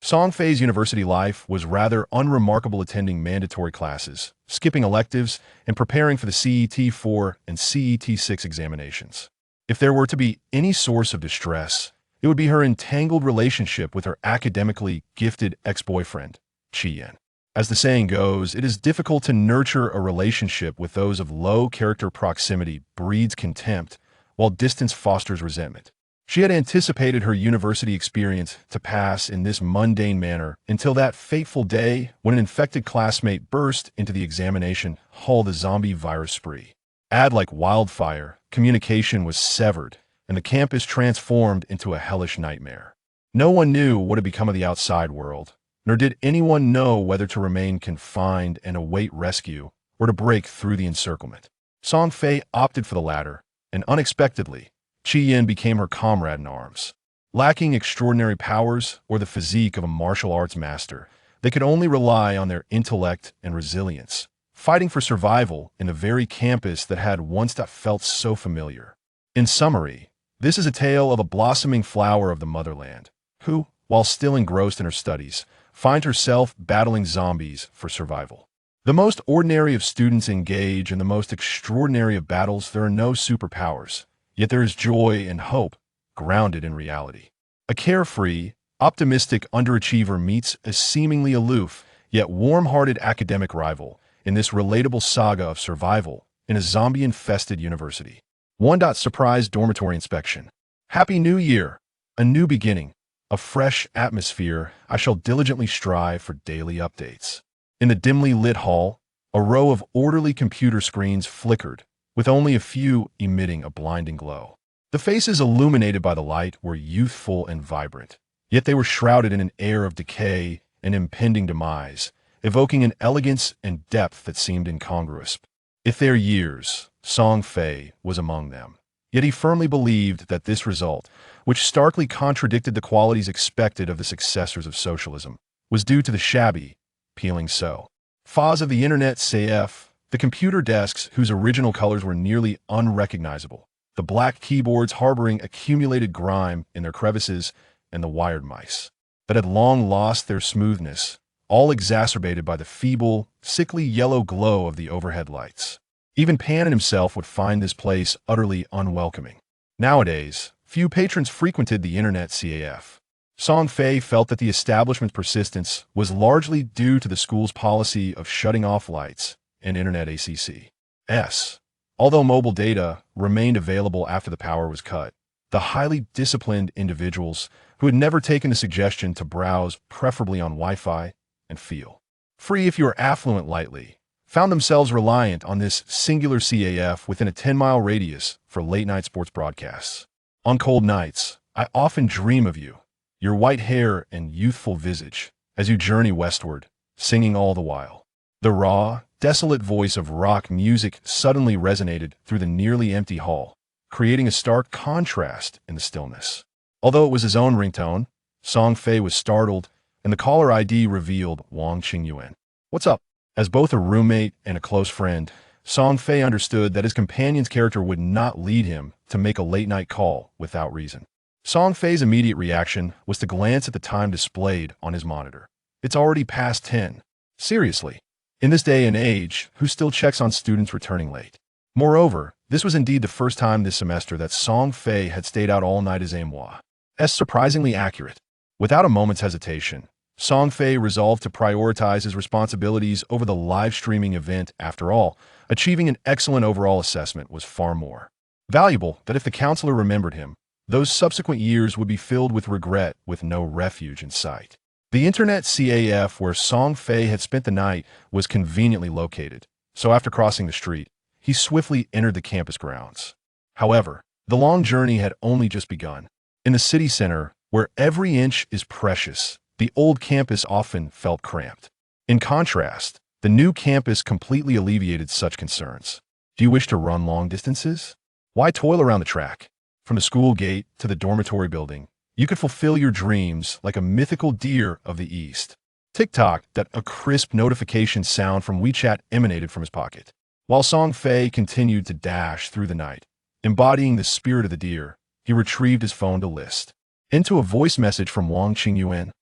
Song Fei's university life was rather unremarkable, attending mandatory classes, skipping electives, and preparing for the CET 4 and CET 6 examinations. If there were to be any source of distress, it would be her entangled relationship with her academically gifted ex-boyfriend, Qian. As the saying goes, it is difficult to nurture a relationship with those of low character. Proximity breeds contempt, while distance fosters resentment. She had anticipated her university experience to pass in this mundane manner until that fateful day when an infected classmate burst into the examination hall. The zombie virus spree. Like wildfire, communication was severed, and the campus transformed into a hellish nightmare. No one knew what had become of the outside world, nor did anyone know whether to remain confined and await rescue or to break through the encirclement. Song Fei opted for the latter, and unexpectedly, Qian became her comrade in arms. Lacking extraordinary powers or the physique of a martial arts master, they could only rely on their intellect and resilience, fighting for survival in the very campus that had once felt so familiar. In summary, this is a tale of a blossoming flower of the motherland, who, while still engrossed in her studies, finds herself battling zombies for survival. The most ordinary of students engage in the most extraordinary of battles. There are no superpowers, yet there is joy and hope, grounded in reality. A carefree, optimistic underachiever meets a seemingly aloof, yet warm-hearted academic rival in this relatable saga of survival in a zombie-infested university. 1. Surprise dormitory inspection. Happy New Year! A new beginning, a fresh atmosphere. I shall diligently strive for daily updates. In the dimly lit hall, a row of orderly computer screens flickered, with only a few emitting a blinding glow. The faces illuminated by the light were youthful and vibrant, yet they were shrouded in an air of decay and impending demise, evoking an elegance and depth that seemed incongruous. If their years, Song Fei was among them. Yet he firmly believed that this result, which starkly contradicted the qualities expected of the successors of socialism, was due to the shabby, peeling faux of the internet CF, the computer desks whose original colors were nearly unrecognizable, the black keyboards harboring accumulated grime in their crevices, and the wired mice that had long lost their smoothness, all exacerbated by the feeble, sickly yellow glow of the overhead lights. Even Pan himself would find this place utterly unwelcoming. Nowadays, few patrons frequented the internet CAF. Song Fei felt that the establishment's persistence was largely due to the school's policy of shutting off lights and internet ACCs. Although mobile data remained available after the power was cut, the highly disciplined individuals who had never taken the suggestion to browse preferably on Wi-Fi and feel free if you were affluent lightly, found themselves reliant on this singular CAF within a 10-mile radius for late-night sports broadcasts. On cold nights, I often dream of you, your white hair and youthful visage, as you journey westward, singing all the while. The raw, desolate voice of rock music suddenly resonated through the nearly empty hall, creating a stark contrast in the stillness. Although it was his own ringtone, Song Fei was startled, and the caller ID revealed Wang Qingyuan. "What's up?" As both a roommate and a close friend, Song Fei understood that his companion's character would not lead him to make a late-night call without reason. Song Fei's immediate reaction was to glance at the time displayed on his monitor. It's already past 10. Seriously. In this day and age, who still checks on students returning late? Moreover, this was indeed the first time this semester that Song Fei had stayed out all night as amois. Surprisingly accurate. Without a moment's hesitation, Song Fei resolved to prioritize his responsibilities over the live streaming event. After all, achieving an excellent overall assessment was far more valuable than if the counselor remembered him. Those subsequent years would be filled with regret with no refuge in sight. The internet CAF where Song Fei had spent the night was conveniently located, so after crossing the street, he swiftly entered the campus grounds. However, the long journey had only just begun. In the city center, where every inch is precious, the old campus often felt cramped. In contrast, the new campus completely alleviated such concerns. Do you wish to run long distances? Why toil around the track? From the school gate to the dormitory building, you could fulfill your dreams like a mythical deer of the East. Tick-tock, that a crisp notification sound from WeChat emanated from his pocket. While Song Fei continued to dash through the night, embodying the spirit of the deer, he retrieved his phone to list into a voice message from Wang Qingyuan.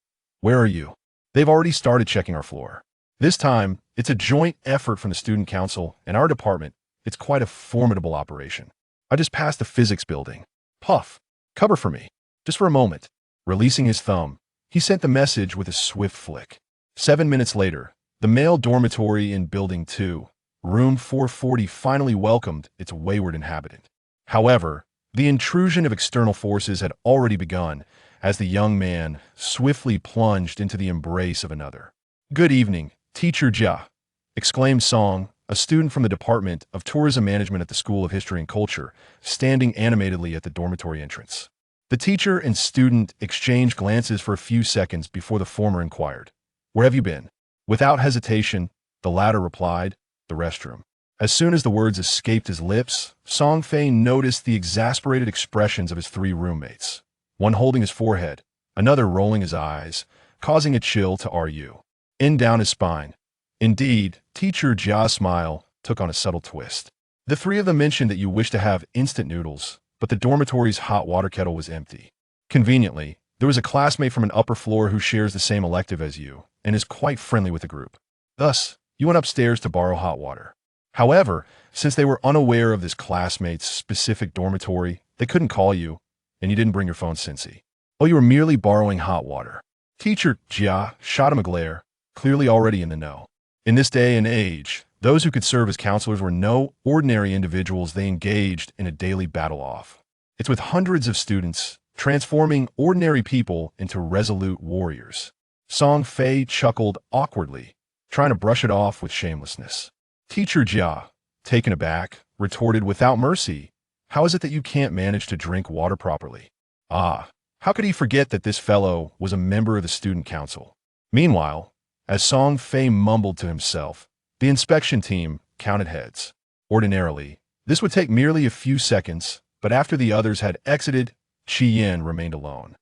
Where are you? They've already started checking our floor. This time, it's a joint effort from the student council and our department. It's quite a formidable operation. I just passed the physics building. Puff. Cover for me. Just for a moment. Releasing his thumb, he sent the message with a swift flick. 7 minutes later, the male dormitory in Building 2, Room 440, finally welcomed its wayward inhabitant. However, the intrusion of external forces had already begun as the young man swiftly plunged into the embrace of another. "Good evening, Teacher Jia," exclaimed Song, a student from the Department of Tourism Management at the School of History and Culture, standing animatedly at the dormitory entrance. The teacher and student exchanged glances for a few seconds before the former inquired, "Where have you been?" Without hesitation, the latter replied, "The restroom." As soon as the words escaped his lips, Song Fei noticed the exasperated expressions of his three roommates, one holding his forehead, another rolling his eyes, causing a chill to run down his spine. Indeed, Teacher Jia's smile took on a subtle twist. "The three of them mentioned that you wish to have instant noodles, but the dormitory's hot water kettle was empty. Conveniently, there was a classmate from an upper floor who shares the same elective as you and is quite friendly with the group. Thus, you went upstairs to borrow hot water. However, since they were unaware of this classmate's specific dormitory, they couldn't call you, and you didn't bring your phone since you were merely borrowing hot water." Teacher Jia shot him a glare, clearly already in the know. In this day and age, those who could serve as counselors were no ordinary individuals. They engaged in a daily battle-off. It's with hundreds of students, transforming ordinary people into resolute warriors. Song Fei chuckled awkwardly, trying to brush it off with shamelessness. Teacher Jia, taken aback, retorted without mercy, "How is it that you can't manage to drink water properly?" Ah, how could he forget that this fellow was a member of the student council? Meanwhile, as Song Fei mumbled to himself, the inspection team counted heads. Ordinarily, this would take merely a few seconds, but after the others had exited, Qi Yin remained alone,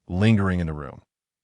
lingering in the room.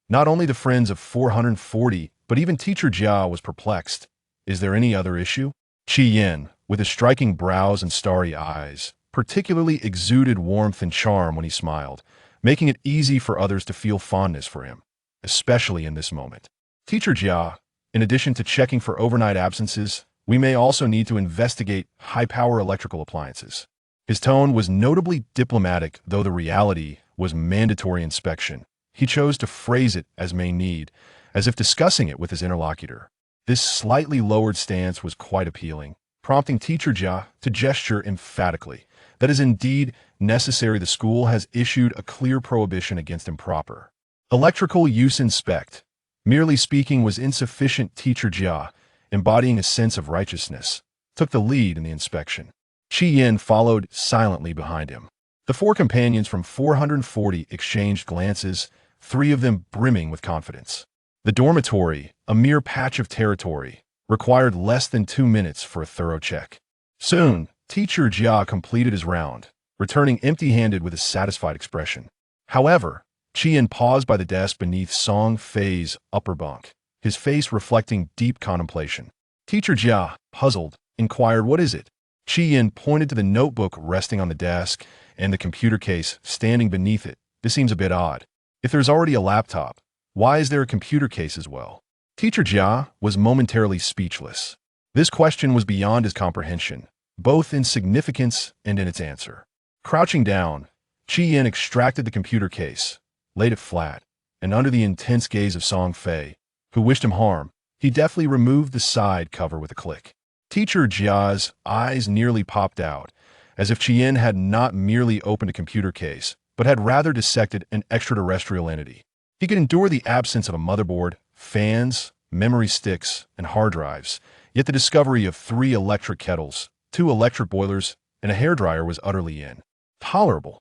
Not only the friends of 440, but even Teacher Jia was perplexed. Is there any other issue? Qi Yin, with his striking brows and starry eyes, particularly exuded warmth and charm when he smiled, making it easy for others to feel fondness for him, especially in this moment. Teacher Jia, in addition to checking for overnight absences, we may also need to investigate high-power electrical appliances. His tone was notably diplomatic, though the reality was mandatory inspection. He chose to phrase it as may need, as if discussing it with his interlocutor. This slightly lowered stance was quite appealing, prompting Teacher Jia to gesture emphatically. That is indeed necessary. The school has issued a clear prohibition against improper electrical use. Inspect. Merely speaking was insufficient. Teacher Jia, embodying a sense of righteousness, took the lead in the inspection. Qi Yin followed silently behind him. The four companions from 440 exchanged glances, three of them brimming with confidence. The dormitory, a mere patch of territory, required less than 2 minutes for a thorough check. Soon, Teacher Jia completed his round, returning empty-handed with a satisfied expression. However, Qi Yin paused by the desk beneath Song Fei's upper bunk, his face reflecting deep contemplation. Teacher Jia, puzzled, inquired, "What is it?" Qi Yin pointed to the notebook resting on the desk and the computer case standing beneath it. "This seems a bit odd. If there's already a laptop, why is there a computer case as well?" Teacher Jia was momentarily speechless. This question was beyond his comprehension, both in significance and in its answer. Crouching down, Qi Yin extracted the computer case, laid it flat, and under the intense gaze of Song Fei, who wished him harm, he deftly removed the side cover with a click. Teacher Jia's eyes nearly popped out, as if Qi Yin had not merely opened a computer case, but had rather dissected an extraterrestrial entity. He could endure the absence of a motherboard, fans, memory sticks, and hard drives, yet the discovery of 3 electric kettles, 2 electric boilers, and a hairdryer was utterly intolerable.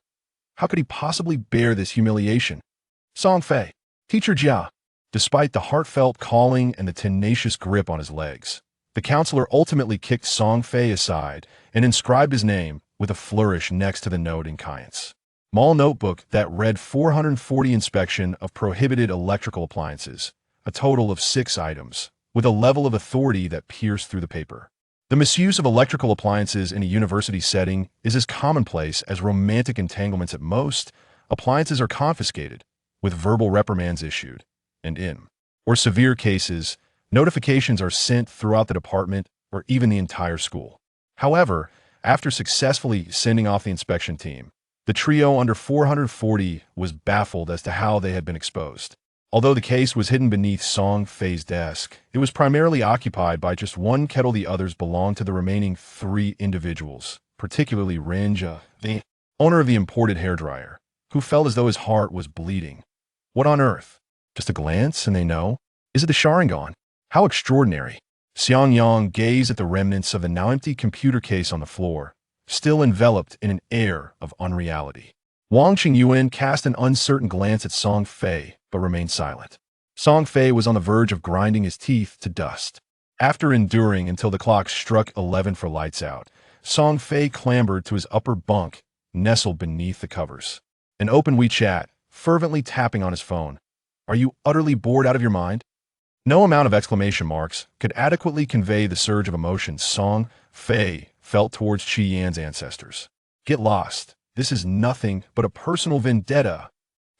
How could he possibly bear this humiliation? Song Fei, Teacher Jia. Despite the heartfelt calling and the tenacious grip on his legs, the counselor ultimately kicked Song Fei aside and inscribed his name with a flourish next to the note in Cayence. Small notebook that read 440 inspection of prohibited electrical appliances, a total of 6 items, with a level of authority that pierced through the paper. The misuse of electrical appliances in a university setting is as commonplace as romantic entanglements. At most, appliances are confiscated, with verbal reprimands issued, and in. Or severe cases, notifications are sent throughout the department or even the entire school. However, after successfully sending off the inspection team, the trio under 440 was baffled as to how they had been exposed. Although the case was hidden beneath Song Fei's desk, it was primarily occupied by just one kettle. The others belonged to the remaining 3 individuals, particularly Renja, the owner of the imported hairdryer, who felt as though his heart was bleeding. What on earth? Just a glance and they know? Is it the Sharingan? How extraordinary. Xiang Yang gazed at the remnants of the now empty computer case on the floor, still enveloped in an air of unreality. Wang Qingyuan cast an uncertain glance at Song Fei, but remained silent. Song Fei was on the verge of grinding his teeth to dust. After enduring until the clock struck 11 for lights out, Song Fei clambered to his upper bunk, nestled beneath the covers. An open WeChat, fervently tapping on his phone. Are you utterly bored out of your mind? No amount of exclamation marks could adequately convey the surge of emotions Song Fei felt towards Qi Yan's ancestors. Get lost. This is nothing but a personal vendetta.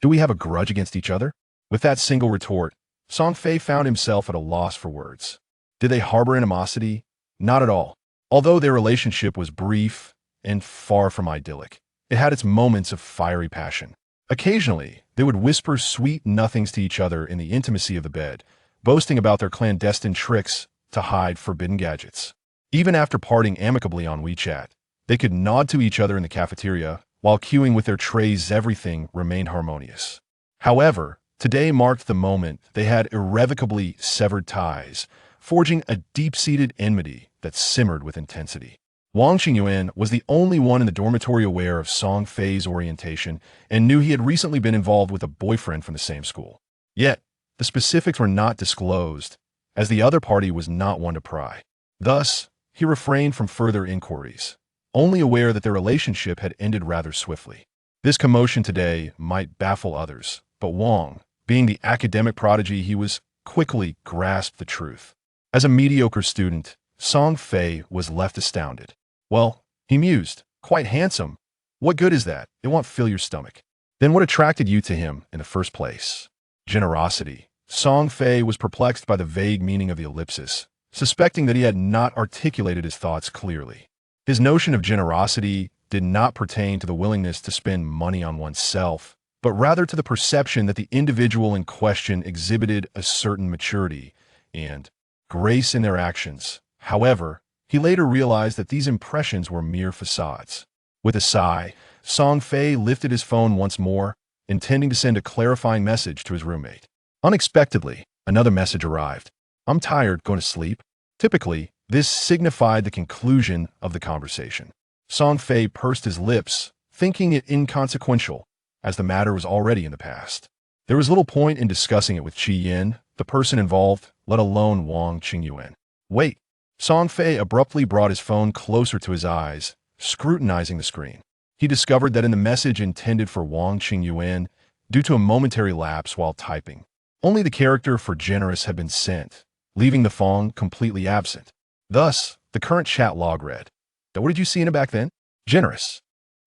Do we have a grudge against each other? With that single retort, Song Fei found himself at a loss for words. Did they harbor animosity? Not at all. Although their relationship was brief and far from idyllic, it had its moments of fiery passion. Occasionally, they would whisper sweet nothings to each other in the intimacy of the bed, boasting about their clandestine tricks to hide forbidden gadgets. Even after parting amicably on WeChat, they could nod to each other in the cafeteria while queuing with their trays. Everything remained harmonious. However, today marked the moment they had irrevocably severed ties, forging a deep-seated enmity that simmered with intensity. Wang Qingyuan was the only one in the dormitory aware of Song Fei's orientation and knew he had recently been involved with a boyfriend from the same school. Yet, the specifics were not disclosed, as the other party was not one to pry. Thus, he refrained from further inquiries, only aware that their relationship had ended rather swiftly. This commotion today might baffle others, but Wang, being the academic prodigy he was, quickly grasped the truth. As a mediocre student, Song Fei was left astounded. Well, he mused, quite handsome. What good is that? It won't fill your stomach. Then what attracted you to him in the first place? Generosity. Song Fei was perplexed by the vague meaning of the ellipsis, suspecting that he had not articulated his thoughts clearly. His notion of generosity did not pertain to the willingness to spend money on oneself, but rather to the perception that the individual in question exhibited a certain maturity and grace in their actions. However, he later realized that these impressions were mere facades. With a sigh, Song Fei lifted his phone once more, intending to send a clarifying message to his roommate. Unexpectedly, another message arrived. I'm tired, going to sleep. Typically, this signified the conclusion of the conversation. Song Fei pursed his lips, thinking it inconsequential, as the matter was already in the past. There was little point in discussing it with Qi Yan, the person involved, let alone Wang Qingyuan. Wait. Song Fei abruptly brought his phone closer to his eyes, scrutinizing the screen. He discovered that in the message intended for Wang Qingyuan, due to a momentary lapse while typing, only the character for generous had been sent, leaving the phone completely absent. Thus, the current chat log read, what did you see in it back then? Generous.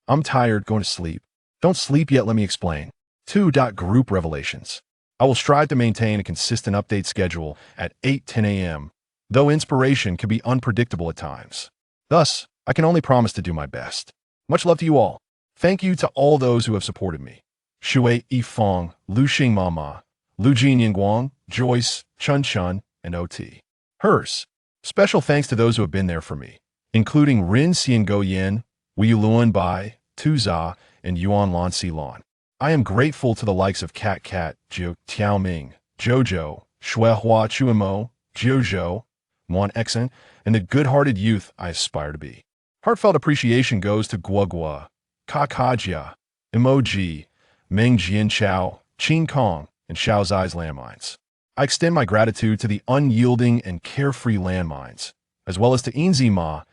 I'm tired, going to sleep. Don't sleep yet, let me explain. 2. Group revelations. I will strive to maintain a consistent update schedule at 8:10 a.m., though inspiration can be unpredictable at times. Thus, I can only promise to do my best. Much love to you all. Thank you to all those who have supported me. Shui Yifeng, Lu Xing Mama, Lu Jin Yingguang, Joyce, Chun Chun, and OT. Hers. Special thanks to those who have been there for me, including Rin Xiango Yin, Wei Luan Bai, Tu Za, and Yuan Lan Si Lan. I am grateful to the likes of Cat Cat, Jiu Tiao Ming, Jojo, Shui Hua Chuimo, Jojo, Muan Exen, and the good-hearted youth I aspire to be. Heartfelt appreciation goes to Guogua, Kakajia, Emoji, Meng Jian Chao, Qin Kong, and Xiao Zai's landmines. I extend my gratitude to the unyielding and carefree landmines, as well as to Inzi Ma,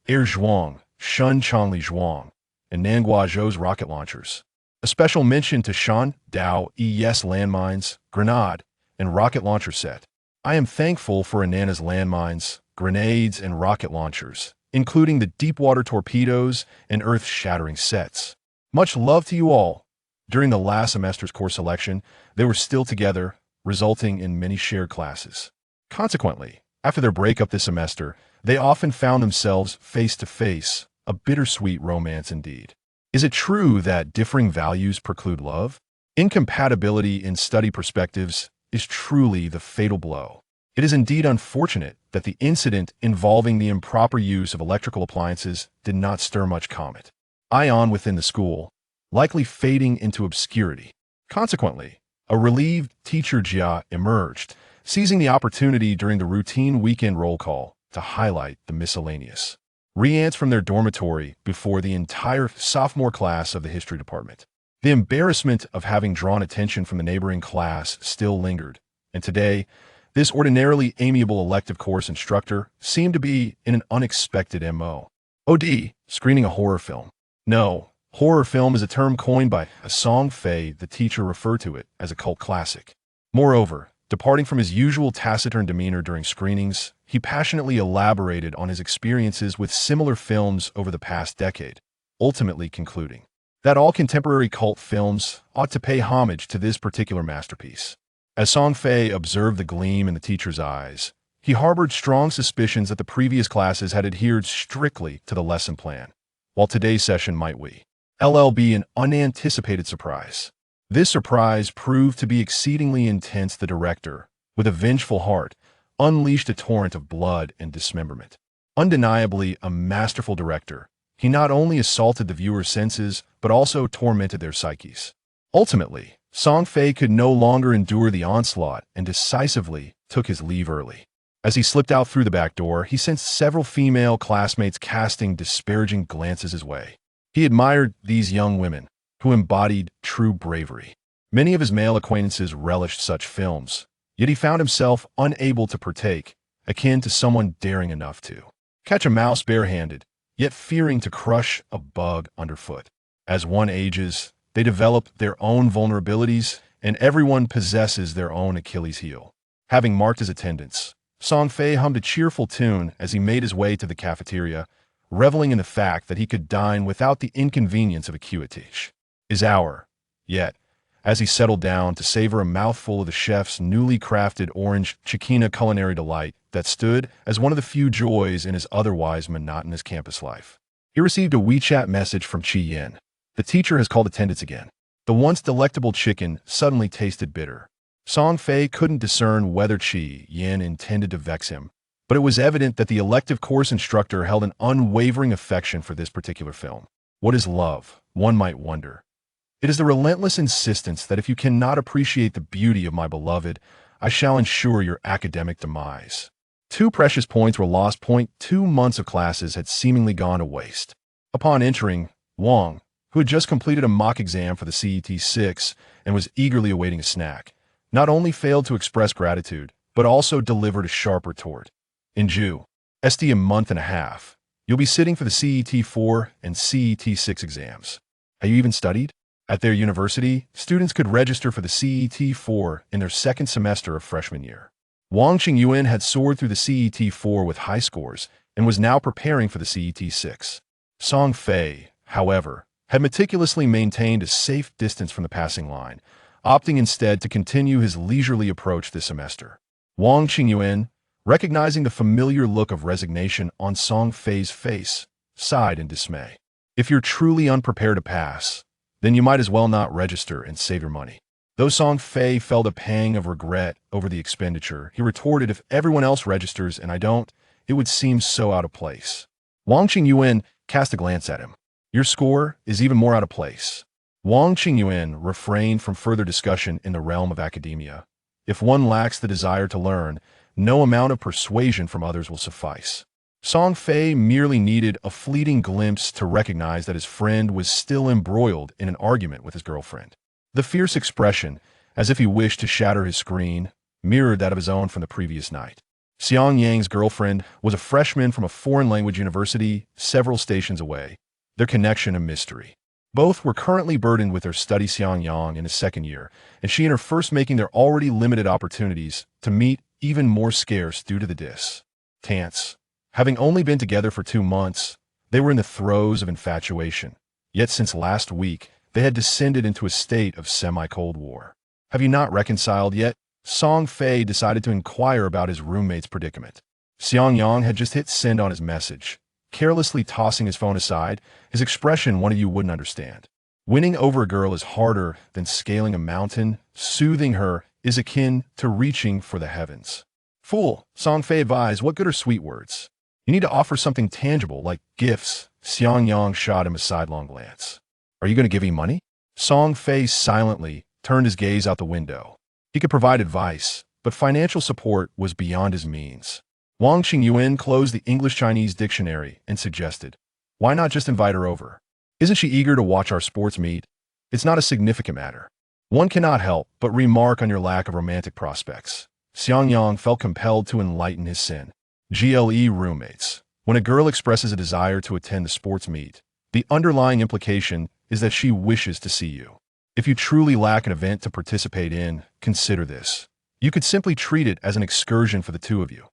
Air Zhuang, Shun Changli Zhuang, and Nanghua Zhou's rocket launchers. A special mention to Shan Dao ES landmines, grenade, and rocket launcher set. I am thankful for Anana's landmines, grenades, and rocket launchers, including the deep-water torpedoes and earth-shattering sets. Much love to you all. During the last semester's course selection, they were still together, resulting in many shared classes. Consequently, after their breakup this semester, they often found themselves face to face, a bittersweet romance indeed. Is it true that differing values preclude love? Incompatibility in study perspectives is truly the fatal blow. It is indeed unfortunate that the incident involving the improper use of electrical appliances did not stir much comment. Ion within the school, likely fading into obscurity. Consequently, a relieved teacher Jia emerged, seizing the opportunity during the routine weekend roll call to highlight the miscellaneous reants from their dormitory before the entire sophomore class of the history department. The embarrassment of having drawn attention from the neighboring class still lingered, and today, this ordinarily amiable elective course instructor seemed to be in an unexpected MO. OD, screening a horror film. No, horror film is a term coined by Song Fei. The teacher referred to it as a cult classic. Moreover, departing from his usual taciturn demeanor during screenings, he passionately elaborated on his experiences with similar films over the past decade, ultimately concluding that all contemporary cult films ought to pay homage to this particular masterpiece. As Song Fei observed the gleam in the teacher's eyes, he harbored strong suspicions that the previous classes had adhered strictly to the lesson plan, while today's session might be an unanticipated surprise. This surprise proved to be exceedingly intense. The director, with a vengeful heart, unleashed a torrent of blood and dismemberment. Undeniably a masterful director, he not only assaulted the viewer's senses, but also tormented their psyches. Ultimately, Song Fei could no longer endure the onslaught and decisively took his leave early. As he slipped out through the back door, he sensed several female classmates casting disparaging glances his way. He admired these young women, who embodied true bravery. Many of his male acquaintances relished such films, yet he found himself unable to partake, akin to someone daring enough to catch a mouse barehanded, yet fearing to crush a bug underfoot. As one ages, they develop their own vulnerabilities, and everyone possesses their own Achilles heel. Having marked his attendance, Song Fei hummed a cheerful tune as he made his way to the cafeteria, reveling in the fact that he could dine without the inconvenience of a his hour. Yet, as he settled down to savor a mouthful of the chef's newly crafted orange chikina culinary delight that stood as one of the few joys in his otherwise monotonous campus life, he received a WeChat message from Chi Yin. The teacher has called attendance again. The once delectable chicken suddenly tasted bitter. Song Fei couldn't discern whether Chi Yin intended to vex him, but it was evident that the elective course instructor held an unwavering affection for this particular film. What is love, one might wonder? It is the relentless insistence that if you cannot appreciate the beauty of my beloved, I shall ensure your academic demise. 2 precious points were lost. 2 months of classes had seemingly gone to waste. Upon entering, Wang, who had just completed a mock exam for the CET 6 and was eagerly awaiting a snack, not only failed to express gratitude, but also delivered a sharp retort. In St. a month and a half, you'll be sitting for the CET 4 and CET 6 exams. Have you even studied? At their university, students could register for the CET 4 in their second semester of freshman year. Wang Qingyuan had soared through the CET 4 with high scores and was now preparing for the CET 6. Song Fei, however, had meticulously maintained a safe distance from the passing line, opting instead to continue his leisurely approach this semester. Wang Qingyuan, recognizing the familiar look of resignation on Song Fei's face, sighed in dismay. If you're truly unprepared to pass, then you might as well not register and save your money. Though Song Fei felt a pang of regret over the expenditure, he retorted, if everyone else registers and I don't, it would seem so out of place. Wang Qingyuan cast a glance at him. Your score is even more out of place. Wang Qingyuan refrained from further discussion in the realm of academia. If one lacks the desire to learn, no amount of persuasion from others will suffice. Song Fei merely needed a fleeting glimpse to recognize that his friend was still embroiled in an argument with his girlfriend. The fierce expression, as if he wished to shatter his screen, mirrored that of his own from the previous night. Xiang Yang's girlfriend was a freshman from a foreign language university several stations away, their connection a mystery. Both were currently burdened with their study. Xiang Yang in his second year, and she in her first, making their already limited opportunities to meet even more scarce due to the distance. Having only been together for 2 months, they were in the throes of infatuation. Yet since last week, they had descended into a state of semi-Cold War. Have you not reconciled yet? Song Fei decided to inquire about his roommate's predicament. Xiang Yang had just hit send on his message, carelessly tossing his phone aside, his expression one of you wouldn't understand. Winning over a girl is harder than scaling a mountain. Soothing her is akin to reaching for the heavens. Fool, Song Fei advised, what good are sweet words? You need to offer something tangible, like gifts. Xiang Yang shot him a sidelong glance. Are you going to give me money? Song Fei silently turned his gaze out the window. He could provide advice, but financial support was beyond his means. Wang Qingyuan closed the English-Chinese dictionary and suggested, why not just invite her over? Isn't she eager to watch our sports meet? It's not a significant matter. One cannot help but remark on your lack of romantic prospects. Xiang Yang felt compelled to enlighten his sin. GLE roommates. When a girl expresses a desire to attend the sports meet, the underlying implication is that she wishes to see you. If you truly lack an event to participate in, consider this. You could simply treat it as an excursion for the two of you.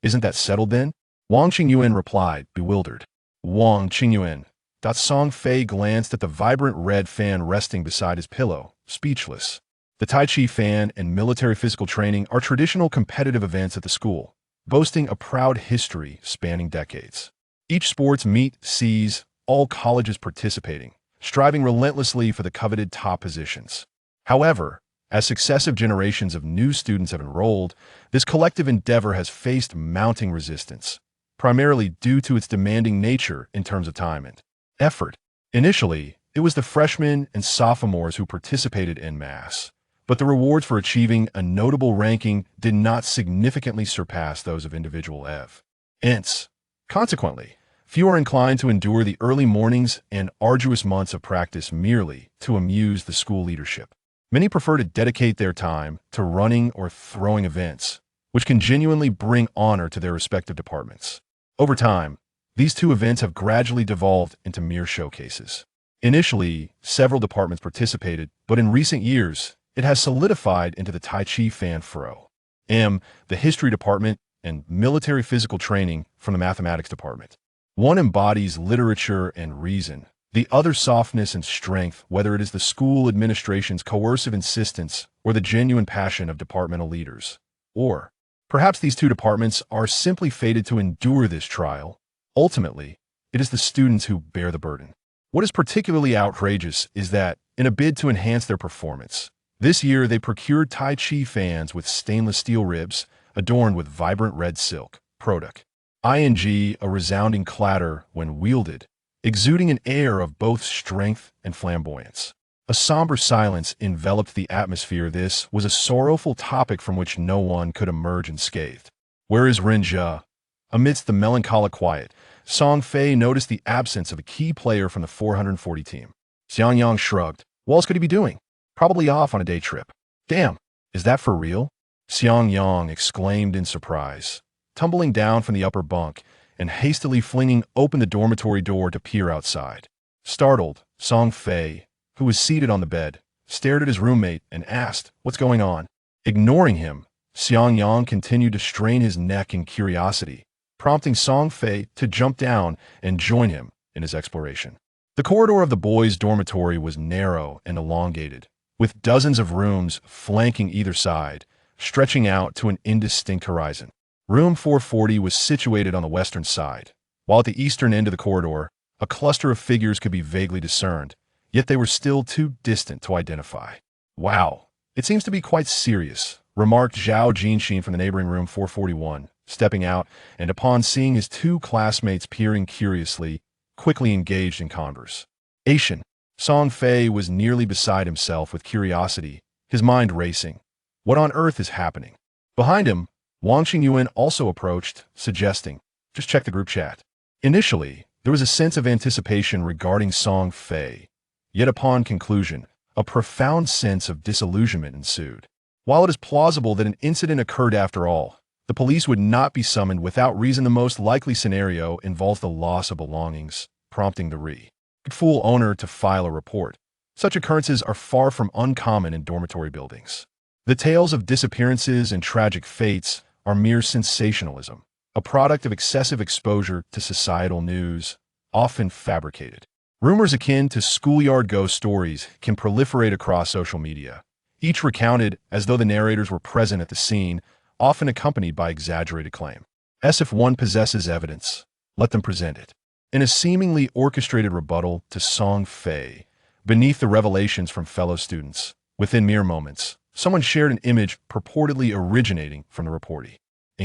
Isn't that settled then? Wang Qingyuan replied, bewildered. Wang Qingyuan. Song Fei glanced at the vibrant red fan resting beside his pillow, speechless. The Tai Chi fan and military physical training are traditional competitive events at the school, boasting a proud history spanning decades. Each sports meet sees all colleges participating, striving relentlessly for the coveted top positions. However, as successive generations of new students have enrolled, this collective endeavor has faced mounting resistance, primarily due to its demanding nature in terms of time and effort. Initially, it was the freshmen and sophomores who participated en masse, but the rewards for achieving a notable ranking did not significantly surpass those of individual events. Consequently, few are inclined to endure the early mornings and arduous months of practice merely to amuse the school leadership. Many prefer to dedicate their time to running or throwing events, which can genuinely bring honor to their respective departments. Over time, these two events have gradually devolved into mere showcases. Initially, several departments participated, but in recent years, it has solidified into the Tai Chi fan fro. The history department, and military physical training from the mathematics department. One embodies literature and reason, the other softness and strength, whether it is the school administration's coercive insistence or the genuine passion of departmental leaders. Or perhaps these two departments are simply fated to endure this trial. Ultimately, it is the students who bear the burden. What is particularly outrageous is that, in a bid to enhance their performance, this year they procured Tai Chi fans with stainless steel ribs adorned with vibrant red silk product. A resounding clatter when wielded, exuding an air of both strength and flamboyance. A somber silence enveloped the atmosphere. This was a sorrowful topic from which no one could emerge unscathed. Where is Rinja? Amidst the melancholic quiet, Song Fei noticed the absence of a key player from the 440 team. Xiang Yang shrugged. What else could he be doing? Probably off on a day trip. Damn, is that for real? Xiang Yang exclaimed in surprise, tumbling down from the upper bunk and hastily flinging open the dormitory door to peer outside. Startled, Song Fei, who was seated on the bed, stared at his roommate and asked, what's going on? Ignoring him, Xiang Yang continued to strain his neck in curiosity, prompting Song Fei to jump down and join him in his exploration. The corridor of the boys' dormitory was narrow and elongated, with dozens of rooms flanking either side, stretching out to an indistinct horizon. Room 440 was situated on the western side, while at the eastern end of the corridor, a cluster of figures could be vaguely discerned, yet they were still too distant to identify. Wow, it seems to be quite serious, remarked Zhao Jinxin from the neighboring room 441, stepping out, and upon seeing his two classmates peering curiously, quickly engaged in conversation. Song Fei was nearly beside himself with curiosity, his mind racing. What on earth is happening? Behind him, Wang Qingyuan also approached, suggesting, just check the group chat. Initially, there was a sense of anticipation regarding Song Fei, yet upon conclusion, a profound sense of disillusionment ensued. While it is plausible that an incident occurred after all, the police would not be summoned without reason. The most likely scenario involves the loss of belongings, prompting the rightful owner to file a report. Such occurrences are far from uncommon in dormitory buildings. The tales of disappearances and tragic fates are mere sensationalism, a product of excessive exposure to societal news, often fabricated. Rumors akin to schoolyard ghost stories can proliferate across social media, each recounted as though the narrators were present at the scene, often accompanied by exaggerated claim. As if one possesses evidence, let them present it. In a seemingly orchestrated rebuttal to Song Fei, beneath the revelations from fellow students, within mere moments, someone shared an image purportedly originating from the reportee.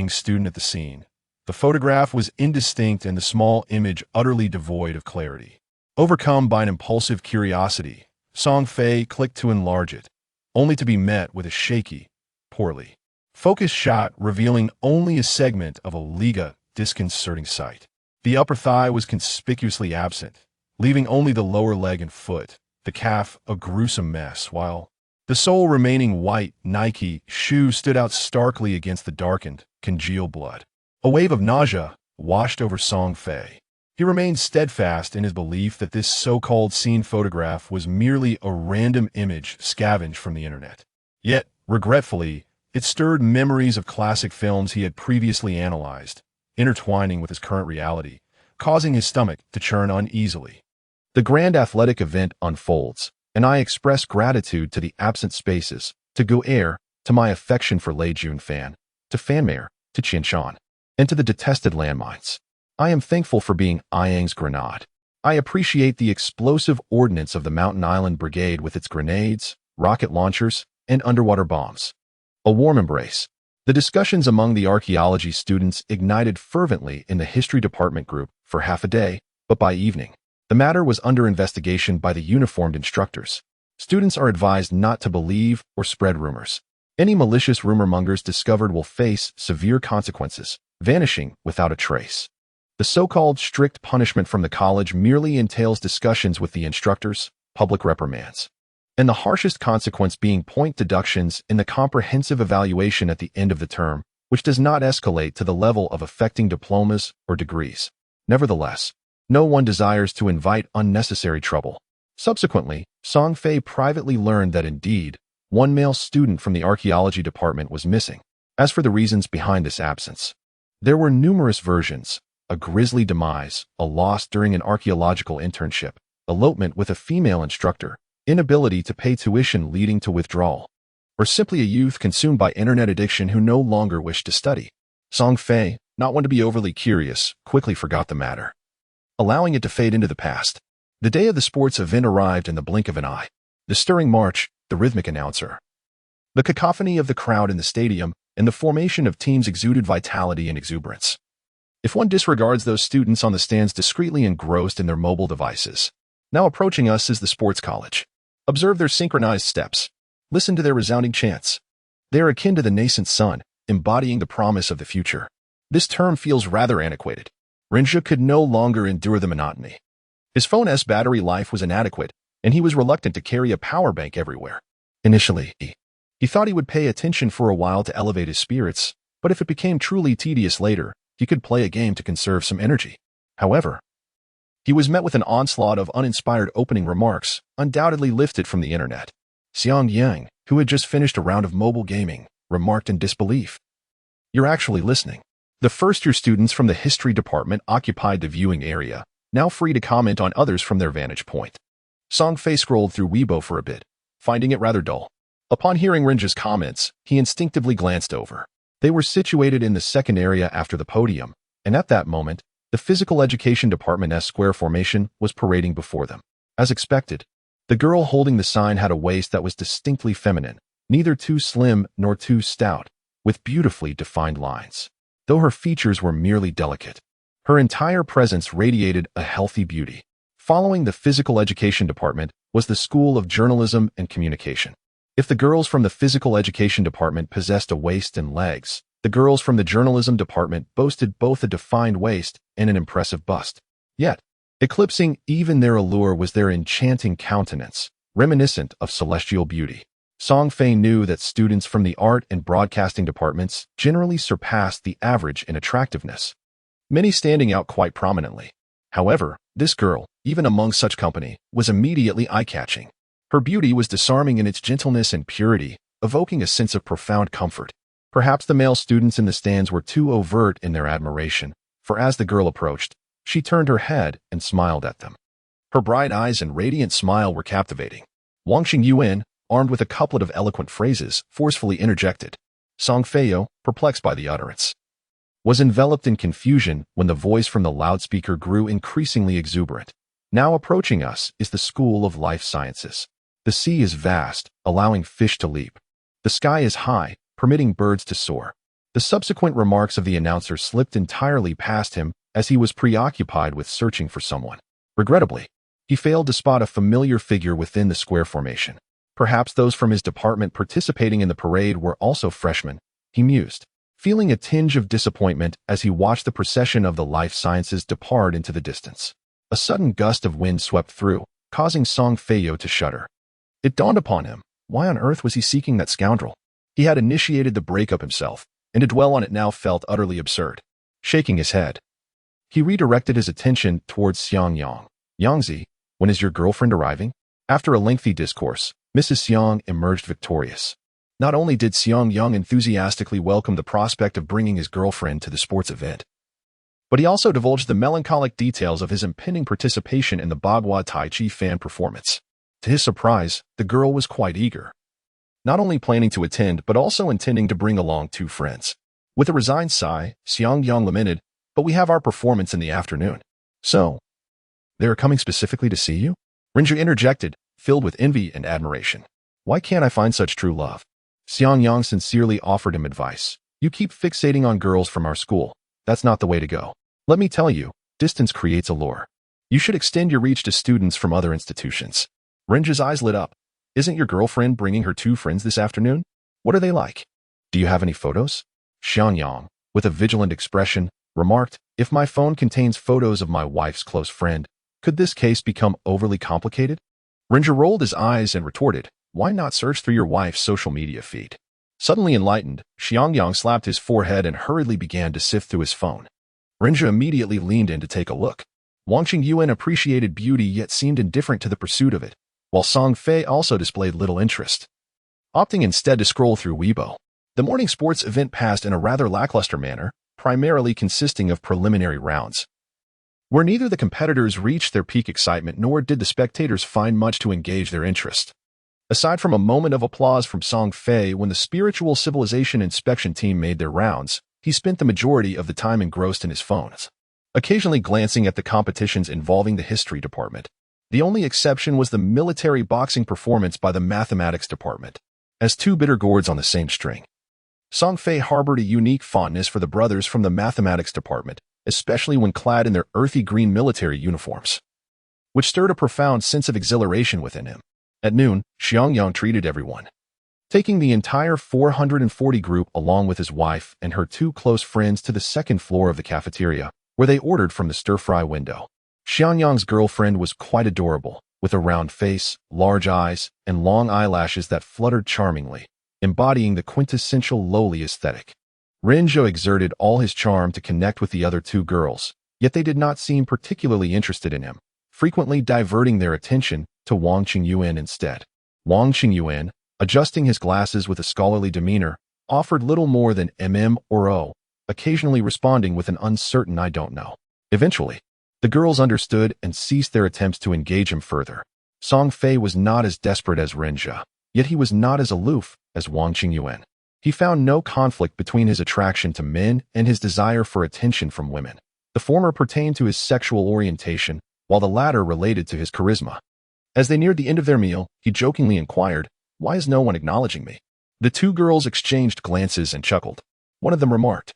Student at the scene. The photograph was indistinct and the small image utterly devoid of clarity. Overcome by an impulsive curiosity, Song Fei clicked to enlarge it, only to be met with a shaky, poorly focused shot revealing only a segment of a Liga disconcerting sight. The upper thigh was conspicuously absent, leaving only the lower leg and foot, the calf a gruesome mess, while the sole remaining white Nike shoe stood out starkly against the darkened, congealed blood. A wave of nausea washed over Song Fei. He remained steadfast in his belief that this so-called scene photograph was merely a random image scavenged from the internet. Yet, regretfully, it stirred memories of classic films he had previously analyzed, intertwining with his current reality, causing his stomach to churn uneasily. The grand athletic event unfolds, and I express gratitude to the absent spaces, to Gu'er, to my affection for Lei Junfan, to Fanmare, to Qianshan, and to the detested landmines. I am thankful for being Iang's grenade. I appreciate the explosive ordnance of the Mountain Island Brigade with its grenades, rocket launchers, and underwater bombs. A warm embrace. The discussions among the archaeology students ignited fervently in the history department group for half a day, but by evening, the matter was under investigation by the uniformed instructors. Students are advised not to believe or spread rumors. Any malicious rumor mongers discovered will face severe consequences, vanishing without a trace. The so-called strict punishment from the college merely entails discussions with the instructors, public reprimands, and the harshest consequence being point deductions in the comprehensive evaluation at the end of the term, which does not escalate to the level of affecting diplomas or degrees. Nevertheless, no one desires to invite unnecessary trouble. Subsequently, Song Fei privately learned that indeed, one male student from the archaeology department was missing. As for the reasons behind this absence, there were numerous versions: a grisly demise, a loss during an archaeological internship, elopement with a female instructor, inability to pay tuition leading to withdrawal, or simply a youth consumed by internet addiction who no longer wished to study. Song Fei, not one to be overly curious, quickly forgot the matter, allowing it to fade into the past. The day of the sports event arrived in the blink of an eye. The stirring march, the rhythmic announcer, the cacophony of the crowd in the stadium, and the formation of teams exuded vitality and exuberance. If one disregards those students on the stands discreetly engrossed in their mobile devices, now approaching us is the sports college. Observe their synchronized steps. Listen to their resounding chants. They are akin to the nascent sun, embodying the promise of the future. This term feels rather antiquated. Rinja could no longer endure the monotony. His phone's battery life was inadequate, and he was reluctant to carry a power bank everywhere. Initially, he thought he would pay attention for a while to elevate his spirits, but if it became truly tedious later, he could play a game to conserve some energy. However, he was met with an onslaught of uninspired opening remarks, undoubtedly lifted from the internet. Xiang Yang, who had just finished a round of mobile gaming, remarked in disbelief. "You're actually listening." The first-year students from the history department occupied the viewing area, now free to comment on others from their vantage point. Song Fei scrolled through Weibo for a bit, finding it rather dull. Upon hearing Rinja's comments, he instinctively glanced over. They were situated in the second area after the podium, and at that moment, the physical education department's square formation was parading before them. As expected, the girl holding the sign had a waist that was distinctly feminine, neither too slim nor too stout, with beautifully defined lines. Though her features were merely delicate, her entire presence radiated a healthy beauty. Following the physical education department was the School of Journalism and Communication. If the girls from the physical education department possessed a waist and legs, the girls from the journalism department boasted both a defined waist and an impressive bust. Yet, eclipsing even their allure was their enchanting countenance, reminiscent of celestial beauty. Song Fei knew that students from the art and broadcasting departments generally surpassed the average in attractiveness, many standing out quite prominently. However, this girl, even among such company, was immediately eye-catching. Her beauty was disarming in its gentleness and purity, evoking a sense of profound comfort. Perhaps the male students in the stands were too overt in their admiration, for as the girl approached, she turned her head and smiled at them. Her bright eyes and radiant smile were captivating. Wangxing Yuan, armed with a couplet of eloquent phrases, forcefully interjected. Song Fei, perplexed by the utterance, was enveloped in confusion when the voice from the loudspeaker grew increasingly exuberant. Now approaching us is the School of Life Sciences. The sea is vast, allowing fish to leap. The sky is high, permitting birds to soar. The subsequent remarks of the announcer slipped entirely past him as he was preoccupied with searching for someone. Regrettably, he failed to spot a familiar figure within the square formation. Perhaps those from his department participating in the parade were also freshmen, he mused, feeling a tinge of disappointment as he watched the procession of the life sciences depart into the distance. A sudden gust of wind swept through, causing Song Fei to shudder. It dawned upon him, why on earth was he seeking that scoundrel? He had initiated the breakup himself, and to dwell on it now felt utterly absurd. Shaking his head, he redirected his attention towards Xiang Yang. Yangzi, when is your girlfriend arriving? After a lengthy discourse, Mrs. Xiang emerged victorious. Not only did Xiang Yang enthusiastically welcome the prospect of bringing his girlfriend to the sports event, but he also divulged the melancholic details of his impending participation in the Bagua Tai Chi fan performance. To his surprise, the girl was quite eager, not only planning to attend but also intending to bring along 2 friends. With a resigned sigh, Xiang Yang lamented, but we have our performance in the afternoon. So, they are coming specifically to see you? Rinja interjected, filled with envy and admiration. Why can't I find such true love? Xiang Yang sincerely offered him advice. You keep fixating on girls from our school. That's not the way to go. Let me tell you, distance creates allure. You should extend your reach to students from other institutions. Rinja's eyes lit up. Isn't your girlfriend bringing her 2 friends this afternoon? What are they like? Do you have any photos? Xiang Yang, with a vigilant expression, remarked, if my phone contains photos of my wife's close friend, could this case become overly complicated? Rinja rolled his eyes and retorted, why not search through your wife's social media feed? Suddenly enlightened, Xiang Yang slapped his forehead and hurriedly began to sift through his phone. Rinja immediately leaned in to take a look. Wang Qingyuan appreciated beauty yet seemed indifferent to the pursuit of it, while Song Fei also displayed little interest, opting instead to scroll through Weibo. The morning sports event passed in a rather lackluster manner, primarily consisting of preliminary rounds, where neither the competitors reached their peak excitement nor did the spectators find much to engage their interest. Aside from a moment of applause from Song Fei when the spiritual civilization inspection team made their rounds, he spent the majority of the time engrossed in his phones, occasionally glancing at the competitions involving the history department. The only exception was the military boxing performance by the mathematics department. As 2 bitter gourds on the same string, Song Fei harbored a unique fondness for the brothers from the mathematics department, especially when clad in their earthy green military uniforms, which stirred a profound sense of exhilaration within him. At noon, Xiang Yang treated everyone, taking the entire 440 group along with his wife and her 2 close friends to the 2nd floor of the cafeteria, where they ordered from the stir-fry window. Xiang Yang's girlfriend was quite adorable, with a round face, large eyes, and long eyelashes that fluttered charmingly, embodying the quintessential lowly aesthetic. Rinzhou exerted all his charm to connect with the other 2 girls, yet they did not seem particularly interested in him, frequently diverting their attention to Wang Qingyuan instead. Wang Qingyuan, adjusting his glasses with a scholarly demeanor, offered little more than or O, occasionally responding with an uncertain I don't know. Eventually, the girls understood and ceased their attempts to engage him further. Song Fei was not as desperate as Rinzhou, yet he was not as aloof as Wang Qingyuan. He found no conflict between his attraction to men and his desire for attention from women. The former pertained to his sexual orientation, while the latter related to his charisma. As they neared the end of their meal, he jokingly inquired, why is no one acknowledging me? The 2 girls exchanged glances and chuckled. One of them remarked,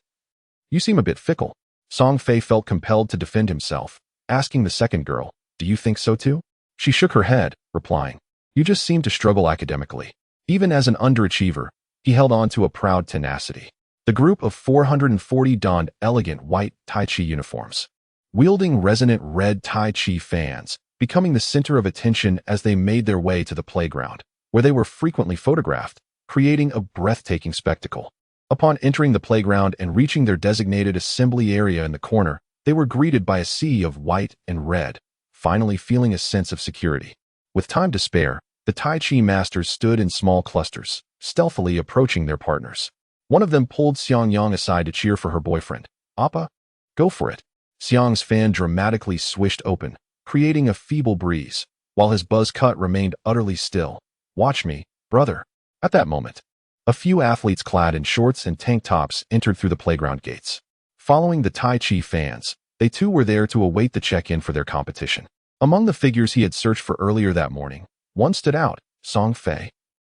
you seem a bit fickle. Song Fei felt compelled to defend himself, asking the second girl, do you think so too? She shook her head, replying, you just seem to struggle academically. Even as an underachiever, he held on to a proud tenacity. The group of 440 donned elegant white Tai Chi uniforms, wielding resonant red Tai Chi fans, becoming the center of attention as they made their way to the playground, where they were frequently photographed, creating a breathtaking spectacle. Upon entering the playground and reaching their designated assembly area in the corner, they were greeted by a sea of white and red, finally feeling a sense of security. With time to spare, the Tai Chi masters stood in small clusters, stealthily approaching their partners. One of them pulled Xiang Yang aside to cheer for her boyfriend. Appa, go for it. Xiang's fan dramatically swished open, creating a feeble breeze, while his buzz cut remained utterly still. Watch me, Brother. At that moment, a few athletes clad in shorts and tank tops entered through the playground gates. Following the Tai Chi fans, they too were there to await the check-in for their competition. Among the figures he had searched for earlier that morning, one stood out, Song Fei.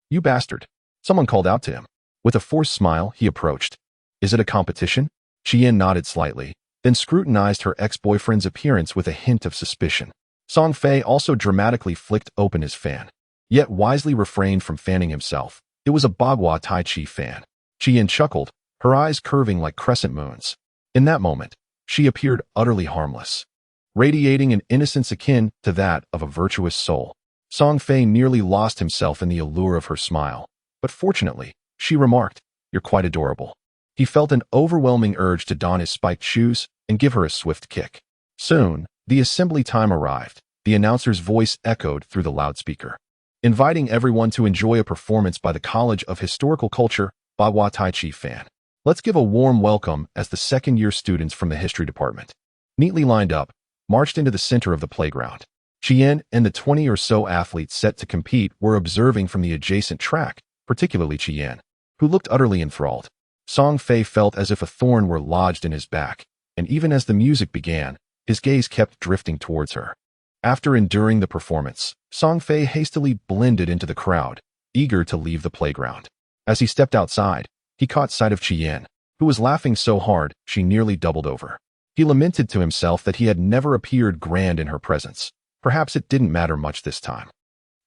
You bastard. Someone called out to him. With a forced smile, he approached. Is it a competition? Qian nodded slightly, then scrutinized her ex-boyfriend's appearance with a hint of suspicion. Song Fei also dramatically flicked open his fan, yet wisely refrained from fanning himself. It was a Bagua Tai Chi fan. Qian chuckled, her eyes curving like crescent moons. In that moment, she appeared utterly harmless, radiating an innocence akin to that of a virtuous soul. Song Fei nearly lost himself in the allure of her smile, but fortunately, she remarked, You're quite adorable. He felt an overwhelming urge to don his spiked shoes and give her a swift kick. Soon, the assembly time arrived. The announcer's voice echoed through the loudspeaker, inviting everyone to enjoy a performance by the College of Historical Culture, Bagua Tai Chi fan. Let's give a warm welcome as the second-year students from the history department, neatly lined up, marched into the center of the playground. Qian and the 20 or so athletes set to compete were observing from the adjacent track, particularly Qian, who looked utterly enthralled. Song Fei felt as if a thorn were lodged in his back, and even as the music began, his gaze kept drifting towards her. After enduring the performance, Song Fei hastily blended into the crowd, eager to leave the playground. As he stepped outside, he caught sight of Qian, who was laughing so hard she nearly doubled over. He lamented to himself that he had never appeared grand in her presence. Perhaps it didn't matter much this time.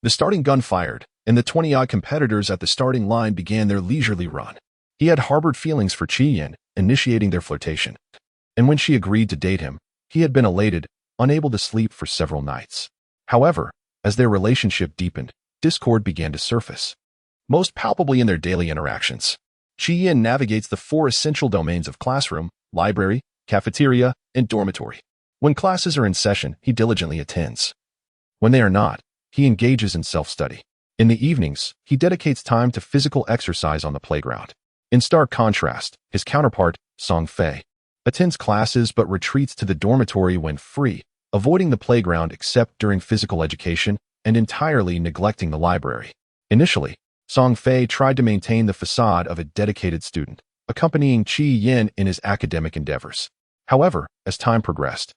The starting gun fired, and the 20-odd competitors at the starting line began their leisurely run. He had harbored feelings for Qian, initiating their flirtation. And when she agreed to date him, he had been elated, unable to sleep for several nights. However, as their relationship deepened, discord began to surface, most palpably in their daily interactions. Qian navigates the 4 essential domains of classroom, library, cafeteria, and dormitory. When classes are in session, he diligently attends. When they are not, he engages in self-study. In the evenings, he dedicates time to physical exercise on the playground. In stark contrast, his counterpart, Song Fei, attends classes but retreats to the dormitory when free, avoiding the playground except during physical education and entirely neglecting the library. Initially, Song Fei tried to maintain the facade of a dedicated student, accompanying Qian in his academic endeavors. However, as time progressed,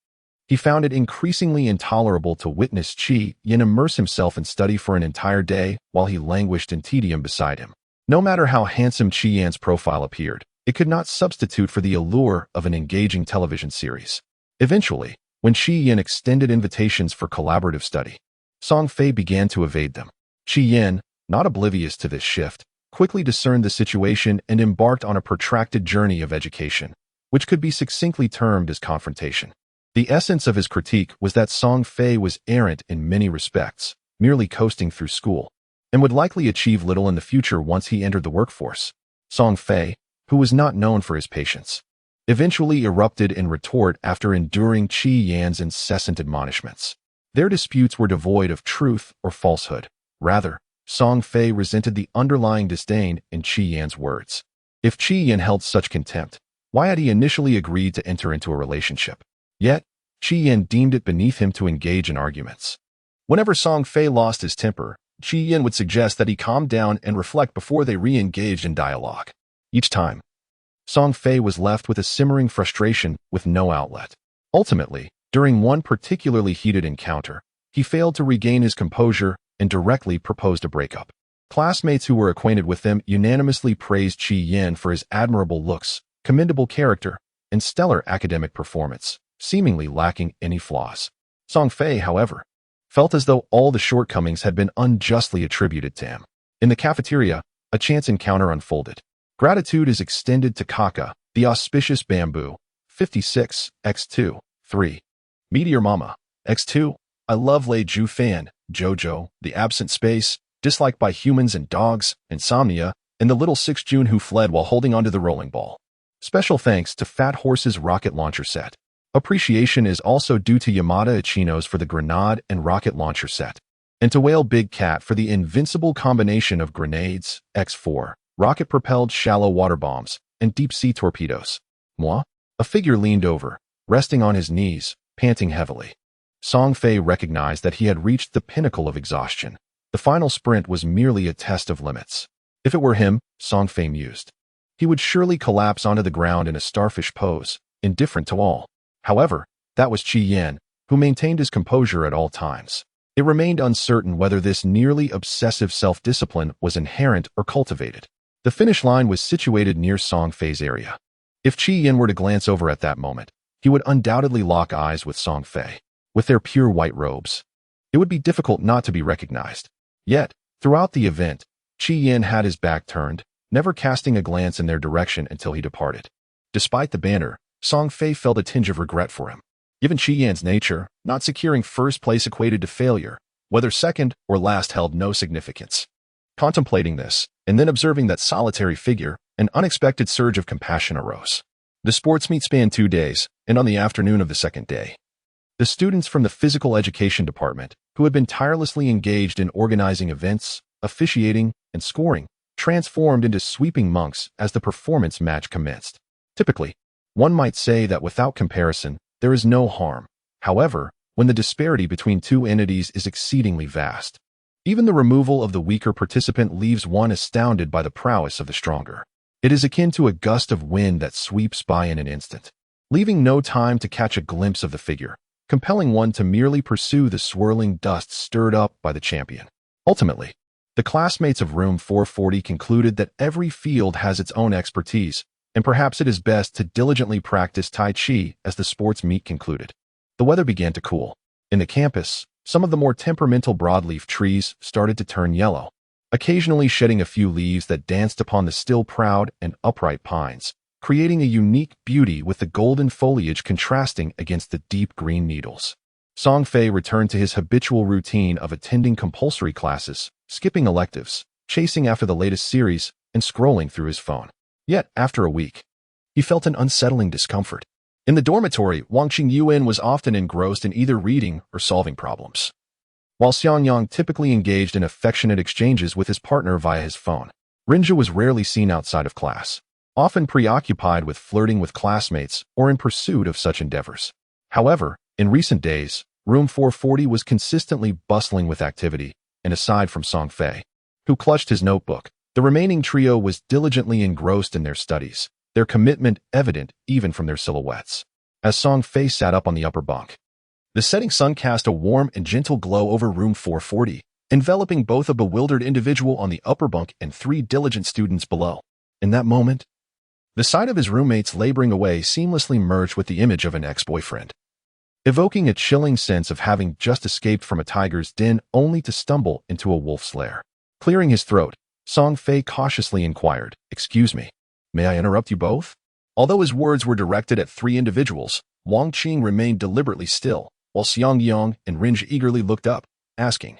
he found it increasingly intolerable to witness Qian immerse himself in study for an entire day while he languished in tedium beside him. No matter how handsome Qian's profile appeared, it could not substitute for the allure of an engaging television series. Eventually, when Qian extended invitations for collaborative study, Song Fei began to evade them. Qian, not oblivious to this shift, quickly discerned the situation and embarked on a protracted journey of education, which could be succinctly termed as confrontation. The essence of his critique was that Song Fei was errant in many respects, merely coasting through school, and would likely achieve little in the future once he entered the workforce. Song Fei, who was not known for his patience, eventually erupted in retort after enduring Qian's incessant admonishments. Their disputes were devoid of truth or falsehood. Rather, Song Fei resented the underlying disdain in Qian's words. If Qian held such contempt, why had he initially agreed to enter into a relationship? Yet, Qian deemed it beneath him to engage in arguments. Whenever Song Fei lost his temper, Qian would suggest that he calm down and reflect before they re-engaged in dialogue. Each time, Song Fei was left with a simmering frustration with no outlet. Ultimately, during one particularly heated encounter, he failed to regain his composure and directly proposed a breakup. Classmates who were acquainted with him unanimously praised Qian for his admirable looks, commendable character, and stellar academic performance, seemingly lacking any flaws. Song Fei, however, felt as though all the shortcomings had been unjustly attributed to him. In the cafeteria, a chance encounter unfolded. Gratitude is extended to Kaka, the auspicious bamboo. 56, X2, 3. Meteor Mama, X2. I love Lei Ju Fan, Jojo, the absent space, disliked by humans and dogs, insomnia, and the little 6 June who fled while holding onto the rolling ball. Special thanks to Fat Horse's rocket launcher set. Appreciation is also due to Yamada Ichinos for the grenade and rocket launcher set, and to Whale Big Cat for the invincible combination of grenades, X4, rocket-propelled shallow water bombs, and deep-sea torpedoes. Moi? A figure leaned over, resting on his knees, panting heavily. Song Fei recognized that he had reached the pinnacle of exhaustion. The final sprint was merely a test of limits. If it were him, Song Fei mused, he would surely collapse onto the ground in a starfish pose, indifferent to all. However, that was Qi Yan, who maintained his composure at all times. It remained uncertain whether this nearly obsessive self-discipline was inherent or cultivated. The finish line was situated near Song Fei's area. If Qi Yan were to glance over at that moment, he would undoubtedly lock eyes with Song Fei. With their pure white robes, it would be difficult not to be recognized. Yet, throughout the event, Qi Yan had his back turned, never casting a glance in their direction until he departed. Despite the banner, Song Fei felt a tinge of regret for him. Given Qi Yan's nature, not securing first place equated to failure, whether second or last held no significance. Contemplating this, and then observing that solitary figure, an unexpected surge of compassion arose. The sports meet spanned 2 days, and on the afternoon of the second day, the students from the physical education department, who had been tirelessly engaged in organizing events, officiating, and scoring, transformed into sweeping monks as the performance match commenced. Typically, one might say that without comparison, there is no harm. However, when the disparity between two entities is exceedingly vast, even the removal of the weaker participant leaves one astounded by the prowess of the stronger. It is akin to a gust of wind that sweeps by in an instant, leaving no time to catch a glimpse of the figure, compelling one to merely pursue the swirling dust stirred up by the champion. Ultimately, the classmates of room 440 concluded that every field has its own expertise, and perhaps it is best to diligently practice Tai Chi as the sports meet concluded. The weather began to cool. In the campus, some of the more temperamental broadleaf trees started to turn yellow, occasionally shedding a few leaves that danced upon the still proud and upright pines, creating a unique beauty with the golden foliage contrasting against the deep green needles. Song Fei returned to his habitual routine of attending compulsory classes, skipping electives, chasing after the latest series, and scrolling through his phone. Yet, after a week, he felt an unsettling discomfort. In the dormitory, Wang Qingyuan was often engrossed in either reading or solving problems, while Xiang Yang typically engaged in affectionate exchanges with his partner via his phone. Rinja was rarely seen outside of class, often preoccupied with flirting with classmates or in pursuit of such endeavors. However, in recent days, room 440 was consistently bustling with activity, and aside from Song Fei, who clutched his notebook, the remaining trio was diligently engrossed in their studies, their commitment evident even from their silhouettes. As Song Fei sat up on the upper bunk, the setting sun cast a warm and gentle glow over room 440, enveloping both a bewildered individual on the upper bunk and 3 diligent students below. In that moment, the sight of his roommates laboring away seamlessly merged with the image of an ex-boyfriend, evoking a chilling sense of having just escaped from a tiger's den only to stumble into a wolf's lair. Clearing his throat, Song Fei cautiously inquired, "Excuse me, may I interrupt you both?" Although his words were directed at 3 individuals, Wang Qing remained deliberately still, while Xiang Yang and Rinja eagerly looked up, asking,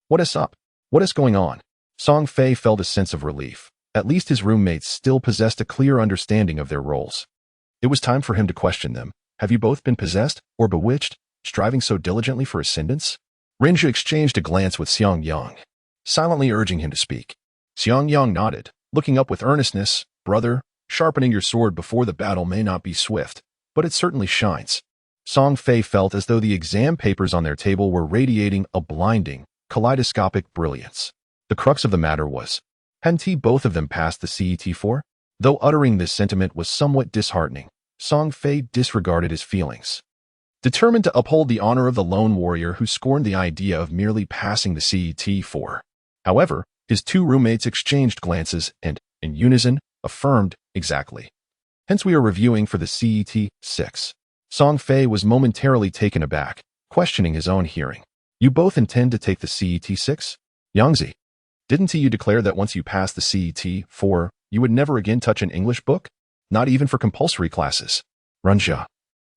"What is up? What is going on?" Song Fei felt a sense of relief. At least his roommates still possessed a clear understanding of their roles. It was time for him to question them. "Have you both been possessed or bewitched, striving so diligently for ascendance?" Rinja exchanged a glance with Xiang Yang, silently urging him to speak. Xiang Yang nodded, looking up with earnestness. "Brother, sharpening your sword before the battle may not be swift, but it certainly shines." Song Fei felt as though the exam papers on their table were radiating a blinding, kaleidoscopic brilliance. The crux of the matter was, hadn't both of them passed the CET for? Though uttering this sentiment was somewhat disheartening, Song Fei disregarded his feelings, determined to uphold the honor of the lone warrior who scorned the idea of merely passing the CET for. However, his 2 roommates exchanged glances and, in unison, affirmed, "Exactly. Hence we are reviewing for the CET 6. Song Fei was momentarily taken aback, questioning his own hearing. "You both intend to take the CET 6? Yangzi, didn't you declare that once you passed the CET 4, you would never again touch an English book? Not even for compulsory classes?" "Runjia,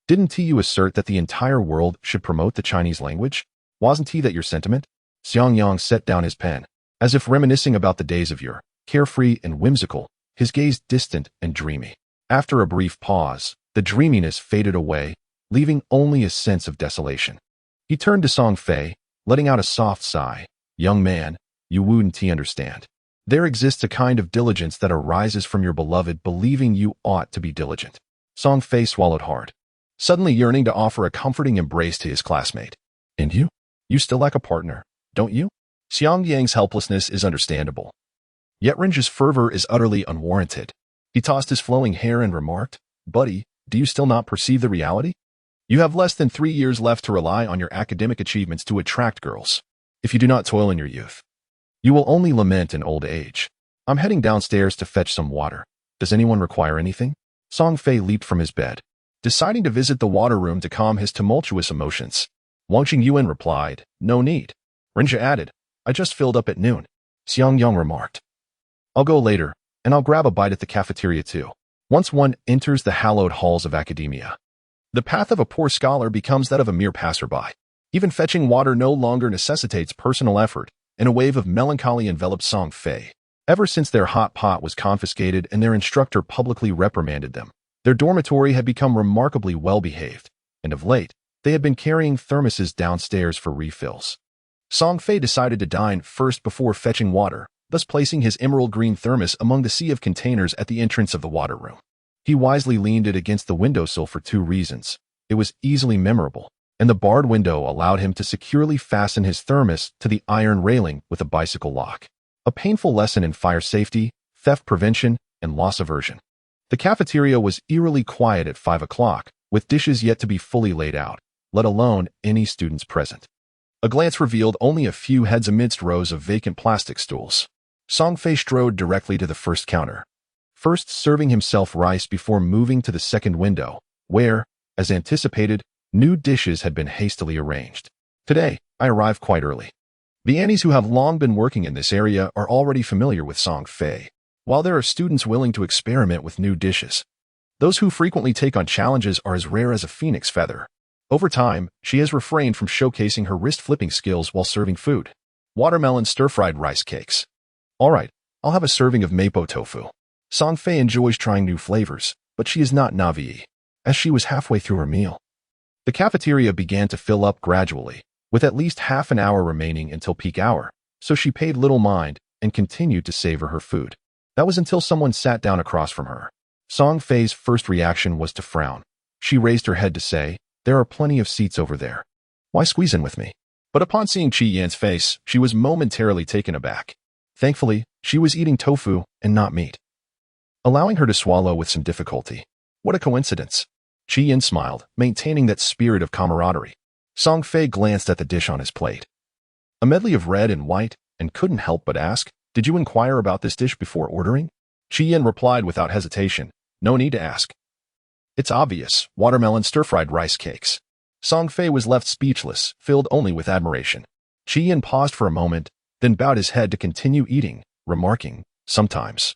didn't you assert that the entire world should promote the Chinese language? Wasn't that your sentiment?" Xiang Yang set down his pen, as if reminiscing about the days of yore, carefree and whimsical, his gaze distant and dreamy. After a brief pause, the dreaminess faded away, leaving only a sense of desolation. He turned to Song Fei, letting out a soft sigh. "Young man, you wouldn't understand. There exists a kind of diligence that arises from your beloved believing you ought to be diligent." Song Fei swallowed hard, suddenly yearning to offer a comforting embrace to his classmate. "And you? You still lack a partner, don't you?" Xiang Yang's helplessness is understandable. Yet Rinja's fervor is utterly unwarranted. He tossed his flowing hair and remarked, "Buddy, do you still not perceive the reality? You have less than 3 years left to rely on your academic achievements to attract girls. If you do not toil in your youth, you will only lament in old age. I'm heading downstairs to fetch some water. Does anyone require anything?" Song Fei leaped from his bed, deciding to visit the water room to calm his tumultuous emotions. Wang Qingyuan replied, "No need." Rinja added, "I just filled up at noon." Xiang Yang remarked, "I'll go later, and I'll grab a bite at the cafeteria too." Once one enters the hallowed halls of academia, the path of a poor scholar becomes that of a mere passerby. Even fetching water no longer necessitates personal effort, and a wave of melancholy enveloped Song Fei. Ever since their hot pot was confiscated and their instructor publicly reprimanded them, their dormitory had become remarkably well-behaved, and of late, they had been carrying thermoses downstairs for refills. Song Fei decided to dine first before fetching water, thus placing his emerald green thermos among the sea of containers at the entrance of the water room. He wisely leaned it against the windowsill for 2 reasons. It was easily memorable, and the barred window allowed him to securely fasten his thermos to the iron railing with a bicycle lock. A painful lesson in fire safety, theft prevention, and loss aversion. The cafeteria was eerily quiet at 5 o'clock, with dishes yet to be fully laid out, let alone any students present. A glance revealed only a few heads amidst rows of vacant plastic stools. Song Fei strode directly to the first counter, first serving himself rice before moving to the second window, where, as anticipated, new dishes had been hastily arranged. Today, I arrived quite early. The Annies who have long been working in this area are already familiar with Song Fei, while there are students willing to experiment with new dishes. Those who frequently take on challenges are as rare as a phoenix feather. Over time, she has refrained from showcasing her wrist-flipping skills while serving food. Watermelon stir-fried rice cakes. All right, I'll have a serving of mapo tofu. Song Fei enjoys trying new flavors, but she is not naïve, as she was halfway through her meal. The cafeteria began to fill up gradually, with at least half an hour remaining until peak hour, so she paid little mind and continued to savor her food. That was until someone sat down across from her. Song Fei's first reaction was to frown. She raised her head to say, "There are plenty of seats over there. Why squeeze in with me?" But upon seeing Qi Yan's face, she was momentarily taken aback. Thankfully, she was eating tofu and not meat, allowing her to swallow with some difficulty. What a coincidence. Qi Yan smiled, maintaining that spirit of camaraderie. Song Fei glanced at the dish on his plate. A medley of red and white, and couldn't help but ask, "Did you inquire about this dish before ordering?" Qi Yan replied without hesitation, "No need to ask. It's obvious, watermelon stir-fried rice cakes." Song Fei was left speechless, filled only with admiration. Qi Yan paused for a moment, then bowed his head to continue eating, remarking, "Sometimes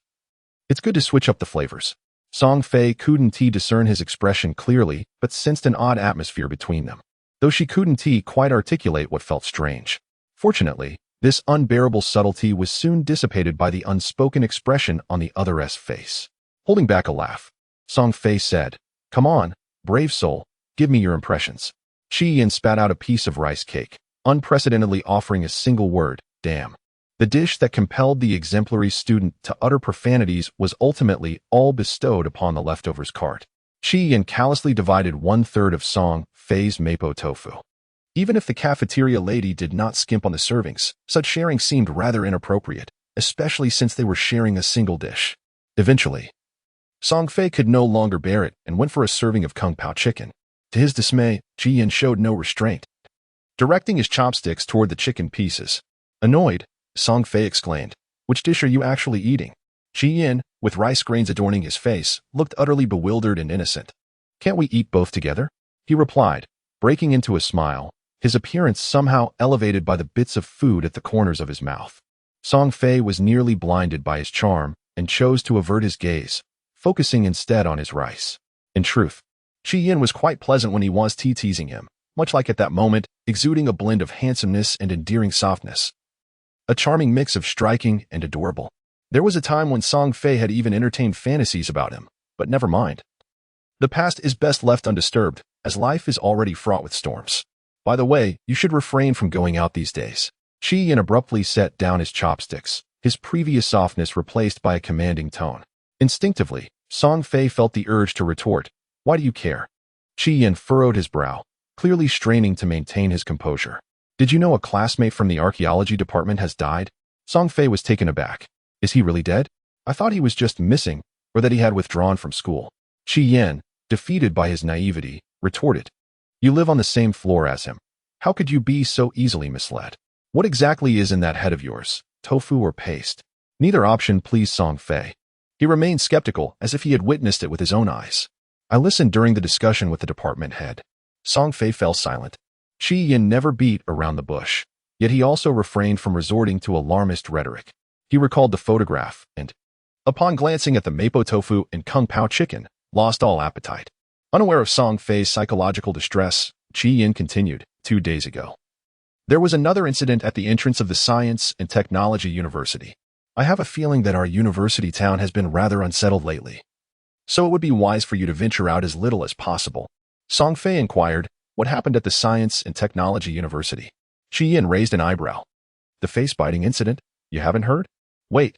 it's good to switch up the flavors." Song Fei couldn't discern his expression clearly, but sensed an odd atmosphere between them, though she couldn't quite articulate what felt strange. Fortunately, this unbearable subtlety was soon dissipated by the unspoken expression on the other's face. Holding back a laugh, Song Fei said, "Come on, brave soul, give me your impressions." Qi Yan spat out a piece of rice cake, unprecedentedly offering a single word, "Damn." The dish that compelled the exemplary student to utter profanities was ultimately all bestowed upon the leftovers cart. Qi Yan callously divided 1/3 of Song Fei's mapo tofu. Even if the cafeteria lady did not skimp on the servings, such sharing seemed rather inappropriate, especially since they were sharing a single dish. Eventually, Song Fei could no longer bear it and went for a serving of kung pao chicken. To his dismay, Qi Yan showed no restraint, directing his chopsticks toward the chicken pieces. Annoyed, Song Fei exclaimed, "Which dish are you actually eating?" Qi Yan, with rice grains adorning his face, looked utterly bewildered and innocent. "Can't we eat both together?" he replied, breaking into a smile, his appearance somehow elevated by the bits of food at the corners of his mouth. Song Fei was nearly blinded by his charm and chose to avert his gaze, focusing instead on his rice. In truth, Qi Yan was quite pleasant when he was teasing him, much like at that moment, exuding a blend of handsomeness and endearing softness. A charming mix of striking and adorable. There was a time when Song Fei had even entertained fantasies about him, but never mind. The past is best left undisturbed, as life is already fraught with storms. By the way, you should refrain from going out these days. Qi Yan abruptly set down his chopsticks, his previous softness replaced by a commanding tone. Instinctively, Song Fei felt the urge to retort, "Why do you care?" Qi Yan furrowed his brow, clearly straining to maintain his composure. Did you know a classmate from the archaeology department has died? Song Fei was taken aback. Is he really dead? I thought he was just missing, or that he had withdrawn from school. Qi Yan, defeated by his naivety, retorted. You live on the same floor as him. How could you be so easily misled? What exactly is in that head of yours, tofu or paste? Neither option pleased Song Fei. He remained skeptical, as if he had witnessed it with his own eyes. I listened during the discussion with the department head. Song Fei fell silent. Qi Yan never beat around the bush, yet he also refrained from resorting to alarmist rhetoric. He recalled the photograph and, upon glancing at the mapo tofu and kung pao chicken, lost all appetite. Unaware of Song Fei's psychological distress, Qi Yan continued, 2 days ago. There was another incident at the entrance of the Science and Technology University. I have a feeling that our university town has been rather unsettled lately. So it would be wise for you to venture out as little as possible. Song Fei inquired, what happened at the Science and Technology University? Qi Yan raised an eyebrow. The face-biting incident? You haven't heard? Wait.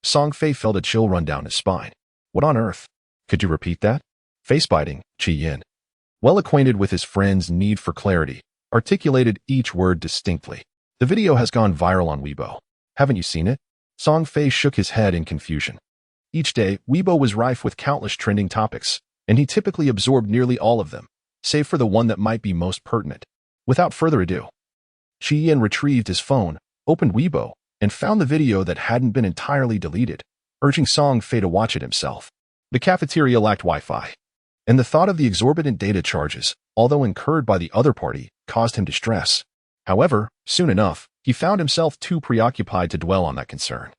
Song Fei felt a chill run down his spine. What on earth? Could you repeat that? Face-biting, Qi Yan, well acquainted with his friend's need for clarity, articulated each word distinctly. The video has gone viral on Weibo. Haven't you seen it? Song Fei shook his head in confusion. Each day, Weibo was rife with countless trending topics, and he typically absorbed nearly all of them, save for the one that might be most pertinent. Without further ado, Qi Yan retrieved his phone, opened Weibo, and found the video that hadn't been entirely deleted, urging Song Fei to watch it himself. The cafeteria lacked Wi-Fi, and the thought of the exorbitant data charges, although incurred by the other party, caused him distress. However, soon enough, he found himself too preoccupied to dwell on that concern.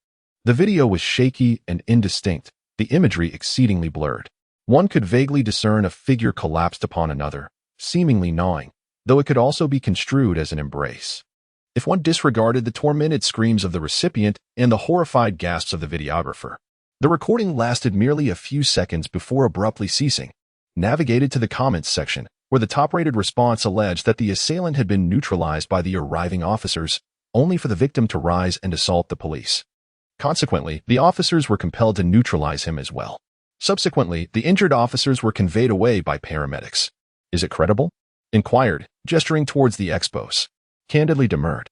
The video was shaky and indistinct, the imagery exceedingly blurred. One could vaguely discern a figure collapsed upon another, seemingly gnawing, though it could also be construed as an embrace. If one disregarded the tormented screams of the recipient and the horrified gasps of the videographer, the recording lasted merely a few seconds before abruptly ceasing. Navigated to the comments section, where the top-rated response alleged that the assailant had been neutralized by the arriving officers, only for the victim to rise and assault the police. Consequently, the officers were compelled to neutralize him as well. Subsequently, the injured officers were conveyed away by paramedics. Is it credible? Inquired, gesturing towards the expos. Candidly demurred.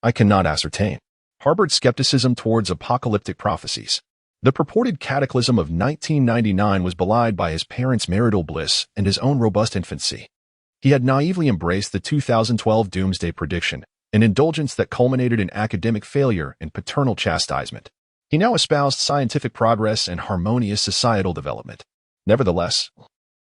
I cannot ascertain. Harbored skepticism towards apocalyptic prophecies. The purported cataclysm of 1999 was belied by his parents' marital bliss and his own robust infancy. He had naively embraced the 2012 doomsday prediction, an indulgence that culminated in academic failure and paternal chastisement. He now espoused scientific progress and harmonious societal development. Nevertheless,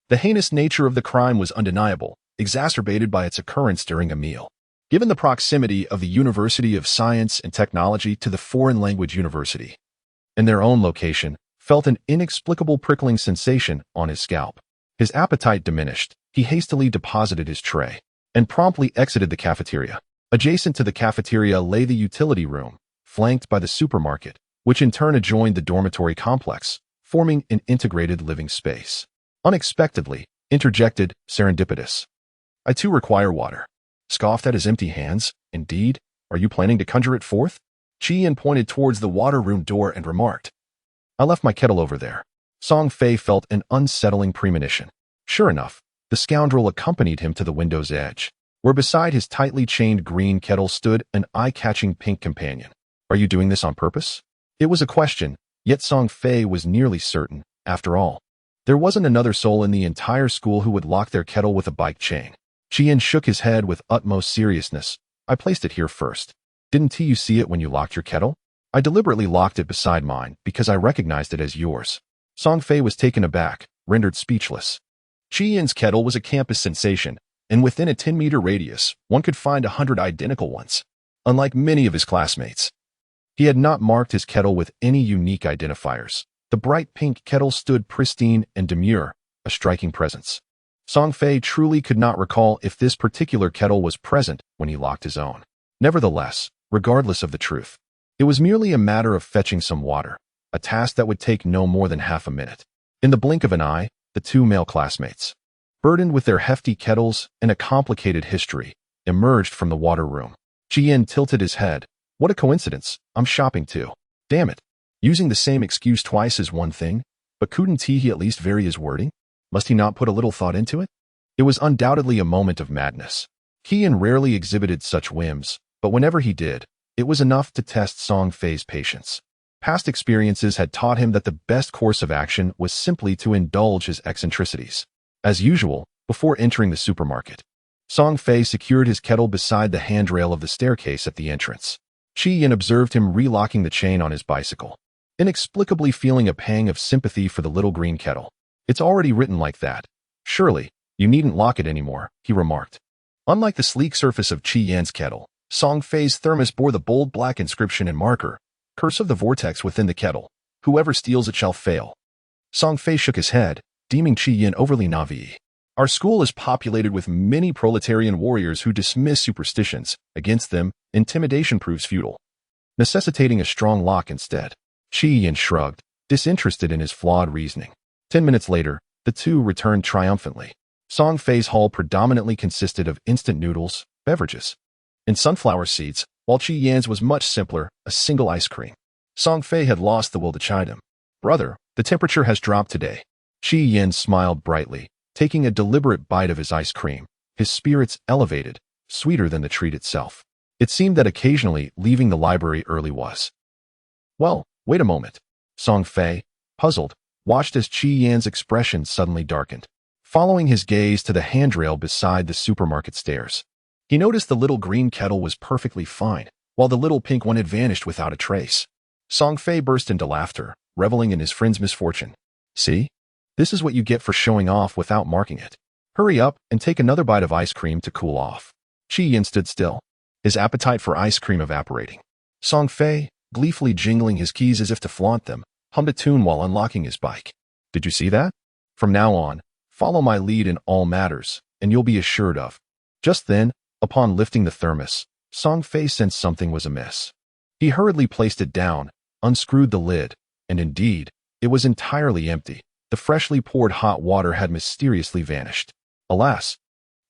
the heinous nature of the crime was undeniable, exacerbated by its occurrence during a meal. Given the proximity of the University of Science and Technology to the foreign language university, and their own location, felt an inexplicable prickling sensation on his scalp. His appetite diminished. He hastily deposited his tray and promptly exited the cafeteria. Adjacent to the cafeteria lay the utility room, flanked by the supermarket, which in turn adjoined the dormitory complex, forming an integrated living space. Unexpectedly, interjected, serendipitous. I too require water. Scoffed at his empty hands. Indeed, are you planning to conjure it forth? Qi Yan pointed towards the water room door and remarked, I left my kettle over there. Song Fei felt an unsettling premonition. Sure enough, the scoundrel accompanied him to the window's edge, where beside his tightly chained green kettle stood an eye-catching pink companion. Are you doing this on purpose? It was a question, yet Song Fei was nearly certain, after all. There wasn't another soul in the entire school who would lock their kettle with a bike chain. Qi Yan shook his head with utmost seriousness. I placed it here first. Didn't you see it when you locked your kettle? I deliberately locked it beside mine because I recognized it as yours. Song Fei was taken aback, rendered speechless. Qi Yan's kettle was a campus sensation, and within a 10-meter radius, one could find 100 identical ones. Unlike many of his classmates, he had not marked his kettle with any unique identifiers. The bright pink kettle stood pristine and demure, a striking presence. Song Fei truly could not recall if this particular kettle was present when he locked his own. Nevertheless, regardless of the truth, it was merely a matter of fetching some water, a task that would take no more than half a minute. In the blink of an eye, the two male classmates, burdened with their hefty kettles and a complicated history, emerged from the water room. Qi Yan tilted his head. What a coincidence, I'm shopping too. Damn it. Using the same excuse twice is one thing, but couldn't he at least vary his wording? Must he not put a little thought into it? It was undoubtedly a moment of madness. Qian rarely exhibited such whims, but whenever he did, it was enough to test Song Fei's patience. Past experiences had taught him that the best course of action was simply to indulge his eccentricities. As usual, before entering the supermarket, Song Fei secured his kettle beside the handrail of the staircase at the entrance. Qian observed him relocking the chain on his bicycle, inexplicably feeling a pang of sympathy for the little green kettle. It's already written like that. Surely, you needn't lock it anymore, he remarked. Unlike the sleek surface of Qian's kettle, Song Fei's thermos bore the bold black inscription and marker, "Curse of the vortex within the kettle. Whoever steals it shall fail." Song Fei shook his head, deeming Qian overly naive. Our school is populated with many proletarian warriors who dismiss superstitions. Against them, intimidation proves futile, necessitating a strong lock instead. Qian shrugged, disinterested in his flawed reasoning. 10 minutes later, the two returned triumphantly. Song Fei's haul predominantly consisted of instant noodles, beverages, and sunflower seeds, while Qian's was much simpler, a single ice cream. Song Fei had lost the will to chide him. "Brother, the temperature has dropped today." Qian smiled brightly, taking a deliberate bite of his ice cream, his spirits elevated, sweeter than the treat itself. It seemed that occasionally leaving the library early was. "Well, wait a moment." Song Fei, puzzled, watched as Qian's expression suddenly darkened. Following his gaze to the handrail beside the supermarket stairs, he noticed the little green kettle was perfectly fine, while the little pink one had vanished without a trace. Song Fei burst into laughter, reveling in his friend's misfortune. "See? This is what you get for showing off without marking it. Hurry up and take another bite of ice cream to cool off." Qian stood still, his appetite for ice cream evaporating. Song Fei, gleefully jingling his keys as if to flaunt them, hummed a tune while unlocking his bike. "Did you see that? From now on, follow my lead in all matters, and you'll be assured of." Just then, upon lifting the thermos, Song Fei sensed something was amiss. He hurriedly placed it down, unscrewed the lid, and indeed, it was entirely empty. The freshly poured hot water had mysteriously vanished. Alas,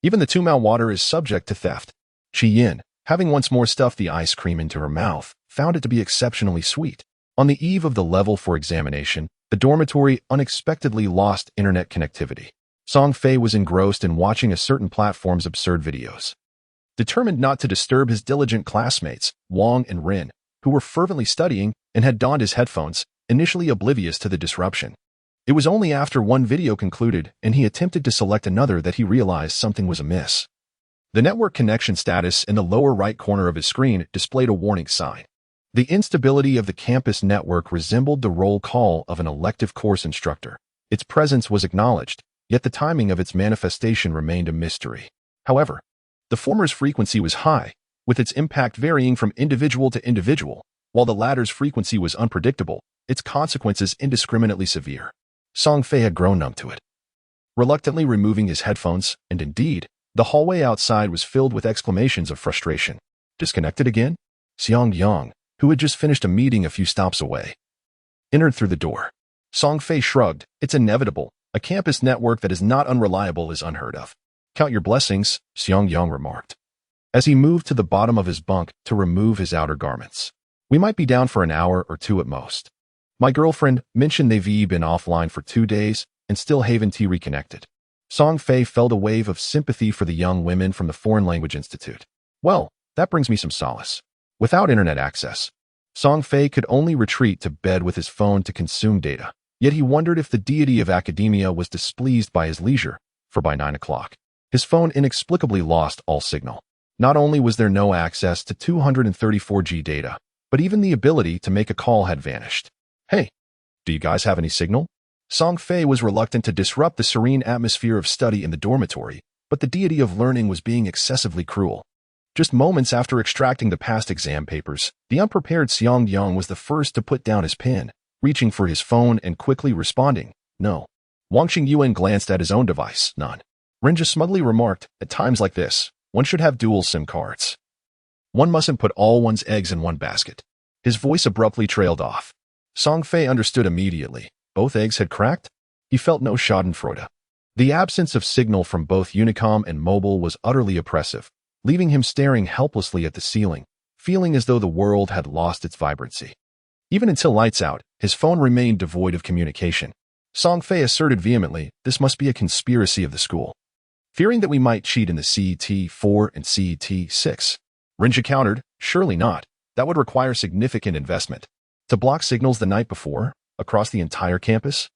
even the Tumao water is subject to theft. Qian, having once more stuffed the ice cream into her mouth, found it to be exceptionally sweet. On the eve of the level for examination, the dormitory unexpectedly lost internet connectivity. Song Fei was engrossed in watching a certain platform's absurd videos. Determined not to disturb his diligent classmates, Wang and Rin, who were fervently studying and had donned his headphones, initially oblivious to the disruption. It was only after one video concluded and he attempted to select another that he realized something was amiss. The network connection status in the lower right corner of his screen displayed a warning sign. The instability of the campus network resembled the roll call of an elective course instructor. Its presence was acknowledged, yet the timing of its manifestation remained a mystery. However, the former's frequency was high, with its impact varying from individual to individual, while the latter's frequency was unpredictable, its consequences indiscriminately severe. Song Fei had grown numb to it. Reluctantly removing his headphones, and indeed, the hallway outside was filled with exclamations of frustration. "Disconnected again?" Xiang Yang, who had just finished a meeting a few stops away, entered through the door. Song Fei shrugged. "It's inevitable. A campus network that is not unreliable is unheard of." "Count your blessings," Xiang Yang remarked, as he moved to the bottom of his bunk to remove his outer garments. "We might be down for an hour or two at most. My girlfriend mentioned they've been offline for 2 days and still haven't reconnected." Song Fei felt a wave of sympathy for the young women from the Foreign Language Institute. "Well, that brings me some solace." Without internet access, Song Fei could only retreat to bed with his phone to consume data. Yet he wondered if the deity of academia was displeased by his leisure, for by 9 o'clock, his phone inexplicably lost all signal. Not only was there no access to 234G data, but even the ability to make a call had vanished. "Hey, do you guys have any signal?" Song Fei was reluctant to disrupt the serene atmosphere of study in the dormitory, but the deity of learning was being excessively cruel. Just moments after extracting the past exam papers, the unprepared Xiang Yang was the first to put down his pen, reaching for his phone and quickly responding, "No." Wang Xingyuan glanced at his own device, "None." Renja smugly remarked, "At times like this, one should have dual SIM cards. One mustn't put all one's eggs in one basket." His voice abruptly trailed off. Song Fei understood immediately. Both eggs had cracked? He felt no schadenfreude. The absence of signal from both Unicom and mobile was utterly oppressive, leaving him staring helplessly at the ceiling, feeling as though the world had lost its vibrancy. Even until lights out, his phone remained devoid of communication. Song Fei asserted vehemently, "This must be a conspiracy of the school." fearing that we might cheat in the CET4 and CET6. Rinja countered, surely not. That would require significant investment. To block signals the night before, across the entire campus?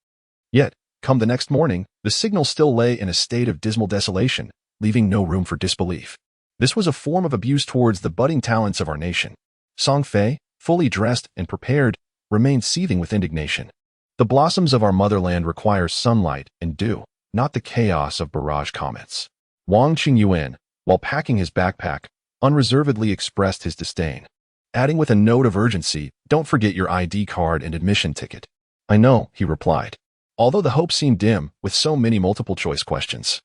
Yet, come the next morning, the signal still lay in a state of dismal desolation, leaving no room for disbelief. This was a form of abuse towards the budding talents of our nation. Song Fei, fully dressed and prepared, remained seething with indignation. The blossoms of our motherland require sunlight and dew, not the chaos of barrage comments. Wang Qingyuan, while packing his backpack, unreservedly expressed his disdain, adding with a note of urgency, "Don't forget your ID card and admission ticket." "I know," he replied, although the hope seemed dim with so many multiple-choice questions.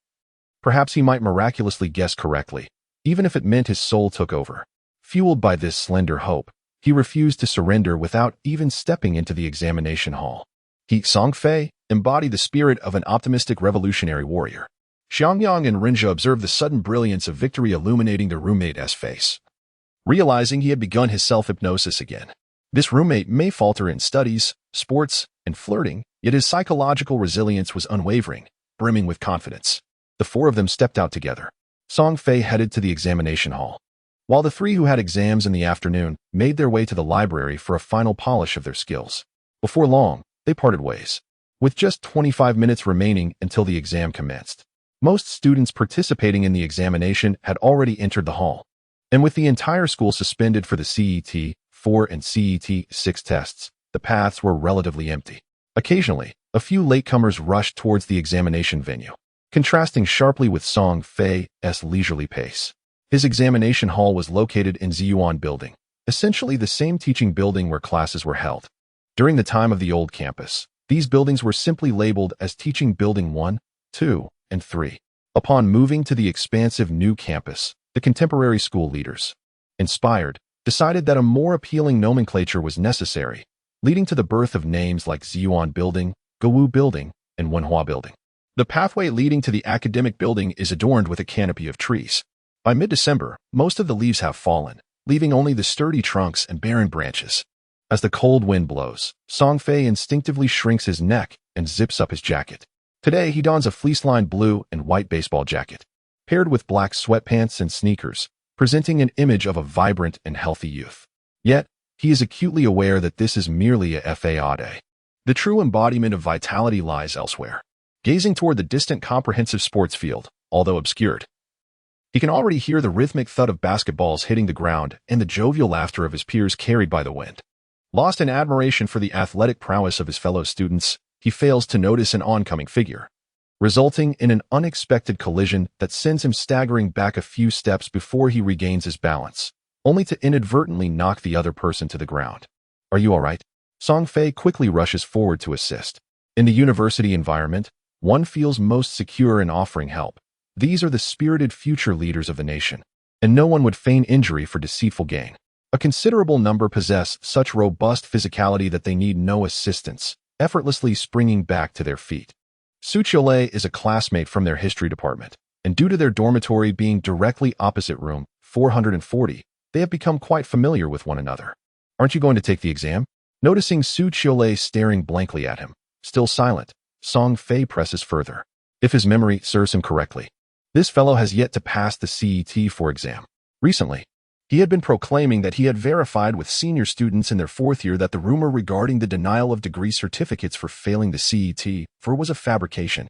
Perhaps he might miraculously guess correctly, even if it meant his soul took over. Fueled by this slender hope, he refused to surrender without even stepping into the examination hall. Song Fei embodied the spirit of an optimistic revolutionary warrior. Xiangyang and Rinja observed the sudden brilliance of victory illuminating their roommate's face, realizing he had begun his self-hypnosis again. This roommate may falter in studies, sports, and flirting, yet his psychological resilience was unwavering, brimming with confidence. The four of them stepped out together. Song Fei headed to the examination hall, while the three who had exams in the afternoon made their way to the library for a final polish of their skills. Before long, they parted ways, with just 25 minutes remaining until the exam commenced. Most students participating in the examination had already entered the hall, and with the entire school suspended for the CET4 and CET6 tests, the paths were relatively empty. Occasionally, a few latecomers rushed towards the examination venue, contrasting sharply with Song Fei's leisurely pace. His examination hall was located in Ziyuan Building, essentially the same teaching building where classes were held. During the time of the old campus, these buildings were simply labeled as Teaching Building 1, 2, and 3. Upon moving to the expansive new campus, the contemporary school leaders, inspired, decided that a more appealing nomenclature was necessary, leading to the birth of names like Ziyuan Building, Gewu Building, and Wenhua Building. The pathway leading to the academic building is adorned with a canopy of trees. By mid-December, most of the leaves have fallen, leaving only the sturdy trunks and barren branches. As the cold wind blows, Song Fei instinctively shrinks his neck and zips up his jacket. Today, he dons a fleece-lined blue and white baseball jacket, paired with black sweatpants and sneakers, presenting an image of a vibrant and healthy youth. Yet, he is acutely aware that this is merely a fade. The true embodiment of vitality lies elsewhere. Gazing toward the distant comprehensive sports field, although obscured, he can already hear the rhythmic thud of basketballs hitting the ground and the jovial laughter of his peers carried by the wind. Lost in admiration for the athletic prowess of his fellow students, he fails to notice an oncoming figure, resulting in an unexpected collision that sends him staggering back a few steps before he regains his balance, only to inadvertently knock the other person to the ground. "Are you all right?" Song Fei quickly rushes forward to assist. In the university environment, one feels most secure in offering help. These are the spirited future leaders of the nation, and no one would feign injury for deceitful gain. A considerable number possess such robust physicality that they need no assistance, effortlessly springing back to their feet. Su Qiulei is a classmate from their history department, and due to their dormitory being directly opposite room 440, they have become quite familiar with one another. "Aren't you going to take the exam?" Noticing Su Qiulei staring blankly at him, still silent, Song Fei presses further. If his memory serves him correctly, this fellow has yet to pass the CET4 exam. Recently, he had been proclaiming that he had verified with senior students in their fourth year that the rumor regarding the denial of degree certificates for failing the CET4 was a fabrication,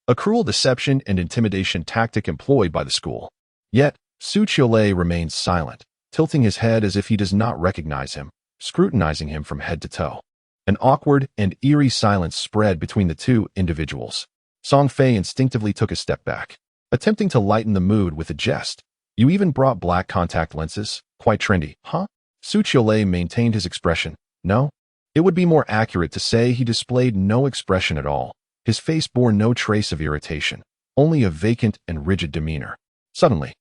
a cruel deception and intimidation tactic employed by the school. Yet, Su Qiulei remains silent, tilting his head as if he does not recognize him, scrutinizing him from head to toe. An awkward and eerie silence spread between the two individuals. Song Fei instinctively took a step back, attempting to lighten the mood with a jest. "You even brought black contact lenses? Quite trendy, huh?" Su Qiulei maintained his expression. "No. It would be more accurate to say he displayed no expression at all. His face bore no trace of irritation, only a vacant and rigid demeanor." Suddenly,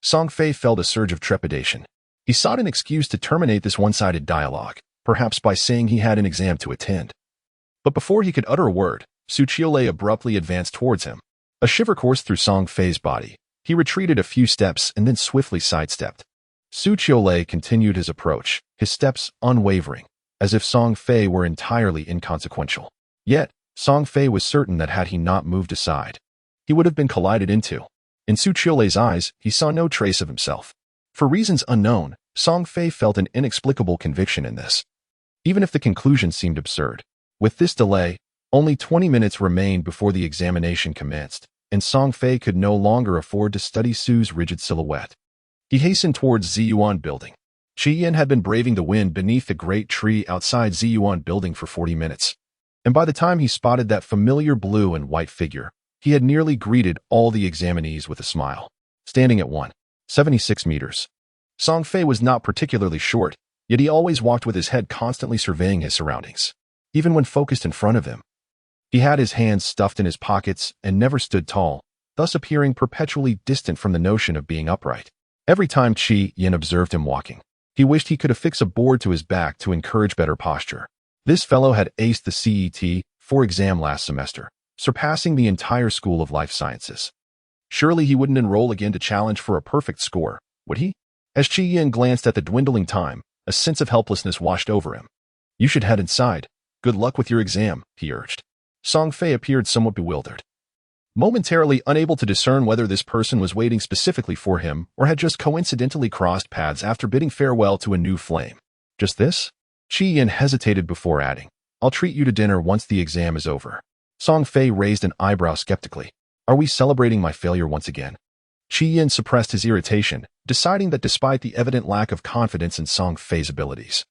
Song Fei felt a surge of trepidation. He sought an excuse to terminate this one-sided dialogue, perhaps by saying he had an exam to attend. But before he could utter a word, Su Qiulei abruptly advanced towards him. A shiver coursed through Song Fei's body. He retreated a few steps and then swiftly sidestepped. Su Qiulei continued his approach, his steps unwavering, as if Song Fei were entirely inconsequential. Yet, Song Fei was certain that had he not moved aside, he would have been collided into. In Su Qiulei's eyes, he saw no trace of himself. For reasons unknown, Song Fei felt an inexplicable conviction in this, even if the conclusion seemed absurd. With this delay, only 20 minutes remained before the examination commenced, and Song Fei could no longer afford to study Su's rigid silhouette. He hastened towards Ziyuan Building. Qi Yin had been braving the wind beneath the great tree outside Ziyuan Building for 40 minutes, and by the time he spotted that familiar blue and white figure, he had nearly greeted all the examinees with a smile. Standing at 176 meters. Song Fei was not particularly short, yet he always walked with his head constantly surveying his surroundings, even when focused in front of him. He had his hands stuffed in his pockets and never stood tall, thus appearing perpetually distant from the notion of being upright. Every time Qi Yin observed him walking, he wished he could affix a board to his back to encourage better posture. This fellow had aced the CET 4 exam last semester, surpassing the entire School of Life Sciences. Surely he wouldn't enroll again to challenge for a perfect score, would he? As Qi Yin glanced at the dwindling time, a sense of helplessness washed over him. You should head inside. Good luck with your exam, he urged. Song Fei appeared somewhat bewildered, momentarily unable to discern whether this person was waiting specifically for him or had just coincidentally crossed paths after bidding farewell to a new flame. Just this? Qi Yin hesitated before adding, I'll treat you to dinner once the exam is over. Song Fei raised an eyebrow skeptically. Are we celebrating my failure once again? Qi Yin suppressed his irritation, deciding that despite the evident lack of confidence in Song Fei's abilities,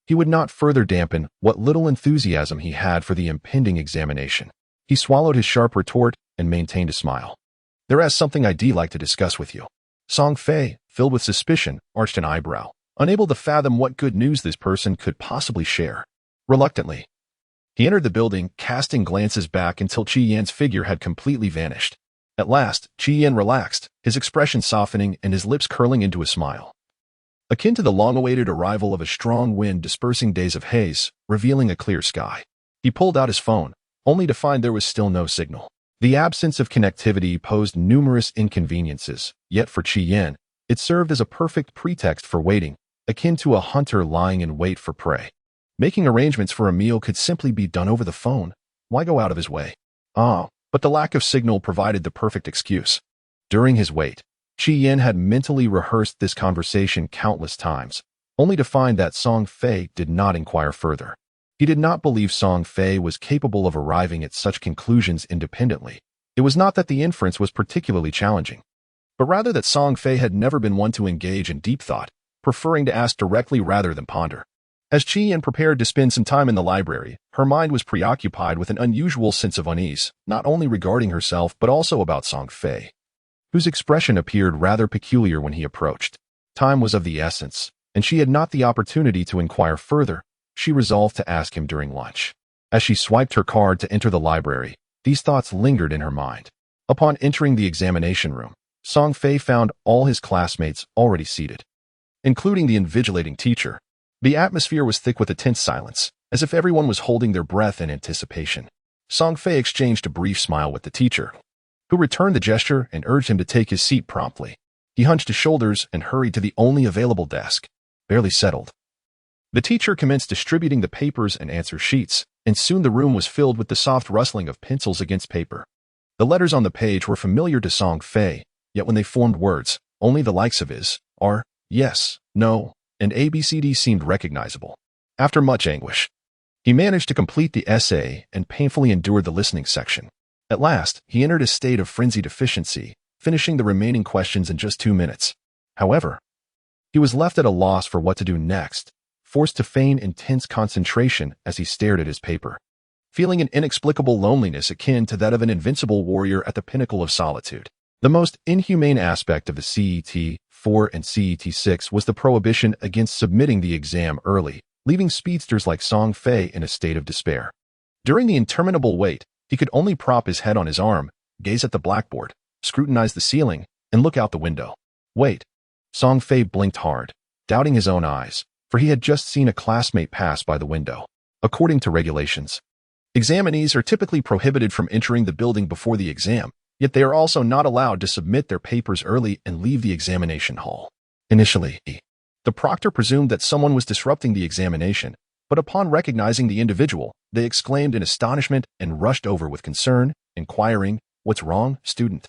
he would not further dampen what little enthusiasm he had for the impending examination. He swallowed his sharp retort and maintained a smile. There is something I'd like to discuss with you. Song Fei, filled with suspicion, arched an eyebrow, unable to fathom what good news this person could possibly share. Reluctantly, he entered the building, casting glances back until Qi Yin's figure had completely vanished. At last, Qi Yin relaxed, his expression softening and his lips curling into a smile, akin to the long-awaited arrival of a strong wind dispersing days of haze, revealing a clear sky. He pulled out his phone, only to find there was still no signal. The absence of connectivity posed numerous inconveniences, yet for Qi Yin, it served as a perfect pretext for waiting, akin to a hunter lying in wait for prey. Making arrangements for a meal could simply be done over the phone. Why go out of his way? But the lack of signal provided the perfect excuse. During his wait, Qi Yin had mentally rehearsed this conversation countless times, only to find that Song Fei did not inquire further. He did not believe Song Fei was capable of arriving at such conclusions independently. It was not that the inference was particularly challenging, but rather that Song Fei had never been one to engage in deep thought, preferring to ask directly rather than ponder. As Qi Yin prepared to spend some time in the library, her mind was preoccupied with an unusual sense of unease, not only regarding herself but also about Song Fei, whose expression appeared rather peculiar when he approached. Time was of the essence, and she had not the opportunity to inquire further. She resolved to ask him during lunch. As she swiped her card to enter the library, these thoughts lingered in her mind. Upon entering the examination room, Song Fei found all his classmates already seated, including the invigilating teacher. The atmosphere was thick with a tense silence, as if everyone was holding their breath in anticipation. Song Fei exchanged a brief smile with the teacher, who returned the gesture and urged him to take his seat promptly. He hunched his shoulders and hurried to the only available desk. Barely settled, the teacher commenced distributing the papers and answer sheets, and soon the room was filled with the soft rustling of pencils against paper. The letters on the page were familiar to Song Fei, yet when they formed words, only the likes of is, are, yes, no, and ABCD seemed recognizable. After much anguish, he managed to complete the essay and painfully endured the listening section. At last, he entered a state of frenzied efficiency, finishing the remaining questions in just 2 minutes. However, he was left at a loss for what to do next, forced to feign intense concentration as he stared at his paper, feeling an inexplicable loneliness akin to that of an invincible warrior at the pinnacle of solitude. The most inhumane aspect of the CET 4 and CET 6 was the prohibition against submitting the exam early, leaving speedsters like Song Fei in a state of despair. During the interminable wait, he could only prop his head on his arm, gaze at the blackboard, scrutinize the ceiling, and look out the window. Wait. Song Fei blinked hard, doubting his own eyes, for he had just seen a classmate pass by the window. According to regulations, examinees are typically prohibited from entering the building before the exam, yet they are also not allowed to submit their papers early and leave the examination hall. Initially, the proctor presumed that someone was disrupting the examination, but upon recognizing the individual, they exclaimed in astonishment and rushed over with concern, inquiring, "What's wrong, student?"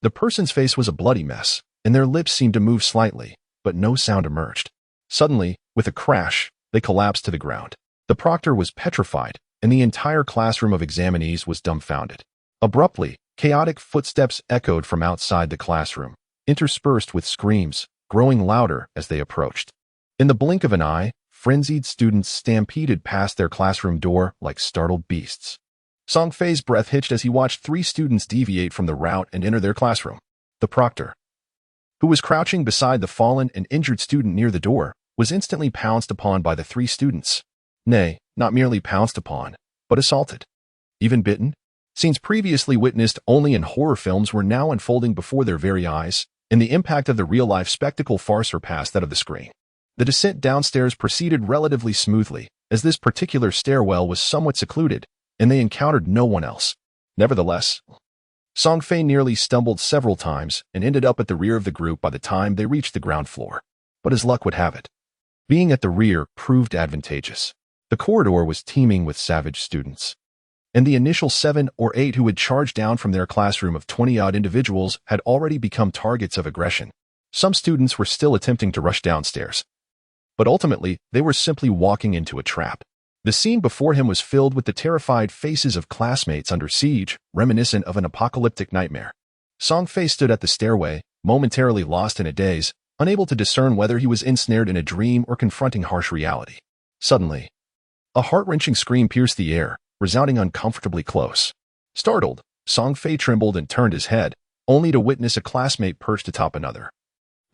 The person's face was a bloody mess, and their lips seemed to move slightly, but no sound emerged. Suddenly, with a crash, they collapsed to the ground. The proctor was petrified, and the entire classroom of examinees was dumbfounded. Abruptly, chaotic footsteps echoed from outside the classroom, interspersed with screams, growing louder as they approached. In the blink of an eye, frenzied students stampeded past their classroom door like startled beasts. Song Fei's breath hitched as he watched 3 students deviate from the route and enter their classroom. The proctor, who was crouching beside the fallen and injured student near the door, was instantly pounced upon by the 3 students. Nay, not merely pounced upon, but assaulted. Even bitten? Scenes previously witnessed only in horror films were now unfolding before their very eyes, and the impact of the real-life spectacle far surpassed that of the screen. The descent downstairs proceeded relatively smoothly, as this particular stairwell was somewhat secluded, and they encountered no one else. Nevertheless, Song Fei nearly stumbled several times and ended up at the rear of the group by the time they reached the ground floor. But as luck would have it, being at the rear proved advantageous. The corridor was teeming with savage students, and the initial 7 or 8 who had charged down from their classroom of 20-odd individuals had already become targets of aggression. Some students were still attempting to rush downstairs, but ultimately they were simply walking into a trap. The scene before him was filled with the terrified faces of classmates under siege, reminiscent of an apocalyptic nightmare. Song Fei stood at the stairway, momentarily lost in a daze, unable to discern whether he was ensnared in a dream or confronting harsh reality. Suddenly, a heart-wrenching scream pierced the air, resounding uncomfortably close. Startled, Song Fei trembled and turned his head, only to witness a classmate perched atop another,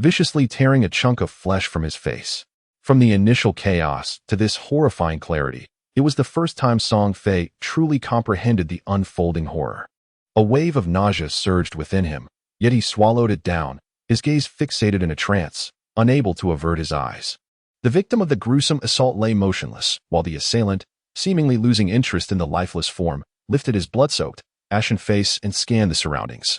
viciously tearing a chunk of flesh from his face. From the initial chaos to this horrifying clarity, it was the first time Song Fei truly comprehended the unfolding horror. A wave of nausea surged within him, yet he swallowed it down, his gaze fixated in a trance, unable to avert his eyes. The victim of the gruesome assault lay motionless, while the assailant, seemingly losing interest in the lifeless form, lifted his blood-soaked, ashen face and scanned the surroundings,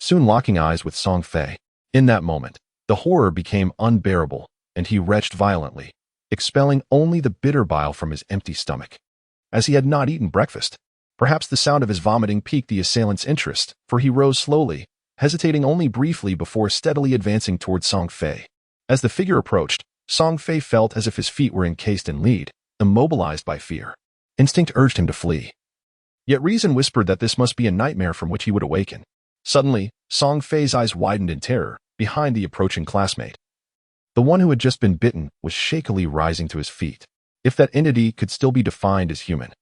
soon locking eyes with Song Fei. In that moment, the horror became unbearable, and he retched violently, expelling only the bitter bile from his empty stomach. As he had not eaten breakfast, perhaps the sound of his vomiting piqued the assailant's interest, for he rose slowly, hesitating only briefly before steadily advancing towards Song Fei. As the figure approached, Song Fei felt as if his feet were encased in lead, immobilized by fear. Instinct urged him to flee, yet reason whispered that this must be a nightmare from which he would awaken. Suddenly, Song Fei's eyes widened in terror, behind the approaching classmate. The one who had just been bitten was shakily rising to his feet, if that entity could still be defined as human.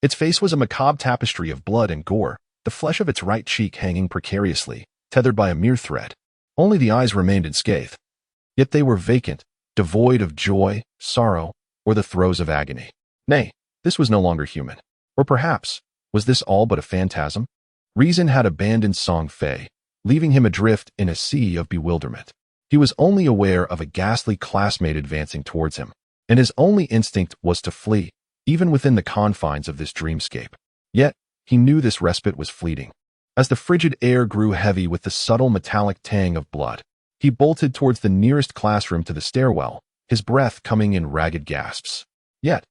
Its face was a macabre tapestry of blood and gore, the flesh of its right cheek hanging precariously, tethered by a mere thread. Only the eyes remained unscathed, yet they were vacant, devoid of joy, sorrow, or the throes of agony. Nay, this was no longer human. Or perhaps, was this all but a phantasm? Reason had abandoned Song Fei, leaving him adrift in a sea of bewilderment. He was only aware of a ghastly classmate advancing towards him, and his only instinct was to flee, even within the confines of this dreamscape. Yet, he knew this respite was fleeting. As the frigid air grew heavy with the subtle metallic tang of blood, he bolted towards the nearest classroom to the stairwell, his breath coming in ragged gasps. Yet,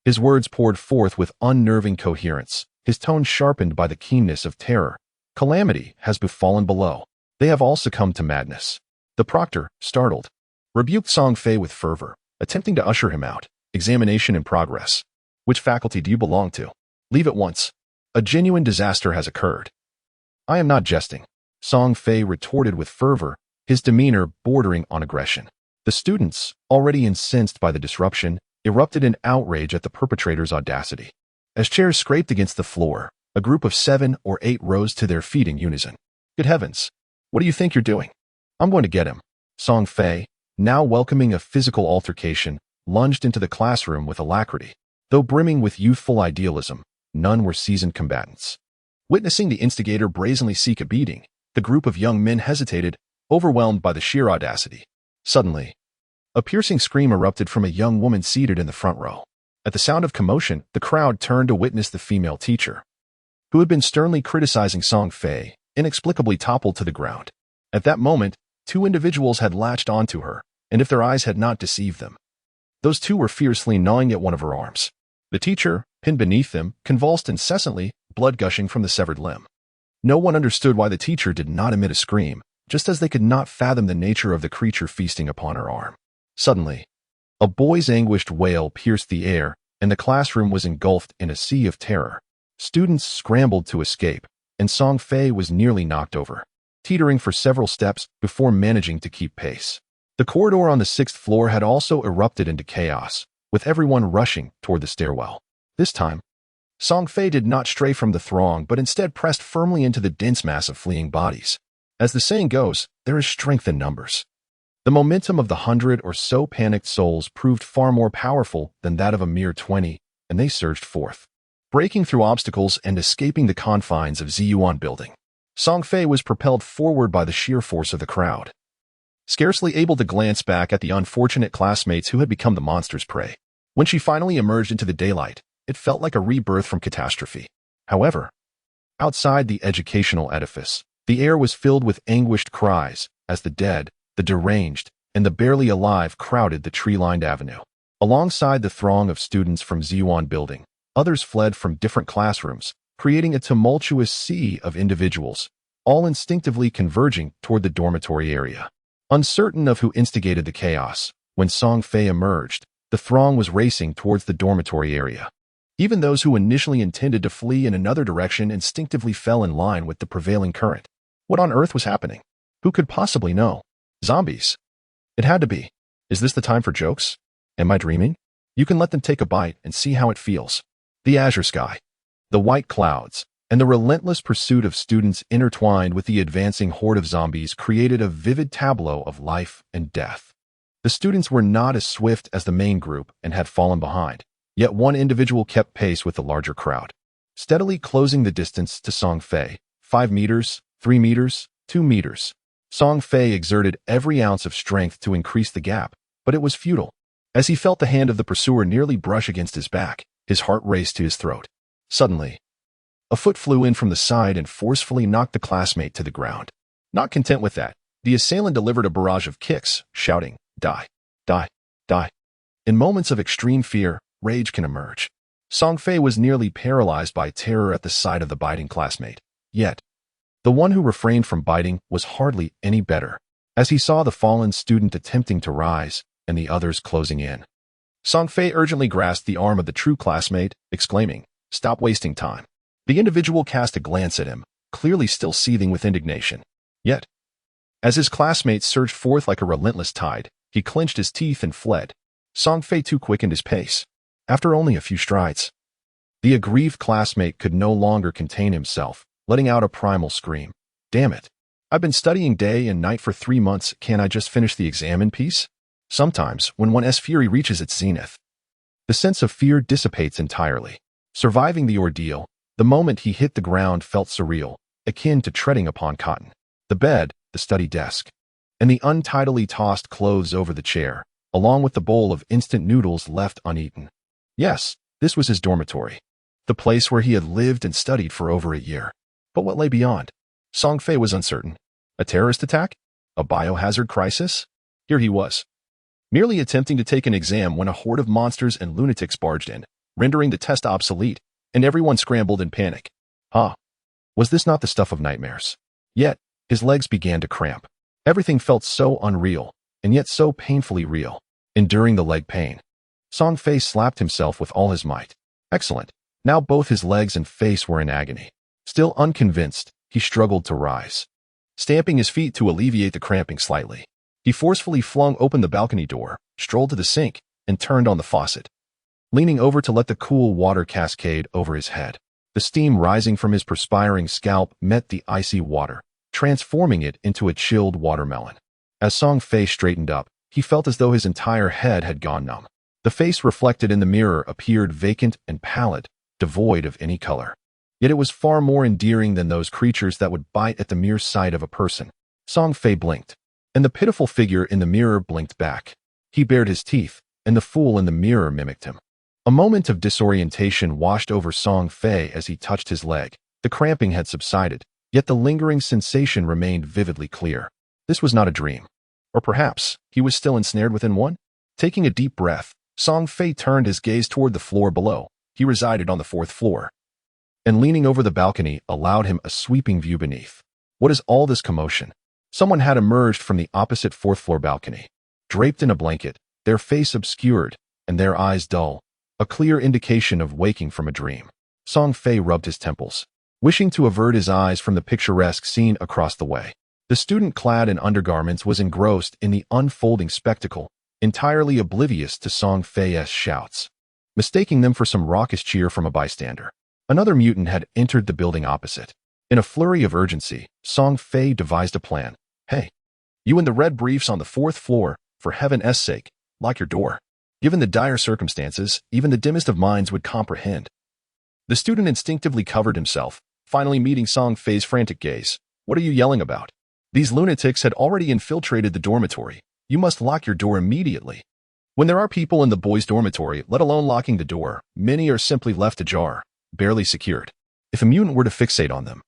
his words poured forth with unnerving coherence, his tone sharpened by the keenness of terror. Calamity has befallen below. They have all succumbed to madness. The proctor, startled, rebuked Song Fei with fervor, attempting to usher him out. Examination in progress. Which faculty do you belong to? Leave at once. A genuine disaster has occurred. I am not jesting, Song Fei retorted with fervor, his demeanor bordering on aggression. The students, already incensed by the disruption, erupted in outrage at the perpetrator's audacity. As chairs scraped against the floor, a group of 7 or 8 rose to their feet in unison. Good heavens! What do you think you're doing? I'm going to get him. Song Fei, now welcoming a physical altercation, lunged into the classroom with alacrity. Though brimming with youthful idealism, none were seasoned combatants. Witnessing the instigator brazenly seek a beating, the group of young men hesitated, overwhelmed by the sheer audacity. Suddenly, a piercing scream erupted from a young woman seated in the front row. At the sound of commotion, the crowd turned to witness the female teacher, who had been sternly criticizing Song Fei, inexplicably toppled to the ground. At that moment, 2 individuals had latched onto her, and if their eyes had not deceived them, those 2 were fiercely gnawing at one of her arms. The teacher, pinned beneath them, convulsed incessantly, blood gushing from the severed limb. No one understood why the teacher did not emit a scream, just as they could not fathom the nature of the creature feasting upon her arm. Suddenly, a boy's anguished wail pierced the air, and the classroom was engulfed in a sea of terror. Students scrambled to escape, and Song Fei was nearly knocked over, teetering for several steps before managing to keep pace. The corridor on the 6th floor had also erupted into chaos, with everyone rushing toward the stairwell. This time, Song Fei did not stray from the throng but instead pressed firmly into the dense mass of fleeing bodies. As the saying goes, there is strength in numbers. The momentum of the 100 or so panicked souls proved far more powerful than that of a mere 20, and they surged forth, breaking through obstacles and escaping the confines of Ziyuan building. Song Fei was propelled forward by the sheer force of the crowd, scarcely able to glance back at the unfortunate classmates who had become the monster's prey. When she finally emerged into the daylight, it felt like a rebirth from catastrophe. However, outside the educational edifice, the air was filled with anguished cries as the dead, the deranged, and the barely alive crowded the tree-lined avenue. Alongside the throng of students from Ziyuan building, others fled from different classrooms, creating a tumultuous sea of individuals, all instinctively converging toward the dormitory area. Uncertain of who instigated the chaos, when Song Fei emerged, the throng was racing towards the dormitory area. Even those who initially intended to flee in another direction instinctively fell in line with the prevailing current. What on earth was happening? Who could possibly know? Zombies. It had to be. Is this the time for jokes? Am I dreaming? You can let them take a bite and see how it feels. The azure sky, the white clouds, and the relentless pursuit of students intertwined with the advancing horde of zombies created a vivid tableau of life and death. The students were not as swift as the main group and had fallen behind, yet one individual kept pace with the larger crowd, steadily closing the distance to Song Fei. 5 meters, 3 meters, 2 meters. Song Fei exerted every ounce of strength to increase the gap, but it was futile. As he felt the hand of the pursuer nearly brush against his back, his heart raced to his throat. Suddenly, a foot flew in from the side and forcefully knocked the classmate to the ground. Not content with that, the assailant delivered a barrage of kicks, shouting, "Die, die, die." In moments of extreme fear, rage can emerge. Song Fei was nearly paralyzed by terror at the sight of the biting classmate. Yet, the one who refrained from biting was hardly any better, as he saw the fallen student attempting to rise and the others closing in. Song Fei urgently grasped the arm of the true classmate, exclaiming, "Stop wasting time." The individual cast a glance at him, clearly still seething with indignation. Yet, as his classmate surged forth like a relentless tide, he clenched his teeth and fled. Song Fei too quickened his pace. After only a few strides, the aggrieved classmate could no longer contain himself, letting out a primal scream. "Damn it. I've been studying day and night for 3 months. Can't I just finish the exam in peace?" Sometimes, when one's fury reaches its zenith, the sense of fear dissipates entirely. Surviving the ordeal, the moment he hit the ground felt surreal, akin to treading upon cotton. The bed, the study desk, and the untidily tossed clothes over the chair, along with the bowl of instant noodles left uneaten. Yes, this was his dormitory, the place where he had lived and studied for over a year. But what lay beyond? Song Fei was uncertain. A terrorist attack? A biohazard crisis? Here he was, merely attempting to take an exam when a horde of monsters and lunatics barged in, rendering the test obsolete, and everyone scrambled in panic. Was this not the stuff of nightmares? Yet, his legs began to cramp. Everything felt so unreal, and yet so painfully real. Enduring the leg pain, Song Fei slapped himself with all his might. Excellent. Now both his legs and face were in agony. Still unconvinced, he struggled to rise, stamping his feet to alleviate the cramping slightly. He forcefully flung open the balcony door, strolled to the sink, and turned on the faucet, leaning over to let the cool water cascade over his head. The steam rising from his perspiring scalp met the icy water, transforming it into a chilled watermelon. As Song Fei straightened up, he felt as though his entire head had gone numb. The face reflected in the mirror appeared vacant and pallid, devoid of any color. Yet it was far more endearing than those creatures that would bite at the mere sight of a person. Song Fei blinked, and the pitiful figure in the mirror blinked back. He bared his teeth, and the fool in the mirror mimicked him. A moment of disorientation washed over Song Fei as he touched his leg. The cramping had subsided, yet the lingering sensation remained vividly clear. This was not a dream. Or perhaps, he was still ensnared within one? Taking a deep breath, Song Fei turned his gaze toward the floor below. He resided on the 4th floor, and leaning over the balcony allowed him a sweeping view beneath. What is all this commotion? Someone had emerged from the opposite fourth-floor balcony. Draped in a blanket, their face obscured, and their eyes dull, a clear indication of waking from a dream. Song Fei rubbed his temples, wishing to avert his eyes from the picturesque scene across the way. The student clad in undergarments was engrossed in the unfolding spectacle, entirely oblivious to Song Fei's shouts, mistaking them for some raucous cheer from a bystander. Another mutant had entered the building opposite. In a flurry of urgency, Song Fei devised a plan. Hey, you in the red briefs on the fourth floor, for heaven's sake, lock your door. Given the dire circumstances, even the dimmest of minds would comprehend. The student instinctively covered himself, finally meeting Song Fei's frantic gaze. What are you yelling about? These lunatics had already infiltrated the dormitory. You must lock your door immediately. When there are people in the boys' dormitory, let alone locking the door, many are simply left ajar, barely secured. If a mutant were to fixate on them,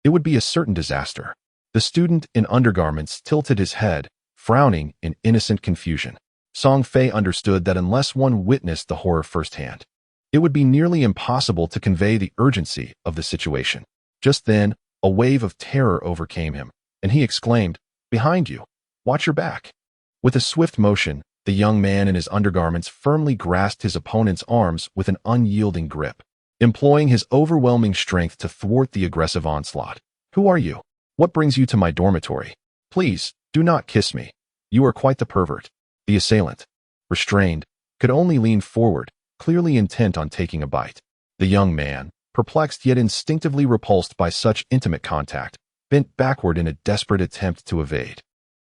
it would be a certain disaster. The student in undergarments tilted his head, frowning in innocent confusion. Song Fei understood that unless one witnessed the horror firsthand, it would be nearly impossible to convey the urgency of the situation. Just then, a wave of terror overcame him, and he exclaimed, "Behind you! Watch your back!" With a swift motion, the young man in his undergarments firmly grasped his opponent's arms with an unyielding grip, employing his overwhelming strength to thwart the aggressive onslaught. "Who are you? What brings you to my dormitory? Please, do not kiss me. You are quite the pervert." The assailant, restrained, could only lean forward, clearly intent on taking a bite. The young man, perplexed yet instinctively repulsed by such intimate contact, bent backward in a desperate attempt to evade.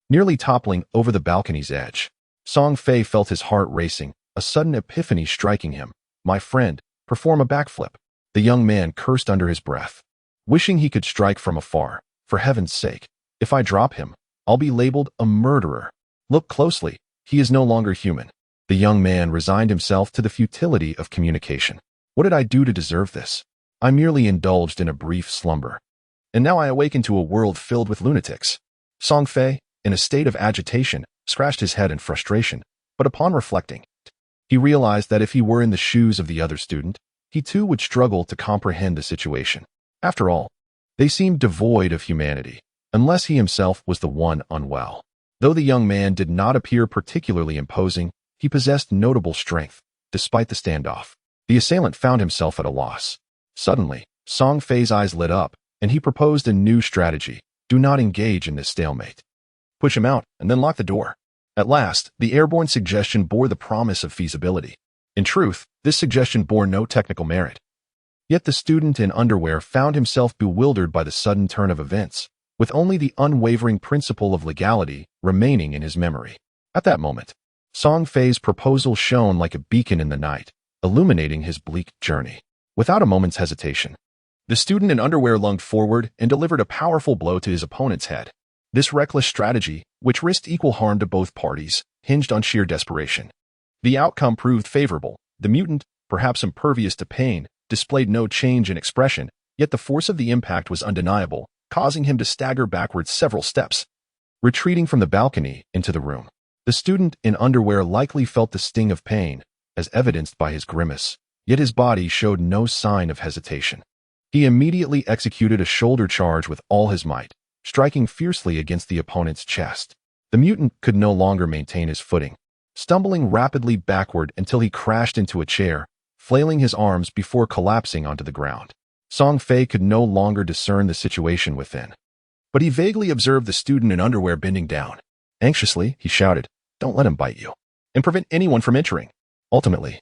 Nearly toppling over the balcony's edge, Song Fei felt his heart racing, a sudden epiphany striking him. "My friend, perform a backflip." The young man cursed under his breath, wishing he could strike from afar. "For heaven's sake, if I drop him, I'll be labeled a murderer. Look closely, he is no longer human." The young man resigned himself to the futility of communication. "What did I do to deserve this? I merely indulged in a brief slumber, and now I awaken to a world filled with lunatics." Song Fei, in a state of agitation, scratched his head in frustration, but upon reflecting, he realized that if he were in the shoes of the other student, he too would struggle to comprehend the situation. After all, they seemed devoid of humanity, unless he himself was the one unwell. Though the young man did not appear particularly imposing, he possessed notable strength, despite the standoff. The assailant found himself at a loss. Suddenly, Song Fei's eyes lit up, and he proposed a new strategy. Do not engage in this stalemate. Push him out, and then lock the door. At last, the airborne suggestion bore the promise of feasibility. In truth, this suggestion bore no technical merit. Yet the student in underwear found himself bewildered by the sudden turn of events, with only the unwavering principle of legality remaining in his memory. At that moment, Song Fei's proposal shone like a beacon in the night, illuminating his bleak journey. Without a moment's hesitation, the student in underwear lunged forward and delivered a powerful blow to his opponent's head. This reckless strategy, which risked equal harm to both parties, hinged on sheer desperation. The outcome proved favorable. The mutant, perhaps impervious to pain, displayed no change in expression, yet the force of the impact was undeniable, causing him to stagger backwards several steps. Retreating from the balcony into the room, the student in underwear likely felt the sting of pain, as evidenced by his grimace, yet his body showed no sign of hesitation. He immediately executed a shoulder charge with all his might, striking fiercely against the opponent's chest. The mutant could no longer maintain his footing, stumbling rapidly backward until he crashed into a chair, flailing his arms before collapsing onto the ground. Song Fei could no longer discern the situation within, but he vaguely observed the student in underwear bending down. Anxiously, he shouted, "Don't let him bite you, and prevent anyone from entering." Ultimately,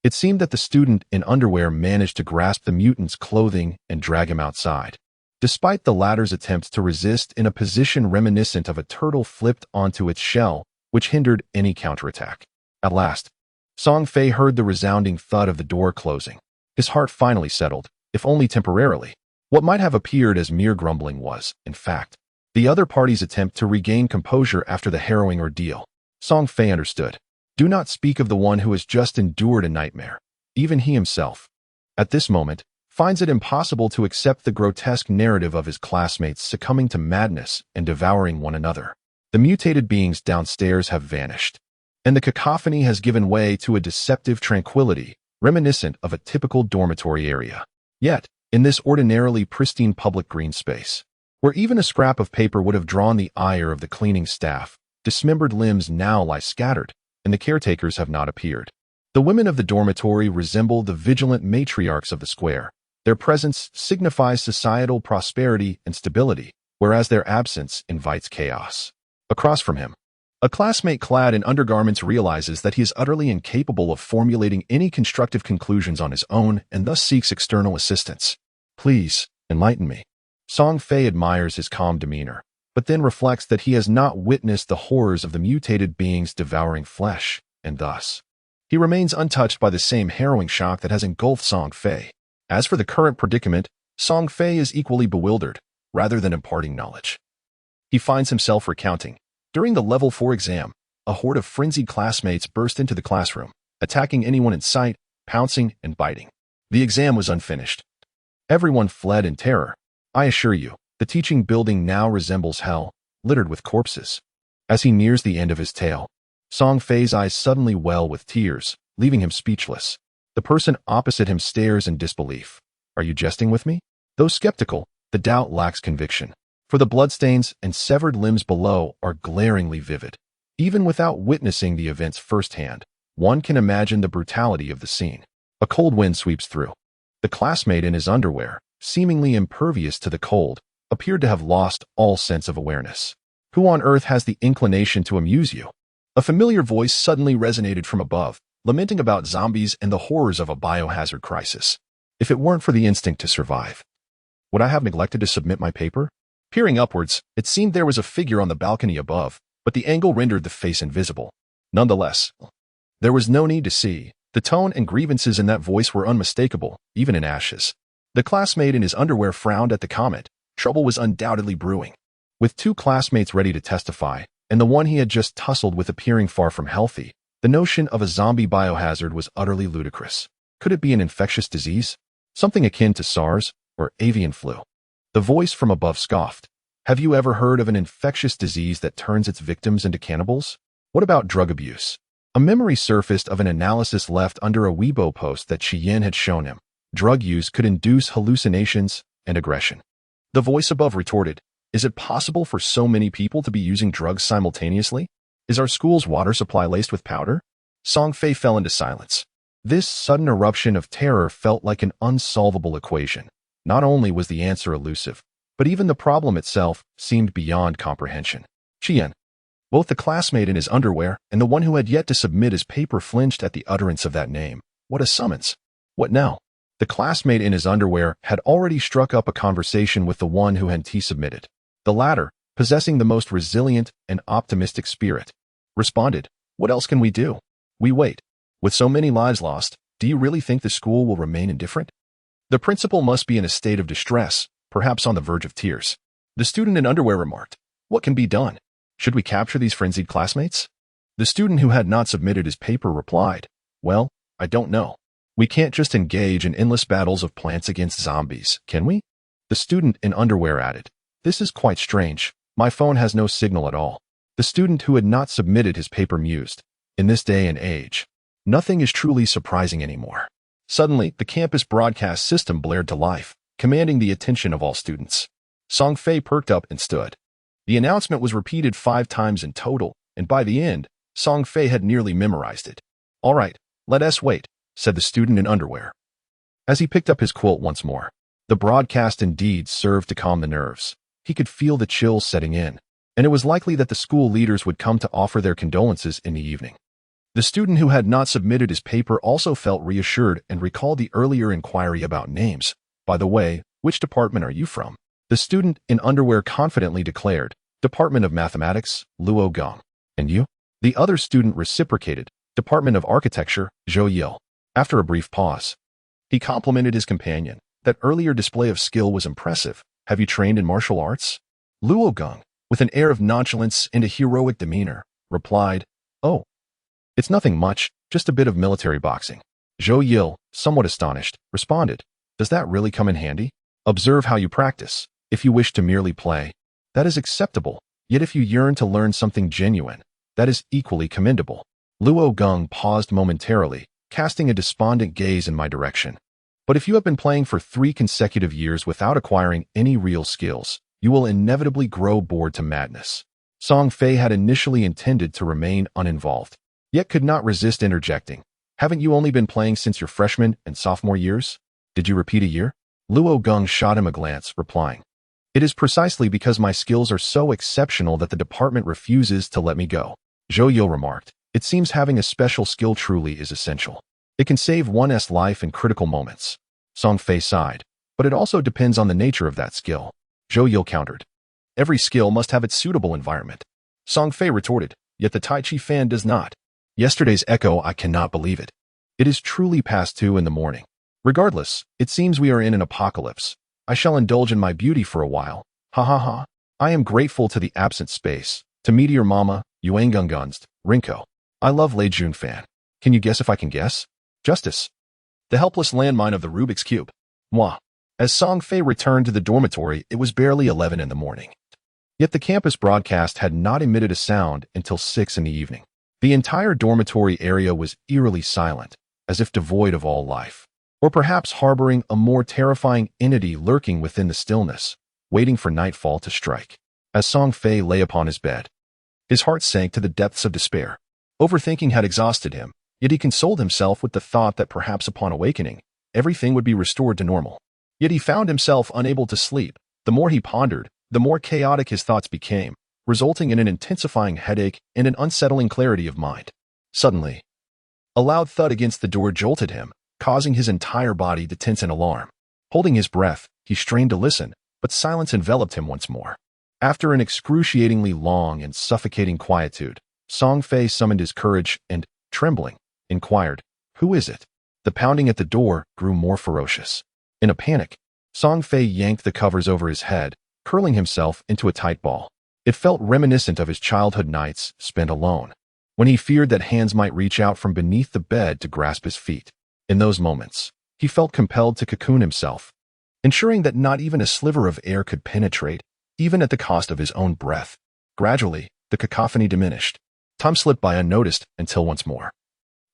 it seemed that the student in underwear managed to grasp the mutant's clothing and drag him outside, despite the latter's attempt to resist in a position reminiscent of a turtle flipped onto its shell, which hindered any counterattack. At last, Song Fei heard the resounding thud of the door closing. His heart finally settled, if only temporarily. What might have appeared as mere grumbling was, in fact, the other party's attempt to regain composure after the harrowing ordeal. Song Fei understood. Do not speak of the one who has just endured a nightmare. Even he himself, at this moment, finds it impossible to accept the grotesque narrative of his classmates succumbing to madness and devouring one another. The mutated beings downstairs have vanished, and the cacophony has given way to a deceptive tranquility, reminiscent of a typical dormitory area. Yet, in this ordinarily pristine public green space, where even a scrap of paper would have drawn the ire of the cleaning staff. Dismembered limbs now lie scattered, and the caretakers have not appeared. The women of the dormitory resemble the vigilant matriarchs of the square. Their presence signifies societal prosperity and stability, whereas their absence invites chaos. Across from him, a classmate clad in undergarments realizes that he is utterly incapable of formulating any constructive conclusions on his own and thus seeks external assistance. Please, enlighten me. Song Fei admires his calm demeanor, but then reflects that he has not witnessed the horrors of the mutated beings devouring flesh, and thus, he remains untouched by the same harrowing shock that has engulfed Song Fei. As for the current predicament, Song Fei is equally bewildered, rather than imparting knowledge. He finds himself recounting. During the Level 4 exam, a horde of frenzied classmates burst into the classroom, attacking anyone in sight, pouncing and biting. The exam was unfinished. Everyone fled in terror. I assure you, the teaching building now resembles hell, littered with corpses. As he nears the end of his tale, Song Fei's eyes suddenly well with tears, leaving him speechless. The person opposite him stares in disbelief. Are you jesting with me? Though skeptical, the doubt lacks conviction, for the bloodstains and severed limbs below are glaringly vivid. Even without witnessing the events firsthand, one can imagine the brutality of the scene. A cold wind sweeps through. The classmate in his underwear, seemingly impervious to the cold, appeared to have lost all sense of awareness. Who on earth has the inclination to amuse you? A familiar voice suddenly resonated from above, lamenting about zombies and the horrors of a biohazard crisis. If it weren't for the instinct to survive, would I have neglected to submit my paper? Peering upwards, it seemed there was a figure on the balcony above, but the angle rendered the face invisible. Nonetheless, there was no need to see. The tone and grievances in that voice were unmistakable, even in ashes. The classmate in his underwear frowned at the comment. Trouble was undoubtedly brewing. With two classmates ready to testify, and the one he had just tussled with appearing far from healthy, the notion of a zombie biohazard was utterly ludicrous. Could it be an infectious disease? Something akin to SARS or avian flu? The voice from above scoffed. Have you ever heard of an infectious disease that turns its victims into cannibals? What about drug abuse? A memory surfaced of an analysis left under a Weibo post that Qian had shown him. Drug use could induce hallucinations and aggression. The voice above retorted, is it possible for so many people to be using drugs simultaneously? Is our school's water supply laced with powder? Song Fei fell into silence. This sudden eruption of terror felt like an unsolvable equation. Not only was the answer elusive, but even the problem itself seemed beyond comprehension. Qian. Both the classmate in his underwear and the one who had yet to submit his paper flinched at the utterance of that name. What a summons! What now? The classmate in his underwear had already struck up a conversation with the one who had submitted. The latter, possessing the most resilient and optimistic spirit, responded, what else can we do? We wait. With so many lives lost, do you really think the school will remain indifferent? The principal must be in a state of distress, perhaps on the verge of tears. The student in underwear remarked, what can be done? Should we capture these frenzied classmates? The student who had not submitted his paper replied, well, I don't know. We can't just engage in endless battles of plants against zombies, can we? The student in underwear added, this is quite strange. My phone has no signal at all. The student who had not submitted his paper mused, in this day and age, nothing is truly surprising anymore. Suddenly, the campus broadcast system blared to life, commanding the attention of all students. Song Fei perked up and stood. The announcement was repeated 5 times in total, and by the end, Song Fei had nearly memorized it. All right, let us wait, said the student in underwear. As he picked up his quilt once more, the broadcast indeed served to calm the nerves. He could feel the chills setting in, and it was likely that the school leaders would come to offer their condolences in the evening. The student who had not submitted his paper also felt reassured and recalled the earlier inquiry about names. By the way, which department are you from? The student in underwear confidently declared, Department of Mathematics, Luo Gong. And you? The other student reciprocated, Department of Architecture, Zhou Yil. After a brief pause, he complimented his companion. That earlier display of skill was impressive. Have you trained in martial arts? Luo Gong, with an air of nonchalance and a heroic demeanor, replied, oh, it's nothing much, just a bit of military boxing. Zhou Yil, somewhat astonished, responded, does that really come in handy? Observe how you practice. If you wish to merely play, that is acceptable. Yet if you yearn to learn something genuine, that is equally commendable. Luo Gong paused momentarily, casting a despondent gaze in my direction. But if you have been playing for 3 consecutive years without acquiring any real skills, you will inevitably grow bored to madness. Song Fei had initially intended to remain uninvolved, yet could not resist interjecting. Haven't you only been playing since your freshman and sophomore years? Did you repeat a year? Luo Geng shot him a glance, replying, It is precisely because my skills are so exceptional that the department refuses to let me go. Zhou Yo remarked, It seems having a special skill truly is essential. It can save one's life in critical moments. Song Fei sighed, but it also depends on the nature of that skill. Zhou Yo countered, Every skill must have its suitable environment. Song Fei retorted, Yet the Tai Chi fan does not. Yesterday's echo, I cannot believe it. It is truly past 2 in the morning. Regardless, it seems we are in an apocalypse. I shall indulge in my beauty for a while. Ha ha ha. I am grateful to the absent space, to Meteor Mama, Yuangungunst, Rinko. I love Lei Jun fan. Can you guess if I can guess? Justice. The helpless landmine of the Rubik's Cube. Mwah. As Song Fei returned to the dormitory, it was barely 11 in the morning. Yet the campus broadcast had not emitted a sound until 6 in the evening. The entire dormitory area was eerily silent, as if devoid of all life, or perhaps harboring a more terrifying entity lurking within the stillness, waiting for nightfall to strike. As Song Fei lay upon his bed, his heart sank to the depths of despair. Overthinking had exhausted him, yet he consoled himself with the thought that perhaps upon awakening, everything would be restored to normal. Yet he found himself unable to sleep. The more he pondered, the more chaotic his thoughts became, resulting in an intensifying headache and an unsettling clarity of mind. Suddenly, a loud thud against the door jolted him, causing his entire body to tense in alarm. Holding his breath, he strained to listen, but silence enveloped him once more. After an excruciatingly long and suffocating quietude, Song Fei summoned his courage and, trembling, inquired, Who is it? The pounding at the door grew more ferocious. In a panic, Song Fei yanked the covers over his head, curling himself into a tight ball. It felt reminiscent of his childhood nights spent alone, when he feared that hands might reach out from beneath the bed to grasp his feet. In those moments, he felt compelled to cocoon himself, ensuring that not even a sliver of air could penetrate, even at the cost of his own breath. Gradually, the cacophony diminished. Time slipped by unnoticed until once more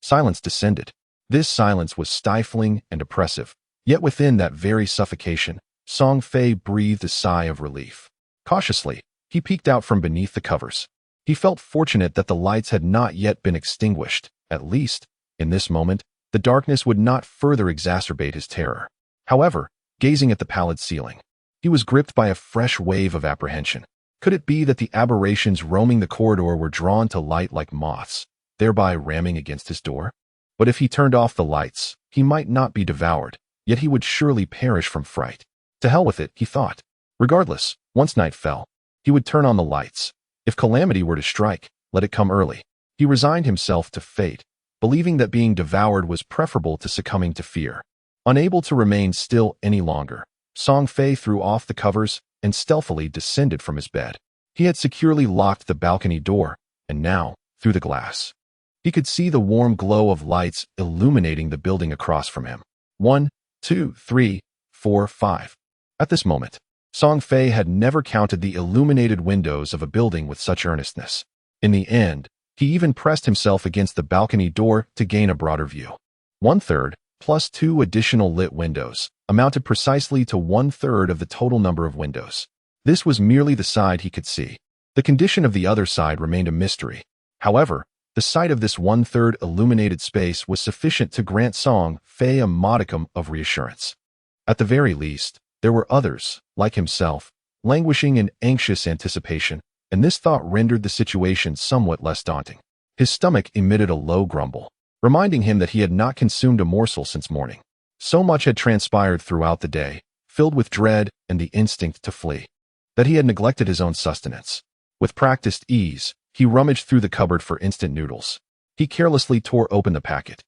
silence descended. This silence was stifling and oppressive, yet within that very suffocation, Song Fei breathed a sigh of relief. Cautiously, he peeked out from beneath the covers. He felt fortunate that the lights had not yet been extinguished. At least, in this moment, the darkness would not further exacerbate his terror. However, gazing at the pallid ceiling, he was gripped by a fresh wave of apprehension. Could it be that the aberrations roaming the corridor were drawn to light like moths, thereby ramming against his door? But if he turned off the lights, he might not be devoured, yet he would surely perish from fright. To hell with it, he thought. Regardless, once night fell, he would turn on the lights. If calamity were to strike, let it come early. He resigned himself to fate, believing that being devoured was preferable to succumbing to fear. Unable to remain still any longer, Song Fei threw off the covers and stealthily descended from his bed. He had securely locked the balcony door, and now, through the glass, he could see the warm glow of lights illuminating the building across from him. 1, 2, 3, 4, 5. At this moment, Song Fei had never counted the illuminated windows of a building with such earnestness. In the end, he even pressed himself against the balcony door to gain a broader view. 1/3, plus 2 additional lit windows, amounted precisely to 1/3 of the total number of windows. This was merely the side he could see. The condition of the other side remained a mystery. However, the sight of this 1/3 illuminated space was sufficient to grant Song Fei a modicum of reassurance. At the very least, there were others, like himself, languishing in anxious anticipation, and this thought rendered the situation somewhat less daunting. His stomach emitted a low grumble, reminding him that he had not consumed a morsel since morning. So much had transpired throughout the day, filled with dread and the instinct to flee, that he had neglected his own sustenance. With practiced ease, he rummaged through the cupboard for instant noodles. He carelessly tore open the packet,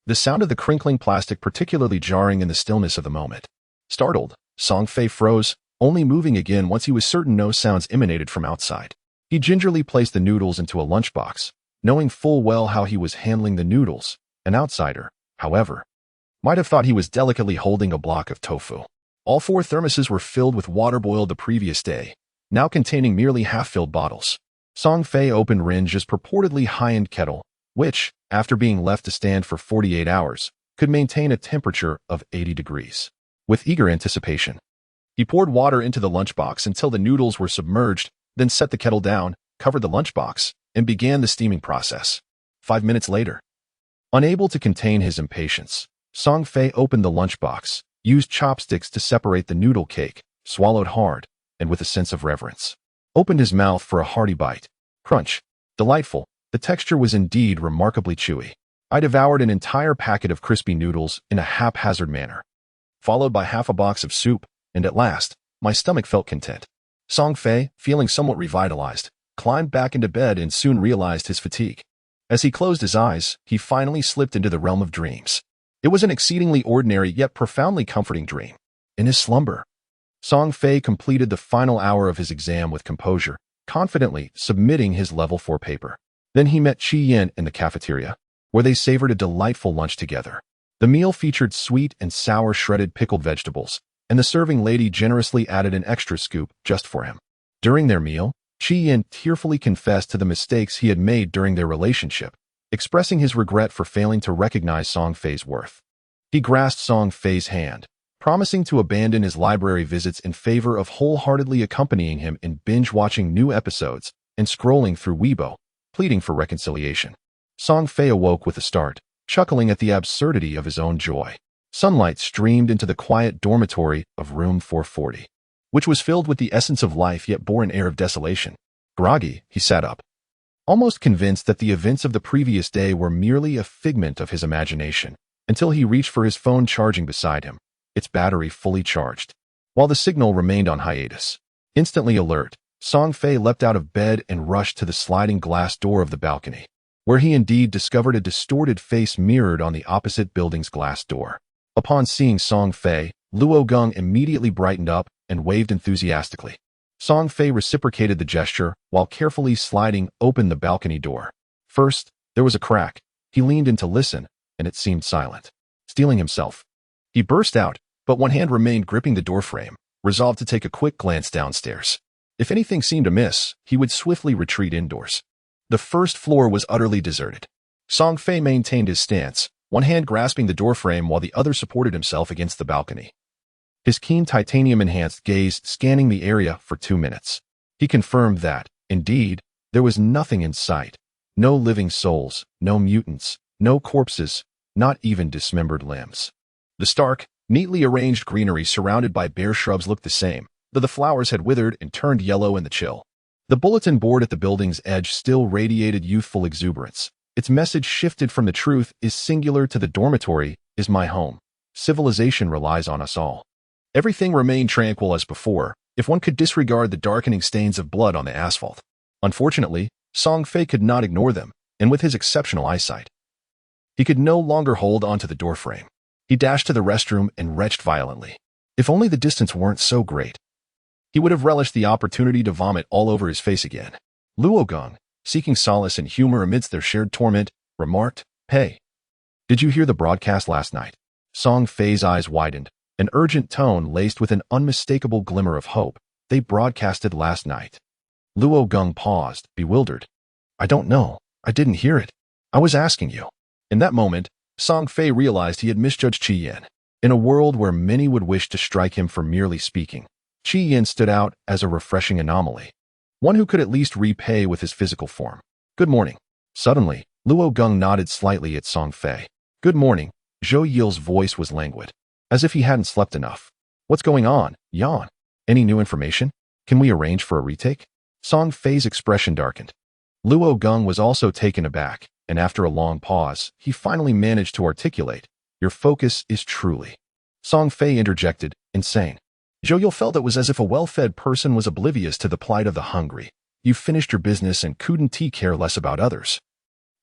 the sound of the crinkling plastic particularly jarring in the stillness of the moment. Startled, Song Fei froze, only moving again once he was certain no sounds emanated from outside. He gingerly placed the noodles into a lunchbox, knowing full well how he was handling the noodles. An outsider, however, might have thought he was delicately holding a block of tofu. All 4 thermoses were filled with water boiled the previous day, now containing merely half-filled bottles. Song Fei opened Rinja's purportedly high-end kettle, which, after being left to stand for 48 hours, could maintain a temperature of 80 degrees. With eager anticipation, he poured water into the lunchbox until the noodles were submerged, then set the kettle down, covered the lunchbox, and began the steaming process. 5 minutes later, unable to contain his impatience, Song Fei opened the lunchbox, used chopsticks to separate the noodle cake, swallowed hard, and with a sense of reverence, opened his mouth for a hearty bite. Crunch. Delightful. The texture was indeed remarkably chewy. I devoured an entire packet of crispy noodles in a haphazard manner, followed by half a box of soup, and at last, my stomach felt content. Song Fei, feeling somewhat revitalized, climbed back into bed and soon realized his fatigue. As he closed his eyes, he finally slipped into the realm of dreams. It was an exceedingly ordinary yet profoundly comforting dream. In his slumber, Song Fei completed the final hour of his exam with composure, confidently submitting his level 4 paper. Then he met Qi Yin in the cafeteria, where they savored a delightful lunch together. The meal featured sweet and sour shredded pickled vegetables, and the serving lady generously added an extra scoop just for him. During their meal, Qi Yin tearfully confessed to the mistakes he had made during their relationship, expressing his regret for failing to recognize Song Fei's worth. He grasped Song Fei's hand, promising to abandon his library visits in favor of wholeheartedly accompanying him in binge-watching new episodes and scrolling through Weibo, pleading for reconciliation. Song Fei awoke with a start, chuckling at the absurdity of his own joy. Sunlight streamed into the quiet dormitory of room 440, which was filled with the essence of life yet bore an air of desolation. Groggy, he sat up, almost convinced that the events of the previous day were merely a figment of his imagination, until he reached for his phone charging beside him, its battery fully charged, while the signal remained on hiatus. Instantly alert, Song Fei leapt out of bed and rushed to the sliding glass door of the balcony, where he indeed discovered a distorted face mirrored on the opposite building's glass door. Upon seeing Song Fei, Luo Gong immediately brightened up and waved enthusiastically. Song Fei reciprocated the gesture while carefully sliding open the balcony door. First, there was a crack. He leaned in to listen, and it seemed silent. Steeling himself, he burst out, but one hand remained gripping the doorframe, resolved to take a quick glance downstairs. If anything seemed amiss, he would swiftly retreat indoors. The first floor was utterly deserted. Song Fei maintained his stance, one hand grasping the doorframe while the other supported himself against the balcony. His keen titanium-enhanced gaze scanning the area for 2 minutes. He confirmed that, indeed, there was nothing in sight. No living souls, no mutants, no corpses, not even dismembered limbs. The stark, neatly arranged greenery surrounded by bare shrubs looked the same, though the flowers had withered and turned yellow in the chill. The bulletin board at the building's edge still radiated youthful exuberance. Its message shifted from the truth is singular to the dormitory is my home. Civilization relies on us all. Everything remained tranquil as before, if one could disregard the darkening stains of blood on the asphalt. Unfortunately, Song Fei could not ignore them, and with his exceptional eyesight, he could no longer hold onto the doorframe. He dashed to the restroom and retched violently. If only the distance weren't so great, he would have relished the opportunity to vomit all over his face again. Luo Gong, seeking solace and humor amidst their shared torment, remarked, "Hey, did you hear the broadcast last night?" Song Fei's eyes widened, an urgent tone laced with an unmistakable glimmer of hope. "They broadcasted last night." Luo Gong paused, bewildered. "I don't know. I didn't hear it. I was asking you." In that moment, Song Fei realized he had misjudged Qi Yin. In a world where many would wish to strike him for merely speaking, Qi Yin stood out as a refreshing anomaly, one who could at least repay with his physical form. "Good morning." Suddenly, Luo Gong nodded slightly at Song Fei. "Good morning." Zhou Yil's voice was languid, as if he hadn't slept enough. "What's going on, Yan? Any new information? Can we arrange for a retake?" Song Fei's expression darkened. Luo Gong was also taken aback, and after a long pause, he finally managed to articulate, "Your focus is truly..." Song Fei interjected, "insane." Zhou Yil felt it was as if a well-fed person was oblivious to the plight of the hungry. "You finished your business and couldn't care less about others,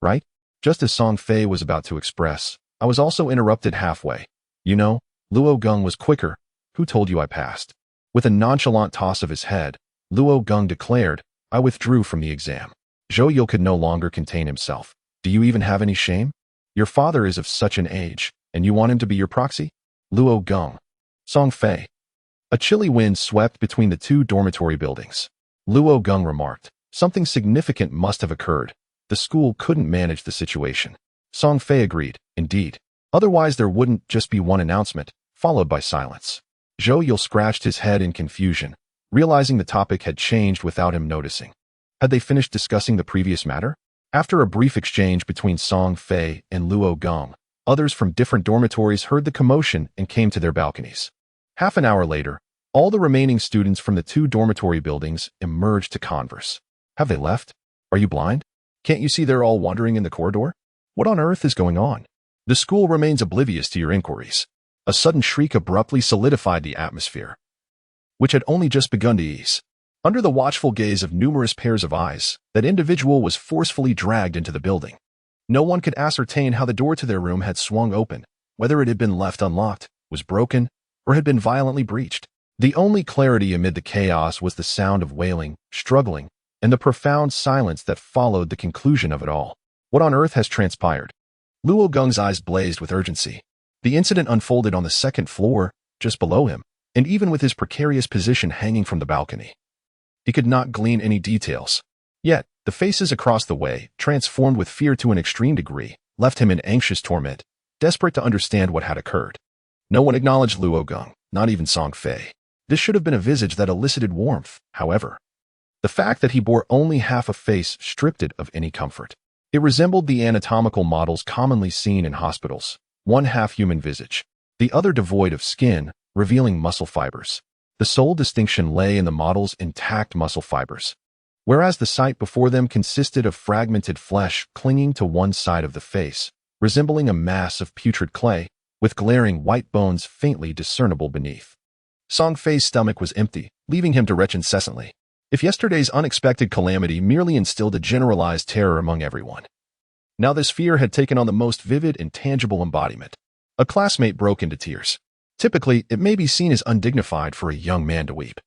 right?" Just as Song Fei was about to express, I was also interrupted halfway. "You know," Luo Gong was quicker, "who told you I passed?" With a nonchalant toss of his head, Luo Gong declared, "I withdrew from the exam." Zhou Yil could no longer contain himself. "Do you even have any shame? Your father is of such an age, and you want him to be your proxy?" Luo Gong. Song Fei. A chilly wind swept between the two dormitory buildings. Luo Gong remarked, "Something significant must have occurred. The school couldn't manage the situation." Song Fei agreed, "Indeed. Otherwise, there wouldn't just be one announcement, followed by silence. Zhou Yil scratched his head in confusion, realizing the topic had changed without him noticing. Had they finished discussing the previous matter? After a brief exchange between Song Fei and Luo Gong, others from different dormitories heard the commotion and came to their balconies. Half an hour later, all the remaining students from the 2 dormitory buildings emerged to converse. Have they left? Are you blind? Can't you see they're all wandering in the corridor? What on earth is going on? The school remains oblivious to your inquiries. A sudden shriek abruptly solidified the atmosphere, which had only just begun to ease. Under the watchful gaze of numerous pairs of eyes, that individual was forcefully dragged into the building. No one could ascertain how the door to their room had swung open, whether it had been left unlocked, was broken, or had been violently breached. The only clarity amid the chaos was the sound of wailing, struggling, and the profound silence that followed the conclusion of it all. What on earth has transpired? Luo Gong's eyes blazed with urgency. The incident unfolded on the 2nd floor, just below him, and even with his precarious position hanging from the balcony, he could not glean any details. Yet, the faces across the way, transformed with fear to an extreme degree, left him in anxious torment, desperate to understand what had occurred. No one acknowledged Luo Gong, not even Song Fei. This should have been a visage that elicited warmth, however. The fact that he bore only half a face stripped it of any comfort. It resembled the anatomical models commonly seen in hospitals, one half-human visage, the other devoid of skin, revealing muscle fibers. The sole distinction lay in the model's intact muscle fibers, whereas the sight before them consisted of fragmented flesh clinging to one side of the face, resembling a mass of putrid clay, with glaring white bones faintly discernible beneath. Song Fei's stomach was empty, leaving him to retch incessantly. If yesterday's unexpected calamity merely instilled a generalized terror among everyone, now this fear had taken on the most vivid and tangible embodiment. A classmate broke into tears. Typically, it may be seen as undignified for a young man to weep.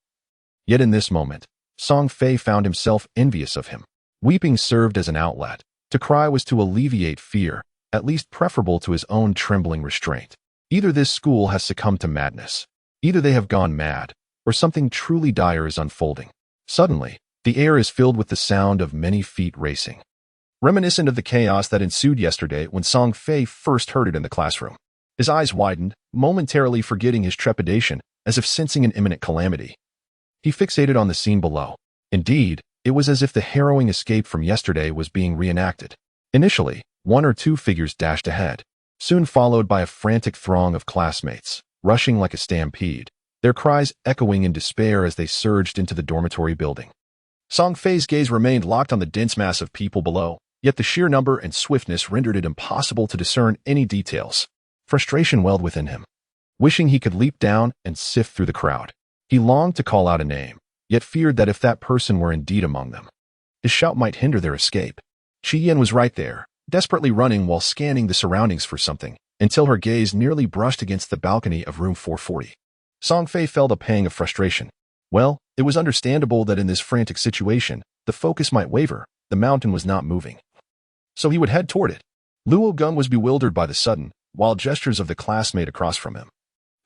Yet in this moment, Song Fei found himself envious of him. Weeping served as an outlet. To cry was to alleviate fear, at least preferable to his own trembling restraint. Either this school has succumbed to madness, either they have gone mad, or something truly dire is unfolding. Suddenly, the air is filled with the sound of many feet racing, reminiscent of the chaos that ensued yesterday when Song Fei first heard it in the classroom. His eyes widened, momentarily forgetting his trepidation, as if sensing an imminent calamity. He fixated on the scene below. Indeed, it was as if the harrowing escape from yesterday was being reenacted. Initially, 1 or 2 figures dashed ahead, soon followed by a frantic throng of classmates, rushing like a stampede, their cries echoing in despair as they surged into the dormitory building. Song Fei's gaze remained locked on the dense mass of people below, yet the sheer number and swiftness rendered it impossible to discern any details. Frustration welled within him. Wishing he could leap down and sift through the crowd, he longed to call out a name, yet feared that if that person were indeed among them, his shout might hinder their escape. Qi Yan was right there, desperately running while scanning the surroundings for something, until her gaze nearly brushed against the balcony of room 440. Song Fei felt a pang of frustration. Well, it was understandable that in this frantic situation, the focus might waver, the mountain was not moving. So he would head toward it. Luo Gong was bewildered by the sudden, wild gestures of the classmate across from him,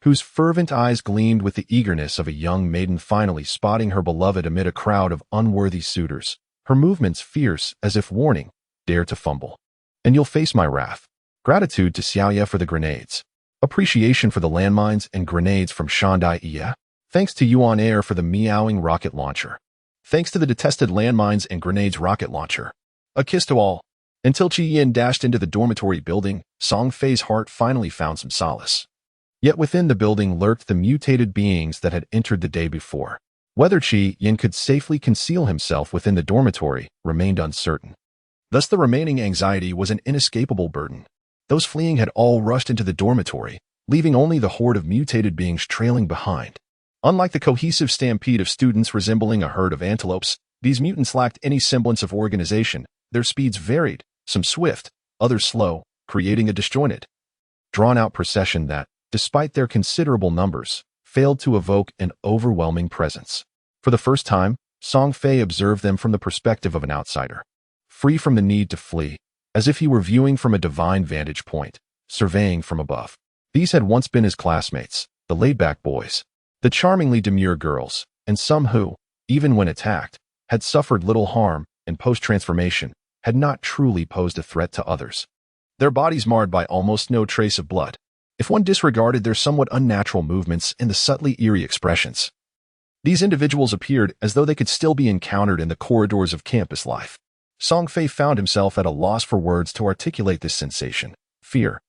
whose fervent eyes gleamed with the eagerness of a young maiden finally spotting her beloved amid a crowd of unworthy suitors, her movements fierce as if warning, dare to fumble, and you'll face my wrath. Gratitude to Xiaoye for the grenades. Appreciation for the landmines and grenades from Shandai Iya. Thanks to Yuan Air for the meowing rocket launcher. Thanks to the detested landmines and grenades rocket launcher. A kiss to all. Until Qi Yan dashed into the dormitory building, Song Fei's heart finally found some solace. Yet within the building lurked the mutated beings that had entered the day before. Whether Qi Yan could safely conceal himself within the dormitory remained uncertain. Thus the remaining anxiety was an inescapable burden. Those fleeing had all rushed into the dormitory, leaving only the horde of mutated beings trailing behind. Unlike the cohesive stampede of students resembling a herd of antelopes, these mutants lacked any semblance of organization. Their speeds varied, some swift, others slow, creating a disjointed, drawn-out procession that, despite their considerable numbers, failed to evoke an overwhelming presence. For the first time, Song Fei observed them from the perspective of an outsider, free from the need to flee, as if he were viewing from a divine vantage point, surveying from above. These had once been his classmates, the laid-back boys, the charmingly demure girls, and some who, even when attacked, had suffered little harm and post-transformation, had not truly posed a threat to others. their bodies marred by almost no trace of blood, if one disregarded their somewhat unnatural movements and the subtly eerie expressions. These individuals appeared as though they could still be encountered in the corridors of campus life. Song Fei found himself at a loss for words to articulate this sensation: fear,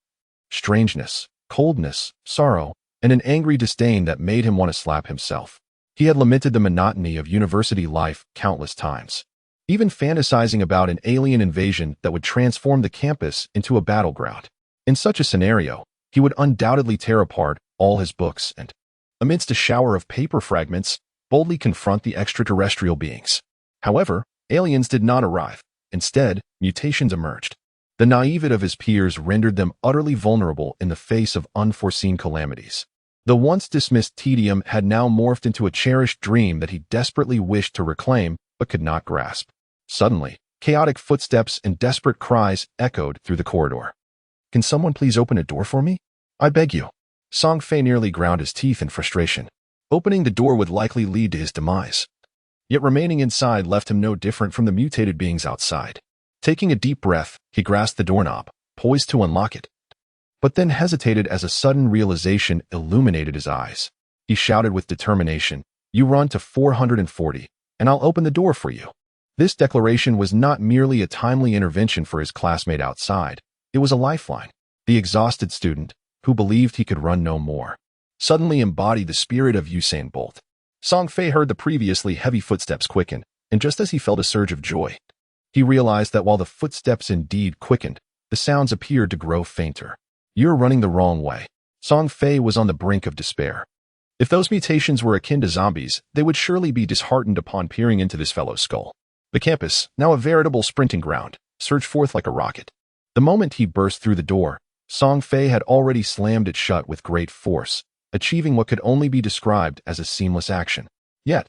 strangeness, coldness, sorrow, and an angry disdain that made him want to slap himself. He had lamented the monotony of university life countless times, even fantasizing about an alien invasion that would transform the campus into a battleground. In such a scenario, he would undoubtedly tear apart all his books and, amidst a shower of paper fragments, boldly confront the extraterrestrial beings. However, aliens did not arrive. Instead, mutations emerged. The naivete of his peers rendered them utterly vulnerable in the face of unforeseen calamities. The once dismissed tedium had now morphed into a cherished dream that he desperately wished to reclaim but could not grasp. Suddenly, chaotic footsteps and desperate cries echoed through the corridor. "Can someone please open a door for me? I beg you." Song Fei nearly ground his teeth in frustration. Opening the door would likely lead to his demise. Yet remaining inside left him no different from the mutated beings outside. Taking a deep breath, he grasped the doorknob, poised to unlock it, but then hesitated as a sudden realization illuminated his eyes. He shouted with determination, "You run to 440, and I'll open the door for you." This declaration was not merely a timely intervention for his classmate outside. It was a lifeline. The exhausted student, who believed he could run no more, suddenly embodied the spirit of Usain Bolt. Song Fei heard the previously heavy footsteps quicken, and just as he felt a surge of joy, he realized that while the footsteps indeed quickened, the sounds appeared to grow fainter. "You're running the wrong way." Song Fei was on the brink of despair. If those mutations were akin to zombies, they would surely be disheartened upon peering into this fellow's skull. The campus, now a veritable sprinting ground, surged forth like a rocket. The moment he burst through the door, Song Fei had already slammed it shut with great force, achieving what could only be described as a seamless action. Yet,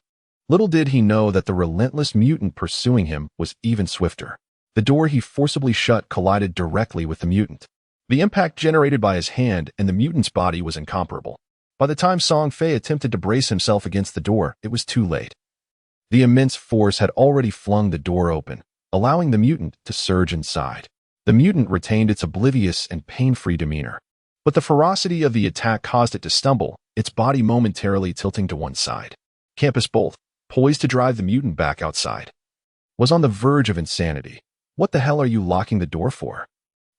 little did he know that the relentless mutant pursuing him was even swifter. The door he forcibly shut collided directly with the mutant. The impact generated by his hand and the mutant's body was incomparable. By the time Song Fei attempted to brace himself against the door, it was too late. The immense force had already flung the door open, allowing the mutant to surge inside. The mutant retained its oblivious and pain-free demeanor, but the ferocity of the attack caused it to stumble, its body momentarily tilting to one side. Campus Bolt, poised to drive the mutant back outside, was on the verge of insanity. "What the hell are you locking the door for?"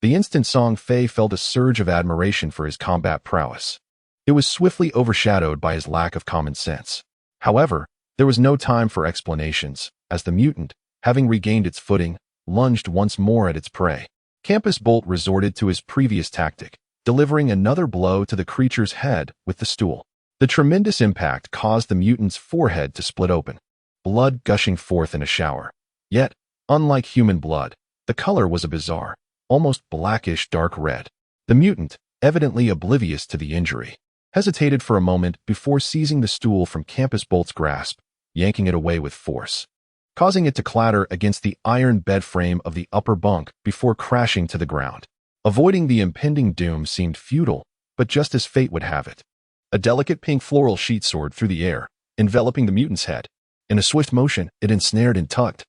The instant Song Fei felt a surge of admiration for his combat prowess. It was swiftly overshadowed by his lack of common sense. However, there was no time for explanations, as the mutant, having regained its footing, lunged once more at its prey. Campus Bolt resorted to his previous tactic, delivering another blow to the creature's head with the stool. The tremendous impact caused the mutant's forehead to split open, blood gushing forth in a shower. Yet, unlike human blood, the color was a bizarre, almost blackish dark red. The mutant, evidently oblivious to the injury, hesitated for a moment before seizing the stool from Campus Bolt's grasp, yanking it away with force, causing it to clatter against the iron bed frame of the upper bunk before crashing to the ground. Avoiding the impending doom seemed futile, but just as fate would have it, a delicate pink floral sheet soared through the air, enveloping the mutant's head. In a swift motion, it ensnared and tugged,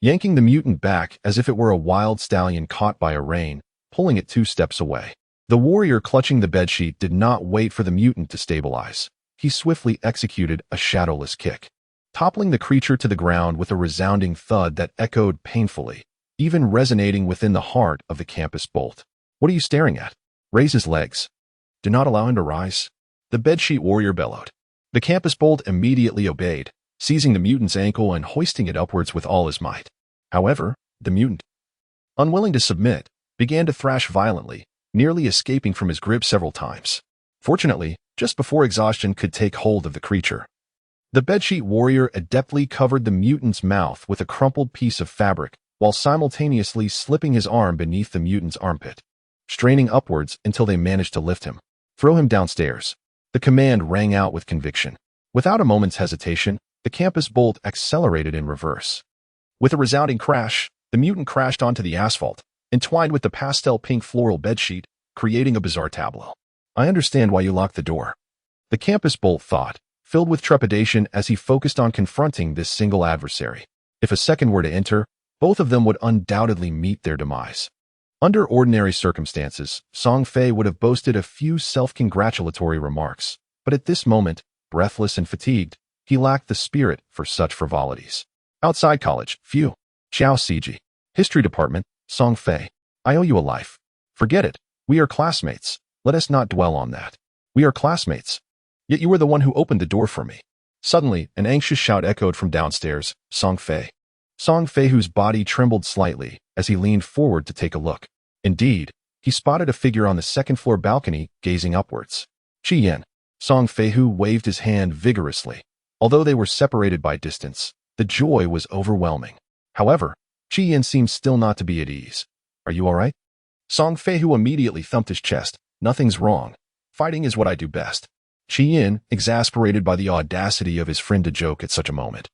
yanking the mutant back as if it were a wild stallion caught by a rein, pulling it 2 steps away. The warrior clutching the bedsheet did not wait for the mutant to stabilize. He swiftly executed a shadowless kick, toppling the creature to the ground with a resounding thud that echoed painfully, even resonating within the heart of the Campus Bolt. "What are you staring at? Raise his legs. Do not allow him to rise," the bedsheet warrior bellowed. The Campus Bolt immediately obeyed, seizing the mutant's ankle and hoisting it upwards with all his might. However, the mutant, unwilling to submit, began to thrash violently, nearly escaping from his grip several times. Fortunately, just before exhaustion could take hold of the creature, the bedsheet warrior adeptly covered the mutant's mouth with a crumpled piece of fabric, while simultaneously slipping his arm beneath the mutant's armpit, straining upwards until they managed to lift him. "Throw him downstairs." The command rang out with conviction. Without a moment's hesitation, the Campus Bolt accelerated in reverse. With a resounding crash, the mutant crashed onto the asphalt, entwined with the pastel pink floral bedsheet, creating a bizarre tableau. "I understand why you locked the door," the Campus Bolt thought, filled with trepidation as he focused on confronting this single adversary. If a second were to enter, both of them would undoubtedly meet their demise. Under ordinary circumstances, Song Fei would have boasted a few self-congratulatory remarks, but at this moment, breathless and fatigued, he lacked the spirit for such frivolities. Outside college, phew. Xiao Ciji. History department, Song Fei. I owe you a life. Forget it. We are classmates. Let us not dwell on that. We are classmates. Yet you were the one who opened the door for me. Suddenly, an anxious shout echoed from downstairs, Song Fei. Song Fei, whose body trembled slightly as he leaned forward to take a look. Indeed, he spotted a figure on the second-floor balcony gazing upwards. Qi Yan. Song Fei, who waved his hand vigorously. Although they were separated by distance, the joy was overwhelming. However, Qi Yan seemed still not to be at ease. Are you all right? Song Fei, who immediately thumped his chest. Nothing's wrong. Fighting is what I do best. Qi Yan, exasperated by the audacity of his friend to joke at such a moment,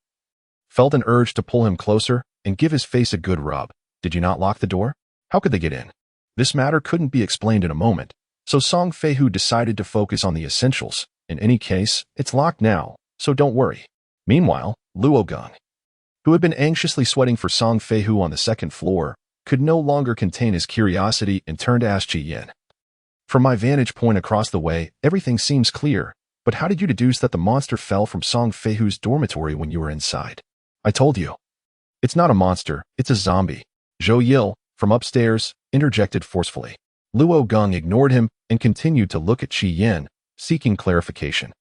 felt an urge to pull him closer and give his face a good rub. Did you not lock the door? How could they get in? This matter couldn't be explained in a moment, so Song Fei, who decided to focus on the essentials. In any case, it's locked now, so don't worry. Meanwhile, Luo Gong, who had been anxiously sweating for Song Fei, who on the second floor, could no longer contain his curiosity and turned to ask Qi Yan. From my vantage point across the way, everything seems clear, but how did you deduce that the monster fell from Song Fei Hu's dormitory when you were inside? I told you. It's not a monster, it's a zombie. Zhou Yil, from upstairs, interjected forcefully. Luo Gong ignored him and continued to look at Qi Yan, seeking clarification.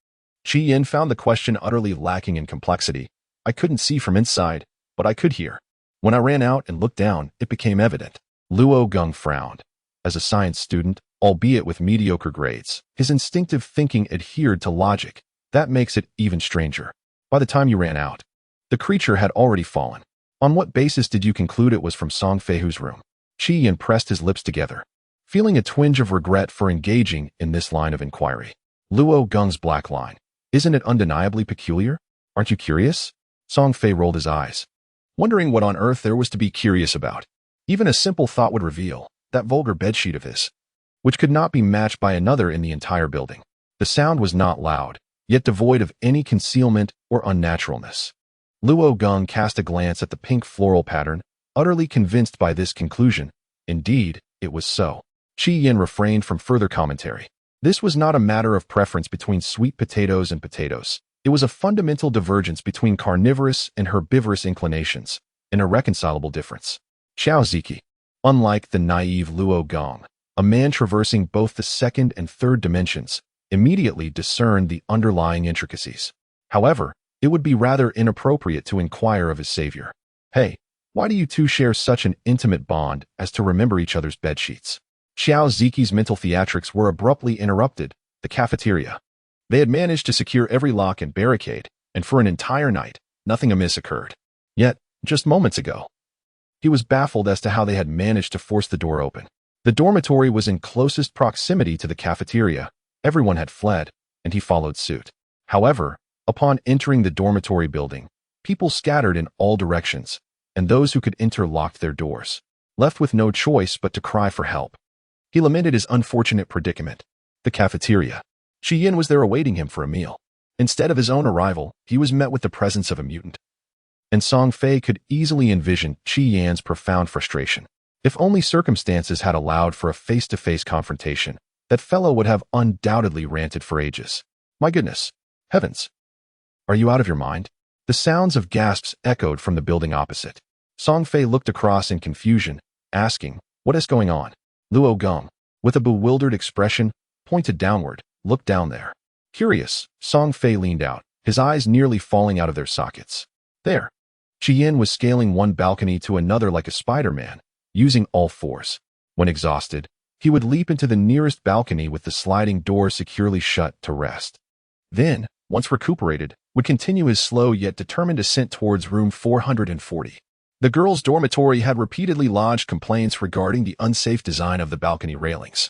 Qi Yan found the question utterly lacking in complexity. I couldn't see from inside, but I could hear. When I ran out and looked down, it became evident. Luo Gong frowned. As a science student, albeit with mediocre grades, his instinctive thinking adhered to logic. That makes it even stranger. By the time you ran out, the creature had already fallen. On what basis did you conclude it was from Song Fei Hu's room? Qi Yan pressed his lips together, feeling a twinge of regret for engaging in this line of inquiry. Luo Gong's black line. Isn't it undeniably peculiar? Aren't you curious? Song Fei rolled his eyes, wondering what on earth there was to be curious about. Even a simple thought would reveal that vulgar bedsheet of his, which could not be matched by another in the entire building. The sound was not loud, yet devoid of any concealment or unnaturalness. Luo Gong cast a glance at the pink floral pattern, utterly convinced by this conclusion. Indeed, it was so. Qi Yan refrained from further commentary. This was not a matter of preference between sweet potatoes and potatoes. It was a fundamental divergence between carnivorous and herbivorous inclinations, an irreconcilable difference. Xiao Ziki. Unlike the naive Luo Gong, a man traversing both the second and third dimensions, immediately discerned the underlying intricacies. However, it would be rather inappropriate to inquire of his savior. Hey, why do you two share such an intimate bond as to remember each other's bedsheets? Xiao Ziki's mental theatrics were abruptly interrupted. The cafeteria. They had managed to secure every lock and barricade, and for an entire night, nothing amiss occurred. Yet, just moments ago, he was baffled as to how they had managed to force the door open. The dormitory was in closest proximity to the cafeteria. Everyone had fled, and he followed suit. However, upon entering the dormitory building, people scattered in all directions, and those who could enter locked their doors, left with no choice but to cry for help. He lamented his unfortunate predicament. The cafeteria. Qi Yan was there awaiting him for a meal. Instead of his own arrival, he was met with the presence of a mutant. And Song Fei could easily envision Qi Yan's profound frustration. If only circumstances had allowed for a face-to-face confrontation, that fellow would have undoubtedly ranted for ages. My goodness. Heavens. Are you out of your mind? The sounds of gasps echoed from the building opposite. Song Fei looked across in confusion, asking, what is going on? Luo Gong, with a bewildered expression, pointed downward. Look down there. Curious, Song Fei leaned out, his eyes nearly falling out of their sockets. There. Qi Yan was scaling one balcony to another like a Spider-Man, using all fours. When exhausted, he would leap into the nearest balcony with the sliding door securely shut to rest. Then, once recuperated, would continue his slow yet determined ascent towards room 440. The girls' dormitory had repeatedly lodged complaints regarding the unsafe design of the balcony railings,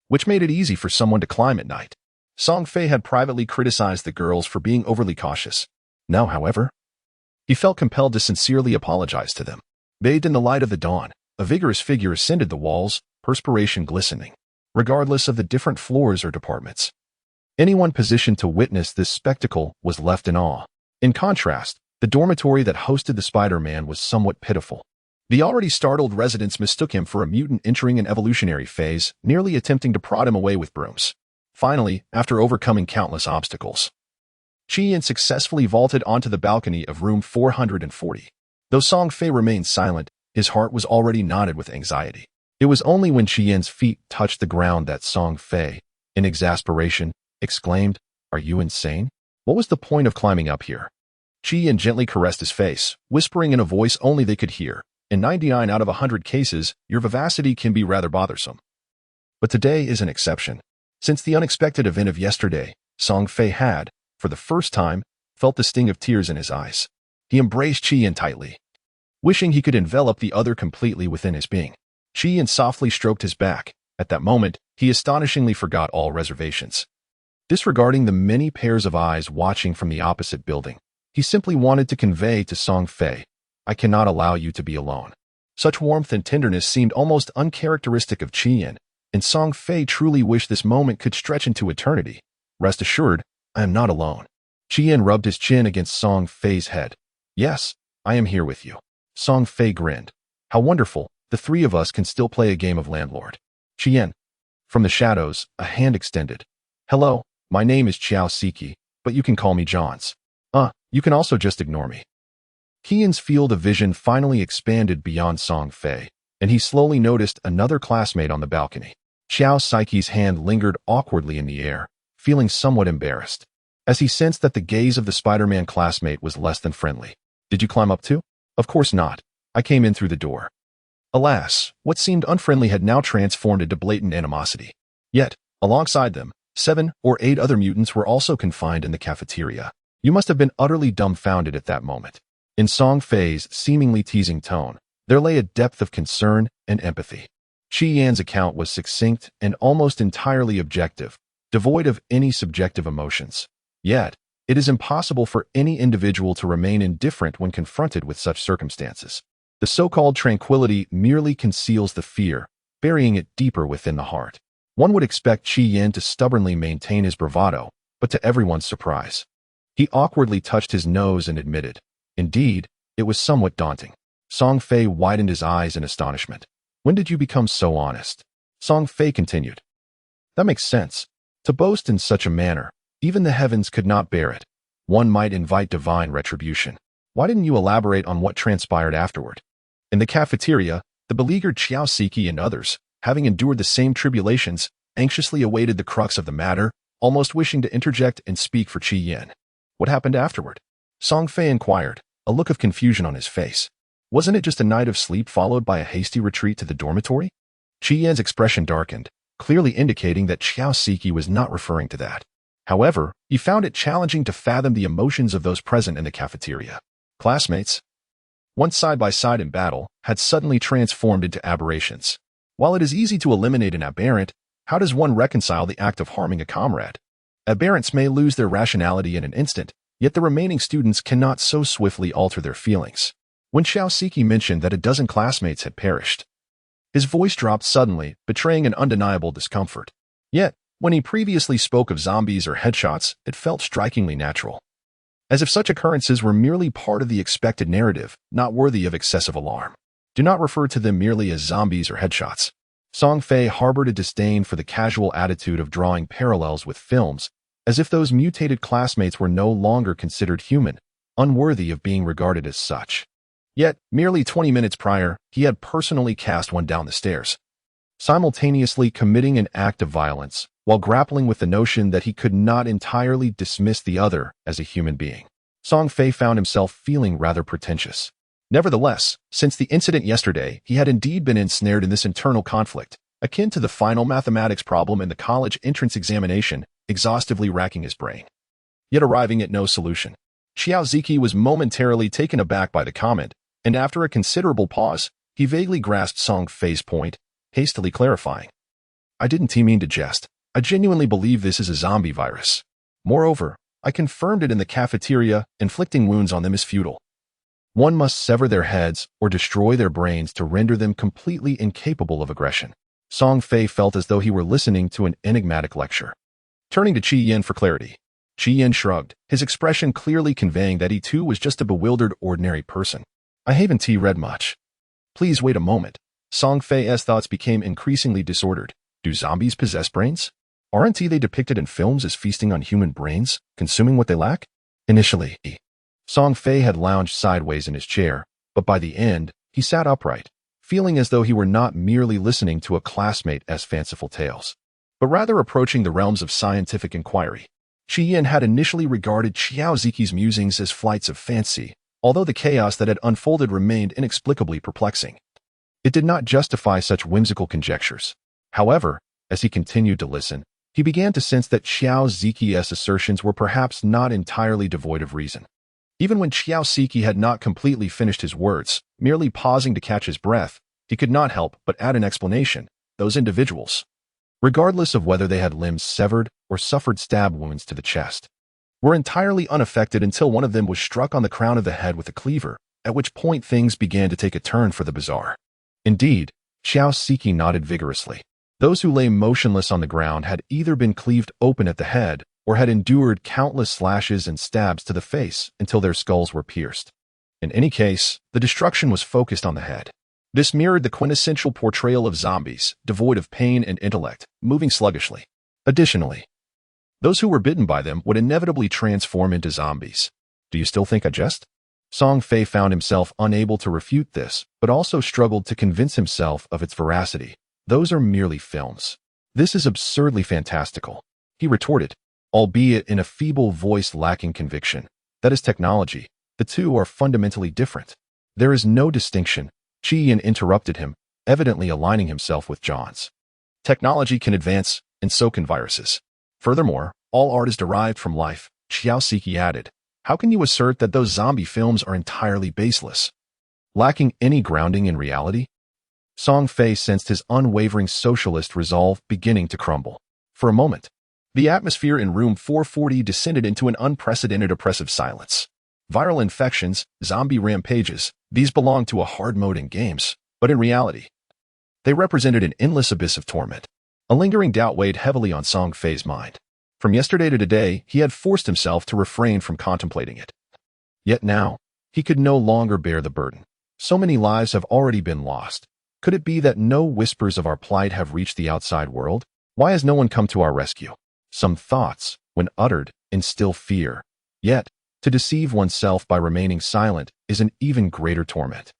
which made it easy for someone to climb at night. Song Fei had privately criticized the girls for being overly cautious. Now, however, he felt compelled to sincerely apologize to them. Bathed in the light of the dawn, a vigorous figure ascended the walls, perspiration glistening, regardless of the different floors or departments. Anyone positioned to witness this spectacle was left in awe. In contrast, the dormitory that hosted the Spider-Man was somewhat pitiful. The already startled residents mistook him for a mutant entering an evolutionary phase, nearly attempting to prod him away with brooms. Finally, after overcoming countless obstacles, Qian successfully vaulted onto the balcony of room 440. Though Song Fei remained silent, his heart was already knotted with anxiety. It was only when Qian's feet touched the ground that Song Fei, in exasperation, exclaimed, "Are you insane? What was the point of climbing up here?" Qian gently caressed his face, whispering in a voice only they could hear, "In 99 out of 100 cases, your vivacity can be rather bothersome. But today is an exception." Since the unexpected event of yesterday, Song Fei had, for the first time, felt the sting of tears in his eyes. He embraced Qian tightly, wishing he could envelop the other completely within his being. Qian softly stroked his back. At that moment, he astonishingly forgot all reservations. Disregarding the many pairs of eyes watching from the opposite building, he simply wanted to convey to Song Fei, "I cannot allow you to be alone." Such warmth and tenderness seemed almost uncharacteristic of Qian, and Song Fei truly wished this moment could stretch into eternity. "Rest assured, I am not alone." Qian rubbed his chin against Song Fei's head. "Yes, I am here with you." Song Fei grinned. "How wonderful, the three of us can still play a game of landlord." "Qian." From the shadows, a hand extended. "Hello, my name is Qiao Siki, but you can call me Johns. You can also just ignore me." Qian's field of vision finally expanded beyond Song Fei, and he slowly noticed another classmate on the balcony. Qiao Siki's hand lingered awkwardly in the air, feeling somewhat embarrassed, as he sensed that the gaze of the Spider-Man classmate was less than friendly. "Did you climb up too?" "Of course not. I came in through the door." Alas, what seemed unfriendly had now transformed into blatant animosity. Yet, alongside them, 7 or 8 other mutants were also confined in the cafeteria. You must have been utterly dumbfounded at that moment. In Song Fei's seemingly teasing tone, there lay a depth of concern and empathy. Qian's account was succinct and almost entirely objective, devoid of any subjective emotions. Yet, it is impossible for any individual to remain indifferent when confronted with such circumstances. The so-called tranquility merely conceals the fear, burying it deeper within the heart. One would expect Qian to stubbornly maintain his bravado, but to everyone's surprise, he awkwardly touched his nose and admitted, "Indeed, it was somewhat daunting." Song Fei widened his eyes in astonishment. "When did you become so honest?" Song Fei continued. "That makes sense. To boast in such a manner, even the heavens could not bear it. One might invite divine retribution. Why didn't you elaborate on what transpired afterward?" In the cafeteria, the beleaguered Qiao Siki and others, having endured the same tribulations, anxiously awaited the crux of the matter, almost wishing to interject and speak for Qian. "What happened afterward?" Song Fei inquired, a look of confusion on his face. "Wasn't it just a night of sleep followed by a hasty retreat to the dormitory?" Qian's expression darkened, clearly indicating that Qiao Siki was not referring to that. However, he found it challenging to fathom the emotions of those present in the cafeteria. Classmates, once side by side in battle, had suddenly transformed into aberrations. While it is easy to eliminate an aberrant, how does one reconcile the act of harming a comrade? Aberrants may lose their rationality in an instant, yet the remaining students cannot so swiftly alter their feelings. When Qiao Siki mentioned that a dozen classmates had perished, his voice dropped suddenly, betraying an undeniable discomfort. Yet, when he previously spoke of zombies or headshots, it felt strikingly natural. As if such occurrences were merely part of the expected narrative, not worthy of excessive alarm. Do not refer to them merely as zombies or headshots. Song Fei harbored a disdain for the casual attitude of drawing parallels with films, as if those mutated classmates were no longer considered human, unworthy of being regarded as such. Yet, merely 20 minutes prior, he had personally cast one down the stairs, simultaneously committing an act of violence, while grappling with the notion that he could not entirely dismiss the other as a human being. Song Fei found himself feeling rather pretentious. Nevertheless, since the incident yesterday, he had indeed been ensnared in this internal conflict, akin to the final mathematics problem in the college entrance examination, exhaustively racking his brain, yet arriving at no solution. Qiao Siki was momentarily taken aback by the comment, and after a considerable pause, he vaguely grasped Song Fei's point, hastily clarifying, "I didn't mean to jest. I genuinely believe this is a zombie virus. Moreover, I confirmed it in the cafeteria. Inflicting wounds on them is futile. One must sever their heads or destroy their brains to render them completely incapable of aggression." Song Fei felt as though he were listening to an enigmatic lecture. Turning to Qian for clarity, Qian shrugged, his expression clearly conveying that he too was just a bewildered ordinary person. "I haven't read much." Please wait a moment. Song Fei's thoughts became increasingly disordered. Do zombies possess brains? Aren't they depicted in films as feasting on human brains, consuming what they lack? Initially, Song Fei had lounged sideways in his chair, but by the end, he sat upright, feeling as though he were not merely listening to a classmate's fanciful tales, but rather approaching the realms of scientific inquiry. Qi Yin had initially regarded Xiao Ziqi's musings as flights of fancy, although the chaos that had unfolded remained inexplicably perplexing. It did not justify such whimsical conjectures. However, as he continued to listen, he began to sense that Xiao Ziqi's assertions were perhaps not entirely devoid of reason. Even when Xiao Ziqi had not completely finished his words, merely pausing to catch his breath, he could not help but add an explanation. Those individuals, regardless of whether they had limbs severed or suffered stab wounds to the chest, were entirely unaffected until one of them was struck on the crown of the head with a cleaver, at which point things began to take a turn for the bizarre. Indeed, Xiao Ziqi nodded vigorously. Those who lay motionless on the ground had either been cleaved open at the head or had endured countless slashes and stabs to the face until their skulls were pierced. In any case, the destruction was focused on the head. This mirrored the quintessential portrayal of zombies, devoid of pain and intellect, moving sluggishly. Additionally, those who were bitten by them would inevitably transform into zombies. Do you still think I jest? Song Fei found himself unable to refute this, but also struggled to convince himself of its veracity. Those are merely films. This is absurdly fantastical, he retorted, albeit in a feeble voice lacking conviction. That is technology. The two are fundamentally different. There is no distinction. Qi Yin interrupted him, evidently aligning himself with John's. Technology can advance, and so can viruses. Furthermore, all art is derived from life, Xiao Ziqi added. How can you assert that those zombie films are entirely baseless, lacking any grounding in reality? Song Fei sensed his unwavering socialist resolve beginning to crumble. For a moment, the atmosphere in room 440 descended into an unprecedented oppressive silence. Viral infections, zombie rampages, these belonged to a hard mode in games, but in reality, they represented an endless abyss of torment. A lingering doubt weighed heavily on Song Fei's mind. From yesterday to today, he had forced himself to refrain from contemplating it. Yet now, he could no longer bear the burden. So many lives have already been lost. Could it be that no whispers of our plight have reached the outside world? Why has no one come to our rescue? Some thoughts, when uttered, instill fear. Yet, to deceive oneself by remaining silent is an even greater torment.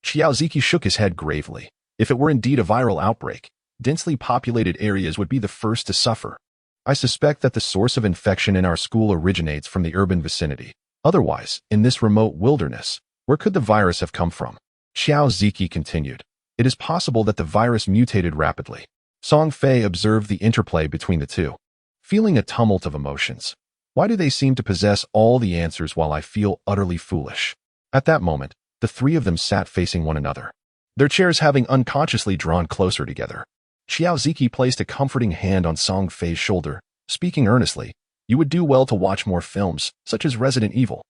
Xiao Ziqi shook his head gravely. If it were indeed a viral outbreak, densely populated areas would be the first to suffer. I suspect that the source of infection in our school originates from the urban vicinity. Otherwise, in this remote wilderness, where could the virus have come from? Xiao Ziqi continued. It is possible that the virus mutated rapidly. Song Fei observed the interplay between the two, feeling a tumult of emotions. Why do they seem to possess all the answers while I feel utterly foolish? At that moment, the three of them sat facing one another, their chairs having unconsciously drawn closer together. Xiao Ziqi placed a comforting hand on Song Fei's shoulder, speaking earnestly. You would do well to watch more films, such as Resident Evil.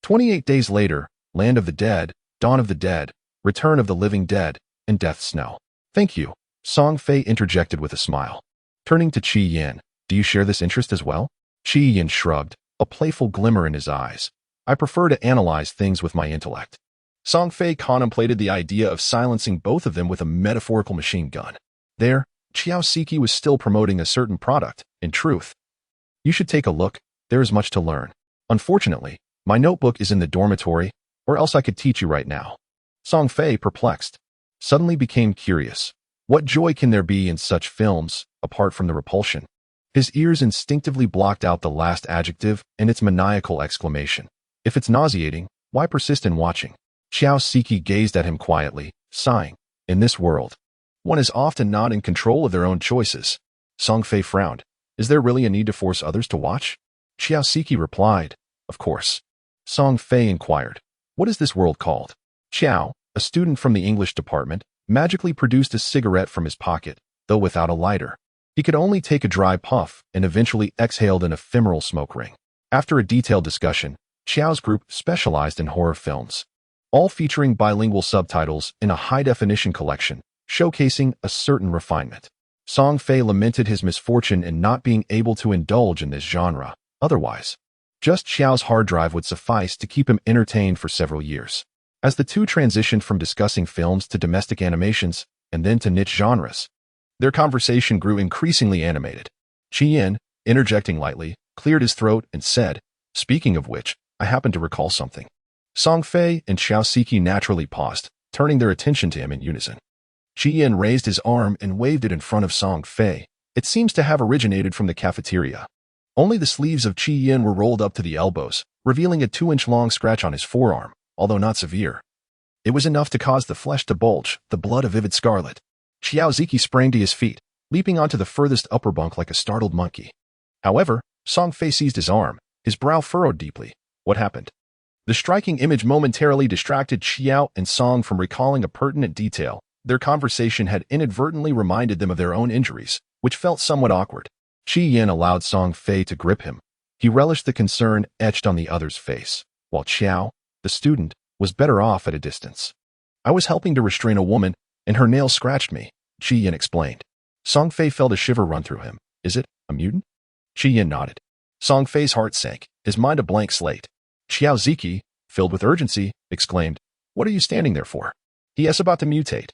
28 days later, Land of the Dead, Dawn of the Dead, Return of the Living Dead, and Death Snow. Thank you, Song Fei interjected with a smile. Turning to Qi Yin, do you share this interest as well? Qi Yin shrugged, a playful glimmer in his eyes. I prefer to analyze things with my intellect. Song Fei contemplated the idea of silencing both of them with a metaphorical machine gun. There, Xiao Ziqi was still promoting a certain product. In truth, you should take a look. There is much to learn. Unfortunately, my notebook is in the dormitory, or else I could teach you right now. Song Fei, perplexed, suddenly became curious. What joy can there be in such films, apart from the repulsion? His ears instinctively blocked out the last adjective and its maniacal exclamation. If it's nauseating, why persist in watching? Xiao Ziqi gazed at him quietly, sighing. In this world, one is often not in control of their own choices. Song Fei frowned. Is there really a need to force others to watch? Xiao Ziqi replied. Of course. Song Fei inquired. What is this world called? Xiao, a student from the English department, magically produced a cigarette from his pocket, though without a lighter. He could only take a dry puff and eventually exhaled an ephemeral smoke ring. After a detailed discussion, Xiao's group specialized in horror films, all featuring bilingual subtitles in a high-definition collection, showcasing a certain refinement. Song Fei lamented his misfortune in not being able to indulge in this genre. Otherwise, just Xiao's hard drive would suffice to keep him entertained for several years. As the two transitioned from discussing films to domestic animations and then to niche genres, their conversation grew increasingly animated. Qian, interjecting lightly, cleared his throat and said, "Speaking of which, I happen to recall something." Song Fei and Xiao Siki naturally paused, turning their attention to him in unison. Qian raised his arm and waved it in front of Song Fei. It seems to have originated from the cafeteria. Only the sleeves of Qian were rolled up to the elbows, revealing a 2-inch-long scratch on his forearm, although not severe. It was enough to cause the flesh to bulge, the blood a vivid scarlet. Xiao Ziki sprang to his feet, leaping onto the furthest upper bunk like a startled monkey. However, Song Fei seized his arm, his brow furrowed deeply. What happened? The striking image momentarily distracted Xiao and Song from recalling a pertinent detail. Their conversation had inadvertently reminded them of their own injuries, which felt somewhat awkward. Qian allowed Song Fei to grip him. He relished the concern etched on the other's face, while Xiao, the student, was better off at a distance. "I was helping to restrain a woman, and her nails scratched me," Qian explained. Song Fei felt a shiver run through him. "Is it a mutant?" Qian nodded. Song Fei's heart sank, his mind a blank slate. Xiao Ziki, filled with urgency, exclaimed, "What are you standing there for? He is about to mutate."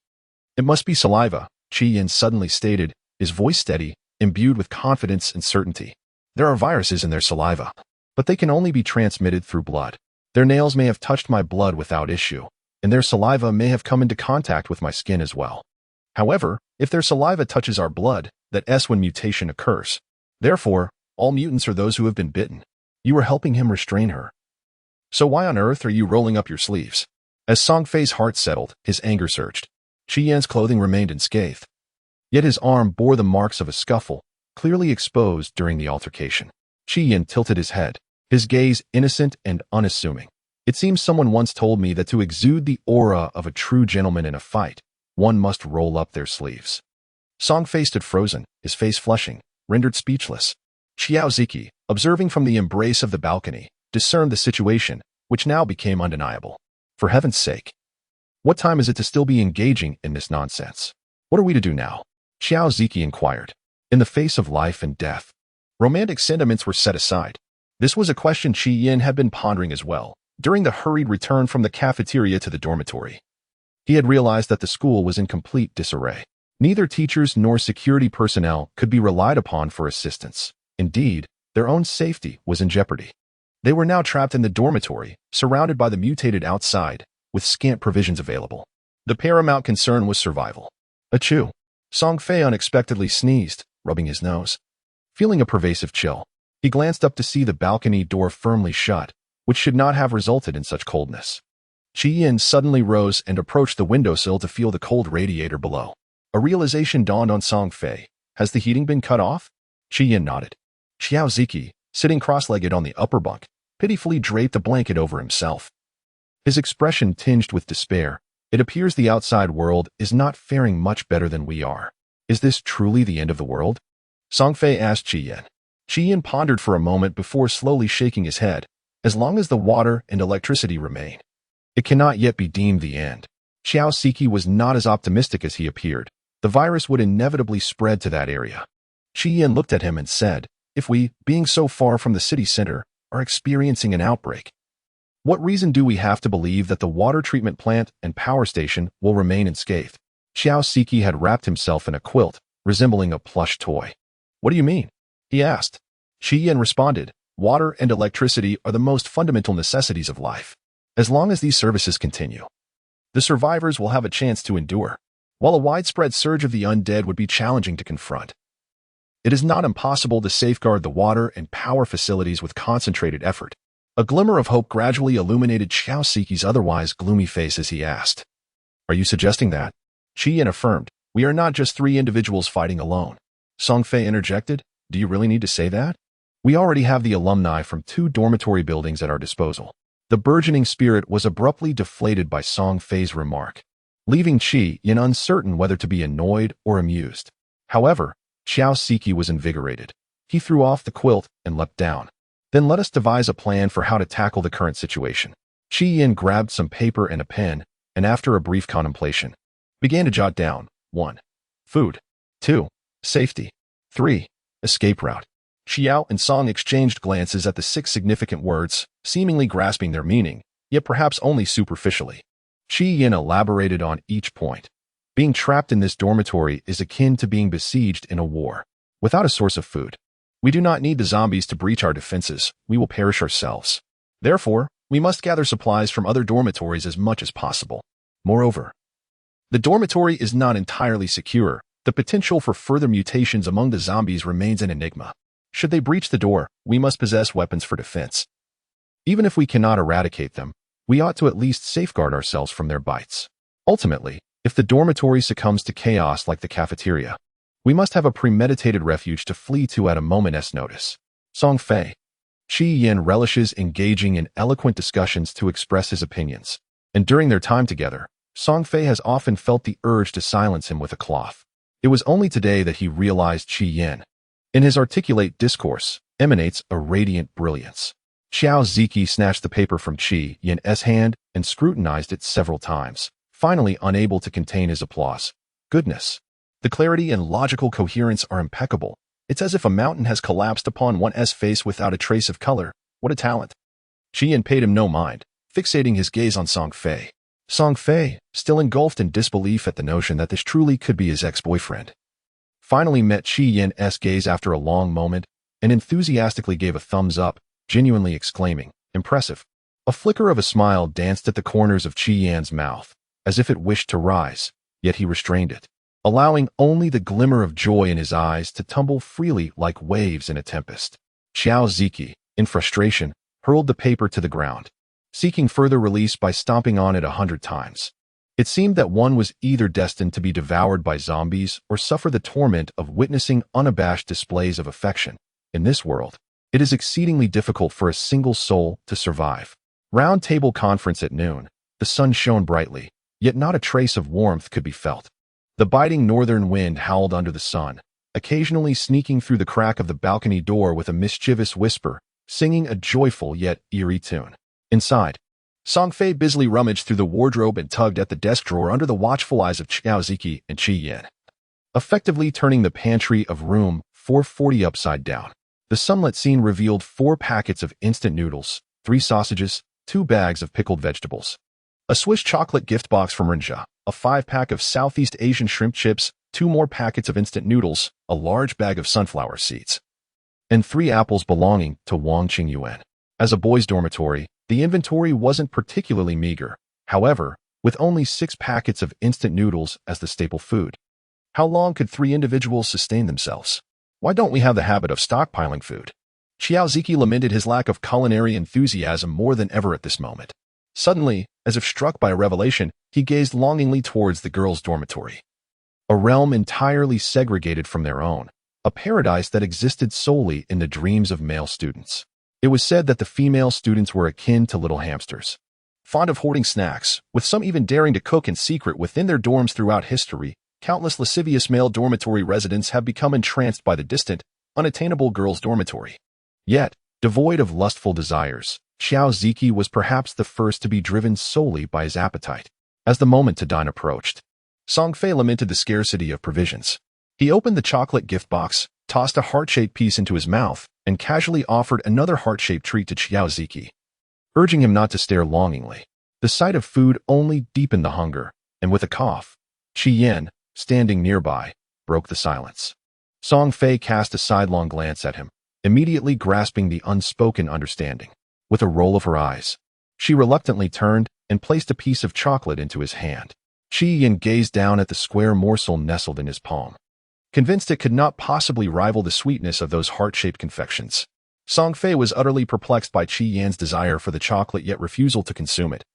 "It must be saliva," Qian suddenly stated, his voice steady, imbued with confidence and certainty. "There are viruses in their saliva, but they can only be transmitted through blood. Their nails may have touched my blood without issue, and their saliva may have come into contact with my skin as well. However, if their saliva touches our blood, that's when mutation occurs. Therefore, all mutants are those who have been bitten. You are helping him restrain her. So why on earth are you rolling up your sleeves?" As Song Fei's heart settled, his anger surged. Qian's clothing remained unscathed, yet his arm bore the marks of a scuffle, clearly exposed during the altercation. Qian tilted his head, his gaze innocent and unassuming. "It seems someone once told me that to exude the aura of a true gentleman in a fight, one must roll up their sleeves." Song Fei stood frozen, his face flushing, rendered speechless. Xiao Ziki, observing from the embrace of the balcony, discerned the situation, which now became undeniable. "For heaven's sake, what time is it to still be engaging in this nonsense? What are we to do now?" Xiao Ziki inquired. In the face of life and death, romantic sentiments were set aside. This was a question Qian had been pondering as well, during the hurried return from the cafeteria to the dormitory. He had realized that the school was in complete disarray. Neither teachers nor security personnel could be relied upon for assistance. Indeed, their own safety was in jeopardy. They were now trapped in the dormitory, surrounded by the mutated outside, with scant provisions available. The paramount concern was survival. Achoo! Song Fei unexpectedly sneezed, rubbing his nose. Feeling a pervasive chill, he glanced up to see the balcony door firmly shut, which should not have resulted in such coldness. Qian suddenly rose and approached the windowsill to feel the cold radiator below. A realization dawned on Song Fei. Has the heating been cut off? Qian nodded. Xiao Ziki, sitting cross-legged on the upper bunk, pitifully draped a blanket over himself. His expression tinged with despair. "It appears the outside world is not faring much better than we are. Is this truly the end of the world?" Song Fei asked Qian. Qian pondered for a moment before slowly shaking his head. "As long as the water and electricity remain, it cannot yet be deemed the end." Xiao Ziki was not as optimistic as he appeared. The virus would inevitably spread to that area. Qian looked at him and said, "If we, being so far from the city center, are experiencing an outbreak, what reason do we have to believe that the water treatment plant and power station will remain unscathed?" Xiao Ziki had wrapped himself in a quilt, resembling a plush toy. "What do you mean?" he asked. Qian responded, "Water and electricity are the most fundamental necessities of life. As long as these services continue, the survivors will have a chance to endure, while a widespread surge of the undead would be challenging to confront. It is not impossible to safeguard the water and power facilities with concentrated effort." A glimmer of hope gradually illuminated Xiao Ziki's otherwise gloomy face as he asked, "Are you suggesting that?" Qian affirmed, "We are not just 3 individuals fighting alone." Song Fei interjected, "Do you really need to say that? We already have the alumni from 2 dormitory buildings at our disposal." The burgeoning spirit was abruptly deflated by Song Fei's remark, leaving Qian uncertain whether to be annoyed or amused. However, Xiao Ziki was invigorated. He threw off the quilt and leapt down. "Then let us devise a plan for how to tackle the current situation." Qian grabbed some paper and a pen, and after a brief contemplation, began to jot down: 1. Food. 2. Safety. 3. Escape route. Xiao and Song exchanged glances at the 6 significant words, seemingly grasping their meaning, yet perhaps only superficially. Qi Yin elaborated on each point. Being trapped in this dormitory is akin to being besieged in a war. Without a source of food, we do not need the zombies to breach our defenses. We will perish ourselves. Therefore, we must gather supplies from other dormitories as much as possible. Moreover, the dormitory is not entirely secure. The potential for further mutations among the zombies remains an enigma. Should they breach the door, we must possess weapons for defense. Even if we cannot eradicate them, we ought to at least safeguard ourselves from their bites. Ultimately, if the dormitory succumbs to chaos like the cafeteria, we must have a premeditated refuge to flee to at a moment's notice. Song Fei. Qi Yin relishes engaging in eloquent discussions to express his opinions, and during their time together, Song Fei has often felt the urge to silence him with a cloth. It was only today that he realized Qi Yin, in his articulate discourse, emanates a radiant brilliance. Xiao Ziki snatched the paper from Qi Yin's hand and scrutinized it several times, finally unable to contain his applause. Goodness! The clarity and logical coherence are impeccable. It's as if a mountain has collapsed upon one's face without a trace of color. What a talent! Qi Yin paid him no mind, fixating his gaze on Song Fei. Song Fei, still engulfed in disbelief at the notion that this truly could be his ex-boyfriend, finally met Qi Yin's gaze after a long moment and enthusiastically gave a thumbs up, genuinely exclaiming, "Impressive." A flicker of a smile danced at the corners of Qi Yin's mouth, as if it wished to rise, yet he restrained it, allowing only the glimmer of joy in his eyes to tumble freely like waves in a tempest. Xiao Ziki, in frustration, hurled the paper to the ground, seeking further release by stomping on it 100 times. It seemed that one was either destined to be devoured by zombies or suffer the torment of witnessing unabashed displays of affection. In this world, it is exceedingly difficult for a single soul to survive. Round table conference at noon. The sun shone brightly, yet not a trace of warmth could be felt. The biting northern wind howled under the sun, occasionally sneaking through the crack of the balcony door with a mischievous whisper, singing a joyful yet eerie tune. Inside, Song Fei busily rummaged through the wardrobe and tugged at the desk drawer under the watchful eyes of Xiao Ziki and Qi Yin, effectively turning the pantry of room 440 upside down. The sunlit scene revealed 4 packets of instant noodles, 3 sausages, 2 bags of pickled vegetables, a Swiss chocolate gift box from Rinja, a 5-pack of Southeast Asian shrimp chips, 2 more packets of instant noodles, a large bag of sunflower seeds, and 3 apples belonging to Wang Qingyuan. As a boys' dormitory, the inventory wasn't particularly meager, however, with only 6 packets of instant noodles as the staple food. How long could 3 individuals sustain themselves? Why don't we have the habit of stockpiling food? Xiao Ziki lamented his lack of culinary enthusiasm more than ever at this moment. Suddenly, as if struck by a revelation, he gazed longingly towards the girls' dormitory. A realm entirely segregated from their own, a paradise that existed solely in the dreams of male students. It was said that the female students were akin to little hamsters, fond of hoarding snacks, with some even daring to cook in secret within their dorms. Throughout history, countless lascivious male dormitory residents have become entranced by the distant, unattainable girls' dormitory. Yet, devoid of lustful desires, Xiao Ziki was perhaps the first to be driven solely by his appetite. As the moment to dine approached, Song Fei lamented the scarcity of provisions. He opened the chocolate gift box, tossed a heart-shaped piece into his mouth, and casually offered another heart-shaped treat to Xiao Ziki, urging him not to stare longingly. The sight of food only deepened the hunger, and with a cough, Qi Yin, standing nearby, broke the silence. Song Fei cast a sidelong glance at him, immediately grasping the unspoken understanding. With a roll of her eyes, she reluctantly turned and placed a piece of chocolate into his hand. Qi Yin gazed down at the square morsel nestled in his palm, convinced it could not possibly rival the sweetness of those heart-shaped confections. Song Fei was utterly perplexed by Qi Yin's desire for the chocolate yet refusal to consume it,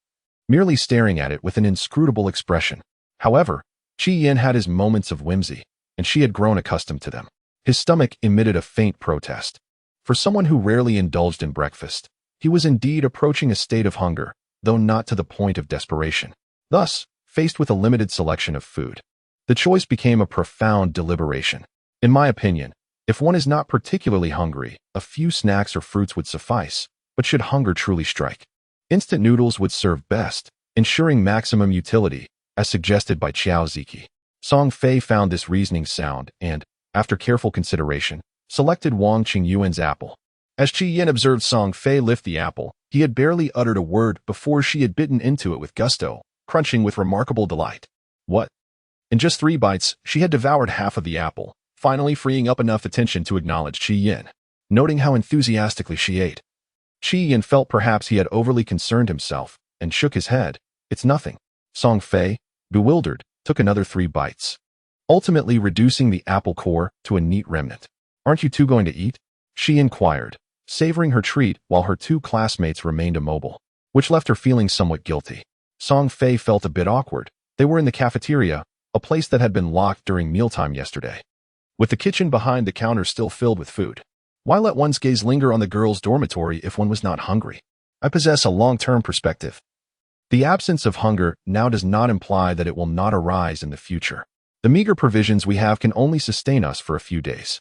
merely staring at it with an inscrutable expression. However, Qi Yin had his moments of whimsy, and she had grown accustomed to them. His stomach emitted a faint protest. For someone who rarely indulged in breakfast, he was indeed approaching a state of hunger, though not to the point of desperation. Thus, faced with a limited selection of food, the choice became a profound deliberation. In my opinion, if one is not particularly hungry, a few snacks or fruits would suffice, but should hunger truly strike, instant noodles would serve best, ensuring maximum utility, as suggested by Xiao Ziki. Song Fei found this reasoning sound and, after careful consideration, selected Wang Qingyuan's apple. As Qi Yin observed Song Fei lift the apple, he had barely uttered a word before she had bitten into it with gusto, crunching with remarkable delight. What? In just 3 bites, she had devoured half of the apple, finally freeing up enough attention to acknowledge Qi Yin. Noting how enthusiastically she ate, Qi Yin felt perhaps he had overly concerned himself, and shook his head. It's nothing. Song Fei, bewildered, took another 3 bites, ultimately reducing the apple core to a neat remnant. Aren't you two going to eat? She inquired, savoring her treat while her 2 classmates remained immobile, which left her feeling somewhat guilty. Song Fei felt a bit awkward. They were in the cafeteria, a place that had been locked during mealtime yesterday, with the kitchen behind the counter still filled with food. Why let one's gaze linger on the girls' dormitory if one was not hungry? I possess a long-term perspective. The absence of hunger now does not imply that it will not arise in the future. The meager provisions we have can only sustain us for a few days.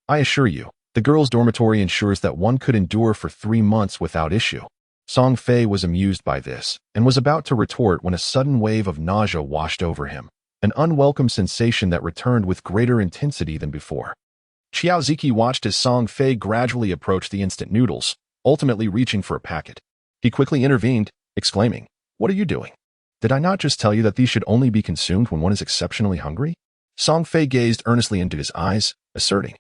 I assure you, the girls' dormitory ensures that one could endure for 3 months without issue. Song Fei was amused by this, and was about to retort when a sudden wave of nausea washed over him, an unwelcome sensation that returned with greater intensity than before. Xiaoziki watched as Song Fei gradually approached the instant noodles, ultimately reaching for a packet. He quickly intervened, exclaiming, "What are you doing? Did I not just tell you that these should only be consumed when one is exceptionally hungry?" Song Fei gazed earnestly into his eyes, asserting,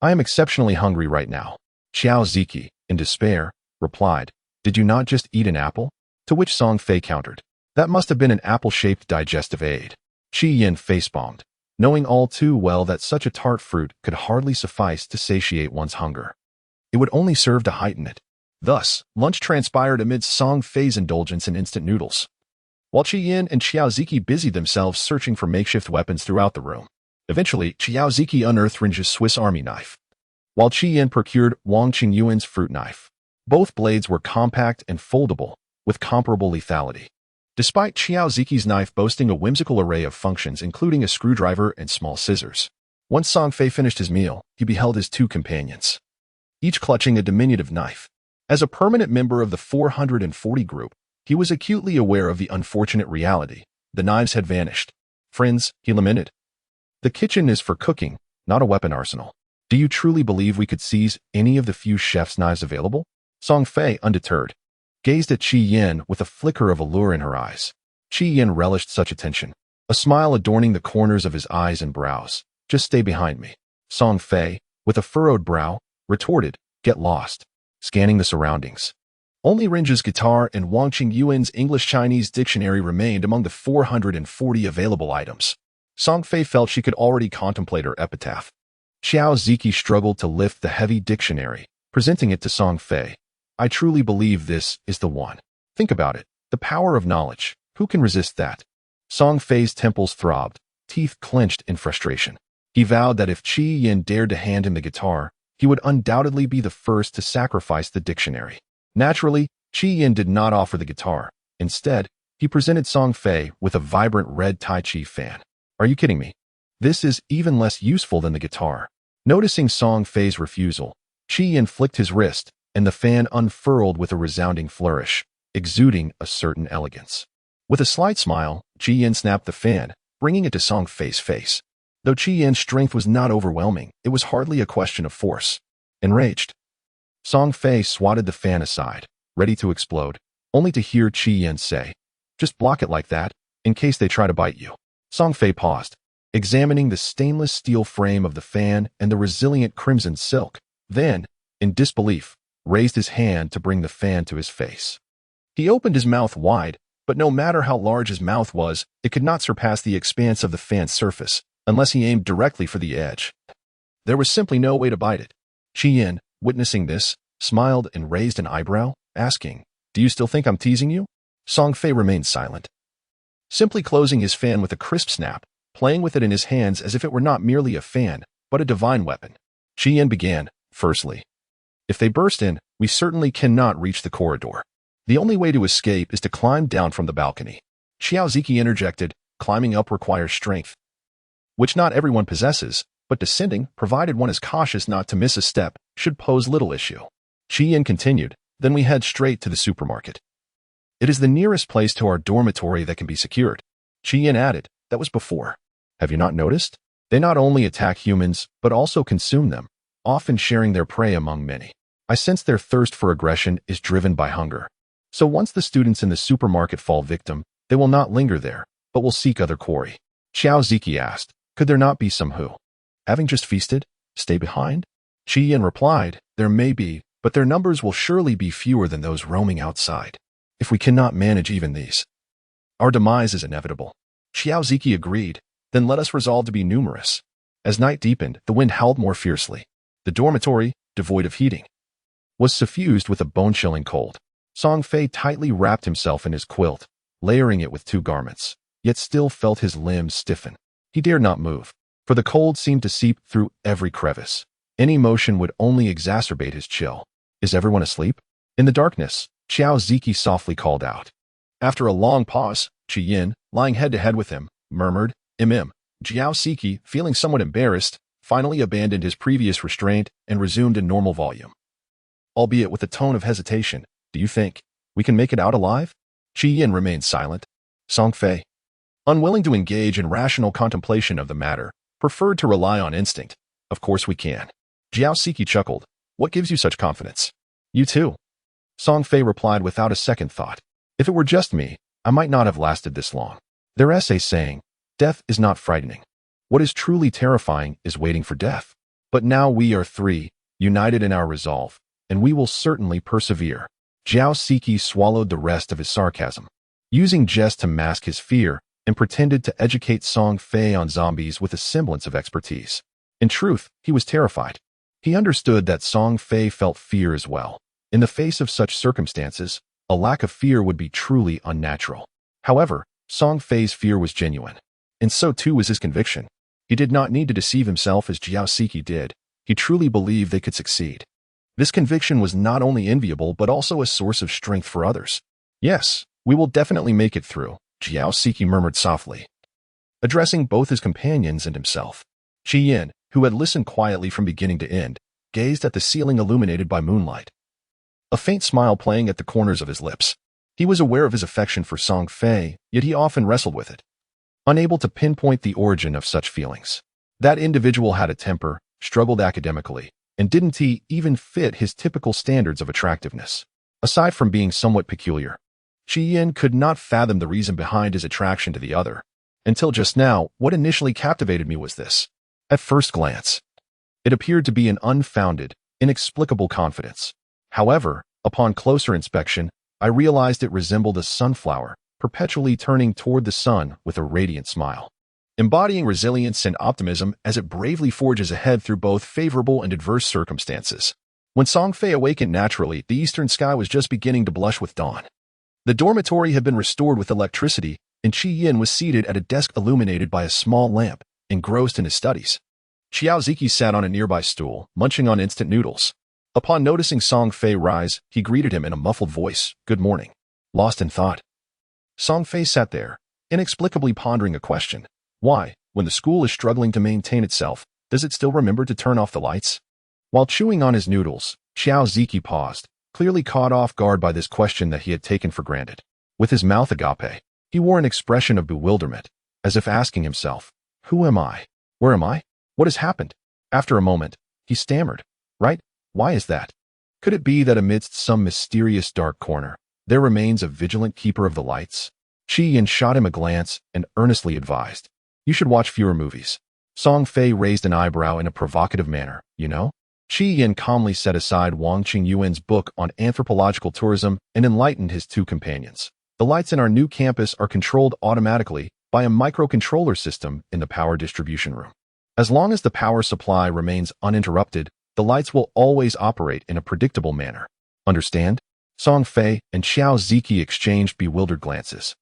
"I am exceptionally hungry right now." Xiaoziki, in despair, replied, "Did you not just eat an apple?" To which Song Fei countered, "That must have been an apple-shaped digestive aid." Qi Yin face-palmed, knowing all too well that such a tart fruit could hardly suffice to satiate one's hunger. It would only serve to heighten it. Thus, lunch transpired amidst Song Fei's indulgence in instant noodles, while Qi Yin and Xiaoziki busied themselves searching for makeshift weapons throughout the room. Eventually, Xiaoziki unearthed Ringe's Swiss Army knife, while Qi Yin procured Wang Qingyuan's fruit knife. Both blades were compact and foldable, with comparable lethality. Despite Xiaoziki's knife boasting a whimsical array of functions including a screwdriver and small scissors. Once Song Fei finished his meal, he beheld his 2 companions, each clutching a diminutive knife. As a permanent member of the 440 group, he was acutely aware of the unfortunate reality. The knives had vanished. "Friends," he lamented, "the kitchen is for cooking, not a weapon arsenal. Do you truly believe we could seize any of the few chef's knives available?" Song Fei, undeterred, gazed at Qi Yin with a flicker of allure in her eyes. Qi Yin relished such attention, a smile adorning the corners of his eyes and brows. "Just stay behind me." Song Fei, with a furrowed brow, retorted, "Get lost." Scanning the surroundings. Only Ringe's guitar and Wang Qingyuan's English-Chinese dictionary remained among the 440 available items. Song Fei felt she could already contemplate her epitaph. Xiaoziki struggled to lift the heavy dictionary, presenting it to Song Fei. "I truly believe this is the one. Think about it. The power of knowledge. Who can resist that?" Song Fei's temples throbbed, teeth clenched in frustration. He vowed that if Qi Yin dared to hand him the guitar, he would undoubtedly be the first to sacrifice the dictionary. Naturally, Qi Yin did not offer the guitar. Instead, he presented Song Fei with a vibrant red Tai Chi fan. "Are you kidding me? This is even less useful than the guitar." Noticing Song Fei's refusal, Qi Yin flicked his wrist, and the fan unfurled with a resounding flourish, exuding a certain elegance. With a slight smile, Qi Yin snapped the fan, bringing it to Song Fei's face. Though Qi Yin's strength was not overwhelming, it was hardly a question of force. Enraged, Song Fei swatted the fan aside, ready to explode, only to hear Qi Yin say, "Just block it like that, in case they try to bite you." Song Fei paused, examining the stainless steel frame of the fan and the resilient crimson silk, then, in disbelief, raised his hand to bring the fan to his face. He opened his mouth wide, but no matter how large his mouth was, it could not surpass the expanse of the fan's surface, unless he aimed directly for the edge. There was simply no way to bite it. Qi Yin, witnessing this, smiled and raised an eyebrow, asking, "Do you still think I'm teasing you?" Song Fei remained silent, simply closing his fan with a crisp snap, playing with it in his hands as if it were not merely a fan, but a divine weapon. Qi Yin began, "Firstly, if they burst in, we certainly cannot reach the corridor. The only way to escape is to climb down from the balcony." Xiaoziki interjected, "Climbing up requires strength, which not everyone possesses, but descending, provided one is cautious not to miss a step, should pose little issue." Qi Yin continued, "Then we head straight to the supermarket. It is the nearest place to our dormitory that can be secured." Qi Yin added, "That was before. Have you not noticed? They not only attack humans, but also consume them, often sharing their prey among many. I sense their thirst for aggression is driven by hunger. So once the students in the supermarket fall victim, They will not linger there, but will seek other quarry. Xiao Ziki asked, could there not be some who, having just feasted, stay behind? Qi Yin replied, there may be, but their numbers will surely be fewer than those roaming outside. If we cannot manage even these, our demise is inevitable. Xiao Ziki agreed, then let us resolve to be numerous. As night deepened, the wind howled more fiercely. The dormitory, devoid of heating, was suffused with a bone-chilling cold. Song Fei tightly wrapped himself in his quilt, layering it with 2 garments, yet still felt his limbs stiffen. He dared not move, for the cold seemed to seep through every crevice. Any motion would only exacerbate his chill. Is everyone asleep? In the darkness, Xiao Ziki softly called out. After a long pause, Qi Yin, lying head-to-head with him, murmured, Im. Xiao Ziki, feeling somewhat embarrassed, finally abandoned his previous restraint and resumed in normal volume, albeit with a tone of hesitation. Do you think we can make it out alive? Qi Yin remained silent. Song Fei, unwilling to engage in rational contemplation of the matter, preferred to rely on instinct. Of course we can. Xiao Ziki chuckled. What gives you such confidence? You too. Song Fei replied without a second thought. If it were just me, I might not have lasted this long. Their essay saying, death is not frightening. What is truly terrifying is waiting for death. But now we are 3, united in our resolve, and we will certainly persevere. Xiao Ziki swallowed the rest of his sarcasm, using jest to mask his fear, and pretended to educate Song Fei on zombies with a semblance of expertise. In truth, he was terrified. He understood that Song Fei felt fear as well. In the face of such circumstances, a lack of fear would be truly unnatural. However, Song Fei's fear was genuine, and so too was his conviction. He did not need to deceive himself as Xiao Ziki did. He truly believed they could succeed. This conviction was not only enviable but also a source of strength for others. Yes, we will definitely make it through, Xiao Ziki murmured softly, addressing both his companions and himself. Qi Yin, who had listened quietly from beginning to end, gazed at the ceiling illuminated by moonlight, a faint smile playing at the corners of his lips. He was aware of his affection for Song Fei, yet he often wrestled with it, unable to pinpoint the origin of such feelings. That individual had a temper, struggled academically, and didn't he even fit his typical standards of attractiveness. Aside from being somewhat peculiar, Qi Yin could not fathom the reason behind his attraction to the other. Until just now, what initially captivated me was this. At first glance, it appeared to be an unfounded, inexplicable confidence. However, upon closer inspection, I realized it resembled a sunflower, perpetually turning toward the sun with a radiant smile, embodying resilience and optimism as it bravely forges ahead through both favorable and adverse circumstances. When Song Fei awakened naturally, the eastern sky was just beginning to blush with dawn. The dormitory had been restored with electricity, and Qi Yin was seated at a desk illuminated by a small lamp, engrossed in his studies. Xiao Ziki sat on a nearby stool, munching on instant noodles. Upon noticing Song Fei rise, he greeted him in a muffled voice, "Good morning." Lost in thought, Song Fei sat there, inexplicably pondering a question. Why, when the school is struggling to maintain itself, does it still remember to turn off the lights? While chewing on his noodles, Xiao Ziki paused, clearly caught off guard by this question that he had taken for granted. With his mouth agape, he wore an expression of bewilderment, as if asking himself, "Who am I? Where am I? What has happened?" After a moment, he stammered, "Right? Why is that? Could it be that amidst some mysterious dark corner, there remains a vigilant keeper of the lights?" Qi Yin shot him a glance and earnestly advised, "You should watch fewer movies." Song Fei raised an eyebrow in a provocative manner. You know? Qi Yin calmly set aside Wang Qingyuan's book on anthropological tourism and enlightened his 2 companions. The lights in our new campus are controlled automatically by a microcontroller system in the power distribution room. As long as the power supply remains uninterrupted, the lights will always operate in a predictable manner. Understand? Song Fei and Xiao Ziki exchanged bewildered glances,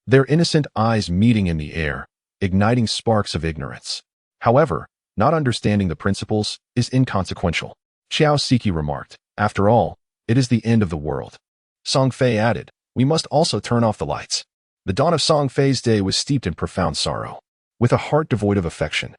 their innocent eyes meeting in the air, igniting sparks of ignorance. However, not understanding the principles is inconsequential. Xiao Ziki remarked, "After all, it is the end of the world." Song Fei added, "We must also turn off the lights." The dawn of Song Fei's day was steeped in profound sorrow. With a heart devoid of affection,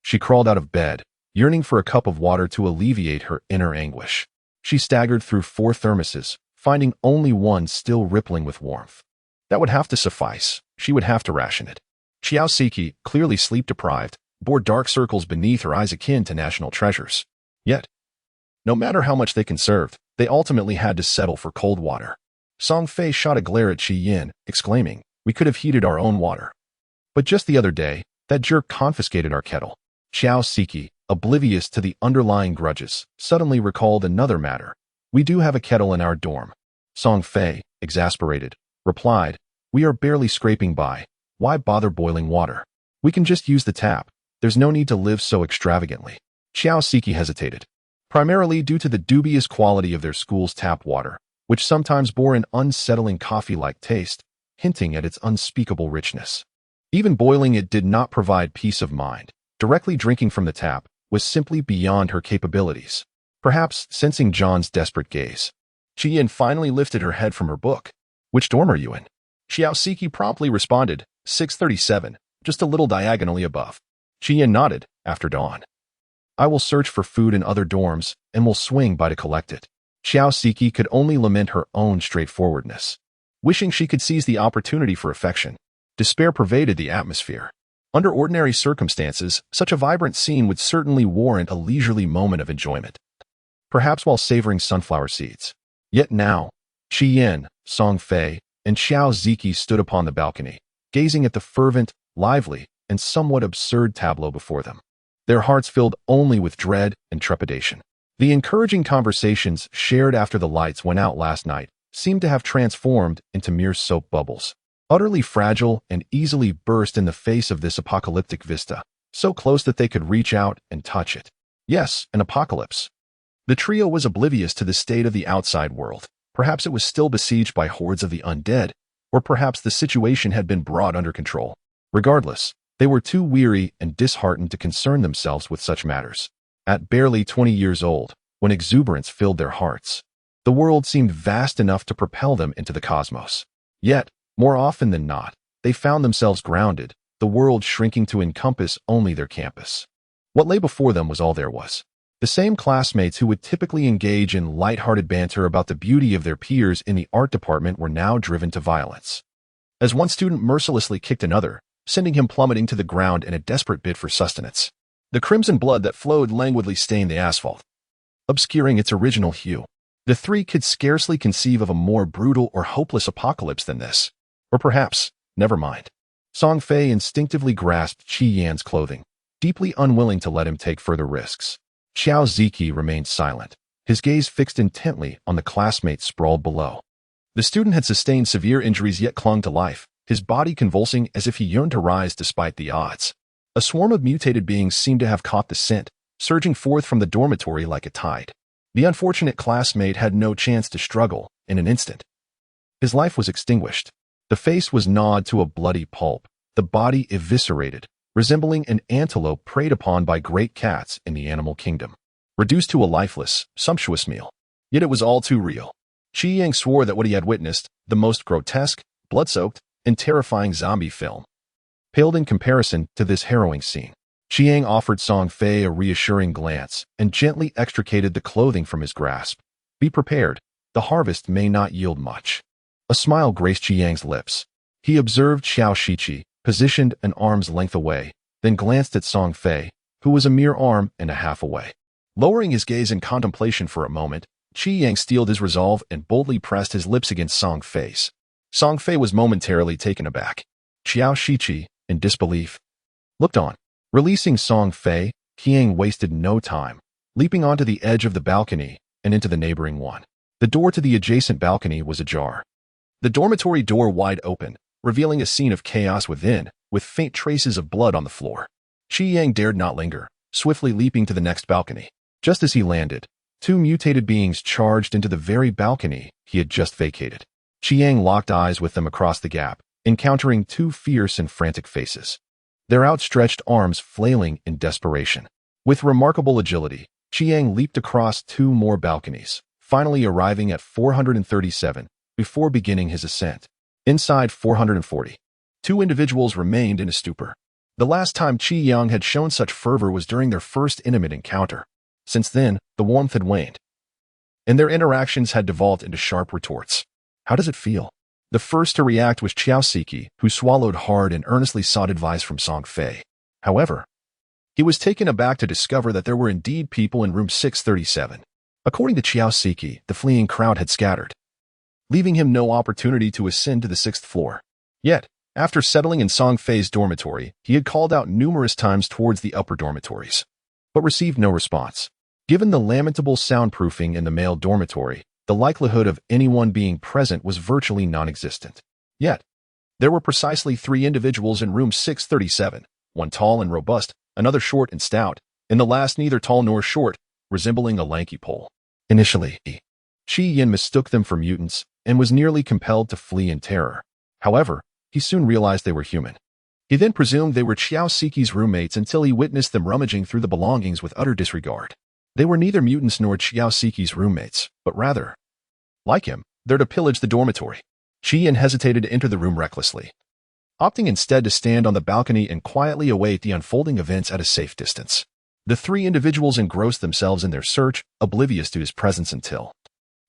she crawled out of bed, yearning for a cup of water to alleviate her inner anguish. She staggered through 4 thermoses, finding only one still rippling with warmth. That would have to suffice. She would have to ration it. Xiao Ziki, clearly sleep-deprived, bore dark circles beneath her eyes akin to national treasures. Yet, no matter how much they conserved, they ultimately had to settle for cold water. Song Fei shot a glare at Qi Yin, exclaiming, We could have heated our own water. But just the other day, that jerk confiscated our kettle. Xiao Siki, oblivious to the underlying grudges, suddenly recalled another matter. We do have a kettle in our dorm. Song Fei, exasperated, replied, we are barely scraping by. Why bother boiling water? We can just use the tap. There's no need to live so extravagantly. Xiao Siki hesitated, primarily due to the dubious quality of their school's tap water, which sometimes bore an unsettling coffee-like taste, hinting at its unspeakable richness. Even boiling it did not provide peace of mind. Directly drinking from the tap was simply beyond her capabilities. Perhaps sensing John's desperate gaze, Qian finally lifted her head from her book. Which dorm are you in? Xiao Siki promptly responded, 637, just a little diagonally above. Qian nodded, after dawn. I will search for food in other dorms and will swing by to collect it. Xiao Siki could only lament her own straightforwardness. Wishing she could seize the opportunity for affection, despair pervaded the atmosphere. Under ordinary circumstances, such a vibrant scene would certainly warrant a leisurely moment of enjoyment, perhaps while savoring sunflower seeds. Yet now, Qian, Song Fei, and Xiao Ziki stood upon the balcony, gazing at the fervent, lively, and somewhat absurd tableau before them, their hearts filled only with dread and trepidation. The encouraging conversations shared after the lights went out last night seemed to have transformed into mere soap bubbles, utterly fragile and easily burst in the face of this apocalyptic vista, so close that they could reach out and touch it. Yes, an apocalypse. The trio was oblivious to the state of the outside world. Perhaps it was still besieged by hordes of the undead, or perhaps the situation had been brought under control. Regardless, they were too weary and disheartened to concern themselves with such matters. At barely 20 years old, when exuberance filled their hearts, the world seemed vast enough to propel them into the cosmos. Yet, more often than not, they found themselves grounded, the world shrinking to encompass only their campus. What lay before them was all there was. The same classmates who would typically engage in light-hearted banter about the beauty of their peers in the art department were now driven to violence, as one student mercilessly kicked another, sending him plummeting to the ground in a desperate bid for sustenance. The crimson blood that flowed languidly stained the asphalt, obscuring its original hue. The three could scarcely conceive of a more brutal or hopeless apocalypse than this. Or perhaps, never mind. Song Fei instinctively grasped Qi Yan's clothing, deeply unwilling to let him take further risks. Xiao Ziki remained silent, his gaze fixed intently on the classmates sprawled below. The student had sustained severe injuries yet clung to life, his body convulsing as if he yearned to rise despite the odds. A swarm of mutated beings seemed to have caught the scent, surging forth from the dormitory like a tide. The unfortunate classmate had no chance to struggle. In an instant, his life was extinguished. The face was gnawed to a bloody pulp, the body eviscerated, resembling an antelope preyed upon by great cats in the animal kingdom, reduced to a lifeless, sumptuous meal. Yet it was all too real. Qi Yang swore that what he had witnessed, the most grotesque, blood-soaked, and terrifying zombie film, paled in comparison to this harrowing scene. Qi Yang offered Song Fei a reassuring glance and gently extricated the clothing from his grasp. Be prepared, the harvest may not yield much. A smile graced Qi Yang's lips. He observed Xiao Shiqi, positioned an arm's length away, then glanced at Song Fei, who was a mere arm and a half away. Lowering his gaze in contemplation for a moment, Qi Yang steeled his resolve and boldly pressed his lips against Song Fei's. Song Fei was momentarily taken aback. Xiao Shiqi, in disbelief, looked on. Releasing Song Fei, Qi Yang wasted no time, leaping onto the edge of the balcony and into the neighboring one. The door to the adjacent balcony was ajar, the dormitory door wide open, revealing a scene of chaos within, with faint traces of blood on the floor. Qi Yang dared not linger, swiftly leaping to the next balcony. Just as he landed, two mutated beings charged into the very balcony he had just vacated. Qi Yang locked eyes with them across the gap, encountering two fierce and frantic faces, their outstretched arms flailing in desperation. With remarkable agility, Qi Yang leaped across two more balconies, finally arriving at 437 before beginning his ascent. Inside 440, two individuals remained in a stupor. The last time Qi Yang had shown such fervor was during their first intimate encounter. Since then, the warmth had waned, and their interactions had devolved into sharp retorts. How does it feel? The first to react was Xiao Siki, who swallowed hard and earnestly sought advice from Song Fei. However, he was taken aback to discover that there were indeed people in room 637. According to Xiao Siki, the fleeing crowd had scattered, leaving him no opportunity to ascend to the 6th floor. Yet, after settling in Song Fei's dormitory, he had called out numerous times towards the upper dormitories, but received no response. Given the lamentable soundproofing in the male dormitory, the likelihood of anyone being present was virtually non-existent. Yet, there were precisely 3 individuals in room 637, one tall and robust, another short and stout, and the last neither tall nor short, resembling a lanky pole. Initially, Qi Yin mistook them for mutants and was nearly compelled to flee in terror. However, he soon realized they were human. He then presumed they were Qiao Siki's roommates until he witnessed them rummaging through the belongings with utter disregard. They were neither mutants nor Qiao Siki's roommates, but rather, like him, there to pillage the dormitory. Qi Yin hesitated to enter the room recklessly, opting instead to stand on the balcony and quietly await the unfolding events at a safe distance. The 3 individuals engrossed themselves in their search, oblivious to his presence until,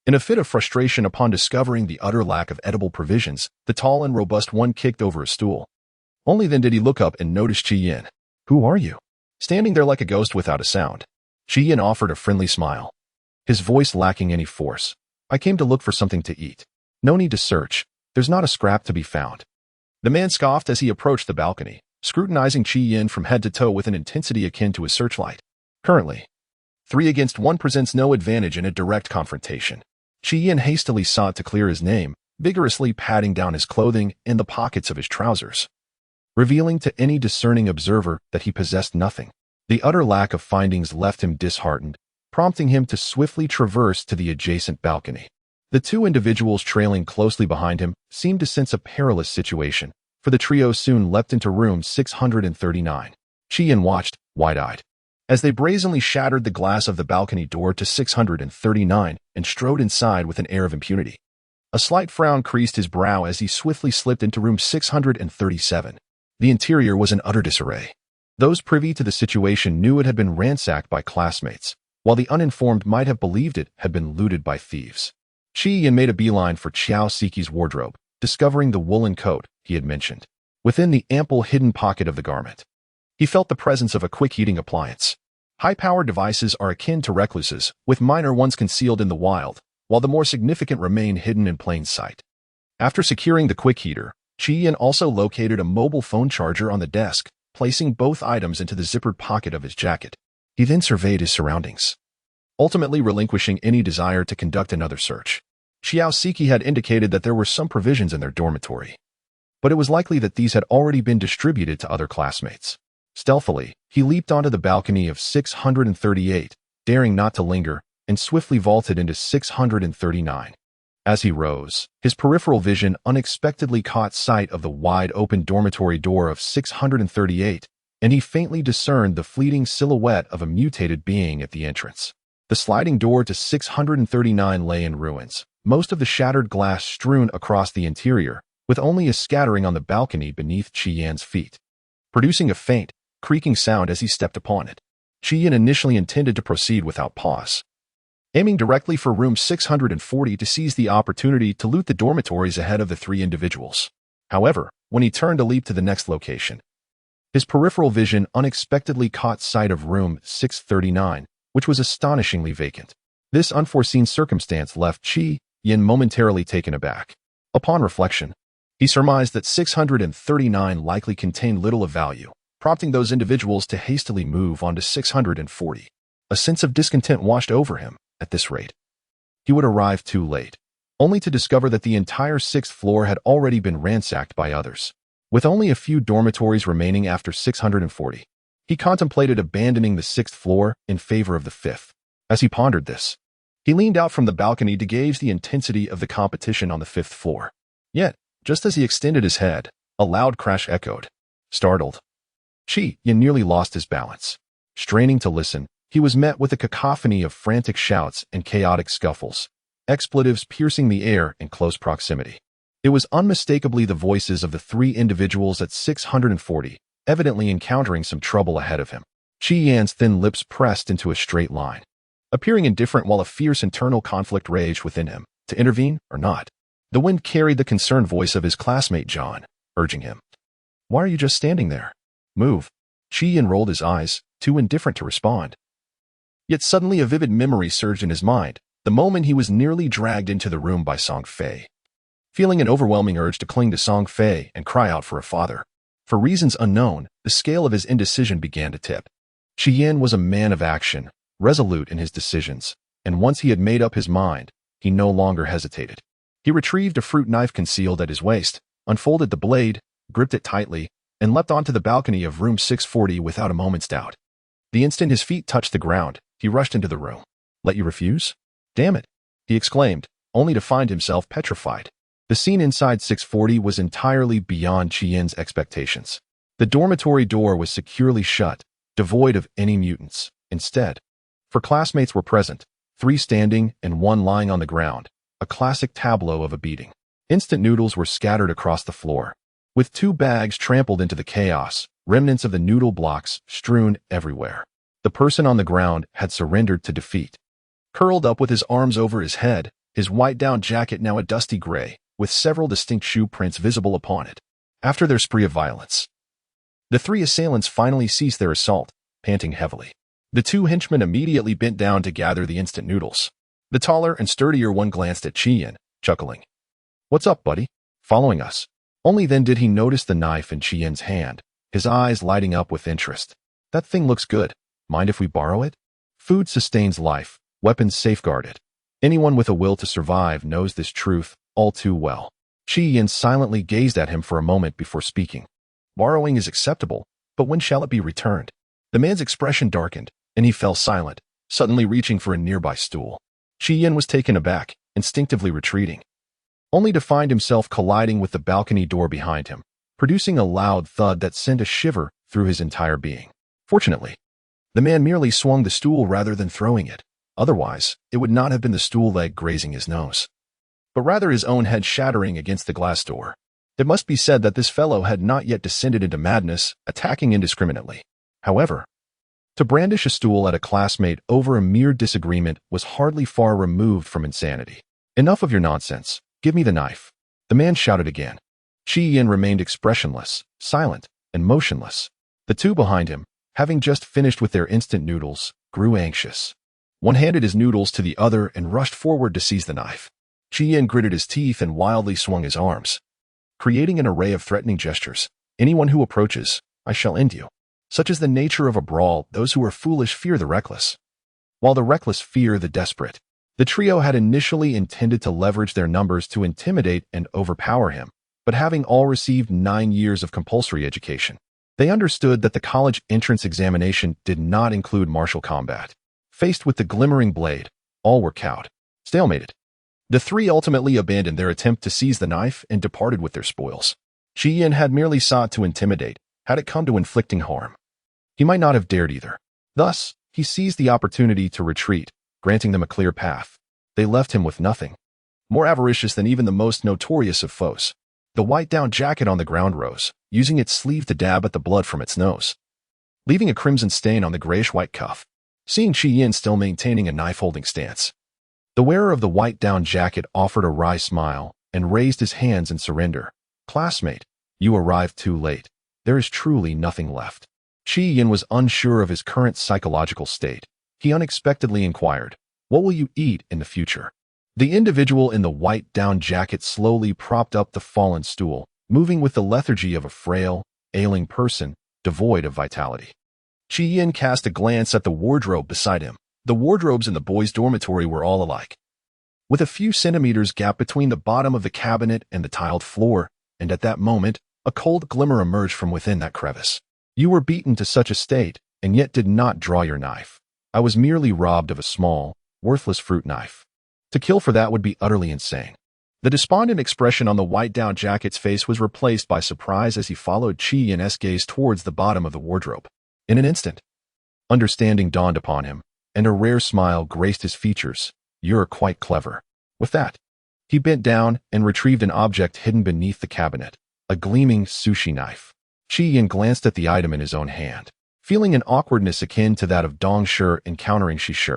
in a fit of frustration upon discovering the utter lack of edible provisions, the tall and robust one kicked over a stool. Only then did he look up and notice Qi Yin. "Who are you?" Standing there like a ghost without a sound, Qi Yin offered a friendly smile, his voice lacking any force. "I came to look for something to eat. No need to search. There's not a scrap to be found." The man scoffed as he approached the balcony, scrutinizing Qi Yin from head to toe with an intensity akin to a searchlight. Currently, 3 against 1 presents no advantage in a direct confrontation. Qi Yin hastily sought to clear his name, vigorously patting down his clothing and the pockets of his trousers, revealing to any discerning observer that he possessed nothing. The utter lack of findings left him disheartened, prompting him to swiftly traverse to the adjacent balcony. The 2 individuals trailing closely behind him seemed to sense a perilous situation, for the trio soon leapt into room 639. Qi Yin watched, wide-eyed, as they brazenly shattered the glass of the balcony door to 639 and strode inside with an air of impunity. A slight frown creased his brow as he swiftly slipped into room 637. The interior was in utter disarray. Those privy to the situation knew it had been ransacked by classmates, while the uninformed might have believed it had been looted by thieves. Qi Yin made a beeline for Qiao Siki's wardrobe, discovering the woolen coat he had mentioned within the ample hidden pocket of the garment. He felt the presence of a quick heating appliance. High-powered devices are akin to recluses, with minor ones concealed in the wild, while the more significant remain hidden in plain sight. After securing the quick heater, Qi Yin also located a mobile phone charger on the desk, placing both items into the zippered pocket of his jacket. He then surveyed his surroundings, ultimately relinquishing any desire to conduct another search. Qiao Siki had indicated that there were some provisions in their dormitory, but it was likely that these had already been distributed to other classmates. Stealthily, he leaped onto the balcony of 638, daring not to linger, and swiftly vaulted into 639. As he rose, his peripheral vision unexpectedly caught sight of the wide-open dormitory door of 638, and he faintly discerned the fleeting silhouette of a mutated being at the entrance. The sliding door to 639 lay in ruins, most of the shattered glass strewn across the interior, with only a scattering on the balcony beneath Qi Yin's feet, producing a faint, creaking sound as he stepped upon it. Qi Yin initially intended to proceed without pause, aiming directly for room 640 to seize the opportunity to loot the dormitories ahead of the 3 individuals. However, when he turned to leap to the next location, his peripheral vision unexpectedly caught sight of room 639, which was astonishingly vacant. This unforeseen circumstance left Qi Yin momentarily taken aback. Upon reflection, he surmised that 639 likely contained little of value, prompting those individuals to hastily move on to 640. A sense of discontent washed over him. At this rate, he would arrive too late, only to discover that the entire 6th floor had already been ransacked by others. With only a few dormitories remaining after 640, he contemplated abandoning the 6th floor in favor of the 5th. As he pondered this, he leaned out from the balcony to gauge the intensity of the competition on the 5th floor. Yet, just as he extended his head, a loud crash echoed. Startled, Qi Yin nearly lost his balance. Straining to listen, he was met with a cacophony of frantic shouts and chaotic scuffles, expletives piercing the air in close proximity. It was unmistakably the voices of the 3 individuals at 640, evidently encountering some trouble ahead of him. Qi Yan's thin lips pressed into a straight line, appearing indifferent while a fierce internal conflict raged within him, to intervene or not. The wind carried the concerned voice of his classmate John, urging him. "Why are you just standing there? Move." Qi Yan rolled his eyes, too indifferent to respond. Yet suddenly a vivid memory surged in his mind, the moment he was nearly dragged into the room by Song Fei. feeling an overwhelming urge to cling to Song Fei and cry out for a father. For reasons unknown, the scale of his indecision began to tip. Qian was a man of action, resolute in his decisions, and once he had made up his mind, he no longer hesitated. He retrieved a fruit knife concealed at his waist, unfolded the blade, gripped it tightly, and leapt onto the balcony of room 640 without a moment's doubt. The instant his feet touched the ground, he rushed into the room. "Let you refuse? Damn it," he exclaimed, only to find himself petrified. The scene inside 640 was entirely beyond Qian's expectations. The dormitory door was securely shut, devoid of any mutants. Instead, 4 classmates were present, 3 standing and 1 lying on the ground, a classic tableau of a beating. Instant noodles were scattered across the floor, with 2 bags trampled into the chaos, remnants of the noodle blocks strewn everywhere. The person on the ground had surrendered to defeat. Curled up with his arms over his head, his white down jacket now a dusty gray, with several distinct shoe prints visible upon it. After their spree of violence, the 3 assailants finally ceased their assault, panting heavily. The 2 henchmen immediately bent down to gather the instant noodles. The taller and sturdier one glanced at Qian, chuckling. "What's up, buddy? Following us?" Only then did he notice the knife in Qian's hand, his eyes lighting up with interest. "That thing looks good. Mind if we borrow it?" Food sustains life, weapons safeguard it. Anyone with a will to survive knows this truth all too well. Qian silently gazed at him for a moment before speaking. "Borrowing is acceptable, but when shall it be returned?" The man's expression darkened, and he fell silent, suddenly reaching for a nearby stool. Qian was taken aback, instinctively retreating, only to find himself colliding with the balcony door behind him, producing a loud thud that sent a shiver through his entire being. Fortunately, the man merely swung the stool rather than throwing it. Otherwise, it would not have been the stool leg grazing his nose, but rather his own head shattering against the glass door. It must be said that this fellow had not yet descended into madness, attacking indiscriminately. However, to brandish a stool at a classmate over a mere disagreement was hardly far removed from insanity. "Enough of your nonsense. Give me the knife," the man shouted again. Qian remained expressionless, silent, and motionless. The 2 behind him, having just finished with their instant noodles, grew anxious. One handed his noodles to the other and rushed forward to seize the knife. Qian gritted his teeth and wildly swung his arms, creating an array of threatening gestures. "Anyone who approaches, I shall end you." Such is the nature of a brawl. Those who are foolish fear the reckless, while the reckless fear the desperate. The trio had initially intended to leverage their numbers to intimidate and overpower him, but having all received 9 years of compulsory education, they understood that the college entrance examination did not include martial combat. Faced with the glimmering blade, all were cowed, stalemated. The 3 ultimately abandoned their attempt to seize the knife and departed with their spoils. Qian had merely sought to intimidate. Had it come to inflicting harm, he might not have dared either. Thus, he seized the opportunity to retreat, granting them a clear path. They left him with nothing. More avaricious than even the most notorious of foes, the white down jacket on the ground rose, using its sleeve to dab at the blood from its nose, leaving a crimson stain on the grayish-white cuff. Seeing Qian still maintaining a knife-holding stance, the wearer of the white down jacket offered a wry smile and raised his hands in surrender. "Classmate, you arrived too late. There is truly nothing left." Qian was unsure of his current psychological state. He unexpectedly inquired, "What will you eat in the future?" The individual in the white down jacket slowly propped up the fallen stool, moving with the lethargy of a frail, ailing person, devoid of vitality. Qian cast a glance at the wardrobe beside him. The wardrobes in the boys' dormitory were all alike, with a few centimeters gap between the bottom of the cabinet and the tiled floor, and at that moment, a cold glimmer emerged from within that crevice. "You were beaten to such a state, and yet did not draw your knife. I was merely robbed of a small, worthless fruit knife. To kill for that would be utterly insane." The despondent expression on the white down jacket's face was replaced by surprise as he followed Qian's gaze towards the bottom of the wardrobe. In an instant, understanding dawned upon him, and a rare smile graced his features. "You're quite clever." With that, he bent down and retrieved an object hidden beneath the cabinet, a gleaming sushi knife. Qian glanced at the item in his own hand, feeling an awkwardness akin to that of Dong Shi encountering Shi Shi.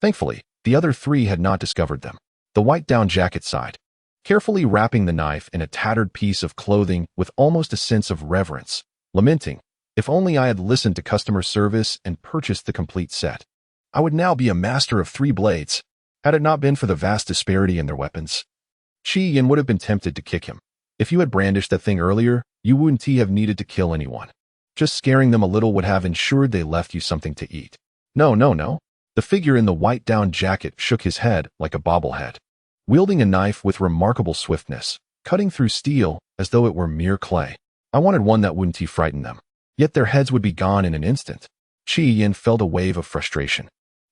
Thankfully, the other 3 had not discovered them. The white down jacket sighed, carefully wrapping the knife in a tattered piece of clothing with almost a sense of reverence, lamenting, "If only I had listened to customer service and purchased the complete set. I would now be a master of 3 blades, had it not been for the vast disparity in their weapons." Qi Yin would have been tempted to kick him. If you had brandished that thing earlier, you wouldn't have needed to kill anyone. Just scaring them a little would have ensured they left you something to eat. No, no, no. The figure in the white down jacket shook his head like a bobblehead, wielding a knife with remarkable swiftness, cutting through steel as though it were mere clay. I wanted one that wouldn't frighten them. Yet their heads would be gone in an instant. Qi Yin felt a wave of frustration.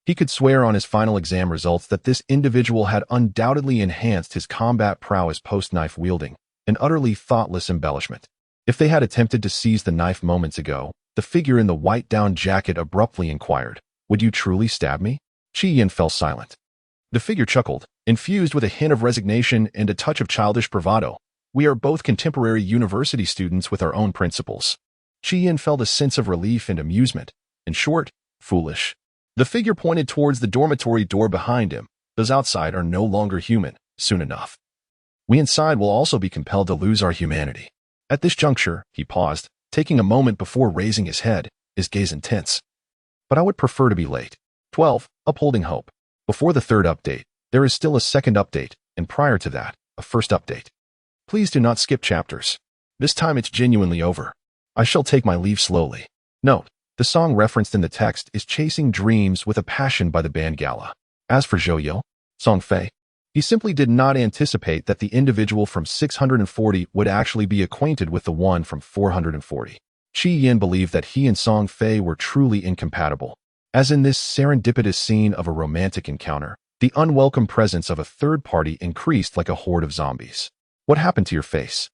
He could swear on his final exam results that this individual had undoubtedly enhanced his combat prowess post-knife wielding, an utterly thoughtless embellishment. If they had attempted to seize the knife moments ago, the figure in the white down jacket abruptly inquired, "Would you truly stab me?" Qi Yin fell silent. The figure chuckled, infused with a hint of resignation and a touch of childish bravado. "We are both contemporary university students with our own principles." Qi Yin felt a sense of relief and amusement. In short, foolish. The figure pointed towards the dormitory door behind him. "Those outside are no longer human, soon enough. We inside will also be compelled to lose our humanity." At this juncture, he paused, taking a moment before raising his head, his gaze intense. "But I would prefer to be late." 12. Upholding hope. Before the third update, there is still a second update, and prior to that, a first update. Please do not skip chapters. This time it's genuinely over. I shall take my leave slowly. Note, the song referenced in the text is Chasing Dreams with a Passion by the band Gala. As for Zhou Yu, Song Fei, he simply did not anticipate that the individual from 640 would actually be acquainted with the one from 440. Qi Yin believed that he and Song Fei were truly incompatible. As in this serendipitous scene of a romantic encounter, the unwelcome presence of a third party increased like a horde of zombies. "What happened to your face?"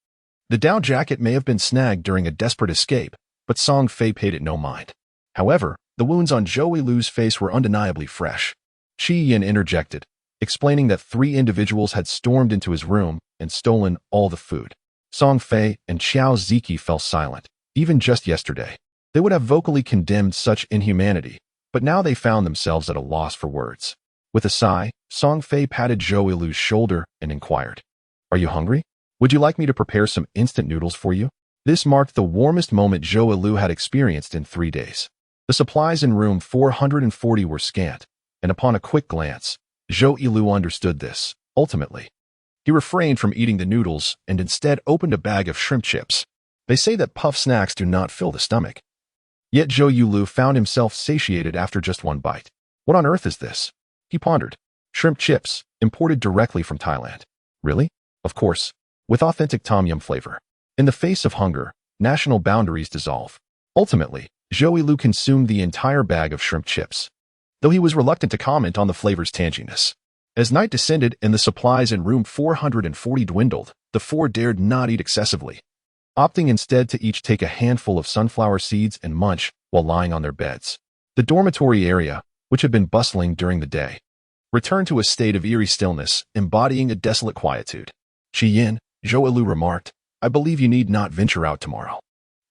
The down jacket may have been snagged during a desperate escape, but Song Fei paid it no mind. However, the wounds on Zhou Lu's face were undeniably fresh. Qi Yin interjected, explaining that 3 individuals had stormed into his room and stolen all the food. Song Fei and Qiao Ziki fell silent. Even just yesterday, they would have vocally condemned such inhumanity, but now they found themselves at a loss for words. With a sigh, Song Fei patted Zhou Lu's shoulder and inquired, "Are you hungry? Would you like me to prepare some instant noodles for you?" This marked the warmest moment Zhou Lu had experienced in 3 days. The supplies in room 440 were scant, and upon a quick glance, Zhou Lu understood this. Ultimately, he refrained from eating the noodles and instead opened a bag of shrimp chips. They say that puff snacks do not fill the stomach. Yet Zhou Lu found himself satiated after just one bite. What on earth is this? He pondered. Shrimp chips, imported directly from Thailand. Really? Of course, with authentic tom yum flavor. In the face of hunger, national boundaries dissolve. Ultimately, Zhou Lu consumed the entire bag of shrimp chips, though he was reluctant to comment on the flavor's tanginess. As night descended and the supplies in room 440 dwindled, the 4 dared not eat excessively, opting instead to each take a handful of sunflower seeds and munch while lying on their beds. The dormitory area, which had been bustling during the day, returned to a state of eerie stillness, embodying a desolate quietude. "Qi Yin," Zhou Lu remarked, "I believe you need not venture out tomorrow.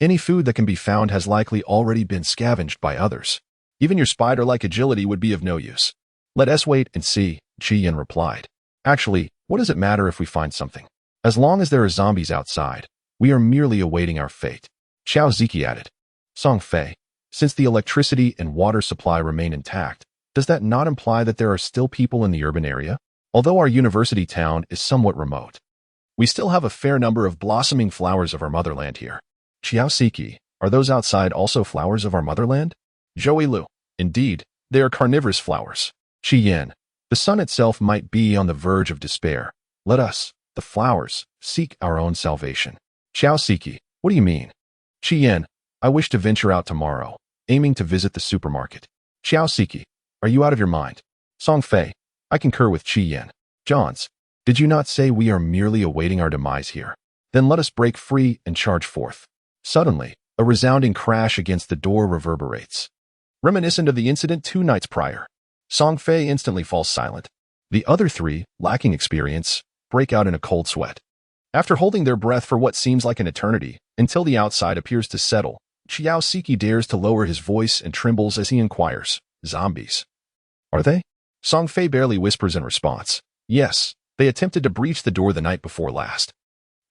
Any food that can be found has likely already been scavenged by others. Even your spider-like agility would be of no use." "Let us wait and see," Qi Yin replied. "Actually, what does it matter if we find something? As long as there are zombies outside, we are merely awaiting our fate." Qiao Ziki added, "Song Fei, since the electricity and water supply remain intact, does that not imply that there are still people in the urban area? Although our university town is somewhat remote, we still have a fair number of blossoming flowers of our motherland here." Qiao Ziki, "Are those outside also flowers of our motherland?" Zhou Lu, "Indeed, they are carnivorous flowers." Qi Yin, "The sun itself might be on the verge of despair. Let us, the flowers, seek our own salvation." Qiao Ziki, "What do you mean?" Qi Yin, "I wish to venture out tomorrow, aiming to visit the supermarket." Qiao Ziki, "Are you out of your mind?" Song Fei, "I concur with Qi Yin. Johns, did you not say we are merely awaiting our demise here? Then let us break free and charge forth." Suddenly, a resounding crash against the door reverberates, reminiscent of the incident 2 nights prior. Song Fei instantly falls silent. The other 3, lacking experience, break out in a cold sweat. After holding their breath for what seems like an eternity, until the outside appears to settle, Qiao Ziki dares to lower his voice and trembles as he inquires, "Zombies? Are they?" Song Fei barely whispers in response, "Yes, they attempted to breach the door the night before last."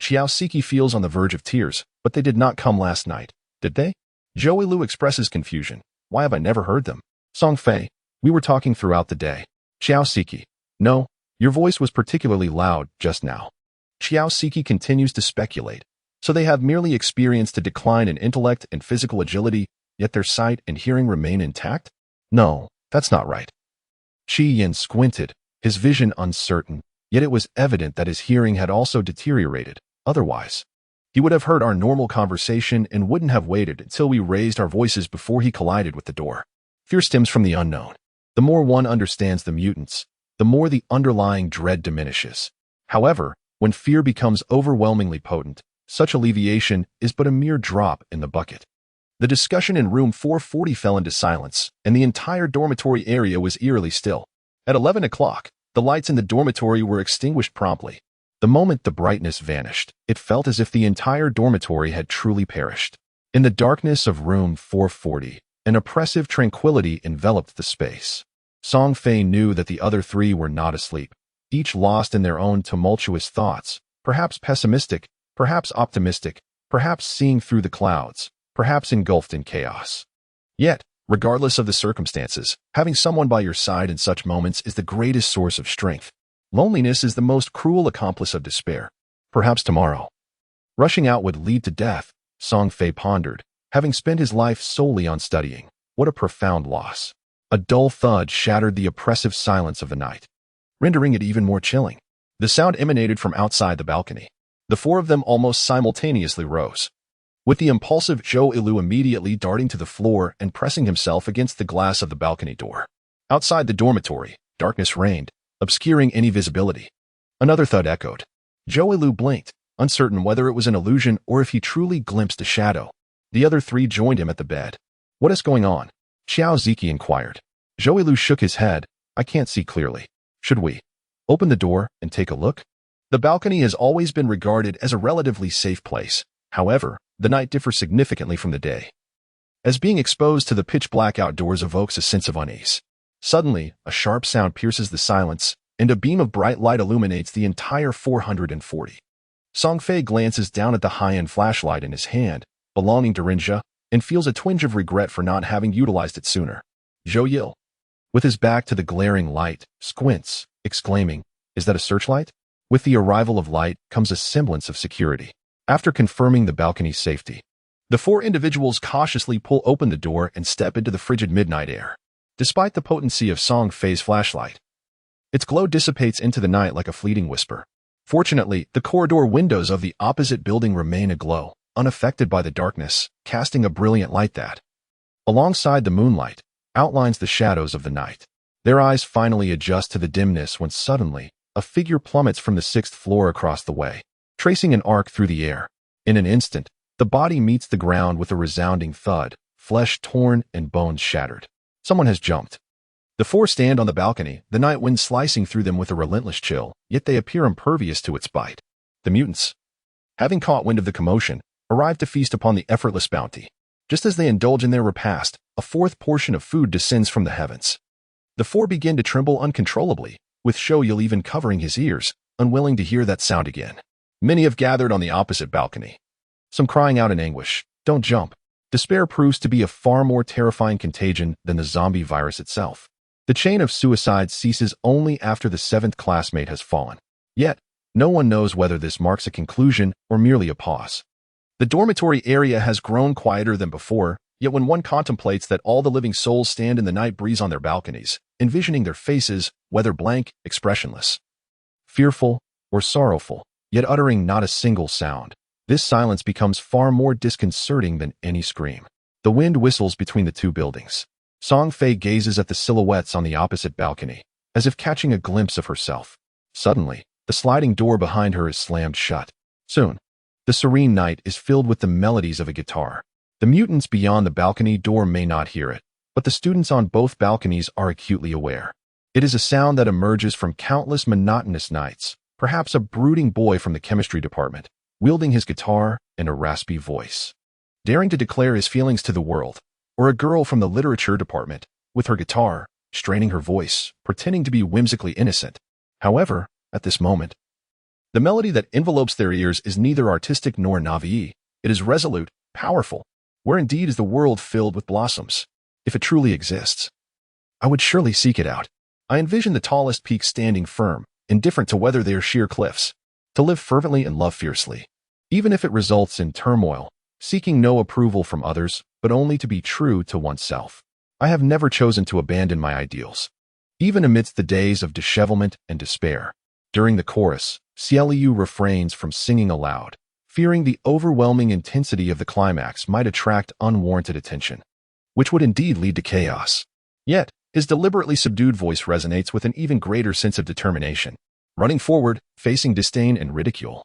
Qiao Ziki feels on the verge of tears, "But they did not come last night, did they?" Zhou Lu expresses confusion, "Why have I never heard them?" Song Fei, "We were talking throughout the day." Qiao Ziki, "No, Your voice was particularly loud just now. Xiao Siki continues to speculate. So they have merely experienced a decline in intellect and physical agility, yet their sight and hearing remain intact? No, that's not right. Qi Yin squinted, his vision uncertain, yet it was evident that his hearing had also deteriorated. Otherwise, he would have heard our normal conversation and wouldn't have waited until we raised our voices before he collided with the door. Fear stems from the unknown. The more one understands the mutants, the more the underlying dread diminishes. However, when fear becomes overwhelmingly potent, such alleviation is but a mere drop in the bucket. The discussion in room 440 fell into silence, and the entire dormitory area was eerily still. At 11 o'clock, the lights in the dormitory were extinguished promptly. The moment the brightness vanished, it felt as if the entire dormitory had truly perished. In the darkness of room 440, an oppressive tranquility enveloped the space. Song Fei knew that the other three were not asleep, each lost in their own tumultuous thoughts, perhaps pessimistic, perhaps optimistic, perhaps seeing through the clouds, perhaps engulfed in chaos. Yet, regardless of the circumstances, having someone by your side in such moments is the greatest source of strength. Loneliness is the most cruel accomplice of despair. Perhaps tomorrow. Rushing out would lead to death, Song Fei pondered, having spent his life solely on studying. What a profound loss. A dull thud shattered the oppressive silence of the night, rendering it even more chilling. The sound emanated from outside the balcony. The four of them almost simultaneously rose, with the impulsive Zhou Ilu immediately darting to the floor and pressing himself against the glass of the balcony door. Outside the dormitory, darkness reigned, obscuring any visibility. Another thud echoed. Zhou Ilu blinked, uncertain whether it was an illusion or if he truly glimpsed a shadow. The other three joined him at the bed. What is going on? Xiao Ziki inquired. Zhou Ilu shook his head. I can't see clearly. Should we open the door and take a look? The balcony has always been regarded as a relatively safe place. However, the night differs significantly from the day, as being exposed to the pitch-black outdoors evokes a sense of unease. Suddenly, a sharp sound pierces the silence, and a beam of bright light illuminates the entire 440. Song Fei glances down at the high-end flashlight in his hand, belonging to Rinjia, and feels a twinge of regret for not having utilized it sooner. Zhou Yil, with his back to the glaring light, squints, exclaiming, "Is that a searchlight?" With the arrival of light comes a semblance of security. After confirming the balcony's safety, the four individuals cautiously pull open the door and step into the frigid midnight air. Despite the potency of Song Fei's flashlight, its glow dissipates into the night like a fleeting whisper. Fortunately, the corridor windows of the opposite building remain aglow, unaffected by the darkness, casting a brilliant light that, alongside the moonlight, outlines the shadows of the night. Their eyes finally adjust to the dimness when suddenly, a figure plummets from the 6th floor across the way, tracing an arc through the air. In an instant, the body meets the ground with a resounding thud, flesh torn and bones shattered. Someone has jumped. The four stand on the balcony, the night wind slicing through them with a relentless chill, yet they appear impervious to its bite. The mutants, having caught wind of the commotion, arrive to feast upon the effortless bounty. Just as they indulge in their repast, a fourth portion of food descends from the heavens. The four begin to tremble uncontrollably, with Zhou Yil even covering his ears, unwilling to hear that sound again. Many have gathered on the opposite balcony, some crying out in anguish, "Don't jump." Despair proves to be a far more terrifying contagion than the zombie virus itself. The chain of suicides ceases only after the 7th classmate has fallen. Yet, no one knows whether this marks a conclusion or merely a pause. The dormitory area has grown quieter than before, yet when one contemplates that all the living souls stand in the night breeze on their balconies, envisioning their faces, whether blank, expressionless, fearful, or sorrowful, yet uttering not a single sound, this silence becomes far more disconcerting than any scream. The wind whistles between the two buildings. Song Fei gazes at the silhouettes on the opposite balcony, as if catching a glimpse of herself. Suddenly, the sliding door behind her is slammed shut. Soon, the serene night is filled with the melodies of a guitar. The mutants beyond the balcony door may not hear it, but the students on both balconies are acutely aware. It is a sound that emerges from countless monotonous nights, perhaps a brooding boy from the chemistry department, wielding his guitar and a raspy voice, daring to declare his feelings to the world, or a girl from the literature department, with her guitar, straining her voice, pretending to be whimsically innocent. However, at this moment, the melody that envelopes their ears is neither artistic nor naive. It is resolute, powerful. Where indeed is the world filled with blossoms? If it truly exists, I would surely seek it out. I envision the tallest peak standing firm, indifferent to whether they are sheer cliffs. To live fervently and love fiercely, even if it results in turmoil, seeking no approval from others, but only to be true to oneself. I have never chosen to abandon my ideals, even amidst the days of dishevelment and despair. During the chorus, Cieliu refrains from singing aloud, fearing the overwhelming intensity of the climax might attract unwarranted attention, which would indeed lead to chaos. Yet, his deliberately subdued voice resonates with an even greater sense of determination, running forward, facing disdain and ridicule.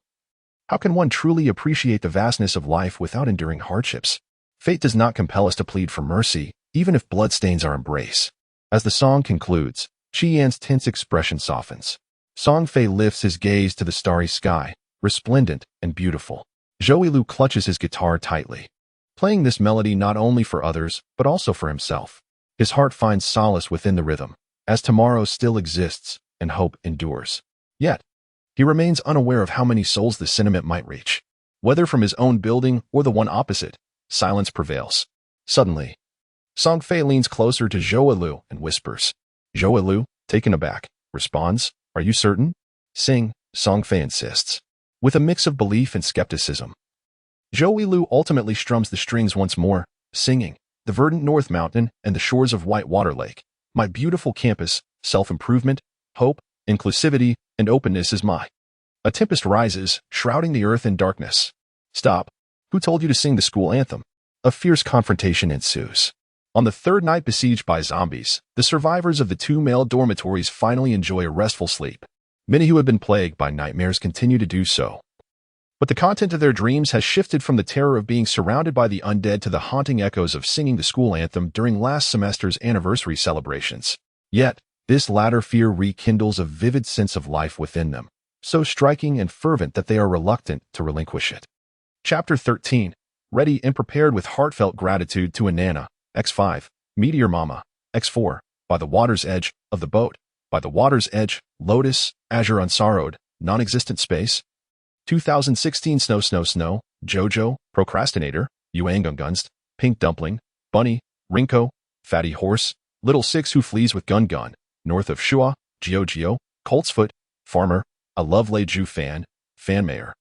How can one truly appreciate the vastness of life without enduring hardships? Fate does not compel us to plead for mercy, even if bloodstains our embrace. As the song concludes, Qi Yan's tense expression softens. Song Fei lifts his gaze to the starry sky, resplendent and beautiful. Zhou Yilu clutches his guitar tightly, playing this melody not only for others, but also for himself. His heart finds solace within the rhythm, as tomorrow still exists and hope endures. Yet, he remains unaware of how many souls the sentiment might reach. Whether from his own building or the one opposite, silence prevails. Suddenly, Song Fei leans closer to Zhou Yilu and whispers. Zhou Yilu, taken aback, responds, "Are you certain?" "Sing," Song Fei insists, with a mix of belief and skepticism. Zhou Yilu ultimately strums the strings once more, singing, "The verdant North Mountain and the shores of White Water Lake, my beautiful campus, self-improvement, hope, inclusivity, and openness is my." A tempest rises, shrouding the earth in darkness. "Stop. Who told you to sing the school anthem?" A fierce confrontation ensues. On the third night besieged by zombies, the survivors of the two male dormitories finally enjoy a restful sleep. Many who had been plagued by nightmares continue to do so. But the content of their dreams has shifted from the terror of being surrounded by the undead to the haunting echoes of singing the school anthem during last semester's anniversary celebrations. Yet, this latter fear rekindles a vivid sense of life within them, so striking and fervent that they are reluctant to relinquish it. Chapter 13. Ready and prepared with heartfelt gratitude to Inanna, X5, Meteor Mama, X4, by the water's edge of the boat, by the water's edge, Lotus, Azure Unsorrowed, Non-Existent Space, 2016 Snow Snow Snow, Jojo, Procrastinator, Yuangungunst, Pink Dumpling, Bunny, Rinko, Fatty Horse, Little Six Who Flees with Gun Gun, North of Shua, Gio, Coltsfoot, Farmer, A Lovely Jew Fan, Fanmayor,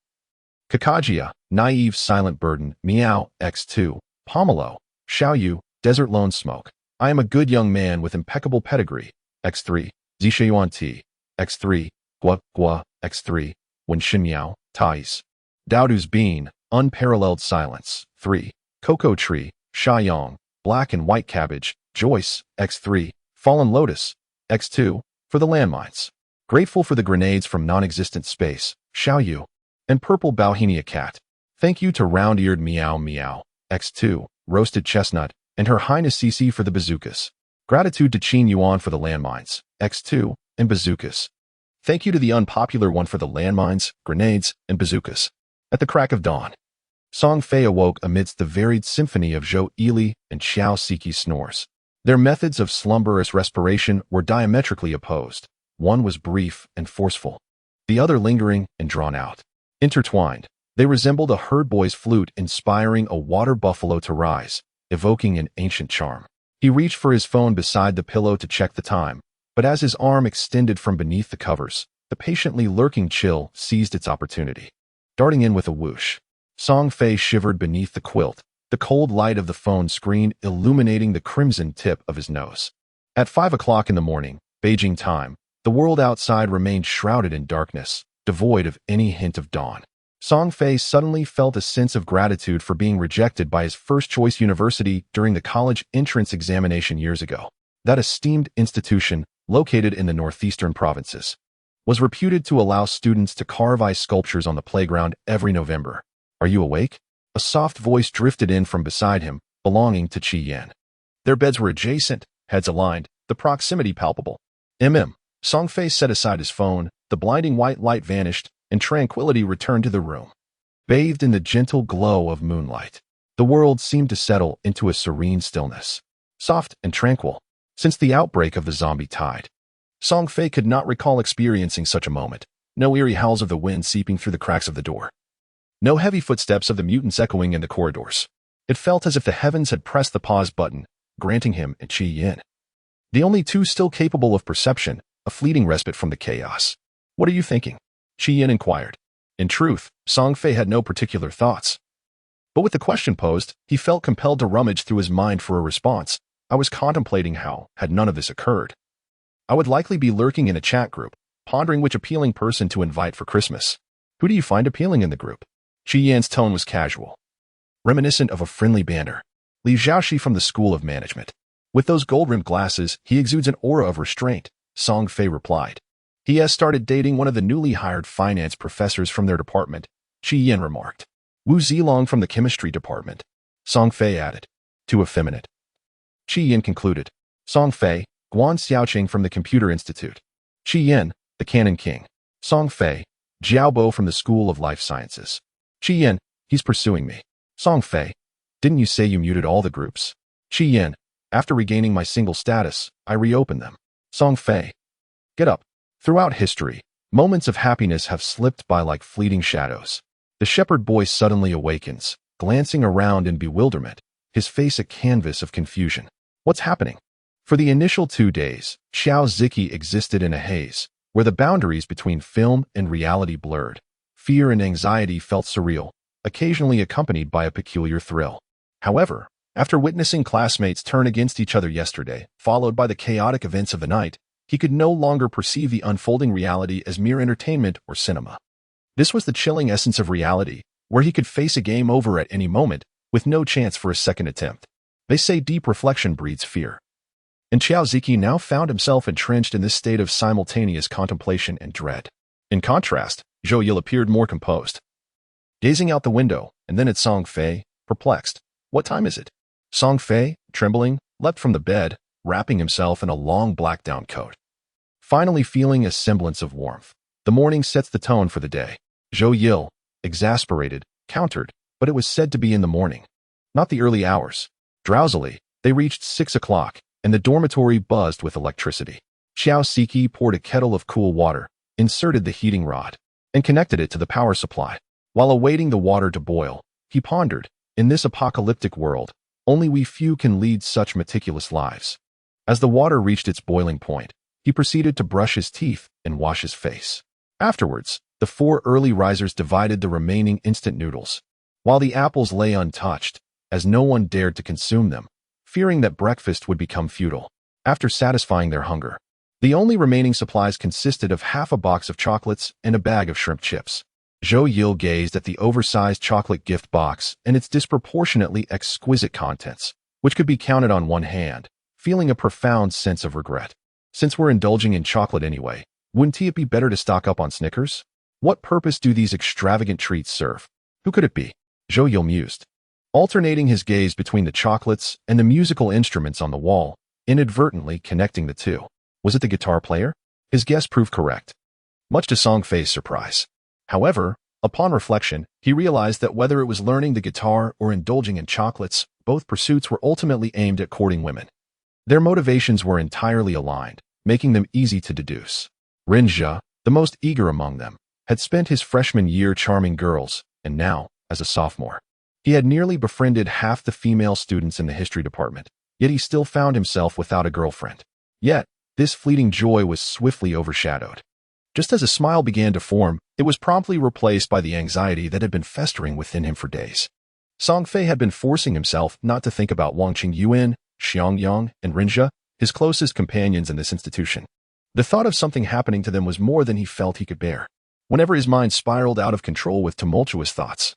Kakajia, Naive Silent Burden, Meow, X2, Pomelo, Xiaoyu, Desert Lone Smoke, I Am a Good Young Man with Impeccable Pedigree, X3, Zishayuan T, X3, Gua, X3, Wen Xinyao, Thais, Daodu's Bean, Unparalleled Silence, 3, Cocoa Tree, Shayong, Black and White Cabbage, Joyce, X3, Fallen Lotus, X2, for the landmines. Grateful for the grenades from non-existent space, Xiaoyu, and Purple Bauhinia Cat. Thank you to Round-Eared Meow Meow, X2, Roasted Chestnut, and Her Highness CC for the bazookas. Gratitude to Qin Yuan for the landmines, X2, and bazookas. Thank you to the unpopular one for the landmines, grenades, and bazookas. At the crack of dawn, Song Fei awoke amidst the varied symphony of Zhou Ili and Xiao Siki's snores. Their methods of slumberous respiration were diametrically opposed. One was brief and forceful, the other lingering and drawn out. Intertwined, they resembled a herd boy's flute inspiring a water buffalo to rise, evoking an ancient charm. He reached for his phone beside the pillow to check the time, but as his arm extended from beneath the covers, the patiently lurking chill seized its opportunity. Darting in with a whoosh, Song Fei shivered beneath the quilt, the cold light of the phone screen illuminating the crimson tip of his nose. At 5 o'clock in the morning, Beijing time, the world outside remained shrouded in darkness, devoid of any hint of dawn. Song Fei suddenly felt a sense of gratitude for being rejected by his first-choice university during the college entrance examination years ago. That esteemed institution, located in the northeastern provinces, was reputed to allow students to carve ice sculptures on the playground every November. "Are you awake?" A soft voice drifted in from beside him, belonging to Qi Yan. Their beds were adjacent, heads aligned, the proximity palpable. Song Fei set aside his phone, the blinding white light vanished, and tranquility returned to the room. Bathed in the gentle glow of moonlight, the world seemed to settle into a serene stillness, soft and tranquil. Since the outbreak of the zombie tide, Song Fei could not recall experiencing such a moment. No eerie howls of the wind seeping through the cracks of the door. No heavy footsteps of the mutants echoing in the corridors. It felt as if the heavens had pressed the pause button, granting him and Qi Yan, the only two still capable of perception, a fleeting respite from the chaos. What are you thinking? Qi Yin inquired. In truth, Song Fei had no particular thoughts. But with the question posed, he felt compelled to rummage through his mind for a response. I was contemplating how, had none of this occurred, I would likely be lurking in a chat group, pondering which appealing person to invite for Christmas. Who do you find appealing in the group? Qi Yan's tone was casual, reminiscent of a friendly banter. Li Zhaoxi from the School of Management. With those gold-rimmed glasses, he exudes an aura of restraint, Song Fei replied. He has started dating one of the newly hired finance professors from their department, Qi Yan remarked. Wu Zilong from the chemistry department, Song Fei added. Too effeminate. Qi Yan concluded. Song Fei, Guan Xiaoqing from the Computer Institute. Qi Yan, the Canon King. Song Fei, Jiaobo from the School of Life Sciences. Qi Yan, he's pursuing me. Song Fei, didn't you say you muted all the groups? Qi Yan, after regaining my single status, I reopened them. Song Fei, get up. Throughout history, moments of happiness have slipped by like fleeting shadows. The shepherd boy suddenly awakens, glancing around in bewilderment, his face a canvas of confusion. What's happening? For the initial 2 days, Xiao Ziki existed in a haze, where the boundaries between film and reality blurred. Fear and anxiety felt surreal, occasionally accompanied by a peculiar thrill. However, after witnessing classmates turn against each other yesterday, followed by the chaotic events of the night, he could no longer perceive the unfolding reality as mere entertainment or cinema. This was the chilling essence of reality, where he could face a game over at any moment, with no chance for a second attempt. They say deep reflection breeds fear. And Xiao Ziki now found himself entrenched in this state of simultaneous contemplation and dread. In contrast, Zhou Yil appeared more composed, gazing out the window, and then at Song Fei, perplexed. What time is it? Song Fei, trembling, leapt from the bed, wrapping himself in a long black down coat. Finally feeling a semblance of warmth. The morning sets the tone for the day. Zhou Yil, exasperated, countered, but it was said to be in the morning, not the early hours. Drowsily, they reached 6 o'clock, and the dormitory buzzed with electricity. Xiao Ziki poured a kettle of cool water, inserted the heating rod, and connected it to the power supply. While awaiting the water to boil, he pondered, in this apocalyptic world, only we few can lead such meticulous lives. As the water reached its boiling point, he proceeded to brush his teeth and wash his face. Afterwards, the 4 early risers divided the remaining instant noodles, while the apples lay untouched, as no one dared to consume them, fearing that breakfast would become futile. After satisfying their hunger, the only remaining supplies consisted of half a box of chocolates and a bag of shrimp chips. Zhou Yil gazed at the oversized chocolate gift box and its disproportionately exquisite contents, which could be counted on one hand, feeling a profound sense of regret. Since we're indulging in chocolate anyway, wouldn't it be better to stock up on Snickers? What purpose do these extravagant treats serve? Who could it be? Zhou Yil mused, alternating his gaze between the chocolates and the musical instruments on the wall, inadvertently connecting the two. Was it the guitar player? His guess proved correct, much to Song Fei's surprise. However, upon reflection, he realized that whether it was learning the guitar or indulging in chocolates, both pursuits were ultimately aimed at courting women. Their motivations were entirely aligned, making them easy to deduce. Rinjia, the most eager among them, had spent his freshman year charming girls, and now, as a sophomore, he had nearly befriended half the female students in the history department, yet he still found himself without a girlfriend. Yet, this fleeting joy was swiftly overshadowed. Just as a smile began to form, it was promptly replaced by the anxiety that had been festering within him for days. Song Fei had been forcing himself not to think about Wang Qingyuan, Xiang Yang, and Rinjia, his closest companions in this institution. The thought of something happening to them was more than he felt he could bear. Whenever his mind spiraled out of control with tumultuous thoughts,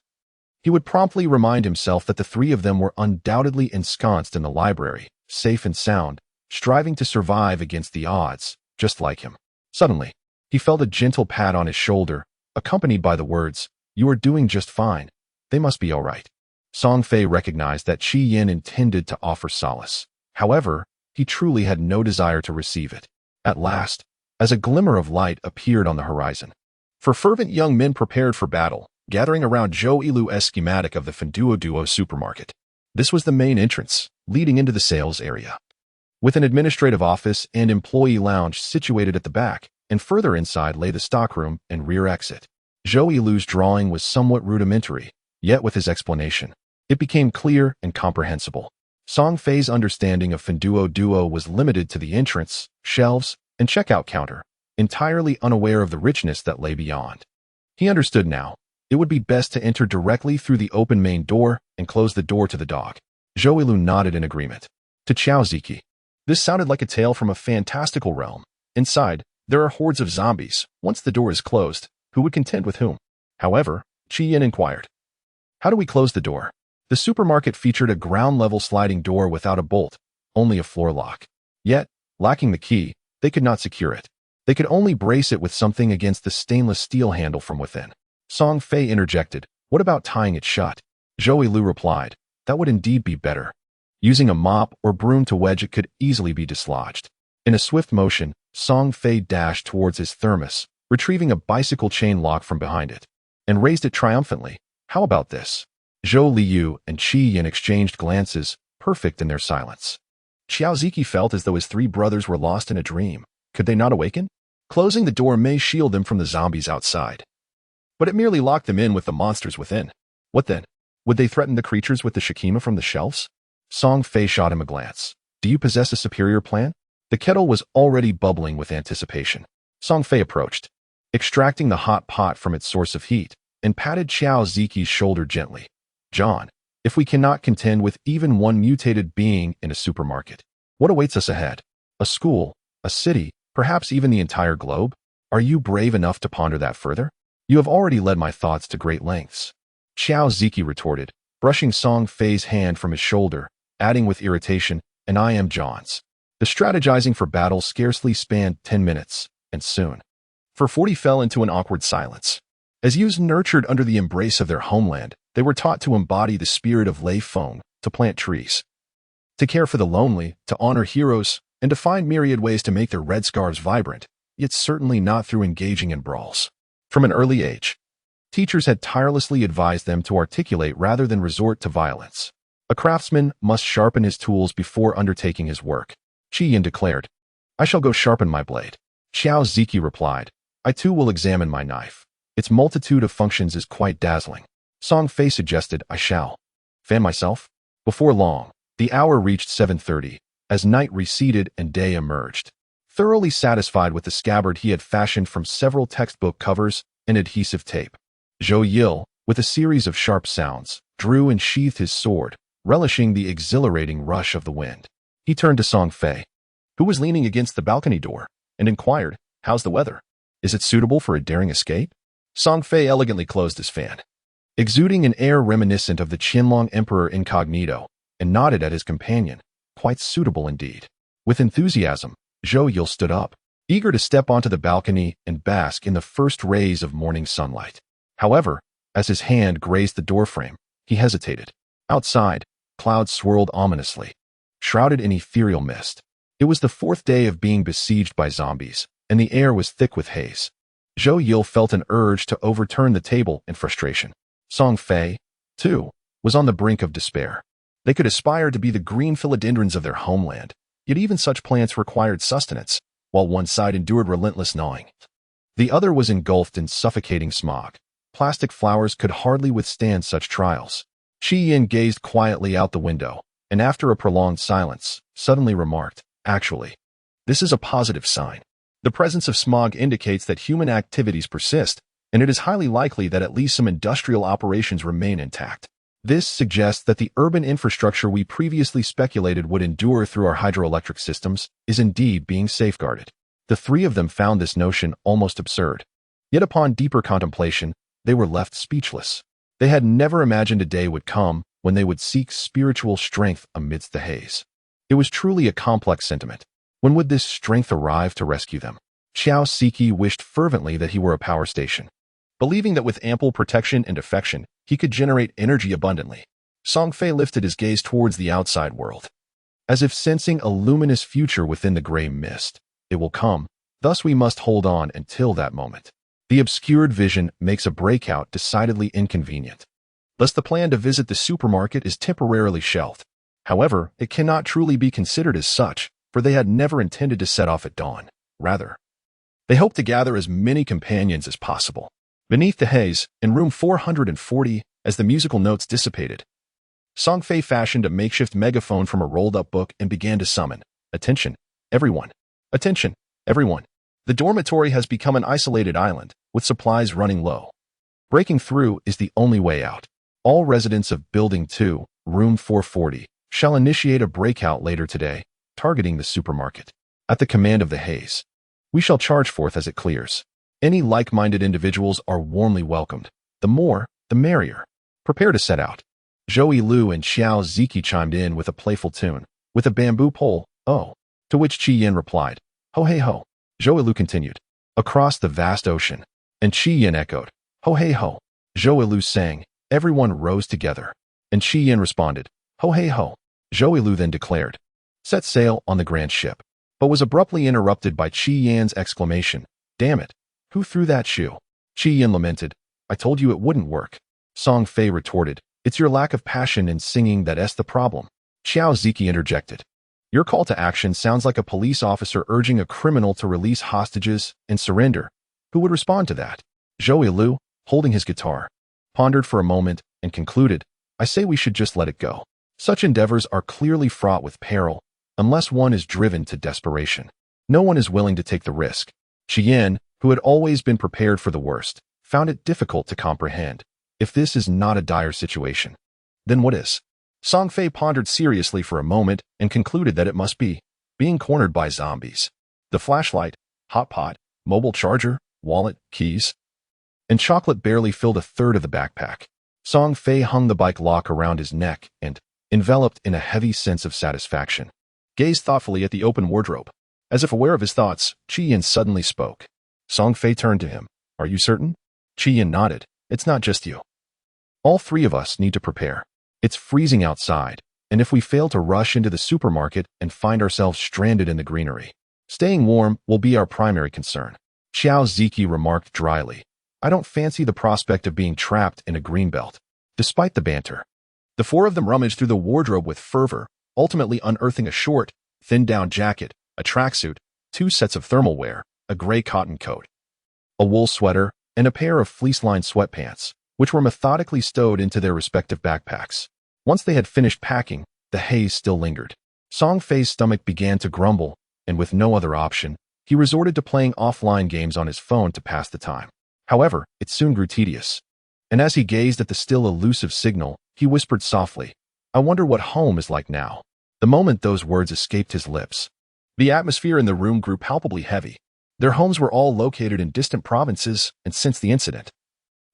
he would promptly remind himself that the 3 of them were undoubtedly ensconced in the library, safe and sound, striving to survive against the odds, just like him. Suddenly, he felt a gentle pat on his shoulder, accompanied by the words, "You are doing just fine. They must be all right." Song Fei recognized that Qi Yan intended to offer solace. However, he truly had no desire to receive it. At last, as a glimmer of light appeared on the horizon, 4 fervent young men prepared for battle, gathering around Zhou Yilu's schematic of the Fenduo Duo supermarket. This was the main entrance, leading into the sales area, with an administrative office and employee lounge situated at the back, and further inside lay the stockroom and rear exit. Zhou Yilu's drawing was somewhat rudimentary, yet with his explanation, it became clear and comprehensible. Song Fei's understanding of Fenduo Duo was limited to the entrance, shelves, and checkout counter, entirely unaware of the richness that lay beyond. He understood now. It would be best to enter directly through the open main door and close the door to the dog. Zhou Yilu nodded in agreement. To Qiao Ziki, this sounded like a tale from a fantastical realm. Inside, there are hordes of zombies. Once the door is closed, who would contend with whom? However, Qi Yin inquired. How do we close the door? The supermarket featured a ground-level sliding door without a bolt, only a floor lock. Yet, lacking the key, they could not secure it. They could only brace it with something against the stainless steel handle from within. Song Fei interjected, what about tying it shut? Zhou Yilu replied, that would indeed be better. Using a mop or broom to wedge it could easily be dislodged. In a swift motion, Song Fei dashed towards his thermos, retrieving a bicycle chain lock from behind it, and raised it triumphantly. How about this? Zhou Liu and Qi Yin exchanged glances, perfect in their silence. Qiao Ziki felt as though his three brothers were lost in a dream. Could they not awaken? Closing the door may shield them from the zombies outside, but it merely locked them in with the monsters within. What then? Would they threaten the creatures with the Shikima from the shelves? Song Fei shot him a glance. Do you possess a superior plan? The kettle was already bubbling with anticipation. Song Fei approached, extracting the hot pot from its source of heat, and patted Qiao Ziki's shoulder gently. John, if we cannot contend with even one mutated being in a supermarket, what awaits us ahead? A school, a city, perhaps even the entire globe? Are you brave enough to ponder that further? You have already led my thoughts to great lengths. Qiao Ziki retorted, brushing Song Fei's hand from his shoulder, adding with irritation, and I am John's. The strategizing for battle scarcely spanned 10 minutes, and soon. For 40 fell into an awkward silence. As youths nurtured under the embrace of their homeland, they were taught to embody the spirit of Lei Feng, to plant trees, to care for the lonely, to honor heroes, and to find myriad ways to make their red scarves vibrant, yet certainly not through engaging in brawls. From an early age, teachers had tirelessly advised them to articulate rather than resort to violence. A craftsman must sharpen his tools before undertaking his work. Qi Yin declared, I shall go sharpen my blade. Qiao Ziki replied, I too will examine my knife. Its multitude of functions is quite dazzling. Song Fei suggested, I shall fan myself. Before long, the hour reached 7:30, as night receded and day emerged. Thoroughly satisfied with the scabbard he had fashioned from several textbook covers and adhesive tape, Zhou Yilu, with a series of sharp sounds, drew and sheathed his sword, relishing the exhilarating rush of the wind. He turned to Song Fei, who was leaning against the balcony door, and inquired, how's the weather? Is it suitable for a daring escape? Song Fei elegantly closed his fan, exuding an air reminiscent of the Qianlong Emperor incognito, and nodded at his companion, quite suitable indeed. With enthusiasm, Zhou Yilu stood up, eager to step onto the balcony and bask in the first rays of morning sunlight. However, as his hand grazed the doorframe, he hesitated. Outside, clouds swirled ominously, shrouded in ethereal mist. It was the fourth day of being besieged by zombies, and the air was thick with haze. Zhou Yilu felt an urge to overturn the table in frustration. Song Fei, too, was on the brink of despair. They could aspire to be the green philodendrons of their homeland, yet even such plants required sustenance, while one side endured relentless gnawing. The other was engulfed in suffocating smog. Plastic flowers could hardly withstand such trials. Qi Yin gazed quietly out the window, and after a prolonged silence, suddenly remarked, actually, this is a positive sign. The presence of smog indicates that human activities persist, and it is highly likely that at least some industrial operations remain intact. This suggests that the urban infrastructure we previously speculated would endure through our hydroelectric systems is indeed being safeguarded. The three of them found this notion almost absurd. Yet upon deeper contemplation, they were left speechless. They had never imagined a day would come when they would seek spiritual strength amidst the haze. It was truly a complex sentiment. When would this strength arrive to rescue them? Qiao Ziki wished fervently that he were a power station, believing that with ample protection and affection, he could generate energy abundantly. Song Fei lifted his gaze towards the outside world, as if sensing a luminous future within the gray mist. It will come, thus we must hold on until that moment. The obscured vision makes a breakout decidedly inconvenient. Thus the plan to visit the supermarket is temporarily shelved. However, it cannot truly be considered as such, for they had never intended to set off at dawn. Rather, they hoped to gather as many companions as possible. Beneath the haze, in room 440, as the musical notes dissipated, Song Fei fashioned a makeshift megaphone from a rolled-up book and began to summon, attention, everyone. Attention, everyone. The dormitory has become an isolated island, with supplies running low. Breaking through is the only way out. All residents of Building 2, Room 440, shall initiate a breakout later today, targeting the supermarket. At the command of the haze, we shall charge forth as it clears. Any like-minded individuals are warmly welcomed. The more, the merrier. Prepare to set out. Zhou Lu and Xiao Ziki chimed in with a playful tune. With a bamboo pole, oh. To which Qi Yin replied, ho hey ho. Zhou Lu continued, across the vast ocean. And Qi Yin echoed, ho hey ho. Zhou Lu sang, everyone rose together. And Qi Yin responded, ho hey ho. Zhou Lu then declared, set sail on the grand ship, but was abruptly interrupted by Qi Yan's exclamation, damn it, who threw that shoe? Qi Yin lamented, I told you it wouldn't work. Song Fei retorted, it's your lack of passion in singing that's the problem. Xiao Ziki interjected, your call to action sounds like a police officer urging a criminal to release hostages and surrender. Who would respond to that? Zhou Lu, holding his guitar, pondered for a moment and concluded, I say we should just let it go. Such endeavors are clearly fraught with peril, unless one is driven to desperation. No one is willing to take the risk. Qi Yin, who had always been prepared for the worst, found it difficult to comprehend. If this is not a dire situation, then what is? Song Fei pondered seriously for a moment and concluded that it must be being cornered by zombies. The flashlight, hot pot, mobile charger, wallet, keys, and chocolate barely filled a third of the backpack. Song Fei hung the bike lock around his neck and, enveloped in a heavy sense of satisfaction, gazed thoughtfully at the open wardrobe. As if aware of his thoughts, Qi Yin suddenly spoke. Song Fei turned to him. Are you certain? Qi Yin nodded. It's not just you. All three of us need to prepare. It's freezing outside, and if we fail to rush into the supermarket and find ourselves stranded in the greenery, staying warm will be our primary concern. Xiao Ziki remarked dryly. I don't fancy the prospect of being trapped in a greenbelt. Despite the banter, the four of them rummaged through the wardrobe with fervor, ultimately unearthing a short, thin-down jacket, a tracksuit, 2 sets of thermal wear, a gray cotton coat, a wool sweater, and a pair of fleece-lined sweatpants, which were methodically stowed into their respective backpacks. Once they had finished packing, the haze still lingered. Song Fei's stomach began to grumble, and with no other option, he resorted to playing offline games on his phone to pass the time. However, it soon grew tedious, and as he gazed at the still elusive signal, he whispered softly, I wonder what home is like now. The moment those words escaped his lips, the atmosphere in the room grew palpably heavy. Their homes were all located in distant provinces, and since the incident,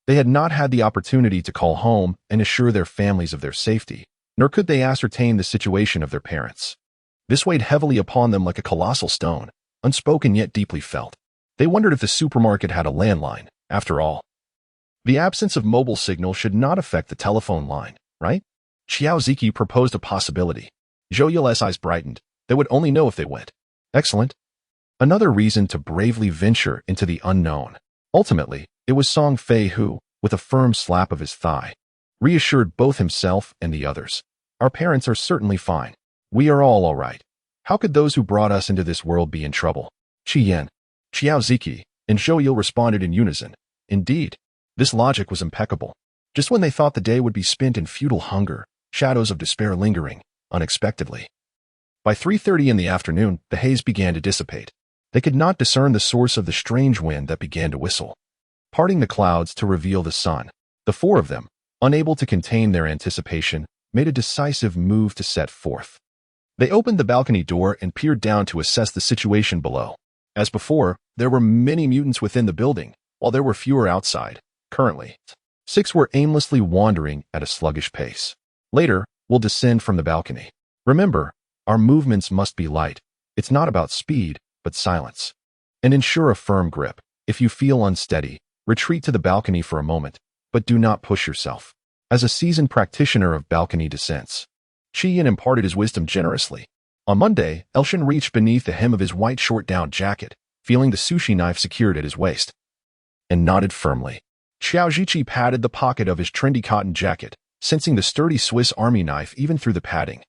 they had not had the opportunity to call home and assure their families of their safety, nor could they ascertain the situation of their parents. This weighed heavily upon them like a colossal stone, unspoken yet deeply felt. They wondered if the supermarket had a landline. After all, the absence of mobile signal should not affect the telephone line, right? Xiao Ziki proposed a possibility. Zhou Yul's eyes brightened. They would only know if they went. Excellent. Another reason to bravely venture into the unknown. Ultimately, it was Song Fei who, with a firm slap of his thigh, reassured both himself and the others. Our parents are certainly fine. We are all right. How could those who brought us into this world be in trouble? Qi Yin, Xiao Ziki, and Zhou Yu responded in unison. Indeed, this logic was impeccable. Just when they thought the day would be spent in futile hunger, shadows of despair lingering, unexpectedly. By 3:30 in the afternoon, the haze began to dissipate. They could not discern the source of the strange wind that began to whistle, parting the clouds to reveal the sun. The four of them, unable to contain their anticipation, made a decisive move to set forth. They opened the balcony door and peered down to assess the situation below. As before, there were many mutants within the building, while there were fewer outside. Currently, 6 were aimlessly wandering at a sluggish pace. Later, we'll descend from the balcony. Remember, our movements must be light. It's not about speed, but silence. And ensure a firm grip. If you feel unsteady, retreat to the balcony for a moment, but do not push yourself. As a seasoned practitioner of balcony descents, Qi Yin imparted his wisdom generously. On Monday, Elshin reached beneath the hem of his white short-down jacket, feeling the sushi knife secured at his waist, and nodded firmly. Xiao Zhiqi patted the pocket of his trendy cotton jacket, sensing the sturdy Swiss Army knife even through the padding.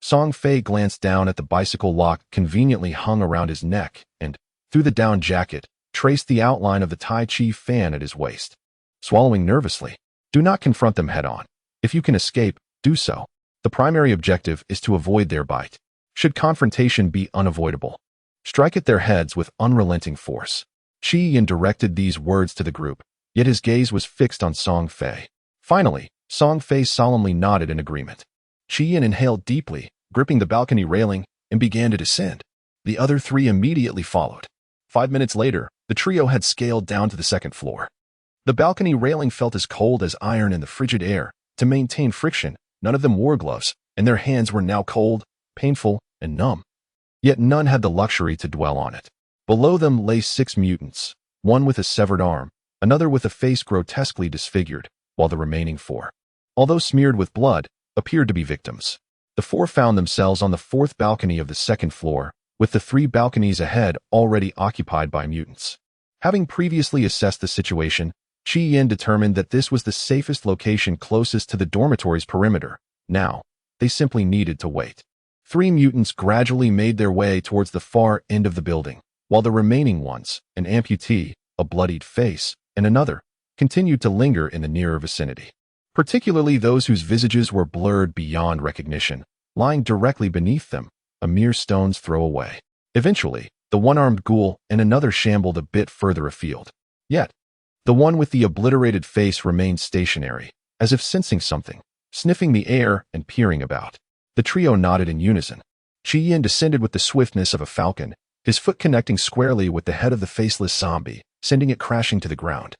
Song Fei glanced down at the bicycle lock conveniently hung around his neck and, through the down jacket, traced the outline of the Tai Chi fan at his waist. Swallowing nervously, do not confront them head-on. If you can escape, do so. The primary objective is to avoid their bite. Should confrontation be unavoidable, Strike at their heads with unrelenting force. Qi Yin directed these words to the group, yet his gaze was fixed on Song Fei. Finally, Song Fei solemnly nodded in agreement. Qi Yin inhaled deeply, gripping the balcony railing, and began to descend. The other three immediately followed. 5 minutes later, the trio had scaled down to the second floor. The balcony railing felt as cold as iron in the frigid air. To maintain friction, none of them wore gloves, and their hands were now cold, painful, and numb. Yet none had the luxury to dwell on it. Below them lay 6 mutants, one with a severed arm, another with a face grotesquely disfigured, while the remaining 4, although smeared with blood, appeared to be victims. The 4 found themselves on the 4th balcony of the second floor, with the 3 balconies ahead already occupied by mutants. Having previously assessed the situation, Qi Yin determined that this was the safest location closest to the dormitory's perimeter. Now, they simply needed to wait. 3 mutants gradually made their way towards the far end of the building, while the remaining ones, an amputee, a bloodied face, and another, continued to linger in the nearer vicinity. Particularly those whose visages were blurred beyond recognition, lying directly beneath them, a mere stone's throw away. Eventually, the one-armed ghoul and another shambled a bit further afield. Yet, the one with the obliterated face remained stationary, as if sensing something, sniffing the air and peering about. The trio nodded in unison. Qi Yin descended with the swiftness of a falcon, his foot connecting squarely with the head of the faceless zombie, sending it crashing to the ground.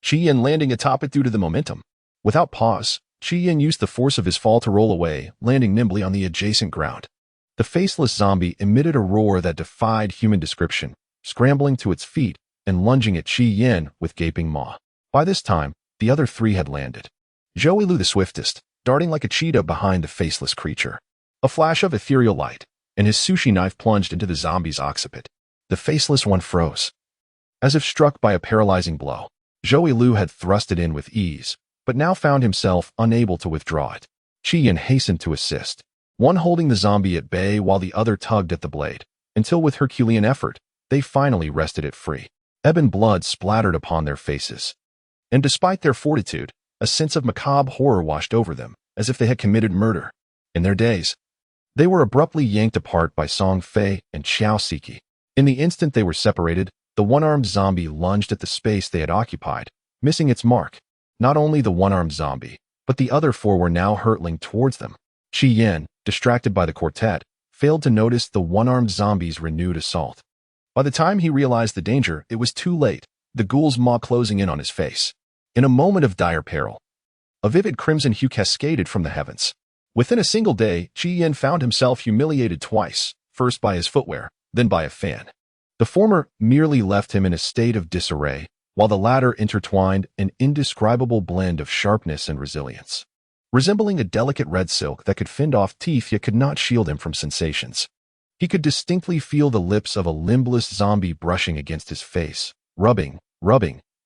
Qi Yin landing atop it due to the momentum. Without pause, Qi Yin used the force of his fall to roll away, landing nimbly on the adjacent ground. The faceless zombie emitted a roar that defied human description, scrambling to its feet and lunging at Qi Yin with gaping maw. By this time, the other 3 had landed. Zhou Yilu the swiftest, darting like a cheetah behind the faceless creature. A flash of ethereal light, and his sushi knife plunged into the zombie's occiput. The faceless one froze. As if struck by a paralyzing blow, Zhou Yilu had thrust it in with ease, but now found himself unable to withdraw it. Qi Yin hastened to assist, one holding the zombie at bay while the other tugged at the blade, until with Herculean effort, they finally wrested it free. Ebon blood splattered upon their faces. And despite their fortitude, a sense of macabre horror washed over them, as if they had committed murder. In their daze, they were abruptly yanked apart by Song Fei and Xiao Ziki. In the instant they were separated, the one-armed zombie lunged at the space they had occupied, missing its mark. Not only the one-armed zombie, but the other 4 were now hurtling towards them. Qi Yin, distracted by the quartet, failed to notice the one-armed zombie's renewed assault. By the time he realized the danger, it was too late, the ghoul's maw closing in on his face. In a moment of dire peril, a vivid crimson hue cascaded from the heavens. Within a single day, Qi Yin found himself humiliated twice, first by his footwear, then by a fan. The former merely left him in a state of disarray, while the latter intertwined an indescribable blend of sharpness and resilience. Resembling a delicate red silk that could fend off teeth yet could not shield him from sensations. He could distinctly feel the lips of a limbless zombie brushing against his face, rubbing,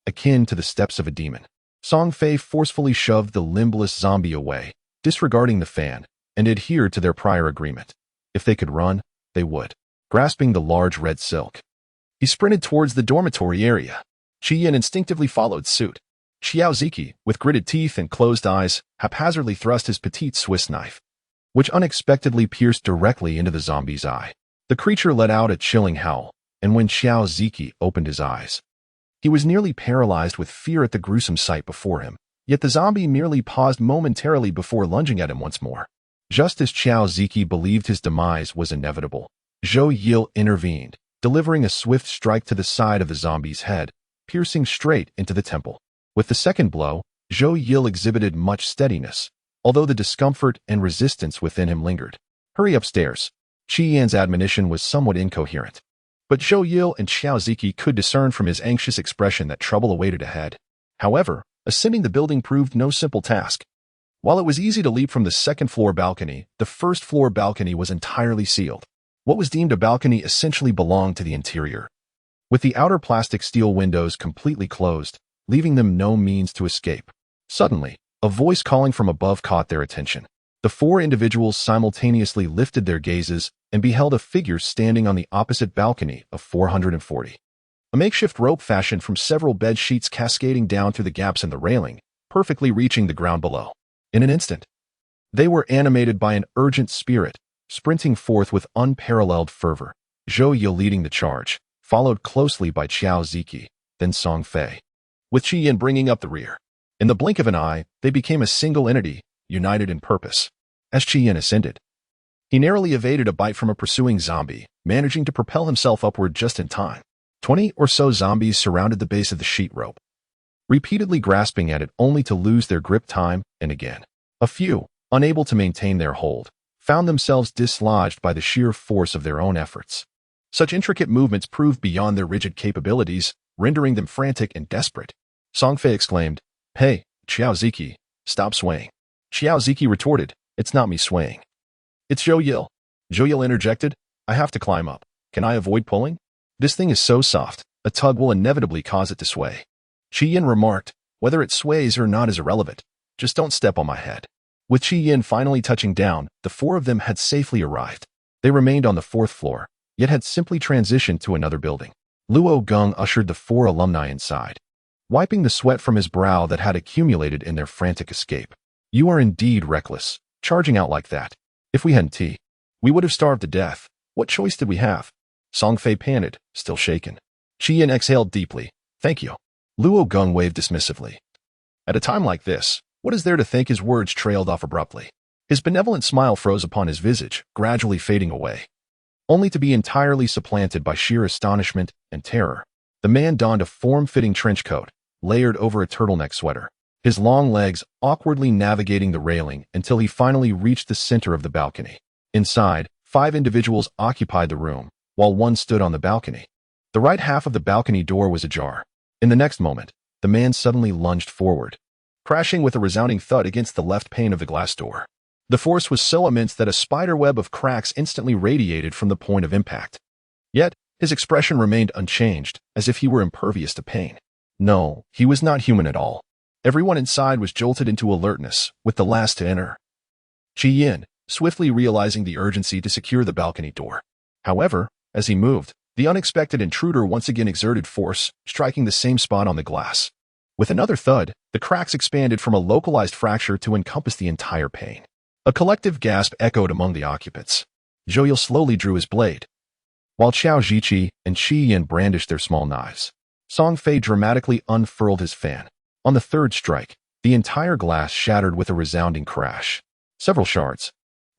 akin to the steps of a demon. Song Fei forcefully shoved the limbless zombie away, disregarding the fan, and adhered to their prior agreement. If they could run, they would. Grasping the large red silk, he sprinted towards the dormitory area. Qi Yin instinctively followed suit. Xiao Ziki, with gritted teeth and closed eyes, haphazardly thrust his petite Swiss knife, which unexpectedly pierced directly into the zombie's eye. The creature let out a chilling howl, and when Xiao Ziki opened his eyes, he was nearly paralyzed with fear at the gruesome sight before him, yet the zombie merely paused momentarily before lunging at him once more. Just as Xiao Ziki believed his demise was inevitable, Zhou Yilu intervened, delivering a swift strike to the side of the zombie's head, piercing straight into the temple. With the second blow, Zhou Yilu exhibited much steadiness, although the discomfort and resistance within him lingered. Hurry upstairs. Qi Yin's admonition was somewhat incoherent, but Zhou Yilu and Xiao Ziki could discern from his anxious expression that trouble awaited ahead. However, ascending the building proved no simple task. While it was easy to leap from the second-floor balcony, the first-floor balcony was entirely sealed. What was deemed a balcony essentially belonged to the interior, with the outer plastic steel windows completely closed, leaving them no means to escape. Suddenly, a voice calling from above caught their attention. The 4 individuals simultaneously lifted their gazes and beheld a figure standing on the opposite balcony of 440. A makeshift rope fashioned from several bed sheets cascading down through the gaps in the railing, perfectly reaching the ground below. In an instant, they were animated by an urgent spirit, sprinting forth with unparalleled fervor. Zhou Yil leading the charge, followed closely by Qiao Ziki, then Song Fei, with Qi Yin bringing up the rear. In the blink of an eye, they became a single entity, united in purpose. As Qi Yin ascended, he narrowly evaded a bite from a pursuing zombie, managing to propel himself upward just in time. 20 or so zombies surrounded the base of the sheet rope, repeatedly grasping at it only to lose their grip time and again. A few, unable to maintain their hold, found themselves dislodged by the sheer force of their own efforts. Such intricate movements proved beyond their rigid capabilities, rendering them frantic and desperate. Song Fei exclaimed, "Hey, Qiao Ziki, stop swaying." Qiao Ziki retorted, "It's not me swaying. It's Zhou Yil." Zhou Yil interjected, "I have to climb up. Can I avoid pulling? This thing is so soft, a tug will inevitably cause it to sway." Qi Yin remarked, "Whether it sways or not is irrelevant. Just don't step on my head." With Qi Yin finally touching down, the four of them had safely arrived. They remained on the 4th floor, yet had simply transitioned to another building. Luo Geng ushered the 4 alumni inside, wiping the sweat from his brow that had accumulated in their frantic escape. "You are indeed reckless, charging out like that. If we hadn't tea, we would have starved to death. What choice did we have?" Song Fei panted, still shaken. Qi Yin exhaled deeply. "Thank you." Luo Geng waved dismissively. At a time like this, what is there to thank? His words trailed off abruptly. His benevolent smile froze upon his visage, gradually fading away, only to be entirely supplanted by sheer astonishment and terror. The man donned a form-fitting trench coat, layered over a turtleneck sweater, his long legs awkwardly navigating the railing until he finally reached the center of the balcony. Inside, 5 individuals occupied the room, while one stood on the balcony. The right half of the balcony door was ajar. In the next moment, the man suddenly lunged forward, crashing with a resounding thud against the left pane of the glass door. The force was so immense that a spiderweb of cracks instantly radiated from the point of impact. Yet, his expression remained unchanged, as if he were impervious to pain. No, he was not human at all. Everyone inside was jolted into alertness, with the last to enter Qi Yin, swiftly realizing the urgency to secure the balcony door. However, as he moved, the unexpected intruder once again exerted force, striking the same spot on the glass. With another thud, the cracks expanded from a localized fracture to encompass the entire pane. A collective gasp echoed among the occupants. Zhou Yil slowly drew his blade, while Qiao Ziqi and Qi Yin brandished their small knives. Song Fei dramatically unfurled his fan. On the 3rd strike, the entire glass shattered with a resounding crash. Several shards,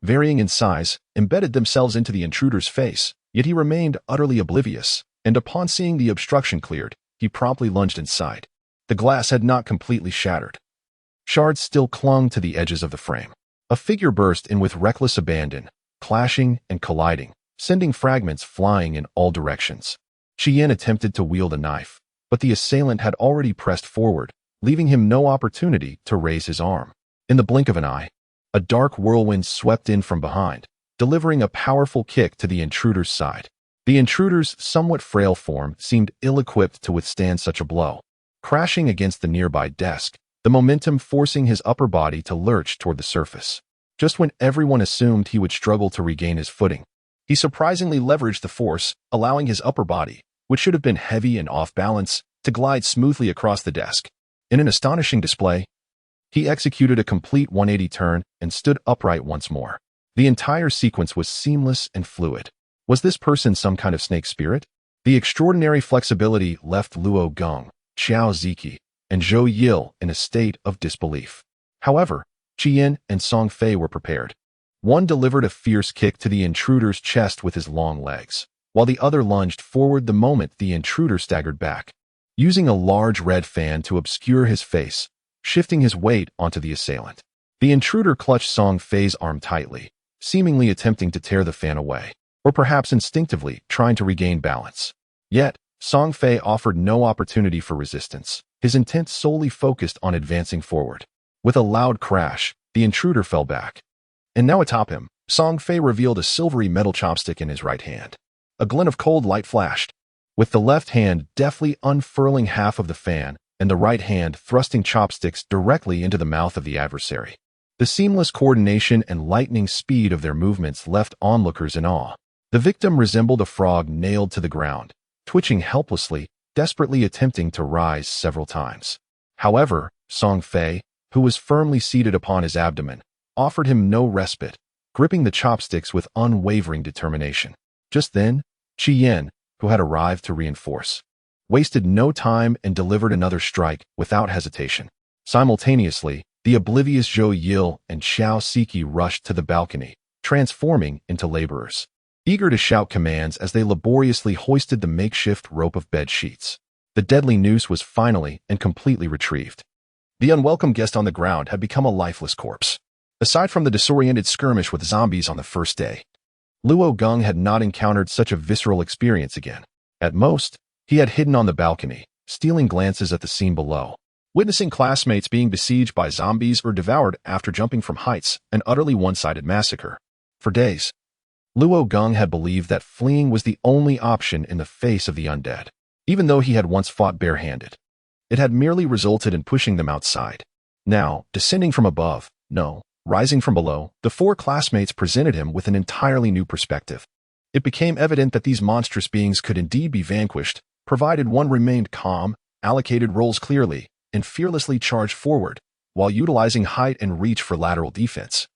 varying in size, embedded themselves into the intruder's face, yet he remained utterly oblivious, and upon seeing the obstruction cleared, he promptly lunged inside. The glass had not completely shattered. Shards still clung to the edges of the frame. A figure burst in with reckless abandon, clashing and colliding, sending fragments flying in all directions. Qi Yin attempted to wield a knife, but the assailant had already pressed forward, leaving him no opportunity to raise his arm. In the blink of an eye, a dark whirlwind swept in from behind, delivering a powerful kick to the intruder's side. The intruder's somewhat frail form seemed ill-equipped to withstand such a blow. Crashing against the nearby desk, the momentum forcing his upper body to lurch toward the surface. Just when everyone assumed he would struggle to regain his footing, he surprisingly leveraged the force, allowing his upper body, which should have been heavy and off balance, to glide smoothly across the desk. In an astonishing display, he executed a complete 180 turn and stood upright once more. The entire sequence was seamless and fluid. Was this person some kind of snake spirit? The extraordinary flexibility left Luo Geng, Qiao Ziki, and Zhou Yil in a state of disbelief. However, Qi Yin and Song Fei were prepared. One delivered a fierce kick to the intruder's chest with his long legs, while the other lunged forward the moment the intruder staggered back, using a large red fan to obscure his face, shifting his weight onto the assailant. The intruder clutched Song Fei's arm tightly, seemingly attempting to tear the fan away, or perhaps instinctively trying to regain balance. Yet, Song Fei offered no opportunity for resistance, his intent solely focused on advancing forward. With a loud crash, the intruder fell back. And now atop him, Song Fei revealed a silvery metal chopstick in his right hand. A glint of cold light flashed, with the left hand deftly unfurling half of the fan and the right hand thrusting chopsticks directly into the mouth of the adversary. The seamless coordination and lightning speed of their movements left onlookers in awe. The victim resembled a frog nailed to the ground, twitching helplessly, desperately attempting to rise several times. However, Song Fei, who was firmly seated upon his abdomen, offered him no respite, gripping the chopsticks with unwavering determination. Just then, Qi Yin, who had arrived to reinforce, wasted no time and delivered another strike without hesitation. Simultaneously, the oblivious Zhou Yil and Xiao Siki rushed to the balcony, transforming into laborers, eager to shout commands as they laboriously hoisted the makeshift rope of bed sheets. The deadly noose was finally and completely retrieved. The unwelcome guest on the ground had become a lifeless corpse. Aside from the disoriented skirmish with zombies on the first day, Luo Geng had not encountered such a visceral experience again. At most, he had hidden on the balcony, stealing glances at the scene below, witnessing classmates being besieged by zombies or devoured after jumping from heights, an utterly one-sided massacre. For days, Luo Geng had believed that fleeing was the only option in the face of the undead. Even though he had once fought barehanded, it had merely resulted in pushing them outside. Now, descending from above, no, rising from below, the four classmates presented him with an entirely new perspective. It became evident that these monstrous beings could indeed be vanquished, provided one remained calm, allocated roles clearly, and fearlessly charged forward, while utilizing height and reach for lateral defense,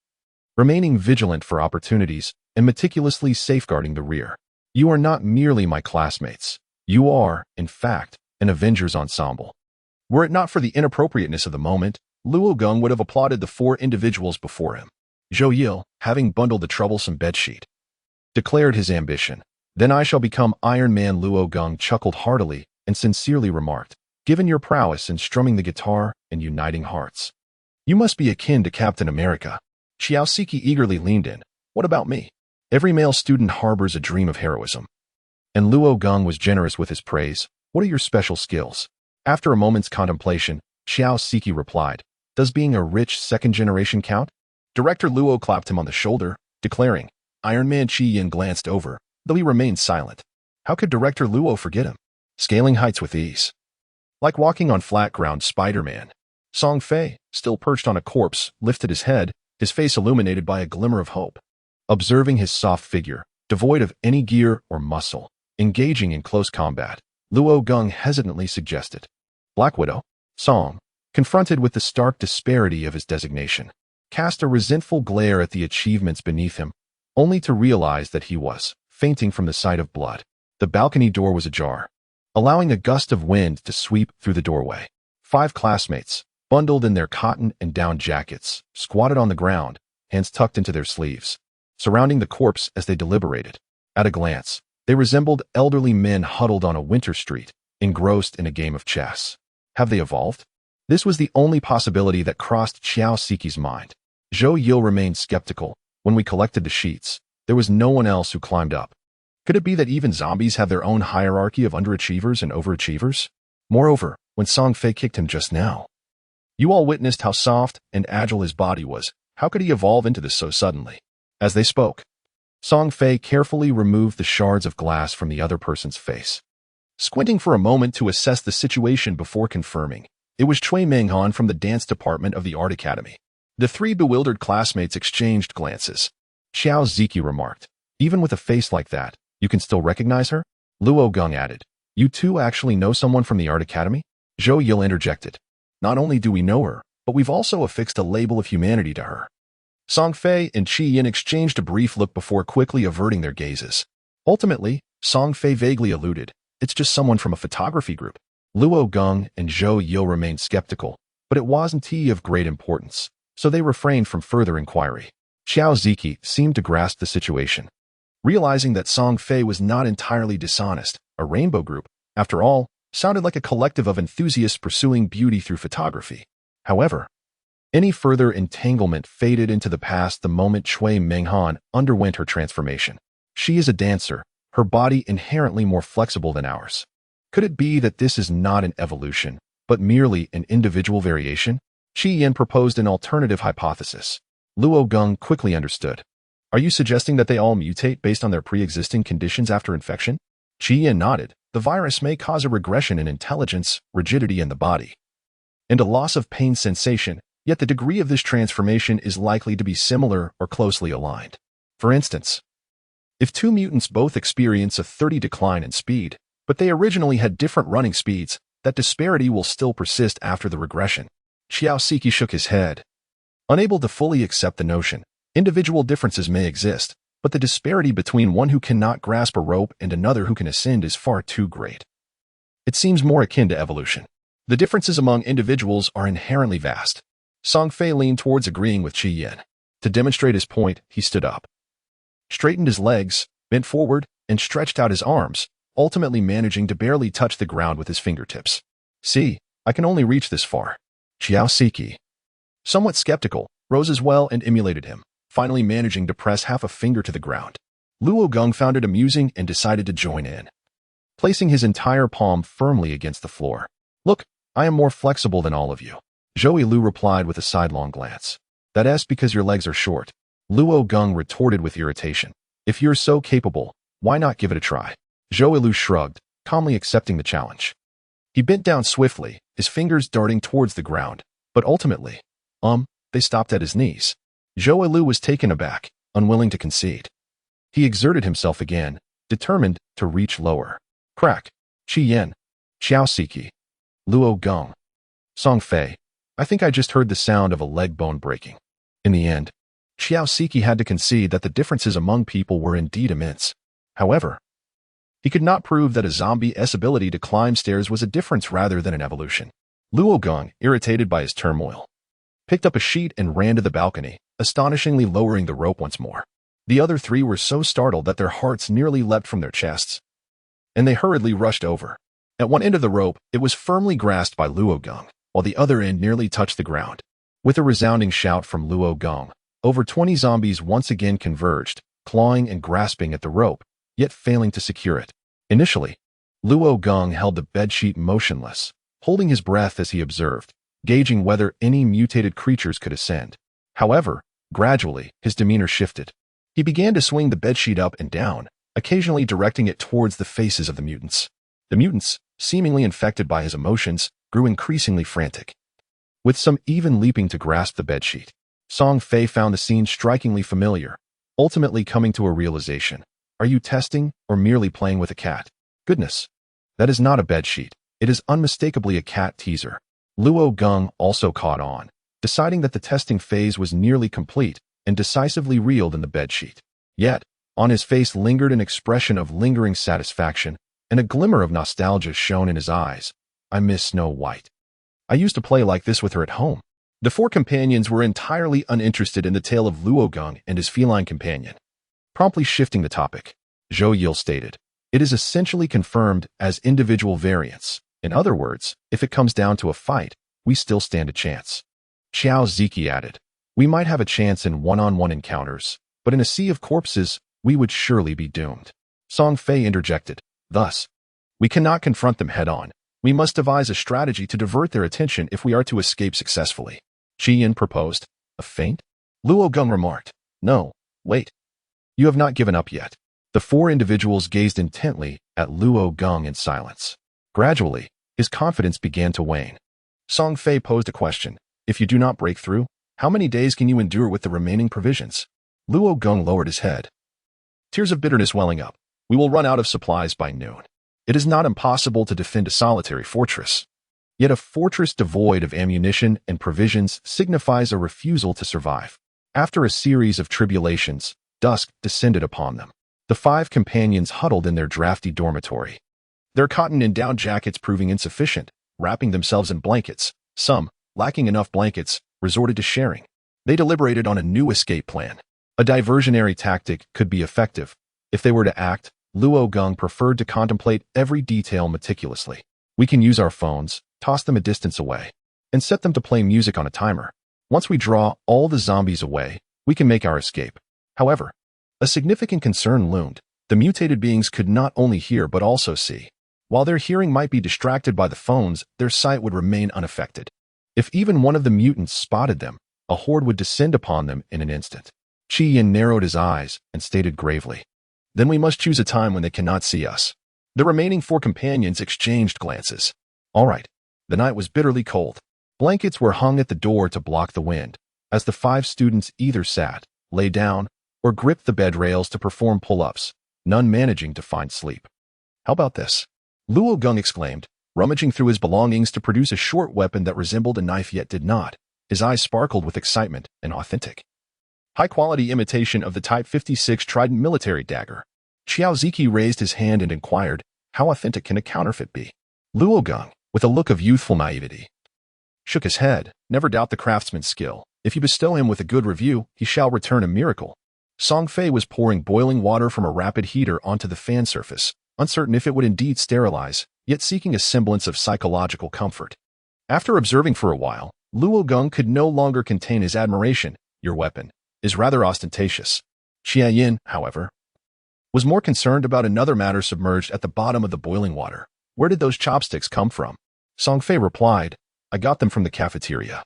remaining vigilant for opportunities, and meticulously safeguarding the rear. You are not merely my classmates. You are, in fact, an Avengers ensemble. Were it not for the inappropriateness of the moment, Luo Geng would have applauded the four individuals before him. Zhou Yil, having bundled the troublesome bedsheet, declared his ambition. Then I shall become Iron Man. Luo Geng chuckled heartily and sincerely remarked, given your prowess in strumming the guitar and uniting hearts, you must be akin to Captain America. Xiao Siki eagerly leaned in. What about me? Every male student harbors a dream of heroism. And Luo Geng was generous with his praise. What are your special skills? After a moment's contemplation, Xiao Siki replied, does being a rich second-generation count? Director Luo clapped him on the shoulder, declaring, Iron Man. Qi Yin glanced over, though he remained silent. How could Director Luo forget him? Scaling heights with ease. Like walking on flat ground. Spider-Man. Song Fei, still perched on a corpse, lifted his head, his face illuminated by a glimmer of hope. Observing his soft figure, devoid of any gear or muscle, engaging in close combat, Luo Geng hesitantly suggested. Black Widow. Song, confronted with the stark disparity of his designation, cast a resentful glare at the achievements beneath him, only to realize that he was fainting from the sight of blood. The balcony door was ajar, allowing a gust of wind to sweep through the doorway. 5 classmates, bundled in their cotton and down jackets, squatted on the ground, hands tucked into their sleeves, surrounding the corpse as they deliberated. At a glance, they resembled elderly men huddled on a winter street, engrossed in a game of chess. Have they evolved? This was the only possibility that crossed Xiao Siki's mind. Zhou Yil remained skeptical. When we collected the sheets, there was no one else who climbed up. Could it be that even zombies have their own hierarchy of underachievers and overachievers? Moreover, when Song Fei kicked him just now, you all witnessed how soft and agile his body was. How could he evolve into this so suddenly? As they spoke, Song Fei carefully removed the shards of glass from the other person's face. Squinting for a moment to assess the situation before confirming, it was Cui Menghan from the dance department of the art academy. The 3 bewildered classmates exchanged glances. Xiao Ziki remarked, even with a face like that, you can still recognize her? Luo Geng added, you two actually know someone from the art academy? Zhou Yil interjected, not only do we know her, but we've also affixed a label of humanity to her. Song Fei and Qi Yin exchanged a brief look before quickly averting their gazes. Ultimately, Song Fei vaguely alluded, it's just someone from a photography group. Luo Geng and Zhou Yil remained skeptical, but it wasn't of great importance, so they refrained from further inquiry. Xiao Ziki seemed to grasp the situation. Realizing that Song Fei was not entirely dishonest, a rainbow group, after all, sounded like a collective of enthusiasts pursuing beauty through photography. However, any further entanglement faded into the past the moment Cui Menghan underwent her transformation. She is a dancer, her body inherently more flexible than ours. Could it be that this is not an evolution, but merely an individual variation? Qi Yin proposed an alternative hypothesis. Luo Geng quickly understood. Are you suggesting that they all mutate based on their pre-existing conditions after infection? Qi Yin nodded. The virus may cause a regression in intelligence, rigidity in the body, and a loss of pain sensation, yet the degree of this transformation is likely to be similar or closely aligned. For instance, if 2 mutants both experience a 30 decline in speed, but they originally had different running speeds, that disparity will still persist after the regression. Xiao Siki shook his head, unable to fully accept the notion. Individual differences may exist, but the disparity between one who cannot grasp a rope and another who can ascend is far too great. It seems more akin to evolution. The differences among individuals are inherently vast. Song Fei leaned towards agreeing with Qi Yin. To demonstrate his point, he stood up, straightened his legs, bent forward, and stretched out his arms, ultimately managing to barely touch the ground with his fingertips. See, I can only reach this far. Xiao Siki, somewhat skeptical, rose as well and emulated him, finally managing to press half a finger to the ground. Luo Gong found it amusing and decided to join in, placing his entire palm firmly against the floor. Look, I am more flexible than all of you. Zhou Lu replied with a sidelong glance. That's because your legs are short. Luo Gong retorted with irritation. If you're so capable, why not give it a try? Zhou Lu shrugged, calmly accepting the challenge. He bent down swiftly, his fingers darting towards the ground, but ultimately, they stopped at his knees. Zhou Lu was taken aback, unwilling to concede. He exerted himself again, determined to reach lower. Crack. Qi Yin. Xiao Siki. Luo Gong. Song Fei. I think I just heard the sound of a leg bone breaking. In the end, Xiao Siki had to concede that the differences among people were indeed immense. However, he could not prove that a zombie's ability to climb stairs was a difference rather than an evolution. Luo Gong, irritated by his turmoil, picked up a sheet and ran to the balcony, astonishingly lowering the rope once more. The other three were so startled that their hearts nearly leapt from their chests, and they hurriedly rushed over. At one end of the rope, it was firmly grasped by Luo Gong, while the other end nearly touched the ground. With a resounding shout from Luo Gong, over 20 zombies once again converged, clawing and grasping at the rope, yet failing to secure it. Initially, Luo Gong held the bedsheet motionless, holding his breath as he observed, gauging whether any mutated creatures could ascend. However, gradually, his demeanor shifted. He began to swing the bedsheet up and down, occasionally directing it towards the faces of the mutants. The mutants, seemingly infected by his emotions, grew increasingly frantic, with some even leaping to grasp the bedsheet. Song Fei found the scene strikingly familiar, ultimately coming to a realization. Are you testing or merely playing with a cat? Goodness, that is not a bedsheet. It is unmistakably a cat teaser. Luo Gong also caught on, deciding that the testing phase was nearly complete, and decisively reeled in the bedsheet. Yet, on his face lingered an expression of lingering satisfaction, and a glimmer of nostalgia shone in his eyes. I miss Snow White. I used to play like this with her at home. The four companions were entirely uninterested in the tale of Luo Gong and his feline companion. Promptly shifting the topic, Zhou Yil stated, it is essentially confirmed as individual variants. In other words, if it comes down to a fight, we still stand a chance. Xiao Ziki added, we might have a chance in one-on-one encounters, but in a sea of corpses, we would surely be doomed. Song Fei interjected, thus, we cannot confront them head-on. We must devise a strategy to divert their attention if we are to escape successfully. Qi Yin proposed, a feint? Luo Gong remarked, no, wait. You have not given up yet. The four individuals gazed intently at Luo Gong in silence. Gradually, his confidence began to wane. Song Fei posed a question. If you do not break through, how many days can you endure with the remaining provisions? Luo Gong lowered his head, tears of bitterness welling up. We will run out of supplies by noon. It is not impossible to defend a solitary fortress. Yet a fortress devoid of ammunition and provisions signifies a refusal to survive. After a series of tribulations, dusk descended upon them. The five companions huddled in their drafty dormitory, their cotton and down jackets proving insufficient, wrapping themselves in blankets. Some, lacking enough blankets, resorted to sharing. They deliberated on a new escape plan. A diversionary tactic could be effective. If they were to act, Luo Gong preferred to contemplate every detail meticulously. We can use our phones, toss them a distance away, and set them to play music on a timer. Once we draw all the zombies away, we can make our escape. However, a significant concern loomed. The mutated beings could not only hear but also see. While their hearing might be distracted by the phones, their sight would remain unaffected. If even one of the mutants spotted them, a horde would descend upon them in an instant. Qi Yin narrowed his eyes and stated gravely, then we must choose a time when they cannot see us. The remaining four companions exchanged glances. All right. The night was bitterly cold. Blankets were hung at the door to block the wind, as the five students either sat, lay down, or gripped the bed rails to perform pull-ups, none managing to find sleep. How about this? Luo Gong exclaimed, rummaging through his belongings to produce a short weapon that resembled a knife yet did not. His eyes sparkled with excitement and authentic. high-quality imitation of the Type 56 Trident military dagger. Xiao Ziki raised his hand and inquired, how authentic can a counterfeit be? Luo Gong, with a look of youthful naivety, shook his head. Never doubt the craftsman's skill. If you bestow him with a good review, he shall return a miracle. Song Fei was pouring boiling water from a rapid heater onto the fan surface, uncertain if it would indeed sterilize, yet seeking a semblance of psychological comfort. After observing for a while, Luo Gong could no longer contain his admiration. Your weapon is rather ostentatious. Xia Yin, however, was more concerned about another matter submerged at the bottom of the boiling water. Where did those chopsticks come from? Song Fei replied, I got them from the cafeteria.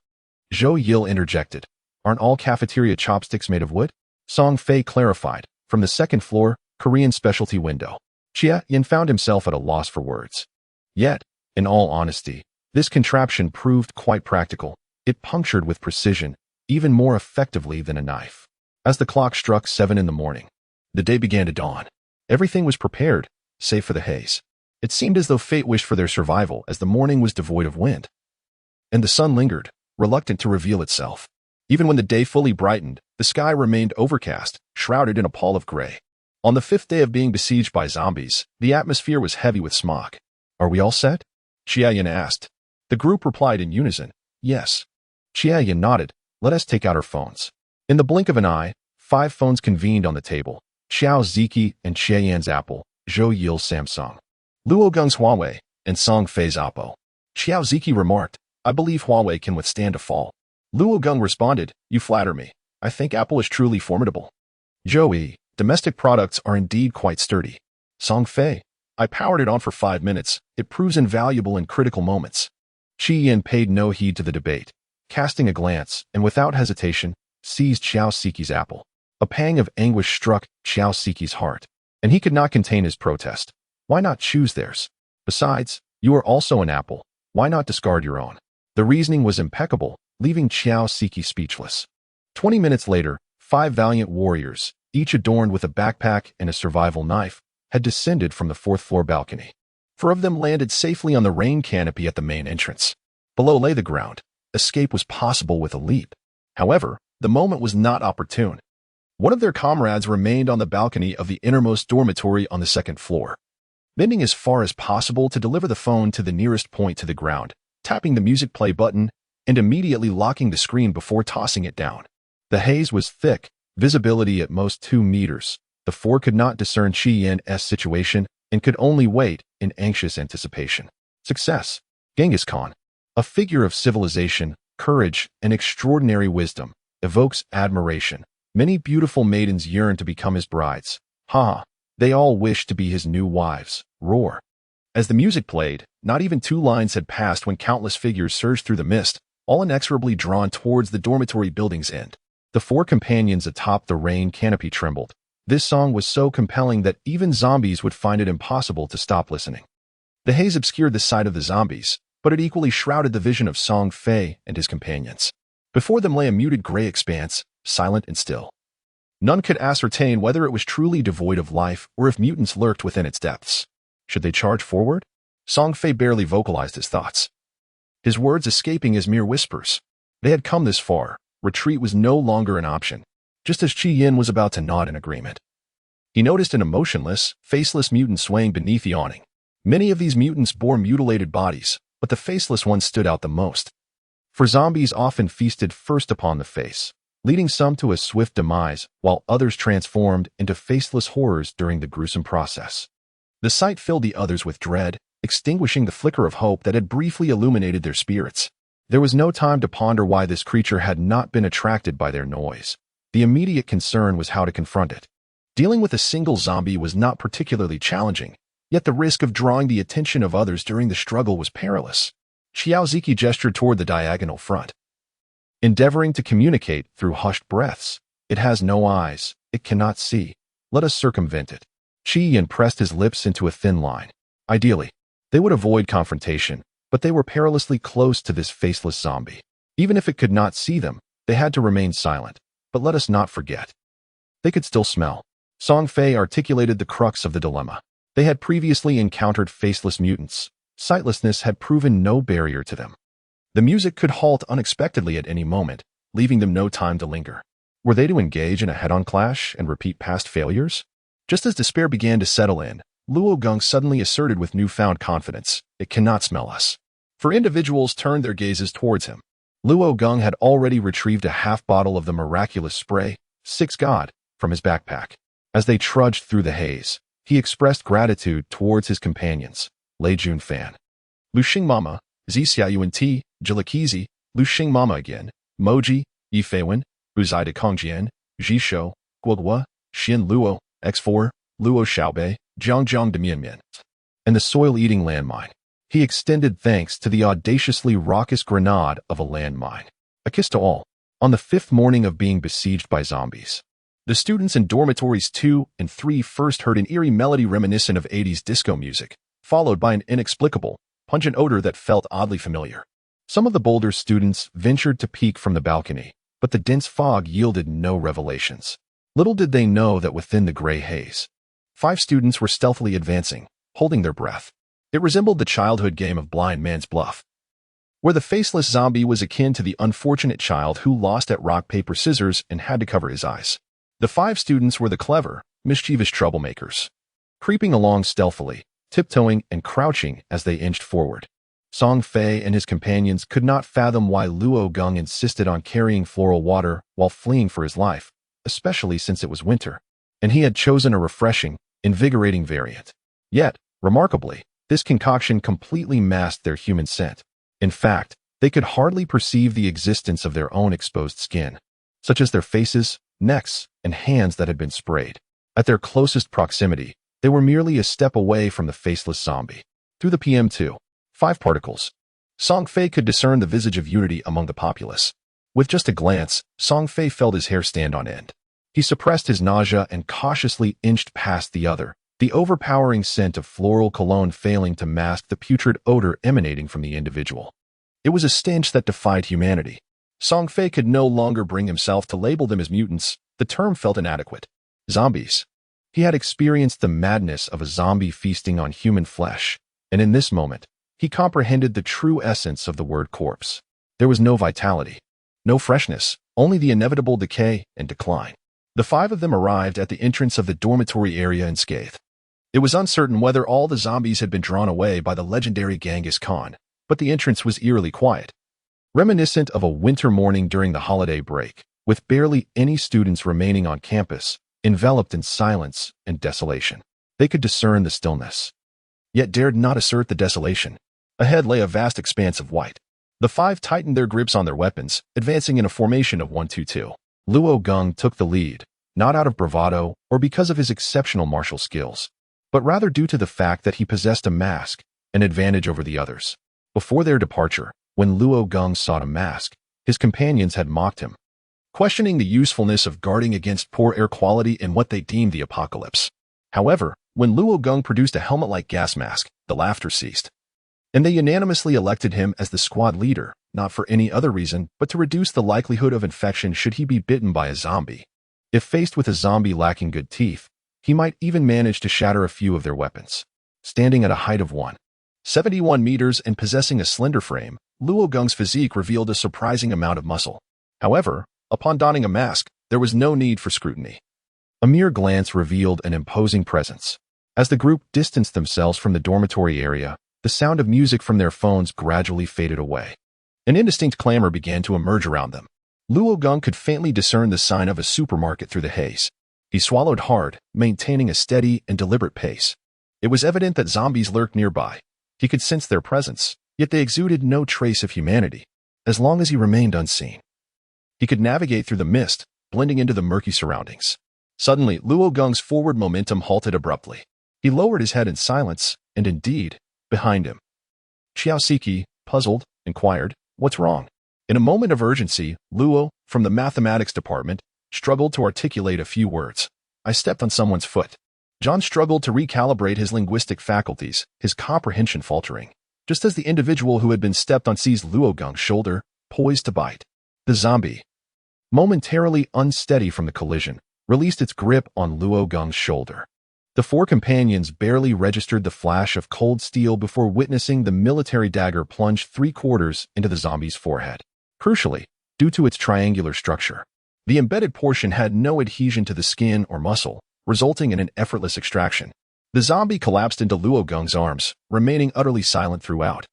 Zhou Yil interjected, aren't all cafeteria chopsticks made of wood? Song Fei clarified, from the second floor, Korean specialty window. Xia Yin found himself at a loss for words. Yet, in all honesty, this contraption proved quite practical. It punctured with precision, even more effectively than a knife. As the clock struck 7 in the morning, the day began to dawn. Everything was prepared, save for the haze. It seemed as though fate wished for their survival, as the morning was devoid of wind. And the sun lingered, reluctant to reveal itself. Even when the day fully brightened, the sky remained overcast, shrouded in a pall of gray. On the 5th day of being besieged by zombies, the atmosphere was heavy with smog. Are we all set? Xia Yin asked. The group replied in unison, yes. Xia Yin nodded, let us take out our phones. In the blink of an eye, 5 phones convened on the table. Xiao Ziki and Xia Yan's Apple, Zhou Yil's Samsung, Luo Gong's Huawei, and Song Fei's Oppo. Xiao Ziki remarked, I believe Huawei can withstand a fall. Luo Gong responded, you flatter me. I think Apple is truly formidable. Zhou Yi, domestic products are indeed quite sturdy. Song Fei, I powered it on for 5 minutes. It proves invaluable in critical moments. Qi Yin paid no heed to the debate, casting a glance, and without hesitation, seized Xiao Ziki's Apple. A pang of anguish struck Xiao Ziki's heart, and he could not contain his protest. Why not choose theirs? Besides, you are also an Apple. Why not discard your own? The reasoning was impeccable, leaving Xiao Ziki speechless. 20 minutes later, 5 valiant warriors, each adorned with a backpack and a survival knife, had descended from the 4th floor balcony. 4 of them landed safely on the rain canopy at the main entrance. Below lay the ground. Escape was possible with a leap. However, the moment was not opportune. One of their comrades remained on the balcony of the innermost dormitory on the 2nd floor, bending as far as possible to deliver the phone to the nearest point to the ground, tapping the music play button, and immediately locking the screen before tossing it down. The haze was thick, visibility at most 2 meters. The 4 could not discern Qi Yin's situation and could only wait in anxious anticipation. Success. Genghis Khan, a figure of civilization, courage, and extraordinary wisdom, evokes admiration. Many beautiful maidens yearn to become his brides. Ha! They all wish to be his new wives. Roar. As the music played, not even 2 lines had passed when countless figures surged through the mist, all inexorably drawn towards the dormitory building's end. The 4 companions atop the rain canopy trembled. This song was so compelling that even zombies would find it impossible to stop listening. The haze obscured the sight of the zombies, but it equally shrouded the vision of Song Fei and his companions. Before them lay a muted gray expanse, silent and still. None could ascertain whether it was truly devoid of life or if mutants lurked within its depths. Should they charge forward? Song Fei barely vocalized his thoughts, his words escaping as mere whispers. They had come this far. Retreat was no longer an option. Just as Qi Yin was about to nod in agreement, he noticed an emotionless, faceless mutant swaying beneath the awning. Many of these mutants bore mutilated bodies, but the faceless one stood out the most. For zombies often feasted first upon the face, leading some to a swift demise, while others transformed into faceless horrors during the gruesome process. The sight filled the others with dread, extinguishing the flicker of hope that had briefly illuminated their spirits. There was no time to ponder why this creature had not been attracted by their noise. The immediate concern was how to confront it. Dealing with a single zombie was not particularly challenging, yet the risk of drawing the attention of others during the struggle was perilous. Xiao Ziki gestured toward the diagonal front, endeavoring to communicate through hushed breaths. It has no eyes. It cannot see. Let us circumvent it. Qi Yin pressed his lips into a thin line. Ideally, they would avoid confrontation, but they were perilously close to this faceless zombie. Even if it could not see them, they had to remain silent. But let us not forget, they could still smell. Song Fei articulated the crux of the dilemma. They had previously encountered faceless mutants. Sightlessness had proven no barrier to them. The music could halt unexpectedly at any moment, leaving them no time to linger. Were they to engage in a head-on clash and repeat past failures? Just as despair began to settle in, Luo Gong suddenly asserted with newfound confidence, "It cannot smell us." For individuals turned their gazes towards him. Luo Gong had already retrieved a half bottle of the miraculous spray, Six God, from his backpack. As they trudged through the haze, he expressed gratitude towards his companions, Lei Jun Fan. Lu Xing Mama, Zi Xiaoyuan Jilikizi, Lu Xing Mama again, Moji, Yi Feiwen, Buzai de Kongjian, Ji Shou, Guoguo, Xin Luo, X4, Luo Xiaobei, Jiangjiang de Mianmian, and the soil-eating landmine. He extended thanks to the audaciously raucous grenade of a landmine. A kiss to all. On the fifth morning of being besieged by zombies, the students in dormitories 2 and 3 first heard an eerie melody reminiscent of 80s disco music, followed by an inexplicable, pungent odor that felt oddly familiar. Some of the bolder students ventured to peek from the balcony, but the dense fog yielded no revelations. Little did they know that within the gray haze, 5 students were stealthily advancing, holding their breath. It resembled the childhood game of blind man's bluff, where the faceless zombie was akin to the unfortunate child who lost at rock, paper, scissors and had to cover his eyes. The 5 students were the clever, mischievous troublemakers, creeping along stealthily, tiptoeing and crouching as they inched forward. Song Fei and his companions could not fathom why Luo Gong insisted on carrying floral water while fleeing for his life, especially since it was winter, and he had chosen a refreshing, invigorating variant. Yet, remarkably, this concoction completely masked their human scent. In fact, they could hardly perceive the existence of their own exposed skin, such as their faces, necks, and hands that had been sprayed. At their closest proximity, they were merely a step away from the faceless zombie. Through the PM2.5 particles, Song Fei could discern the visage of unity among the populace. With just a glance, Song Fei felt his hair stand on end. He suppressed his nausea and cautiously inched past the other, the overpowering scent of floral cologne failing to mask the putrid odor emanating from the individual. It was a stench that defied humanity. Song Fei could no longer bring himself to label them as mutants. The term felt inadequate. Zombies. He had experienced the madness of a zombie feasting on human flesh, and in this moment, he comprehended the true essence of the word corpse. There was no vitality, no freshness, only the inevitable decay and decline. The 5 of them arrived at the entrance of the dormitory area unscathed. It was uncertain whether all the zombies had been drawn away by the legendary Genghis Khan, but the entrance was eerily quiet, reminiscent of a winter morning during the holiday break, with barely any students remaining on campus, enveloped in silence and desolation. They could discern the stillness, yet dared not assert the desolation. Ahead lay a vast expanse of white. The 5 tightened their grips on their weapons, advancing in a formation of 1-2-2. Luo Gong took the lead, not out of bravado or because of his exceptional martial skills, but rather due to the fact that he possessed a mask, an advantage over the others. Before their departure, when Luo Gong sought a mask, his companions had mocked him, questioning the usefulness of guarding against poor air quality in what they deemed the apocalypse. However, when Luo Gong produced a helmet-like gas mask, the laughter ceased, and they unanimously elected him as the squad leader, not for any other reason but to reduce the likelihood of infection should he be bitten by a zombie. If faced with a zombie lacking good teeth, he might even manage to shatter a few of their weapons. Standing at a height of 171 meters and possessing a slender frame, Luo Gong's physique revealed a surprising amount of muscle. However, upon donning a mask, there was no need for scrutiny. A mere glance revealed an imposing presence. As the group distanced themselves from the dormitory area, the sound of music from their phones gradually faded away. An indistinct clamor began to emerge around them. Luo Gong could faintly discern the sign of a supermarket through the haze. He swallowed hard, maintaining a steady and deliberate pace. It was evident that zombies lurked nearby. He could sense their presence, yet they exuded no trace of humanity. As long as he remained unseen, he could navigate through the mist, blending into the murky surroundings. Suddenly, Luo Gong's forward momentum halted abruptly. He lowered his head in silence, and indeed, behind him, Xiao Siki, puzzled, inquired, "What's wrong?" In a moment of urgency, Luo, from the mathematics department, struggled to articulate a few words. "I stepped on someone's foot." John struggled to recalibrate his linguistic faculties, his comprehension faltering, just as the individual who had been stepped on seized Luo Gong's shoulder, poised to bite. The zombie, momentarily unsteady from the collision, released its grip on Luo Gong's shoulder. The 4 companions barely registered the flash of cold steel before witnessing the military dagger plunge 3/4 into the zombie's forehead. Crucially, due to its triangular structure, The embedded portion had no adhesion to the skin or muscle, resulting in an effortless extraction. The zombie collapsed into Luo Gong's arms, remaining utterly silent throughout.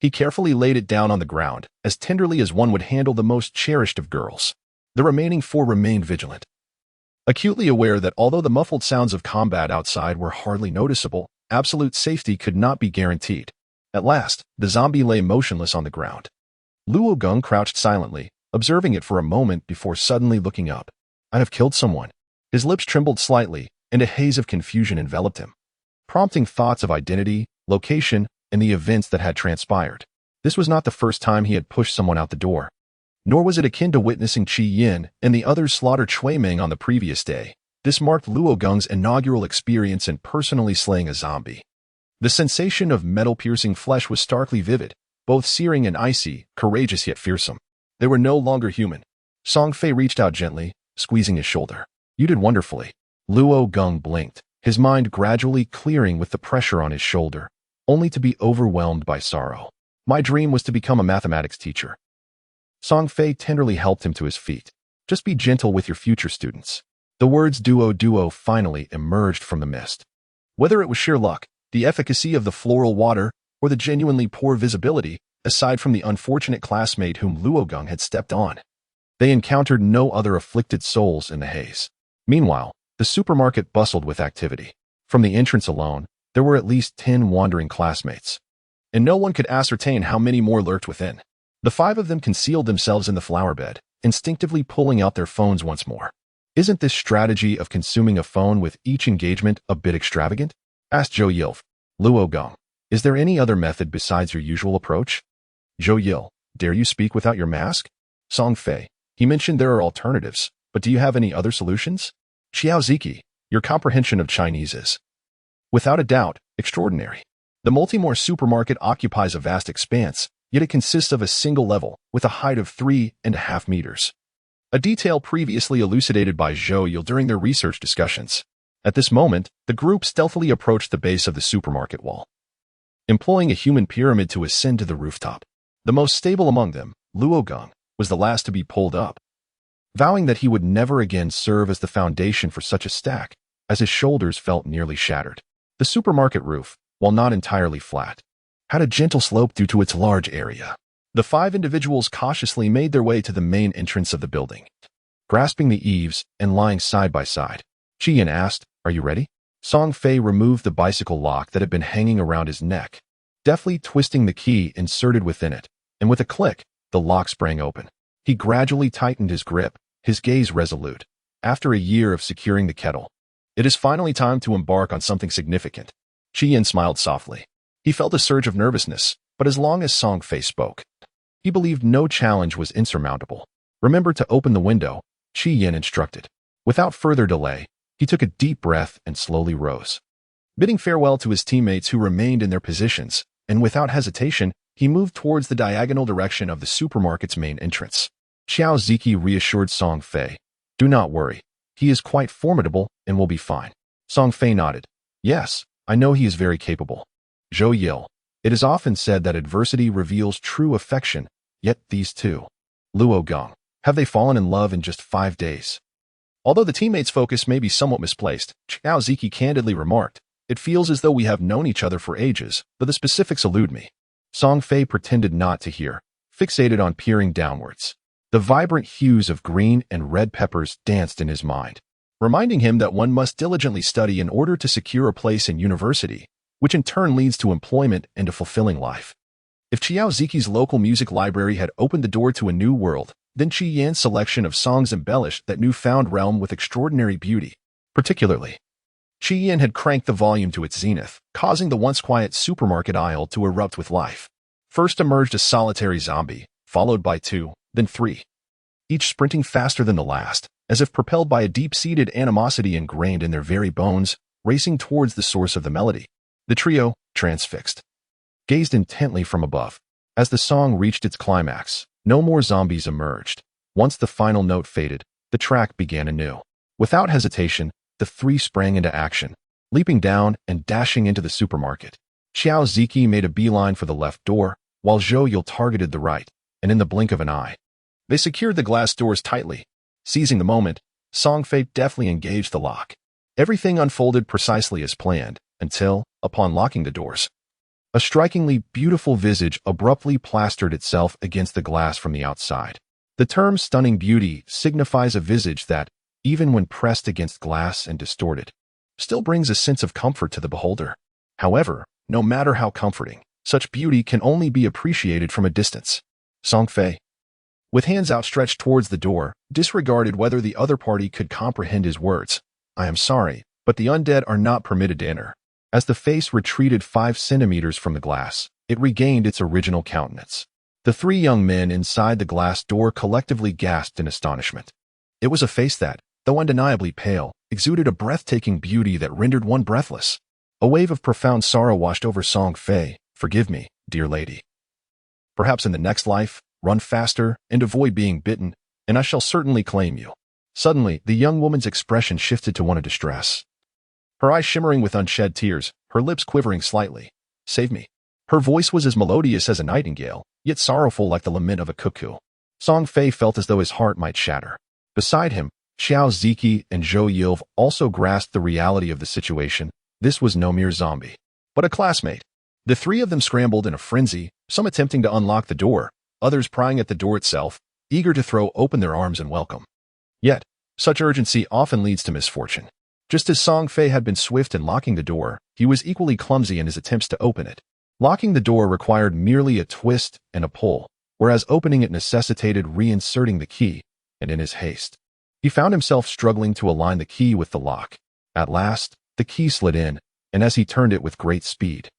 He carefully laid it down on the ground, as tenderly as one would handle the most cherished of girls. The remaining four remained vigilant, acutely aware that although the muffled sounds of combat outside were hardly noticeable, absolute safety could not be guaranteed. At last, the zombie lay motionless on the ground. Luo Gong crouched silently, observing it for a moment before suddenly looking up. "I have killed someone." His lips trembled slightly, and a haze of confusion enveloped him, prompting thoughts of identity, location, and the events that had transpired. This was not the first time he had pushed someone out the door, nor was it akin to witnessing Qi Yin and the others slaughter Cui Ming on the previous day. This marked Luo Gong's inaugural experience in personally slaying a zombie. The sensation of metal-piercing flesh was starkly vivid, both searing and icy, courageous yet fearsome. They were no longer human. Song Fei reached out gently, squeezing his shoulder. "You did wonderfully." Luo Gong blinked, his mind gradually clearing with the pressure on his shoulder, only to be overwhelmed by sorrow. "My dream was to become a mathematics teacher." Song Fei tenderly helped him to his feet. "Just be gentle with your future students." The words duo finally emerged from the mist. Whether it was sheer luck, the efficacy of the floral water, or the genuinely poor visibility, aside from the unfortunate classmate whom Luo Gong had stepped on, they encountered no other afflicted souls in the haze. Meanwhile, the supermarket bustled with activity. From the entrance alone, there were at least 10 wandering classmates, and no one could ascertain how many more lurked within. The 5 of them concealed themselves in the flower bed, instinctively pulling out their phones once more. "Isn't this strategy of consuming a phone with each engagement a bit extravagant?" asked Zhou Yil. "Luo Gong, is there any other method besides your usual approach?" "Zhou Yil, dare you speak without your mask?" "Song Fei, he mentioned there are alternatives, but do you have any other solutions?" "Xiao Ziki, your comprehension of Chinese is, without a doubt, extraordinary. The Multimore supermarket occupies a vast expanse, yet it consists of a single level, with a height of 3.5 meters. A detail previously elucidated by Zhou Yil during their research discussions. At this moment, the group stealthily approached the base of the supermarket wall, employing a human pyramid to ascend to the rooftop. The most stable among them, Luo Gong, was the last to be pulled up, vowing that he would never again serve as the foundation for such a stack, as his shoulders felt nearly shattered. The supermarket roof, while not entirely flat, had a gentle slope due to its large area. The 5 individuals cautiously made their way to the main entrance of the building, grasping the eaves and lying side by side. Qi Yin asked, "Are you ready?" Song Fei removed the bicycle lock that had been hanging around his neck, deftly twisting the key inserted within it, and with a click, the lock sprang open. He gradually tightened his grip, his gaze resolute. After a year of securing the kettle, it is finally time to embark on something significant. Qi Yin smiled softly. He felt a surge of nervousness, but as long as Song Fei spoke, he believed no challenge was insurmountable. "Remember to open the window," Qi Yin instructed. Without further delay, he took a deep breath and slowly rose. Bidding farewell to his teammates who remained in their positions, and without hesitation, he moved towards the diagonal direction of the supermarket's main entrance. Xiao Ziki reassured Song Fei, "Do not worry. He is quite formidable and will be fine." Song Fei nodded. "Yes, I know he is very capable." Zhou Yil, it is often said that adversity reveals true affection, yet these two, Luo Gong, have they fallen in love in just 5 days? Although the teammates' focus may be somewhat misplaced, Xiao Ziki candidly remarked, "It feels as though we have known each other for ages, but the specifics elude me." Song Fei pretended not to hear, fixated on peering downwards. The vibrant hues of green and red peppers danced in his mind, reminding him that one must diligently study in order to secure a place in university, which in turn leads to employment and a fulfilling life. If Xiao Ziki's local music library had opened the door to a new world, then Qi Yan's selection of songs embellished that newfound realm with extraordinary beauty. Particularly, Qi Yan had cranked the volume to its zenith, causing the once quiet supermarket aisle to erupt with life. First emerged a solitary zombie, followed by 2, then 3, each sprinting faster than the last, as if propelled by a deep-seated animosity ingrained in their very bones, racing towards the source of the melody. The trio, transfixed, gazed intently from above. As the song reached its climax, no more zombies emerged. Once the final note faded, the track began anew. Without hesitation, the 3 sprang into action, leaping down and dashing into the supermarket. Xiao Ziki made a beeline for the left door, while Zhou Yil targeted the right, and in the blink of an eye, they secured the glass doors tightly. Seizing the moment, Song Fei deftly engaged the lock. Everything unfolded precisely as planned, until, upon locking the doors, a strikingly beautiful visage abruptly plastered itself against the glass from the outside. The term stunning beauty signifies a visage that, even when pressed against glass and distorted, still brings a sense of comfort to the beholder. However, no matter how comforting, such beauty can only be appreciated from a distance. Song Fei, with hands outstretched towards the door, disregarded whether the other party could comprehend his words. "I am sorry, but the undead are not permitted to enter." As the face retreated 5 centimeters from the glass, it regained its original countenance. The 3 young men inside the glass door collectively gasped in astonishment. It was a face that, though undeniably pale, exuded a breathtaking beauty that rendered one breathless. A wave of profound sorrow washed over Song Fei. "Forgive me, dear lady. Perhaps in the next life, run faster and avoid being bitten, and I shall certainly claim you." Suddenly, the young woman's expression shifted to one of distress. Her eyes shimmering with unshed tears, her lips quivering slightly. "Save me." Her voice was as melodious as a nightingale, yet sorrowful like the lament of a cuckoo. Song Fei felt as though his heart might shatter. Beside him, Xiao Ziki and Zhou Yilv also grasped the reality of the situation. This was no mere zombie, but a classmate. The 3 of them scrambled in a frenzy, some attempting to unlock the door, others prying at the door itself, eager to throw open their arms in welcome. Yet, such urgency often leads to misfortune. Just as Song Fei had been swift in locking the door, he was equally clumsy in his attempts to open it. Locking the door required merely a twist and a pull, whereas opening it necessitated reinserting the key, and in his haste, he found himself struggling to align the key with the lock. At last, the key slid in, and as he turned it with great speed,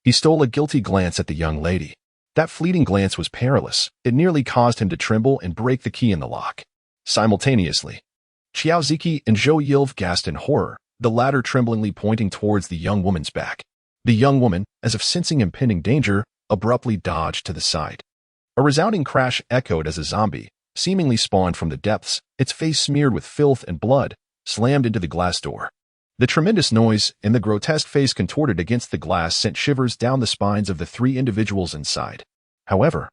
he stole a guilty glance at the young lady. That fleeting glance was perilous. It nearly caused him to tremble and break the key in the lock. Simultaneously, Xiao Ziki and Zhou Yilv gasped in horror, the latter tremblingly pointing towards the young woman's back. The young woman, as if sensing impending danger, abruptly dodged to the side. A resounding crash echoed as a zombie, seemingly spawned from the depths, its face smeared with filth and blood, slammed into the glass door. The tremendous noise and the grotesque face contorted against the glass sent shivers down the spines of the 3 individuals inside. However,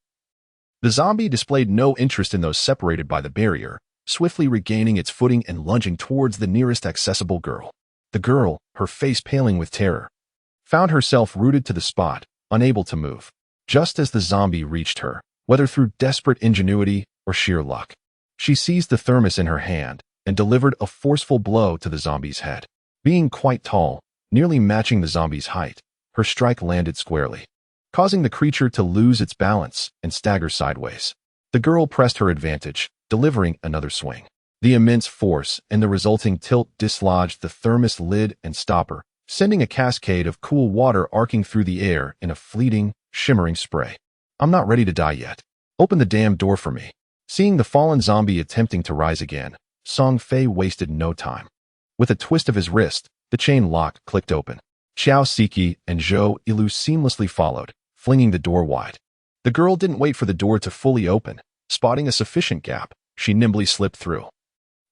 the zombie displayed no interest in those separated by the barrier, swiftly regaining its footing and lunging towards the nearest accessible girl. The girl, her face paling with terror, found herself rooted to the spot, unable to move. Just as the zombie reached her, whether through desperate ingenuity or sheer luck, she seized the thermos in her hand and delivered a forceful blow to the zombie's head. Being quite tall, nearly matching the zombie's height, her strike landed squarely, causing the creature to lose its balance and stagger sideways. The girl pressed her advantage, delivering another swing. The immense force and the resulting tilt dislodged the thermos lid and stopper, sending a cascade of cool water arcing through the air in a fleeting, shimmering spray. "I'm not ready to die yet. Open the damn door for me." Seeing the fallen zombie attempting to rise again, Song Fei wasted no time. With a twist of his wrist, the chain lock clicked open. Xiao Ziki and Zhou Yilv seamlessly followed, flinging the door wide. The girl didn't wait for the door to fully open. Spotting a sufficient gap, she nimbly slipped through.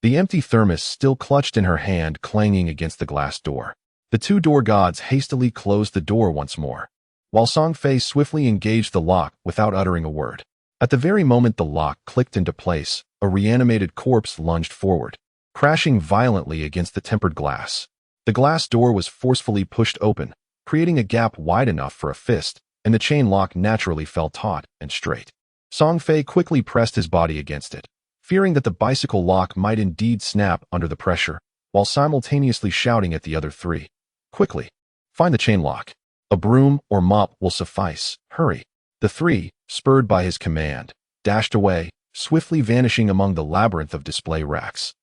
The empty thermos still clutched in her hand, clanging against the glass door. The 2 door gods hastily closed the door once more, while Song Fei swiftly engaged the lock without uttering a word. At the very moment the lock clicked into place, a reanimated corpse lunged forward, crashing violently against the tempered glass. The glass door was forcefully pushed open, creating a gap wide enough for a fist, and the chain lock naturally fell taut and straight. Song Fei quickly pressed his body against it, fearing that the bicycle lock might indeed snap under the pressure, while simultaneously shouting at the other 3. "Quickly, find the chain lock. A broom or mop will suffice. Hurry." The 3, spurred by his command, dashed away, swiftly vanishing among the labyrinth of display racks,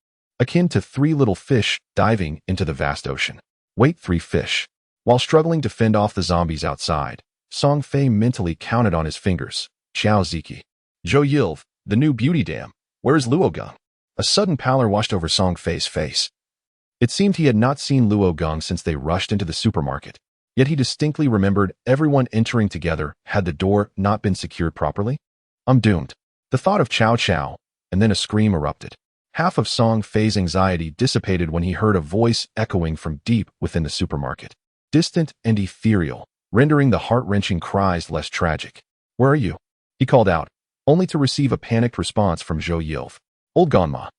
akin to 3 little fish diving into the vast ocean. Wait, 3 fish. While struggling to fend off the zombies outside, Song Fei mentally counted on his fingers. Xiao Ziki, Zhou Yilv, the new beauty dam. Where is Luo Gong? A sudden pallor washed over Song Fei's face. It seemed he had not seen Luo Gong since they rushed into the supermarket. Yet he distinctly remembered everyone entering together had the door not been secured properly. "I'm doomed." The thought of Chow Chow, and then a scream erupted. Half of Song Fei's anxiety dissipated when he heard a voice echoing from deep within the supermarket, distant and ethereal, rendering the heart-wrenching cries less tragic. "Where are you?" he called out, only to receive a panicked response from Zhou Yilv. "Old Ganma."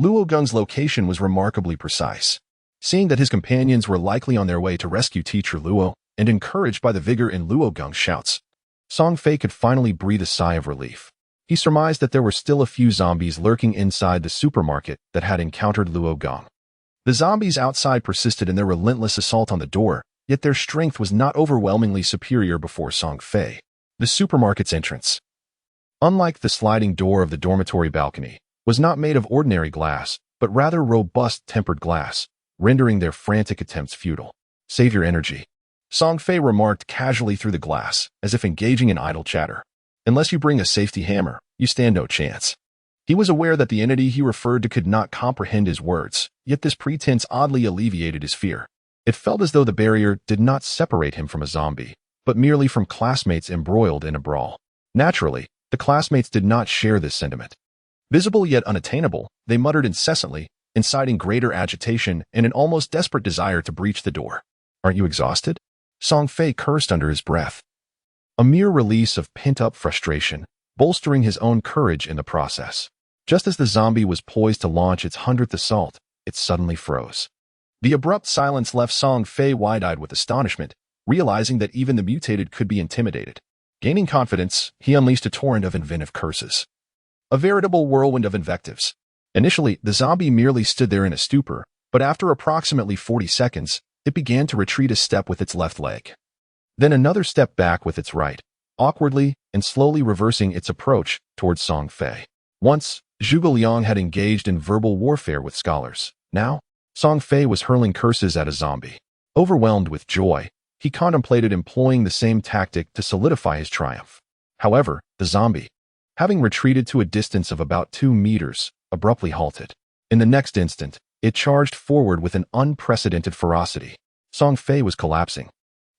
Luo Gong's location was remarkably precise. Seeing that his companions were likely on their way to rescue teacher Luo, and encouraged by the vigor in Luo Gong's shouts, Song Fei could finally breathe a sigh of relief. He surmised that there were still a few zombies lurking inside the supermarket that had encountered Luo Gong. The zombies outside persisted in their relentless assault on the door, yet their strength was not overwhelmingly superior before Song Fei. The supermarket's entrance, unlike the sliding door of the dormitory balcony, was not made of ordinary glass, but rather robust tempered glass, rendering their frantic attempts futile. "Save your energy," Song Fei remarked casually through the glass, as if engaging in idle chatter. "Unless you bring a safety hammer, you stand no chance." He was aware that the entity he referred to could not comprehend his words, yet this pretense oddly alleviated his fear. It felt as though the barrier did not separate him from a zombie, but merely from classmates embroiled in a brawl. Naturally, the classmates did not share this sentiment. Visible yet unattainable, they muttered incessantly, inciting greater agitation and an almost desperate desire to breach the door. "Aren't you exhausted?" Song Fei cursed under his breath. A mere release of pent-up frustration, bolstering his own courage in the process. Just as the zombie was poised to launch its 100th assault, it suddenly froze. The abrupt silence left Song Fei wide-eyed with astonishment, realizing that even the mutated could be intimidated. Gaining confidence, he unleashed a torrent of inventive curses. A veritable whirlwind of invectives. Initially, the zombie merely stood there in a stupor, but after approximately 40 seconds, it began to retreat a step with its left leg. Then another step back with its right, awkwardly and slowly reversing its approach towards Song Fei. Once, Zhuge Liang had engaged in verbal warfare with scholars. Now, Song Fei was hurling curses at a zombie. Overwhelmed with joy, he contemplated employing the same tactic to solidify his triumph. However, the zombie, having retreated to a distance of about 2 meters, abruptly halted. In the next instant, it charged forward with an unprecedented ferocity. Song Fei was collapsing,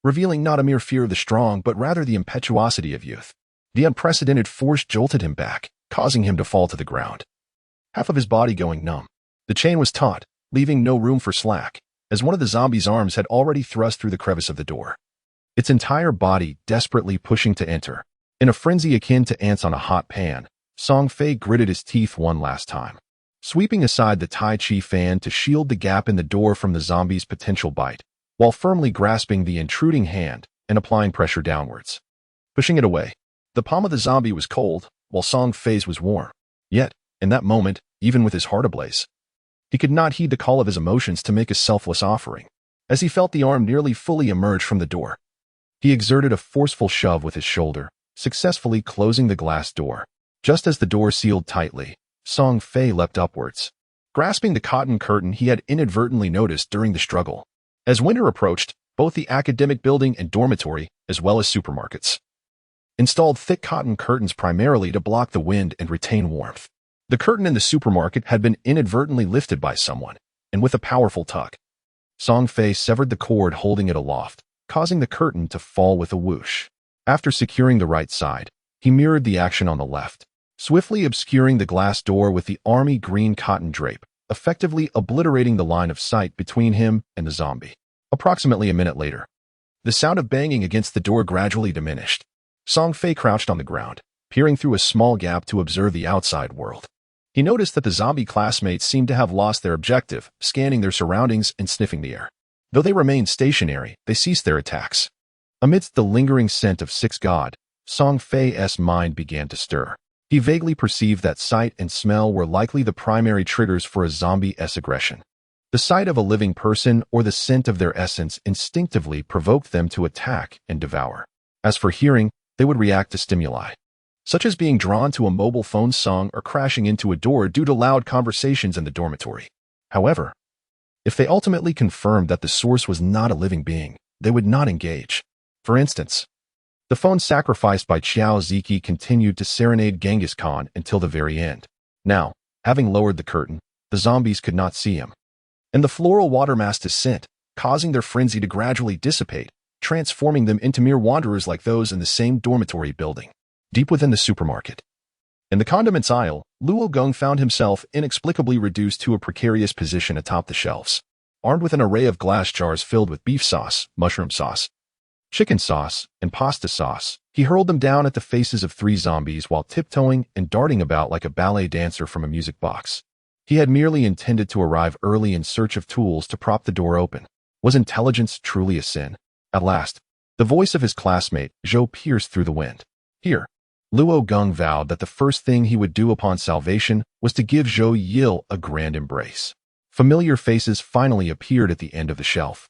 revealing not a mere fear of the strong but rather the impetuosity of youth. The unprecedented force jolted him back, causing him to fall to the ground, half of his body going numb. The chain was taut, leaving no room for slack, as one of the zombie's arms had already thrust through the crevice of the door, its entire body desperately pushing to enter. In a frenzy akin to ants on a hot pan, Song Fei gritted his teeth one last time, sweeping aside the Tai Chi fan to shield the gap in the door from the zombie's potential bite, while firmly grasping the intruding hand and applying pressure downwards. Pushing it away, the palm of the zombie was cold, while Song Fei's was warm. Yet, in that moment, even with his heart ablaze, he could not heed the call of his emotions to make a selfless offering. As he felt the arm nearly fully emerge from the door, he exerted a forceful shove with his shoulder, successfully closing the glass door. Just as the door sealed tightly, Song Fei leapt upwards, grasping the cotton curtain he had inadvertently noticed during the struggle. As winter approached, both the academic building and dormitory, as well as supermarkets, installed thick cotton curtains primarily to block the wind and retain warmth. The curtain in the supermarket had been inadvertently lifted by someone, and with a powerful tug, Song Fei severed the cord holding it aloft, causing the curtain to fall with a whoosh. After securing the right side, he mirrored the action on the left, swiftly obscuring the glass door with the army green cotton drape, effectively obliterating the line of sight between him and the zombie. Approximately a minute later, the sound of banging against the door gradually diminished. Song Fei crouched on the ground, peering through a small gap to observe the outside world. He noticed that the zombie classmates seemed to have lost their objective, scanning their surroundings and sniffing the air. Though they remained stationary, they ceased their attacks. Amidst the lingering scent of Six God, Song Fei's mind began to stir. He vaguely perceived that sight and smell were likely the primary triggers for a zombie's aggression. The sight of a living person or the scent of their essence instinctively provoked them to attack and devour. As for hearing, they would react to stimuli, such as being drawn to a mobile phone song or crashing into a door due to loud conversations in the dormitory. However, if they ultimately confirmed that the source was not a living being, they would not engage. For instance, the phone sacrificed by Qiao Ziki continued to serenade Genghis Khan until the very end. Now, having lowered the curtain, the zombies could not see him, and the floral water mass descent, causing their frenzy to gradually dissipate, transforming them into mere wanderers like those in the same dormitory building. Deep within the supermarket, in the condiments aisle, Luo Gong found himself inexplicably reduced to a precarious position atop the shelves. Armed with an array of glass jars filled with beef sauce, mushroom sauce, chicken sauce, and pasta sauce, he hurled them down at the faces of 3 zombies while tiptoeing and darting about like a ballet dancer from a music box. He had merely intended to arrive early in search of tools to prop the door open. Was intelligence truly a sin? At last, the voice of his classmate, Zhou, pierced through the wind. Here. Luo Gong vowed that the first thing he would do upon salvation was to give Zhou Yil a grand embrace. Familiar faces finally appeared at the end of the shelf.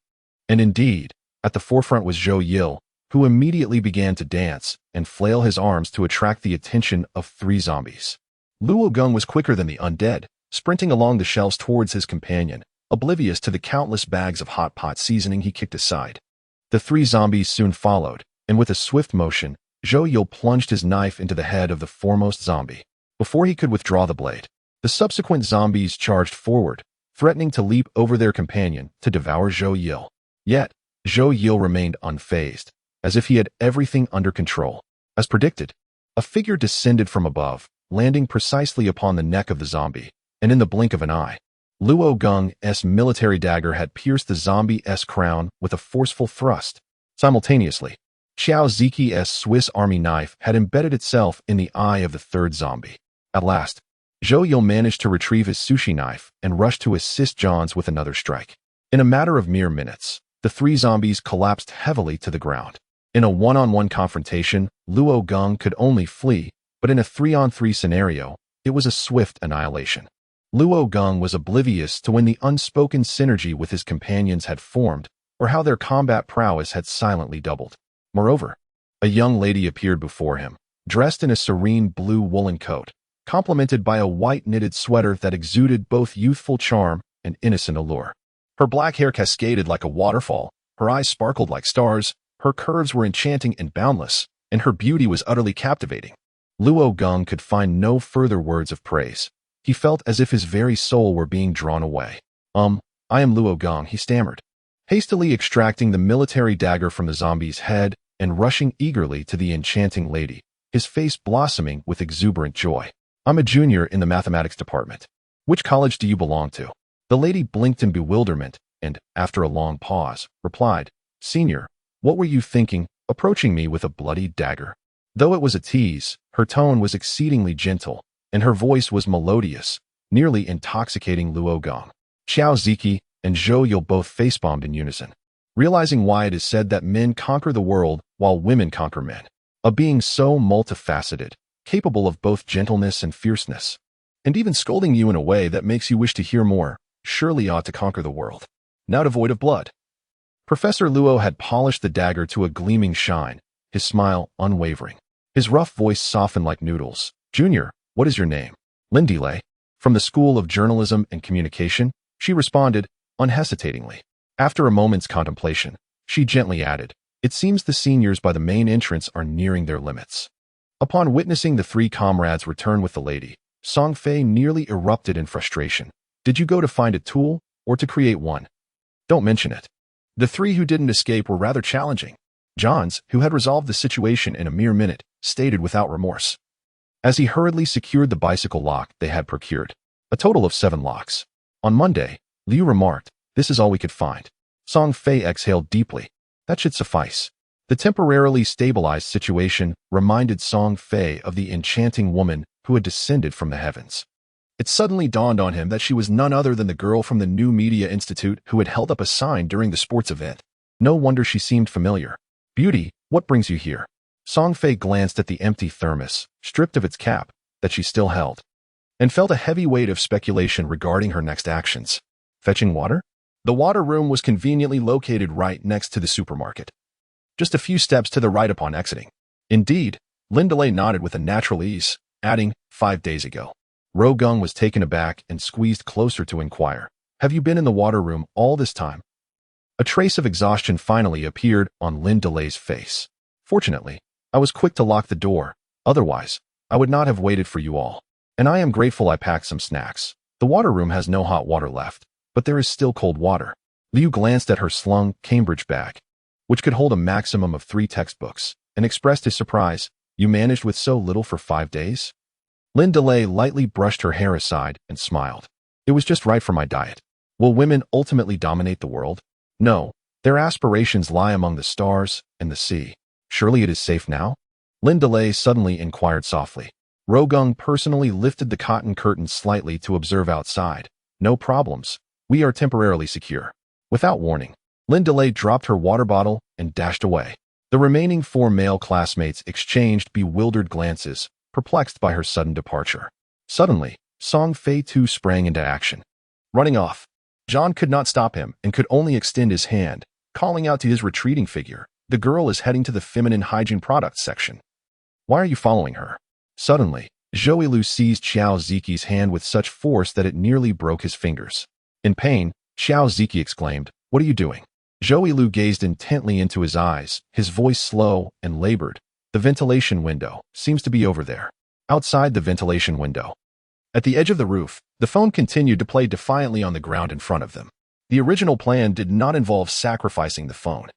And indeed, at the forefront was Zhou Yil, who immediately began to dance and flail his arms to attract the attention of 3 zombies. Luo Gong was quicker than the undead, sprinting along the shelves towards his companion, oblivious to the countless bags of hot pot seasoning he kicked aside. The 3 zombies soon followed, and with a swift motion, Zhou Yil plunged his knife into the head of the foremost zombie. Before he could withdraw the blade, the subsequent zombies charged forward, threatening to leap over their companion to devour Zhou Yil. Yet, Zhou Yil remained unfazed, as if he had everything under control. As predicted, a figure descended from above, landing precisely upon the neck of the zombie, and in the blink of an eye, Luo Gong's military dagger had pierced the zombie's crown with a forceful thrust. Simultaneously, Xiao Ziqi's Swiss Army knife had embedded itself in the eye of the 3rd zombie. At last, Zhou Yil managed to retrieve his sushi knife and rushed to assist Johns with another strike. In a matter of mere minutes, the 3 zombies collapsed heavily to the ground. In a one-on-one confrontation, Luo Gong could only flee, but in a 3-on-3 scenario, it was a swift annihilation. Luo Gong was oblivious to when the unspoken synergy with his companions had formed, or how their combat prowess had silently doubled. Moreover, a young lady appeared before him, dressed in a serene blue woolen coat, complemented by a white knitted sweater that exuded both youthful charm and innocent allure. Her black hair cascaded like a waterfall, her eyes sparkled like stars, her curves were enchanting and boundless, and her beauty was utterly captivating. Luo Gong could find no further words of praise. He felt as if his very soul were being drawn away. I am Luo Gong, he stammered, hastily extracting the military dagger from the zombie's head and rushing eagerly to the enchanting lady, his face blossoming with exuberant joy. I'm a junior in the mathematics department. Which college do you belong to? The lady blinked in bewilderment and, after a long pause, replied, Senior, what were you thinking, approaching me with a bloody dagger? Though it was a tease, her tone was exceedingly gentle, and her voice was melodious, nearly intoxicating Luo Gong. Xiao Ziqi and Zhou Yil both face-bombed in unison, realizing why it is said that men conquer the world while women conquer men. A being so multifaceted, capable of both gentleness and fierceness, and even scolding you in a way that makes you wish to hear more, surely ought to conquer the world. Now devoid of blood. Professor Luo had polished the dagger to a gleaming shine, his smile unwavering. His rough voice softened like noodles. Junior, what is your name? Lindile. From the School of Journalism and Communication, she responded, unhesitatingly. After a moment's contemplation, she gently added, It seems the seniors by the main entrance are nearing their limits. Upon witnessing the 3 comrades return with the lady, Song Fei nearly erupted in frustration. Did you go to find a tool, or to create one? Don't mention it. The 3 who didn't escape were rather challenging. Johns, who had resolved the situation in a mere minute, stated without remorse, as he hurriedly secured the bicycle lock they had procured. A total of 7 locks. On Monday, Liu remarked, This is all we could find. Song Fei exhaled deeply. That should suffice. The temporarily stabilized situation reminded Song Fei of the enchanting woman who had descended from the heavens. It suddenly dawned on him that she was none other than the girl from the New Media Institute who had held up a sign during the sports event. No wonder she seemed familiar. Beauty, what brings you here? Song Fei glanced at the empty thermos, stripped of its cap, that she still held, and felt a heavy weight of speculation regarding her next actions. Fetching water? The water room was conveniently located right next to the supermarket, just a few steps to the right upon exiting. Indeed, Lindale nodded with a natural ease, adding, 5 days ago. Rogung was taken aback and squeezed closer to inquire, Have you been in the water room all this time? A trace of exhaustion finally appeared on Lindale's face. Fortunately, I was quick to lock the door, otherwise, I would not have waited for you all. And I am grateful I packed some snacks. The water room has no hot water left, but there is still cold water. Liu glanced at her slung Cambridge bag, which could hold a maximum of 3 textbooks, and expressed his surprise. You managed with so little for 5 days? Lindale lightly brushed her hair aside and smiled. It was just right for my diet. Will women ultimately dominate the world? No, their aspirations lie among the stars and the sea. Surely it is safe now? Lindale suddenly inquired softly. Rogung personally lifted the cotton curtains slightly to observe outside. No problems. We are temporarily secure. Without warning, Lynn Delay dropped her water bottle and dashed away. The remaining 4 male classmates exchanged bewildered glances, perplexed by her sudden departure. Suddenly, Song Fei too sprang into action. Running off. John could not stop him and could only extend his hand, calling out to his retreating figure, "The girl is heading to the feminine hygiene products section. Why are you following her?" Suddenly, Zhou Lu seized Xiao Ziqi's hand with such force that it nearly broke his fingers. In pain, Xiao Ziqi exclaimed, "What are you doing?" Zhou Lu gazed intently into his eyes, his voice slow and labored. "The ventilation window seems to be over there." Outside the ventilation window. At the edge of the roof, the phone continued to play defiantly on the ground in front of them. The original plan did not involve sacrificing the phone.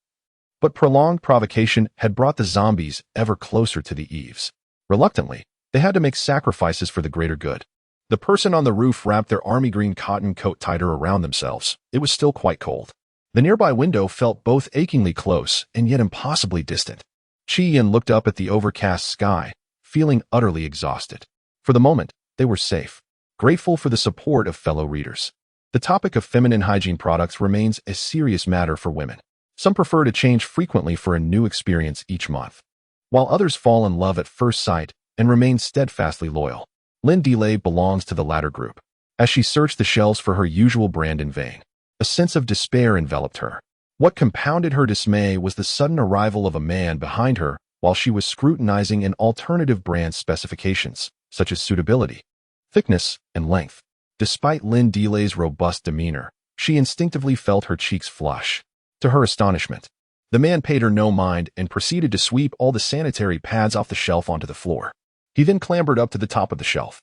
But prolonged provocation had brought the zombies ever closer to the eaves. Reluctantly, they had to make sacrifices for the greater good. The person on the roof wrapped their army green cotton coat tighter around themselves. It was still quite cold. The nearby window felt both achingly close and yet impossibly distant. Chi Yin looked up at the overcast sky, feeling utterly exhausted. For the moment, they were safe, grateful for the support of fellow readers. The topic of feminine hygiene products remains a serious matter for women. Some prefer to change frequently for a new experience each month, while others fall in love at first sight and remain steadfastly loyal. Lynn Delay belongs to the latter group. As she searched the shelves for her usual brand in vain, a sense of despair enveloped her. What compounded her dismay was the sudden arrival of a man behind her while she was scrutinizing an alternative brand's specifications, such as suitability, thickness, and length. Despite Lynn Delay's robust demeanor, she instinctively felt her cheeks flush. To her astonishment, the man paid her no mind and proceeded to sweep all the sanitary pads off the shelf onto the floor. He then clambered up to the top of the shelf,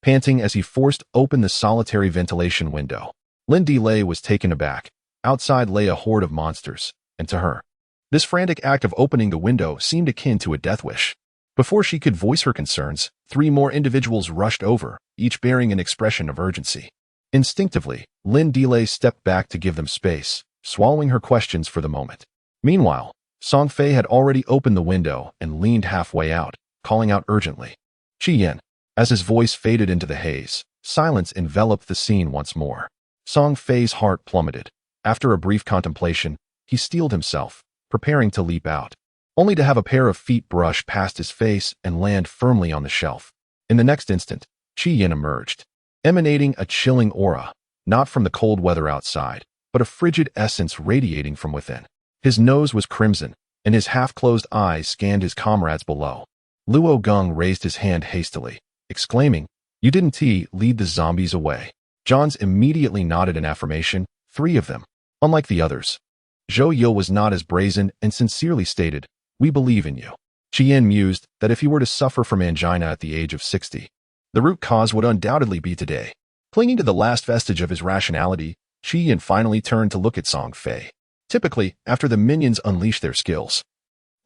panting as he forced open the solitary ventilation window. Lynn Delay was taken aback. Outside lay a horde of monsters, and to her, this frantic act of opening the window seemed akin to a death wish. Before she could voice her concerns, 3 more individuals rushed over, each bearing an expression of urgency. Instinctively, Lynn Delay stepped back to give them space, swallowing her questions for the moment. Meanwhile, Song Fei had already opened the window and leaned halfway out, calling out urgently, "Chi Yin." As his voice faded into the haze, silence enveloped the scene once more. Song Fei's heart plummeted. After a brief contemplation, he steeled himself, preparing to leap out, only to have a pair of feet brush past his face and land firmly on the shelf. In the next instant, Chi Yin emerged, emanating a chilling aura, not from the cold weather outside, but a frigid essence radiating from within. His nose was crimson, and his half-closed eyes scanned his comrades below. Luo Gong raised his hand hastily, exclaiming, "You didn't lead the zombies away." Johns immediately nodded in affirmation, 3 of them, unlike the others. Zhou Yil was not as brazen and sincerely stated, "We believe in you." Chi Yin mused that if he were to suffer from angina at the age of 60, the root cause would undoubtedly be today. Clinging to the last vestige of his rationality, Chi Yin finally turned to look at Song Fei. Typically, after the minions unleashed their skills,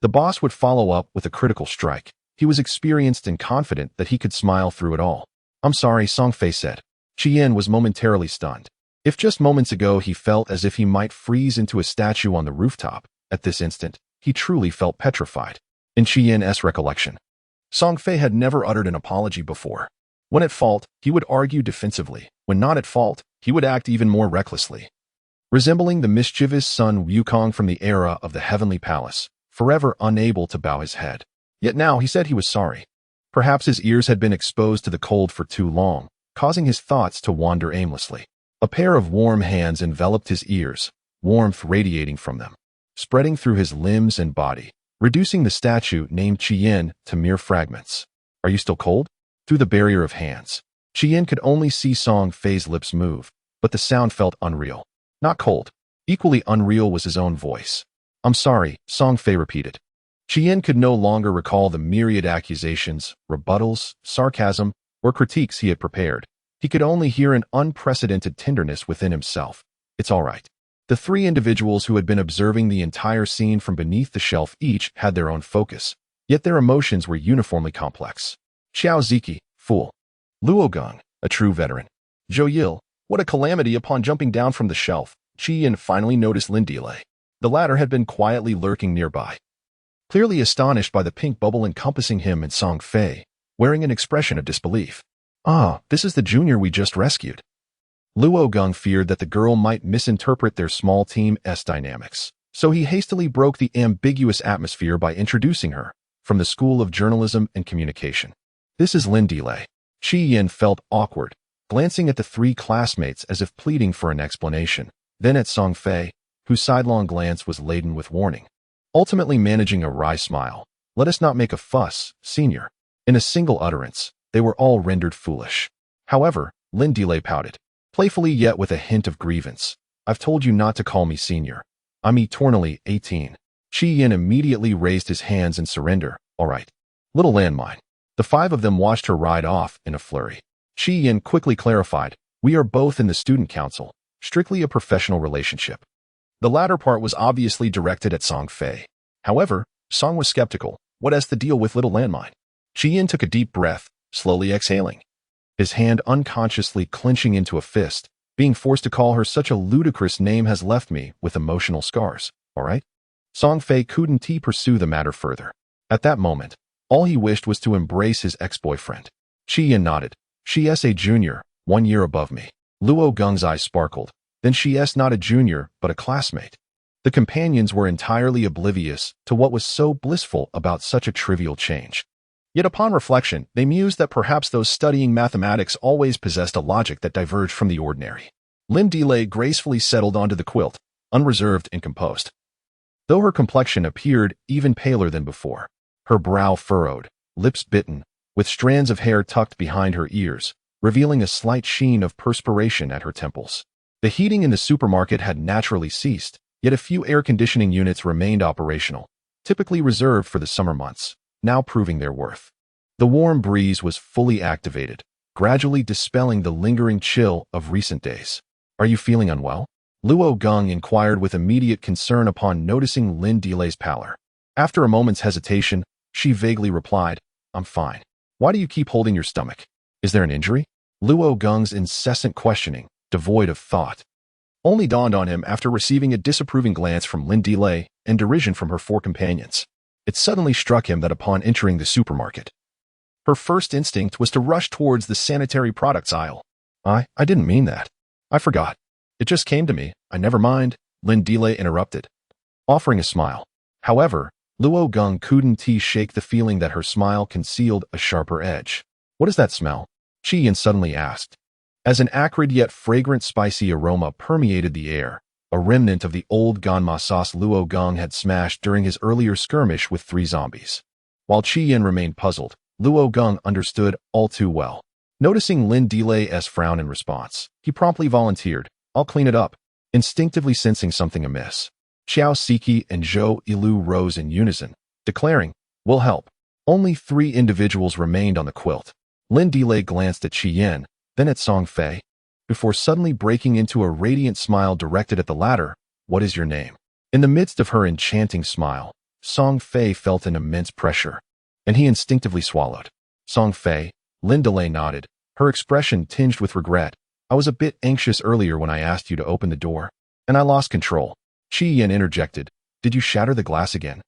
the boss would follow up with a critical strike. He was experienced and confident that he could smile through it all. "I'm sorry," Song Fei said. Chi Yin was momentarily stunned. If just moments ago he felt as if he might freeze into a statue on the rooftop, at this instant, he truly felt petrified. In Chi Yin's recollection, Song Fei had never uttered an apology before. When at fault, he would argue defensively. When not at fault, he would act even more recklessly. Resembling the mischievous son Wukong from the era of the Heavenly Palace, forever unable to bow his head. Yet now he said he was sorry. Perhaps his ears had been exposed to the cold for too long, causing his thoughts to wander aimlessly. A pair of warm hands enveloped his ears, warmth radiating from them, spreading through his limbs and body, reducing the statue named Chi Yin to mere fragments. "Are you still cold?" Through the barrier of hands, Chi Yin could only see Song Fei's lips move, but the sound felt unreal. Not cold. Equally unreal was his own voice. "I'm sorry," Song Fei repeated. Chi Yin could no longer recall the myriad accusations, rebuttals, sarcasm, or critiques he had prepared. He could only hear an unprecedented tenderness within himself. "It's all right." The 3 individuals who had been observing the entire scene from beneath the shelf each had their own focus, yet their emotions were uniformly complex. Xiao Ziqi, fool. Luo Gong, a true veteran. Zhou Yil, what a calamity. Upon jumping down from the shelf, Chi Yin finally noticed Lin Delay. The latter had been quietly lurking nearby. Clearly astonished by the pink bubble encompassing him and Song Fei, wearing an expression of disbelief. "Ah, this is the junior we just rescued." Luo Gong feared that the girl might misinterpret their small team's dynamics, so he hastily broke the ambiguous atmosphere by introducing her, from the School of Journalism and Communication. "This is Lin Delay." Chi Yin felt awkward, glancing at the three classmates as if pleading for an explanation, then at Song Fei, whose sidelong glance was laden with warning. Ultimately managing a wry smile. "Let us not make a fuss, senior." In a single utterance, they were all rendered foolish. However, Lin Delay pouted, playfully yet with a hint of grievance. "I've told you not to call me senior. I'm eternally 18. Chi Yin immediately raised his hands in surrender. "All right. Little landmine." The five of them watched her ride off in a flurry. Chi Yin quickly clarified, "We are both in the student council, strictly a professional relationship." The latter part was obviously directed at Song Fei. However, Song was skeptical. What has to deal with little landmine? Chi Yin took a deep breath, slowly exhaling, his hand unconsciously clenching into a fist. "Being forced to call her such a ludicrous name has left me with emotional scars, all right?" Song Fei couldn't pursue the matter further. At that moment, all he wished was to embrace his ex-boyfriend. Chi Yin nodded. "She's a junior, 1 year above me." Luo Gong's eyes sparkled. "Then she's not a junior, but a classmate." The companions were entirely oblivious to what was so blissful about such a trivial change. Yet upon reflection, they mused that perhaps those studying mathematics always possessed a logic that diverged from the ordinary. Lin Delay gracefully settled onto the quilt, unreserved and composed. Though her complexion appeared even paler than before, her brow furrowed, lips bitten, with strands of hair tucked behind her ears, revealing a slight sheen of perspiration at her temples. The heating in the supermarket had naturally ceased, yet a few air conditioning units remained operational, typically reserved for the summer months, now proving their worth. The warm breeze was fully activated, gradually dispelling the lingering chill of recent days. "Are you feeling unwell?" Luo Gong inquired with immediate concern upon noticing Lin Delay's pallor. After a moment's hesitation, she vaguely replied, "I'm fine." "Why do you keep holding your stomach? Is there an injury?" Luo Gong's incessant questioning, devoid of thought, only dawned on him after receiving a disapproving glance from Lin Delay and derision from her four companions. It suddenly struck him that upon entering the supermarket, her first instinct was to rush towards the sanitary products aisle. I didn't mean that. I forgot. It just came to me. Never mind," Lin Delay interrupted, offering a smile. However, Luo Gong couldn't shake the feeling that her smile concealed a sharper edge. "What is that smell?" Chi Yin suddenly asked. As an acrid yet fragrant spicy aroma permeated the air, a remnant of the old ganma sauce Luo Gong had smashed during his earlier skirmish with 3 zombies. While Chi Yin remained puzzled, Luo Gong understood all too well. Noticing Lin Delay's frown in response, he promptly volunteered, "I'll clean it up." Instinctively sensing something amiss, Xiao Siki and Zhou Yilu rose in unison, declaring, "We'll help." Only 3 individuals remained on the quilt. Lin Delay glanced at Chi Yin, then at Song Fei, before suddenly breaking into a radiant smile directed at the latter. "What is your name?" In the midst of her enchanting smile, Song Fei felt an immense pressure, and he instinctively swallowed. "Song Fei," Lin Delay nodded, her expression tinged with regret. "I was a bit anxious earlier when I asked you to open the door, and I lost control." Chi Yin interjected, "Did you shatter the glass again?"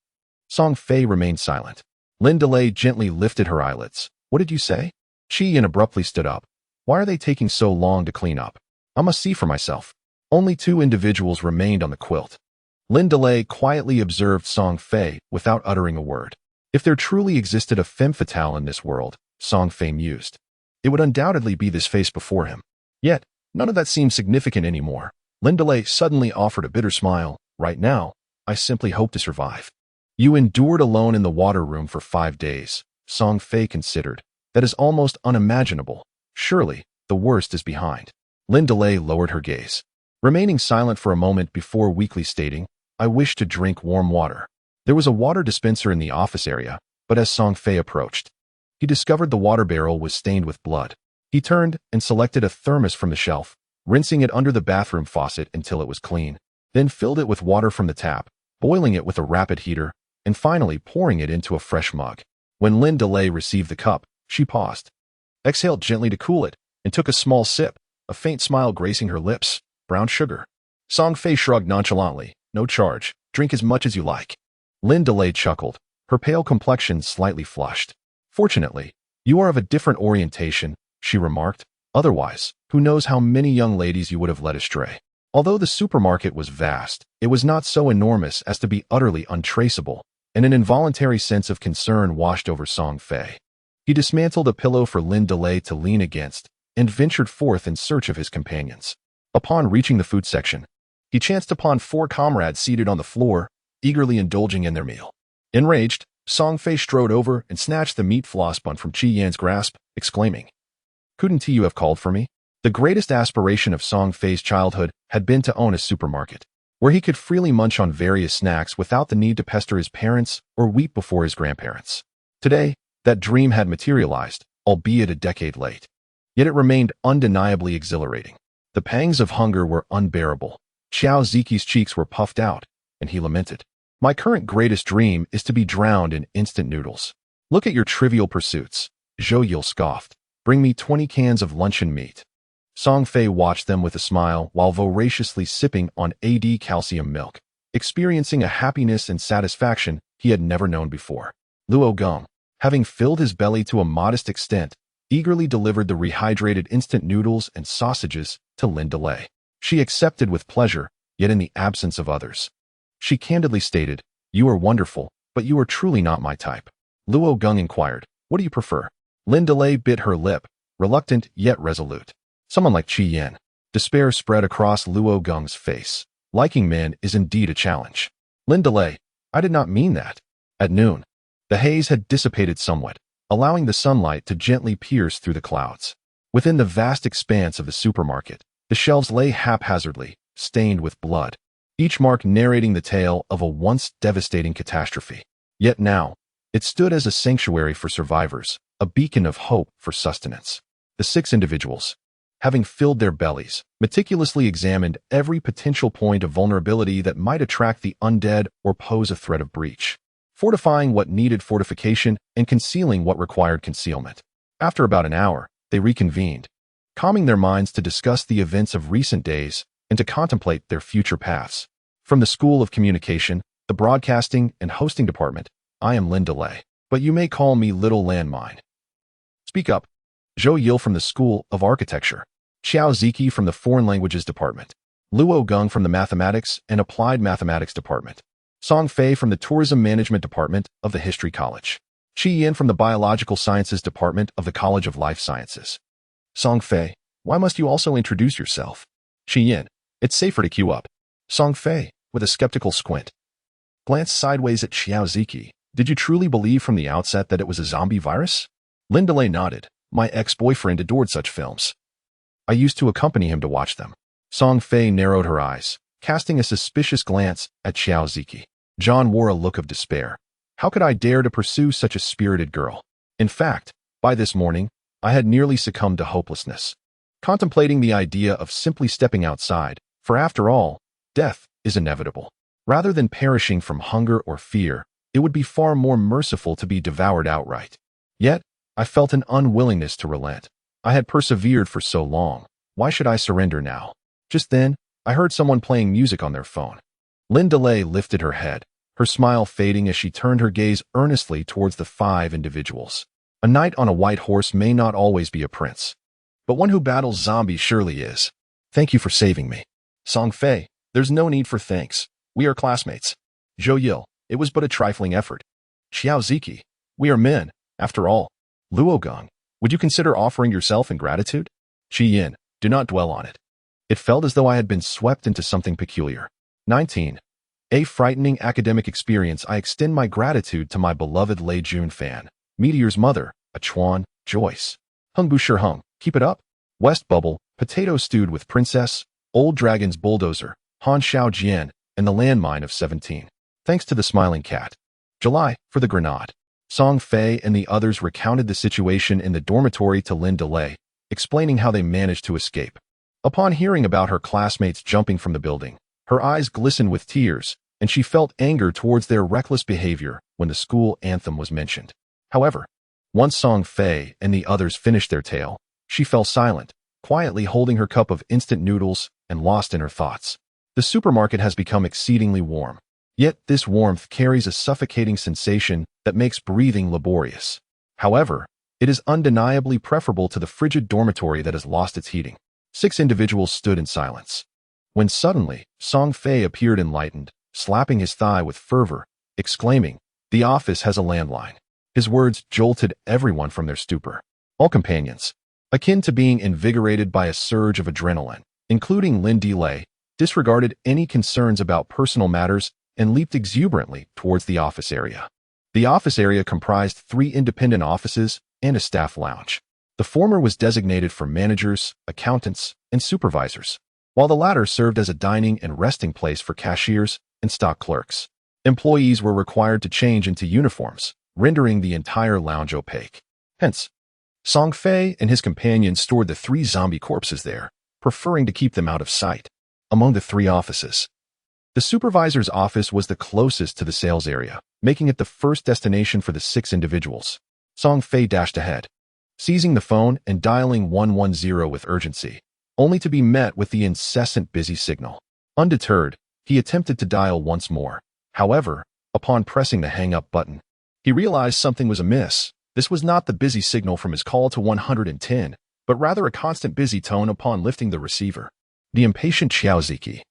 Song Fei remained silent. Lin Delay gently lifted her eyelids. "What did you say?" Chi Yin abruptly stood up. "Why are they taking so long to clean up? I must see for myself." Only 2 individuals remained on the quilt. Lin Delay quietly observed Song Fei without uttering a word. If there truly existed a femme fatale in this world, Song Fei mused, it would undoubtedly be this face before him. Yet, none of that seemed significant anymore. Lin Delay suddenly offered a bitter smile. "Right now, I simply hope to survive." "You endured alone in the water room for 5 days, Song Fei considered. "That is almost unimaginable. Surely, the worst is behind." Lin Delay lowered her gaze, remaining silent for a moment before weakly stating, "I wish to drink warm water." There was a water dispenser in the office area, but as Song Fei approached, he discovered the water barrel was stained with blood. He turned and selected a thermos from the shelf, rinsing it under the bathroom faucet until it was clean, then filled it with water from the tap, boiling it with a rapid heater, and finally pouring it into a fresh mug. When Lin Delay received the cup, she paused, exhaled gently to cool it, and took a small sip, a faint smile gracing her lips. "Brown sugar." Song Fei shrugged nonchalantly. "No charge. Drink as much as you like." Lin Delay chuckled, her pale complexion slightly flushed. Fortunately, You are of a different orientation, she remarked. Otherwise, who knows how many young ladies you would have led astray. Although the supermarket was vast, it was not so enormous as to be utterly untraceable, and an involuntary sense of concern washed over Song Fei. He dismantled a pillow for Lin Delay to lean against, and ventured forth in search of his companions. Upon reaching the food section, he chanced upon 4 comrades seated on the floor, eagerly indulging in their meal. Enraged, Song Fei strode over and snatched the meat floss bun from Qi Yan's grasp, exclaiming, "Couldn't you have called for me?" The greatest aspiration of Song Fei's childhood had been to own a supermarket, where he could freely munch on various snacks without the need to pester his parents or weep before his grandparents. Today, that dream had materialized, albeit a decade late. Yet it remained undeniably exhilarating. The pangs of hunger were unbearable. Xiao Ziqi's cheeks were puffed out, and he lamented, "My current greatest dream is to be drowned in instant noodles." "Look at your trivial pursuits," Zhou Yil scoffed. "Bring me 20 cans of luncheon meat." Song Fei watched them with a smile while voraciously sipping on AD calcium milk, experiencing a happiness and satisfaction he had never known before. Luo Gong, having filled his belly to a modest extent, eagerly delivered the rehydrated instant noodles and sausages to Lin Delay. She accepted with pleasure, yet in the absence of others. She candidly stated, "You are wonderful, but you are truly not my type." Luo Gong inquired, "What do you prefer?" Lin Delay bit her lip, reluctant yet resolute. "Someone like Qi Yan." Despair spread across Luo Gong's face. Liking men is indeed a challenge. "Lin Delay, I did not mean that." At noon, the haze had dissipated somewhat, allowing the sunlight to gently pierce through the clouds. Within the vast expanse of the supermarket, the shelves lay haphazardly, stained with blood, each mark narrating the tale of a once devastating catastrophe. Yet now, it stood as a sanctuary for survivors, a beacon of hope for sustenance. The 6 individuals, having filled their bellies, meticulously examined every potential point of vulnerability that might attract the undead or pose a threat of breach, fortifying what needed fortification and concealing what required concealment. After about an hour, they reconvened, calming their minds to discuss the events of recent days and to contemplate their future paths. From the School of Communication, the Broadcasting and Hosting Department, I am Lin Delay, but you may call me Little Landmine. Speak up. Zhou Yil from the School of Architecture, Xiao Ziqi from the Foreign Languages Department, Luo Gong from the Mathematics and Applied Mathematics Department, Song Fei from the Tourism Management Department of the History College, Qi Yan from the Biological Sciences Department of the College of Life Sciences. Song Fei, why must you also introduce yourself? Qi Yan, it's safer to queue up. Song Fei, with a skeptical squint, glanced sideways at Xiao Ziqi. Did you truly believe from the outset that it was a zombie virus? Lin Delay nodded. My ex-boyfriend adored such films. I used to accompany him to watch them. Song Fei narrowed her eyes, casting a suspicious glance at Xiao Ziqi. John wore a look of despair. How could I dare to pursue such a spirited girl? In fact, by this morning, I had nearly succumbed to hopelessness, contemplating the idea of simply stepping outside, for after all, death is inevitable. Rather than perishing from hunger or fear, it would be far more merciful to be devoured outright. Yet, I felt an unwillingness to relent. I had persevered for so long. Why should I surrender now? Just then, I heard someone playing music on their phone. Lin Delay lifted her head, her smile fading as she turned her gaze earnestly towards the 5 individuals. A knight on a white horse may not always be a prince, but one who battles zombies surely is. Thank you for saving me. Song Fei, there's no need for thanks. We are classmates. Zhou Yil, it was but a trifling effort. Xiao Ziqi, we are men, after all. Luo Gong, would you consider offering yourself in gratitude? Qi Yan, do not dwell on it. It felt as though I had been swept into something peculiar. 19. A frightening academic experience. I extend my gratitude to my beloved Lei Jun Fan, Meteor's mother, a Chuan, Joyce. Hung Bu Shi Hung, keep it up. West Bubble, potato stewed with princess, Old Dragon's bulldozer, Han Xiao Jian, and the landmine of 17. Thanks to the smiling cat. July, for the grenade. Song Fei and the others recounted the situation in the dormitory to Lin Delay, explaining how they managed to escape. Upon hearing about her classmates jumping from the building, her eyes glistened with tears, and she felt anger towards their reckless behavior when the school anthem was mentioned. However, once Song Fei and the others finished their tale, she fell silent, quietly holding her cup of instant noodles and lost in her thoughts. The supermarket has become exceedingly warm. Yet this warmth carries a suffocating sensation that makes breathing laborious. However, It is undeniably preferable to the frigid dormitory that has lost its heating. 6 individuals stood in silence. When suddenly, Song Fei appeared enlightened, slapping his thigh with fervor, exclaiming, "The office has a landline." His words jolted everyone from their stupor. All companions, akin to being invigorated by a surge of adrenaline, including Lin Delay, disregarded any concerns about personal matters and leaped exuberantly towards the office area. The office area comprised 3 independent offices and a staff lounge. The former was designated for managers, accountants, and supervisors, while the latter served as a dining and resting place for cashiers and stock clerks. Employees were required to change into uniforms, rendering the entire lounge opaque. Hence, Song Fei and his companions stored the 3 zombie corpses there, preferring to keep them out of sight. Among the 3 offices, the supervisor's office was the closest to the sales area, making it the first destination for the 6 individuals. Song Fei dashed ahead, seizing the phone and dialing 110 with urgency, only to be met with the incessant busy signal. Undeterred, he attempted to dial once more. However, upon pressing the hang-up button, he realized something was amiss. This was not the busy signal from his call to 110, but rather a constant busy tone upon lifting the receiver. The impatient Xiaoziki,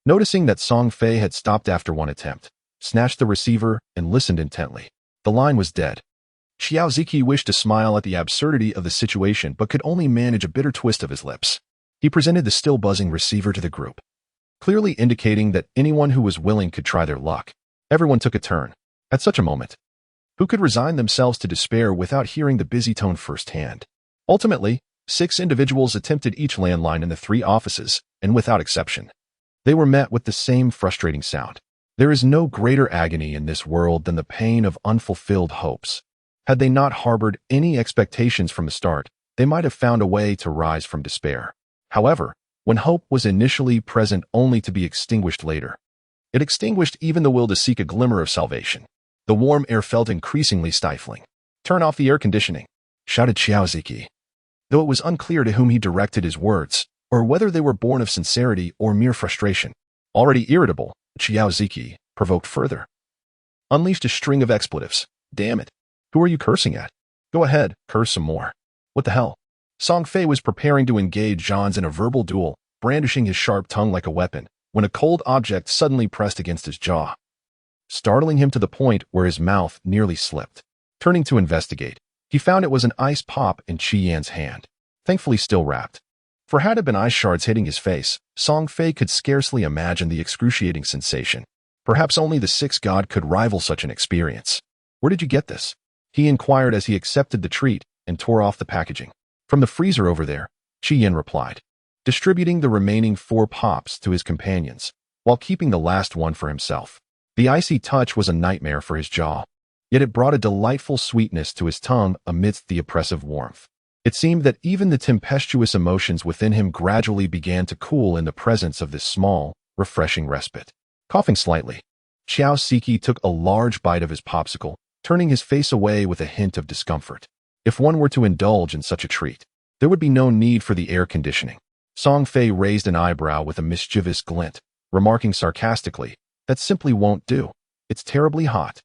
noticing that Song Fei had stopped after one attempt, snatched the receiver and listened intently. The line was dead. Xiaoziki wished to smile at the absurdity of the situation but could only manage a bitter twist of his lips. He presented the still buzzing receiver to the group, clearly indicating that anyone who was willing could try their luck. Everyone took a turn. At such a moment, who could resign themselves to despair without hearing the busy tone firsthand? Ultimately, 6 individuals attempted each landline in the 3 offices, and without exception, they were met with the same frustrating sound. There is no greater agony in this world than the pain of unfulfilled hopes. Had they not harbored any expectations from the start, they might have found a way to rise from despair. However, when hope was initially present only to be extinguished later, it extinguished even the will to seek a glimmer of salvation. The warm air felt increasingly stifling. "Turn off the air conditioning," shouted Xiaoziki, though it was unclear to whom he directed his words, or whether they were born of sincerity or mere frustration. Already irritable, Xiaoziki, provoked further, unleashed a string of expletives. "Damn it. Who are you cursing at? Go ahead, curse some more." "What the hell?" Song Fei was preparing to engage Zhans in a verbal duel, brandishing his sharp tongue like a weapon, when a cold object suddenly pressed against his jaw, startling him to the point where his mouth nearly slipped. Turning to investigate, he found it was an ice pop in Qi Yan's hand, thankfully still wrapped. For had it been ice shards hitting his face, Song Fei could scarcely imagine the excruciating sensation. Perhaps only the 6 god could rival such an experience. "Where did you get this?" he inquired as he accepted the treat and tore off the packaging. "From the freezer over there," Qi Yan replied, distributing the remaining 4 pops to his companions, while keeping the last one for himself. The icy touch was a nightmare for his jaw, yet it brought a delightful sweetness to his tongue amidst the oppressive warmth. It seemed that even the tempestuous emotions within him gradually began to cool in the presence of this small, refreshing respite. Coughing slightly, Xiaoziki took a large bite of his popsicle, turning his face away with a hint of discomfort. If one were to indulge in such a treat, there would be no need for the air conditioning. Song Fei raised an eyebrow with a mischievous glint, remarking sarcastically, "That simply won't do. It's terribly hot.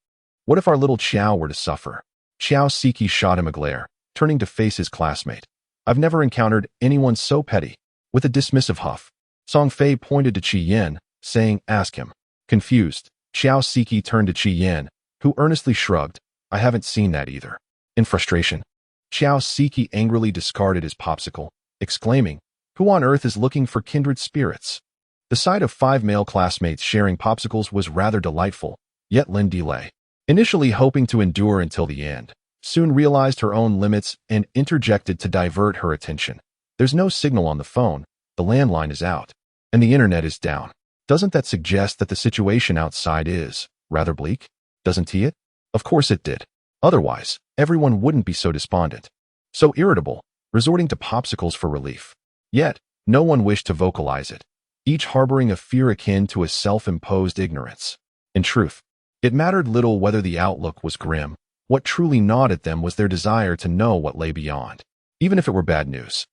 What if our little Xiao were to suffer?" Xiaoziki shot him a glare, turning to face his classmate. "I've never encountered anyone so petty." With a dismissive huff, Song Fei pointed to Qi Yan, saying, "Ask him." Confused, Xiaoziki turned to Qi Yan, who earnestly shrugged. "I haven't seen that either." In frustration, Xiaoziki angrily discarded his popsicle, exclaiming, "Who on earth is looking for kindred spirits?" The sight of 5 male classmates sharing popsicles was rather delightful, yet Lin Delay, initially hoping to endure until the end, soon realized her own limits and interjected to divert her attention. "There's no signal on the phone, the landline is out, and the internet is down. Doesn't that suggest that the situation outside is rather bleak? Doesn't it?" Of course it did. Otherwise, everyone wouldn't be so despondent, so irritable, resorting to popsicles for relief. Yet, no one wished to vocalize it, each harboring a fear akin to a self-imposed ignorance. In truth, it mattered little whether the outlook was grim. What truly gnawed at them was their desire to know what lay beyond, even if it were bad news.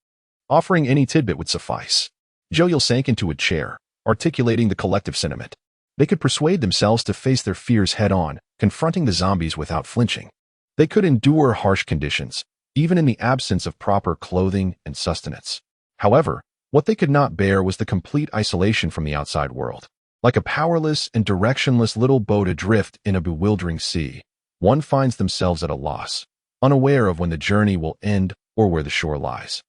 Offering any tidbit would suffice. Zhou sank into a chair, articulating the collective sentiment. They could persuade themselves to face their fears head-on, confronting the zombies without flinching. They could endure harsh conditions, even in the absence of proper clothing and sustenance. However, what they could not bear was the complete isolation from the outside world. Like a powerless and directionless little boat adrift in a bewildering sea, one finds themselves at a loss, unaware of when the journey will end or where the shore lies.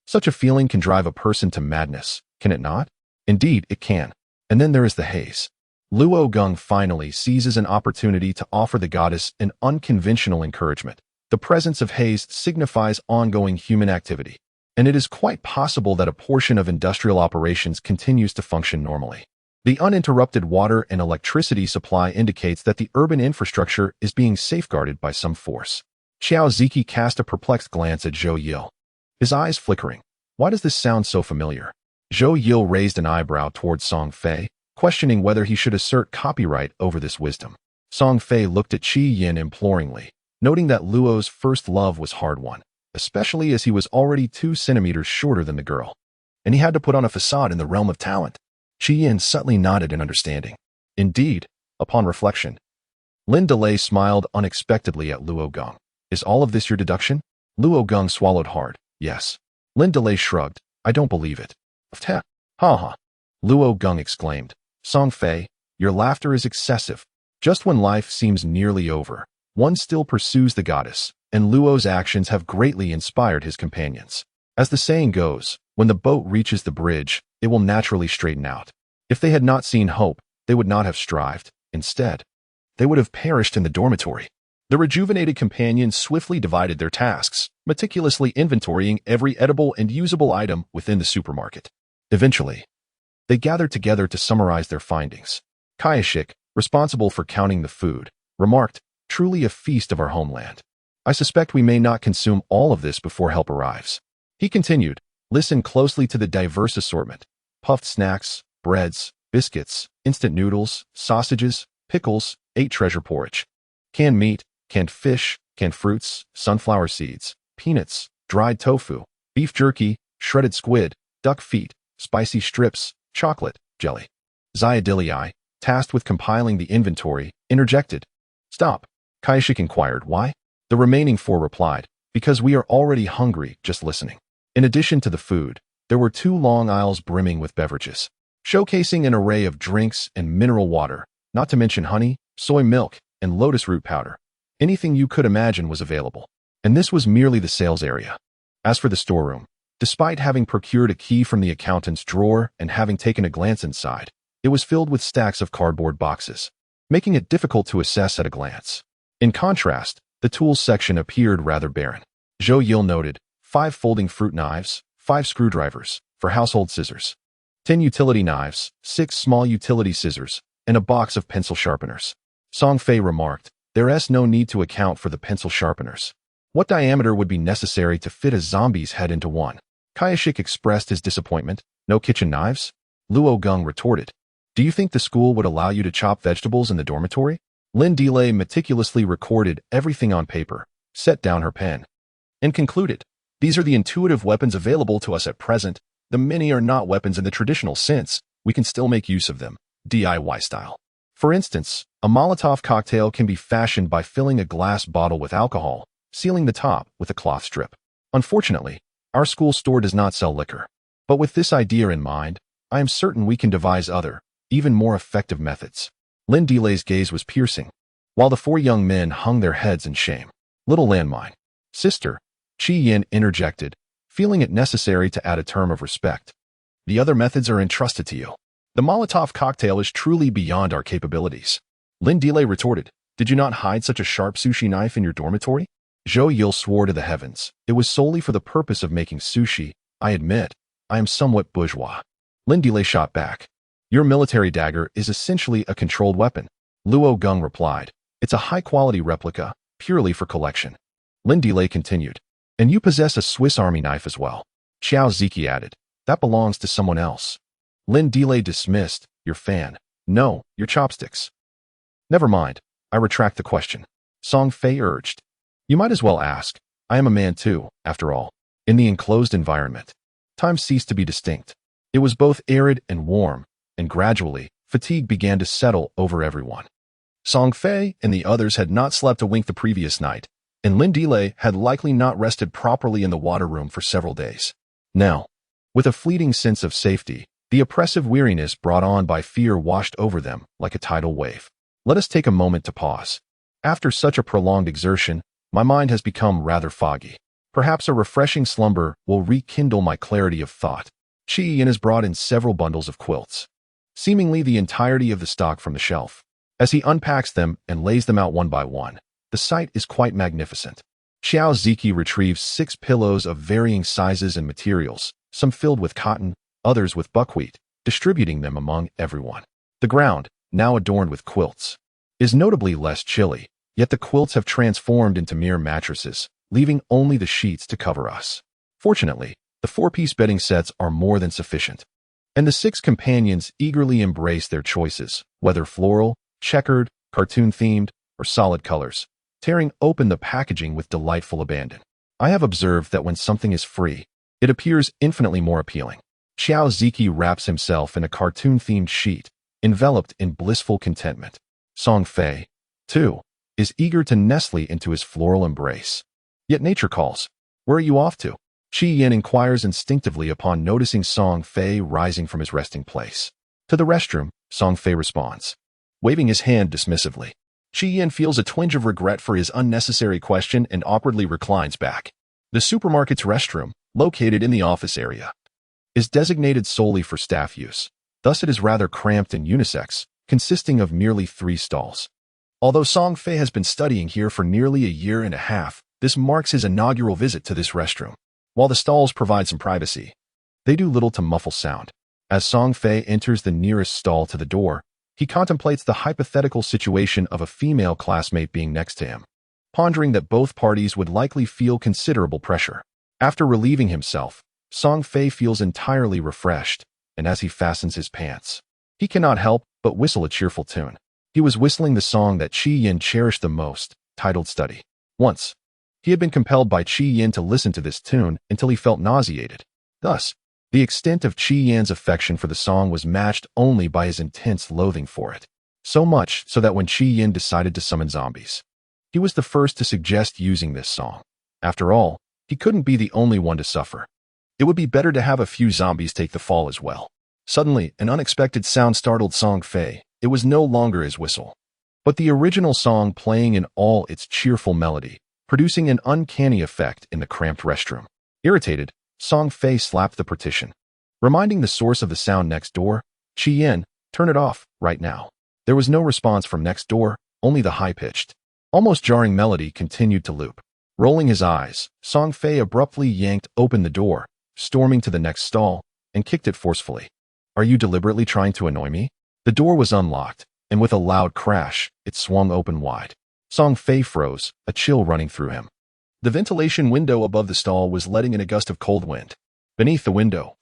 Such a feeling can drive a person to madness, can it not? Indeed, it can. And then there is the haze. Luo Gong finally seizes an opportunity to offer the goddess an unconventional encouragement. The presence of haze signifies ongoing human activity, and it is quite possible that a portion of industrial operations continues to function normally. The uninterrupted water and electricity supply indicates that the urban infrastructure is being safeguarded by some force. Xiao Ziki cast a perplexed glance at Zhou Yil, his eyes flickering. Why does this sound so familiar? Zhou Yil raised an eyebrow toward Song Fei, questioning whether he should assert copyright over this wisdom. Song Fei looked at Qi Yin imploringly, noting that Luo's first love was hard-won, especially as he was already 2 centimeters shorter than the girl, and he had to put on a facade in the realm of talent. Qi Yin subtly nodded in understanding. Indeed, upon reflection, Lin Delay smiled unexpectedly at Luo Gong. Is all of this your deduction? Luo Gong swallowed hard. Yes. Lin Delay shrugged. I don't believe it. Ha ha. Luo Gong exclaimed. Song Fei, your laughter is excessive. Just when life seems nearly over, one still pursues the goddess, and Luo's actions have greatly inspired his companions. As the saying goes, when the boat reaches the bridge, it will naturally straighten out. If they had not seen hope, they would not have strived. Instead, they would have perished in the dormitory. The rejuvenated companions swiftly divided their tasks, meticulously inventorying every edible and usable item within the supermarket. Eventually, they gathered together to summarize their findings. Kayashik, responsible for counting the food, remarked, truly a feast of our homeland. I suspect we may not consume all of this before help arrives. He continued, listen closely to the diverse assortment. Puffed snacks, breads, biscuits, instant noodles, sausages, pickles, 8 treasure porridge. Canned meat, canned fish, canned fruits, sunflower seeds, peanuts, dried tofu, beef jerky, shredded squid, duck feet, spicy strips, chocolate, jelly. Xiaodili, tasked with compiling the inventory, interjected. Stop. Kaishik inquired, why? The remaining 4 replied, because we are already hungry just listening. In addition to the food, there were 2 long aisles brimming with beverages, showcasing an array of drinks and mineral water, not to mention honey, soy milk, and lotus root powder. Anything you could imagine was available. And this was merely the sales area. As for the storeroom, despite having procured a key from the accountant's drawer and having taken a glance inside, it was filled with stacks of cardboard boxes, making it difficult to assess at a glance. In contrast, the tools section appeared rather barren. Zhou Yil noted, 5 folding fruit knives, 5 screwdrivers, for household scissors, 10 utility knives, 6 small utility scissors, and a box of pencil sharpeners. Song Fei remarked, there's no need to account for the pencil sharpeners. What diameter would be necessary to fit a zombie's head into one? Kayashik expressed his disappointment. No kitchen knives? Luo Gong retorted. Do you think the school would allow you to chop vegetables in the dormitory? Lin Delay meticulously recorded everything on paper, set down her pen, and concluded, these are the intuitive weapons available to us at present. The many are not weapons in the traditional sense. We can still make use of them, DIY style. For instance, a Molotov cocktail can be fashioned by filling a glass bottle with alcohol, sealing the top with a cloth strip. Unfortunately, our school store does not sell liquor. But with this idea in mind, I am certain we can devise other, even more effective methods. Lin Delay's gaze was piercing, while the 4 young men hung their heads in shame. Little landmine. Sister, Qi Yin interjected, feeling it necessary to add a term of respect. The other methods are entrusted to you. The Molotov cocktail is truly beyond our capabilities. Lin Delay retorted, did you not hide such a sharp sushi knife in your dormitory? Zhou Yil swore to the heavens. It was solely for the purpose of making sushi. I admit, I am somewhat bourgeois. Lin Delay shot back. Your military dagger is essentially a controlled weapon. Luo Gong replied, it's a high-quality replica, purely for collection. Lin Delay continued, and you possess a Swiss Army knife as well. Xiao Ziki added, that belongs to someone else. Lin Delay dismissed, your fan. No, your chopsticks. Never mind, I retract the question. Song Fei urged. You might as well ask. I am a man too, after all. In the enclosed environment, time ceased to be distinct. It was both arid and warm, and gradually, fatigue began to settle over everyone. Song Fei and the others had not slept a wink the previous night, and Lindile had likely not rested properly in the water room for several days. Now, with a fleeting sense of safety, the oppressive weariness brought on by fear washed over them like a tidal wave. Let us take a moment to pause. After such a prolonged exertion, my mind has become rather foggy. Perhaps a refreshing slumber will rekindle my clarity of thought. Chi-Yin has brought in several bundles of quilts, seemingly the entirety of the stock from the shelf. As he unpacks them and lays them out one by one, the sight is quite magnificent. Xiao Ziki retrieves 6 pillows of varying sizes and materials, some filled with cotton, others with buckwheat, distributing them among everyone. The ground, now adorned with quilts, is notably less chilly, yet the quilts have transformed into mere mattresses, leaving only the sheets to cover us. Fortunately, the 4-piece bedding sets are more than sufficient, and the 6 companions eagerly embrace their choices, whether floral, checkered, cartoon-themed, or solid colors, tearing open the packaging with delightful abandon. I have observed that when something is free, it appears infinitely more appealing. Xiao Ziki wraps himself in a cartoon-themed sheet, enveloped in blissful contentment. Song Fei, too, is eager to nestle into his floral embrace. Yet nature calls. Where are you off to? Chi-Yin inquires instinctively upon noticing Song Fei rising from his resting place. To the restroom, Song Fei responds, waving his hand dismissively. Chi-Yin feels a twinge of regret for his unnecessary question and awkwardly reclines back. The supermarket's restroom, located in the office area, is designated solely for staff use. Thus it is rather cramped and unisex, consisting of merely 3 stalls. Although Song Fei has been studying here for nearly a year and a half, this marks his inaugural visit to this restroom. While the stalls provide some privacy, they do little to muffle sound. As Song Fei enters the nearest stall to the door, he contemplates the hypothetical situation of a female classmate being next to him, pondering that both parties would likely feel considerable pressure. After relieving himself, Song Fei feels entirely refreshed, and as he fastens his pants, he cannot help but whistle a cheerful tune. He was whistling the song that Chi-Yin cherished the most, titled Study. Once, he had been compelled by Chi-Yin to listen to this tune until he felt nauseated. Thus, the extent of Chi-Yin's affection for the song was matched only by his intense loathing for it. So much so that when Chi-Yin decided to summon zombies, he was the first to suggest using this song. After all, he couldn't be the only one to suffer. It would be better to have a few zombies take the fall as well. Suddenly, an unexpected sound startled Song Fei. It was no longer his whistle, but the original song playing in all its cheerful melody, producing an uncanny effect in the cramped restroom. Irritated, Song Fei slapped the partition, reminding the source of the sound next door, Chi-Yin, turn it off, right now. There was no response from next door, only the high-pitched, almost jarring melody continued to loop. Rolling his eyes, Song Fei abruptly yanked open the door, storming to the next stall, and kicked it forcefully. Are you deliberately trying to annoy me? The door was unlocked, and with a loud crash, it swung open wide. Song Fei froze, a chill running through him. The ventilation window above the stall was letting in a gust of cold wind. Beneath the window,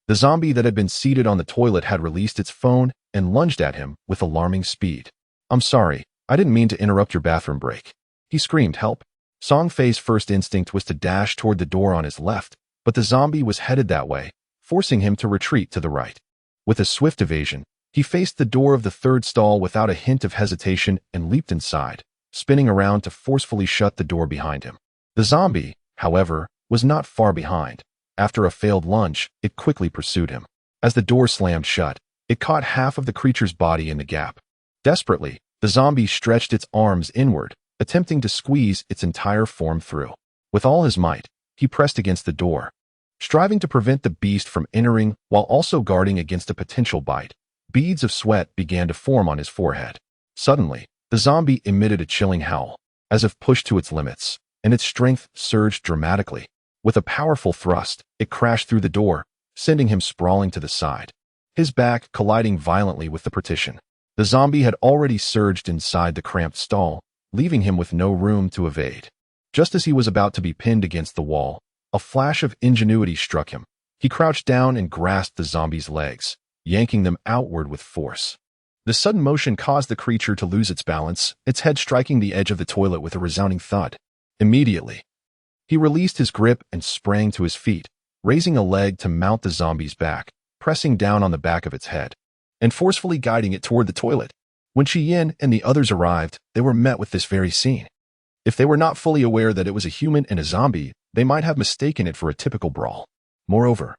the zombie that had been seated on the toilet had released its phone and lunged at him with alarming speed. I'm sorry, I didn't mean to interrupt your bathroom break. He screamed help. Song Fei's first instinct was to dash toward the door on his left, but the zombie was headed that way, forcing him to retreat to the right. With a swift evasion, he faced the door of the third stall without a hint of hesitation and leaped inside, spinning around to forcefully shut the door behind him. The zombie, however, was not far behind. After a failed lunge, it quickly pursued him. As the door slammed shut, it caught half of the creature's body in the gap. Desperately, the zombie stretched its arms inward, attempting to squeeze its entire form through. With all his might, he pressed against the door, striving to prevent the beast from entering while also guarding against a potential bite. Beads of sweat began to form on his forehead. Suddenly, the zombie emitted a chilling howl, as if pushed to its limits, and its strength surged dramatically. With a powerful thrust, it crashed through the door, sending him sprawling to the side, his back colliding violently with the partition. The zombie had already surged inside the cramped stall, leaving him with no room to evade. Just as he was about to be pinned against the wall, a flash of ingenuity struck him. He crouched down and grasped the zombie's legs, yanking them outward with force. The sudden motion caused the creature to lose its balance, its head striking the edge of the toilet with a resounding thud. Immediately, he released his grip and sprang to his feet, raising a leg to mount the zombie's back, pressing down on the back of its head, and forcefully guiding it toward the toilet. When Chi-Yin and the others arrived, they were met with this very scene. If they were not fully aware that it was a human and a zombie, they might have mistaken it for a typical brawl. Moreover,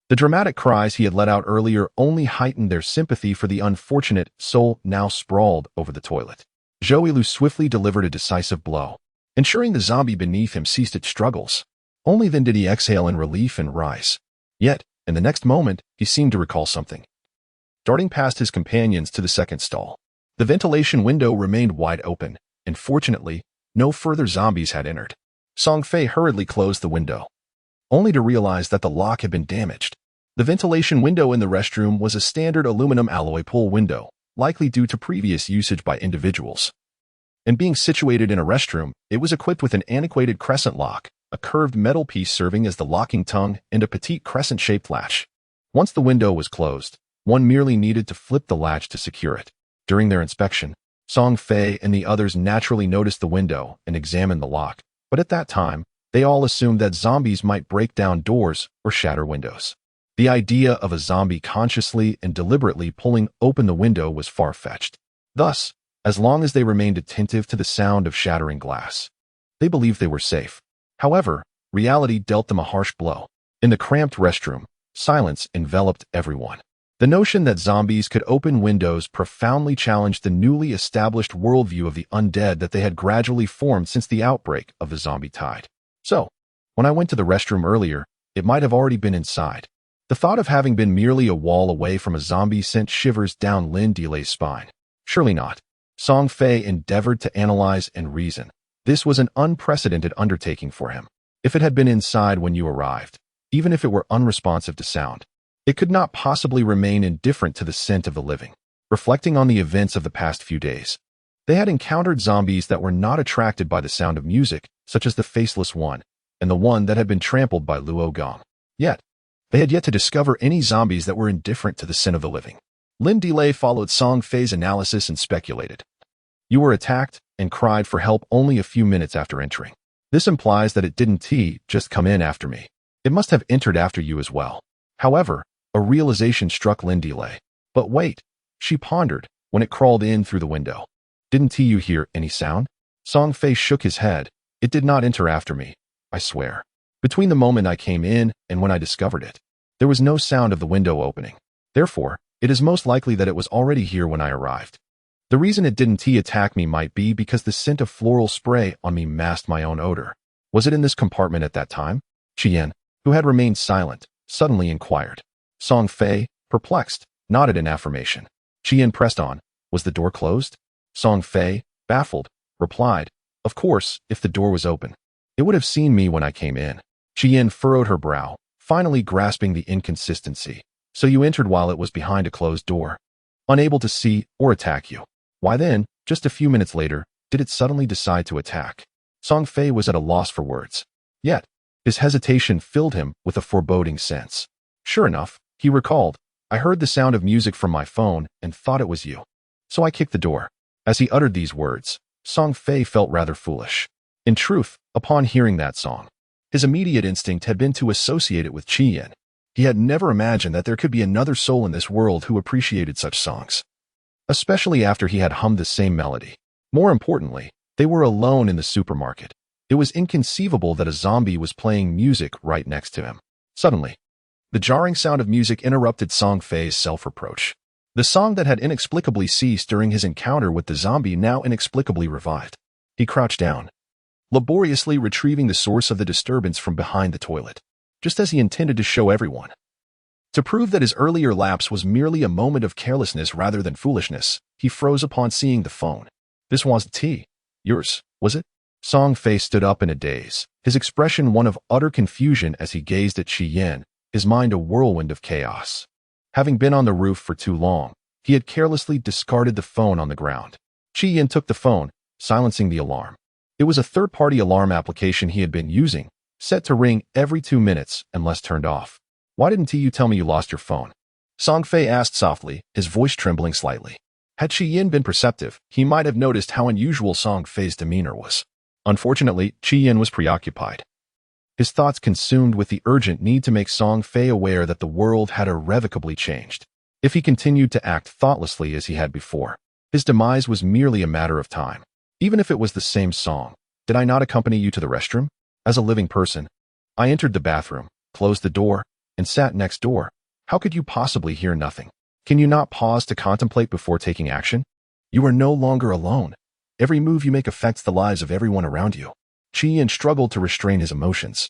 the dramatic cries he had let out earlier only heightened their sympathy for the unfortunate soul now sprawled over the toilet. Joelu swiftly delivered a decisive blow, ensuring the zombie beneath him ceased its struggles. Only then did he exhale in relief and rise. Yet, in the next moment, he seemed to recall something. Darting past his companions to the second stall, the ventilation window remained wide open, and fortunately, no further zombies had entered. Song Fei hurriedly closed the window, only to realize that the lock had been damaged. The ventilation window in the restroom was a standard aluminum alloy pull window, likely due to previous usage by individuals. And being situated in a restroom, it was equipped with an antiquated crescent lock, a curved metal piece serving as the locking tongue, and a petite crescent-shaped latch. Once the window was closed, one merely needed to flip the latch to secure it. During their inspection, Song Fei and the others naturally noticed the window and examined the lock, but at that time, they all assumed that zombies might break down doors or shatter windows. The idea of a zombie consciously and deliberately pulling open the window was far-fetched. Thus, as long as they remained attentive to the sound of shattering glass, they believed they were safe. However, reality dealt them a harsh blow. In the cramped restroom, silence enveloped everyone. The notion that zombies could open windows profoundly challenged the newly established worldview of the undead that they had gradually formed since the outbreak of the zombie tide. So, when I went to the restroom earlier, it might have already been inside. The thought of having been merely a wall away from a zombie sent shivers down Lin Delay's spine. Surely not. Song Fei endeavored to analyze and reason. This was an unprecedented undertaking for him. If it had been inside when you arrived, even if it were unresponsive to sound, it could not possibly remain indifferent to the scent of the living. Reflecting on the events of the past few days, they had encountered zombies that were not attracted by the sound of music, such as the faceless one, and the one that had been trampled by Luo Gong. Yet, they had yet to discover any zombies that were indifferent to the scent of the living. Lin Delay followed Song Fei's analysis and speculated. You were attacked and cried for help only a few minutes after entering. This implies that it didn't just come in after me. It must have entered after you as well. However, a realization struck Lin Delay. But wait, she pondered when it crawled in through the window. Didn't you hear any sound? Song Fei shook his head. It did not enter after me, I swear. Between the moment I came in and when I discovered it, there was no sound of the window opening. Therefore, it is most likely that it was already here when I arrived. The reason it didn't attack me might be because the scent of floral spray on me masked my own odor. Was it in this compartment at that time? Qian, who had remained silent, suddenly inquired. Song Fei, perplexed, nodded in affirmation. Qian pressed on. Was the door closed? Song Fei, baffled, replied, of course, if the door was open. It would have seen me when I came in. Qian furrowed her brow, finally grasping the inconsistency. So you entered while it was behind a closed door, unable to see or attack you. Why then, just a few minutes later, did it suddenly decide to attack? Song Fei was at a loss for words. Yet, his hesitation filled him with a foreboding sense. Sure enough, he recalled, I heard the sound of music from my phone and thought it was you. So I kicked the door. As he uttered these words, Song Fei felt rather foolish. In truth, upon hearing that song, his immediate instinct had been to associate it with Qian. He had never imagined that there could be another soul in this world who appreciated such songs, especially after he had hummed the same melody. More importantly, they were alone in the supermarket. It was inconceivable that a zombie was playing music right next to him. Suddenly, the jarring sound of music interrupted Song Fei's self-reproach. The song that had inexplicably ceased during his encounter with the zombie now inexplicably revived. He crouched down, laboriously retrieving the source of the disturbance from behind the toilet, just as he intended to show everyone. To prove that his earlier lapse was merely a moment of carelessness rather than foolishness, he froze upon seeing the phone. This wasn't yours, was it? Song Fei stood up in a daze, his expression one of utter confusion as he gazed at Qian, his mind a whirlwind of chaos. Having been on the roof for too long, he had carelessly discarded the phone on the ground. Qian took the phone, silencing the alarm. It was a third-party alarm application he had been using, set to ring every 2 minutes unless turned off. Why didn't you tell me you lost your phone? Song Fei asked softly, his voice trembling slightly. Had Qian been perceptive, he might have noticed how unusual Song Fei's demeanor was. Unfortunately, Qian was preoccupied, his thoughts consumed with the urgent need to make Song Fei aware that the world had irrevocably changed. If he continued to act thoughtlessly as he had before, his demise was merely a matter of time. Even if it was the same song, Did I not accompany you to the restroom? As a living person, I entered the bathroom, closed the door, and sat next door. How could you possibly hear nothing? Can you not pause to contemplate before taking action? You are no longer alone. Every move you make affects the lives of everyone around you. Chi-Yin struggled to restrain his emotions.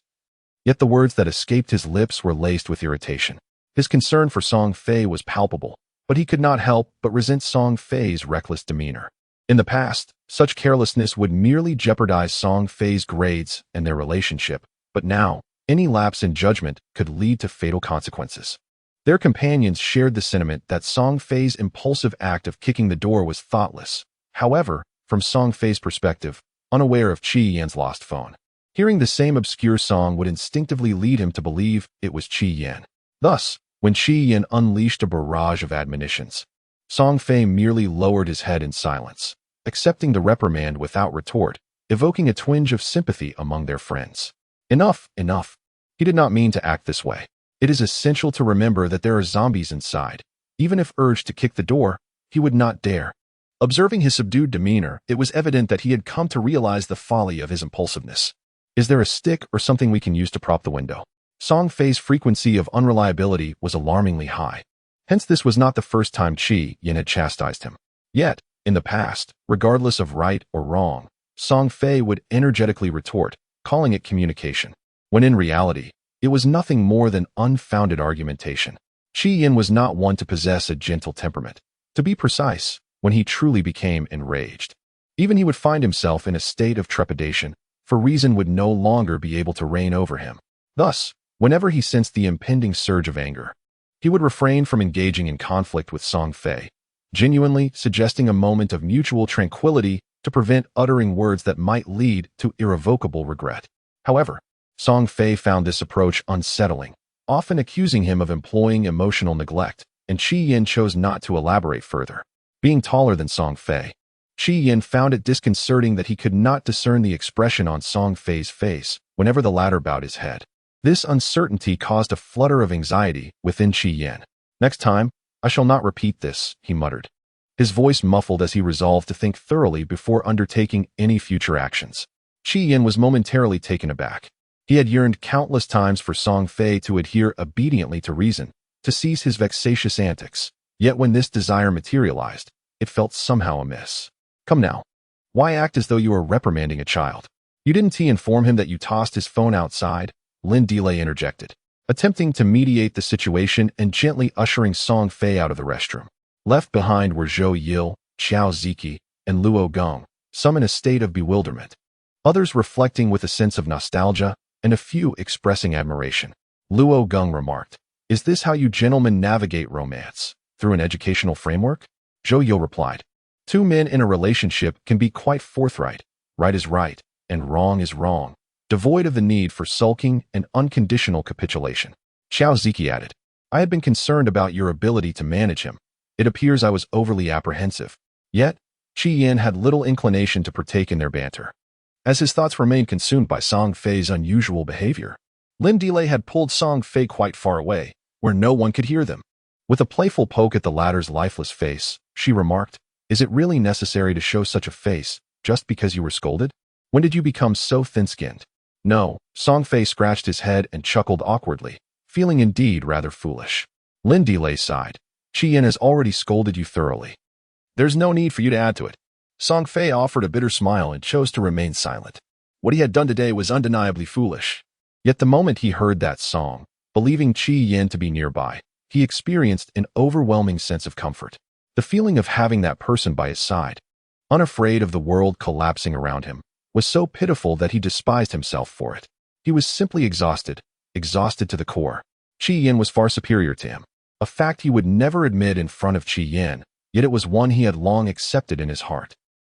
Yet the words that escaped his lips were laced with irritation. His concern for Song Fei was palpable, but he could not help but resent Song Fei's reckless demeanor. In the past, such carelessness would merely jeopardize Song Fei's grades and their relationship, but now, any lapse in judgment could lead to fatal consequences. Their companions shared the sentiment that Song Fei's impulsive act of kicking the door was thoughtless. However, from Song Fei's perspective, unaware of Chi-Yin's lost phone, hearing the same obscure song would instinctively lead him to believe it was Chi-Yin. Thus, when Chi-Yin unleashed a barrage of admonitions, Song Fei merely lowered his head in silence, accepting the reprimand without retort, evoking a twinge of sympathy among their friends. Enough, enough. He did not mean to act this way. It is essential to remember that there are zombies inside. Even if urged to kick the door, he would not dare. Observing his subdued demeanor, it was evident that he had come to realize the folly of his impulsiveness. Is there a stick or something we can use to prop the window? Song Fei's frequency of unreliability was alarmingly high. Hence, this was not the first time Chi-Yin had chastised him. Yet, in the past, regardless of right or wrong, Song Fei would energetically retort, calling it communication, when in reality, it was nothing more than unfounded argumentation. Chi-Yin was not one to possess a gentle temperament. To be precise, when he truly became enraged, even he would find himself in a state of trepidation, for reason would no longer be able to reign over him. Thus, whenever he sensed the impending surge of anger, he would refrain from engaging in conflict with Song Fei, genuinely suggesting a moment of mutual tranquility to prevent uttering words that might lead to irrevocable regret. However, Song Fei found this approach unsettling, often accusing him of employing emotional neglect, and Chi-Yin chose not to elaborate further. Being taller than Song Fei, Chi-Yin found it disconcerting that he could not discern the expression on Song Fei's face whenever the latter bowed his head. This uncertainty caused a flutter of anxiety within Chi-Yin. Next time, I shall not repeat this, he muttered, his voice muffled as he resolved to think thoroughly before undertaking any future actions. Chi-Yin was momentarily taken aback. He had yearned countless times for Song Fei to adhere obediently to reason, to cease his vexatious antics. Yet when this desire materialized, it felt somehow amiss. Come now. Why act as though you were reprimanding a child? You didn't inform him that you tossed his phone outside? Lin Delay interjected, attempting to mediate the situation and gently ushering Song Fei out of the restroom. Left behind were Zhou Yil, Xiao Ziki, and Luo Gong, some in a state of bewilderment, others reflecting with a sense of nostalgia, and a few expressing admiration. Luo Gong remarked, "Is this how you gentlemen navigate romance? Through an educational framework?" Zhou Yil replied, "Two men in a relationship can be quite forthright. Right is right, and wrong is wrong, devoid of the need for sulking and unconditional capitulation." Xiao Ziki added, "I had been concerned about your ability to manage him. It appears I was overly apprehensive." Yet, Chi-Yin had little inclination to partake in their banter, as his thoughts remained consumed by Song Fei's unusual behavior. Lin Delay had pulled Song Fei quite far away, where no one could hear them. With a playful poke at the latter's lifeless face, she remarked, "Is it really necessary to show such a face, just because you were scolded? When did you become so thin-skinned?" "No," Song Fei scratched his head and chuckled awkwardly, feeling indeed rather foolish. Lin Delay sighed. "Chi-Yin has already scolded you thoroughly. There's no need for you to add to it." Song Fei offered a bitter smile and chose to remain silent. What he had done today was undeniably foolish. Yet the moment he heard that song, believing Chi-Yin to be nearby, he experienced an overwhelming sense of comfort. The feeling of having that person by his side, unafraid of the world collapsing around him, was so pitiful that he despised himself for it. He was simply exhausted to the core. Chi-Yin was far superior to him, a fact he would never admit in front of Chi-Yin, yet it was one he had long accepted in his heart.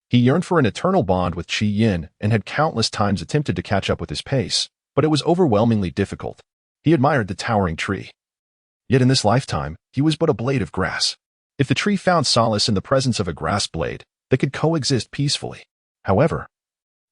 He yearned for an eternal bond with Chi-Yin and had countless times attempted to catch up with his pace, but it was overwhelmingly difficult. He admired the towering tree. Yet in this lifetime, he was but a blade of grass. If the tree found solace in the presence of a grass blade, they could coexist peacefully. However,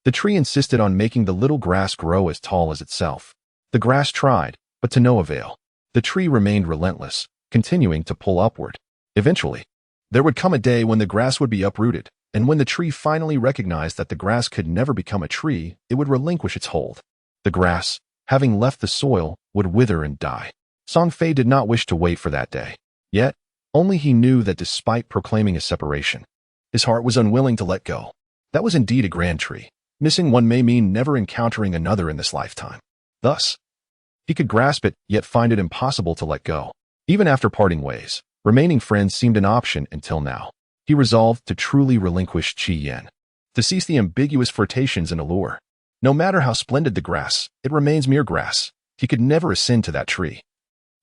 the tree insisted on making the little grass grow as tall as itself. The grass tried, but to no avail. The tree remained relentless, continuing to pull upward. Eventually, there would come a day when the grass would be uprooted, And when the tree finally recognized that the grass could never become a tree, it would relinquish its hold. The grass, having left the soil, would wither and die. Song Fei did not wish to wait for that day. Yet, only he knew that despite proclaiming a separation, his heart was unwilling to let go. That was indeed a grand tree. Missing one may mean never encountering another in this lifetime. Thus, he could grasp it, yet find it impossible to let go. Even after parting ways, remaining friends seemed an option until now. He resolved to truly relinquish Qi Yan, to cease the ambiguous flirtations and allure. No matter how splendid the grass, it remains mere grass. He could never ascend to that tree.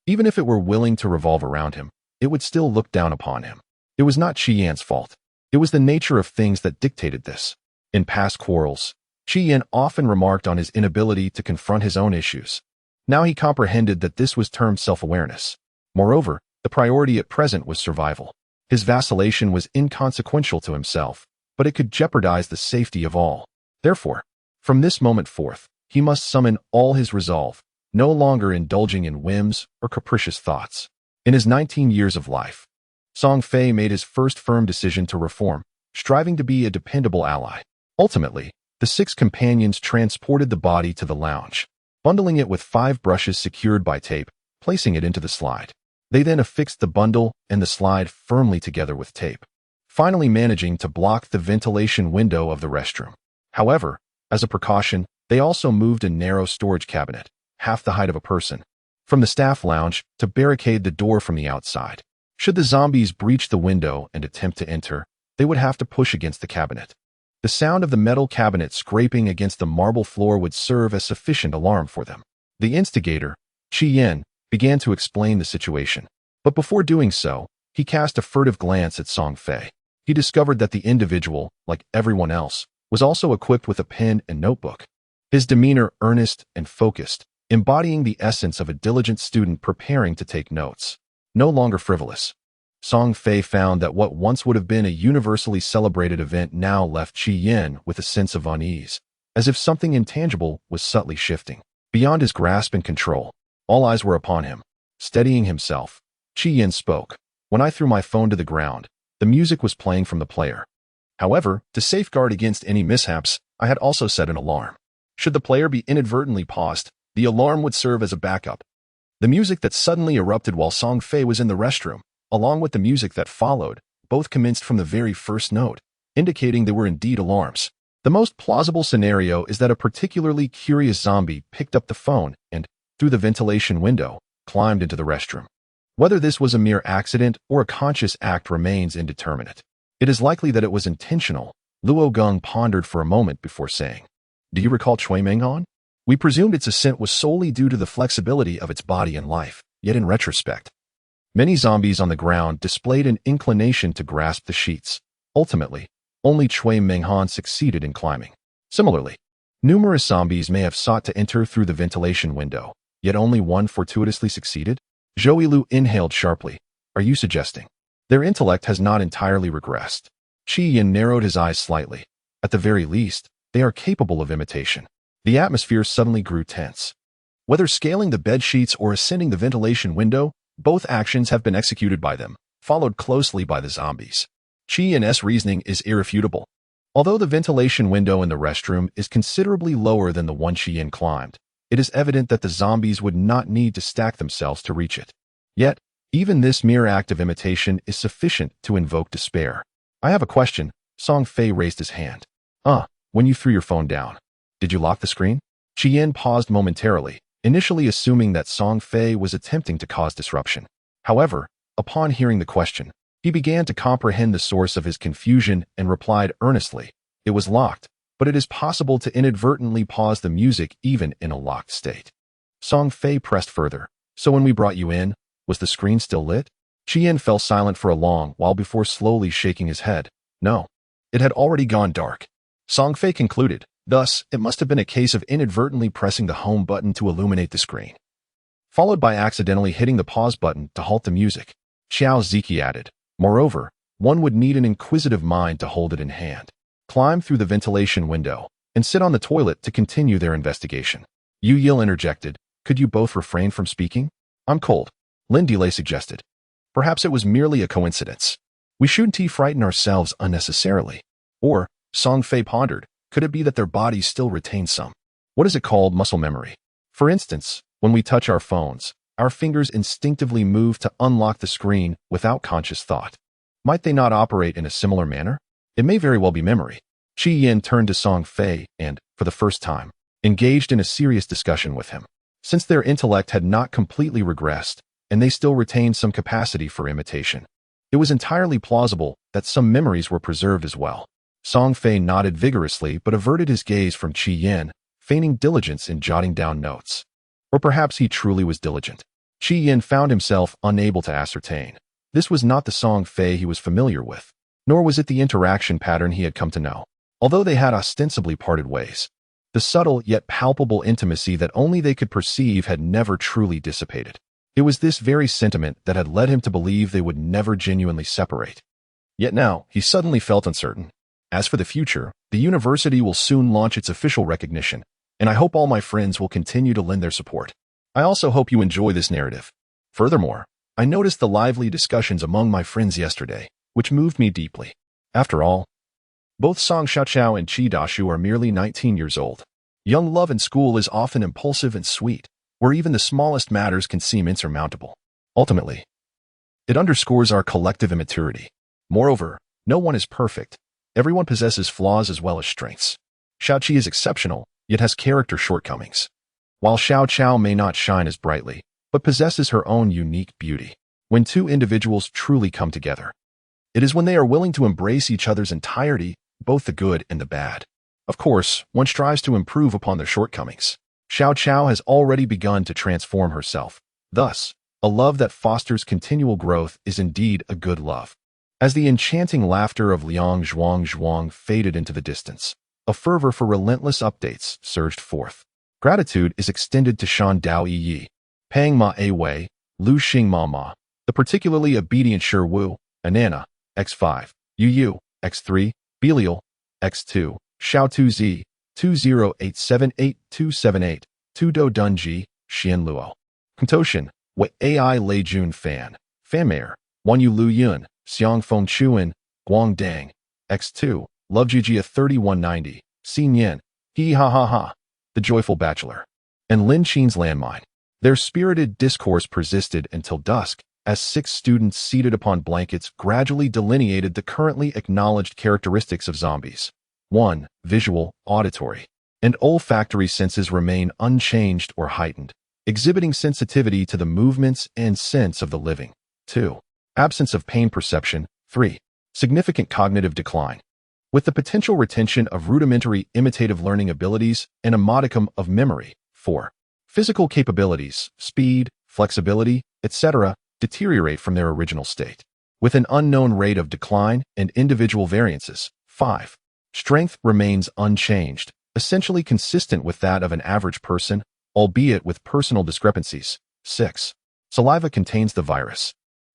Even if it were willing to revolve around him, it would still look down upon him. It was not Qi Yan's fault. It was the nature of things that dictated this. In past quarrels, Qi Yan often remarked on his inability to confront his own issues. Now he comprehended that this was termed self-awareness. Moreover, the priority at present was survival. His vacillation was inconsequential to himself, but it could jeopardize the safety of all. Therefore, from this moment forth, he must summon all his resolve, no longer indulging in whims or capricious thoughts. In his 19 years of life, Song Fei made his first firm decision to reform, striving to be a dependable ally. Ultimately, the 6 companions transported the body to the lounge, bundling it with 5 brushes secured by tape, placing it into the slide. They then affixed the bundle and the slide firmly together with tape, finally managing to block the ventilation window of the restroom. However, as a precaution, they also moved a narrow storage cabinet, half the height of a person, from the staff lounge to barricade the door from the outside. Should the zombies breach the window and attempt to enter, they would have to push against the cabinet. The sound of the metal cabinet scraping against the marble floor would serve as sufficient alarm for them. The instigator, Qi Yan, began to explain the situation. But before doing so, he cast a furtive glance at Song Fei. He discovered that the individual, like everyone else, was also equipped with a pen and notebook. His demeanor earnest and focused, embodying the essence of a diligent student preparing to take notes. No longer frivolous, Song Fei found that what once would have been a universally celebrated event now left Qi Yan with a sense of unease, as if something intangible was subtly shifting. Beyond his grasp and control, all eyes were upon him. Steadying himself, Qi Yan spoke. When I threw my phone to the ground, the music was playing from the player. However, to safeguard against any mishaps, I had also set an alarm. Should the player be inadvertently paused, the alarm would serve as a backup. The music that suddenly erupted while Song Fei was in the restroom, along with the music that followed, both commenced from the very first note, indicating they were indeed alarms. The most plausible scenario is that a particularly curious zombie picked up the phone and, through the ventilation window, climbed into the restroom. Whether this was a mere accident or a conscious act remains indeterminate. It is likely that it was intentional, Luo Gong pondered for a moment before saying. Do you recall Chui Menghan? We presumed its ascent was solely due to the flexibility of its body and life, yet in retrospect, many zombies on the ground displayed an inclination to grasp the sheets. Ultimately, only Chui Menghan succeeded in climbing. Similarly, numerous zombies may have sought to enter through the ventilation window, yet only one fortuitously succeeded. Zhou Lu inhaled sharply. Are you suggesting their intellect has not entirely regressed? Qi Yan narrowed his eyes slightly. At the very least, they are capable of imitation. The atmosphere suddenly grew tense. Whether scaling the bed sheets or ascending the ventilation window, both actions have been executed by them, followed closely by the zombies. Qi Yan's reasoning is irrefutable. Although the ventilation window in the restroom is considerably lower than the one Qi Yan climbed, it is evident that the zombies would not need to stack themselves to reach it. Yet, even this mere act of imitation is sufficient to invoke despair. I have a question. Song Fei raised his hand. When you threw your phone down, did you lock the screen? Qi Yan paused momentarily, initially assuming that Song Fei was attempting to cause disruption. However, upon hearing the question, he began to comprehend the source of his confusion and replied earnestly, It was locked, but it is possible to inadvertently pause the music even in a locked state. Song Fei pressed further. So when we brought you in, was the screen still lit? Qi Yan fell silent for a long while before slowly shaking his head. No. It had already gone dark. Song Fei concluded. Thus, it must have been a case of inadvertently pressing the home button to illuminate the screen, followed by accidentally hitting the pause button to halt the music. Xiao Ziki added. Moreover, one would need an inquisitive mind to hold it in hand, climb through the ventilation window, and sit on the toilet to continue their investigation. Yu Yil interjected. Could you both refrain from speaking? I'm cold, Lin Delay suggested. Perhaps it was merely a coincidence. We shouldn't frighten ourselves unnecessarily. Or, Song Fei pondered, could it be that their bodies still retain some? What is it called? Muscle memory. For instance, when we touch our phones, our fingers instinctively move to unlock the screen without conscious thought. Might they not operate in a similar manner? It may very well be memory. Qi Yin turned to Song Fei and, for the first time, engaged in a serious discussion with him. Since their intellect had not completely regressed, and they still retained some capacity for imitation, it was entirely plausible that some memories were preserved as well. Song Fei nodded vigorously but averted his gaze from Qi Yin, feigning diligence in jotting down notes. Or perhaps he truly was diligent. Qi Yin found himself unable to ascertain. This was not the Song Fei he was familiar with, nor was it the interaction pattern he had come to know. Although they had ostensibly parted ways, the subtle yet palpable intimacy that only they could perceive had never truly dissipated. It was this very sentiment that had led him to believe they would never genuinely separate. Yet now, he suddenly felt uncertain. As for the future, the university will soon launch its official recognition, and I hope all my friends will continue to lend their support. I also hope you enjoy this narrative. Furthermore, I noticed the lively discussions among my friends yesterday, which moved me deeply. After all, both Song Xiaoqiao and Qi Dashu are merely 19 years old. Young love in school is often impulsive and sweet, where even the smallest matters can seem insurmountable. Ultimately, it underscores our collective immaturity. Moreover, no one is perfect. Everyone possesses flaws as well as strengths. Xiaoqi is exceptional, yet has character shortcomings, while Xiaoqiao may not shine as brightly, but possesses her own unique beauty. When two individuals truly come together, it is when they are willing to embrace each other's entirety, both the good and the bad. Of course, one strives to improve upon their shortcomings. Xiaoqiao has already begun to transform herself. Thus, a love that fosters continual growth is indeed a good love. As the enchanting laughter of Liang Zhuang faded into the distance, a fervor for relentless updates surged forth. Gratitude is extended to Shan Dao Yi, Pang Ma A Wei, Lu Xing Ma Ma, the particularly obedient Shi Wu, Anana, X5, Yu Yu, X3, Belial, X2, Xiao 2Z, 20878278278, Tudo Dunji, Xian Luo. Contoshan, Wei Ai Lei Jun Fan, Fanmeier, Wanyu Lu Yun, Xiang Feng Chuan, Guang Dang, X2, Love Jujia 3190, Xin Yin, He Ha Ha Ha, The Joyful Bachelor, and Lin Qin's Landmine. Their spirited discourse persisted until dusk, as 6 students seated upon blankets gradually delineated the currently acknowledged characteristics of zombies. 1. Visual, auditory, and olfactory senses remain unchanged or heightened, exhibiting sensitivity to the movements and sense of the living. 2. Absence of pain perception. 3. Significant cognitive decline, with the potential retention of rudimentary imitative learning abilities and a modicum of memory. 4. Physical capabilities, speed, flexibility, etc., deteriorate from their original state, with an unknown rate of decline and individual variances. 5. Strength remains unchanged, essentially consistent with that of an average person, albeit with personal discrepancies. 6. Saliva contains the virus,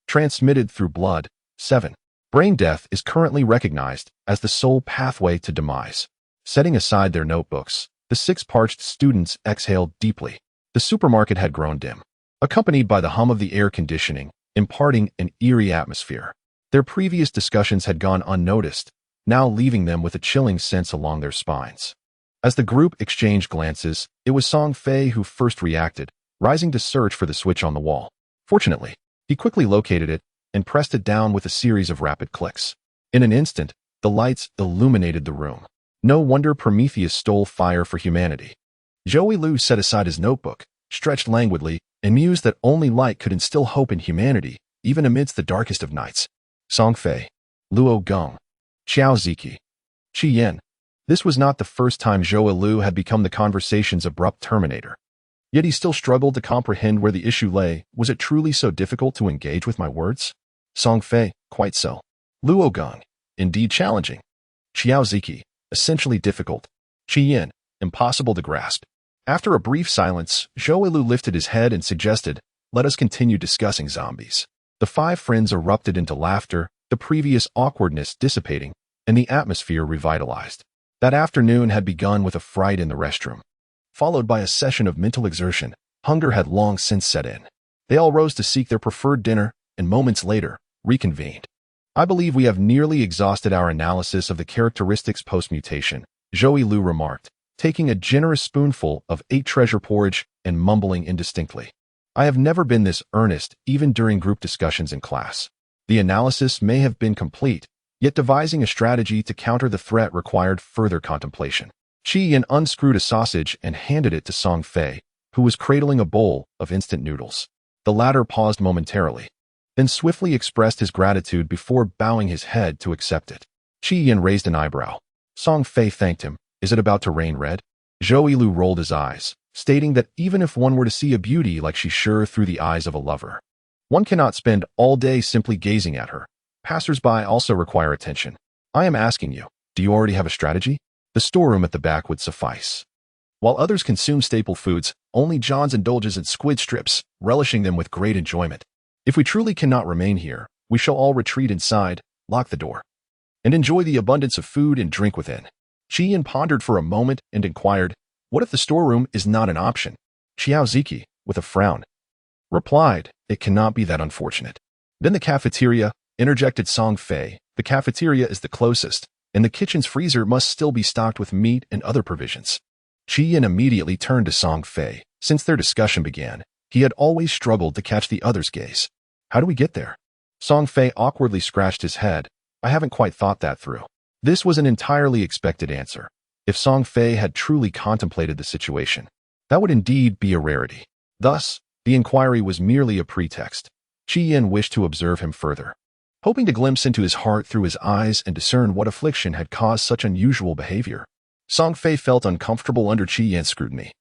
transmitted through blood. 7. Brain death is currently recognized as the sole pathway to demise. Setting aside their notebooks, the 6 parched students exhaled deeply. The supermarket had grown dim, accompanied by the hum of the air conditioning, imparting an eerie atmosphere. Their previous discussions had gone unnoticed, now leaving them with a chilling sense along their spines. As the group exchanged glances, it was Song Fei who first reacted, rising to search for the switch on the wall. Fortunately, he quickly located it and pressed it down with a series of rapid clicks. In an instant, the lights illuminated the room. No wonder Prometheus stole fire for humanity. Zhou Lu set aside his notebook, stretched languidly, and mused that only light could instill hope in humanity, even amidst the darkest of nights. Song Fei, Luo Gong, Xiao Ziki, Qi Yin. This was not the first time Zhou Lu had become the conversation's abrupt terminator. Yet he still struggled to comprehend where the issue lay. Was it truly so difficult to engage with my words? Song Fei, quite so. Luo Gong, indeed challenging. Xiao Ziki, essentially difficult. Qi Yin, impossible to grasp. After a brief silence, Zhou Lu lifted his head and suggested, "Let us continue discussing zombies." The 5 friends erupted into laughter, the previous awkwardness dissipating, and the atmosphere revitalized. That afternoon had begun with a fright in the restroom, followed by a session of mental exertion. Hunger had long since set in. They all rose to seek their preferred dinner, and moments later, reconvened. I believe we have nearly exhausted our analysis of the characteristics post-mutation, Joey Liu remarked, taking a generous spoonful of 8 treasure porridge and mumbling indistinctly. I have never been this earnest, even during group discussions in class. The analysis may have been complete, yet devising a strategy to counter the threat required further contemplation. Qi Yin unscrewed a sausage and handed it to Song Fei, who was cradling a bowl of instant noodles. The latter paused momentarily, then swiftly expressed his gratitude before bowing his head to accept it. Qi Yin raised an eyebrow. Song Fei thanked him. Is it about to rain red? Zhou Yilu rolled his eyes, stating that even if one were to see a beauty like she's sure through the eyes of a lover, one cannot spend all day simply gazing at her. Passers-by also require attention. I am asking you, do you already have a strategy? The storeroom at the back would suffice. While others consume staple foods, only Johns indulges in squid strips, relishing them with great enjoyment. If we truly cannot remain here, we shall all retreat inside, lock the door, and enjoy the abundance of food and drink within. Qi Yin pondered for a moment and inquired, what if the storeroom is not an option? Xiao Ziki, with a frown, replied, it cannot be that unfortunate. Then the cafeteria, interjected Song Fei. The cafeteria is the closest, and the kitchen's freezer must still be stocked with meat and other provisions. Qi Yin immediately turned to Song Fei. Since their discussion began, he had always struggled to catch the other's gaze. How do we get there? Song Fei awkwardly scratched his head. I haven't quite thought that through. This was an entirely expected answer. If Song Fei had truly contemplated the situation, that would indeed be a rarity. Thus, the inquiry was merely a pretext. Qi Yin wished to observe him further, hoping to glimpse into his heart through his eyes and discern what affliction had caused such unusual behavior. Song Fei felt uncomfortable under Qi Yin's scrutiny,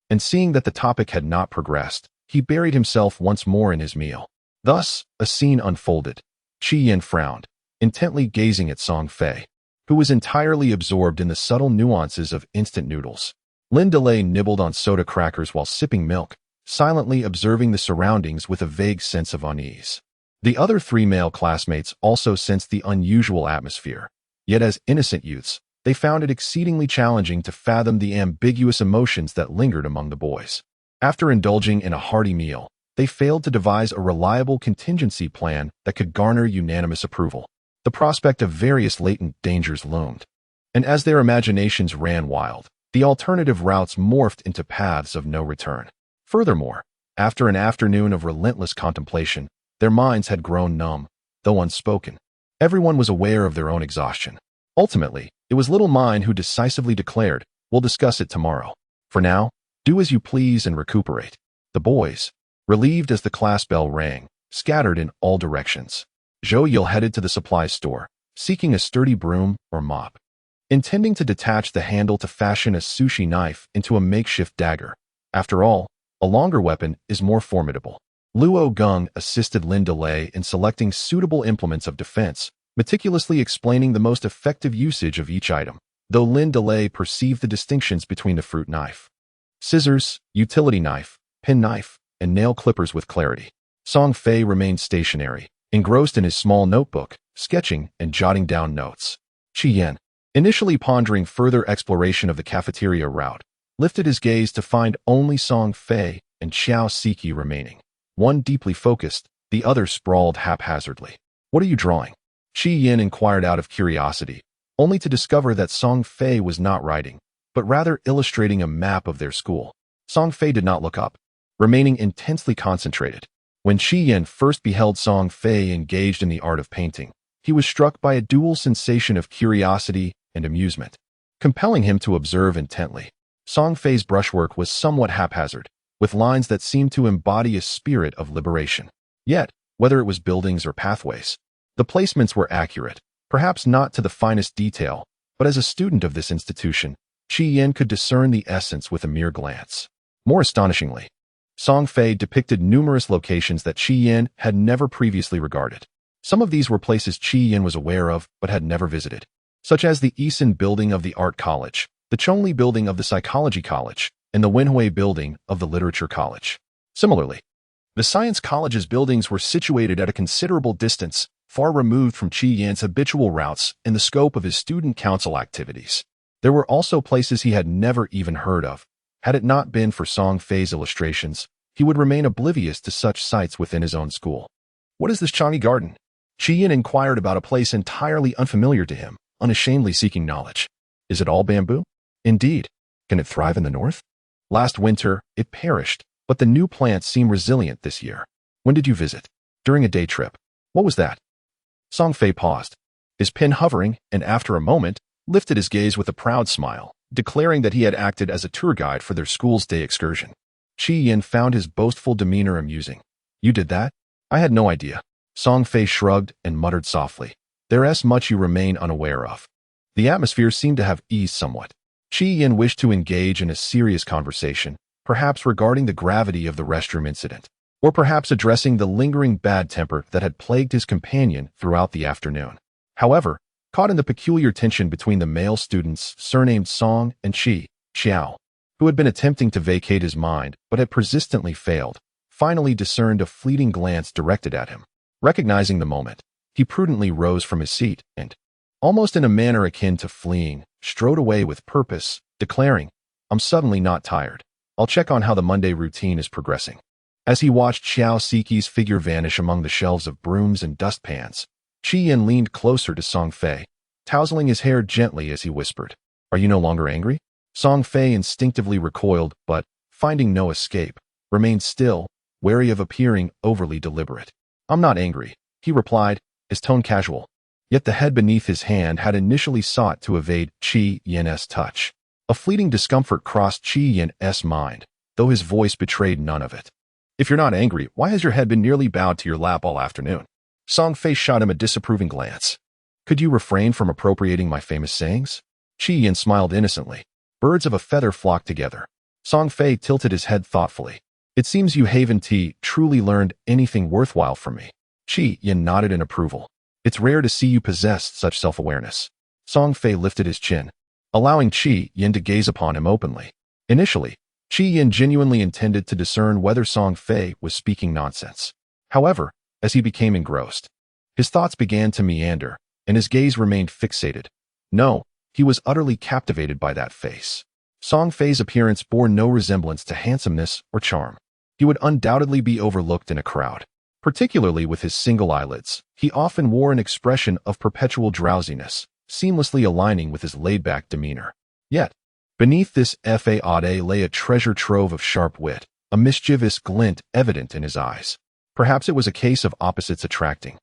and seeing that the topic had not progressed, he buried himself once more in his meal. Thus, a scene unfolded. Qi Yin frowned, intently gazing at Song Fei, who was entirely absorbed in the subtle nuances of instant noodles. Lin Delay nibbled on soda crackers while sipping milk, silently observing the surroundings with a vague sense of unease. The other 3 male classmates also sensed the unusual atmosphere, yet as innocent youths, they found it exceedingly challenging to fathom the ambiguous emotions that lingered among the boys. After indulging in a hearty meal, they failed to devise a reliable contingency plan that could garner unanimous approval. The prospect of various latent dangers loomed, and as their imaginations ran wild, the alternative routes morphed into paths of no return. Furthermore, after an afternoon of relentless contemplation, their minds had grown numb, though unspoken. Everyone was aware of their own exhaustion. Ultimately, it was Little Mine who decisively declared, we'll discuss it tomorrow. For now, do as you please and recuperate. The boys, relieved as the class bell rang, scattered in all directions. Zhou Yil headed to the supply store, seeking a sturdy broom or mop, intending to detach the handle to fashion a sushi knife into a makeshift dagger. After all, a longer weapon is more formidable. Luo Geng assisted Lin Delay in selecting suitable implements of defense, meticulously explaining the most effective usage of each item, though Lin Delay perceived the distinctions between the fruit knife, scissors, utility knife, pen knife, and nail clippers with clarity. Song Fei remained stationary, engrossed in his small notebook, sketching and jotting down notes. Qi Yin, initially pondering further exploration of the cafeteria route, lifted his gaze to find only Song Fei and Xiao Siki remaining. One deeply focused, the other sprawled haphazardly. What are you drawing? Qi Yin inquired out of curiosity, only to discover that Song Fei was not writing, but rather illustrating a map of their school. Song Fei did not look up, remaining intensely concentrated. When Qi Yin first beheld Song Fei engaged in the art of painting, he was struck by a dual sensation of curiosity and amusement, compelling him to observe intently. Song Fei's brushwork was somewhat haphazard, with lines that seemed to embody a spirit of liberation. Yet, whether it was buildings or pathways, the placements were accurate, perhaps not to the finest detail, but as a student of this institution, Qi Yin could discern the essence with a mere glance. More astonishingly, Song Fei depicted numerous locations that Qi Yin had never previously regarded. Some of these were places Qi Yin was aware of but had never visited, such as the Eason Building of the Art College, the Chongli Building of the Psychology College, and the Wenhui Building of the Literature College. Similarly, the Science College's buildings were situated at a considerable distance, far removed from Qi Yin's habitual routes and the scope of his student council activities. There were also places he had never even heard of. Had it not been for Song Fei's illustrations, he would remain oblivious to such sites within his own school. What is this Changi Garden? Qi Yin inquired about a place entirely unfamiliar to him, unashamedly seeking knowledge. Is it all bamboo? Indeed. Can it thrive in the north? Last winter, it perished, but the new plants seem resilient this year. When did you visit? During a day trip. What was that? Song Fei paused, his pen hovering, and after a moment, lifted his gaze with a proud smile, declaring that he had acted as a tour guide for their school's day excursion. Qi Yin found his boastful demeanor amusing. You did that? I had no idea. Song Fei shrugged and muttered softly. There's much you remain unaware of. The atmosphere seemed to have eased somewhat. Qi Yin wished to engage in a serious conversation, perhaps regarding the gravity of the restroom incident, or perhaps addressing the lingering bad temper that had plagued his companion throughout the afternoon. However, caught in the peculiar tension between the male students surnamed Song and Xiao, who had been attempting to vacate his mind but had persistently failed, finally discerned a fleeting glance directed at him. Recognizing the moment, he prudently rose from his seat and, almost in a manner akin to fleeing, strode away with purpose, declaring, I'm suddenly not tired. I'll check on how the Monday routine is progressing. As he watched Xiao Siki's figure vanish among the shelves of brooms and dustpans, Qi Yin leaned closer to Song Fei, tousling his hair gently as he whispered, Are you no longer angry? Song Fei instinctively recoiled, but, finding no escape, remained still, wary of appearing overly deliberate. I'm not angry, he replied, his tone casual. Yet the head beneath his hand had initially sought to evade Qi Yin's touch. A fleeting discomfort crossed Qi Yin's mind, though his voice betrayed none of it. If you're not angry, why has your head been nearly bowed to your lap all afternoon? Song Fei shot him a disapproving glance. Could you refrain from appropriating my famous sayings? Qi Yin smiled innocently. Birds of a feather flock together. Song Fei tilted his head thoughtfully. It seems you haven't truly learned anything worthwhile from me. Qi Yin nodded in approval. It's rare to see you possess such self-awareness. Song Fei lifted his chin, allowing Qi Yin to gaze upon him openly. Initially, Qi Yin genuinely intended to discern whether Song Fei was speaking nonsense. However, as he became engrossed, his thoughts began to meander, and his gaze remained fixated. No, he was utterly captivated by that face. Song Fei's appearance bore no resemblance to handsomeness or charm. He would undoubtedly be overlooked in a crowd. Particularly with his single eyelids, he often wore an expression of perpetual drowsiness, seamlessly aligning with his laid-back demeanor. Yet, beneath this facade lay a treasure trove of sharp wit, a mischievous glint evident in his eyes. Perhaps it was a case of opposites attracting.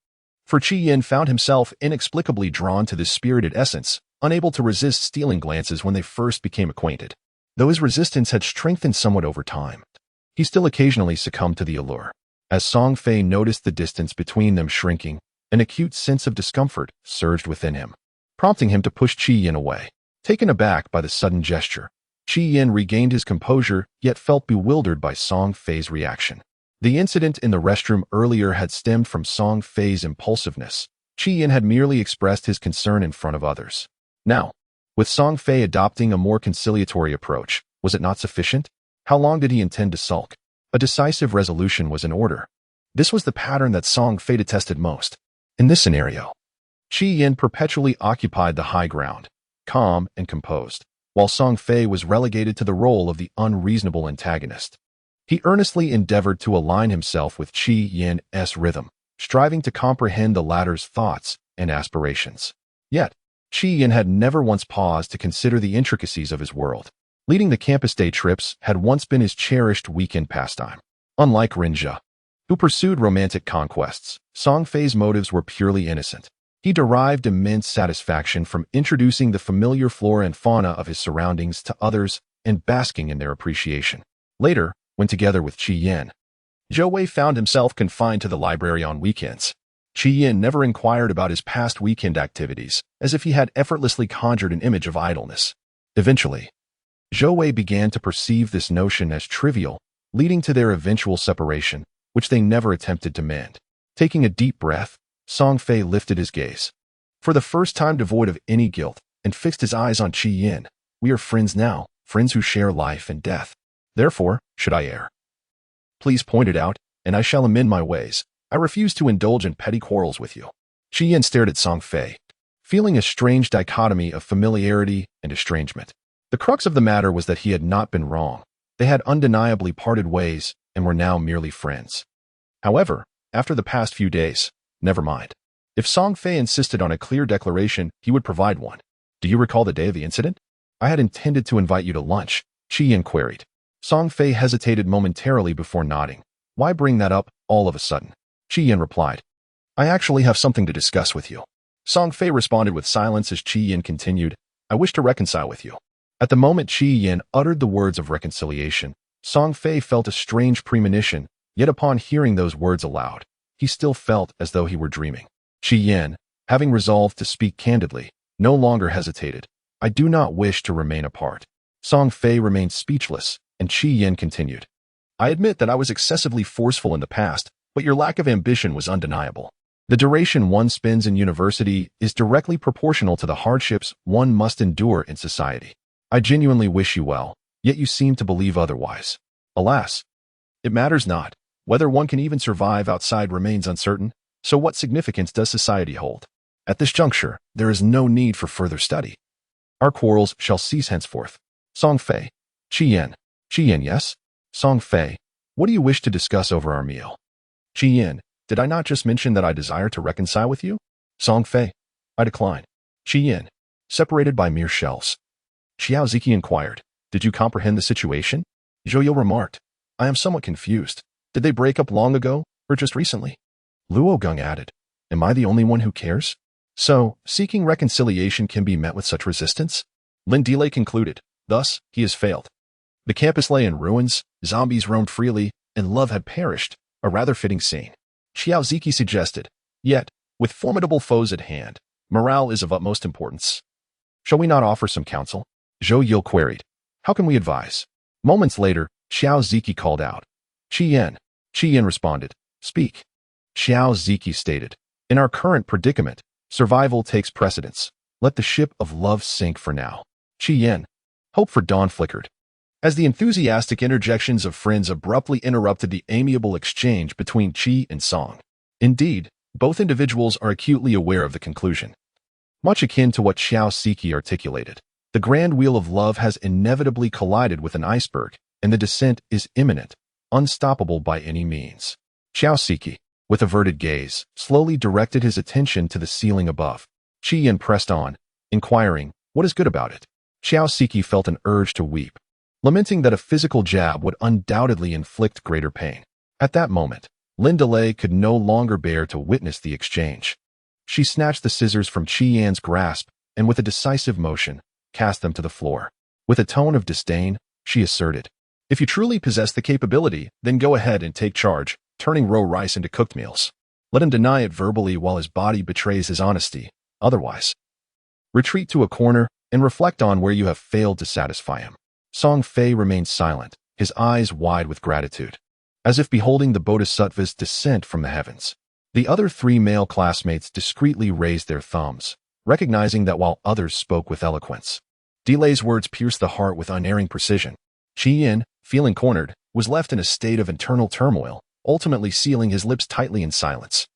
For Qi Yin found himself inexplicably drawn to this spirited essence, unable to resist stealing glances when they first became acquainted. Though his resistance had strengthened somewhat over time, he still occasionally succumbed to the allure. As Song Fei noticed the distance between them shrinking, an acute sense of discomfort surged within him, prompting him to push Qi Yin away. Taken aback by the sudden gesture, Qi Yin regained his composure yet felt bewildered by Song Fei's reaction. The incident in the restroom earlier had stemmed from Song Fei's impulsiveness. Qi Yin had merely expressed his concern in front of others. Now, with Song Fei adopting a more conciliatory approach, was it not sufficient? How long did he intend to sulk? A decisive resolution was in order. This was the pattern that Song Fei detested most. In this scenario, Qi Yin perpetually occupied the high ground, calm and composed, while Song Fei was relegated to the role of the unreasonable antagonist. He earnestly endeavored to align himself with Qi Yin's rhythm, striving to comprehend the latter's thoughts and aspirations. Yet, Qi Yin had never once paused to consider the intricacies of his world. Leading the campus day trips had once been his cherished weekend pastime. Unlike Rinja, who pursued romantic conquests, Song Fei's motives were purely innocent. He derived immense satisfaction from introducing the familiar flora and fauna of his surroundings to others and basking in their appreciation. Later, when together with Qi Yin, Zhou Wei found himself confined to the library on weekends. Qi Yin never inquired about his past weekend activities, as if he had effortlessly conjured an image of idleness. Eventually, Zhou Wei began to perceive this notion as trivial, leading to their eventual separation, which they never attempted to mend. Taking a deep breath, Song Fei lifted his gaze, for the first time devoid of any guilt, and fixed his eyes on Qi Yin. We are friends now, friends who share life and death. Therefore, should I err, please point it out, and I shall amend my ways. I refuse to indulge in petty quarrels with you. Qi Yin stared at Song Fei, feeling a strange dichotomy of familiarity and estrangement. The crux of the matter was that he had not been wrong. They had undeniably parted ways and were now merely friends. However, after the past few days, never mind. If Song Fei insisted on a clear declaration, he would provide one. Do you recall the day of the incident? I had intended to invite you to lunch, Qi Yin queried. Song Fei hesitated momentarily before nodding. Why bring that up all of a sudden? Qi Yin replied. I actually have something to discuss with you. Song Fei responded with silence as Qi Yin continued. I wish to reconcile with you. At the moment Qi Yin uttered the words of reconciliation, Song Fei felt a strange premonition, yet upon hearing those words aloud, he still felt as though he were dreaming. Qi Yin, having resolved to speak candidly, no longer hesitated. I do not wish to remain apart. Song Fei remained speechless, and Qi Yin continued. I admit that I was excessively forceful in the past, but your lack of ambition was undeniable. The duration one spends in university is directly proportional to the hardships one must endure in society. I genuinely wish you well, yet you seem to believe otherwise. Alas, it matters not. Whether one can even survive outside remains uncertain, so what significance does society hold? At this juncture, there is no need for further study. Our quarrels shall cease henceforth. Song Fei. Qi Yin. Qi Yin, yes? Song Fei. What do you wish to discuss over our meal? Qi Yin. Did I not just mention that I desire to reconcile with you? Song Fei. I decline. Qi Yin. Separated by mere shelves. Xiao Ziki inquired. Did you comprehend the situation? Zhou Yu remarked. I am somewhat confused. Did they break up long ago, or just recently? Luo Gong added. Am I the only one who cares? So, seeking reconciliation can be met with such resistance? Lin Delay concluded. Thus, he has failed. The campus lay in ruins, zombies roamed freely, and love had perished, a rather fitting scene. Xiao Ziki suggested. Yet, with formidable foes at hand, morale is of utmost importance. Shall we not offer some counsel? Zhou Yil queried. How can we advise? Moments later, Xiao Ziki called out. Qi Yin. Qi Yin responded. Speak. Xiao Ziki stated. In our current predicament, survival takes precedence. Let the ship of love sink for now. Qi Yin. Hope for dawn flickered. As the enthusiastic interjections of friends abruptly interrupted the amiable exchange between Qi and Song. Indeed, both individuals are acutely aware of the conclusion. Much akin to what Xiao Ziki articulated. The grand wheel of love has inevitably collided with an iceberg, and the descent is imminent, unstoppable by any means. Xiao Ziki, with averted gaze, slowly directed his attention to the ceiling above. Qi Yin pressed on, inquiring, what is good about it? Xiao Ziki felt an urge to weep, lamenting that a physical jab would undoubtedly inflict greater pain. At that moment, Lin Delay could no longer bear to witness the exchange. She snatched the scissors from Qi Yan's grasp and with a decisive motion, cast them to the floor. With a tone of disdain, she asserted, if you truly possess the capability, then go ahead and take charge, turning raw rice into cooked meals. Let him deny it verbally while his body betrays his honesty. Otherwise, retreat to a corner and reflect on where you have failed to satisfy him. Song Fei remained silent, his eyes wide with gratitude, as if beholding the Bodhisattva's descent from the heavens. The other three male classmates discreetly raised their thumbs, recognizing that while others spoke with eloquence, Delay's words pierced the heart with unerring precision. Qi Yin, feeling cornered, was left in a state of internal turmoil, ultimately sealing his lips tightly in silence.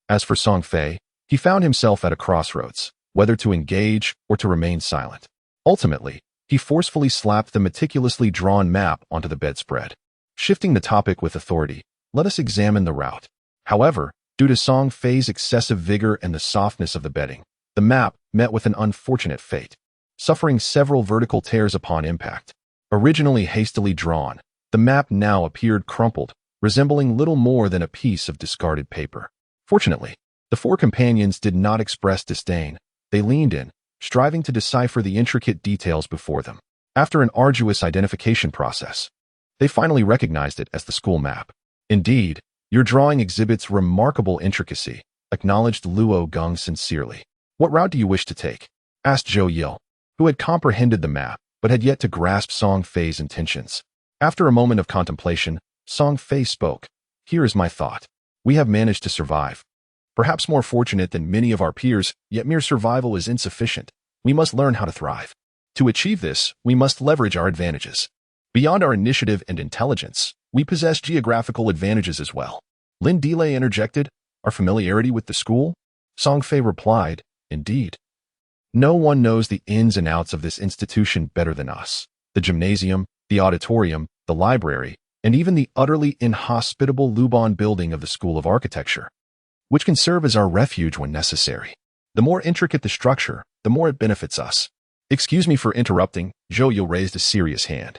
As for Song Fei, he found himself at a crossroads, whether to engage or to remain silent. Ultimately, he forcefully slapped the meticulously drawn map onto the bedspread. Shifting the topic with authority, let us examine the route. However, due to Song Fei's excessive vigor and the softness of the bedding, the map met with an unfortunate fate, suffering several vertical tears upon impact. Originally hastily drawn, the map now appeared crumpled, resembling little more than a piece of discarded paper. Fortunately, the four companions did not express disdain. They leaned in, striving to decipher the intricate details before them. After an arduous identification process, they finally recognized it as the school map. Indeed, your drawing exhibits remarkable intricacy, acknowledged Luo Gong sincerely. What route do you wish to take? Asked Zhou Yil, who had comprehended the map, but had yet to grasp Song Fei's intentions. After a moment of contemplation, Song Fei spoke. Here is my thought. We have managed to survive. Perhaps more fortunate than many of our peers, yet mere survival is insufficient. We must learn how to thrive. To achieve this, we must leverage our advantages. Beyond our initiative and intelligence, we possess geographical advantages as well. Lin Delay interjected, our familiarity with the school? Song Fei replied, indeed. No one knows the ins and outs of this institution better than us. The gymnasium, the auditorium, the library, and even the utterly inhospitable Luban building of the School of Architecture. which can serve as our refuge when necessary. The more intricate the structure, the more it benefits us. Excuse me for interrupting, Zhou raised a serious hand.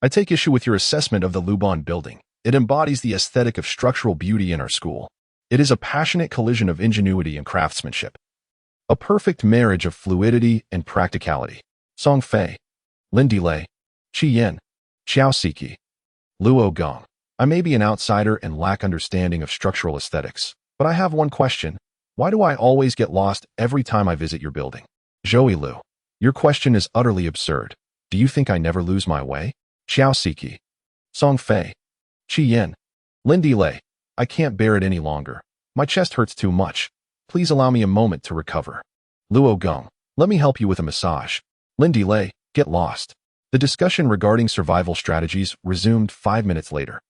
I take issue with your assessment of the Luban building. It embodies the aesthetic of structural beauty in our school. It is a passionate collision of ingenuity and craftsmanship. A perfect marriage of fluidity and practicality. Song Fei, Lin Delay, Qi Yin, Xiao Siki, Luo Gong. I may be an outsider and lack understanding of structural aesthetics, but I have one question. Why do I always get lost every time I visit your building? Zhou Lu, your question is utterly absurd. Do you think I never lose my way? Xiao Siki, Song Fei, Qi Yin, Lin Delay. I can't bear it any longer. My chest hurts too much. Please allow me a moment to recover. Luo Gong, let me help you with a massage. Lin Delay, get lost. The discussion regarding survival strategies resumed 5 minutes later,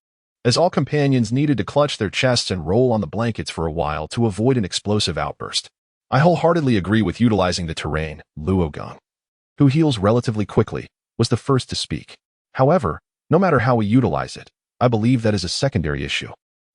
as all companions needed to clutch their chests and roll on the blankets for a while to avoid an explosive outburst. I wholeheartedly agree with utilizing the terrain. Luo Gong, who heals relatively quickly, was the first to speak. However, no matter how we utilize it, I believe that is a secondary issue.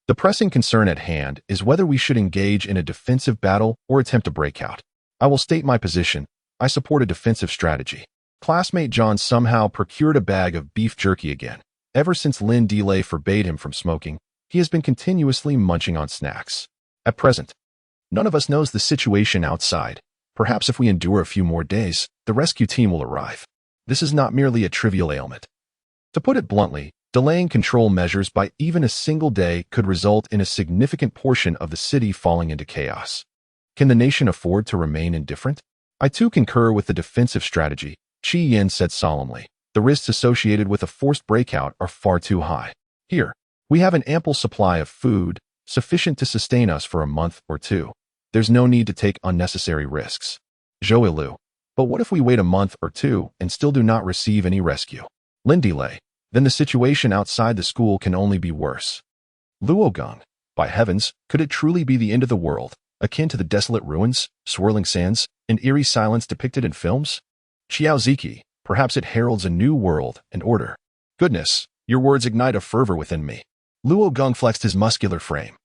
The pressing concern at hand is whether we should engage in a defensive battle or attempt a breakout. I will state my position. I support a defensive strategy. Classmate John somehow procured a bag of beef jerky again. Ever since Lin Delay forbade him from smoking, he has been continuously munching on snacks. At present, none of us knows the situation outside. Perhaps if we endure a few more days, the rescue team will arrive. This is not merely a trivial ailment. To put it bluntly, delaying control measures by even a single day could result in a significant portion of the city falling into chaos. Can the nation afford to remain indifferent? I too concur with the defensive strategy, Qi Yin said solemnly. The risks associated with a forced breakout are far too high. Here, we have an ample supply of food, sufficient to sustain us for a month or two. There's no need to take unnecessary risks. Zhou Lu, but what if we wait a month or two and still do not receive any rescue? Lin Delay, then the situation outside the school can only be worse. Luo Gong, by heavens, could it truly be the end of the world, akin to the desolate ruins, swirling sands, and eerie silence depicted in films? Xiao Ziki, perhaps it heralds a new world and order. Goodness, your words ignite a fervor within me. Luo Gong flexed his muscular frame,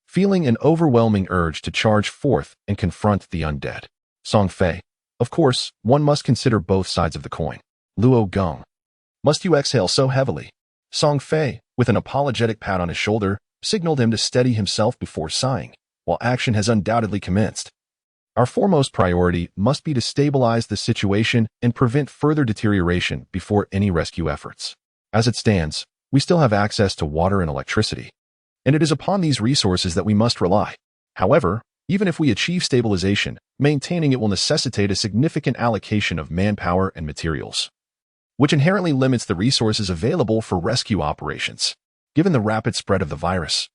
feeling an overwhelming urge to charge forth and confront the undead. Song Fei, of course, one must consider both sides of the coin. Luo Gong, must you exhale so heavily? Song Fei, with an apologetic pat on his shoulder, signaled him to steady himself before sighing, while action has undoubtedly commenced. Our foremost priority must be to stabilize the situation and prevent further deterioration before any rescue efforts. As it stands, we still have access to water and electricity, and it is upon these resources that we must rely. However, even if we achieve stabilization, maintaining it will necessitate a significant allocation of manpower and materials, which inherently limits the resources available for rescue operations. Given the rapid spread of the virus,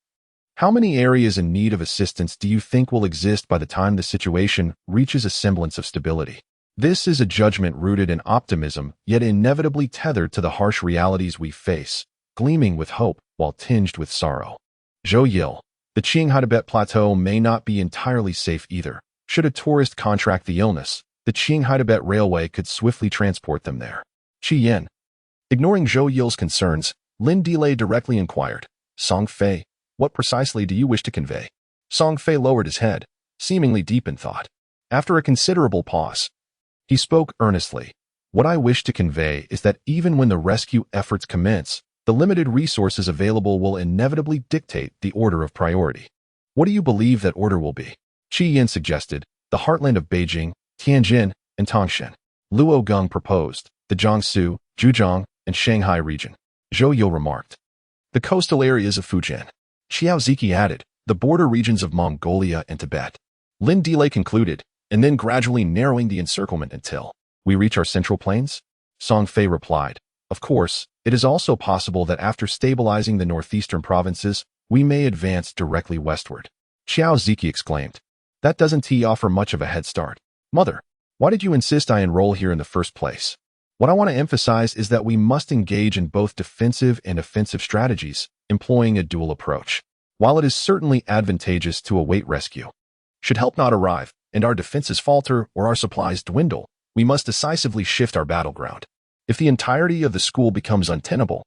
how many areas in need of assistance do you think will exist by the time the situation reaches a semblance of stability? This is a judgment rooted in optimism, yet inevitably tethered to the harsh realities we face, gleaming with hope while tinged with sorrow. Zhou Yil, the Qinghai Tibet Plateau may not be entirely safe either. Should a tourist contract the illness, the Qinghai Tibet Railway could swiftly transport them there. Qi Yin, ignoring Zhou Yil's concerns, Lin Delay directly inquired, Song Fei, what precisely do you wish to convey? Song Fei lowered his head, seemingly deep in thought. After a considerable pause, he spoke earnestly. What I wish to convey is that even when the rescue efforts commence, the limited resources available will inevitably dictate the order of priority. What do you believe that order will be? Qi Yin suggested, the heartland of Beijing, Tianjin, and Tangshan. Luo Gong proposed, the Jiangsu, Zhejiang, and Shanghai region. Zhou Yil remarked, the coastal areas of Fujian. Xiao Ziki added, the border regions of Mongolia and Tibet. Lin Delay concluded, and then gradually narrowing the encirclement until we reach our central plains? Song Fei replied, of course, it is also possible that after stabilizing the northeastern provinces, we may advance directly westward. Xiao Ziki exclaimed, that doesn't offer much of a head start. Mother, why did you insist I enroll here in the first place? What I want to emphasize is that we must engage in both defensive and offensive strategies, employing a dual approach. While it is certainly advantageous to await rescue, should help not arrive and our defenses falter or our supplies dwindle, we must decisively shift our battleground. If the entirety of the school becomes untenable,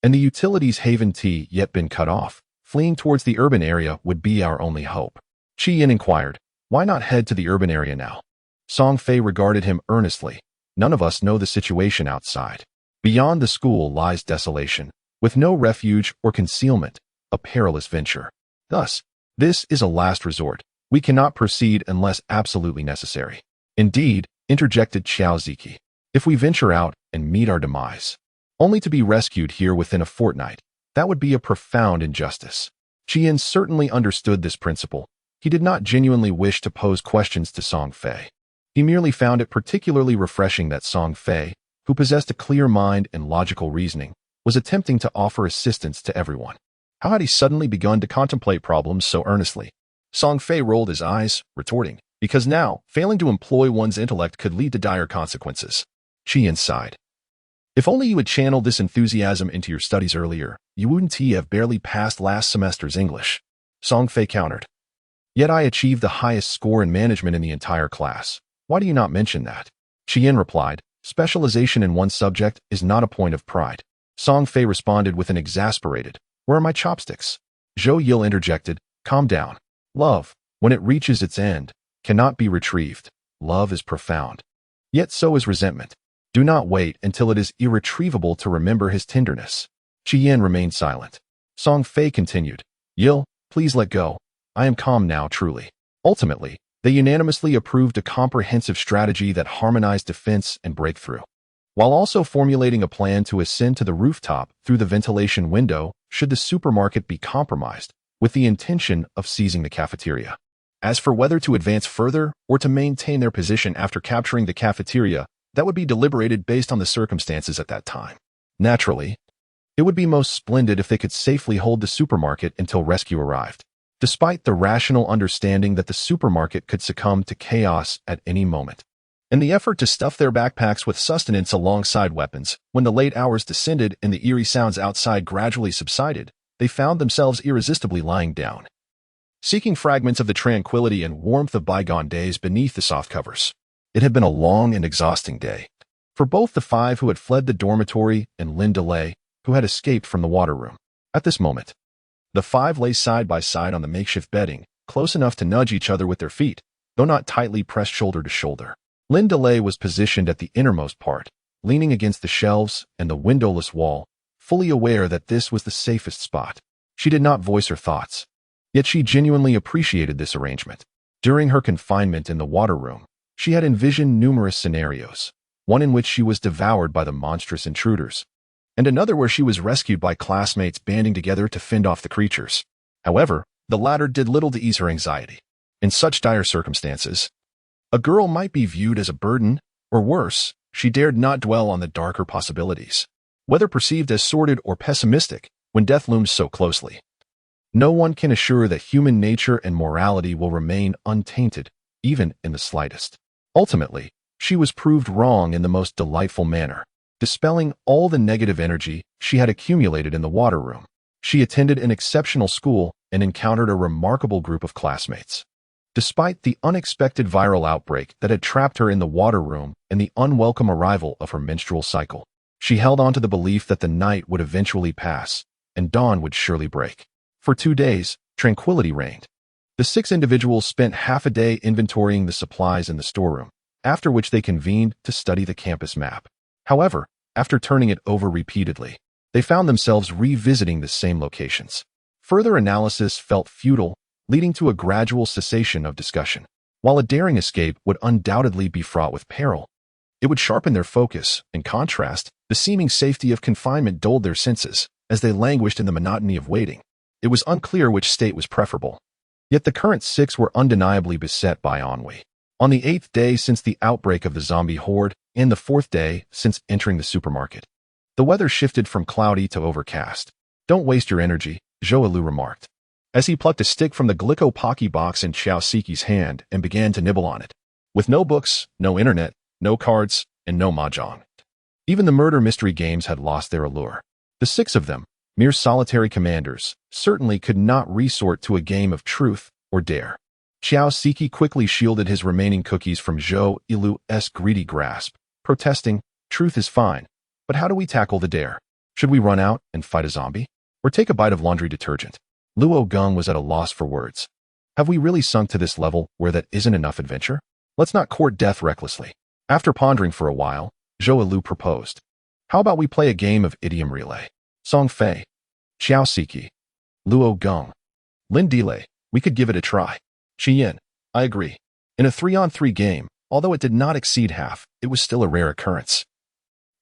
and the utilities haven yet been cut off, fleeing towards the urban area would be our only hope. Qi Yin inquired, "Why not head to the urban area now?" Song Fei regarded him earnestly. "None of us know the situation outside. Beyond the school lies desolation, with no refuge or concealment, a perilous venture. Thus, this is a last resort. We cannot proceed unless absolutely necessary." "Indeed," interjected Xiao Ziki. "If we venture out and meet our demise, only to be rescued here within a fortnight, that would be a profound injustice." Qian certainly understood this principle. He did not genuinely wish to pose questions to Song Fei. He merely found it particularly refreshing that Song Fei, who possessed a clear mind and logical reasoning, was attempting to offer assistance to everyone. How had he suddenly begun to contemplate problems so earnestly? Song Fei rolled his eyes, retorting, "Because now, failing to employ one's intellect could lead to dire consequences." Qian sighed. "If only you had channeled this enthusiasm into your studies earlier, you wouldn't have barely passed last semester's English." Song Fei countered. "Yet I achieved the highest score in management in the entire class. Why do you not mention that?" Qian replied, "Specialization in one subject is not a point of pride." Song Fei responded with an exasperated, "Where are my chopsticks?" Zhou Yil interjected, "Calm down. Love, when it reaches its end, cannot be retrieved. Love is profound. Yet so is resentment. Do not wait until it is irretrievable to remember his tenderness." Qian remained silent. Song Fei continued, "Yil, please let go. I am calm now, truly." Ultimately, they unanimously approved a comprehensive strategy that harmonized defense and breakthrough, while also formulating a plan to ascend to the rooftop through the ventilation window should the supermarket be compromised, with the intention of seizing the cafeteria. As for whether to advance further or to maintain their position after capturing the cafeteria, that would be deliberated based on the circumstances at that time. Naturally, it would be most splendid if they could safely hold the supermarket until rescue arrived, despite the rational understanding that the supermarket could succumb to chaos at any moment. In the effort to stuff their backpacks with sustenance alongside weapons, when the late hours descended and the eerie sounds outside gradually subsided, they found themselves irresistibly lying down, seeking fragments of the tranquility and warmth of bygone days beneath the soft covers. It had been a long and exhausting day for both the five who had fled the dormitory and Lin Delay, who had escaped from the water room. At this moment, the five lay side by side on the makeshift bedding, close enough to nudge each other with their feet, though not tightly pressed shoulder to shoulder. Lin Delay was positioned at the innermost part, leaning against the shelves and the windowless wall, fully aware that this was the safest spot. She did not voice her thoughts, yet she genuinely appreciated this arrangement. During her confinement in the water room, she had envisioned numerous scenarios, one in which she was devoured by the monstrous intruders, and another where she was rescued by classmates banding together to fend off the creatures. However, the latter did little to ease her anxiety. In such dire circumstances, a girl might be viewed as a burden, or worse, she dared not dwell on the darker possibilities, whether perceived as sordid or pessimistic, when death looms so closely. No one can assure that human nature and morality will remain untainted, even in the slightest. Ultimately, she was proved wrong in the most delightful manner, dispelling all the negative energy she had accumulated in the water room. She attended an exceptional school and encountered a remarkable group of classmates. Despite the unexpected viral outbreak that had trapped her in the water room and the unwelcome arrival of her menstrual cycle, she held on to the belief that the night would eventually pass and dawn would surely break. For 2 days, tranquility reigned. The 6 individuals spent half a day inventorying the supplies in the storeroom, after which they convened to study the campus map. However, after turning it over repeatedly, they found themselves revisiting the same locations. Further analysis felt futile, leading to a gradual cessation of discussion. While a daring escape would undoubtedly be fraught with peril, it would sharpen their focus. In contrast, the seeming safety of confinement dulled their senses, as they languished in the monotony of waiting. It was unclear which state was preferable. Yet the current 6 were undeniably beset by ennui. On the 8th day since the outbreak of the zombie horde, and the 4th day since entering the supermarket, the weather shifted from cloudy to overcast. "Don't waste your energy," Zhou Lu remarked, as he plucked a stick from the Glico Pocky box in Xiao Siki's hand and began to nibble on it. With no books, no internet, no cards, and no mahjong, even the murder mystery games had lost their allure. The 6 of them, mere solitary commanders, certainly could not resort to a game of truth or dare. Xiao Siki quickly shielded his remaining cookies from Zhou Ilu's greedy grasp, protesting, "Truth is fine, but how do we tackle the dare? Should we run out and fight a zombie? Or take a bite of laundry detergent?" Luo Gong was at a loss for words. Have we really sunk to this level where that isn't enough adventure? Let's not court death recklessly. After pondering for a while, Zhou Lu proposed. How about we play a game of idiom relay? Song Fei, Xiao Siki, Luo Gong, Lin Delay. We could give it a try. Qi Yin. I agree. In a 3-on-3 game, although it did not exceed half, it was still a rare occurrence.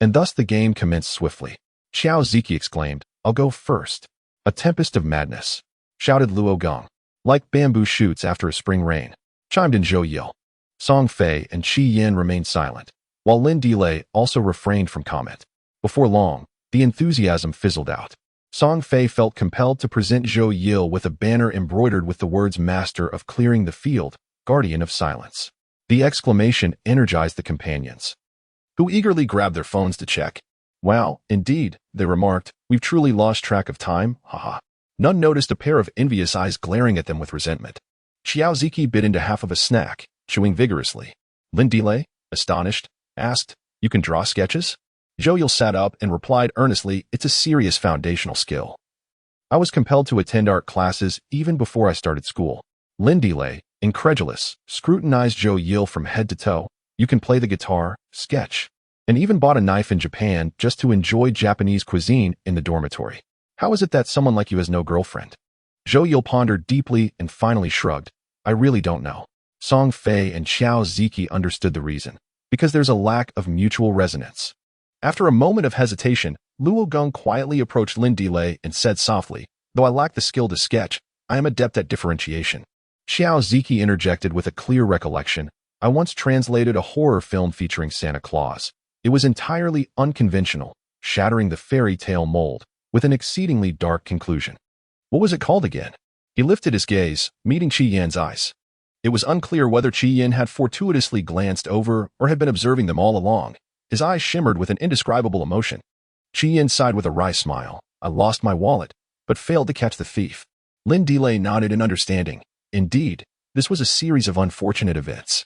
And thus the game commenced swiftly. Xiao Ziki exclaimed, I'll go first. A tempest of madness, shouted Luo Gong. Like bamboo shoots after a spring rain, chimed in Zhou Yil. Song Fei and Qi Yin remained silent, while Lin Delay also refrained from comment. Before long, the enthusiasm fizzled out. Song Fei felt compelled to present Zhou Yil with a banner embroidered with the words Master of Clearing the Field, Guardian of Silence. The exclamation energized the companions, who eagerly grabbed their phones to check. Wow, indeed, they remarked, we've truly lost track of time, haha. None noticed a pair of envious eyes glaring at them with resentment. Xiao Ziki bit into half of a snack, chewing vigorously. Lin Delay, astonished, asked, You can draw sketches? Zhou Yil sat up and replied earnestly, It's a serious foundational skill. I was compelled to attend art classes even before I started school. Lin Delay, incredulous, scrutinized Zhou Yil from head to toe. You can play the guitar, sketch, and even bought a knife in Japan just to enjoy Japanese cuisine in the dormitory. How is it that someone like you has no girlfriend? Zhou Yil pondered deeply and finally shrugged. I really don't know. Song Fei and Xiao Ziki understood the reason. Because there's a lack of mutual resonance. After a moment of hesitation, Luo Gong quietly approached Lin Delay and said softly, Though I lack the skill to sketch, I am adept at differentiation. Xiao Ziki interjected with a clear recollection. I once translated a horror film featuring Santa Claus. It was entirely unconventional, shattering the fairy tale mold, with an exceedingly dark conclusion. What was it called again? He lifted his gaze, meeting Qi Yin's eyes. It was unclear whether Qi Yin had fortuitously glanced over or had been observing them all along. His eyes shimmered with an indescribable emotion. Qi Yin sighed with a wry smile. I lost my wallet, but failed to catch the thief. Lin Delay nodded in understanding. Indeed, this was a series of unfortunate events.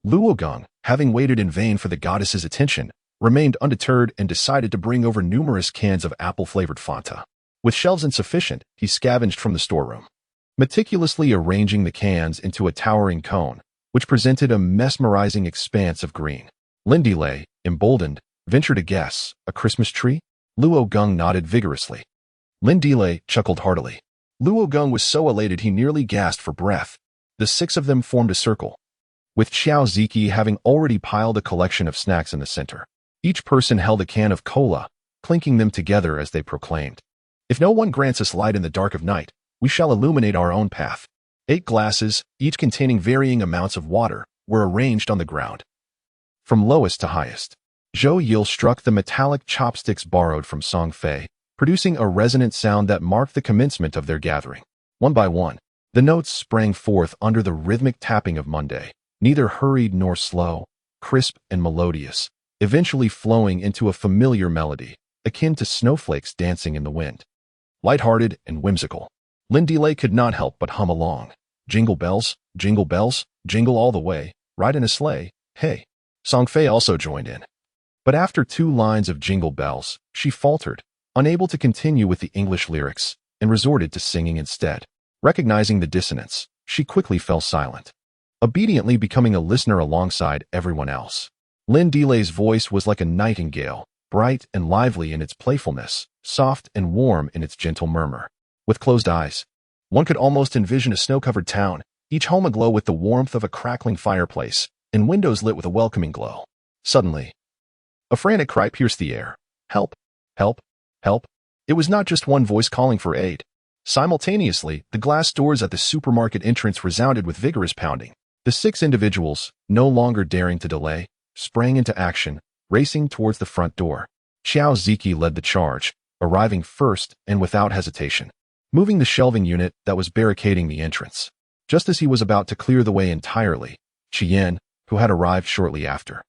Luo Gong, having waited in vain for the goddess's attention, remained undeterred and decided to bring over numerous cans of apple-flavored Fanta. With shelves insufficient, he scavenged from the storeroom, meticulously arranging the cans into a towering cone, which presented a mesmerizing expanse of green. Lin Delay, emboldened, ventured a guess, a Christmas tree? Luo Gong nodded vigorously. Lin Delay chuckled heartily. Luo Gong was so elated he nearly gasped for breath. The 6 of them formed a circle, with Xiao Ziki having already piled a collection of snacks in the center. Each person held a can of cola, clinking them together as they proclaimed, If no one grants us light in the dark of night, we shall illuminate our own path. 8 glasses, each containing varying amounts of water, were arranged on the ground, from lowest to highest. Zhou Yil struck the metallic chopsticks borrowed from Song Fei, producing a resonant sound that marked the commencement of their gathering. One by one, the notes sprang forth under the rhythmic tapping of Monday, neither hurried nor slow, crisp and melodious, eventually flowing into a familiar melody, akin to snowflakes dancing in the wind. Light-hearted and whimsical, Lin Delay could not help but hum along. Jingle bells, jingle all the way, ride in a sleigh, hey. Song Fei also joined in. But after 2 lines of jingle bells, she faltered, unable to continue with the English lyrics, and resorted to singing instead. Recognizing the dissonance, she quickly fell silent, obediently becoming a listener alongside everyone else. Lin Delay's voice was like a nightingale, bright and lively in its playfulness, soft and warm in its gentle murmur. With closed eyes, one could almost envision a snow-covered town, each home aglow with the warmth of a crackling fireplace, and windows lit with a welcoming glow. Suddenly, a frantic cry pierced the air. Help! Help! Help! It was not just one voice calling for aid. Simultaneously, the glass doors at the supermarket entrance resounded with vigorous pounding. The 6 individuals, no longer daring to delay, sprang into action, racing towards the front door. Xiao Ziki led the charge, arriving first and without hesitation, moving the shelving unit that was barricading the entrance. Just as he was about to clear the way entirely, Qi Yin, who had arrived shortly after,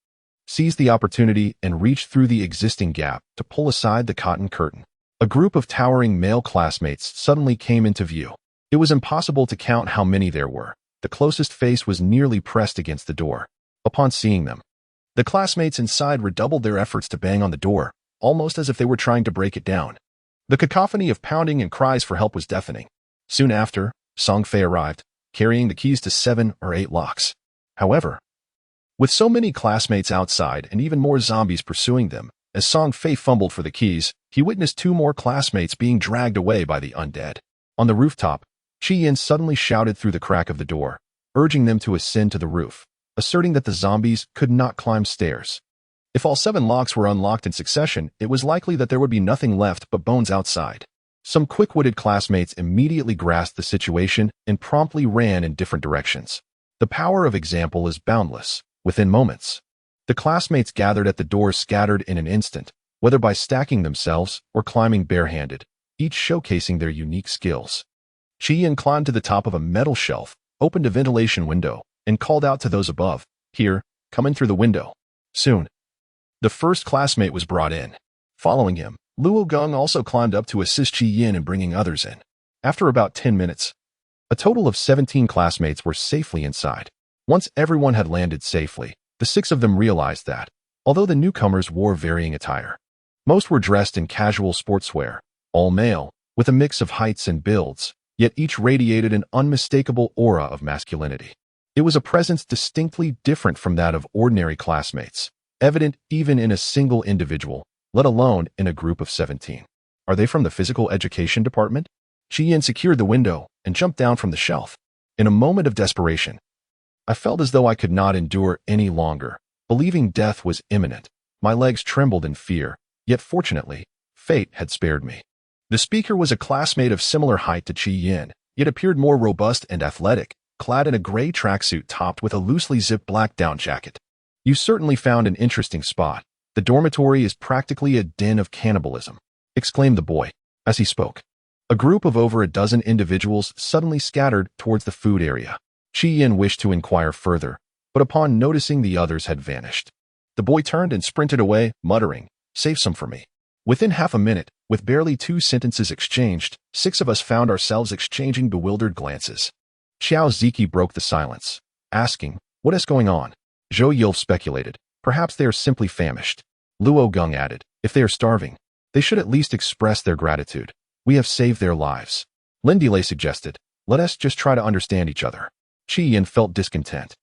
seized the opportunity and reached through the existing gap to pull aside the cotton curtain. A group of towering male classmates suddenly came into view. It was impossible to count how many there were. The closest face was nearly pressed against the door. Upon seeing them, the classmates inside redoubled their efforts to bang on the door, almost as if they were trying to break it down. The cacophony of pounding and cries for help was deafening. Soon after, Song Fei arrived, carrying the keys to 7 or 8 locks. However, with so many classmates outside and even more zombies pursuing them, as Song Fei fumbled for the keys, he witnessed 2 more classmates being dragged away by the undead. On the rooftop, Chi Yin suddenly shouted through the crack of the door, urging them to ascend to the roof, asserting that the zombies could not climb stairs. If all 7 locks were unlocked in succession, it was likely that there would be nothing left but bones outside. Some quick-witted classmates immediately grasped the situation and promptly ran in different directions. The power of example is boundless. Within moments, the classmates gathered at the doors scattered in an instant, whether by stacking themselves or climbing barehanded, each showcasing their unique skills. Chi Yin climbed to the top of a metal shelf, opened a ventilation window, and called out to those above, "Here, come in through the window." Soon, the first classmate was brought in. Following him, Luo Gong also climbed up to assist Chi Yin in bringing others in. After about 10 minutes, a total of 17 classmates were safely inside. Once everyone had landed safely, the 6 of them realized that, although the newcomers wore varying attire, most were dressed in casual sportswear, all male, with a mix of heights and builds, yet each radiated an unmistakable aura of masculinity. It was a presence distinctly different from that of ordinary classmates, evident even in a single individual, let alone in a group of 17. Are they from the physical education department? Chi Yin secured the window and jumped down from the shelf. In a moment of desperation, I felt as though I could not endure any longer, believing death was imminent. My legs trembled in fear, yet fortunately, fate had spared me. The speaker was a classmate of similar height to Chi Yin, yet appeared more robust and athletic, clad in a gray tracksuit topped with a loosely zipped black down jacket. "You certainly found an interesting spot. The dormitory is practically a den of cannibalism," exclaimed the boy. As he spoke, a group of over a dozen individuals suddenly scattered towards the food area. Chi Yin wished to inquire further, but upon noticing the others had vanished, the boy turned and sprinted away, muttering, "Save some for me." Within half a minute, with barely 2 sentences exchanged, 6 of us found ourselves exchanging bewildered glances. Xiao Ziki broke the silence, asking, "What is going on?" Zhou Yilf speculated, "Perhaps they are simply famished." Luo Gong added, "If they are starving, they should at least express their gratitude. We have saved their lives." Lindile suggested, "Let us just try to understand each other." Chi Yin felt discontent,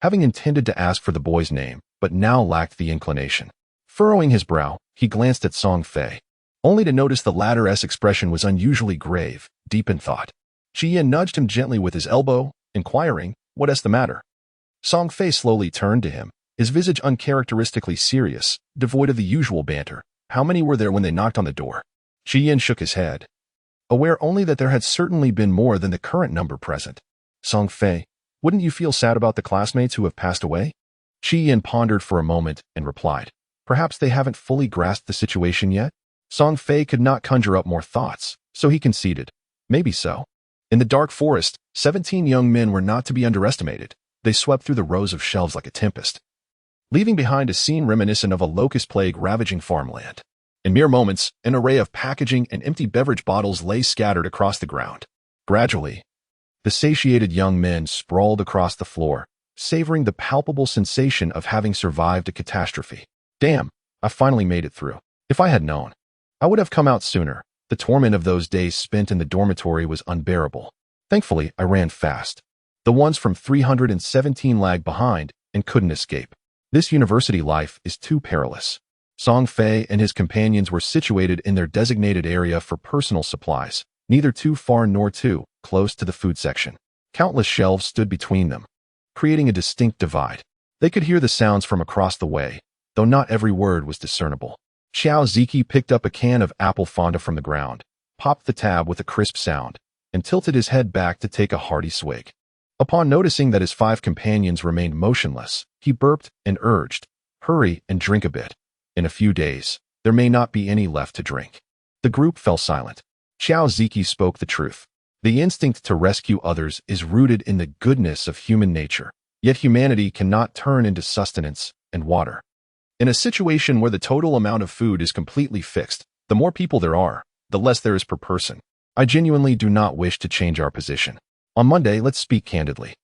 having intended to ask for the boy's name, but now lacked the inclination. Furrowing his brow, he glanced at Song Fei, only to notice the latter's expression was unusually grave, deep in thought. Chi Yin nudged him gently with his elbow, inquiring, "What is the matter?" Song Fei slowly turned to him, his visage uncharacteristically serious, devoid of the usual banter. "How many were there when they knocked on the door?" Chi Yin shook his head, aware only that there had certainly been more than the current number present. "Song Fei, wouldn't you feel sad about the classmates who have passed away?" Chi Yin pondered for a moment and replied, "Perhaps they haven't fully grasped the situation yet?" Song Fei could not conjure up more thoughts, so he conceded, "Maybe so." In the dark forest, 17 young men were not to be underestimated. They swept through the rows of shelves like a tempest, leaving behind a scene reminiscent of a locust plague ravaging farmland. In mere moments, an array of packaging and empty beverage bottles lay scattered across the ground. Gradually, the satiated young men sprawled across the floor, savoring the palpable sensation of having survived a catastrophe. "Damn, I finally made it through. If I had known, I would have come out sooner." The torment of those days spent in the dormitory was unbearable. Thankfully, I ran fast. The ones from 317 lagged behind and couldn't escape. This university life is too perilous. Song Fei and his companions were situated in their designated area for personal supplies, neither too far nor too close to the food section. Countless shelves stood between them, creating a distinct divide. They could hear the sounds from across the way, though not every word was discernible. Xiao Ziki picked up a can of apple fonda from the ground, popped the tab with a crisp sound, and tilted his head back to take a hearty swig. Upon noticing that his 5 companions remained motionless, he burped and urged, "Hurry and drink a bit. In a few days, there may not be any left to drink." The group fell silent. Xiao Ziki spoke the truth. The instinct to rescue others is rooted in the goodness of human nature, yet humanity cannot turn into sustenance and water. In a situation where the total amount of food is completely fixed, the more people there are, the less there is per person. I genuinely do not wish to change our position. On Monday, let's speak candidly.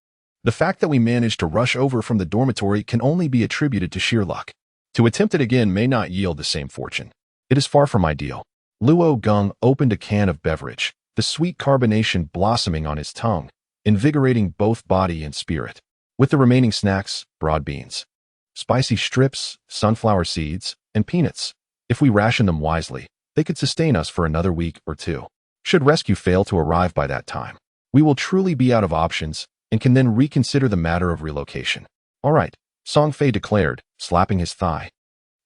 The fact that we managed to rush over from the dormitory can only be attributed to sheer luck. To attempt it again may not yield the same fortune. It is far from ideal. Luo Gong opened a can of beverage, the sweet carbonation blossoming on his tongue, invigorating both body and spirit. With the remaining snacks, broad beans, spicy strips, sunflower seeds, and peanuts. If we ration them wisely, they could sustain us for another week or two. Should rescue fail to arrive by that time, we will truly be out of options and can then reconsider the matter of relocation. All right, Song Fei declared, slapping his thigh.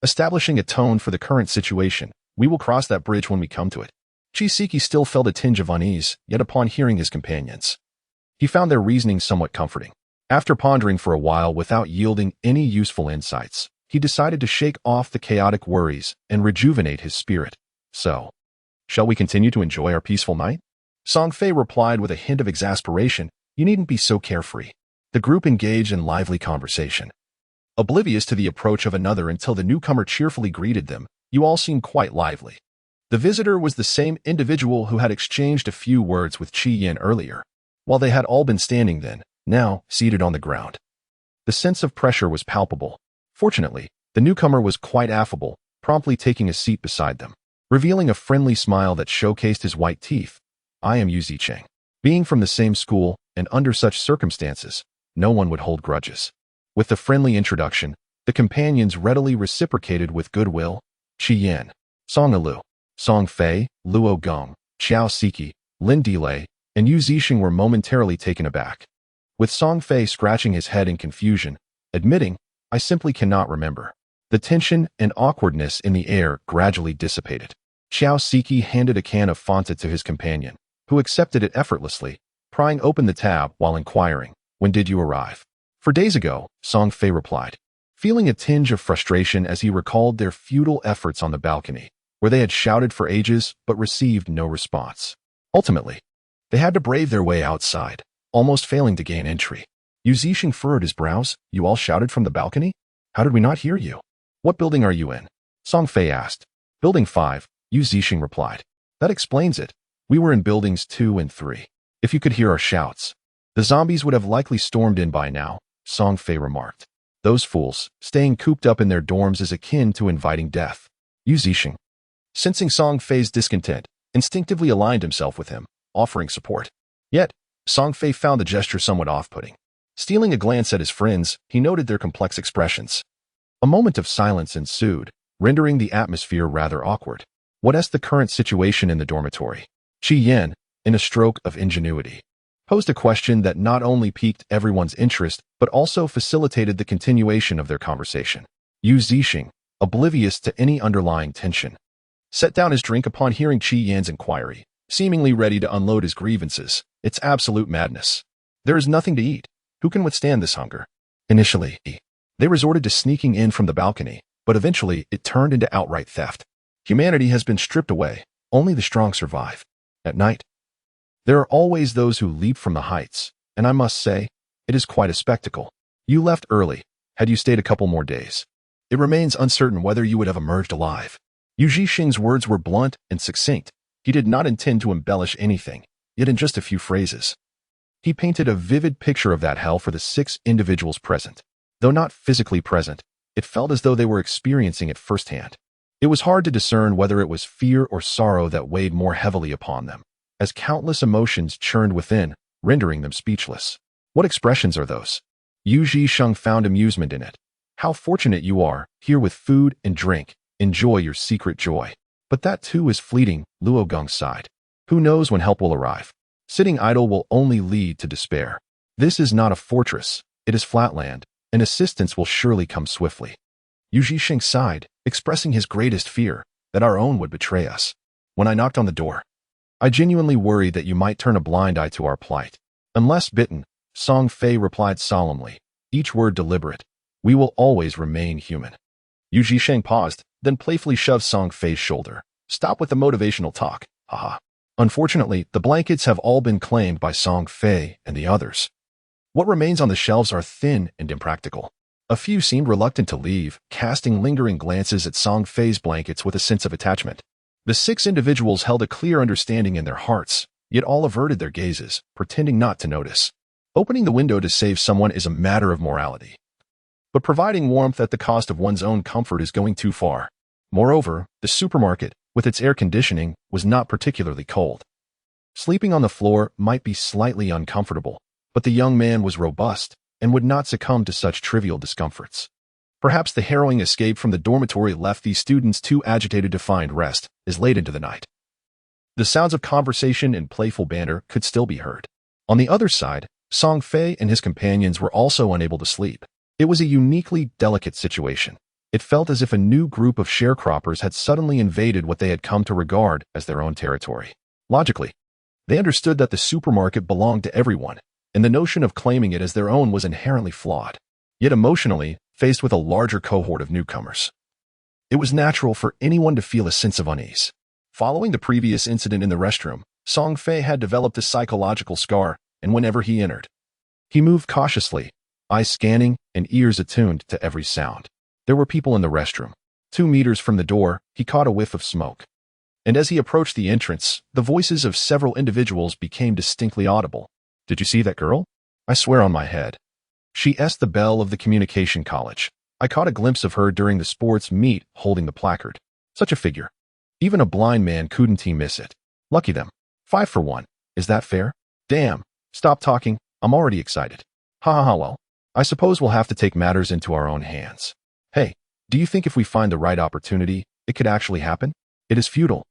Establishing a tone for the current situation, we will cross that bridge when we come to it. Chisiki still felt a tinge of unease, yet upon hearing his companions, he found their reasoning somewhat comforting. After pondering for a while without yielding any useful insights, he decided to shake off the chaotic worries and rejuvenate his spirit. So, shall we continue to enjoy our peaceful night? Song Fei replied with a hint of exasperation, you needn't be so carefree. The group engaged in lively conversation. Oblivious to the approach of another until the newcomer cheerfully greeted them, you all seemed quite lively. The visitor was the same individual who had exchanged a few words with Qi Yin earlier. While they had all been standing then, now seated on the ground. The sense of pressure was palpable. Fortunately, the newcomer was quite affable, promptly taking a seat beside them. Revealing a friendly smile that showcased his white teeth. I am Yu Zicheng. Being from the same school, and under such circumstances, no one would hold grudges. With the friendly introduction, the companions readily reciprocated with goodwill. Qi Yin, Song Alu, Song Fei, Luo Gong, Xiao Siki, Lin Delay, and Yu Zixing were momentarily taken aback. With Song Fei scratching his head in confusion, admitting, I simply cannot remember. The tension and awkwardness in the air gradually dissipated. Xiao Siki handed a can of Fanta to his companion, who accepted it effortlessly, prying open the tab while inquiring, when did you arrive? 4 days ago, Song Fei replied, feeling a tinge of frustration as he recalled their futile efforts on the balcony, where they had shouted for ages but received no response. Ultimately, they had to brave their way outside, almost failing to gain entry. Yu Zixing furrowed his brows. You all shouted from the balcony? How did we not hear you? What building are you in? Song Fei asked. Building 5, Yu Zixing replied. That explains it. We were in buildings 2 and 3. If you could hear our shouts, the zombies would have likely stormed in by now, Song Fei remarked. Those fools, staying cooped up in their dorms is akin to inviting death. Yu Zixing, sensing Song Fei's discontent, instinctively aligned himself with him, offering support. Yet, Song Fei found the gesture somewhat off-putting. Stealing a glance at his friends, he noted their complex expressions. A moment of silence ensued, rendering the atmosphere rather awkward. What's the current situation in the dormitory? Qi Yin, in a stroke of ingenuity, posed a question that not only piqued everyone's interest but also facilitated the continuation of their conversation. Yu Zixing, oblivious to any underlying tension, set down his drink upon hearing Qi Yin's inquiry, seemingly ready to unload his grievances. It's absolute madness. There is nothing to eat. Who can withstand this hunger? Initially, they resorted to sneaking in from the balcony, but eventually it turned into outright theft. Humanity has been stripped away. Only the strong survive. At night, there are always those who leap from the heights, and I must say, it is quite a spectacle. You left early. Had you stayed a couple more days, it remains uncertain whether you would have emerged alive. Yu Zixing's words were blunt and succinct. He did not intend to embellish anything, yet in just a few phrases, he painted a vivid picture of that hell for the 6 individuals present. Though not physically present, it felt as though they were experiencing it firsthand. It was hard to discern whether it was fear or sorrow that weighed more heavily upon them, as countless emotions churned within, rendering them speechless. What expressions are those? Yu Zixing found amusement in it. How fortunate you are, here with food and drink. Enjoy your secret joy. But that too is fleeting, Luo Gong sighed. Who knows when help will arrive? Sitting idle will only lead to despair. This is not a fortress, it is flatland, and assistance will surely come swiftly. Yu Zixing sighed, expressing his greatest fear, that our own would betray us. When I knocked on the door, I genuinely worried that you might turn a blind eye to our plight. Unless bitten, Song Fei replied solemnly, each word deliberate. We will always remain human. Yu Zixing paused, then playfully shoved Song Fei's shoulder. Stop with the motivational talk, haha. Unfortunately, the blankets have all been claimed by Song Fei and the others. What remains on the shelves are thin and impractical. A few seemed reluctant to leave, casting lingering glances at Song Fei's blankets with a sense of attachment. The 6 individuals held a clear understanding in their hearts, yet all averted their gazes, pretending not to notice. Opening the window to save someone is a matter of morality. But providing warmth at the cost of one's own comfort is going too far. Moreover, the supermarket, with its air conditioning, was not particularly cold. Sleeping on the floor might be slightly uncomfortable, but the young man was robust and would not succumb to such trivial discomforts. Perhaps the harrowing escape from the dormitory left these students too agitated to find rest as late into the night. The sounds of conversation and playful banter could still be heard. On the other side, Song Fei and his companions were also unable to sleep. It was a uniquely delicate situation. It felt as if a new group of sharecroppers had suddenly invaded what they had come to regard as their own territory. Logically, they understood that the supermarket belonged to everyone, and the notion of claiming it as their own was inherently flawed. Yet emotionally, faced with a larger cohort of newcomers, it was natural for anyone to feel a sense of unease. Following the previous incident in the restroom, Song Fei had developed a psychological scar, and whenever he entered, he moved cautiously, eyes scanning and ears attuned to every sound. There were people in the restroom. 2 meters from the door, he caught a whiff of smoke. And as he approached the entrance, the voices of several individuals became distinctly audible. "Did you see that girl? I swear on my head. She's the belle of the communication college. I caught a glimpse of her during the sports meet holding the placard. Such a figure. Even a blind man couldn't miss it. Lucky them. 5 for 1. Is that fair? Damn. Stop talking. I'm already excited. Ha ha ha. Well, I suppose we'll have to take matters into our own hands. Hey, do you think if we find the right opportunity, it could actually happen? It is futile.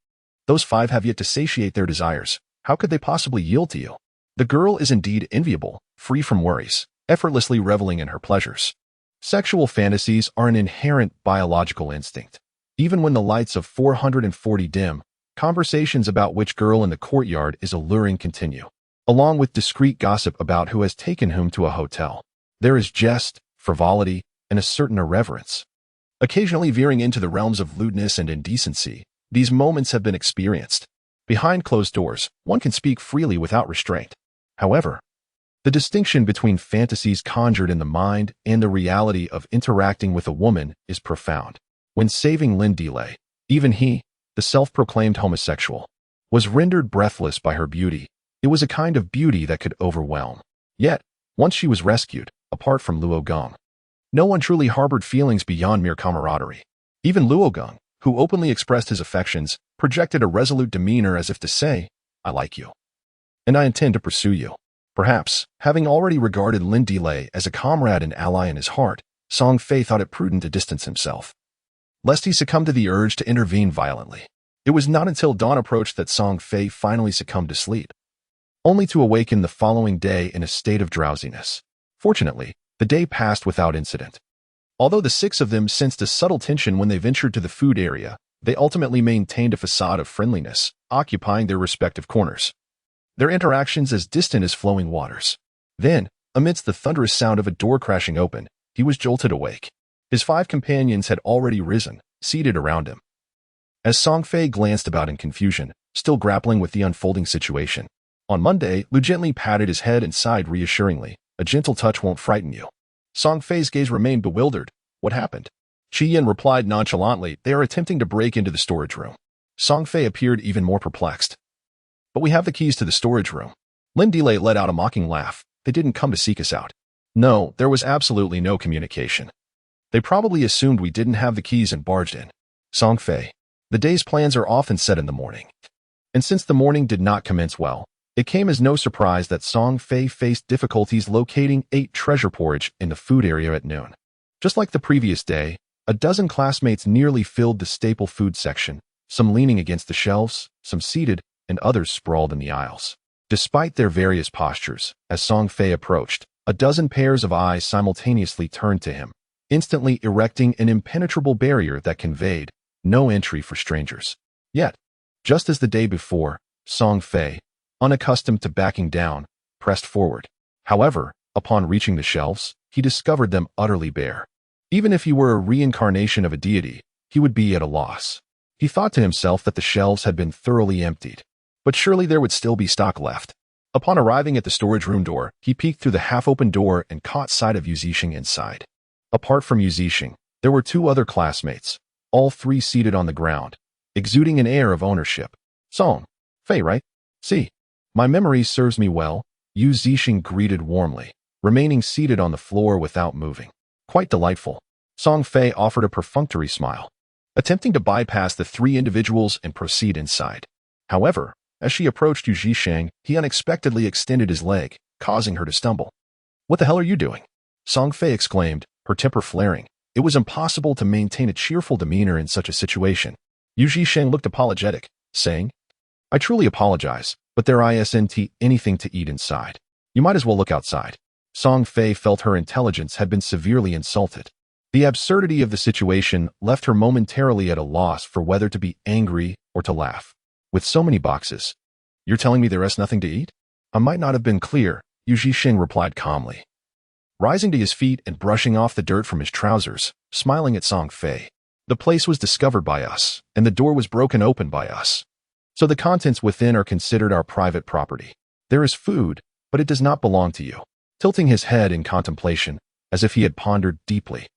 Those 5 have yet to satiate their desires. How could they possibly yield to you? The girl is indeed enviable, free from worries, effortlessly reveling in her pleasures. Sexual fantasies are an inherent biological instinct. Even when the lights of 440 dim, conversations about which girl in the courtyard is alluring continue, along with discreet gossip about who has taken whom to a hotel. There is jest, frivolity, and a certain irreverence. Occasionally veering into the realms of lewdness and indecency, these moments have been experienced. Behind closed doors, one can speak freely without restraint. However, the distinction between fantasies conjured in the mind and the reality of interacting with a woman is profound. When saving Lynn Delay, even he, the self-proclaimed homosexual, was rendered breathless by her beauty. It was a kind of beauty that could overwhelm. Yet, once she was rescued, apart from Luo Gong, no one truly harbored feelings beyond mere camaraderie. Even Luo Gong, who openly expressed his affections, projected a resolute demeanor as if to say, "I like you, and I intend to pursue you." Perhaps, having already regarded Lin Delay as a comrade and ally in his heart, Song Fei thought it prudent to distance himself, lest he succumb to the urge to intervene violently. It was not until dawn approached that Song Fei finally succumbed to sleep, only to awaken the following day in a state of drowsiness. Fortunately, the day passed without incident. Although the 6 of them sensed a subtle tension when they ventured to the food area, they ultimately maintained a facade of friendliness, occupying their respective corners, their interactions as distant as flowing waters. Then, amidst the thunderous sound of a door crashing open, he was jolted awake. His 5 companions had already risen, seated around him. As Song Fei glanced about in confusion, still grappling with the unfolding situation, on Monday, Lu gently patted his head and sighed reassuringly. "A gentle touch won't frighten you." Song Fei's gaze remained bewildered. What happened? Chi Yin replied nonchalantly, "They are attempting to break into the storage room." Song Fei appeared even more perplexed. "But we have the keys to the storage room." Lin Delay let out a mocking laugh. "They didn't come to seek us out. No, there was absolutely no communication. They probably assumed we didn't have the keys and barged in." Song Fei, the day's plans are often set in the morning. And since the morning did not commence well, it came as no surprise that Song Fei faced difficulties locating 8 treasure porridge in the food area at noon. Just like the previous day, a dozen classmates nearly filled the staple food section, some leaning against the shelves, some seated, and others sprawled in the aisles. Despite their various postures, as Song Fei approached, a dozen pairs of eyes simultaneously turned to him, instantly erecting an impenetrable barrier that conveyed no entry for strangers. Yet, just as the day before, Song Fei, unaccustomed to backing down, pressed forward. However, upon reaching the shelves, he discovered them utterly bare. Even if he were a reincarnation of a deity, he would be at a loss. He thought to himself that the shelves had been thoroughly emptied, but surely there would still be stock left. Upon arriving at the storage room door, he peeked through the half-open door and caught sight of Yu Zixing inside. Apart from Yu Zixing, there were 2 other classmates, all 3 seated on the ground, exuding an air of ownership. "Song Fei, right? See, my memory serves me well," Yu Zixing greeted warmly, remaining seated on the floor without moving. "Quite delightful." Song Fei offered a perfunctory smile, attempting to bypass the 3 individuals and proceed inside. However, as she approached Yu Zixing, he unexpectedly extended his leg, causing her to stumble. "What the hell are you doing?" Song Fei exclaimed, her temper flaring. It was impossible to maintain a cheerful demeanor in such a situation. Yu Zhisheng looked apologetic, saying, "I truly apologize, but there isn't anything to eat inside. You might as well look outside." Song Fei felt her intelligence had been severely insulted. The absurdity of the situation left her momentarily at a loss for whether to be angry or to laugh. With so many boxes, "You're telling me there is nothing to eat?" "I might not have been clear," Yu Zhisheng replied calmly, rising to his feet and brushing off the dirt from his trousers, smiling at Song Fei. "The place was discovered by us, and the door was broken open by us. So the contents within are considered our private property. There is food, but it does not belong to you." Tilting his head in contemplation, as if he had pondered deeply,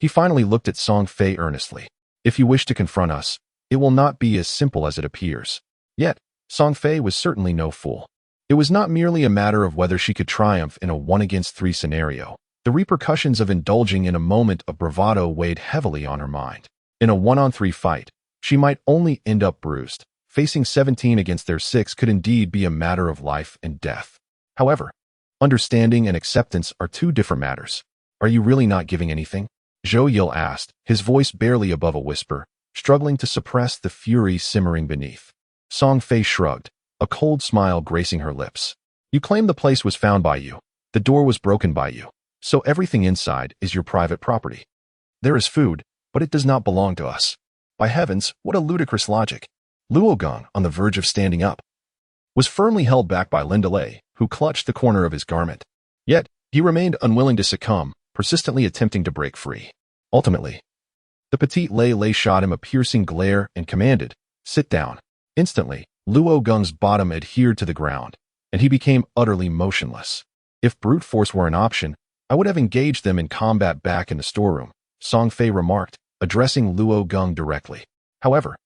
he finally looked at Song Fei earnestly. "If you wish to confront us, it will not be as simple as it appears." Yet, Song Fei was certainly no fool. It was not merely a matter of whether she could triumph in a 1-against-3 scenario. The repercussions of indulging in a moment of bravado weighed heavily on her mind. In a 1-on-3 fight, she might only end up bruised. Facing 17 against their 6 could indeed be a matter of life and death. However, understanding and acceptance are two different matters. "Are you really not giving anything?" Zhou Yil asked, his voice barely above a whisper, struggling to suppress the fury simmering beneath. Song Fei shrugged, a cold smile gracing her lips. "You claim the place was found by you. The door was broken by you. So everything inside is your private property. There is food, but it does not belong to us. By heavens, what a ludicrous logic." Luo Gong, on the verge of standing up, was firmly held back by Linda Lei, who clutched the corner of his garment. Yet, he remained unwilling to succumb, persistently attempting to break free. Ultimately, the petite Lei shot him a piercing glare and commanded, "Sit down." Instantly, Luo Gong's bottom adhered to the ground, and he became utterly motionless. "If brute force were an option, I would have engaged them in combat back in the storeroom," Song Fei remarked, addressing Luo Gong directly. However,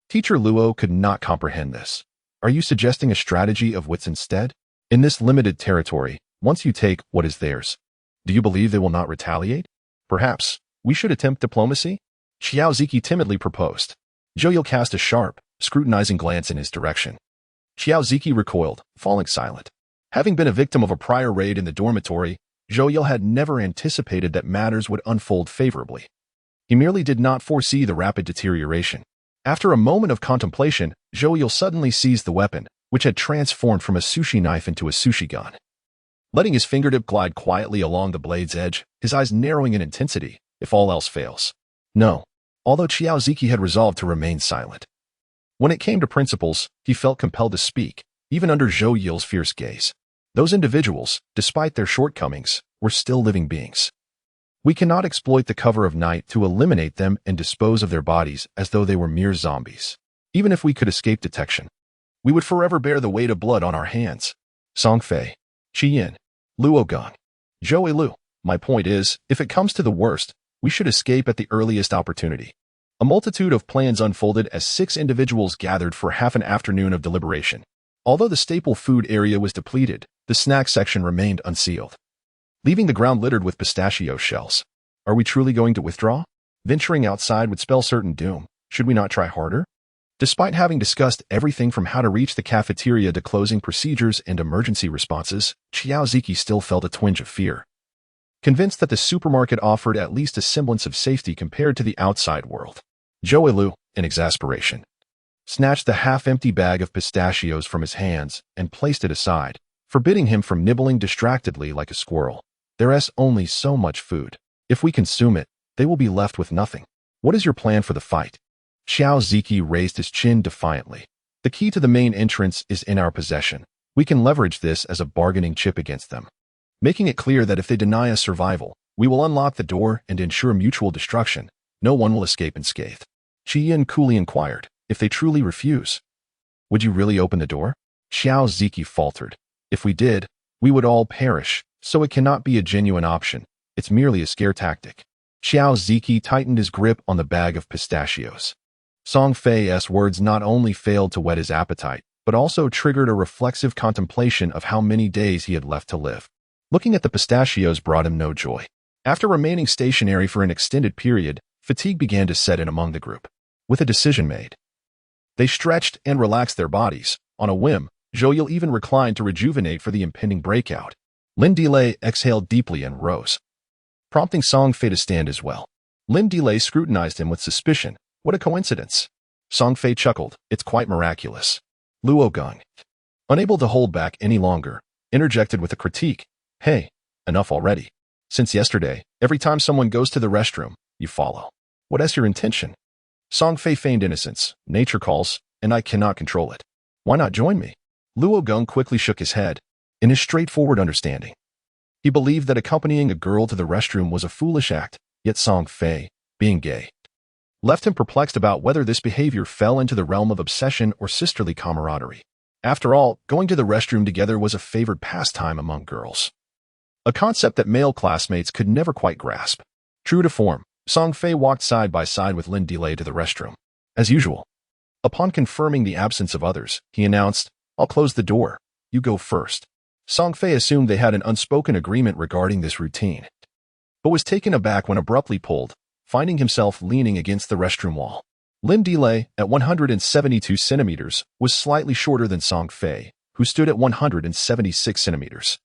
Teacher Luo could not comprehend this. "Are you suggesting a strategy of wits instead? In this limited territory, once you take what is theirs, do you believe they will not retaliate? Perhaps we should attempt diplomacy?" Xiao Ziki timidly proposed. Zhou Yil cast a sharp, scrutinizing glance in his direction. Xiao Ziki recoiled, falling silent. Having been a victim of a prior raid in the dormitory, Zhou Yil had never anticipated that matters would unfold favorably. He merely did not foresee the rapid deterioration. After a moment of contemplation, Zhou Yil suddenly seized the weapon, which had transformed from a sushi knife into a sushi gun. Letting his fingertip glide quietly along the blade's edge, his eyes narrowing in intensity, if all else fails. No. Although Xiao Ziki had resolved to remain silent. When it came to principles, he felt compelled to speak, even under Zhou Yil's fierce gaze. Those individuals, despite their shortcomings, were still living beings. We cannot exploit the cover of night to eliminate them and dispose of their bodies as though they were mere zombies. Even if we could escape detection, we would forever bear the weight of blood on our hands. Song Fei, Qi Yin, Luo Gong, Zhou Lu. My point is, if it comes to the worst, we should escape at the earliest opportunity. A multitude of plans unfolded as 6 individuals gathered for half an afternoon of deliberation. Although the staple food area was depleted, the snack section remained unsealed, leaving the ground littered with pistachio shells. Are we truly going to withdraw? Venturing outside would spell certain doom. Should we not try harder? Despite having discussed everything from how to reach the cafeteria to closing procedures and emergency responses, Xiao Ziki still felt a twinge of fear. Convinced that the supermarket offered at least a semblance of safety compared to the outside world, Zhou Lu, in exasperation, snatched the half-empty bag of pistachios from his hands and placed it aside, forbidding him from nibbling distractedly like a squirrel. There is only so much food. If we consume it, they will be left with nothing. What is your plan for the fight? Xiao Ziki raised his chin defiantly. The key to the main entrance is in our possession. We can leverage this as a bargaining chip against them, making it clear that if they deny us survival, we will unlock the door and ensure mutual destruction. No one will escape unscathed. Qi Yin coolly inquired, if they truly refuse, would you really open the door? Xiao Ziki faltered. If we did, we would all perish, so it cannot be a genuine option. It's merely a scare tactic. Xiao Ziki tightened his grip on the bag of pistachios. Song Fei's words not only failed to whet his appetite, but also triggered a reflexive contemplation of how many days he had left to live. Looking at the pistachios brought him no joy. After remaining stationary for an extended period, fatigue began to set in among the group. With a decision made, they stretched and relaxed their bodies. On a whim, Zhou Yil even reclined to rejuvenate for the impending breakout. Lin Delay exhaled deeply and rose, prompting Song Fei to stand as well. Lin Delay scrutinized him with suspicion. What a coincidence. Song Fei chuckled. It's quite miraculous. Luo Gong, unable to hold back any longer, interjected with a critique. Hey, enough already. Since yesterday, every time someone goes to the restroom, you follow. What's your intention? Song Fei feigned innocence. Nature calls, and I cannot control it. Why not join me? Luo Gong quickly shook his head. In his straightforward understanding, he believed that accompanying a girl to the restroom was a foolish act, yet Song Fei, being gay, left him perplexed about whether this behavior fell into the realm of obsession or sisterly camaraderie. After all, going to the restroom together was a favored pastime among girls, a concept that male classmates could never quite grasp. True to form, Song Fei walked side by side with Lin Delay to the restroom. As usual, upon confirming the absence of others, he announced, I'll close the door. You go first. Song Fei assumed they had an unspoken agreement regarding this routine, but was taken aback when abruptly pulled, finding himself leaning against the restroom wall. Lin Delay, at 172 centimeters, was slightly shorter than Song Fei, who stood at 176 centimeters.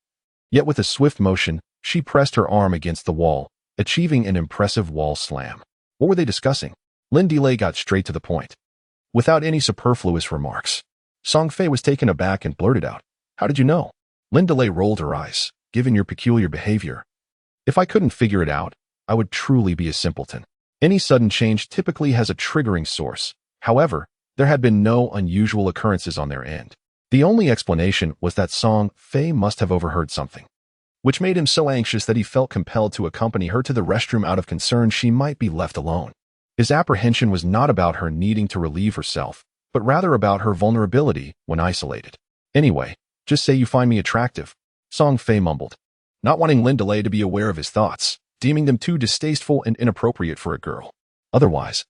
Yet with a swift motion, she pressed her arm against the wall, achieving an impressive wall slam. What were they discussing? Lin Delay got straight to the point. Without any superfluous remarks, Song Fei was taken aback and blurted out, How did you know? Lin Delay rolled her eyes. Given your peculiar behavior, if I couldn't figure it out, I would truly be a simpleton. Any sudden change typically has a triggering source. However, there had been no unusual occurrences on their end. The only explanation was that Song Fei must have overheard something, which made him so anxious that he felt compelled to accompany her to the restroom out of concern she might be left alone. His apprehension was not about her needing to relieve herself, but rather about her vulnerability when isolated. Anyway, just say you find me attractive, Song Fei mumbled, not wanting Lin Delay to be aware of his thoughts, deeming them too distasteful and inappropriate for a girl. Otherwise,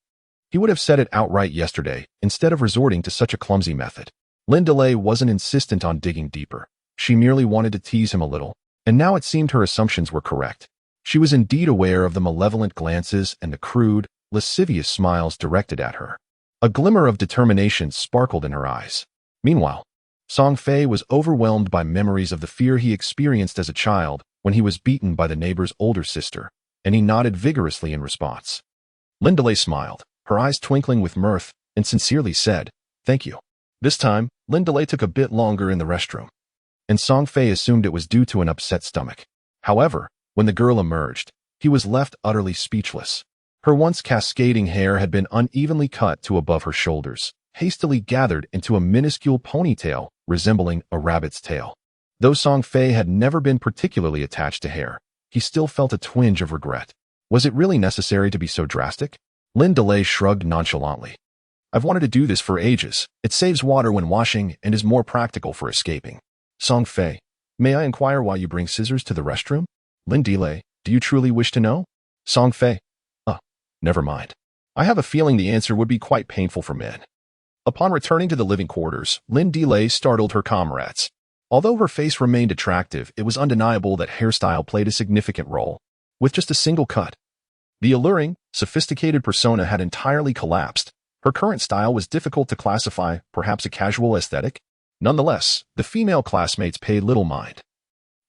he would have said it outright yesterday instead of resorting to such a clumsy method. Lin Delay wasn't insistent on digging deeper. She merely wanted to tease him a little, and now it seemed her assumptions were correct. She was indeed aware of the malevolent glances and the crude, lascivious smiles directed at her. A glimmer of determination sparkled in her eyes. Meanwhile, Song Fei was overwhelmed by memories of the fear he experienced as a child when he was beaten by the neighbor's older sister, and he nodded vigorously in response. Lin Delay smiled, her eyes twinkling with mirth, and sincerely said, Thank you. This time, Lin Delay took a bit longer in the restroom, and Song Fei assumed it was due to an upset stomach. However, when the girl emerged, he was left utterly speechless. Her once cascading hair had been unevenly cut to above her shoulders, hastily gathered into a minuscule ponytail resembling a rabbit's tail. Though Song Fei had never been particularly attached to hair, he still felt a twinge of regret. Was it really necessary to be so drastic? Lin Delay shrugged nonchalantly. I've wanted to do this for ages. It saves water when washing and is more practical for escaping. Song Fei, may I inquire why you bring scissors to the restroom? Lin Delay, do you truly wish to know? Song Fei, never mind. I have a feeling the answer would be quite painful for men. Upon returning to the living quarters, Lin Delay startled her comrades. Although her face remained attractive, it was undeniable that hairstyle played a significant role. With just a single cut, the alluring, sophisticated persona had entirely collapsed. Her current style was difficult to classify, perhaps a casual aesthetic. Nonetheless, the female classmates paid little mind,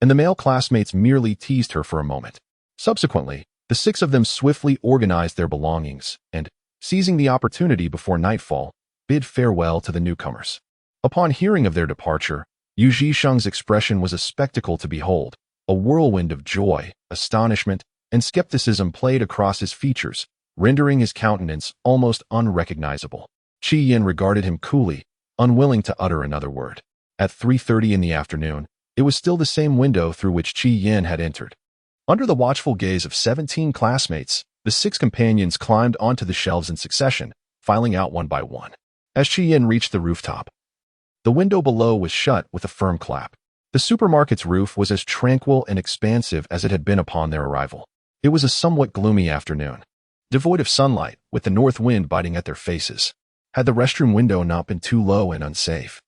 and the male classmates merely teased her for a moment. Subsequently, the six of them swiftly organized their belongings and, seizing the opportunity before nightfall, bid farewell to the newcomers. Upon hearing of their departure, Yu Zhisheng's expression was a spectacle to behold. A whirlwind of joy, astonishment, and skepticism played across his features, rendering his countenance almost unrecognizable. Qi Yin regarded him coolly, unwilling to utter another word. At 3:30 in the afternoon, it was still the same window through which Qi Yin had entered. Under the watchful gaze of 17 classmates, the six companions climbed onto the shelves in succession, filing out one by one. As Qi Yin reached the rooftop, the window below was shut with a firm clap. The supermarket's roof was as tranquil and expansive as it had been upon their arrival. It was a somewhat gloomy afternoon, devoid of sunlight, with the north wind biting at their faces. Had the restroom window not been too low and unsafe,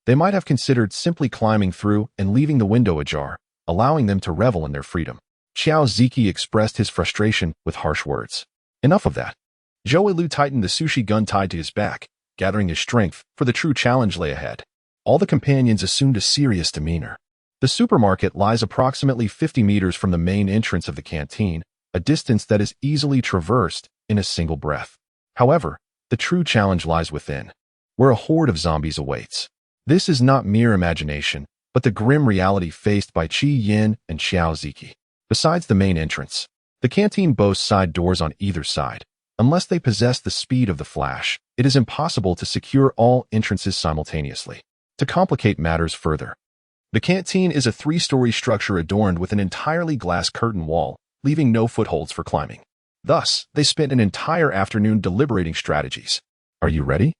they might have considered simply climbing through and leaving the window ajar, allowing them to revel in their freedom. Xiao Ziki expressed his frustration with harsh words. Enough of that. Zhou Lu tightened the sushi gun tied to his back, gathering his strength, for the true challenge lay ahead. All the companions assumed a serious demeanor. The supermarket lies approximately 50 meters from the main entrance of the canteen, a distance that is easily traversed in a single breath. However, the true challenge lies within, where a horde of zombies awaits. This is not mere imagination, but the grim reality faced by Chi Yin and Xiao Ziki. Besides the main entrance, the canteen boasts side doors on either side. Unless they possess the speed of the Flash, it is impossible to secure all entrances simultaneously. To complicate matters further, the canteen is a 3-story structure adorned with an entirely glass curtain wall, leaving no footholds for climbing. Thus, they spent an entire afternoon deliberating strategies. "Are you ready?"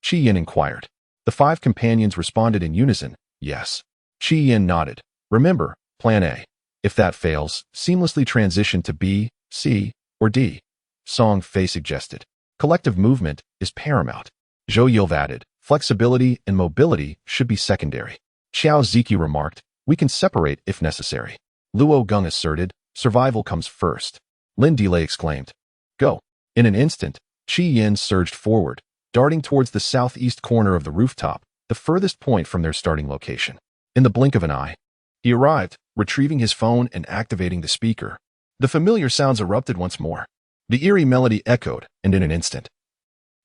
Chi Yin inquired. The 5 companions responded in unison, "Yes." Chi Yin nodded. "Remember, Plan A. If that fails, seamlessly transition to B, C, or D," Song Fei suggested. "Collective movement is paramount." Zhou Yilv added, "Flexibility and mobility should be secondary." Xiao Ziki remarked, "We can separate if necessary." Luo Geng asserted, "Survival comes first." Lin Delay exclaimed, "Go." In an instant, Chi Yin surged forward, darting towards the southeast corner of the rooftop, the furthest point from their starting location. In the blink of an eye, he arrived, retrieving his phone and activating the speaker. The familiar sounds erupted once more. The eerie melody echoed, and in an instant,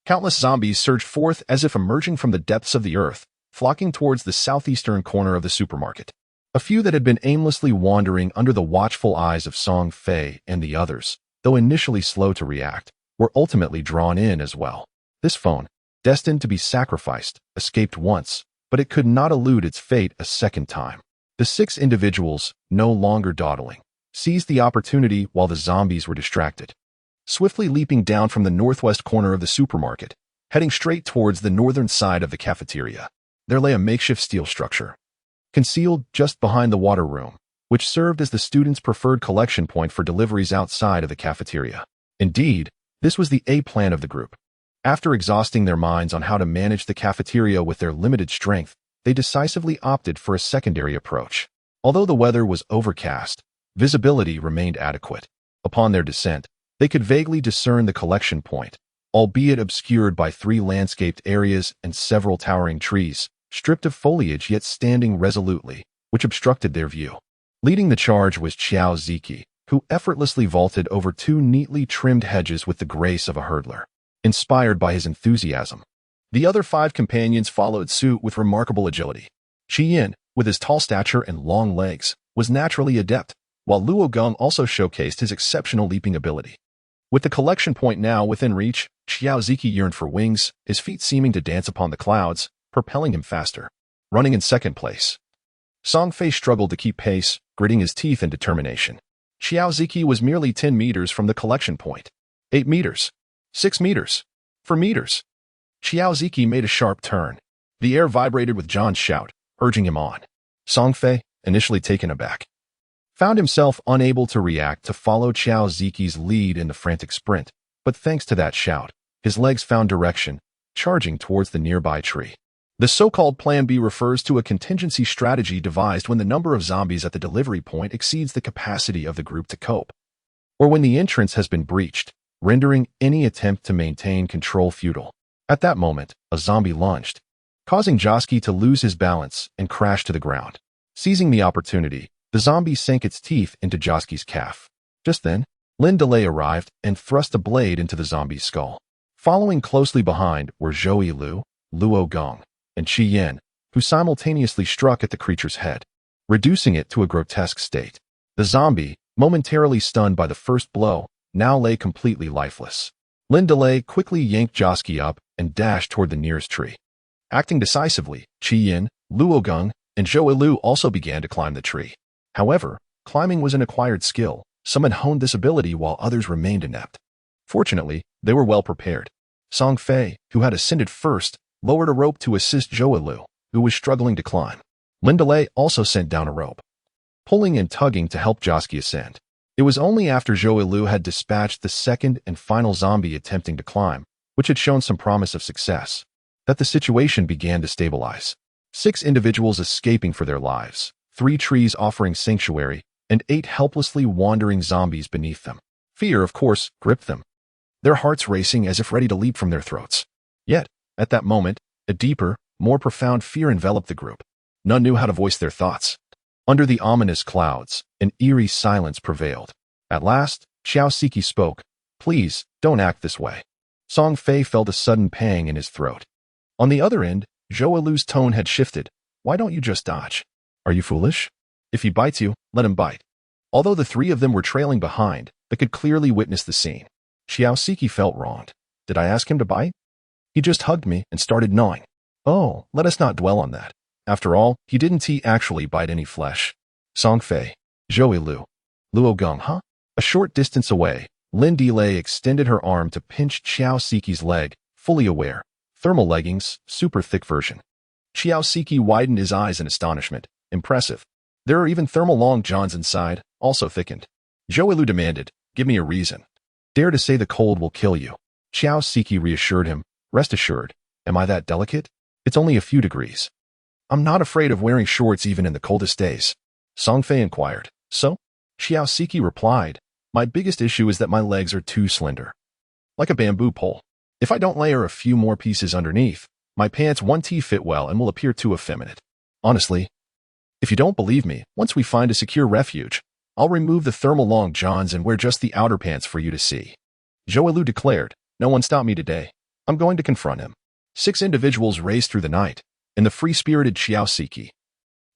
countless zombies surged forth as if emerging from the depths of the earth, flocking towards the southeastern corner of the supermarket. A few that had been aimlessly wandering under the watchful eyes of Song Fei and the others, though initially slow to react, were ultimately drawn in as well. This phone, destined to be sacrificed, escaped once, but it could not elude its fate a second time. The 6 individuals, no longer dawdling, seized the opportunity while the zombies were distracted. Swiftly leaping down from the northwest corner of the supermarket, heading straight towards the northern side of the cafeteria, there lay a makeshift steel structure, concealed just behind the water room, which served as the students' preferred collection point for deliveries outside of the cafeteria. Indeed, this was the A plan of the group. After exhausting their minds on how to manage the cafeteria with their limited strength, they decisively opted for a secondary approach. Although the weather was overcast, visibility remained adequate. Upon their descent, they could vaguely discern the collection point, albeit obscured by 3 landscaped areas and several towering trees, stripped of foliage yet standing resolutely, which obstructed their view. Leading the charge was Xiao Ziki, who effortlessly vaulted over 2 neatly trimmed hedges with the grace of a hurdler. Inspired by his enthusiasm, the other 5 companions followed suit with remarkable agility. Chi Yin, with his tall stature and long legs, was naturally adept, while Luo Geng also showcased his exceptional leaping ability. With the collection point now within reach, Xiao Ziki yearned for wings, his feet seeming to dance upon the clouds, propelling him faster. Running in second place, Song Fei struggled to keep pace, gritting his teeth in determination. Xiao Ziki was merely 10 meters from the collection point. 8 meters. 6 meters. 4 meters. Xiao Ziki made a sharp turn. The air vibrated with John's shout, urging him on. Song Fei, initially taken aback, found himself unable to react to follow Xiao Ziki's lead in the frantic sprint, but thanks to that shout, his legs found direction, charging towards the nearby tree. The so-called Plan B refers to a contingency strategy devised when the number of zombies at the delivery point exceeds the capacity of the group to cope, or when the entrance has been breached, rendering any attempt to maintain control futile. At that moment, a zombie lunged, causing Joski to lose his balance and crash to the ground. Seizing the opportunity, the zombie sank its teeth into Joski's calf. Just then, Lin Delay arrived and thrust a blade into the zombie's skull. Following closely behind were Zhou Lu, Luo Geng, and Chi Yin, who simultaneously struck at the creature's head, reducing it to a grotesque state. The zombie, momentarily stunned by the first blow, now lay completely lifeless. Lin Delay quickly yanked Joski up and dashed toward the nearest tree. Acting decisively, Chi Yin, Luo Geng, and Zhou Lu also began to climb the tree. However, climbing was an acquired skill. Some had honed this ability while others remained inept. Fortunately, they were well prepared. Song Fei, who had ascended first, lowered a rope to assist Zhou Lu, who was struggling to climb. Lin Delay also sent down a rope, pulling and tugging to help Joski ascend. It was only after Zhou Lu had dispatched the second and final zombie attempting to climb, which had shown some promise of success, that the situation began to stabilize. 6 individuals escaping for their lives, 3 trees offering sanctuary, and 8 helplessly wandering zombies beneath them. Fear, of course, gripped them, their hearts racing as if ready to leap from their throats. Yet, at that moment, a deeper, more profound fear enveloped the group. None knew how to voice their thoughts. Under the ominous clouds, an eerie silence prevailed. At last, Xiao Siki spoke. Please, don't act this way. Song Fei felt a sudden pang in his throat. On the other end, Zhou Lu's tone had shifted. Why don't you just dodge? Are you foolish? If he bites you, let him bite. Although the three of them were trailing behind, they could clearly witness the scene. Xiao Siki felt wronged. Did I ask him to bite? He just hugged me and started gnawing. Oh, let us not dwell on that. After all, he didn't actually bite any flesh. Song Fei, Zhou Lu, Luo Gong, huh? A short distance away, Lin Delay extended her arm to pinch Xiao Siki's leg, fully aware. Thermal leggings, super thick version. Xiao Siki widened his eyes in astonishment. Impressive. There are even thermal long johns inside, also thickened. Zhou Lu demanded, give me a reason. Dare to say the cold will kill you. Xiao Siki reassured him. Rest assured. Am I that delicate? It's only a few degrees. I'm not afraid of wearing shorts even in the coldest days. Song Fei inquired. So? Xiao Siki replied. My biggest issue is that my legs are too slender. Like a bamboo pole. If I don't layer a few more pieces underneath, my pants won't fit well and will appear too effeminate. Honestly, if you don't believe me, once we find a secure refuge, I'll remove the thermal long johns and wear just the outer pants for you to see. Zhou Lu declared, no one stopped me today. I'm going to confront him. 6 individuals raced through the night, and the free-spirited Xiao Siki,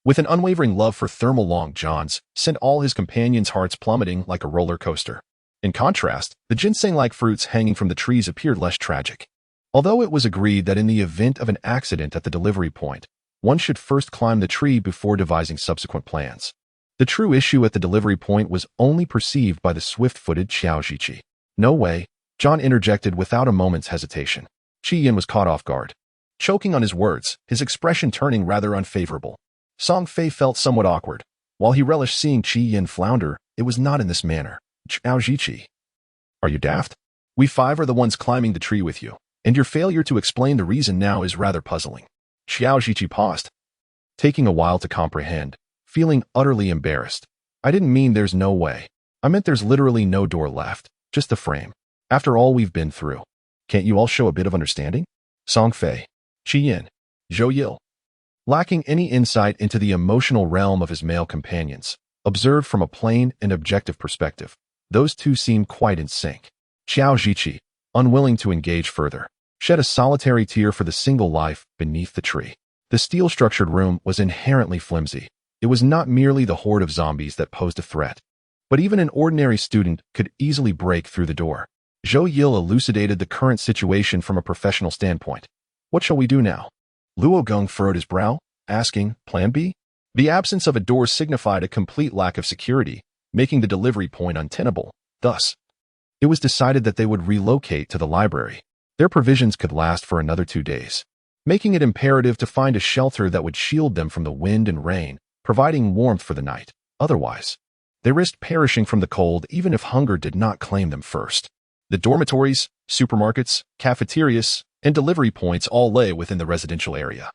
with an unwavering love for thermal long johns, sent all his companions' hearts plummeting like a roller coaster. In contrast, the ginseng-like fruits hanging from the trees appeared less tragic. Although it was agreed that in the event of an accident at the delivery point, one should first climb the tree before devising subsequent plans. The true issue at the delivery point was only perceived by the swift-footed Xiao Zhiqi. No way, John interjected without a moment's hesitation. Qi Yin was caught off guard. Choking on his words, his expression turning rather unfavorable. Song Fei felt somewhat awkward. While he relished seeing Qi Yin flounder, it was not in this manner. Xiao Zhiqi. Are you daft? We 5 are the ones climbing the tree with you, and your failure to explain the reason now is rather puzzling. Xiao Zhiqi paused, taking a while to comprehend, feeling utterly embarrassed. I didn't mean there's no way. I meant there's literally no door left, just a frame. After all we've been through, can't you all show a bit of understanding? Song Fei, Qi Yin, Zhou Yil, lacking any insight into the emotional realm of his male companions, observed from a plain and objective perspective, those two seemed quite in sync. Xiao Zhiqi, unwilling to engage further, shed a solitary tear for the single life beneath the tree. The steel-structured room was inherently flimsy. It was not merely the horde of zombies that posed a threat, but even an ordinary student could easily break through the door. Zhou Yil elucidated the current situation from a professional standpoint. What shall we do now? Luo Gong furrowed his brow, asking, Plan B? The absence of a door signified a complete lack of security, making the delivery point untenable. Thus, it was decided that they would relocate to the library. Their provisions could last for another 2 days, making it imperative to find a shelter that would shield them from the wind and rain, providing warmth for the night. Otherwise, they risked perishing from the cold even if hunger did not claim them first. The dormitories, supermarkets, cafeterias, and delivery points all lay within the residential area,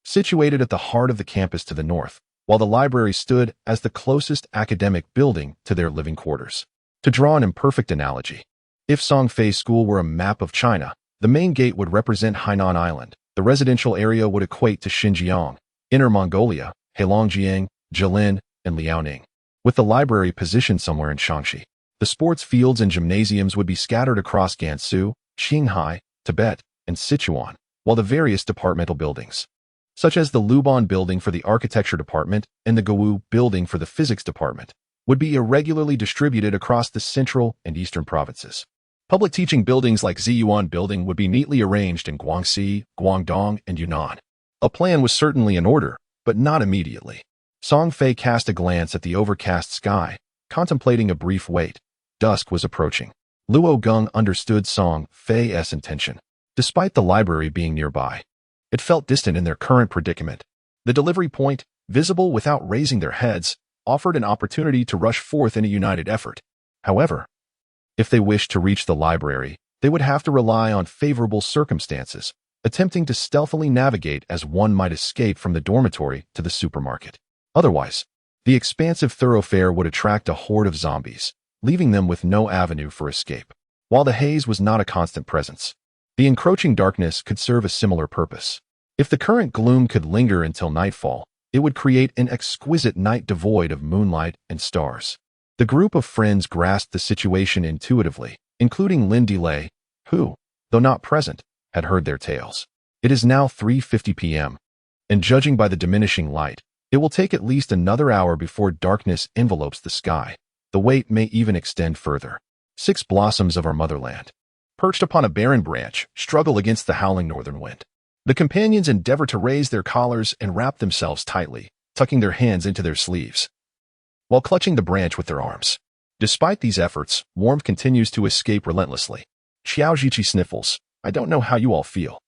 situated at the heart of the campus to the north, while the library stood as the closest academic building to their living quarters. To draw an imperfect analogy, if Song Fei School were a map of China, the main gate would represent Hainan Island, the residential area would equate to Xinjiang, Inner Mongolia, Heilongjiang, Jilin, and Liaoning, with the library positioned somewhere in Shaanxi. The sports fields and gymnasiums would be scattered across Gansu, Qinghai, Tibet, and Sichuan, while the various departmental buildings, such as the Luban building for the architecture department and the Gawu building for the physics department, would be irregularly distributed across the central and eastern provinces. Public teaching buildings like Ziyuan building would be neatly arranged in Guangxi, Guangdong, and Yunnan. A plan was certainly in order, but not immediately. Song Fei cast a glance at the overcast sky, contemplating a brief wait. Dusk was approaching. Luo Gong understood Song Fei's intention. Despite the library being nearby, it felt distant in their current predicament. The delivery point, visible without raising their heads, offered an opportunity to rush forth in a united effort. However, if they wished to reach the library, they would have to rely on favorable circumstances, attempting to stealthily navigate as one might escape from the dormitory to the supermarket. Otherwise, the expansive thoroughfare would attract a horde of zombies, leaving them with no avenue for escape. While the haze was not a constant presence, the encroaching darkness could serve a similar purpose. If the current gloom could linger until nightfall, It would create an exquisite night devoid of moonlight and stars. The group of friends grasped the situation intuitively, including Lynn DeLay, who, though not present, had heard their tales. It is now 3:50 p.m., and judging by the diminishing light, it will take at least another hour before darkness envelopes the sky. The wait may even extend further. 6 blossoms of our motherland, perched upon a barren branch, struggle against the howling northern wind. The companions endeavor to raise their collars and wrap themselves tightly, tucking their hands into their sleeves, while clutching the branch with their arms. Despite these efforts, warmth continues to escape relentlessly. Xiaojiqi sniffles. I don't know how you all feel,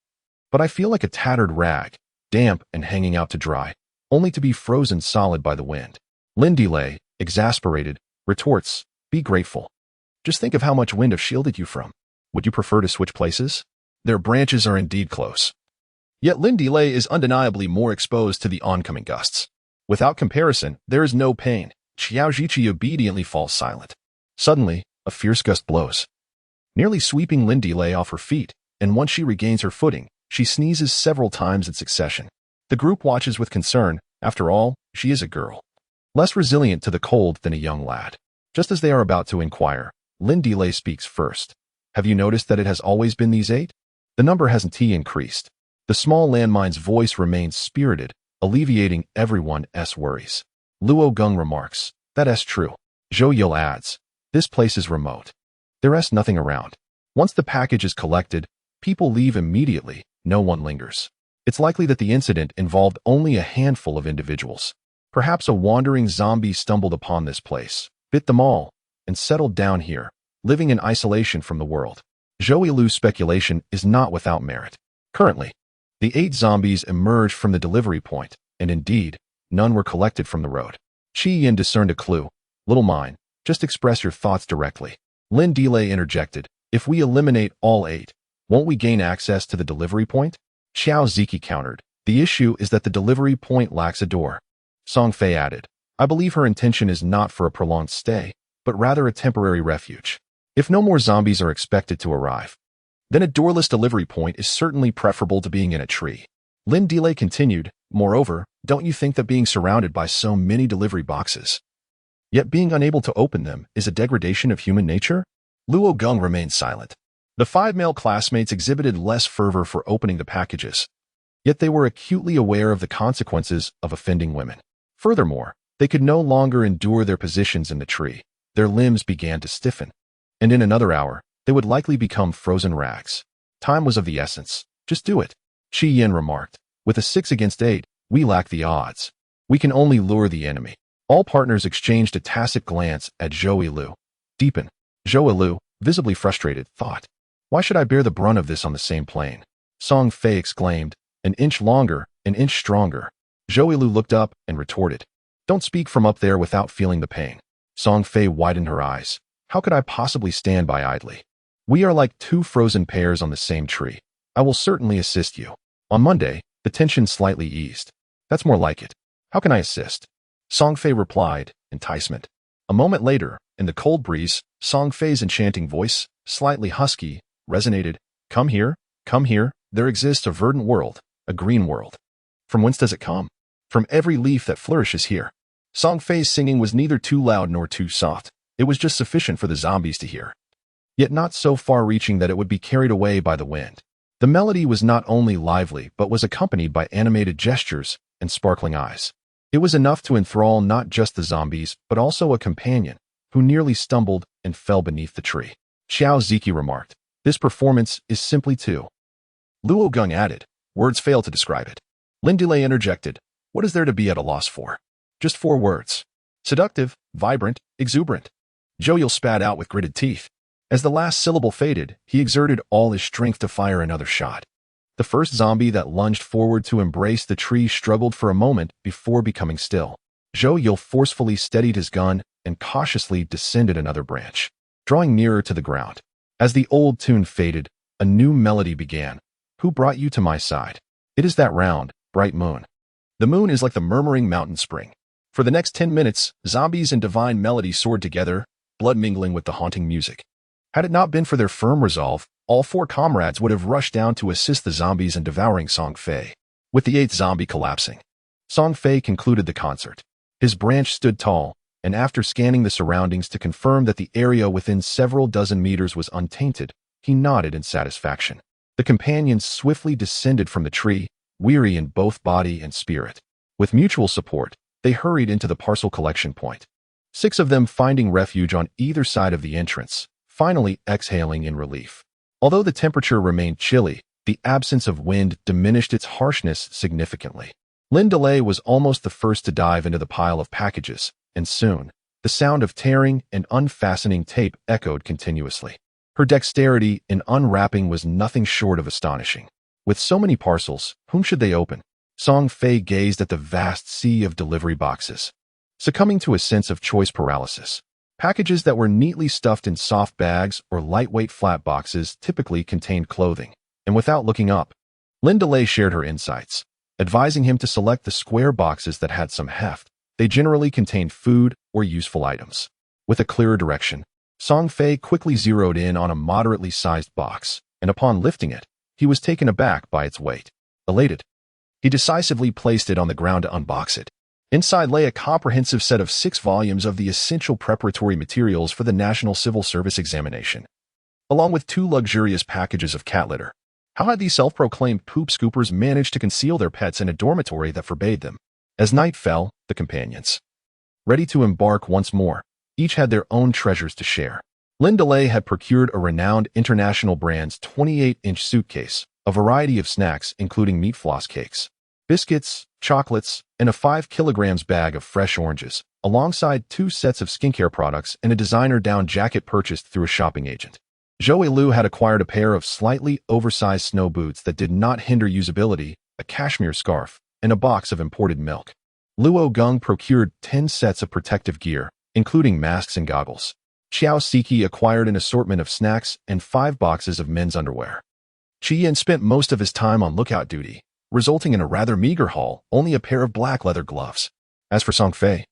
but I feel like a tattered rag, damp and hanging out to dry, only to be frozen solid by the wind. Lynn DeLay, exasperated, retorts, be grateful. Just think of how much wind I've shielded you from. Would you prefer to switch places? Their branches are indeed close. Yet Lynn DeLay is undeniably more exposed to the oncoming gusts. Without comparison, there is no pain. Xiaojiqi obediently falls silent. Suddenly, a fierce gust blows, nearly sweeping Lynn DeLay off her feet, and once she regains her footing, she sneezes several times in succession. The group watches with concern. After all, she is a girl, less resilient to the cold than a young lad. Just as they are about to inquire, Lynn DeLay speaks first. Have you noticed that it has always been these 8? The number hasn't increased. The small landmine's voice remains spirited, alleviating everyone's worries. Luo Geng remarks, that's true. Zhou Yil adds, this place is remote. There's nothing around. Once the package is collected, people leave immediately, no one lingers. It's likely that the incident involved only a handful of individuals. Perhaps a wandering zombie stumbled upon this place, bit them all, and settled down here, living in isolation from the world. Zhou Yilu's speculation is not without merit. Currently, the 8 zombies emerged from the delivery point, and indeed, none were collected from the road. Qi Yin discerned a clue. Little mine, just express your thoughts directly. Lynn DeLay interjected, if we eliminate all 8, won't we gain access to the delivery point? Xiao Ziki countered, the issue is that the delivery point lacks a door. Song Fei added, I believe her intention is not for a prolonged stay, but rather a temporary refuge. If no more zombies are expected to arrive, then a doorless delivery point is certainly preferable to being in a tree. Lynn DeLay continued, moreover, don't you think that being surrounded by so many delivery boxes, yet being unable to open them, is a degradation of human nature? Luo Geng remained silent. The 5 male classmates exhibited less fervor for opening the packages, yet they were acutely aware of the consequences of offending women. Furthermore, they could no longer endure their positions in the tree. Their limbs began to stiffen, and in another hour, they would likely become frozen rags. Time was of the essence. Just do it. Qi Yin remarked. With a 6 against 8, we lack the odds. We can only lure the enemy. All partners exchanged a tacit glance at Zhou Yilu. Deepen. Zhou Yilu, visibly frustrated, thought, why should I bear the brunt of this on the same plane? Song Fei exclaimed, an inch longer, an inch stronger. Zhou Yilu looked up and retorted, don't speak from up there without feeling the pain. Song Fei widened her eyes. How could I possibly stand by idly? We are like 2 frozen pears on the same tree. I will certainly assist you. On Monday, the tension slightly eased. That's more like it. How can I assist? Song Fei replied, enticement. A moment later, in the cold breeze, Song Fei's enchanting voice, slightly husky, resonated. Come here, there exists a verdant world, a green world. From whence does it come? From every leaf that flourishes here. Song Fei's singing was neither too loud nor too soft. It was just sufficient for the zombies to hear, yet not so far-reaching that it would be carried away by the wind. The melody was not only lively but was accompanied by animated gestures and sparkling eyes. It was enough to enthrall not just the zombies but also a companion, who nearly stumbled and fell beneath the tree. Xiao Ziki remarked, this performance is simply too. Luo Geng added, words fail to describe it. Lynn DeLay interjected, what is there to be at a loss for? Just 4 words. Seductive, vibrant, exuberant. Zhou Yil spat out with gritted teeth. As the last syllable faded, he exerted all his strength to fire another shot. The first zombie that lunged forward to embrace the tree struggled for a moment before becoming still. Zhou Yil forcefully steadied his gun and cautiously descended another branch, drawing nearer to the ground. As the old tune faded, a new melody began. Who brought you to my side? It is that round, bright moon. The moon is like the murmuring mountain spring. For the next 10 minutes, zombies and divine melody soared together, blood mingling with the haunting music. Had it not been for their firm resolve, all 4 comrades would have rushed down to assist the zombies in devouring Song Fei. With the 8th zombie collapsing, Song Fei concluded the concert. His branch stood tall, and after scanning the surroundings to confirm that the area within several dozen meters was untainted, he nodded in satisfaction. The companions swiftly descended from the tree, weary in both body and spirit. With mutual support, they hurried into the parcel collection point. 6 of them finding refuge on either side of the entrance, finally exhaling in relief. Although the temperature remained chilly, the absence of wind diminished its harshness significantly. Lynn Delay was almost the first to dive into the pile of packages, and soon, the sound of tearing and unfastening tape echoed continuously. Her dexterity in unwrapping was nothing short of astonishing. With so many parcels, whom should they open? Song Fei gazed at the vast sea of delivery boxes, succumbing to a sense of choice paralysis. Packages that were neatly stuffed in soft bags or lightweight flat boxes typically contained clothing, and without looking up, Lynn Delay shared her insights, advising him to select the square boxes that had some heft. They generally contained food or useful items. With a clearer direction, Song Fei quickly zeroed in on a moderately sized box, and upon lifting it, he was taken aback by its weight. Elated, he decisively placed it on the ground to unbox it. Inside lay a comprehensive set of 6 volumes of the essential preparatory materials for the National Civil Service examination, along with 2 luxurious packages of cat litter. How had these self-proclaimed poop scoopers managed to conceal their pets in a dormitory that forbade them? As night fell, the companions, ready to embark once more, each had their own treasures to share. Lynn Delay had procured a renowned international brand's 28-inch suitcase, a variety of snacks including meat floss cakes, biscuits, chocolates, and a 5 kilograms bag of fresh oranges, alongside 2 sets of skincare products and a designer down jacket purchased through a shopping agent. Zhou Lu had acquired a pair of slightly oversized snow boots that did not hinder usability, a cashmere scarf, and a box of imported milk. Luo Geng procured 10 sets of protective gear, including masks and goggles. Xiao Siki acquired an assortment of snacks and 5 boxes of men's underwear. Qi Yan spent most of his time on lookout duty, resulting in a rather meager haul, only a pair of black leather gloves. As for Song Fei,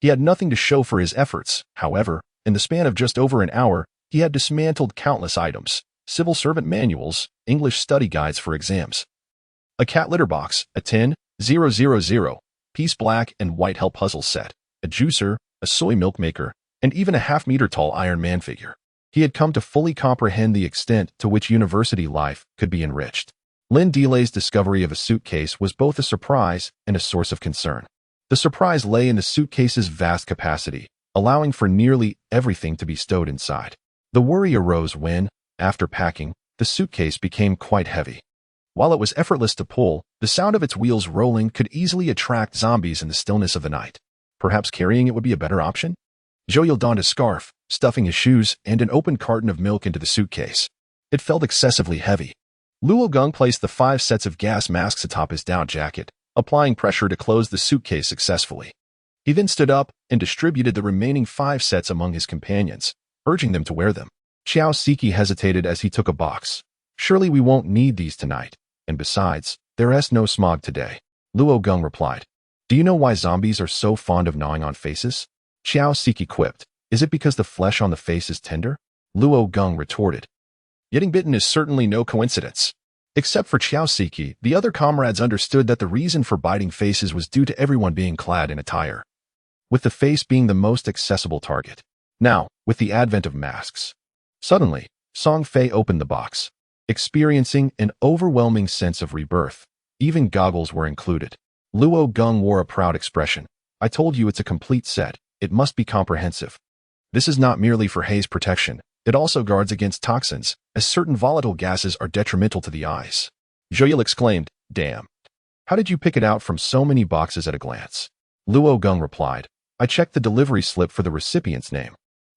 he had nothing to show for his efforts. However, in the span of just over an hour, he had dismantled countless items, civil servant manuals, English study guides for exams, a cat litter box, a 10,000-piece black and white hell puzzle set, a juicer, a soy milk maker, and even a half-meter-tall Iron Man figure. He had come to fully comprehend the extent to which university life could be enriched. Lynn Delay's discovery of a suitcase was both a surprise and a source of concern. The surprise lay in the suitcase's vast capacity, allowing for nearly everything to be stowed inside. The worry arose when, after packing, the suitcase became quite heavy. While it was effortless to pull, the sound of its wheels rolling could easily attract zombies in the stillness of the night. Perhaps carrying it would be a better option? Zhou donned a scarf, stuffing his shoes and an open carton of milk into the suitcase. It felt excessively heavy. Luo Geng placed the 5 sets of gas masks atop his down jacket, applying pressure to close the suitcase successfully. He then stood up and distributed the remaining 5 sets among his companions, urging them to wear them. Xiao Siki hesitated as he took a box. Surely we won't need these tonight, and besides, there's no smog today. Luo Geng replied. Do you know why zombies are so fond of gnawing on faces? Xiao Siki quipped. Is it because the flesh on the face is tender? Luo Geng retorted. Getting bitten is certainly no coincidence. Except for Xiao Siki, the other comrades understood that the reason for biting faces was due to everyone being clad in attire, with the face being the most accessible target. Now, with the advent of masks, suddenly, Song Fei opened the box, experiencing an overwhelming sense of rebirth. Even goggles were included. Luo Geng wore a proud expression. I told you it's a complete set. It must be comprehensive. This is not merely for haze protection. It also guards against toxins, as certain volatile gases are detrimental to the eyes. Zhou exclaimed, Damn. How did you pick it out from so many boxes at a glance? Luo Geng replied, I checked the delivery slip for the recipient's name.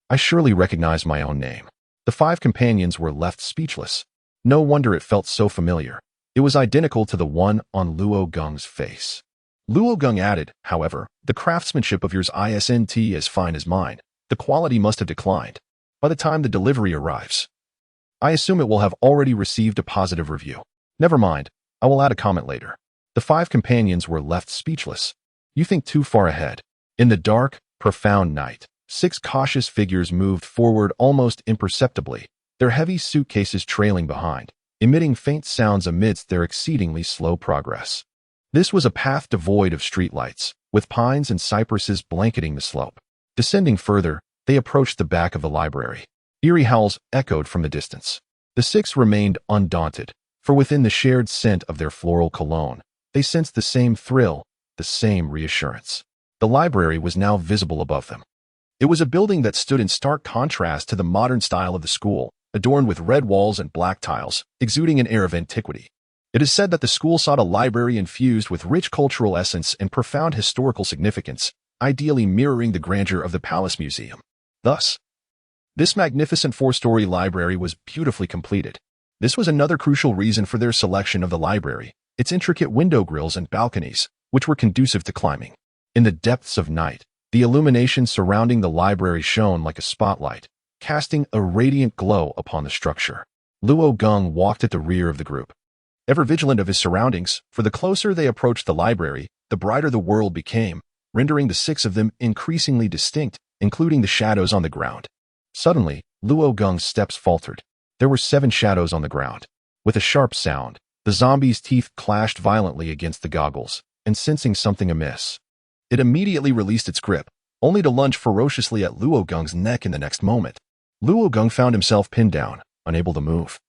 I surely recognize my own name. The 5 companions were left speechless. No wonder it felt so familiar. It was identical to the one on Luo Geng's face. Luo Geng added, however, the craftsmanship of yours isn't as fine as mine. The quality must have declined. By the time the delivery arrives, I assume it will have already received a positive review. Never mind, I will add a comment later. The 5 companions were left speechless. You think too far ahead. In the dark, profound night, 6 cautious figures moved forward almost imperceptibly, their heavy suitcases trailing behind, emitting faint sounds amidst their exceedingly slow progress. This was a path devoid of streetlights, with pines and cypresses blanketing the slope. Descending further, they approached the back of the library. Eerie howls echoed from the distance. The six remained undaunted, for within the shared scent of their floral cologne, they sensed the same thrill, the same reassurance. The library was now visible above them. It was a building that stood in stark contrast to the modern style of the school, adorned with red walls and black tiles, exuding an air of antiquity. It is said that the school sought a library infused with rich cultural essence and profound historical significance, ideally mirroring the grandeur of the Palace Museum. Thus, this magnificent four-story library was beautifully completed. This was another crucial reason for their selection of the library, its intricate window grilles and balconies, which were conducive to climbing. In the depths of night, the illumination surrounding the library shone like a spotlight, casting a radiant glow upon the structure. Luo Gong walked at the rear of the group, ever vigilant of his surroundings, for the closer they approached the library, the brighter the world became, rendering the six of them increasingly distinct, including the shadows on the ground. Suddenly, Luo Gong's steps faltered. There were 7 shadows on the ground. With a sharp sound, the zombie's teeth clashed violently against the goggles, and sensing something amiss, it immediately released its grip, only to lunge ferociously at Luo Gong's neck in the next moment. Luo Gong found himself pinned down, unable to move,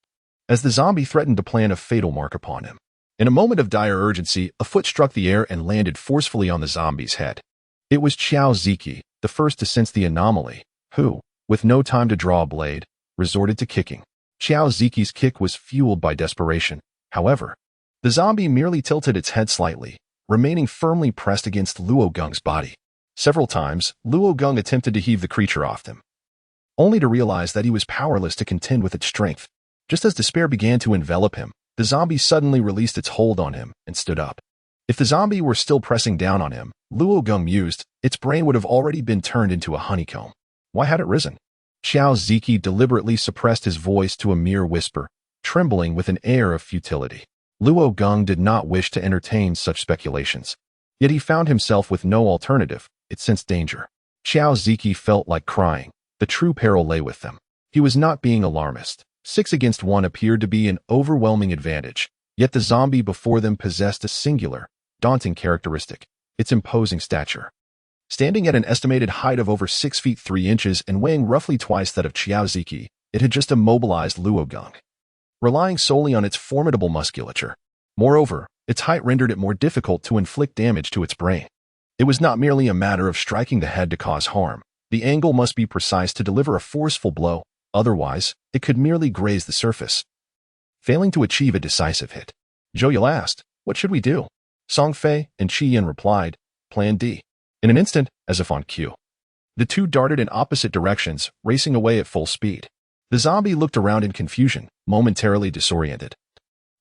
as the zombie threatened to plant a fatal mark upon him. In a moment of dire urgency, a foot struck the air and landed forcefully on the zombie's head. It was Qiao Ziki, the first to sense the anomaly, who, with no time to draw a blade, resorted to kicking. Qiao Ziki's kick was fueled by desperation. However, the zombie merely tilted its head slightly, remaining firmly pressed against Luo Gong's body. Several times, Luo Gong attempted to heave the creature off them, only to realize that he was powerless to contend with its strength. Just as despair began to envelop him, the zombie suddenly released its hold on him and stood up. If the zombie were still pressing down on him, Luo Gong mused, its brain would have already been turned into a honeycomb. Why had it risen? Qiao Ziki deliberately suppressed his voice to a mere whisper, trembling with an air of futility. Luo Gong did not wish to entertain such speculations. Yet he found himself with no alternative. It sensed danger. Qiao Ziki felt like crying. The true peril lay with them. He was not being alarmist. 6 against 1 appeared to be an overwhelming advantage, yet the zombie before them possessed a singular, daunting characteristic: its imposing stature. Standing at an estimated height of over 6 feet 3 inches and weighing roughly twice that of Qiao Ziki, it had just immobilized Luo Gong, relying solely on its formidable musculature. Moreover, its height rendered it more difficult to inflict damage to its brain. It was not merely a matter of striking the head to cause harm. The angle must be precise to deliver a forceful blow, otherwise, it could merely graze the surface, failing to achieve a decisive hit. Zhou Yao asked, "What should we do?" Song Fei and Qi Yan replied, "Plan D." In an instant, as if on cue, the two darted in opposite directions, racing away at full speed. The zombie looked around in confusion, momentarily disoriented,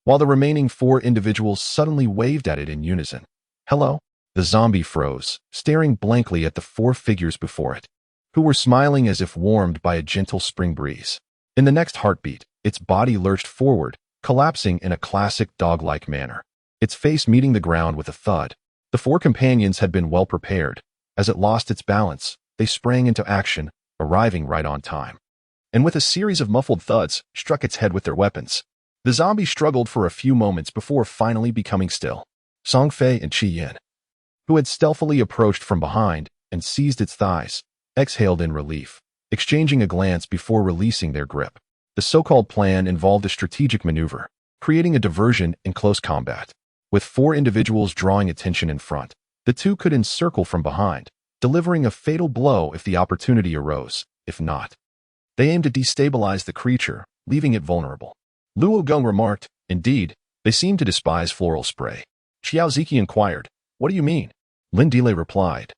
while the remaining 4 individuals suddenly waved at it in unison. "Hello?" The zombie froze, staring blankly at the 4 figures before it, who were smiling as if warmed by a gentle spring breeze. In the next heartbeat, its body lurched forward, collapsing in a classic dog-like manner, its face meeting the ground with a thud. The 4 companions had been well prepared. As it lost its balance, they sprang into action, arriving right on time, and with a series of muffled thuds, struck its head with their weapons. The zombie struggled for a few moments before finally becoming still. Song Fei and Qi Yan, who had stealthily approached from behind and seized its thighs, exhaled in relief, exchanging a glance before releasing their grip. The so-called plan involved a strategic maneuver, creating a diversion in close combat. With 4 individuals drawing attention in front, the 2 could encircle from behind, delivering a fatal blow if the opportunity arose. If not, they aimed to destabilize the creature, leaving it vulnerable. Luo Gong remarked, "Indeed, they seem to despise floral spray." Qiao Ziki inquired, "What do you mean?" Lin Dile replied,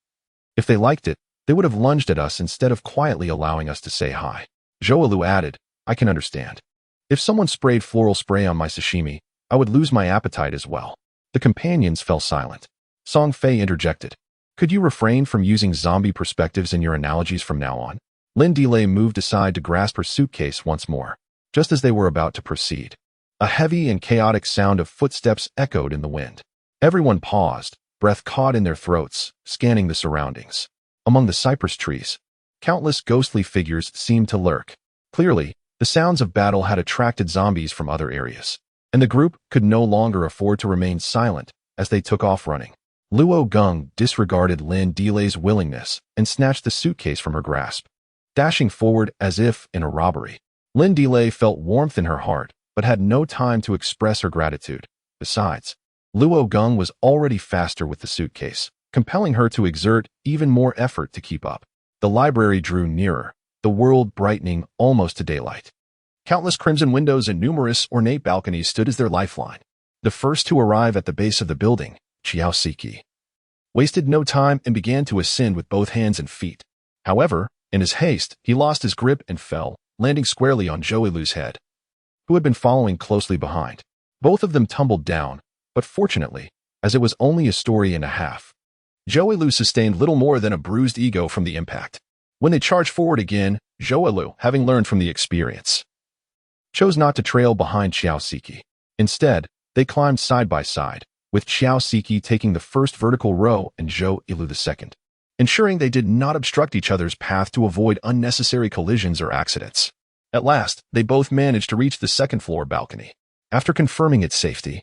"If they liked it, they would have lunged at us instead of quietly allowing us to say hi." Zhou Lu added, "I can understand. If someone sprayed floral spray on my sashimi, I would lose my appetite as well." The companions fell silent. Song Fei interjected, "Could you refrain from using zombie perspectives in your analogies from now on?" Lin Dile moved aside to grasp her suitcase once more. Just as they were about to proceed, a heavy and chaotic sound of footsteps echoed in the wind. Everyone paused, breath caught in their throats, scanning the surroundings. Among the cypress trees, countless ghostly figures seemed to lurk. Clearly, the sounds of battle had attracted zombies from other areas, and the group could no longer afford to remain silent as they took off running. Luo Geng disregarded Lin Delay's willingness and snatched the suitcase from her grasp, dashing forward as if in a robbery. Lin Delay felt warmth in her heart, but had no time to express her gratitude. Besides, Luo Geng was already faster with the suitcase, compelling her to exert even more effort to keep up. The library drew nearer, the world brightening almost to daylight. Countless crimson windows and numerous ornate balconies stood as their lifeline. The first to arrive at the base of the building, Xiao Siki, wasted no time and began to ascend with both hands and feet. However, in his haste, he lost his grip and fell, landing squarely on Zhou Yilu's head, who had been following closely behind. Both of them tumbled down, but fortunately, as it was only a story and a half, Zhou Yilu sustained little more than a bruised ego from the impact. When they charged forward again, Zhou Yilu, having learned from the experience, chose not to trail behind Xiao Siki. Instead, they climbed side by side, with Xiao Siki taking the first vertical row and Zhou Yilu the second, ensuring they did not obstruct each other's path to avoid unnecessary collisions or accidents. At last, they both managed to reach the second-floor balcony. After confirming its safety,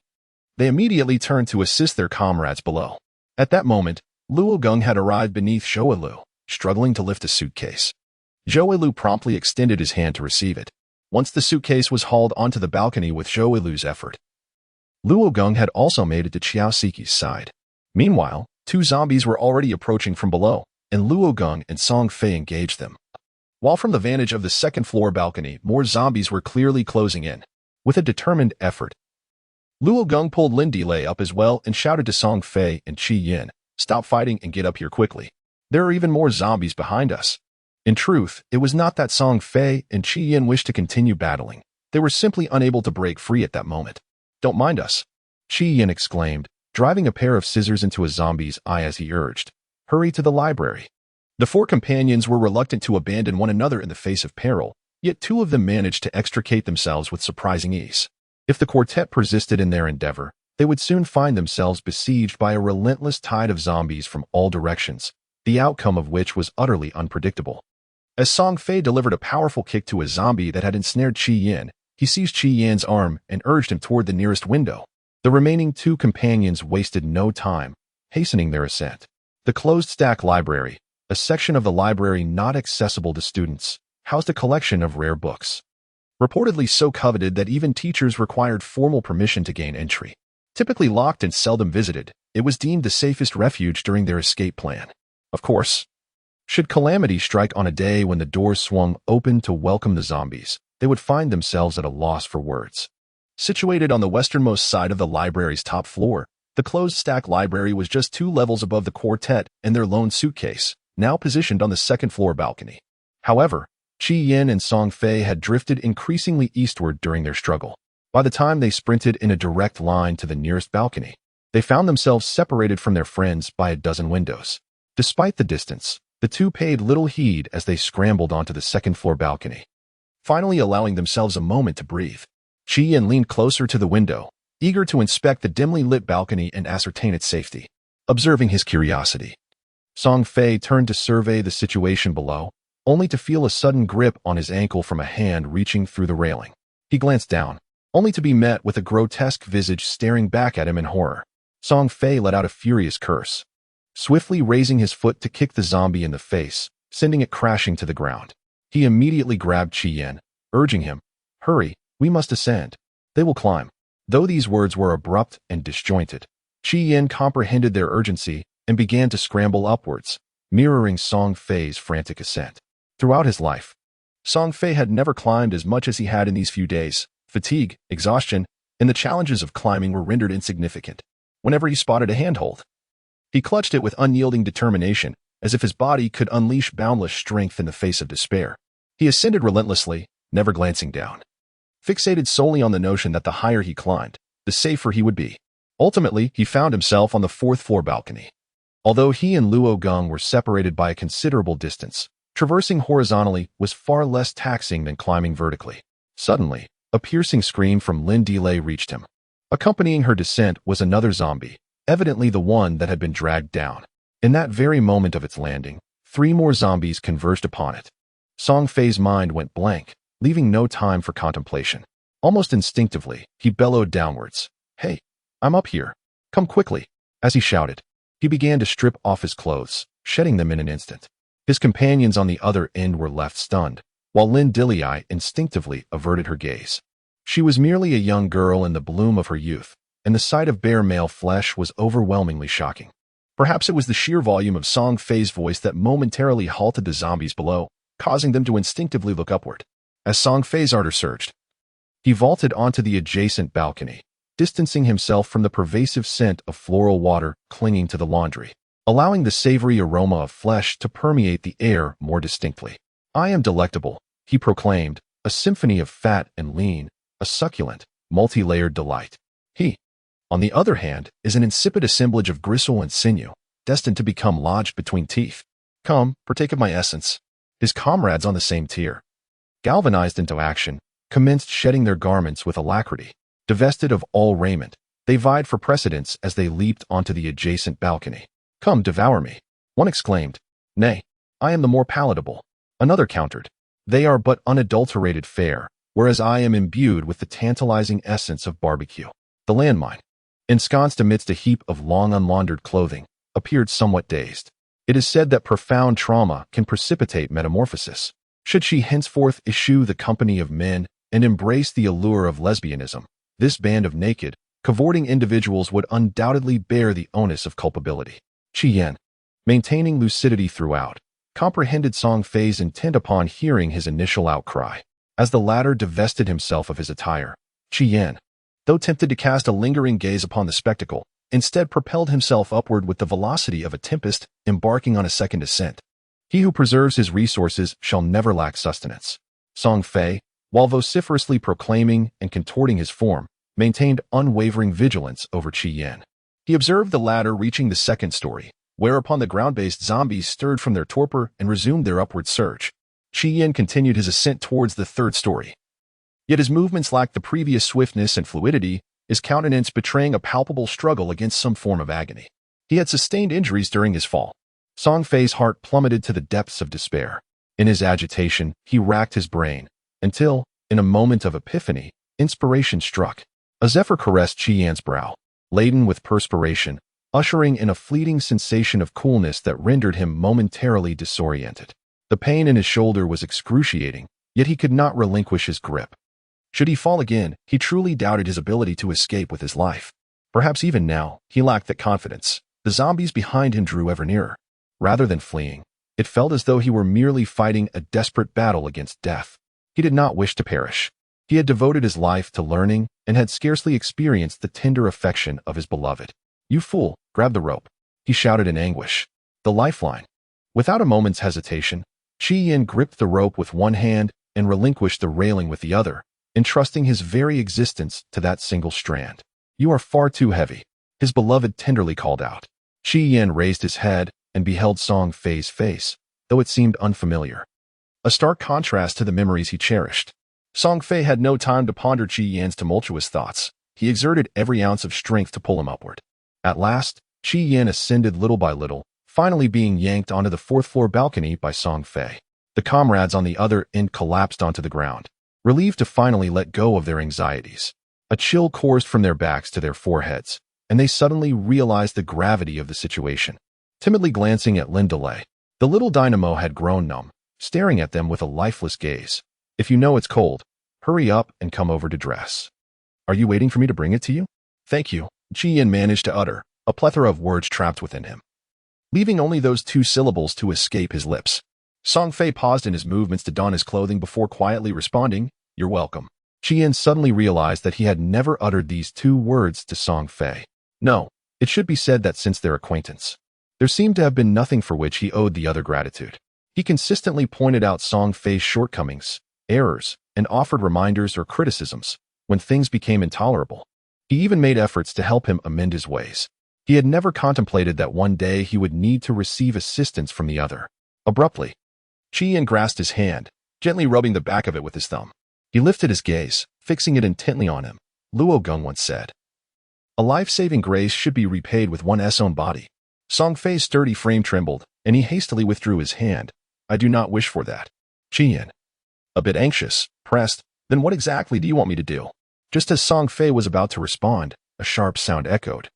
they immediately turned to assist their comrades below. At that moment, Luo Geng had arrived beneath Zhou Yilu, struggling to lift a suitcase. Zhou Yilu promptly extended his hand to receive it. Once the suitcase was hauled onto the balcony with Zhou Yilu's effort, Luo Geng had also made it to Xiao Siki's side. Meanwhile, two zombies were already approaching from below, and Luo Geng and Song Fei engaged them. While from the vantage of the second-floor balcony, more zombies were clearly closing in. With a determined effort, Luo Geng pulled Lin Delay up as well and shouted to Song Fei and Qi Yin, "Stop fighting and get up here quickly. There are even more zombies behind us." In truth, it was not that Song Fei and Qi Yin wished to continue battling. They were simply unable to break free at that moment. "Don't mind us," Qi Yin exclaimed, driving a pair of scissors into a zombie's eye as he urged, "Hurry to the library." The four companions were reluctant to abandon one another in the face of peril, yet two of them managed to extricate themselves with surprising ease. If the quartet persisted in their endeavor, they would soon find themselves besieged by a relentless tide of zombies from all directions, the outcome of which was utterly unpredictable. As Song Fei delivered a powerful kick to a zombie that had ensnared Qi Yin, he seized Qi Yin's arm and urged him toward the nearest window. The remaining two companions wasted no time, hastening their ascent. The closed-stack library, a section of the library not accessible to students, housed a collection of rare books, reportedly so coveted that even teachers required formal permission to gain entry. Typically locked and seldom visited, it was deemed the safest refuge during their escape plan. Of course, should calamity strike on a day when the doors swung open to welcome the zombies, they would find themselves at a loss for words. Situated on the westernmost side of the library's top floor, the closed-stack library was just 2 levels above the quartet and their lone suitcase, now positioned on the second-floor balcony. However, Qi Yin and Song Fei had drifted increasingly eastward during their struggle. By the time they sprinted in a direct line to the nearest balcony, they found themselves separated from their friends by a dozen windows. Despite the distance, the two paid little heed as they scrambled onto the second-floor balcony, finally allowing themselves a moment to breathe. Qi Yin leaned closer to the window, eager to inspect the dimly lit balcony and ascertain its safety. Observing his curiosity, Song Fei turned to survey the situation below, only to feel a sudden grip on his ankle from a hand reaching through the railing. He glanced down, only to be met with a grotesque visage staring back at him in horror. Song Fei let out a furious curse, swiftly raising his foot to kick the zombie in the face, sending it crashing to the ground. He immediately grabbed Qi Yin, urging him, "Hurry, we must ascend. They will climb." Though these words were abrupt and disjointed, Qi Yin comprehended their urgency and began to scramble upwards, mirroring Song Fei's frantic ascent. Throughout his life, Song Fei had never climbed as much as he had in these few days. Fatigue, exhaustion, and the challenges of climbing were rendered insignificant. Whenever he spotted a handhold, he clutched it with unyielding determination, as if his body could unleash boundless strength in the face of despair. He ascended relentlessly, never glancing down, fixated solely on the notion that the higher he climbed, the safer he would be. Ultimately, he found himself on the 4th-floor balcony. Although he and Luo Geng were separated by a considerable distance, traversing horizontally was far less taxing than climbing vertically. Suddenly, a piercing scream from Lin Delay reached him. Accompanying her descent was another zombie, evidently the one that had been dragged down. In that very moment of its landing, 3 more zombies converged upon it. Song Fei's mind went blank, leaving no time for contemplation. Almost instinctively, he bellowed downwards, "Hey, I'm up here. Come quickly. As he shouted, he began to strip off his clothes, shedding them in an instant. His companions on the other end were left stunned, while Lynn Dilly instinctively averted her gaze. She was merely a young girl in the bloom of her youth, and the sight of bare male flesh was overwhelmingly shocking. Perhaps it was the sheer volume of Song Fei's voice that momentarily halted the zombies below, causing them to instinctively look upward. As Song Fei's ardor surged, he vaulted onto the adjacent balcony, distancing himself from the pervasive scent of floral water clinging to the laundry, allowing the savory aroma of flesh to permeate the air more distinctly. I am delectable, he proclaimed, a symphony of fat and lean, a succulent, multi-layered delight. He, on the other hand, is an insipid assemblage of gristle and sinew, destined to become lodged between teeth. Come, partake of my essence. His comrades on the same tier, galvanized into action, commenced shedding their garments with alacrity. Divested of all raiment, they vied for precedence as they leaped onto the adjacent balcony. Come, devour me, one exclaimed. Nay, I am the more palatable, another countered. They are but unadulterated fare, whereas I am imbued with the tantalizing essence of barbecue. The landmine, ensconced amidst a heap of long unlaundered clothing, appeared somewhat dazed. It is said that profound trauma can precipitate metamorphosis. Should she henceforth eschew the company of men and embrace the allure of lesbianism, this band of naked, cavorting individuals would undoubtedly bear the onus of culpability. Qi Yan, maintaining lucidity throughout, comprehended Song Fei's intent upon hearing his initial outcry. As the latter divested himself of his attire, Qi Yan, though tempted to cast a lingering gaze upon the spectacle, instead propelled himself upward with the velocity of a tempest embarking on a second ascent. He who preserves his resources shall never lack sustenance. Song Fei, while vociferously proclaiming and contorting his form, maintained unwavering vigilance over Qi Yan. He observed the latter reaching the second story, whereupon the ground-based zombies stirred from their torpor and resumed their upward surge. Qi Yan continued his ascent towards the third story. Yet his movements lacked the previous swiftness and fluidity, his countenance betraying a palpable struggle against some form of agony. He had sustained injuries during his fall. Song Fei's heart plummeted to the depths of despair. In his agitation, he racked his brain, until, in a moment of epiphany, inspiration struck. A zephyr caressed Qi Yan's brow, laden with perspiration, ushering in a fleeting sensation of coolness that rendered him momentarily disoriented. The pain in his shoulder was excruciating, yet he could not relinquish his grip. Should he fall again, he truly doubted his ability to escape with his life. Perhaps even now, he lacked that confidence. The zombies behind him drew ever nearer. Rather than fleeing, it felt as though he were merely fighting a desperate battle against death. He did not wish to perish. He had devoted his life to learning and had scarcely experienced the tender affection of his beloved. You fool, grab the rope, he shouted in anguish. The lifeline. Without a moment's hesitation, Qi Yan gripped the rope with one hand and relinquished the railing with the other, entrusting his very existence to that single strand. You are far too heavy, his beloved tenderly called out. Qi Yan raised his head and beheld Song Fei's face, though it seemed unfamiliar. A stark contrast to the memories he cherished. Song Fei had no time to ponder Qi Yan's tumultuous thoughts. He exerted every ounce of strength to pull him upward. At last, Qi Yan ascended little by little, finally being yanked onto the fourth-floor balcony by Song Fei. The comrades on the other end collapsed onto the ground, relieved to finally let go of their anxieties. A chill coursed from their backs to their foreheads, and they suddenly realized the gravity of the situation. Timidly glancing at Lynn Delay, the little dynamo had grown numb, staring at them with a lifeless gaze. If you know it's cold, hurry up and come over to dress. Are you waiting for me to bring it to you? Thank you, Qi Yan managed to utter, a plethora of words trapped within him, leaving only those two syllables to escape his lips. Song Fei paused in his movements to don his clothing before quietly responding, You're welcome. Qi Yan suddenly realized that he had never uttered these two words to Song Fei. No, it should be said that since their acquaintance, there seemed to have been nothing for which he owed the other gratitude. He consistently pointed out Song Fei's shortcomings, errors, and offered reminders or criticisms when things became intolerable. He even made efforts to help him amend his ways. He had never contemplated that one day he would need to receive assistance from the other. Abruptly, Qi Yan grasped his hand, gently rubbing the back of it with his thumb. He lifted his gaze, fixing it intently on him. Luo Gong once said, A life-saving grace should be repaid with one's own body. Song Fei's sturdy frame trembled, and he hastily withdrew his hand. I do not wish for that. Qi Yan, a bit anxious, pressed, Then what exactly do you want me to do? Just as Song Fei was about to respond, a sharp sound echoed.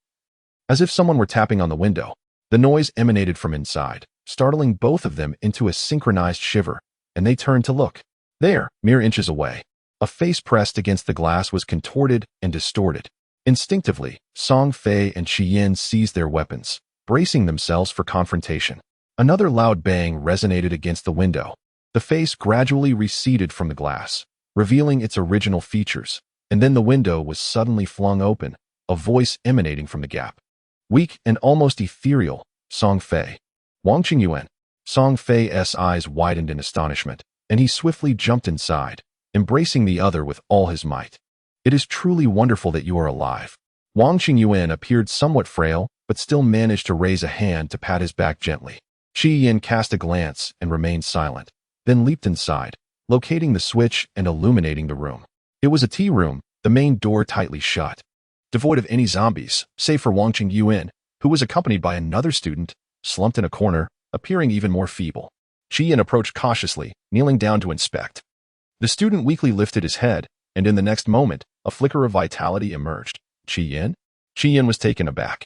as if someone were tapping on the window. The noise emanated from inside, startling both of them into a synchronized shiver, and they turned to look. There, mere inches away, a face pressed against the glass was contorted and distorted. Instinctively, Song Fei and Qi Yin seized their weapons, bracing themselves for confrontation. Another loud bang resonated against the window. The face gradually receded from the glass, revealing its original features, and then the window was suddenly flung open, a voice emanating from the gap. Weak and almost ethereal, Song Fei. Wang Qingyuan. Song Fei's eyes widened in astonishment, and he swiftly jumped inside, embracing the other with all his might. It is truly wonderful that you are alive. Wang Qingyuan appeared somewhat frail, but still managed to raise a hand to pat his back gently. Qi Yin cast a glance and remained silent, then leaped inside, locating the switch and illuminating the room. It was a tea room, the main door tightly shut. Devoid of any zombies, save for Wang Qingyuan, who was accompanied by another student, slumped in a corner, appearing even more feeble. Qi Yin approached cautiously, kneeling down to inspect. The student weakly lifted his head, and in the next moment, a flicker of vitality emerged. Qi Yin? Qi Yin was taken aback,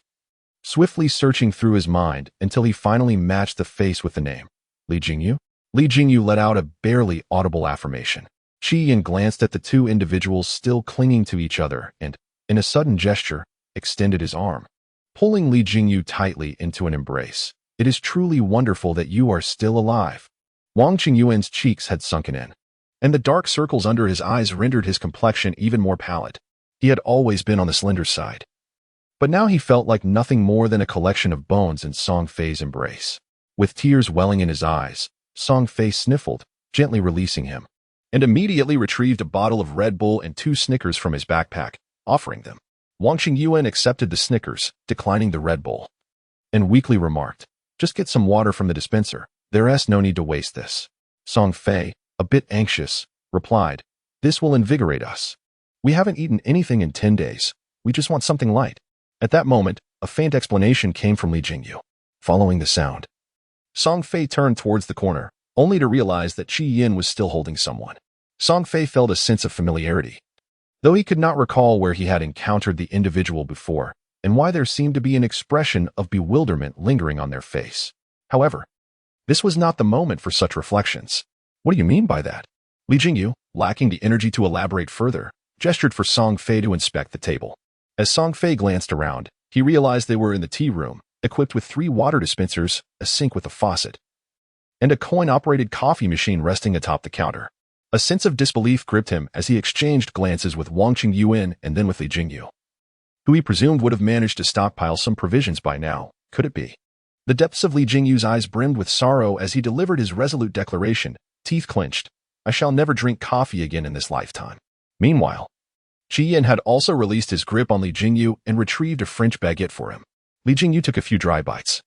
swiftly searching through his mind until he finally matched the face with the name. Li Jingyu? Li Jingyu let out a barely audible affirmation. Qi Yin glanced at the two individuals still clinging to each other and, in a sudden gesture, extended his arm, pulling Li Jingyu tightly into an embrace. It is truly wonderful that you are still alive. Wang Qingyuan's cheeks had sunken in, and the dark circles under his eyes rendered his complexion even more pallid. He had always been on the slender side, but now he felt like nothing more than a collection of bones in Song Fei's embrace. With tears welling in his eyes, Song Fei sniffled, gently releasing him, and immediately retrieved a bottle of Red Bull and 2 Snickers from his backpack, offering them. Wang Qingyuan accepted the Snickers, declining the Red Bull, and weakly remarked, "Just get some water from the dispenser. There's no need to waste this." Song Fei, a bit anxious, replied, "This will invigorate us. We haven't eaten anything in 10 days. We just want something light." At that moment, a faint explanation came from Li Jingyu. Following the sound, Song Fei turned towards the corner, only to realize that Qi Yin was still holding someone. Song Fei felt a sense of familiarity, though he could not recall where he had encountered the individual before and why there seemed to be an expression of bewilderment lingering on their face. However, this was not the moment for such reflections. "What do you mean by that?" Li Jingyu, lacking the energy to elaborate further, gestured for Song Fei to inspect the table. As Song Fei glanced around, he realized they were in the tea room, equipped with 3 water dispensers, a sink with a faucet, and a coin-operated coffee machine resting atop the counter. A sense of disbelief gripped him as he exchanged glances with Wang Qingyuan and then with Li Jingyu, who he presumed would have managed to stockpile some provisions by now. Could it be? The depths of Li Jingyu's eyes brimmed with sorrow as he delivered his resolute declaration, teeth clenched. "I shall never drink coffee again in this lifetime." Meanwhile, Qi Yin had also released his grip on Li Jingyu and retrieved a French baguette for him. Li Jingyu took a few dry bites,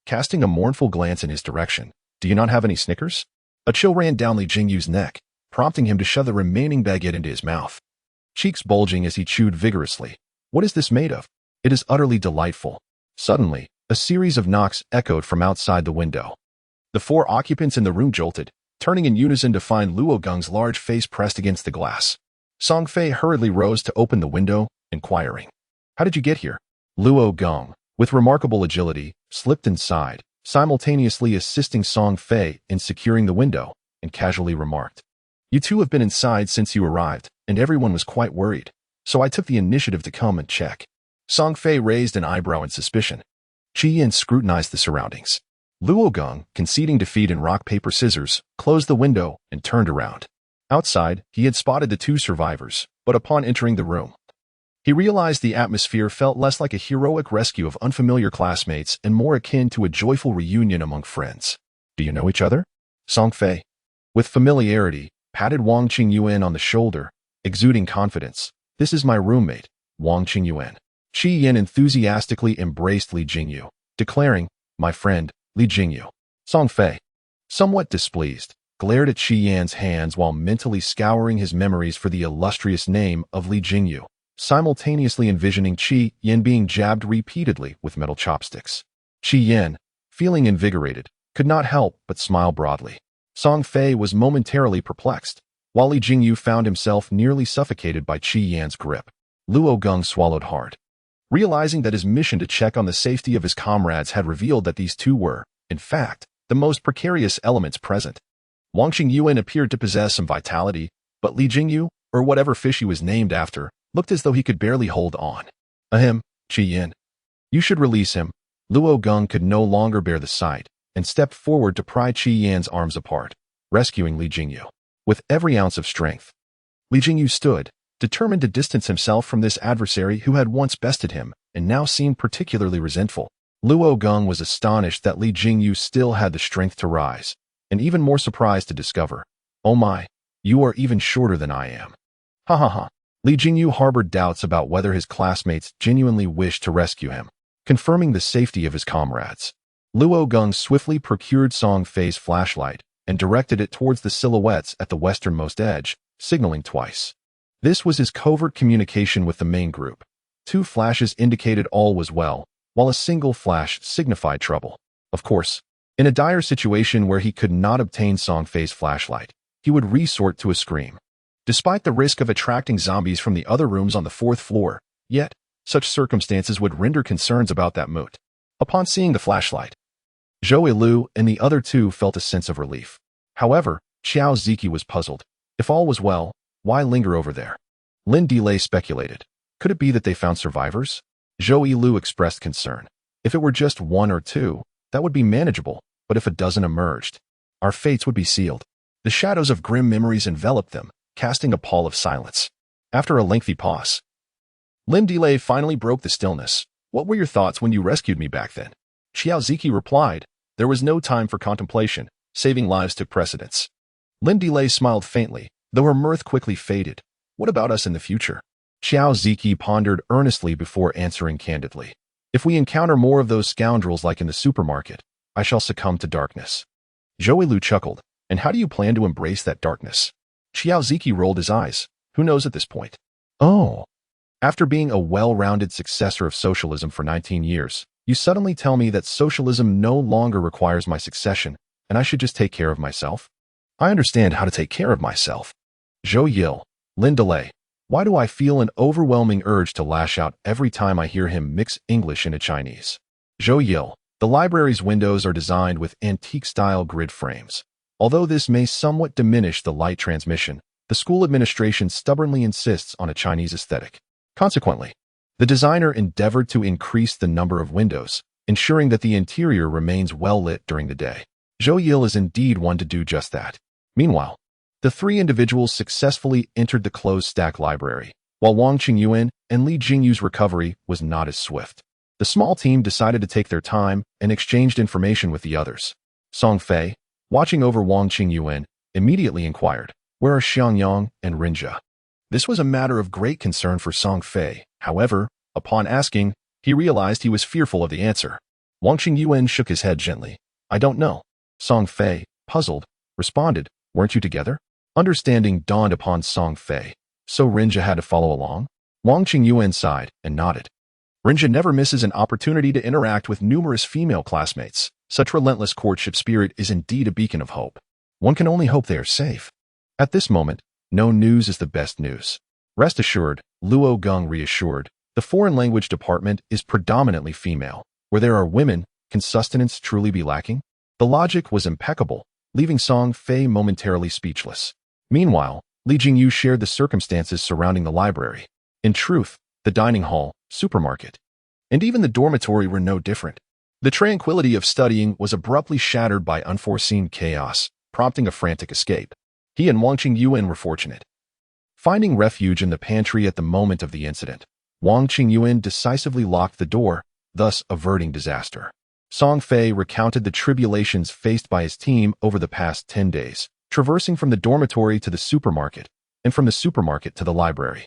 casting a mournful glance in his direction. "Do you not have any Snickers?" A chill ran down Li Jingyu's neck, prompting him to shove the remaining baguette into his mouth, cheeks bulging as he chewed vigorously. "What is this made of? It is utterly delightful." Suddenly, a series of knocks echoed from outside the window. The 4 occupants in the room jolted, turning in unison to find Luo Geng's large face pressed against the glass. Song Fei hurriedly rose to open the window, inquiring, "How did you get here?" Luo Geng, with remarkable agility, slipped inside, simultaneously assisting Song Fei in securing the window, and casually remarked, "You two have been inside since you arrived, and everyone was quite worried, so I took the initiative to come and check." Song Fei raised an eyebrow in suspicion. Qi Yin scrutinized the surroundings. Luo Geng, conceding defeat in rock, paper, scissors, closed the window and turned around. Outside, he had spotted the 2 survivors, but upon entering the room, he realized the atmosphere felt less like a heroic rescue of unfamiliar classmates and more akin to a joyful reunion among friends. "Do you know each other?" Song Fei, with familiarity, patted Wang Qingyuan on the shoulder, exuding confidence. "This is my roommate, Wang Qingyuan." Qi Yin enthusiastically embraced Li Jingyu, declaring, "My friend, Li Jingyu." Song Fei, somewhat displeased, glared at Qi Yan's hands while mentally scouring his memories for the illustrious name of Li Jingyu, simultaneously envisioning Qi Yin being jabbed repeatedly with metal chopsticks. Qi Yin, feeling invigorated, could not help but smile broadly. Song Fei was momentarily perplexed, while Li Jingyu found himself nearly suffocated by Qi Yan's grip. Luo Geng swallowed hard, realizing that his mission to check on the safety of his comrades had revealed that these two were, in fact, the most precarious elements present. Wang Qingyuan appeared to possess some vitality, but Li Jingyu, or whatever fish he was named after, looked as though he could barely hold on. Ahem, Qi Yin. You should release him. Luo Geng could no longer bear the sight, and stepped forward to pry Qi Yan's arms apart, rescuing Li Jingyu. With every ounce of strength, Li Jingyu stood, determined to distance himself from this adversary who had once bested him and now seemed particularly resentful. Luo Geng was astonished that Li Jingyu still had the strength to rise, and even more surprised to discover, oh my, you are even shorter than I am. Ha ha ha. Li Jingyu harbored doubts about whether his classmates genuinely wished to rescue him, confirming the safety of his comrades. Luo Geng swiftly procured Song Fei's flashlight and directed it towards the silhouettes at the westernmost edge, signaling twice. This was his covert communication with the main group. 2 flashes indicated all was well, while a single flash signified trouble. Of course, in a dire situation where he could not obtain Song Fei's flashlight, he would resort to a scream. Despite the risk of attracting zombies from the other rooms on the 4th floor, yet, such circumstances would render concerns about that moot. Upon seeing the flashlight, Zhou Lu and the other 2 felt a sense of relief. However, Xiao Ziki was puzzled. If all was well, why linger over there? Lin Delay speculated. Could it be that they found survivors? Zhou Lu expressed concern. If it were just 1 or 2, that would be manageable, but if a dozen emerged, our fates would be sealed. The shadows of grim memories enveloped them, casting a pall of silence. After a lengthy pause, Lin Delay finally broke the stillness. What were your thoughts when you rescued me back then? Xiao Ziki replied. There was no time for contemplation. Saving lives took precedence. Lin Delay smiled faintly, though her mirth quickly faded. What about us in the future? Xiao Ziki pondered earnestly before answering candidly. If we encounter more of those scoundrels like in the supermarket, I shall succumb to darkness. Zhou Lu chuckled. And how do you plan to embrace that darkness? Xiao Ziki rolled his eyes. Who knows at this point? Oh. After being a well-rounded successor of socialism for 19 years, you suddenly tell me that socialism no longer requires my succession, and I should just take care of myself? I understand how to take care of myself. Zhou Yil, Lin Delay. Why do I feel an overwhelming urge to lash out every time I hear him mix English into Chinese? Zhou Yil. The library's windows are designed with antique-style grid frames. Although this may somewhat diminish the light transmission, the school administration stubbornly insists on a Chinese aesthetic. Consequently, the designer endeavored to increase the number of windows, ensuring that the interior remains well lit during the day. Zhou Yil is indeed one to do just that. Meanwhile, the 3 individuals successfully entered the closed-stack library, while Wang Qingyuan and Li Jingyu's recovery was not as swift. The small team decided to take their time and exchanged information with the others. Song Fei, watching over Wang Qingyuan, immediately inquired, where are Xiangyang and Rinja? This was a matter of great concern for Song Fei. However, upon asking, he realized he was fearful of the answer. Wang Qingyuan shook his head gently. I don't know. Song Fei, puzzled, responded, weren't you together? Understanding dawned upon Song Fei. So Rinja had to follow along? Wang Qingyuan sighed and nodded. Rinja never misses an opportunity to interact with numerous female classmates. Such relentless courtship spirit is indeed a beacon of hope. One can only hope they are safe. At this moment, no news is the best news. Rest assured, Luo Geng reassured, the foreign language department is predominantly female. Where there are women, can sustenance truly be lacking? The logic was impeccable, leaving Song Fei momentarily speechless. Meanwhile, Li Jingyu shared the circumstances surrounding the library. In truth, the dining hall, supermarket, and even the dormitory were no different. The tranquility of studying was abruptly shattered by unforeseen chaos, prompting a frantic escape. He and Wang Qingyuan were fortunate, finding refuge in the pantry at the moment of the incident. Wang Qingyuan decisively locked the door, thus averting disaster. Song Fei recounted the tribulations faced by his team over the past 10 days, traversing from the dormitory to the supermarket, and from the supermarket to the library.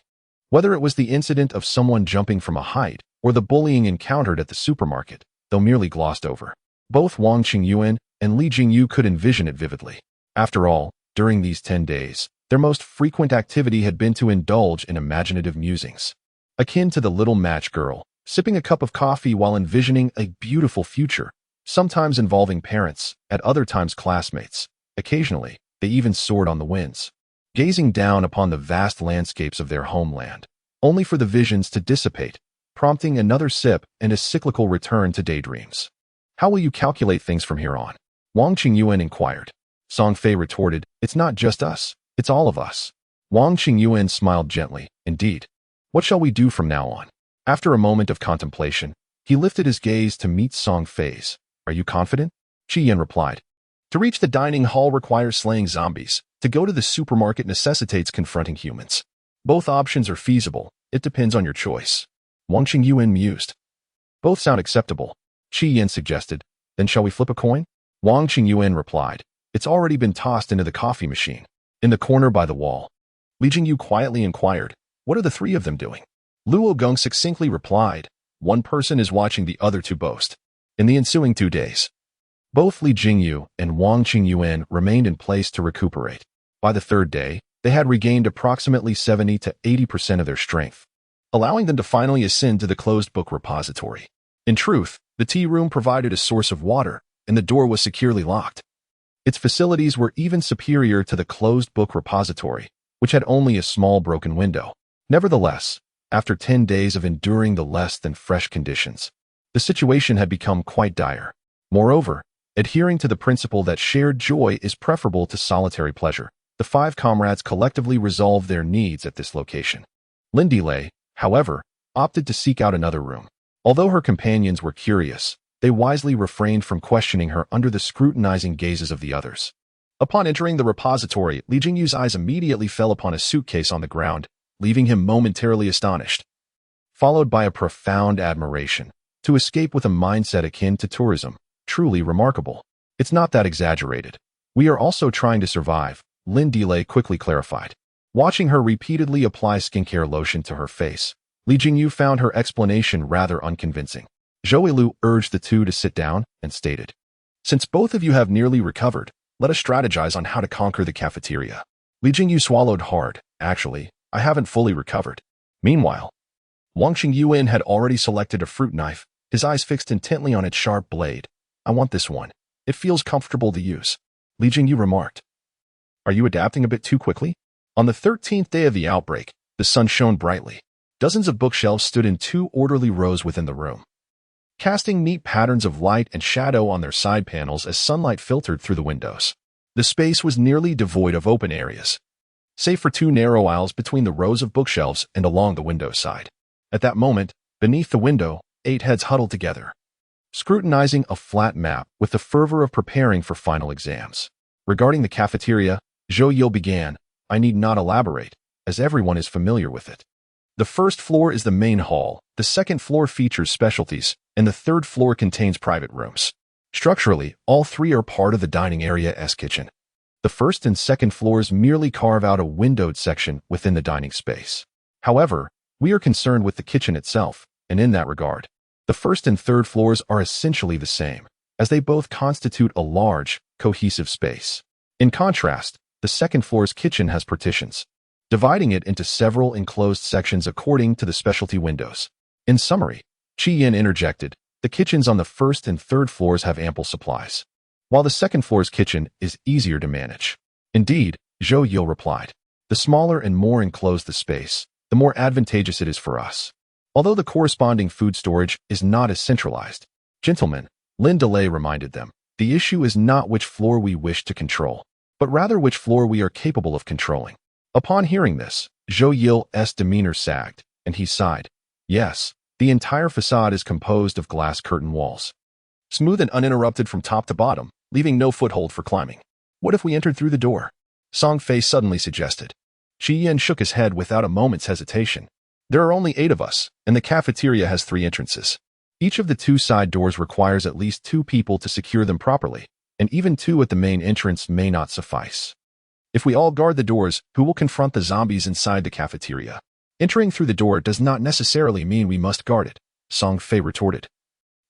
Whether it was the incident of someone jumping from a height, or the bullying encountered at the supermarket, though merely glossed over, both Wang Qingyuan and Li Jingyu could envision it vividly. After all, during these 10 days, their most frequent activity had been to indulge in imaginative musings, akin to the little match girl, sipping a cup of coffee while envisioning a beautiful future, sometimes involving parents, at other times classmates. Occasionally, they even soared on the winds, gazing down upon the vast landscapes of their homeland, only for the visions to dissipate, prompting another sip and a cyclical return to daydreams. How will you calculate things from here on? Wang Qingyuan inquired. Song Fei retorted, it's not just us, it's all of us. Wang Qingyuan smiled gently, indeed. What shall we do from now on? After a moment of contemplation, he lifted his gaze to meet Song Fei's. Are you confident? Qi Yan replied. To reach the dining hall requires slaying zombies. To go to the supermarket necessitates confronting humans. Both options are feasible. It depends on your choice. Wang Qingyuan mused. Both sound acceptable. Qi Yan suggested. Then shall we flip a coin? Wang Qingyuan replied. It's already been tossed into the coffee machine. In the corner by the wall. Li Jingyu quietly inquired. What are the three of them doing? Luo Gong succinctly replied. One person is watching the other two boast. In the ensuing 2 days, both Li Jingyu and Wang Qingyuan remained in place to recuperate. By the 3rd day, they had regained approximately 70 to 80% of their strength, allowing them to finally ascend to the closed book repository. In truth, the tea room provided a source of water, and the door was securely locked. Its facilities were even superior to the closed book repository, which had only a small broken window. Nevertheless, after 10 days of enduring the less than fresh conditions, the situation had become quite dire. Moreover, adhering to the principle that shared joy is preferable to solitary pleasure, the 5 comrades collectively resolved their needs at this location. Lindy Lei, however, opted to seek out another room. Although her companions were curious, they wisely refrained from questioning her under the scrutinizing gazes of the others. Upon entering the repository, Li Jingyu's eyes immediately fell upon a suitcase on the ground, leaving him momentarily astonished, followed by a profound admiration. To escape with a mindset akin to tourism, truly remarkable. It's not that exaggerated. We are also trying to survive, Lin Delay quickly clarified. Watching her repeatedly apply skincare lotion to her face, Li Jingyu found her explanation rather unconvincing. Zhou Lu urged the two to sit down and stated, since both of you have nearly recovered, let us strategize on how to conquer the cafeteria. Li Jingyu swallowed hard. Actually, I haven't fully recovered. Meanwhile, Wang Qingyuan had already selected a fruit knife, his eyes fixed intently on its sharp blade. I want this one. It feels comfortable to use. Li Jingyu remarked. Are you adapting a bit too quickly? On the 13th day of the outbreak, the sun shone brightly. Dozens of bookshelves stood in 2 orderly rows within the room, casting neat patterns of light and shadow on their side panels as sunlight filtered through the windows. The space was nearly devoid of open areas, save for 2 narrow aisles between the rows of bookshelves and along the window side. At that moment, beneath the window, 8 heads huddled together, scrutinizing a flat map with the fervor of preparing for final exams. Regarding the cafeteria, Zhou Yil began. I need not elaborate, as everyone is familiar with it. The first floor is the main hall, the second floor features specialties, and the third floor contains private rooms. Structurally, all 3 are part of the dining area-s kitchen. The first and second floors merely carve out a windowed section within the dining space. However, we are concerned with the kitchen itself, and in that regard, the first and third floors are essentially the same, as they both constitute a large, cohesive space. In contrast, the second floor's kitchen has partitions, dividing it into several enclosed sections according to the specialty windows. In summary, Qi Yin interjected, the kitchens on the first and third floors have ample supplies, while the second floor's kitchen is easier to manage. Indeed, Zhou Yil replied, the smaller and more enclosed the space, the more advantageous it is for us. Although the corresponding food storage is not as centralized, gentlemen, Lin Delay reminded them, the issue is not which floor we wish to control, but rather which floor we are capable of controlling. Upon hearing this, Zhou Yil's demeanor sagged, and he sighed. Yes, the entire facade is composed of glass curtain walls, smooth and uninterrupted from top to bottom, leaving no foothold for climbing. What if we entered through the door? Song Fei suddenly suggested. Qi Yan shook his head without a moment's hesitation. There are only 8 of us, and the cafeteria has 3 entrances. Each of the 2 side doors requires at least 2 people to secure them properly, and even 2 at the main entrance may not suffice. If we all guard the doors, who will confront the zombies inside the cafeteria? Entering through the door does not necessarily mean we must guard it, Song Fei retorted,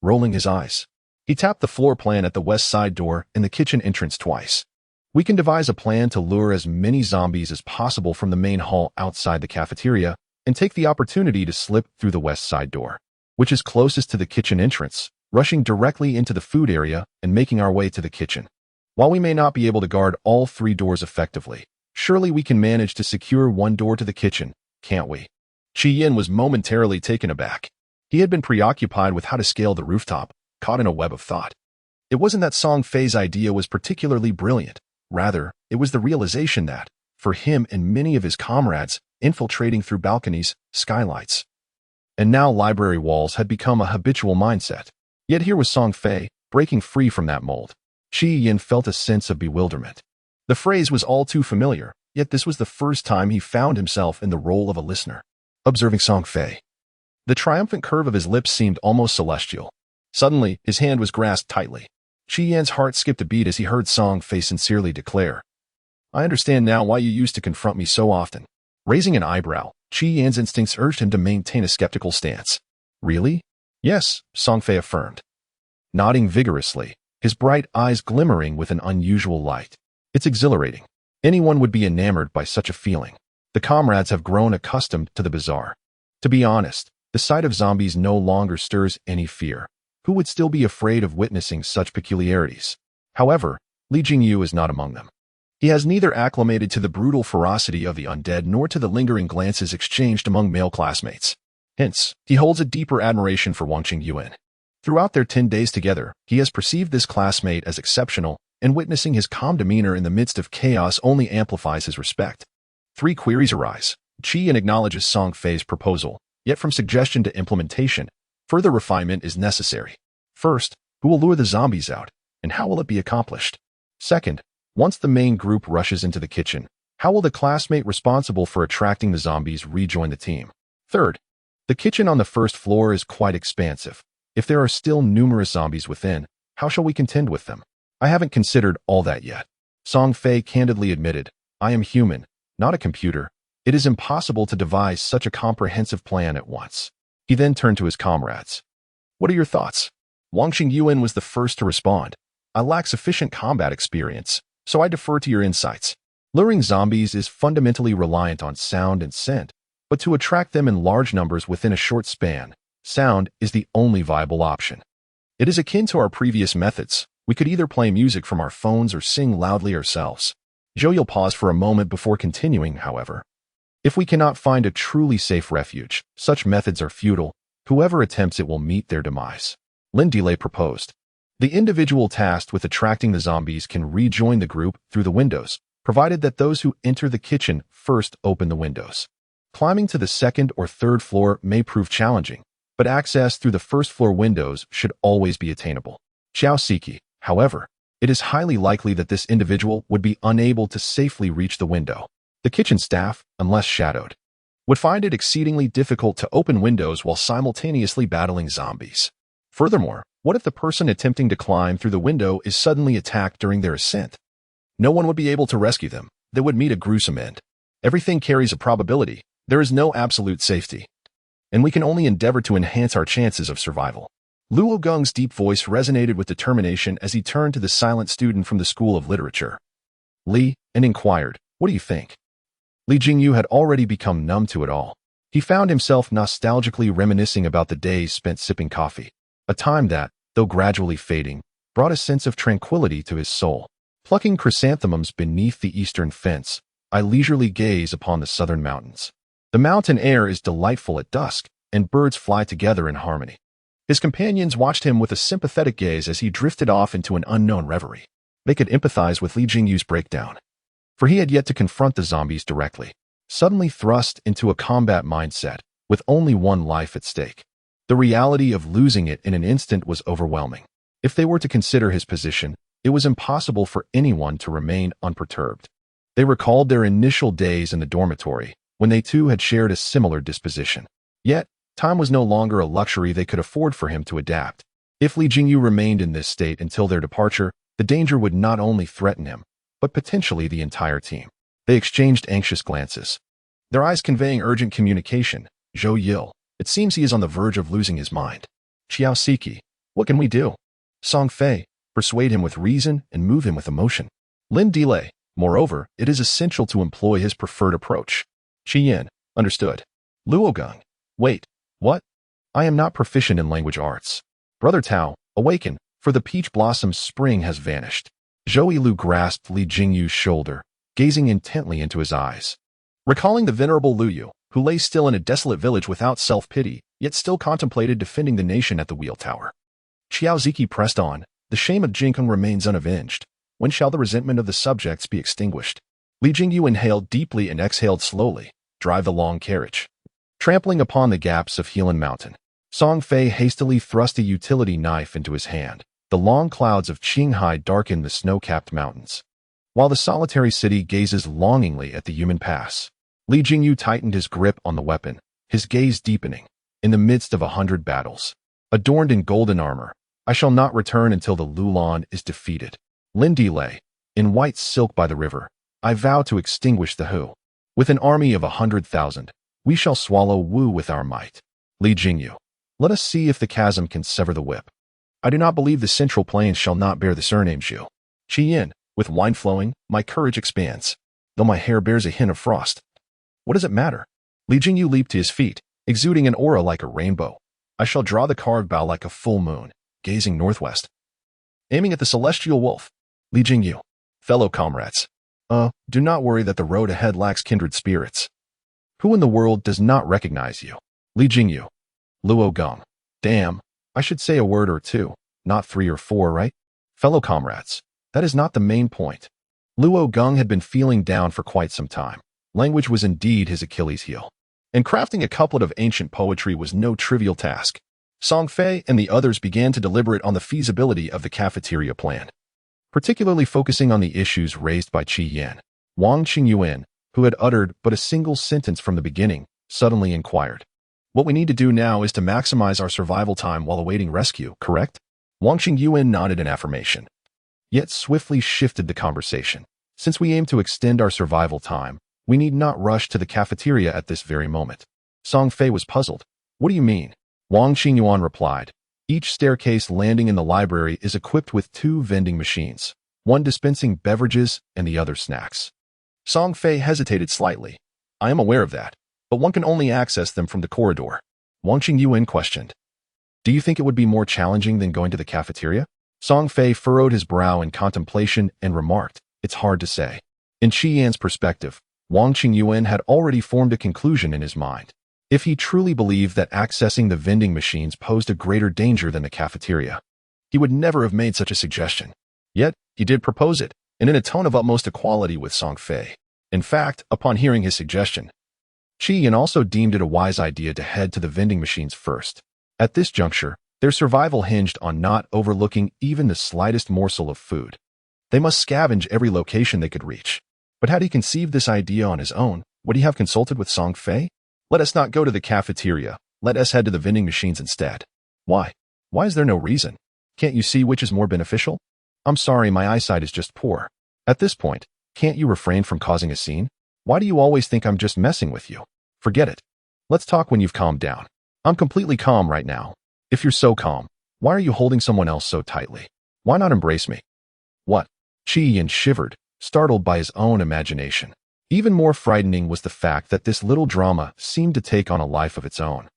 rolling his eyes. He tapped the floor plan at the west side door and the kitchen entrance twice. We can devise a plan to lure as many zombies as possible from the main hall outside the cafeteria and take the opportunity to slip through the west side door, which is closest to the kitchen entrance, rushing directly into the food area and making our way to the kitchen. While we may not be able to guard all 3 doors effectively, surely we can manage to secure one door to the kitchen, can't we? Qi Yin was momentarily taken aback. He had been preoccupied with how to scale the rooftop, caught in a web of thought. It wasn't that Song Fei's idea was particularly brilliant. Rather, it was the realization that, for him and many of his comrades, infiltrating through balconies, skylights, and now library walls had become a habitual mindset. Yet here was Song Fei, breaking free from that mold. Qi Yin felt a sense of bewilderment. The phrase was all too familiar, yet this was the first time he found himself in the role of a listener, observing Song Fei. The triumphant curve of his lips seemed almost celestial. Suddenly, his hand was grasped tightly. Qi Yan's heart skipped a beat as he heard Song Fei sincerely declare, "I understand now why you used to confront me so often." Raising an eyebrow, Qi Yan's instincts urged him to maintain a skeptical stance. "Really?" "Yes," Song Fei affirmed, nodding vigorously, his bright eyes glimmering with an unusual light. "It's exhilarating. Anyone would be enamored by such a feeling. The comrades have grown accustomed to the bizarre. To be honest, the sight of zombies no longer stirs any fear. Who would still be afraid of witnessing such peculiarities? However, Li Jingyu is not among them. He has neither acclimated to the brutal ferocity of the undead nor to the lingering glances exchanged among male classmates. Hence, he holds a deeper admiration for Wang Qingyuan. Throughout their 10 days together, he has perceived this classmate as exceptional, and witnessing his calm demeanor in the midst of chaos only amplifies his respect. 3 queries arise. Qi Yin acknowledges Song Fei's proposal, yet from suggestion to implementation, further refinement is necessary. First, who will lure the zombies out, and how will it be accomplished? Second, once the main group rushes into the kitchen, how will the classmate responsible for attracting the zombies rejoin the team? Third, the kitchen on the first floor is quite expansive. If there are still numerous zombies within, how shall we contend with them? I haven't considered all that yet. Song Fei candidly admitted, "I am human, not a computer. It is impossible to devise such a comprehensive plan at once." He then turned to his comrades. "What are your thoughts?" Wang Qingyuan was the first to respond. "I lack sufficient combat experience, so I defer to your insights. Luring zombies is fundamentally reliant on sound and scent, but to attract them in large numbers within a short span, sound is the only viable option. It is akin to our previous methods. We could either play music from our phones or sing loudly ourselves." Zhou Yil paused for a moment before continuing, however. "If we cannot find a truly safe refuge, such methods are futile. Whoever attempts it will meet their demise." Lin Delay proposed. "The individual tasked with attracting the zombies can rejoin the group through the windows, provided that those who enter the kitchen first open the windows. Climbing to the second or third floor may prove challenging, but access through the first floor windows should always be attainable. Xiao Siki, however, it is highly likely that this individual would be unable to safely reach the window. The kitchen staff, unless shadowed, would find it exceedingly difficult to open windows while simultaneously battling zombies. Furthermore, what if the person attempting to climb through the window is suddenly attacked during their ascent? No one would be able to rescue them. They would meet a gruesome end. Everything carries a probability. There is no absolute safety, and we can only endeavor to enhance our chances of survival." Luo Gong's deep voice resonated with determination as he turned to the silent student from the School of Literature, Li, and inquired, "What do you think?" Li Jingyu had already become numb to it all. He found himself nostalgically reminiscing about the days spent sipping coffee, a time that, though gradually fading, brought a sense of tranquility to his soul. Plucking chrysanthemums beneath the eastern fence, I leisurely gaze upon the southern mountains. The mountain air is delightful at dusk, and birds fly together in harmony. His companions watched him with a sympathetic gaze as he drifted off into an unknown reverie. They could empathize with Li Jingyu's breakdown, for he had yet to confront the zombies directly. Suddenly thrust into a combat mindset, with only one life at stake, the reality of losing it in an instant was overwhelming. If they were to consider his position, it was impossible for anyone to remain unperturbed. They recalled their initial days in the dormitory, when they too had shared a similar disposition. Yet, time was no longer a luxury they could afford for him to adapt. If Li Jingyu remained in this state until their departure, the danger would not only threaten him, but potentially the entire team. They exchanged anxious glances, their eyes conveying urgent communication. Zhou Yil, it seems he is on the verge of losing his mind. Xiao Siki, what can we do? Song Fei, persuade him with reason and move him with emotion. Lin Delay, moreover, it is essential to employ his preferred approach. Qi Yin, understood. Luo Gong, wait, what? I am not proficient in language arts. Brother Tao, awaken, for the peach blossom's spring has vanished. Zhou Yilu grasped Li Jingyu's shoulder, gazing intently into his eyes. Recalling the venerable Lu Yu, who lay still in a desolate village without self-pity, yet still contemplated defending the nation at the wheel tower. Xiao Ziki pressed on. The shame of Jinkung remains unavenged. When shall the resentment of the subjects be extinguished? Li Jingyu inhaled deeply and exhaled slowly. Drive the long carriage. Trampling upon the gaps of Helan Mountain, Song Fei hastily thrust a utility knife into his hand. The long clouds of Qinghai darkened the snow-capped mountains, while the solitary city gazes longingly at the Yumen Pass. Li Jingyu tightened his grip on the weapon, his gaze deepening. In the midst of 100 battles, adorned in golden armor, I shall not return until the Lulan is defeated. Lindi lay, in white silk by the river. I vow to extinguish the Hu. With an army of 100,000, we shall swallow Wu with our might. Li Jingyu, let us see if the chasm can sever the whip. I do not believe the central plains shall not bear the surname Zhu. Qi Yin, with wine flowing, my courage expands, though my hair bears a hint of frost. What does it matter? Li Jingyu leaped to his feet, exuding an aura like a rainbow. I shall draw the carved bow like a full moon, gazing northwest, aiming at the celestial wolf. Li Jingyu, fellow comrades, do not worry that the road ahead lacks kindred spirits. Who in the world does not recognize you? Li Jingyu, Luo Gong. Damn, I should say a word or two, not 3 or 4, right? Fellow comrades, that is not the main point. Luo Gong had been feeling down for quite some time. Language was indeed his Achilles heel, and crafting a couplet of ancient poetry was no trivial task. Song Fei and the others began to deliberate on the feasibility of the cafeteria plan, particularly focusing on the issues raised by Qi Yan. Wang Qingyuan, who had uttered but a single sentence from the beginning, suddenly inquired. What we need to do now is to maximize our survival time while awaiting rescue, correct? Wang Qingyuan nodded in affirmation, yet swiftly shifted the conversation. Since we aim to extend our survival time, we need not rush to the cafeteria at this very moment. Song Fei was puzzled. What do you mean? Wang Qingyuan replied. Each staircase landing in the library is equipped with 2 vending machines, one dispensing beverages and the other snacks. Song Fei hesitated slightly. I am aware of that, but one can only access them from the corridor. Wang Qingyuan questioned. Do you think it would be more challenging than going to the cafeteria? Song Fei furrowed his brow in contemplation and remarked, it's hard to say. In Qi Yan's perspective, Wang Qingyuan had already formed a conclusion in his mind. If he truly believed that accessing the vending machines posed a greater danger than the cafeteria, he would never have made such a suggestion. Yet, he did propose it, and in a tone of utmost equality with Song Fei. In fact, upon hearing his suggestion, Qi Yan also deemed it a wise idea to head to the vending machines first. At this juncture, their survival hinged on not overlooking even the slightest morsel of food. They must scavenge every location they could reach. But had he conceived this idea on his own, would he have consulted with Song Fei? Let us not go to the cafeteria. Let us head to the vending machines instead. Why? Why is there no reason? Can't you see which is more beneficial? I'm sorry, my eyesight is just poor. At this point, can't you refrain from causing a scene? Why do you always think I'm just messing with you? Forget it. Let's talk when you've calmed down. I'm completely calm right now. If you're so calm, why are you holding someone else so tightly? Why not embrace me? What? Qi Yan shivered, startled by his own imagination. Even more frightening was the fact that this little drama seemed to take on a life of its own.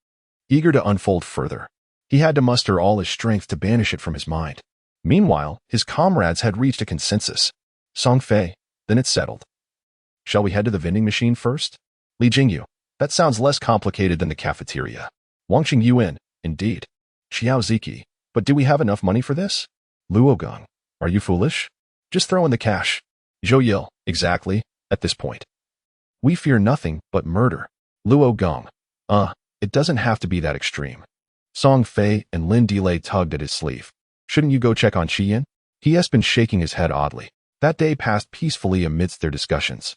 Eager to unfold further, he had to muster all his strength to banish it from his mind. Meanwhile, his comrades had reached a consensus. Song Fei, then it's settled. Shall we head to the vending machine first? Li Jingyu, that sounds less complicated than the cafeteria. Wang Qingyuan, indeed. Xiao Ziki, but do we have enough money for this? Luo Gong, are you foolish? Just throw in the cash. Zhou Yil, exactly, at this point. We fear nothing but murder. Luo Gong, it doesn't have to be that extreme. Song Fei and Lin Delay tugged at his sleeve. Shouldn't you go check on Qi Yan? He has been shaking his head oddly. That day passed peacefully amidst their discussions.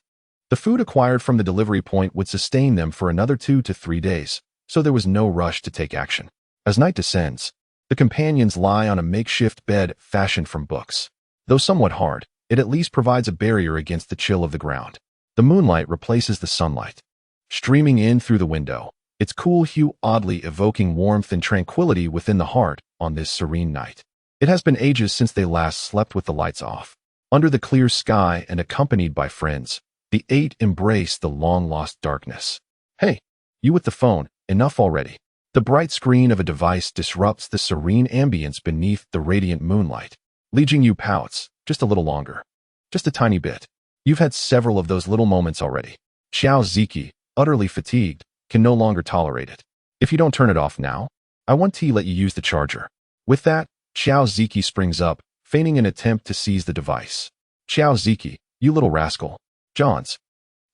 The food acquired from the delivery point would sustain them for another 2 to 3 days, so there was no rush to take action. As night descends, the companions lie on a makeshift bed fashioned from books. Though somewhat hard, it at least provides a barrier against the chill of the ground. The moonlight replaces the sunlight, streaming in through the window, its cool hue oddly evoking warmth and tranquility within the heart on this serene night. It has been ages since they last slept with the lights off. Under the clear sky and accompanied by friends, the 8 embrace the long-lost darkness. Hey, you with the phone, enough already. The bright screen of a device disrupts the serene ambience beneath the radiant moonlight. Li Jingyu pouts, just a little longer. Just a tiny bit. You've had several of those little moments already. Xiao Ziki, utterly fatigued, can no longer tolerate it. If you don't turn it off now, I won't let you use the charger. With that, Xiao Ziki springs up, feigning an attempt to seize the device. Xiao Ziki, you little rascal. Johns,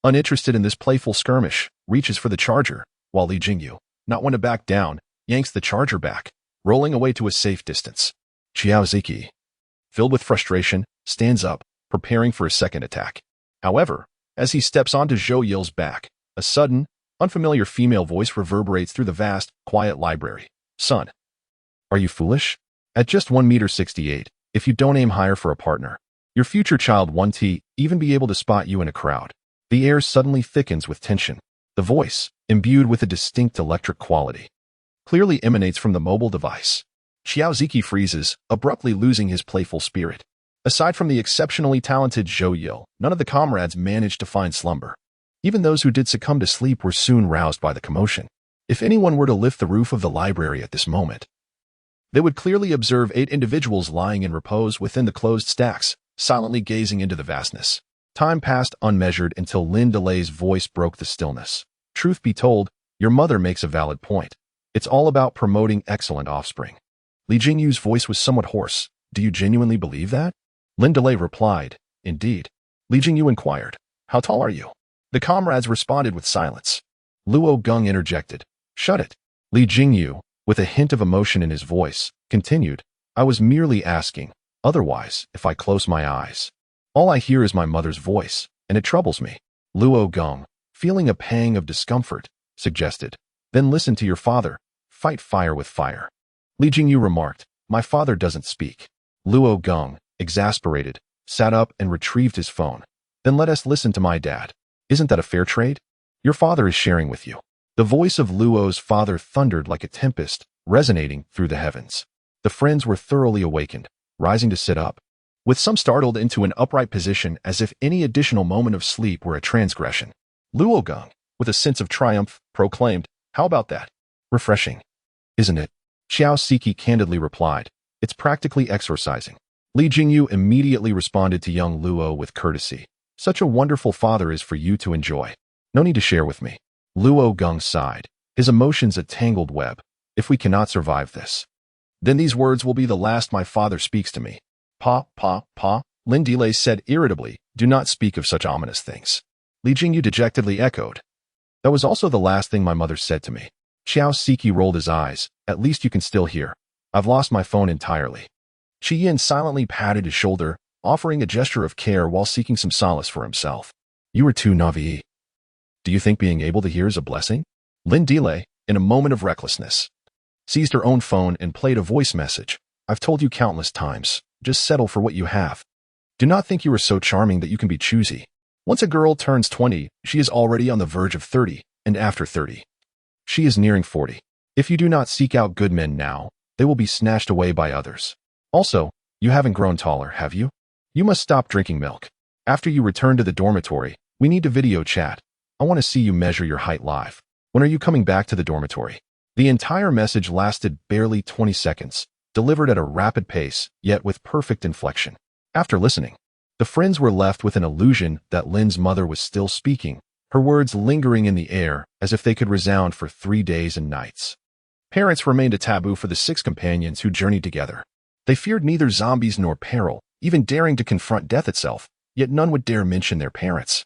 uninterested in this playful skirmish, reaches for the charger, while Li Jingyu, not one to back down, yanks the charger back, rolling away to a safe distance. Xiao Ziki, filled with frustration, stands up, preparing for a second attack. However, as he steps onto Zhou Yil's back, a sudden, unfamiliar female voice reverberates through the vast, quiet library. Son, are you foolish? At just 1.68 meters, if you don't aim higher for a partner, your future child won't even be able to spot you in a crowd. The air suddenly thickens with tension. The voice, imbued with a distinct electric quality, clearly emanates from the mobile device. Xiao Ziki freezes, abruptly losing his playful spirit. Aside from the exceptionally talented Zhou Yil, none of the comrades managed to find slumber. Even those who did succumb to sleep were soon roused by the commotion. If anyone were to lift the roof of the library at this moment, they would clearly observe 8 individuals lying in repose within the closed stacks, silently gazing into the vastness. Time passed unmeasured until Lin Delay's voice broke the stillness. Truth be told, your mother makes a valid point. It's all about promoting excellent offspring. Li Jingyu's voice was somewhat hoarse. Do you genuinely believe that? Lin Delay replied, indeed. Li Jingyu inquired, how tall are you? The comrades responded with silence. Luo Geng interjected, shut it. Li Jingyu, with a hint of emotion in his voice, continued, I was merely asking. Otherwise, if I close my eyes, all I hear is my mother's voice, and it troubles me. Luo Geng, feeling a pang of discomfort, suggested, then listen to your father. Fight fire with fire. Li Jingyu remarked, my father doesn't speak. Luo Geng, exasperated, sat up and retrieved his phone. Then let us listen to my dad. Isn't that a fair trade? Your father is sharing with you. The voice of Luo's father thundered like a tempest, resonating through the heavens. The friends were thoroughly awakened, rising to sit up, with some startled into an upright position as if any additional moment of sleep were a transgression. Luo Geng, with a sense of triumph, proclaimed, how about that? Refreshing, isn't it? Xiao Ziki candidly replied, it's practically exorcising. Li Jingyu immediately responded to young Luo with courtesy. Such a wonderful father is for you to enjoy. No need to share with me. Luo Geng sighed, his emotions a tangled web. If we cannot survive this, then these words will be the last my father speaks to me. Pa, Lin Delay said irritably, do not speak of such ominous things. Li Jingyu dejectedly echoed. That was also the last thing my mother said to me. Xiao Ziki rolled his eyes. At least you can still hear. I've lost my phone entirely. Qi Yin silently patted his shoulder, offering a gesture of care while seeking some solace for himself. You are too naive. Do you think being able to hear is a blessing? Lin Delay, in a moment of recklessness, seized her own phone and played a voice message. I've told you countless times, just settle for what you have. Do not think you are so charming that you can be choosy. Once a girl turns 20, she is already on the verge of 30, and after 30, she is nearing 40. If you do not seek out good men now, they will be snatched away by others. Also, you haven't grown taller, have you? You must stop drinking milk. After you return to the dormitory, we need to video chat. I want to see you measure your height live. When are you coming back to the dormitory? The entire message lasted barely 20 seconds, delivered at a rapid pace, yet with perfect inflection. After listening, the friends were left with an illusion that Lin's mother was still speaking, her words lingering in the air as if they could resound for 3 days and nights. Parents remained a taboo for the 6 companions who journeyed together. They feared neither zombies nor peril, even daring to confront death itself, yet none would dare mention their parents.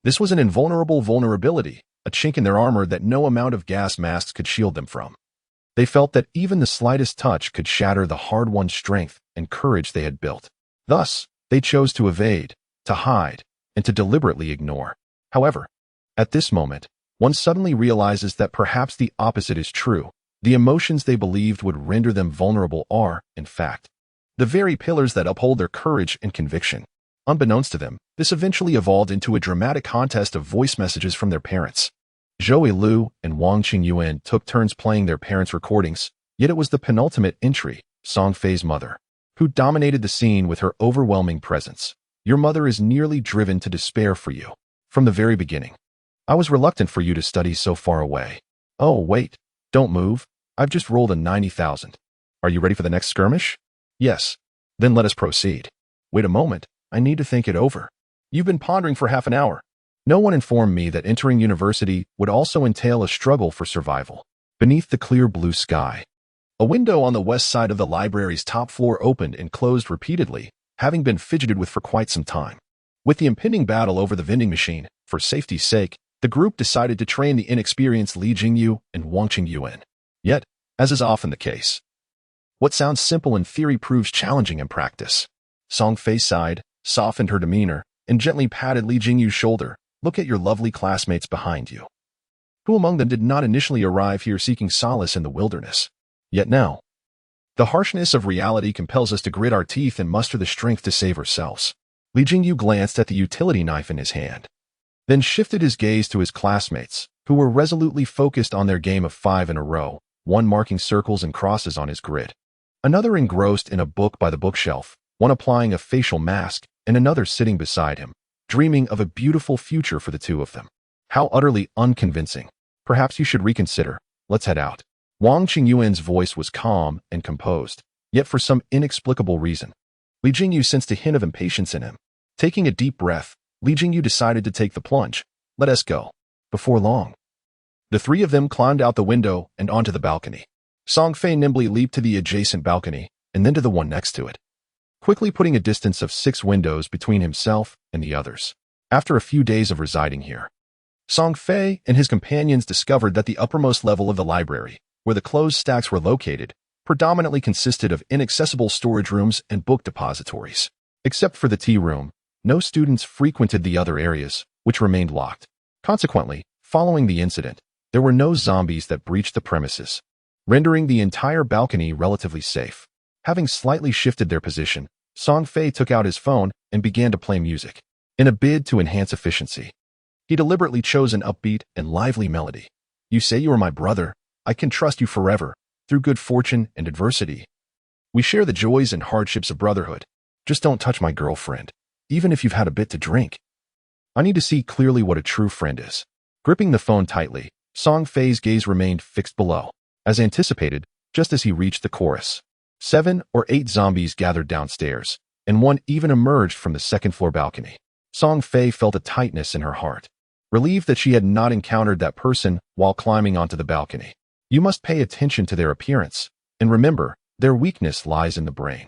This was an invulnerable vulnerability, a chink in their armor that no amount of gas masks could shield them from. They felt that even the slightest touch could shatter the hard-won strength and courage they had built. Thus, they chose to evade, to hide, and to deliberately ignore. However, at this moment, one suddenly realizes that perhaps the opposite is true. The emotions they believed would render them vulnerable are, in fact, the very pillars that uphold their courage and conviction. Unbeknownst to them, this eventually evolved into a dramatic contest of voice messages from their parents. Zhou Lu and Wang Qingyuan took turns playing their parents' recordings, yet it was the penultimate entry, Song Fei's mother, who dominated the scene with her overwhelming presence. Your mother is nearly driven to despair for you. From the very beginning, I was reluctant for you to study so far away. Oh, wait, don't move. I've just rolled a 90,000. Are you ready for the next skirmish? Yes. Then let us proceed. Wait a moment. I need to think it over. You've been pondering for half an hour. No one informed me that entering university would also entail a struggle for survival. Beneath the clear blue sky, a window on the west side of the library's top floor opened and closed repeatedly, having been fidgeted with for quite some time. With the impending battle over the vending machine, for safety's sake, the group decided to train the inexperienced Li Jingyu and Wang Qingyuan. Yet, as is often the case, what sounds simple in theory proves challenging in practice. Song Fei sighed, softened her demeanor, and gently patted Li Jingyu's shoulder. Look at your lovely classmates behind you. Who among them did not initially arrive here seeking solace in the wilderness? Yet now, the harshness of reality compels us to grit our teeth and muster the strength to save ourselves. Li Jingyu glanced at the utility knife in his hand, then shifted his gaze to his classmates, who were resolutely focused on their game of 5 in a row, one marking circles and crosses on his grid, another engrossed in a book by the bookshelf, one applying a facial mask, and another sitting beside him, dreaming of a beautiful future for the two of them. How utterly unconvincing. Perhaps you should reconsider. Let's head out. Wang Qingyuan's voice was calm and composed, yet for some inexplicable reason, Li Jingyu sensed a hint of impatience in him. Taking a deep breath, Li Jingyu decided to take the plunge. Let us go. Before long, the three of them climbed out the window and onto the balcony. Song Fei nimbly leaped to the adjacent balcony and then to the one next to it, quickly putting a distance of 6 windows between himself and the others. After a few days of residing here, Song Fei and his companions discovered that the uppermost level of the library, where the closed stacks were located, predominantly consisted of inaccessible storage rooms and book depositories. Except for the tea room, no students frequented the other areas, which remained locked. Consequently, following the incident, there were no zombies that breached the premises, rendering the entire balcony relatively safe. Having slightly shifted their position, Song Fei took out his phone and began to play music. In a bid to enhance efficiency, he deliberately chose an upbeat and lively melody. You say you are my brother. I can trust you forever, through good fortune and adversity. We share the joys and hardships of brotherhood. Just don't touch my girlfriend, even if you've had a bit to drink. I need to see clearly what a true friend is. Gripping the phone tightly, Song Fei's gaze remained fixed below. As anticipated, just as he reached the chorus, 7 or 8 zombies gathered downstairs, and one even emerged from the second-floor balcony. Song Fei felt a tightness in her heart, relieved that she had not encountered that person while climbing onto the balcony. You must pay attention to their appearance, and remember, their weakness lies in the brain.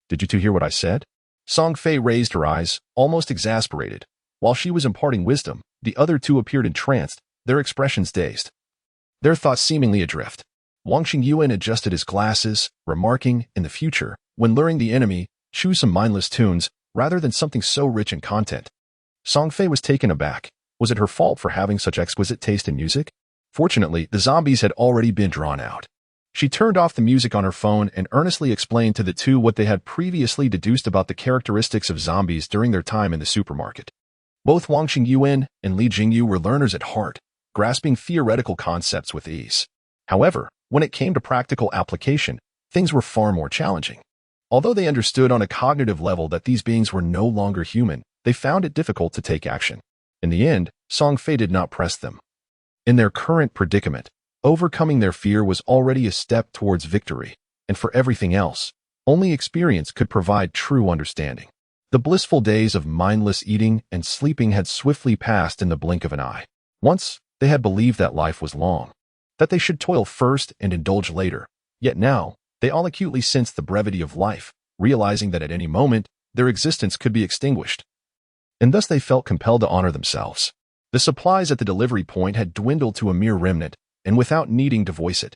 Did you two hear what I said? Song Fei raised her eyes, almost exasperated. While she was imparting wisdom, the other two appeared entranced, their expressions dazed, their thoughts seemingly adrift. Wang Qingyuan adjusted his glasses, remarking, in the future, when luring the enemy, choose some mindless tunes, rather than something so rich in content. Song Fei was taken aback. Was it her fault for having such exquisite taste in music? Fortunately, the zombies had already been drawn out. She turned off the music on her phone and earnestly explained to the two what they had previously deduced about the characteristics of zombies during their time in the supermarket. Both Wang Qingyuan and Li Jingyu were learners at heart, grasping theoretical concepts with ease. However, when it came to practical application, things were far more challenging. Although they understood on a cognitive level that these beings were no longer human, they found it difficult to take action. In the end, Song Fei did not press them. In their current predicament, overcoming their fear was already a step towards victory, and for everything else, only experience could provide true understanding. The blissful days of mindless eating and sleeping had swiftly passed in the blink of an eye. Once, they had believed that life was long, that they should toil first and indulge later. Yet now, they all acutely sensed the brevity of life, realizing that at any moment, their existence could be extinguished. And thus they felt compelled to honor themselves. The supplies at the delivery point had dwindled to a mere remnant, and without needing to voice it,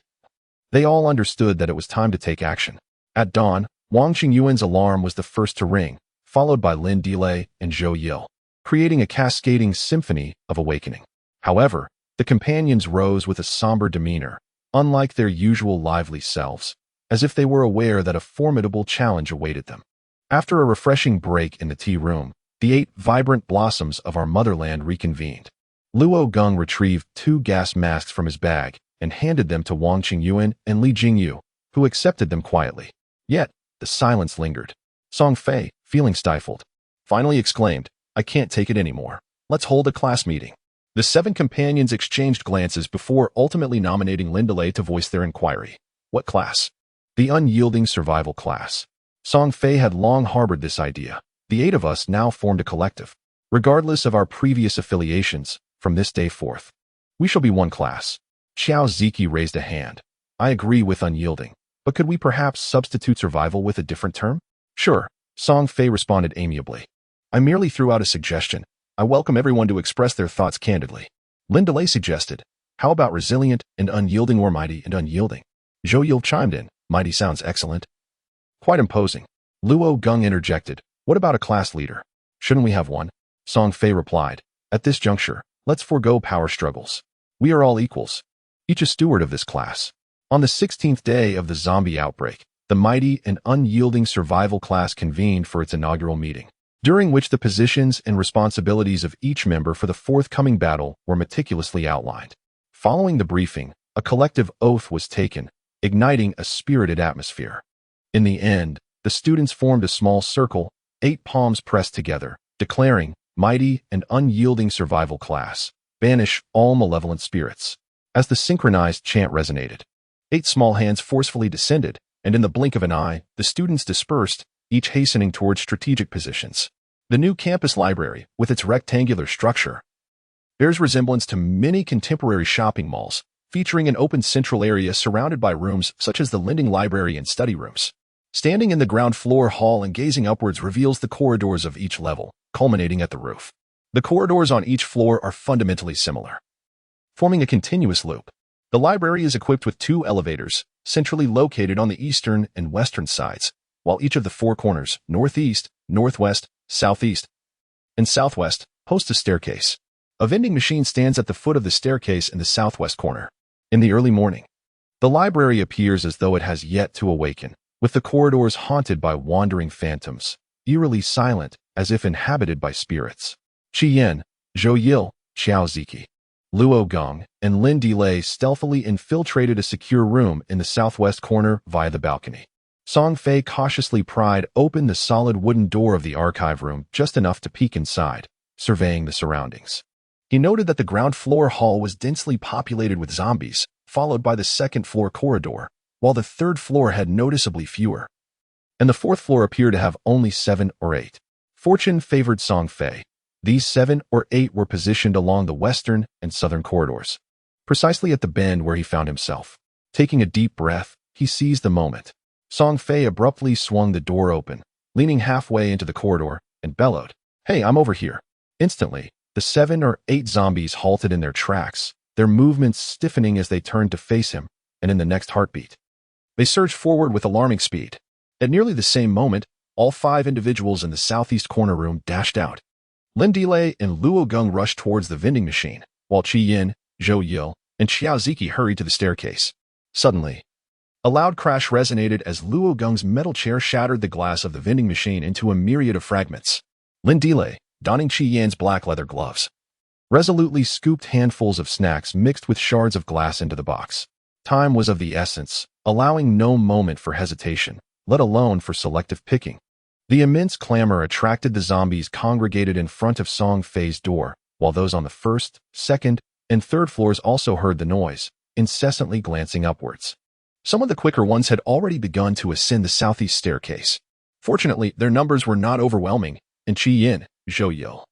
they all understood that it was time to take action. At dawn, Wang Qingyuan's alarm was the first to ring, followed by Lin Delay and Zhou Yil, creating a cascading symphony of awakening. However, the companions rose with a somber demeanor, unlike their usual lively selves, as if they were aware that a formidable challenge awaited them. After a refreshing break in the tea room, the 8 vibrant blossoms of our motherland reconvened. Luo Geng retrieved 2 gas masks from his bag and handed them to Wang Qingyuan and Li Jingyu, who accepted them quietly. Yet, the silence lingered. Song Fei, feeling stifled, finally exclaimed, I can't take it anymore. Let's hold a class meeting. The 7 companions exchanged glances before ultimately nominating Lindelay to voice their inquiry. What class? The unyielding survival class. Song Fei had long harbored this idea. The 8 of us now formed a collective. Regardless of our previous affiliations, from this day forth, we shall be one class. Xiao Ziki raised a hand. I agree with unyielding, but could we perhaps substitute survival with a different term? Sure, Song Fei responded amiably. I merely threw out a suggestion. I welcome everyone to express their thoughts candidly. Lin Delay suggested, how about resilient and unyielding or mighty and unyielding? Zhou Yil chimed in, mighty sounds excellent. Quite imposing. Luo Geng interjected, what about a class leader? Shouldn't we have one? Song Fei replied, at this juncture, let's forego power struggles. We are all equals. Each a steward of this class. On the 16th day of the zombie outbreak, the mighty and unyielding survival class convened for its inaugural meeting, during which the positions and responsibilities of each member for the forthcoming battle were meticulously outlined. Following the briefing, a collective oath was taken, igniting a spirited atmosphere. In the end, the students formed a small circle, 8 palms pressed together, declaring, mighty and unyielding survival class, banish all malevolent spirits. As the synchronized chant resonated, 8 small hands forcefully descended, and in the blink of an eye, the students dispersed, each hastening towards strategic positions. The new campus library, with its rectangular structure, bears resemblance to many contemporary shopping malls, featuring an open central area surrounded by rooms such as the lending library and study rooms. Standing in the ground floor hall and gazing upwards reveals the corridors of each level, culminating at the roof. The corridors on each floor are fundamentally similar, forming a continuous loop. The library is equipped with 2 elevators, centrally located on the eastern and western sides, while each of the 4 corners, northeast, northwest, southeast, and southwest, hosts a staircase. A vending machine stands at the foot of the staircase in the southwest corner. In the early morning, the library appears as though it has yet to awaken, with the corridors haunted by wandering phantoms, eerily silent as if inhabited by spirits. Qi Yan, Zhou Yil, Xiao Ziki, Luo Geng, and Lin Delay stealthily infiltrated a secure room in the southwest corner via the balcony. Song Fei cautiously pried open the solid wooden door of the archive room just enough to peek inside, surveying the surroundings. He noted that the ground floor hall was densely populated with zombies, followed by the second-floor corridor, while the third floor had noticeably fewer, and the fourth floor appeared to have only 7 or 8. Fortune favored Song Fei. These 7 or 8 were positioned along the western and southern corridors, precisely at the bend where he found himself. Taking a deep breath, he seized the moment. Song Fei abruptly swung the door open, leaning halfway into the corridor, and bellowed, "Hey, I'm over here." Instantly, the 7 or 8 zombies halted in their tracks, their movements stiffening as they turned to face him, and in the next heartbeat, they surged forward with alarming speed. At nearly the same moment, all 5 individuals in the southeast corner room dashed out. Lin Delay and Luo Geng rushed towards the vending machine, while Qi Yin, Zhou Yil, and Xiao Ziki hurried to the staircase. Suddenly, a loud crash resonated as Luo Geng's metal chair shattered the glass of the vending machine into a myriad of fragments. Lin Delay, donning Qi Yan's black leather gloves, resolutely scooped handfuls of snacks mixed with shards of glass into the box. Time was of the essence, allowing no moment for hesitation, let alone for selective picking. The immense clamor attracted the zombies congregated in front of Song Fei's door, while those on the first, second, and third floors also heard the noise, incessantly glancing upwards. Some of the quicker ones had already begun to ascend the southeast staircase. Fortunately, their numbers were not overwhelming, and Qi Yin, Zhou Yil,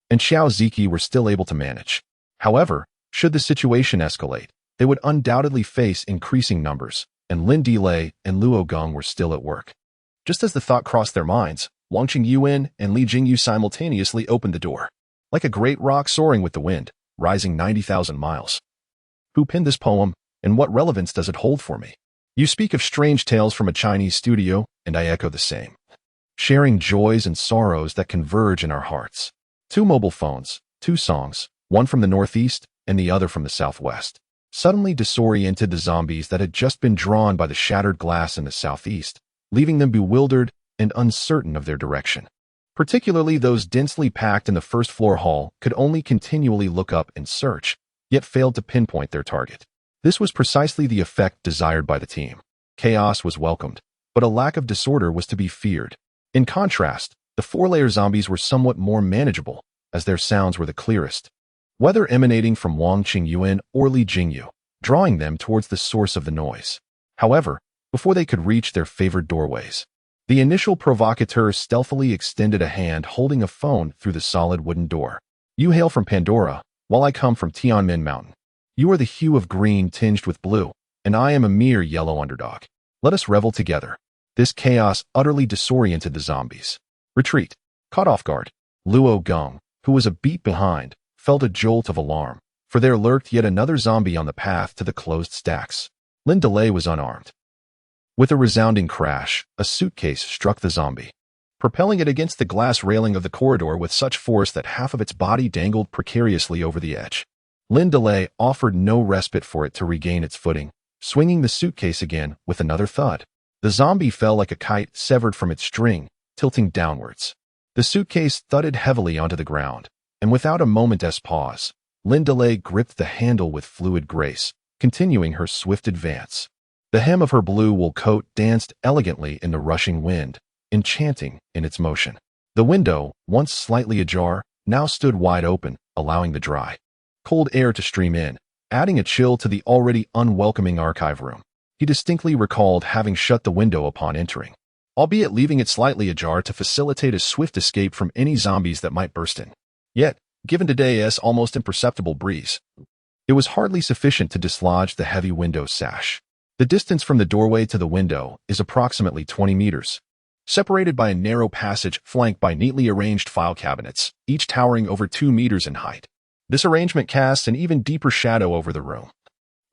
and Xiao Ziki were still able to manage. However, should the situation escalate, they would undoubtedly face increasing numbers, and Lin Delay and Luo Geng were still at work. Just as the thought crossed their minds, Wang Qingyuan and Li Jingyu simultaneously opened the door, like a great rock soaring with the wind, rising 90,000 miles. Who penned this poem, and what relevance does it hold for me? You speak of strange tales from a Chinese studio, and I echo the same. Sharing joys and sorrows that converge in our hearts. 2 mobile phones, 2 songs, one from the northeast and the other from the southwest, suddenly disoriented the zombies that had just been drawn by the shattered glass in the southeast, leaving them bewildered and uncertain of their direction. Particularly those densely packed in the first-floor hall could only continually look up and search, yet failed to pinpoint their target. This was precisely the effect desired by the team. Chaos was welcomed, but a lack of disorder was to be feared. In contrast, the 4-layer zombies were somewhat more manageable, as their sounds were the clearest, whether emanating from Wang Qingyuan or Li Jingyu, drawing them towards the source of the noise. However, before they could reach their favored doorways, the initial provocateur stealthily extended a hand holding a phone through the solid wooden door. "You hail from Pandora, while I come from Tianmen Mountain." You are the hue of green tinged with blue, and I am a mere yellow underdog. Let us revel together. This chaos utterly disoriented the zombies. Retreat. Caught off guard, Luo Gong, who was a beat behind, felt a jolt of alarm, for there lurked yet another zombie on the path to the closed stacks. Lin Delay was unarmed. With a resounding crash, a suitcase struck the zombie, propelling it against the glass railing of the corridor with such force that half of its body dangled precariously over the edge. Lin Delay offered no respite for it to regain its footing, swinging the suitcase again with another thud. The zombie fell like a kite severed from its string, tilting downwards. The suitcase thudded heavily onto the ground, and without a moment's pause, Lin Delay gripped the handle with fluid grace, continuing her swift advance. The hem of her blue wool coat danced elegantly in the rushing wind, enchanting in its motion. The window, once slightly ajar, now stood wide open, allowing the dry, cold air to stream in, adding a chill to the already unwelcoming archive room. He distinctly recalled having shut the window upon entering, albeit leaving it slightly ajar to facilitate a swift escape from any zombies that might burst in. Yet, given today's almost imperceptible breeze, it was hardly sufficient to dislodge the heavy window sash. The distance from the doorway to the window is approximately 20 meters, separated by a narrow passage flanked by neatly arranged file cabinets, each towering over 2 meters in height. This arrangement casts an even deeper shadow over the room,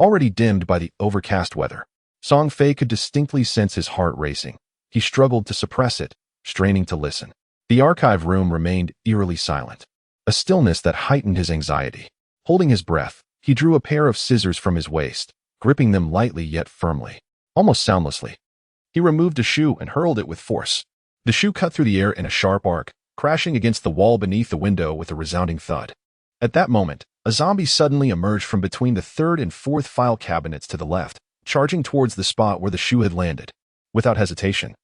already dimmed by the overcast weather. Song Fei could distinctly sense his heart racing. He struggled to suppress it, straining to listen. The archive room remained eerily silent, a stillness that heightened his anxiety. Holding his breath, he drew a pair of scissors from his waist, gripping them lightly yet firmly, almost soundlessly. He removed a shoe and hurled it with force. The shoe cut through the air in a sharp arc, crashing against the wall beneath the window with a resounding thud. At that moment, a zombie suddenly emerged from between the third and fourth file cabinets to the left, charging towards the spot where the shoe had landed. Without hesitation,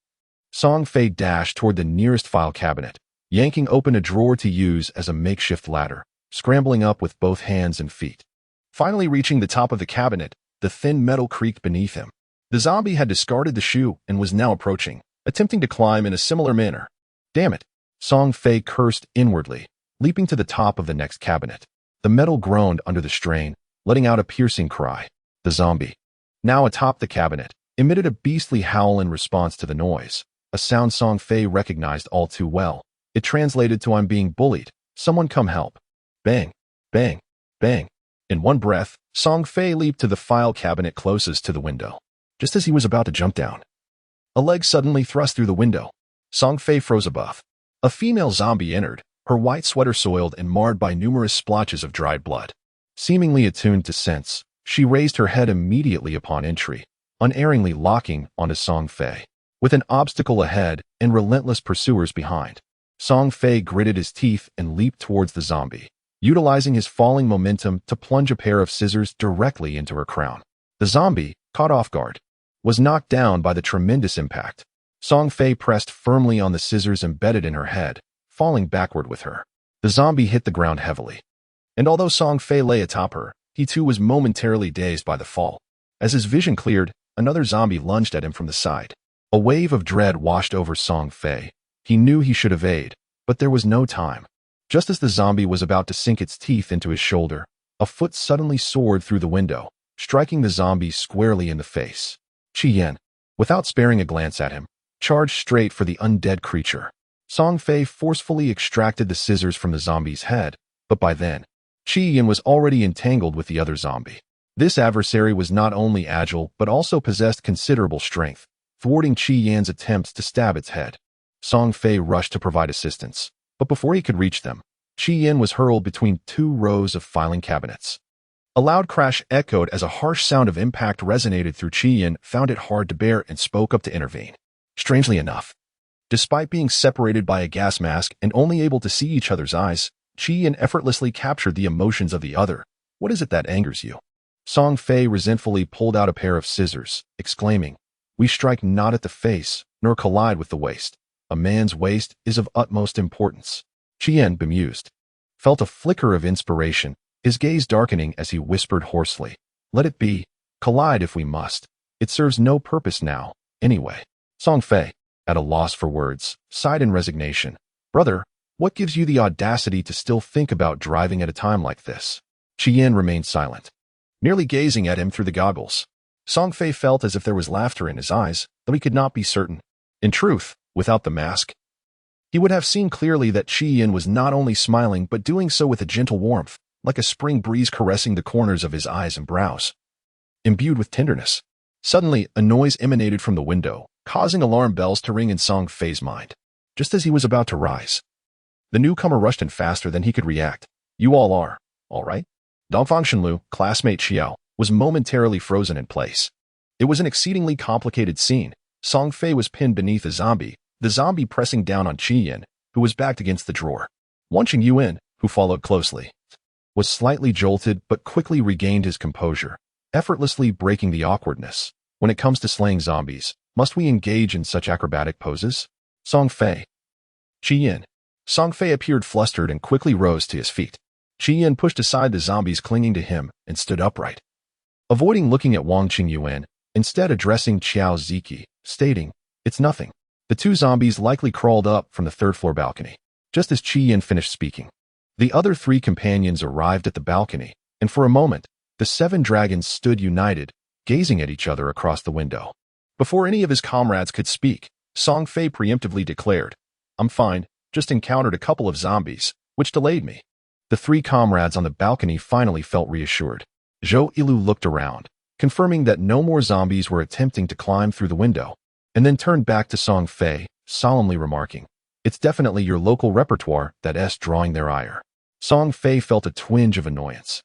Song Fei dashed toward the nearest file cabinet, yanking open a drawer to use as a makeshift ladder, scrambling up with both hands and feet. Finally reaching the top of the cabinet, the thin metal creaked beneath him. The zombie had discarded the shoe and was now approaching, attempting to climb in a similar manner. Damn it! Song Fei cursed inwardly, leaping to the top of the next cabinet. The metal groaned under the strain, letting out a piercing cry. The zombie, now atop the cabinet, emitted a beastly howl in response to the noise, a sound Song Fei recognized all too well. It translated to "I'm being bullied. Someone come help." Bang, bang, bang. In one breath, Song Fei leaped to the file cabinet closest to the window. Just as he was about to jump down, a leg suddenly thrust through the window. Song Fei froze above. A female zombie entered, her white sweater soiled and marred by numerous splotches of dried blood. Seemingly attuned to scents, she raised her head immediately upon entry, unerringly locking onto Song Fei. With an obstacle ahead and relentless pursuers behind, Song Fei gritted his teeth and leaped towards the zombie, utilizing his falling momentum to plunge a pair of scissors directly into her crown. The zombie, caught off guard, was knocked down by the tremendous impact. Song Fei pressed firmly on the scissors embedded in her head, falling backward with her. The zombie hit the ground heavily, and although Song Fei lay atop her, he too was momentarily dazed by the fall. As his vision cleared, another zombie lunged at him from the side. A wave of dread washed over Song Fei. He knew he should evade, but there was no time. Just as the zombie was about to sink its teeth into his shoulder, a foot suddenly soared through the window, striking the zombie squarely in the face. Qi Yan, without sparing a glance at him, charged straight for the undead creature. Song Fei forcefully extracted the scissors from the zombie's head, but by then, Qi Yan was already entangled with the other zombie. This adversary was not only agile but also possessed considerable strength, thwarting Qi Yan's attempts to stab its head. Song Fei rushed to provide assistance, but before he could reach them, Qi Yan was hurled between two rows of filing cabinets. A loud crash echoed as a harsh sound of impact resonated through. Qi Yan found it hard to bear and spoke up to intervene. Strangely enough, despite being separated by a gas mask and only able to see each other's eyes, Qi Yan effortlessly captured the emotions of the other. "What is it that angers you?" Song Fei resentfully pulled out a pair of scissors, exclaiming, "We strike not at the face, nor collide with the waist. A man's waist is of utmost importance." Qi Yan, bemused, felt a flicker of inspiration, his gaze darkening as he whispered hoarsely, "Let it be. Collide if we must. It serves no purpose now, anyway." Song Fei, at a loss for words, sighed in resignation. "Brother, what gives you the audacity to still think about driving at a time like this?" Qi Yan remained silent. nearly gazing at him through the goggles. Song Fei felt as if there was laughter in his eyes, though he could not be certain. In truth, without the mask, he would have seen clearly that Qi Yin was not only smiling but doing so with a gentle warmth, like a spring breeze caressing the corners of his eyes and brows. Imbued with tenderness. Suddenly, a noise emanated from the window, causing alarm bells to ring in Song Fei's mind. Just as he was about to rise, the newcomer rushed in faster than he could react. You all are, all right? Dongfang Shenlu, classmate Xiao, was momentarily frozen in place. It was an exceedingly complicated scene. Song Fei was pinned beneath a zombie, the zombie pressing down on Qi Yin, who was backed against the drawer. Wanqing Yuan, who followed closely, was slightly jolted but quickly regained his composure, effortlessly breaking the awkwardness. When it comes to slaying zombies, must we engage in such acrobatic poses? Song Fei. Qi Yin. Song Fei appeared flustered and quickly rose to his feet. Qi Yin pushed aside the zombies clinging to him and stood upright. Avoiding looking at Wanqing Yuan, instead addressing Qiao Ziki, stating, "It's nothing." The two zombies likely crawled up from the third-floor balcony. Just as Qi Yin finished speaking, the other three companions arrived at the balcony, and for a moment, the 7 dragons stood united, gazing at each other across the window. Before any of his comrades could speak, Song Fei preemptively declared, "I'm fine, just encountered a couple of zombies, which delayed me." The 3 comrades on the balcony finally felt reassured. Zhou Yilu looked around, confirming that no more zombies were attempting to climb through the window, and then turned back to Song Fei, solemnly remarking, "It's definitely your local repertoire that's drawing their ire." Song Fei felt a twinge of annoyance.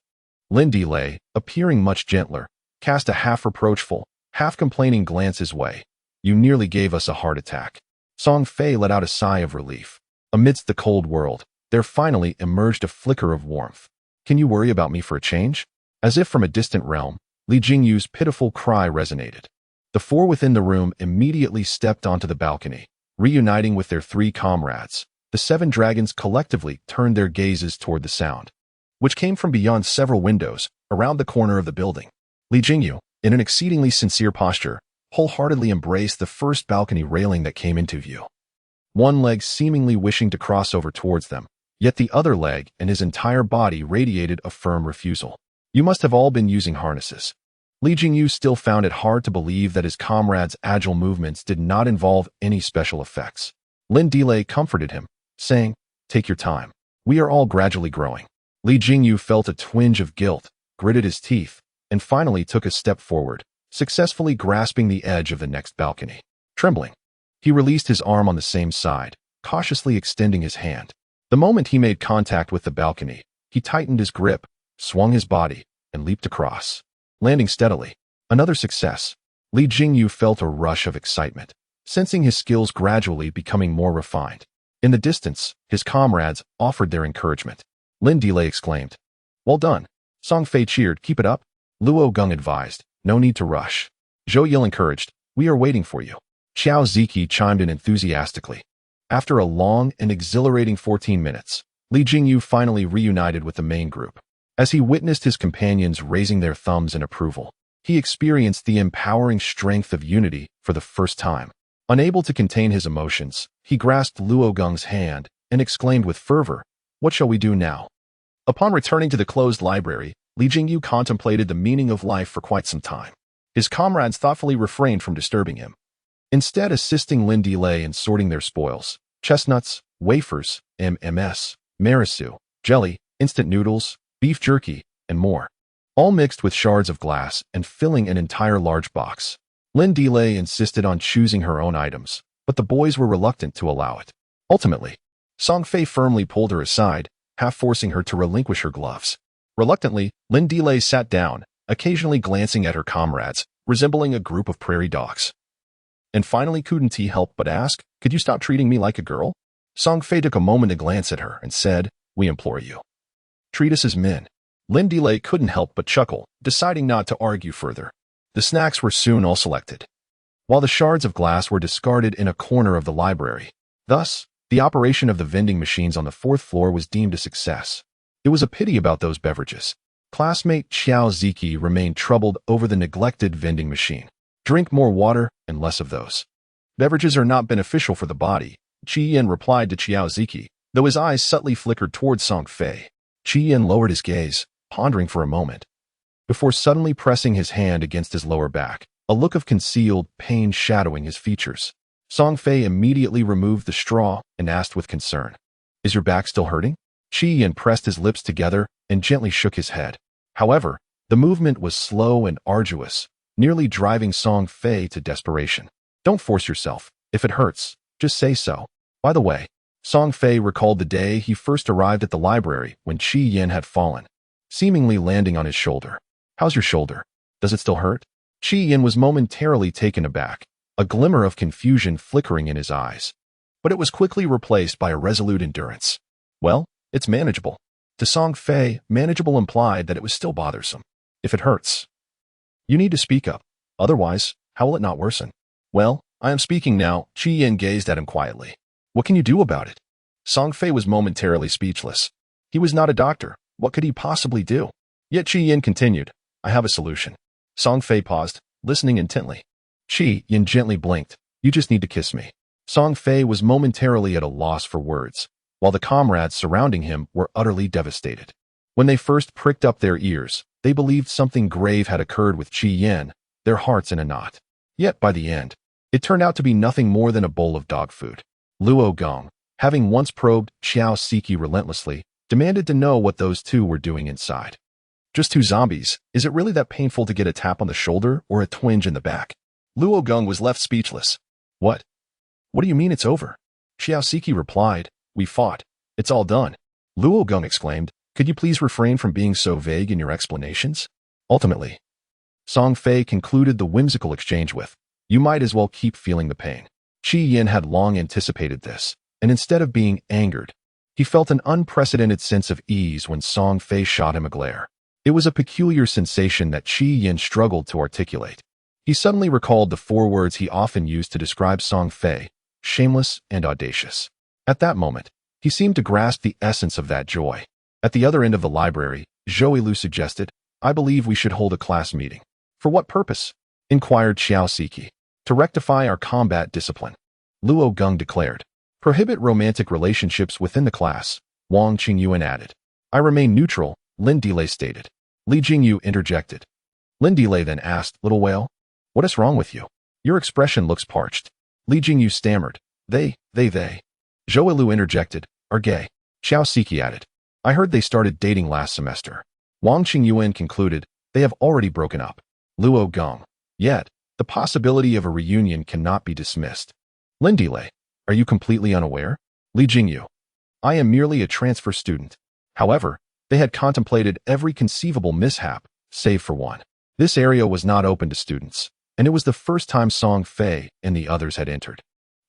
Lin Delay, appearing much gentler, cast a half-reproachful, half-complaining glance his way. "You nearly gave us a heart attack." Song Fei let out a sigh of relief. Amidst the cold world, there finally emerged a flicker of warmth. "Can you worry about me for a change?" As if from a distant realm, Li Jingyu's pitiful cry resonated. The 4 within the room immediately stepped onto the balcony, reuniting with their 3 comrades. The 7 dragons collectively turned their gazes toward the sound, which came from beyond several windows, around the corner of the building. Li Jingyu, in an exceedingly sincere posture, wholeheartedly embraced the first balcony railing that came into view. One leg seemingly wishing to cross over towards them, yet the other leg and his entire body radiated a firm refusal. "You must have all been using harnesses." Li Jingyu still found it hard to believe that his comrades' agile movements did not involve any special effects. Lin Delay comforted him, saying, "Take your time. We are all gradually growing." Li Jingyu felt a twinge of guilt, gritted his teeth, and finally took a step forward, successfully grasping the edge of the next balcony. Trembling, he released his arm on the same side, cautiously extending his hand. The moment he made contact with the balcony, he tightened his grip, swung his body, and leaped across, landing steadily. Another success. Li Jingyu felt a rush of excitement, sensing his skills gradually becoming more refined. In the distance, his comrades offered their encouragement. Lin Delay exclaimed, "Well done." Song Fei cheered, "Keep it up." Luo Gong advised, "No need to rush." Zhou Yil encouraged, "We are waiting for you." Qiao Ziki chimed in enthusiastically. After a long and exhilarating 14 minutes, Li Jingyu finally reunited with the main group. As he witnessed his companions raising their thumbs in approval, he experienced the empowering strength of unity for the first time. Unable to contain his emotions, he grasped Luo Gong's hand and exclaimed with fervor, "What shall we do now?" Upon returning to the closed library, Li Jingyu contemplated the meaning of life for quite some time. His comrades thoughtfully refrained from disturbing him, instead assisting Lin Delay in sorting their spoils: chestnuts, wafers, MMS, marisu, jelly, instant noodles, beef jerky, and more, all mixed with shards of glass and filling an entire large box. Lin Delay insisted on choosing her own items, but the boys were reluctant to allow it. Ultimately, Song Fei firmly pulled her aside, half forcing her to relinquish her gloves. Reluctantly, Lin Delay sat down, occasionally glancing at her comrades, resembling a group of prairie dogs. And finally, couldn't he help but ask, "Could you stop treating me like a girl?" Song Fei took a moment to glance at her and said, "We implore you. Treat us as men." Lin Delay couldn't help but chuckle, deciding not to argue further. The snacks were soon all selected, while the shards of glass were discarded in a corner of the library. Thus, the operation of the vending machines on the 4th floor was deemed a success. It was a pity about those beverages. Classmate Qiao Ziki remained troubled over the neglected vending machine. "Drink more water and less of those. Beverages are not beneficial for the body," Qi Yin replied to Qiao Ziki, though his eyes subtly flickered towards Song Fei. Qi Yin lowered his gaze, pondering for a moment. before suddenly pressing his hand against his lower back, a look of concealed pain shadowing his features. Song Fei immediately removed the straw and asked with concern, "Is your back still hurting?" Chi Yin pressed his lips together and gently shook his head. However, the movement was slow and arduous, nearly driving Song Fei to desperation. "Don't force yourself. If it hurts, just say so." By the way, Song Fei recalled the day he first arrived at the library when Chi Yin had fallen, seemingly landing on his shoulder. "How's your shoulder? Does it still hurt?" Chi Yin was momentarily taken aback, a glimmer of confusion flickering in his eyes. But it was quickly replaced by a resolute endurance. "Well, it's manageable." To Song Fei, manageable implied that it was still bothersome. "If it hurts, you need to speak up. Otherwise, how will it not worsen?" "Well, I am speaking now." Chi Yin gazed at him quietly. "What can you do about it?" Song Fei was momentarily speechless. He was not a doctor. What could he possibly do? Yet Chi Yin continued, "I have a solution." Song Fei paused, listening intently. Chi Yin gently blinked. "You just need to kiss me." Song Fei was momentarily at a loss for words, while the comrades surrounding him were utterly devastated. When they first pricked up their ears, they believed something grave had occurred with Chi Yin, their hearts in a knot. Yet by the end, it turned out to be nothing more than a bowl of dog food. Luo Gong, having once probed Xiao Siki relentlessly, demanded to know what those two were doing inside. "Just two zombies. Is it really that painful to get a tap on the shoulder or a twinge in the back?" Luo Gong was left speechless. What do you mean it's over?" Xiao Siki replied, "We fought. It's all done." Luo Gong exclaimed, "Could you please refrain from being so vague in your explanations?" Ultimately, Song Fei concluded the whimsical exchange with, "You might as well keep feeling the pain." Chi Yin had long anticipated this, and instead of being angered, he felt an unprecedented sense of ease when Song Fei shot him a glare. It was a peculiar sensation that Chi Yin struggled to articulate. He suddenly recalled the 4 words he often used to describe Song Fei: shameless and audacious. At that moment, he seemed to grasp the essence of that joy. At the other end of the library, Zhou Lu suggested, "I believe we should hold a class meeting." "For what purpose?" inquired Xiao Siki. "To rectify our combat discipline," Luo Gong declared. "Prohibit romantic relationships within the class," Wang Qingyuan added. "I remain neutral," Lin Delay stated. Li Jingyu interjected. Lin Delay then asked, "Little whale, what is wrong with you? Your expression looks parched." Li Jingyu stammered, They. Zhou Lu interjected, "Are gay." Xiao Siki added, "I heard they started dating last semester." Wang Qingyuan concluded, "They have already broken up." Luo Gong, "Yet, the possibility of a reunion cannot be dismissed." Lin Delay, "Are you completely unaware?" Li Jingyu, "I am merely a transfer student." However, they had contemplated every conceivable mishap, save for one. This area was not open to students, and it was the first time Song Fei and the others had entered.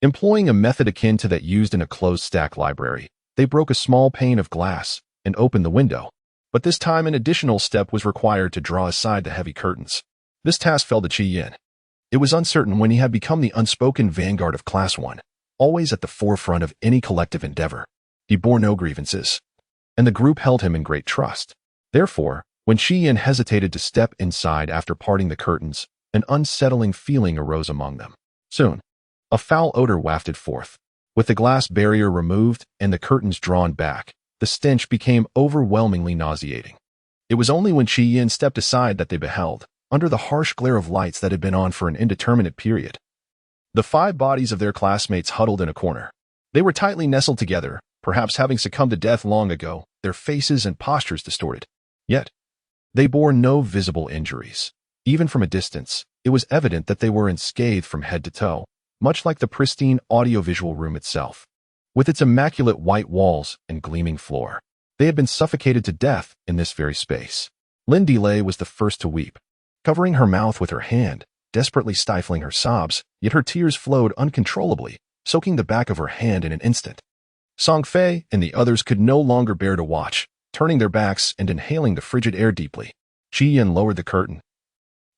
Employing a method akin to that used in a closed-stack library, they broke a small pane of glass and opened the window. But this time an additional step was required to draw aside the heavy curtains. This task fell to Chi Yin. It was uncertain when he had become the unspoken vanguard of Class 1, always at the forefront of any collective endeavor. He bore no grievances, and the group held him in great trust. Therefore, when Chi Yin hesitated to step inside after parting the curtains, an unsettling feeling arose among them. Soon, a foul odor wafted forth. With the glass barrier removed and the curtains drawn back, the stench became overwhelmingly nauseating. It was only when Chi Yin stepped aside that they beheld, under the harsh glare of lights that had been on for an indeterminate period, the 5 bodies of their classmates huddled in a corner. They were tightly nestled together, perhaps having succumbed to death long ago, their faces and postures distorted. Yet, they bore no visible injuries. Even from a distance, it was evident that they were unscathed from head to toe, much like the pristine audiovisual room itself. With its immaculate white walls and gleaming floor, they had been suffocated to death in this very space. Lin Delay was the first to weep, covering her mouth with her hand, desperately stifling her sobs, yet her tears flowed uncontrollably, soaking the back of her hand in an instant. Song Fei and the others could no longer bear to watch, turning their backs and inhaling the frigid air deeply. Chi Yin lowered the curtain,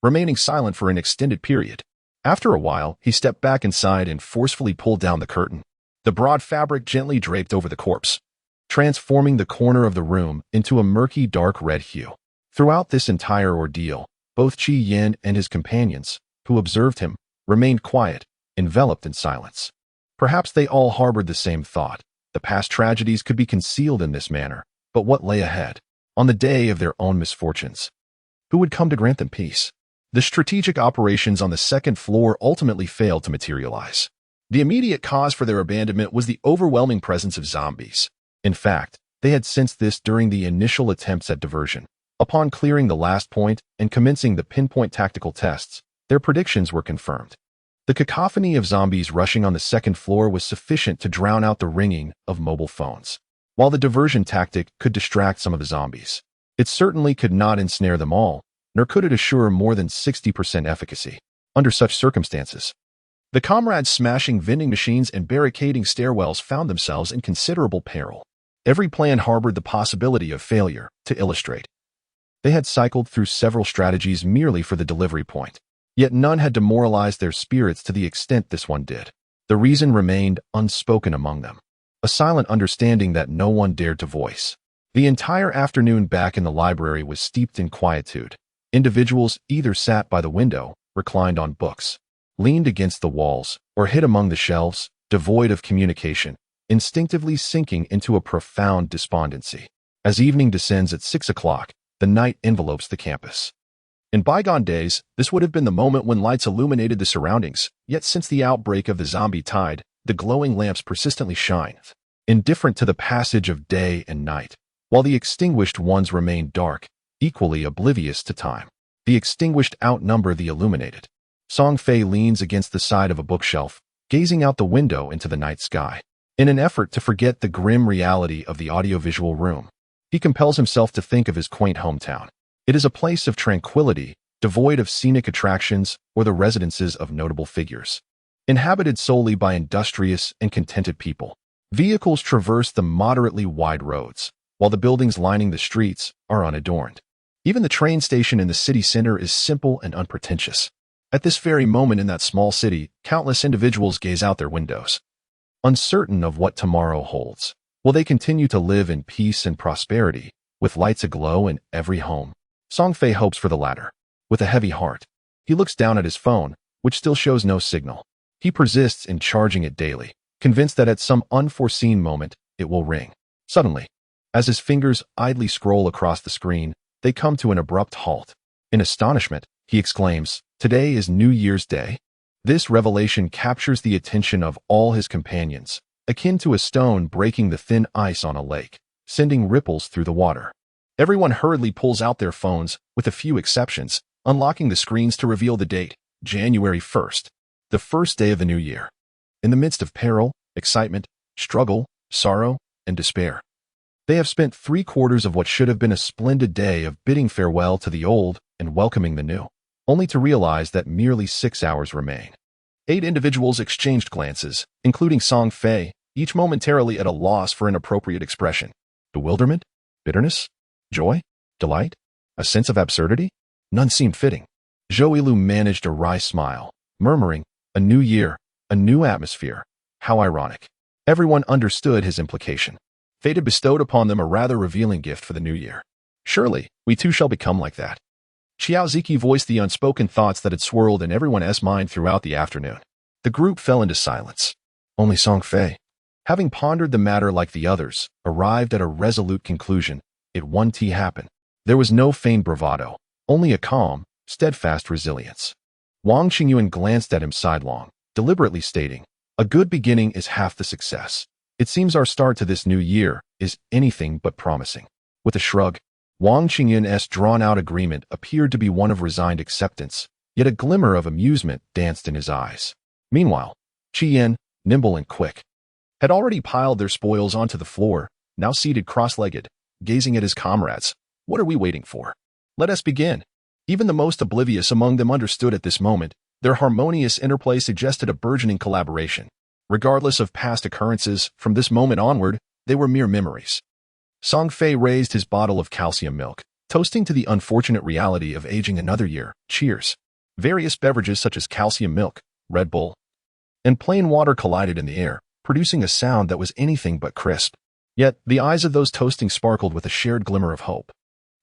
remaining silent for an extended period. After a while, he stepped back inside and forcefully pulled down the curtain. The broad fabric gently draped over the corpse, transforming the corner of the room into a murky dark red hue. Throughout this entire ordeal, both Chi Yin and his companions, who observed him, remained quiet, enveloped in silence. Perhaps they all harbored the same thought. The past tragedies could be concealed in this manner, but what lay ahead, on the day of their own misfortunes? Who would come to grant them peace? The strategic operations on the second floor ultimately failed to materialize. The immediate cause for their abandonment was the overwhelming presence of zombies. In fact, they had sensed this during the initial attempts at diversion. Upon clearing the last point and commencing the pinpoint tactical tests, their predictions were confirmed. The cacophony of zombies rushing on the second floor was sufficient to drown out the ringing of mobile phones. While the diversion tactic could distract some of the zombies, it certainly could not ensnare them all, nor could it assure more than 60% efficacy. Under such circumstances, the comrades smashing vending machines and barricading stairwells found themselves in considerable peril. Every plan harbored the possibility of failure. To illustrate, they had cycled through several strategies merely for the delivery point. Yet none had demoralized their spirits to the extent this one did. The reason remained unspoken among them, a silent understanding that no one dared to voice. The entire afternoon back in the library was steeped in quietude. Individuals either sat by the window, reclined on books, leaned against the walls, or hid among the shelves, devoid of communication, instinctively sinking into a profound despondency. As evening descends at 6 o'clock, the night envelopes the campus. In bygone days, this would have been the moment when lights illuminated the surroundings, yet since the outbreak of the zombie tide, the glowing lamps persistently shine, indifferent to the passage of day and night, while the extinguished ones remain dark, equally oblivious to time. The extinguished outnumber the illuminated. Song Fei leans against the side of a bookshelf, gazing out the window into the night sky. In an effort to forget the grim reality of the audiovisual room, he compels himself to think of his quaint hometown. It is a place of tranquility, devoid of scenic attractions or the residences of notable figures. Inhabited solely by industrious and contented people, vehicles traverse the moderately wide roads, while the buildings lining the streets are unadorned. Even the train station in the city center is simple and unpretentious. At this very moment in that small city, countless individuals gaze out their windows, uncertain of what tomorrow holds. Will they continue to live in peace and prosperity, with lights aglow in every home? Song Fei hopes for the latter. With a heavy heart, he looks down at his phone, which still shows no signal. He persists in charging it daily, convinced that at some unforeseen moment, it will ring. Suddenly, as his fingers idly scroll across the screen, they come to an abrupt halt. In astonishment, he exclaims, "Today is New Year's Day?" This revelation captures the attention of all his companions, akin to a stone breaking the thin ice on a lake, sending ripples through the water. Everyone hurriedly pulls out their phones, with a few exceptions, unlocking the screens to reveal the date, January 1st, the first day of the new year. In the midst of peril, excitement, struggle, sorrow, and despair, they have spent 3/4 of what should have been a splendid day of bidding farewell to the old and welcoming the new, only to realize that merely 6 hours remain. 8 individuals exchanged glances, including Song Fei, each momentarily at a loss for an appropriate expression. Bewilderment? Bitterness? Joy? Delight? A sense of absurdity? None seemed fitting. Zhou Yilu managed a wry smile, murmuring, "A new year, a new atmosphere. How ironic." Everyone understood his implication. Fate had bestowed upon them a rather revealing gift for the new year. Surely, we too shall become like that. Xiao Ziki voiced the unspoken thoughts that had swirled in everyone's mind throughout the afternoon. The group fell into silence. Only Song Fei, having pondered the matter like the others, arrived at a resolute conclusion. It won't happen. There was no feigned bravado, only a calm, steadfast resilience. Wang Qingyuan glanced at him sidelong, deliberately stating, "A good beginning is half the success. It seems our start to this new year is anything but promising." With a shrug, Wang Qingyuan's drawn-out agreement appeared to be one of resigned acceptance, yet a glimmer of amusement danced in his eyes. Meanwhile, Qian, nimble and quick, had already piled their spoils onto the floor, now seated cross-legged, gazing at his comrades. "What are we waiting for? Let us begin." Even the most oblivious among them understood at this moment. Their harmonious interplay suggested a burgeoning collaboration. Regardless of past occurrences, from this moment onward, they were mere memories. Song Fei raised his bottle of calcium milk, toasting to the unfortunate reality of aging another year. Cheers. Various beverages such as calcium milk, Red Bull, and plain water collided in the air, producing a sound that was anything but crisp. Yet, the eyes of those toasting sparkled with a shared glimmer of hope.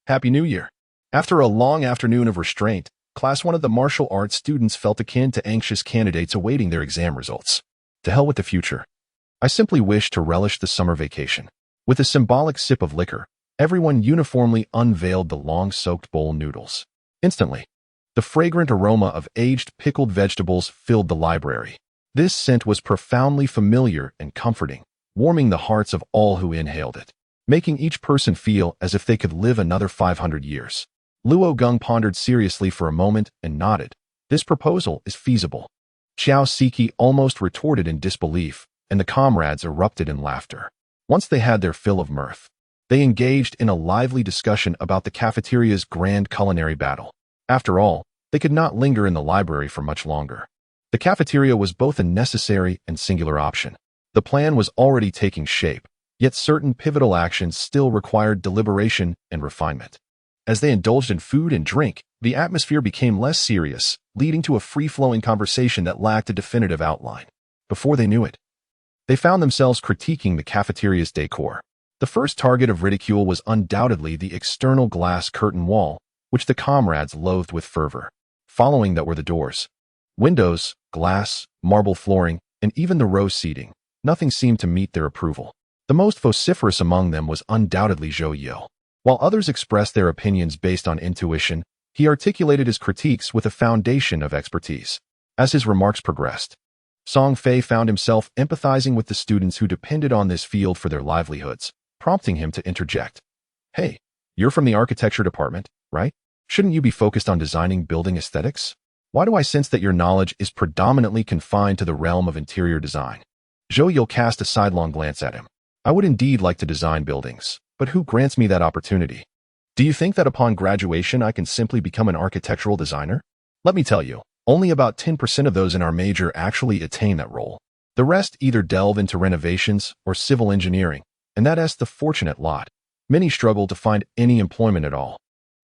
Happy New Year! After a long afternoon of restraint, Class 1 of the martial arts students felt akin to anxious candidates awaiting their exam results. To hell with the future. I simply wish to relish the summer vacation. With a symbolic sip of liquor, everyone uniformly unveiled the long-soaked bowl noodles. Instantly, the fragrant aroma of aged pickled vegetables filled the library. This scent was profoundly familiar and comforting, warming the hearts of all who inhaled it, making each person feel as if they could live another 500 years. Luo Gong pondered seriously for a moment and nodded. This proposal is feasible. Xiao Siki almost retorted in disbelief, and the comrades erupted in laughter. Once they had their fill of mirth, they engaged in a lively discussion about the cafeteria's grand culinary battle. After all, they could not linger in the library for much longer. The cafeteria was both a necessary and singular option. The plan was already taking shape, yet certain pivotal actions still required deliberation and refinement. As they indulged in food and drink, the atmosphere became less serious, leading to a free-flowing conversation that lacked a definitive outline. Before they knew it, they found themselves critiquing the cafeteria's decor. The first target of ridicule was undoubtedly the external glass curtain wall, which the comrades loathed with fervor. Following that were the doors, windows, glass, marble flooring, and even the row seating. Nothing seemed to meet their approval. The most vociferous among them was undoubtedly Zhou Yao. While others expressed their opinions based on intuition, he articulated his critiques with a foundation of expertise. As his remarks progressed, Song Fei found himself empathizing with the students who depended on this field for their livelihoods, prompting him to interject. Hey, you're from the architecture department, right? Shouldn't you be focused on designing building aesthetics? Why do I sense that your knowledge is predominantly confined to the realm of interior design? Zhou Yao cast a sidelong glance at him. I would indeed like to design buildings, but who grants me that opportunity? Do you think that upon graduation I can simply become an architectural designer? Let me tell you, only about 10% of those in our major actually attain that role. The rest either delve into renovations or civil engineering, and that's the fortunate lot. Many struggle to find any employment at all.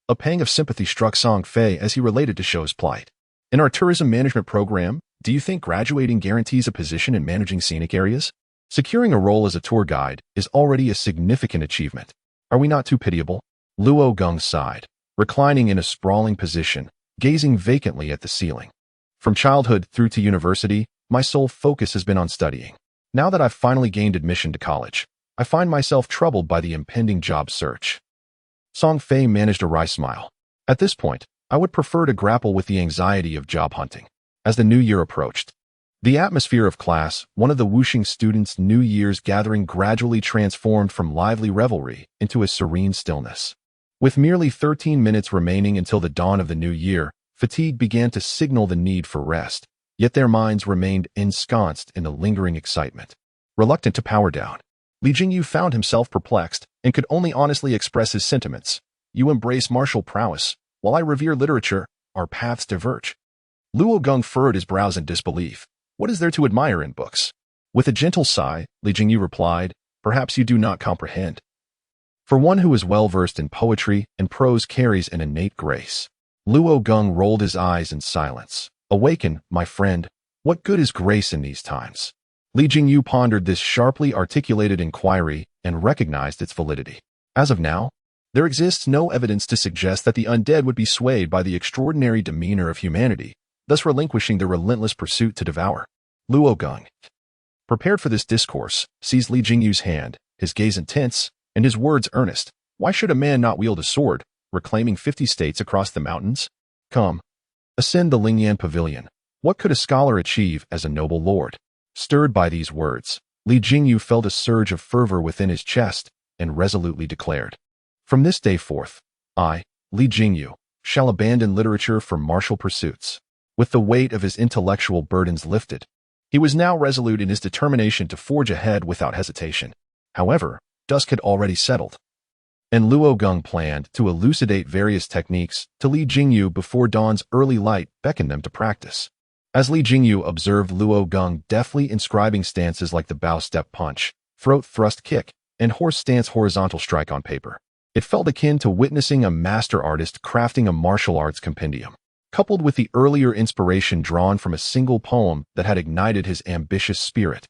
A pang of sympathy struck Song Fei as he related to Zhou's plight. In our tourism management program, do you think graduating guarantees a position in managing scenic areas? Securing a role as a tour guide is already a significant achievement. Are we not too pitiable? Luo Gong sighed, reclining in a sprawling position, gazing vacantly at the ceiling. From childhood through to university, my sole focus has been on studying. Now that I've finally gained admission to college, I find myself troubled by the impending job search. Song Fei managed a wry smile. At this point, I would prefer to grapple with the anxiety of job hunting. As the new year approached, the atmosphere of class, one of the Wuxing students' New Year's gathering, gradually transformed from lively revelry into a serene stillness. With merely 13 minutes remaining until the dawn of the new year, fatigue began to signal the need for rest, yet their minds remained ensconced in a lingering excitement. Reluctant to power down, Li Jingyu found himself perplexed and could only honestly express his sentiments. You embrace martial prowess, while I revere literature. Our paths diverge. Luo Gong furrowed his brows in disbelief. What is there to admire in books? With a gentle sigh, Li Jingyu replied, perhaps you do not comprehend. For one who is well-versed in poetry and prose carries an innate grace. Luo Gong rolled his eyes in silence. Awaken, my friend. What good is grace in these times? Li Jingyu pondered this sharply articulated inquiry and recognized its validity. As of now, there exists no evidence to suggest that the undead would be swayed by the extraordinary demeanor of humanity, thus relinquishing their relentless pursuit to devour. Luo Gong, prepared for this discourse, seized Li Jingyu's hand, his gaze intense, and his words earnest. Why should a man not wield a sword, reclaiming 50 states across the mountains? Come, ascend the Lingyan Pavilion. What could a scholar achieve as a noble lord? Stirred by these words, Li Jingyu felt a surge of fervor within his chest and resolutely declared, from this day forth, I, Li Jingyu, shall abandon literature for martial pursuits. With the weight of his intellectual burdens lifted, he was now resolute in his determination to forge ahead without hesitation. However, dusk had already settled, and Luo Gong planned to elucidate various techniques to Li Jingyu before dawn's early light beckoned them to practice. As Li Jingyu observed Luo Gong deftly inscribing stances like the bow step punch, throat thrust kick, and horse stance horizontal strike on paper, it felt akin to witnessing a master artist crafting a martial arts compendium. Coupled with the earlier inspiration drawn from a single poem that had ignited his ambitious spirit,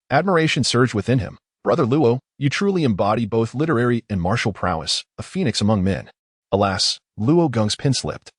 admiration surged within him. Brother Luo, you truly embody both literary and martial prowess, a phoenix among men. Alas, Luo Gong's pen slipped,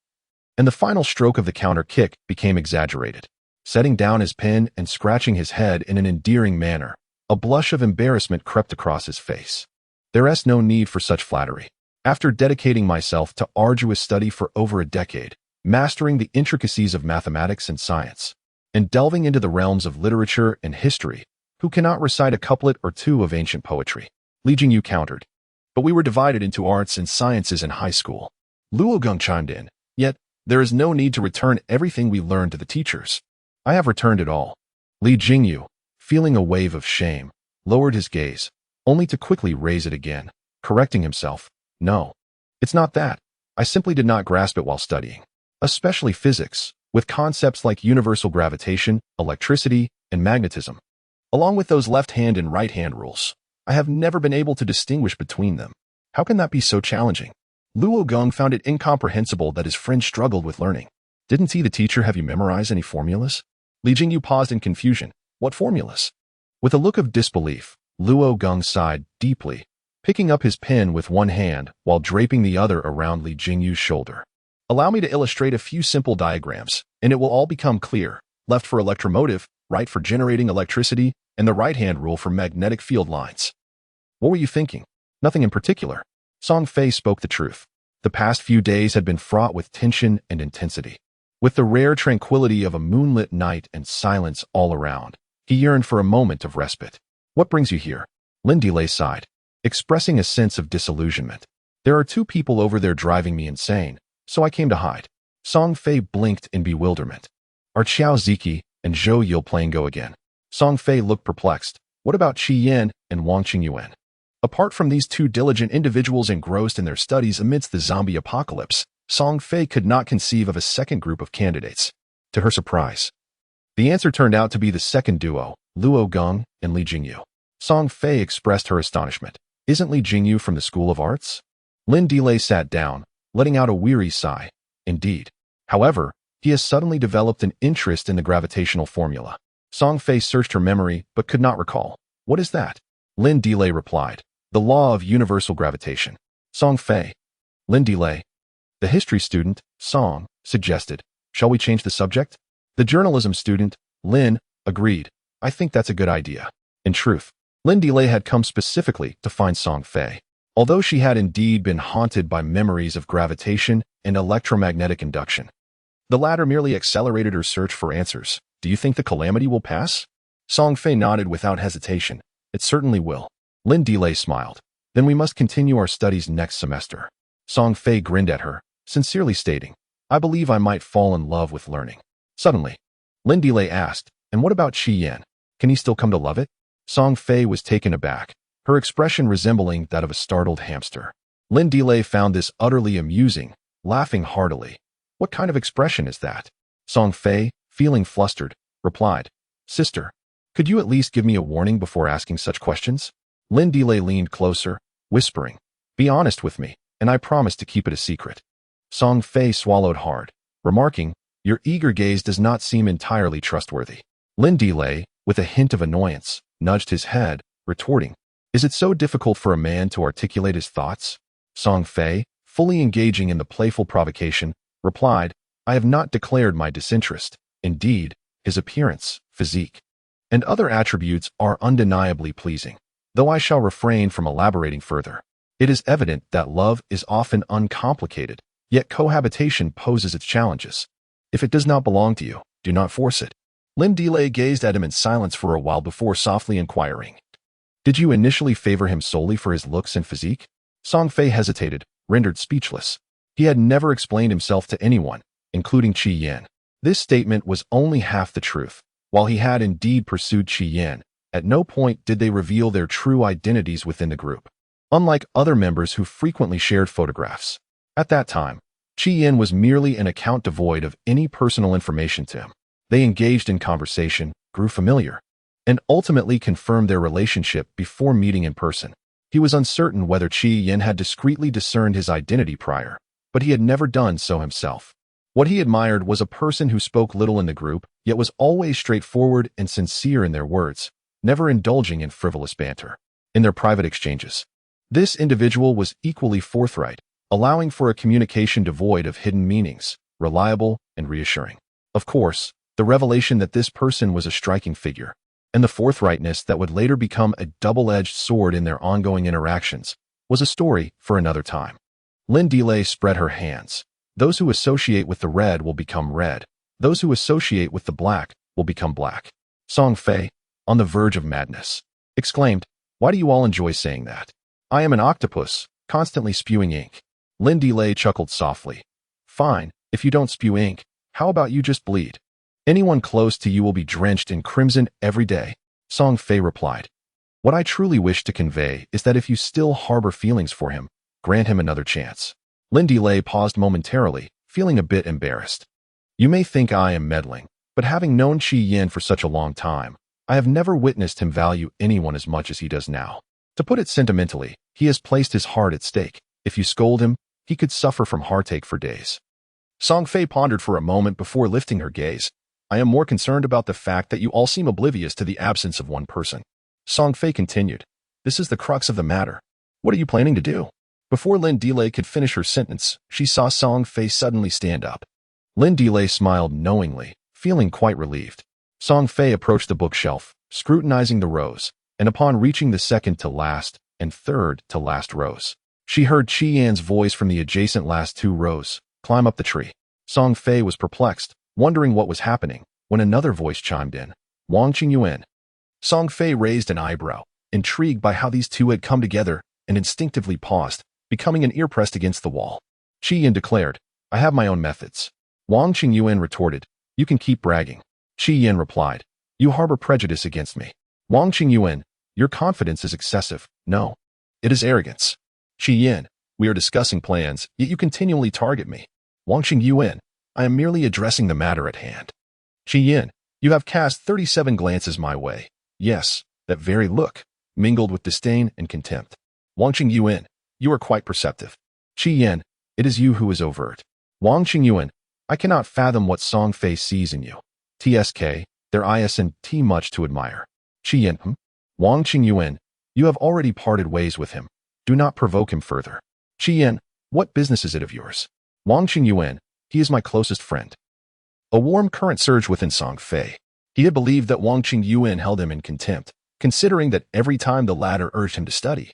and the final stroke of the counter kick became exaggerated. Setting down his pen and scratching his head in an endearing manner, a blush of embarrassment crept across his face. There is no need for such flattery. After dedicating myself to arduous study for over a decade, mastering the intricacies of mathematics and science, and delving into the realms of literature and history, who cannot recite a couplet or two of ancient poetry? Li Jingyu countered. But we were divided into arts and sciences in high school. Luo Gong chimed in. Yet, there is no need to return everything we learned to the teachers. I have returned it all. Li Jingyu, feeling a wave of shame, lowered his gaze, only to quickly raise it again, correcting himself. No, it's not that. I simply did not grasp it while studying. Especially physics, with concepts like universal gravitation, electricity, and magnetism. Along with those left-hand and right-hand rules, I have never been able to distinguish between them. How can that be so challenging? Luo Gong found it incomprehensible that his friend struggled with learning. Didn't he, the teacher, have you memorize any formulas? Li Jingyu paused in confusion. What formulas? With a look of disbelief, Luo Gong sighed deeply, picking up his pen with one hand while draping the other around Li Jingyu's shoulder. Allow me to illustrate a few simple diagrams, and it will all become clear. Left for electromotive, right for generating electricity, and the right-hand rule for magnetic field lines. What were you thinking? Nothing in particular. Song Fei spoke the truth. The past few days had been fraught with tension and intensity. With the rare tranquility of a moonlit night and silence all around, he yearned for a moment of respite. What brings you here? Lin Delay sighed, expressing a sense of disillusionment. There are two people over there driving me insane, so I came to hide. Song Fei blinked in bewilderment. Are Xiao Ziki and Zhou Yil playing go again? Song Fei looked perplexed. What about Qi Yan and Wang Qingyuan? Apart from these two diligent individuals engrossed in their studies amidst the zombie apocalypse, Song Fei could not conceive of a second group of candidates. To her surprise, the answer turned out to be the second duo, Luo Gong and Li Jingyu. Song Fei expressed her astonishment. Isn't Li Jingyu from the School of Arts? Lin Delay sat down, letting out a weary sigh. Indeed. However, he has suddenly developed an interest in the gravitational formula. Song Fei searched her memory but could not recall. What is that? Lin Delay replied. The law of universal gravitation. Song Fei. Lin Delay. The history student, Song, suggested. Shall we change the subject? The journalism student, Lin, agreed. I think that's a good idea. In truth, Lin Delay had come specifically to find Song Fei. Although she had indeed been haunted by memories of gravitation and electromagnetic induction, the latter merely accelerated her search for answers. Do you think the calamity will pass? Song Fei nodded without hesitation. It certainly will. Lin Delay smiled. Then we must continue our studies next semester. Song Fei grinned at her, sincerely stating, I believe I might fall in love with learning. Suddenly, Lin Delay asked, and what about Qi Yan? Can he still come to love it? Song Fei was taken aback, her expression resembling that of a startled hamster. Lin Delay found this utterly amusing, laughing heartily. What kind of expression is that? Song Fei, feeling flustered, replied, Sister, could you at least give me a warning before asking such questions? Lin Delay leaned closer, whispering, Be honest with me, and I promise to keep it a secret. Song Fei swallowed hard, remarking, Your eager gaze does not seem entirely trustworthy. Lin Delay, with a hint of annoyance, nudged his head, retorting, Is it so difficult for a man to articulate his thoughts? Song Fei, fully engaging in the playful provocation, replied, I have not declared my disinterest. Indeed, his appearance, physique, and other attributes are undeniably pleasing. Though I shall refrain from elaborating further, it is evident that love is often uncomplicated, yet cohabitation poses its challenges. If it does not belong to you, do not force it. Lin Delay gazed at him in silence for a while before softly inquiring, Did you initially favor him solely for his looks and physique? Song Fei hesitated, rendered speechless. He had never explained himself to anyone, including Qi Yan. This statement was only half the truth. While he had indeed pursued Qi Yan, at no point did they reveal their true identities within the group. Unlike other members who frequently shared photographs. At that time, Qi Yan was merely an account devoid of any personal information to him. They engaged in conversation, grew familiar, and ultimately confirmed their relationship before meeting in person. He was uncertain whether Qi Yan had discreetly discerned his identity prior, but he had never done so himself. What he admired was a person who spoke little in the group, yet was always straightforward and sincere in their words, never indulging in frivolous banter. In their private exchanges, this individual was equally forthright, allowing for a communication devoid of hidden meanings, reliable and reassuring. Of course, the revelation that this person was a striking figure, and the forthrightness that would later become a double-edged sword in their ongoing interactions, was a story for another time. Lin Delay spread her hands. Those who associate with the red will become red. Those who associate with the black will become black. Song Fei, on the verge of madness, exclaimed, "Why do you all enjoy saying that? I am an octopus, constantly spewing ink." Lin Delay chuckled softly. "Fine, if you don't spew ink, how about you just bleed? Anyone close to you will be drenched in crimson every day." Song Fei replied, "What I truly wish to convey is that if you still harbor feelings for him, grant him another chance." Lin Delay paused momentarily, feeling a bit embarrassed. "You may think I am meddling, but having known Qi Yin for such a long time, I have never witnessed him value anyone as much as he does now. To put it sentimentally, he has placed his heart at stake. If you scold him, he could suffer from heartache for days." Song Fei pondered for a moment before lifting her gaze. "I am more concerned about the fact that you all seem oblivious to the absence of one person." Song Fei continued, "This is the crux of the matter. What are you planning to do?" Before Lin Delay could finish her sentence, she saw Song Fei suddenly stand up. Lin Delay smiled knowingly, feeling quite relieved. Song Fei approached the bookshelf, scrutinizing the rows, and upon reaching the second to last and third to last rows, she heard Qi Yan's voice from the adjacent last two rows, "Climb up the tree." Song Fei was perplexed, wondering what was happening, when another voice chimed in, "Wang Qingyuan." Song Fei raised an eyebrow, intrigued by how these two had come together, and instinctively paused, becoming an ear pressed against the wall. Qi Yin declared, "I have my own methods." Wang Qingyuan retorted, "You can keep bragging." Qi Yin replied, "You harbor prejudice against me." Wang Qingyuan, "Your confidence is excessive." "No, it is arrogance." Qi Yin, "We are discussing plans, yet you continually target me." Wang Qingyuan, "I am merely addressing the matter at hand." Qi Yin, "You have cast 37 glances my way. Yes, that very look, mingled with disdain and contempt." Wang Qingyuan, "You are quite perceptive." Qi Yin, "It is you who is overt." Wang Qingyuan, "I cannot fathom what Song Fei sees in you. TSK, there isn't much to admire." Qi Yin, Wang Qingyuan, "You have already parted ways with him. Do not provoke him further." Qi Yin, "What business is it of yours?" Wang Qingyuan, "He is my closest friend." A warm current surged within Song Fei. He had believed that Wang Qingyuan held him in contempt, considering that every time the latter urged him to study,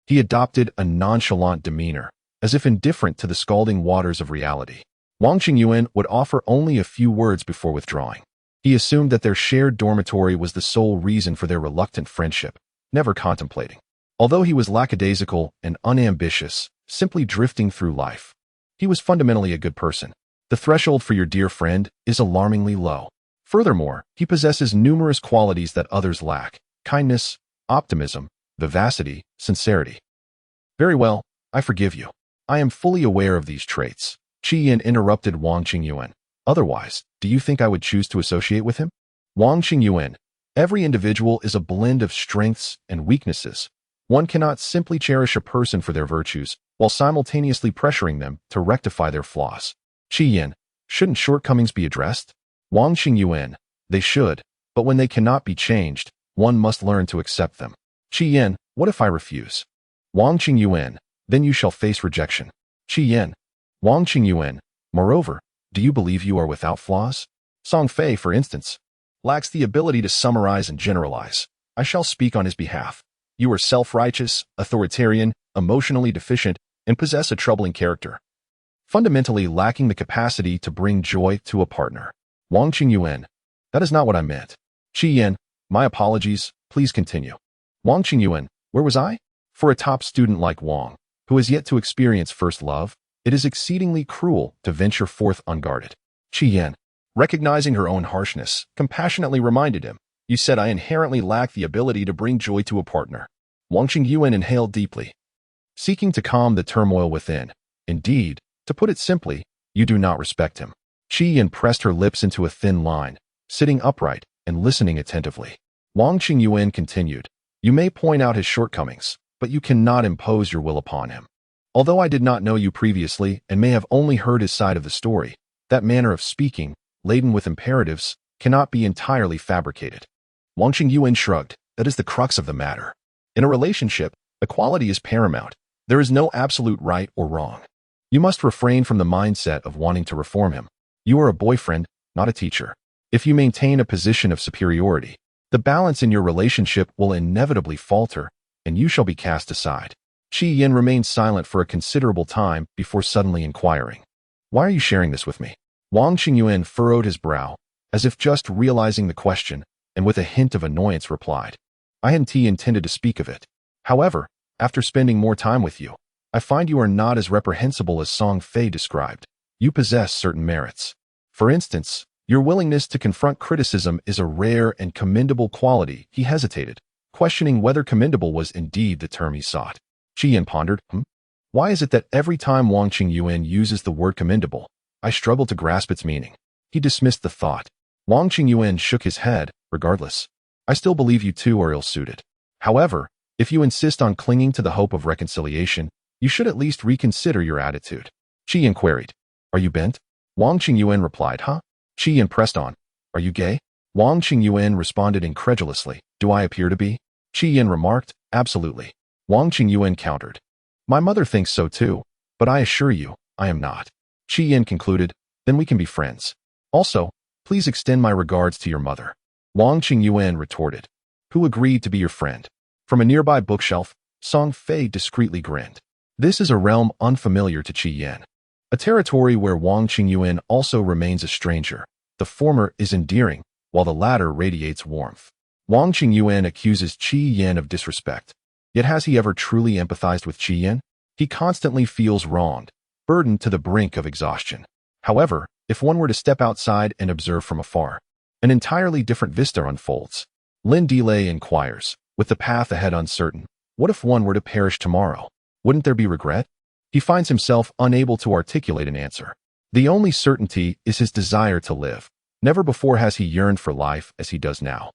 he adopted a nonchalant demeanor, as if indifferent to the scalding waters of reality. Wang Qingyuan would offer only a few words before withdrawing. He assumed that their shared dormitory was the sole reason for their reluctant friendship, never contemplating. Although he was lackadaisical and unambitious, simply drifting through life, he was fundamentally a good person. The threshold for your dear friend is alarmingly low. Furthermore, he possesses numerous qualities that others lack: kindness, optimism, vivacity, sincerity. "Very well, I forgive you. I am fully aware of these traits." Qi Yin interrupted Wang Qingyuan. "Otherwise, do you think I would choose to associate with him?" Wang Qingyuan, "Every individual is a blend of strengths and weaknesses. One cannot simply cherish a person for their virtues, while simultaneously pressuring them to rectify their flaws." Qi Yin, "Shouldn't shortcomings be addressed?" Wang Qingyuan, "They should, but when they cannot be changed, one must learn to accept them." Qi Yin, "What if I refuse?" Wang Qingyuan, "Then you shall face rejection." Qi Yin, Wang Qingyuan, "Moreover, do you believe you are without flaws? Song Fei, for instance, lacks the ability to summarize and generalize. I shall speak on his behalf. You are self-righteous, authoritarian, emotionally deficient, and possess a troubling character, fundamentally lacking the capacity to bring joy to a partner." Wang Qingyuan, "That is not what I meant." Qi Yin, "My apologies, please continue." Wang Qingyuan, "Where was I?" For a top student like Wang, who has yet to experience first love, it is exceedingly cruel to venture forth unguarded. Qi Yin, recognizing her own harshness, compassionately reminded him, "You said I inherently lack the ability to bring joy to a partner." Wang Qingyuan inhaled deeply, seeking to calm the turmoil within. "Indeed, to put it simply, you do not respect him." Qi Yin pressed her lips into a thin line, sitting upright and listening attentively. Wang Qingyuan continued, "You may point out his shortcomings, but you cannot impose your will upon him. Although I did not know you previously and may have only heard his side of the story, that manner of speaking, laden with imperatives, cannot be entirely fabricated." Wang Qingyuan shrugged. "That is the crux of the matter. In a relationship, equality is paramount. There is no absolute right or wrong. You must refrain from the mindset of wanting to reform him. You are a boyfriend, not a teacher. If you maintain a position of superiority, the balance in your relationship will inevitably falter, and you shall be cast aside." Qi Yin remained silent for a considerable time before suddenly inquiring, "Why are you sharing this with me?" Wang Qingyuan furrowed his brow, as if just realizing the question, and with a hint of annoyance replied, "I hadn't intended to speak of it. However, after spending more time with you, I find you are not as reprehensible as Song Fei described. You possess certain merits. For instance, your willingness to confront criticism is a rare and commendable quality." He hesitated, questioning whether commendable was indeed the term he sought. Qi Yin pondered, Why is it that every time Wang Qingyuan uses the word commendable, I struggle to grasp its meaning? He dismissed the thought. Wang Qingyuan shook his head. Regardless, I still believe you two are ill-suited. However, if you insist on clinging to the hope of reconciliation, you should at least reconsider your attitude. Qi Yin queried, "Are you bent?" Wang Qingyuan replied, "Huh?" Qi Yin pressed on, "Are you gay?" Wang Qingyuan responded incredulously, "Do I appear to be?" Qi Yin remarked, "Absolutely." Wang Qingyuan countered, "My mother thinks so too, but I assure you, I am not." Qi Yin concluded, "Then we can be friends. Also, please extend my regards to your mother." Wang Qingyuan retorted, "Who agreed to be your friend?" From a nearby bookshelf, Song Fei discreetly grinned. This is a realm unfamiliar to Qi Yin, a territory where Wang Qingyuan also remains a stranger. The former is endearing, while the latter radiates warmth. Wang Qingyuan accuses Qi Yin of disrespect. Yet has he ever truly empathized with Qi Yin? He constantly feels wronged, burdened to the brink of exhaustion. However, if one were to step outside and observe from afar, an entirely different vista unfolds. Lin Delay inquires, with the path ahead uncertain, what if one were to perish tomorrow? Wouldn't there be regret? He finds himself unable to articulate an answer. The only certainty is his desire to live. Never before has he yearned for life as he does now.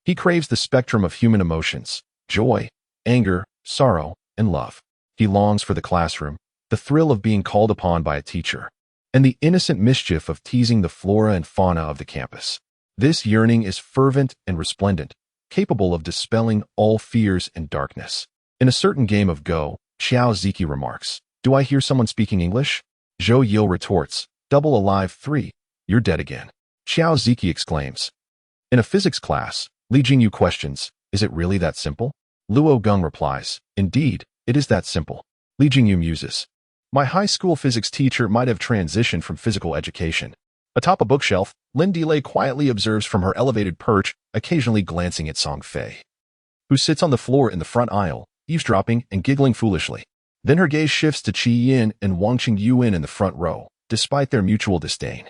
He craves the spectrum of human emotions, joy, anger, sorrow, and love. He longs for the classroom, the thrill of being called upon by a teacher, and the innocent mischief of teasing the flora and fauna of the campus. This yearning is fervent and resplendent, capable of dispelling all fears and darkness. In a certain game of Go, Xiao Ziki remarks, "Do I hear someone speaking English?" Zhou Yil retorts, "Double alive 3, you're dead again." Xiao Ziki exclaims. In a physics class, Li Jingyu questions, "Is it really that simple?" Luo Geng replies, "Indeed, it is that simple." Li Jingyu muses, "My high school physics teacher might have transitioned from physical education." Atop a bookshelf, Lin Delay quietly observes from her elevated perch, occasionally glancing at Song Fei, who sits on the floor in the front aisle, eavesdropping and giggling foolishly. Then her gaze shifts to Qi Yin and Wang Qingyuan in the front row, despite their mutual disdain.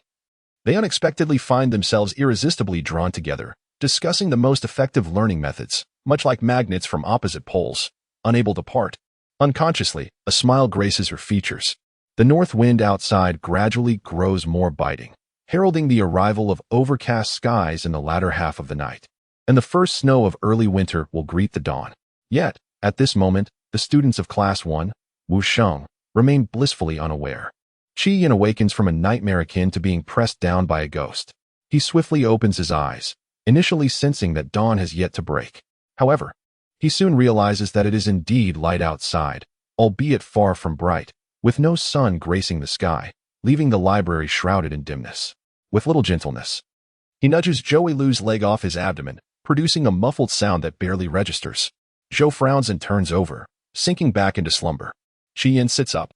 They unexpectedly find themselves irresistibly drawn together, discussing the most effective learning methods, much like magnets from opposite poles, unable to part. Unconsciously, a smile graces her features. The north wind outside gradually grows more biting, heralding the arrival of overcast skies in the latter half of the night, and the first snow of early winter will greet the dawn. Yet, at this moment, the students of Class 1, Wu Sheng, remain blissfully unaware. Qi Yin awakens from a nightmare akin to being pressed down by a ghost. He swiftly opens his eyes, initially sensing that dawn has yet to break. However, he soon realizes that it is indeed light outside, albeit far from bright, with no sun gracing the sky, leaving the library shrouded in dimness. With little gentleness, he nudges Zhou Yilu's leg off his abdomen, producing a muffled sound that barely registers. Zhou frowns and turns over, sinking back into slumber. Qi Yin sits up,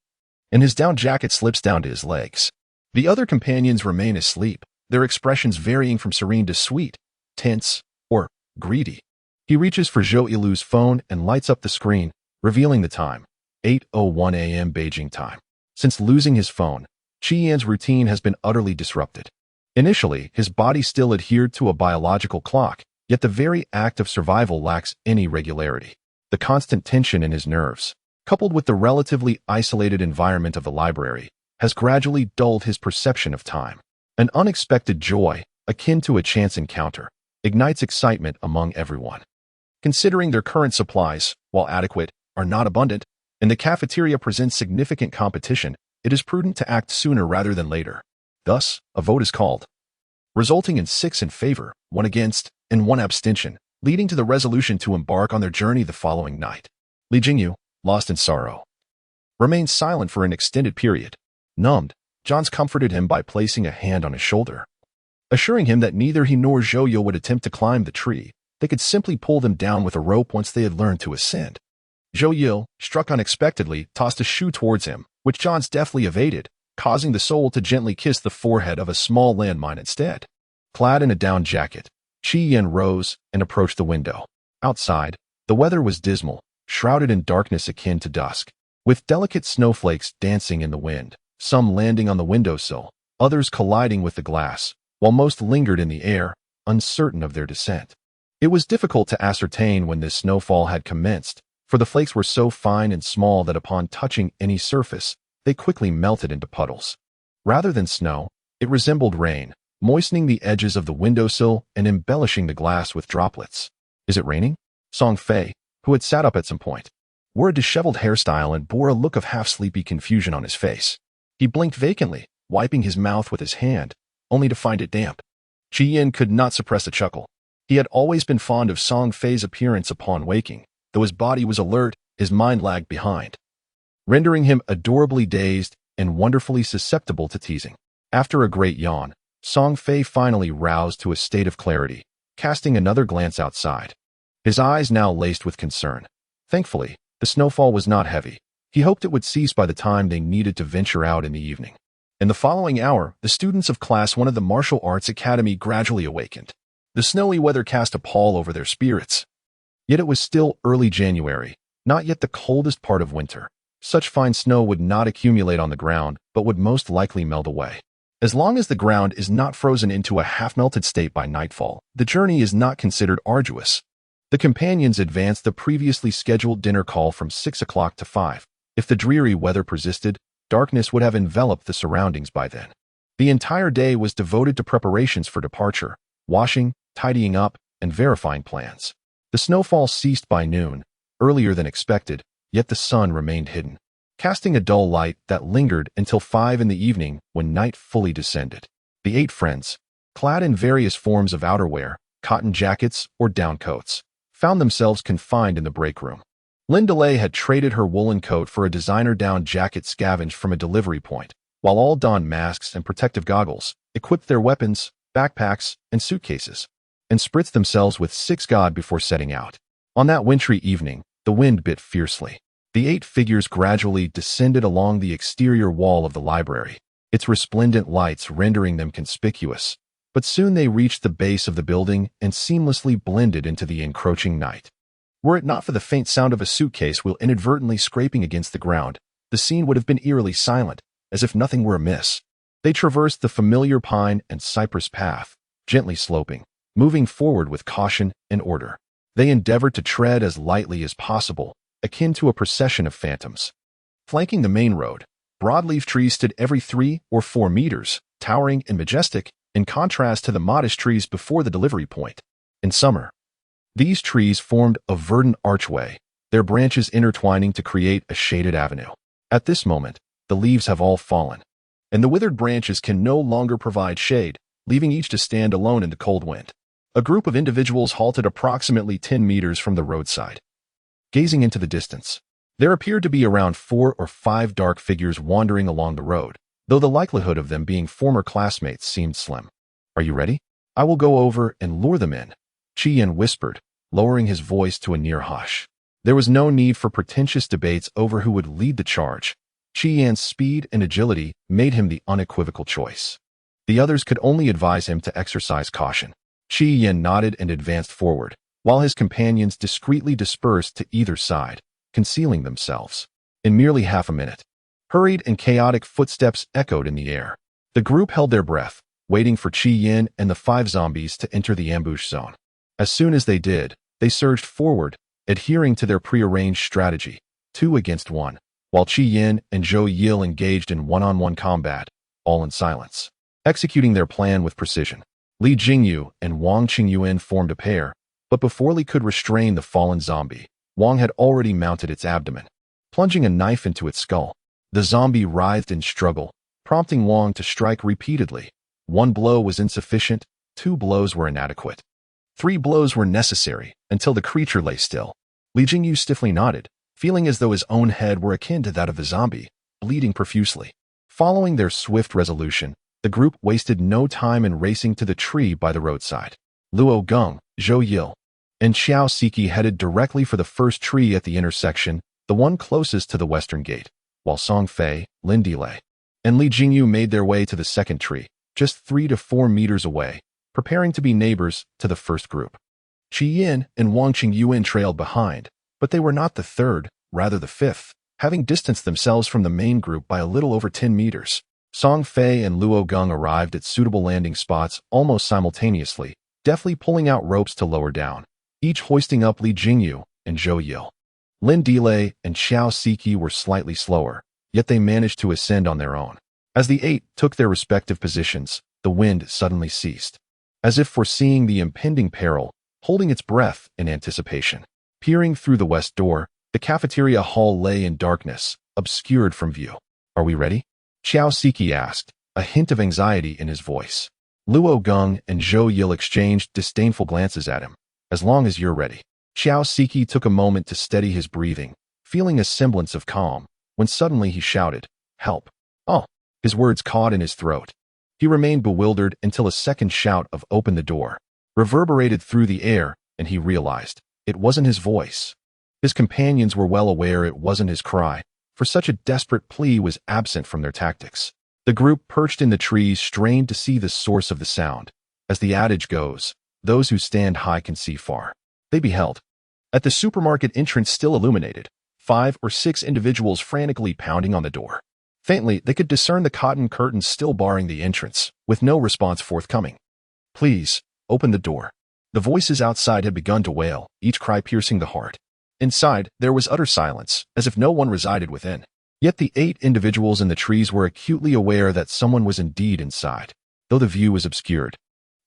and his down jacket slips down to his legs. The other companions remain asleep, their expressions varying from serene to sweet, tense, or greedy. He reaches for Zhou Yilu's phone and lights up the screen, revealing the time, 8:01 a.m. Beijing time. Since losing his phone, Qi Yin's routine has been utterly disrupted. Initially, his body still adhered to a biological clock, yet the very act of survival lacks any regularity. The constant tension in his nerves, coupled with the relatively isolated environment of the library, has gradually dulled his perception of time. An unexpected joy, akin to a chance encounter, ignites excitement among everyone. Considering their current supplies, while adequate, are not abundant, and the cafeteria presents significant competition, it is prudent to act sooner rather than later. Thus, a vote is called, resulting in 6 in favor, 1 against, and 1 abstention, leading to the resolution to embark on their journey the following night. Li Jingyu, lost in sorrow, remained silent for an extended period. Numbed, Johns comforted him by placing a hand on his shoulder, assuring him that neither he nor Zhou Yu would attempt to climb the tree. They could simply pull them down with a rope once they had learned to ascend. Zhou Yil, struck unexpectedly, tossed a shoe towards him, which Johns deftly evaded, causing the soul to gently kiss the forehead of a small landmine instead. Clad in a down jacket, Qi Yin rose and approached the window. Outside, the weather was dismal, shrouded in darkness akin to dusk, with delicate snowflakes dancing in the wind, some landing on the windowsill, others colliding with the glass, while most lingered in the air, uncertain of their descent. It was difficult to ascertain when this snowfall had commenced, for the flakes were so fine and small that upon touching any surface, they quickly melted into puddles. Rather than snow, it resembled rain, moistening the edges of the windowsill and embellishing the glass with droplets. "Is it raining?" Song Fei, who had sat up at some point, wore a disheveled hairstyle and bore a look of half-sleepy confusion on his face. He blinked vacantly, wiping his mouth with his hand, only to find it damp. Qi Yin could not suppress a chuckle. He had always been fond of Song Fei's appearance upon waking. Though his body was alert, his mind lagged behind, rendering him adorably dazed and wonderfully susceptible to teasing. After a great yawn, Song Fei finally roused to a state of clarity, casting another glance outside. His eyes now laced with concern. Thankfully, the snowfall was not heavy. He hoped it would cease by the time they needed to venture out in the evening. In the following hour, the students of Class 1 of the Martial Arts Academy gradually awakened. The snowy weather cast a pall over their spirits. Yet it was still early January, not yet the coldest part of winter. Such fine snow would not accumulate on the ground, but would most likely melt away. As long as the ground is not frozen into a half-melted state by nightfall, the journey is not considered arduous. The companions advanced the previously scheduled dinner call from 6 o'clock to 5. If the dreary weather persisted, darkness would have enveloped the surroundings by then. The entire day was devoted to preparations for departure, washing, tidying up, and verifying plans. The snowfall ceased by noon, earlier than expected, yet the sun remained hidden, casting a dull light that lingered until 5 in the evening when night fully descended. The 8 friends, clad in various forms of outerwear, cotton jackets or down coats, found themselves confined in the break room. Lynn DeLay had traded her woolen coat for a designer down jacket scavenged from a delivery point, while all donned masks and protective goggles, equipped their weapons, backpacks, and suitcases, and spritzed themselves with 6-God before setting out. On that wintry evening, the wind bit fiercely. The 8 figures gradually descended along the exterior wall of the library, its resplendent lights rendering them conspicuous, but soon they reached the base of the building and seamlessly blended into the encroaching night. Were it not for the faint sound of a suitcase wheel inadvertently scraping against the ground, the scene would have been eerily silent, as if nothing were amiss. They traversed the familiar pine and cypress path, gently sloping, moving forward with caution and order. They endeavored to tread as lightly as possible, akin to a procession of phantoms. Flanking the main road, broadleaf trees stood every 3 or 4 meters, towering and majestic, in contrast to the modest trees before the delivery point. In summer, these trees formed a verdant archway, their branches intertwining to create a shaded avenue. At this moment, the leaves have all fallen, and the withered branches can no longer provide shade, leaving each to stand alone in the cold wind. A group of individuals halted approximately 10 meters from the roadside. Gazing into the distance, there appeared to be around 4 or 5 dark figures wandering along the road, though the likelihood of them being former classmates seemed slim. "Are you ready? I will go over and lure them in," Qi Yin whispered, lowering his voice to a near hush. There was no need for pretentious debates over who would lead the charge. Qi Yin's speed and agility made him the unequivocal choice. The others could only advise him to exercise caution. Qi Yin nodded and advanced forward, while his companions discreetly dispersed to either side, concealing themselves. In merely half a minute, hurried and chaotic footsteps echoed in the air. The group held their breath, waiting for Qi Yin and the 5 zombies to enter the ambush zone. As soon as they did, they surged forward, adhering to their prearranged strategy, 2 against 1, while Qi Yin and Zhou Yil engaged in one-on-one combat, all in silence. Executing their plan with precision, Li Jingyu and Wang Qingyuan formed a pair, but before Li could restrain the fallen zombie, Wang had already mounted its abdomen. Plunging a knife into its skull, the zombie writhed in struggle, prompting Wang to strike repeatedly. 1 blow was insufficient, 2 blows were inadequate. 3 blows were necessary, until the creature lay still. Li Jingyu stiffly nodded, feeling as though his own head were akin to that of the zombie, bleeding profusely. Following their swift resolution, the group wasted no time in racing to the tree by the roadside. Luo Geng, Zhou Yil, and Xiao Siki headed directly for the first tree at the intersection, the one closest to the western gate, while Song Fei, Lin Delay, and Li Jingyu made their way to the second tree, just 3 to 4 meters away, preparing to be neighbors to the first group. Qi Yin and Wang Qingyuan trailed behind, but they were not the third, rather the fifth, having distanced themselves from the main group by a little over 10 meters. Song Fei and Luo Gong arrived at suitable landing spots almost simultaneously, deftly pulling out ropes to lower down, each hoisting up Li Jingyu and Zhou Yil. Lin Delay and Xiao Siki were slightly slower, yet they managed to ascend on their own. As the 8 took their respective positions, the wind suddenly ceased. As if foreseeing the impending peril, holding its breath in anticipation. Peering through the west door, the cafeteria hall lay in darkness, obscured from view. "Are we ready?" Xiao Siki asked, a hint of anxiety in his voice. Luo Gong and Zhou Yil exchanged disdainful glances at him. "As long as you're ready." Xiao Siki took a moment to steady his breathing, feeling a semblance of calm, when suddenly he shouted, "Help!" "Oh!" His words caught in his throat. He remained bewildered until a second shout of "Open the door" reverberated through the air, and he realized it wasn't his voice. His companions were well aware it wasn't his cry, for such a desperate plea was absent from their tactics. The group perched in the trees strained to see the source of the sound. As the adage goes, those who stand high can see far. They beheld, at the supermarket entrance still illuminated, 5 or 6 individuals frantically pounding on the door. Faintly, they could discern the cotton curtains still barring the entrance, with no response forthcoming. "Please, open the door." The voices outside had begun to wail, each cry piercing the heart. Inside, there was utter silence, as if no one resided within. Yet the 8 individuals in the trees were acutely aware that someone was indeed inside, though the view was obscured.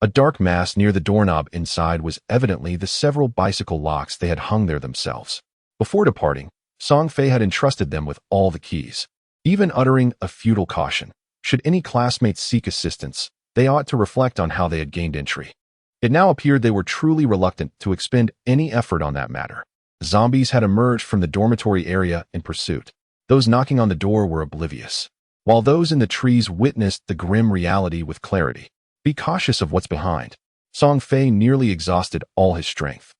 A dark mass near the doorknob inside was evidently the several bicycle locks they had hung there themselves. Before departing, Song Fei had entrusted them with all the keys. Even uttering a futile caution, should any classmates seek assistance, they ought to reflect on how they had gained entry. It now appeared they were truly reluctant to expend any effort on that matter. Zombies had emerged from the dormitory area in pursuit. Those knocking on the door were oblivious, while those in the trees witnessed the grim reality with clarity. "Be cautious of what's behind." Song Fei nearly exhausted all his strength,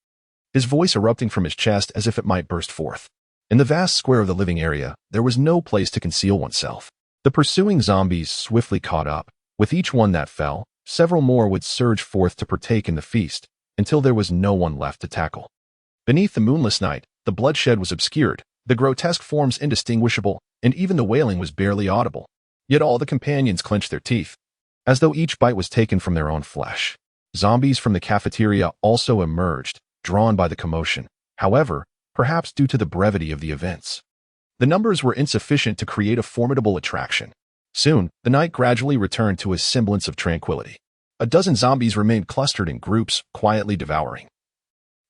his voice erupting from his chest as if it might burst forth. In the vast square of the living area, there was no place to conceal oneself. The pursuing zombies swiftly caught up. With each one that fell, several more would surge forth to partake in the feast, until there was no one left to tackle. Beneath the moonless night, the bloodshed was obscured, the grotesque forms indistinguishable, and even the wailing was barely audible. Yet all the companions clenched their teeth, as though each bite was taken from their own flesh. Zombies from the cafeteria also emerged, drawn by the commotion. However, perhaps due to the brevity of the events, the numbers were insufficient to create a formidable attraction. Soon, the night gradually returned to a semblance of tranquility. A dozen zombies remained clustered in groups, quietly devouring,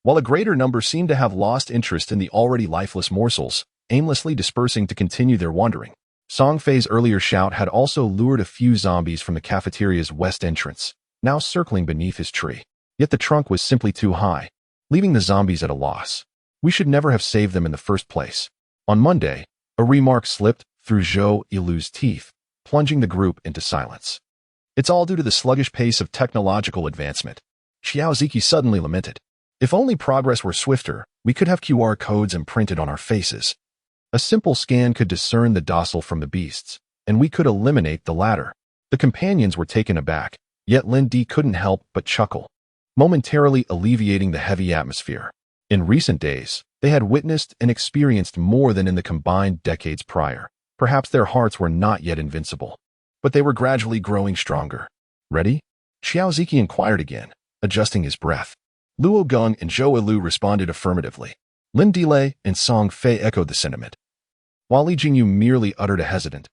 while a greater number seemed to have lost interest in the already lifeless morsels, aimlessly dispersing to continue their wandering. Song Fei's earlier shout had also lured a few zombies from the cafeteria's west entrance, now circling beneath his tree. Yet the trunk was simply too high, leaving the zombies at a loss. We should never have saved them in the first place. On Monday, a remark slipped through Zhou Yilu's teeth, plunging the group into silence. "It's all due to the sluggish pace of technological advancement," Xiao Ziki suddenly lamented. "If only progress were swifter, we could have QR codes imprinted on our faces. A simple scan could discern the docile from the beasts, and we could eliminate the latter." The companions were taken aback, yet Lin Di couldn't help but chuckle, momentarily alleviating the heavy atmosphere. In recent days, they had witnessed and experienced more than in the combined decades prior. Perhaps their hearts were not yet invincible, but they were gradually growing stronger. "Ready?" Xiao Ziki inquired again, adjusting his breath. Luo Gong and Zhou Yilu responded affirmatively. Lin Delay and Song Fei echoed the sentiment, while Li Jingyu merely uttered a hesitant,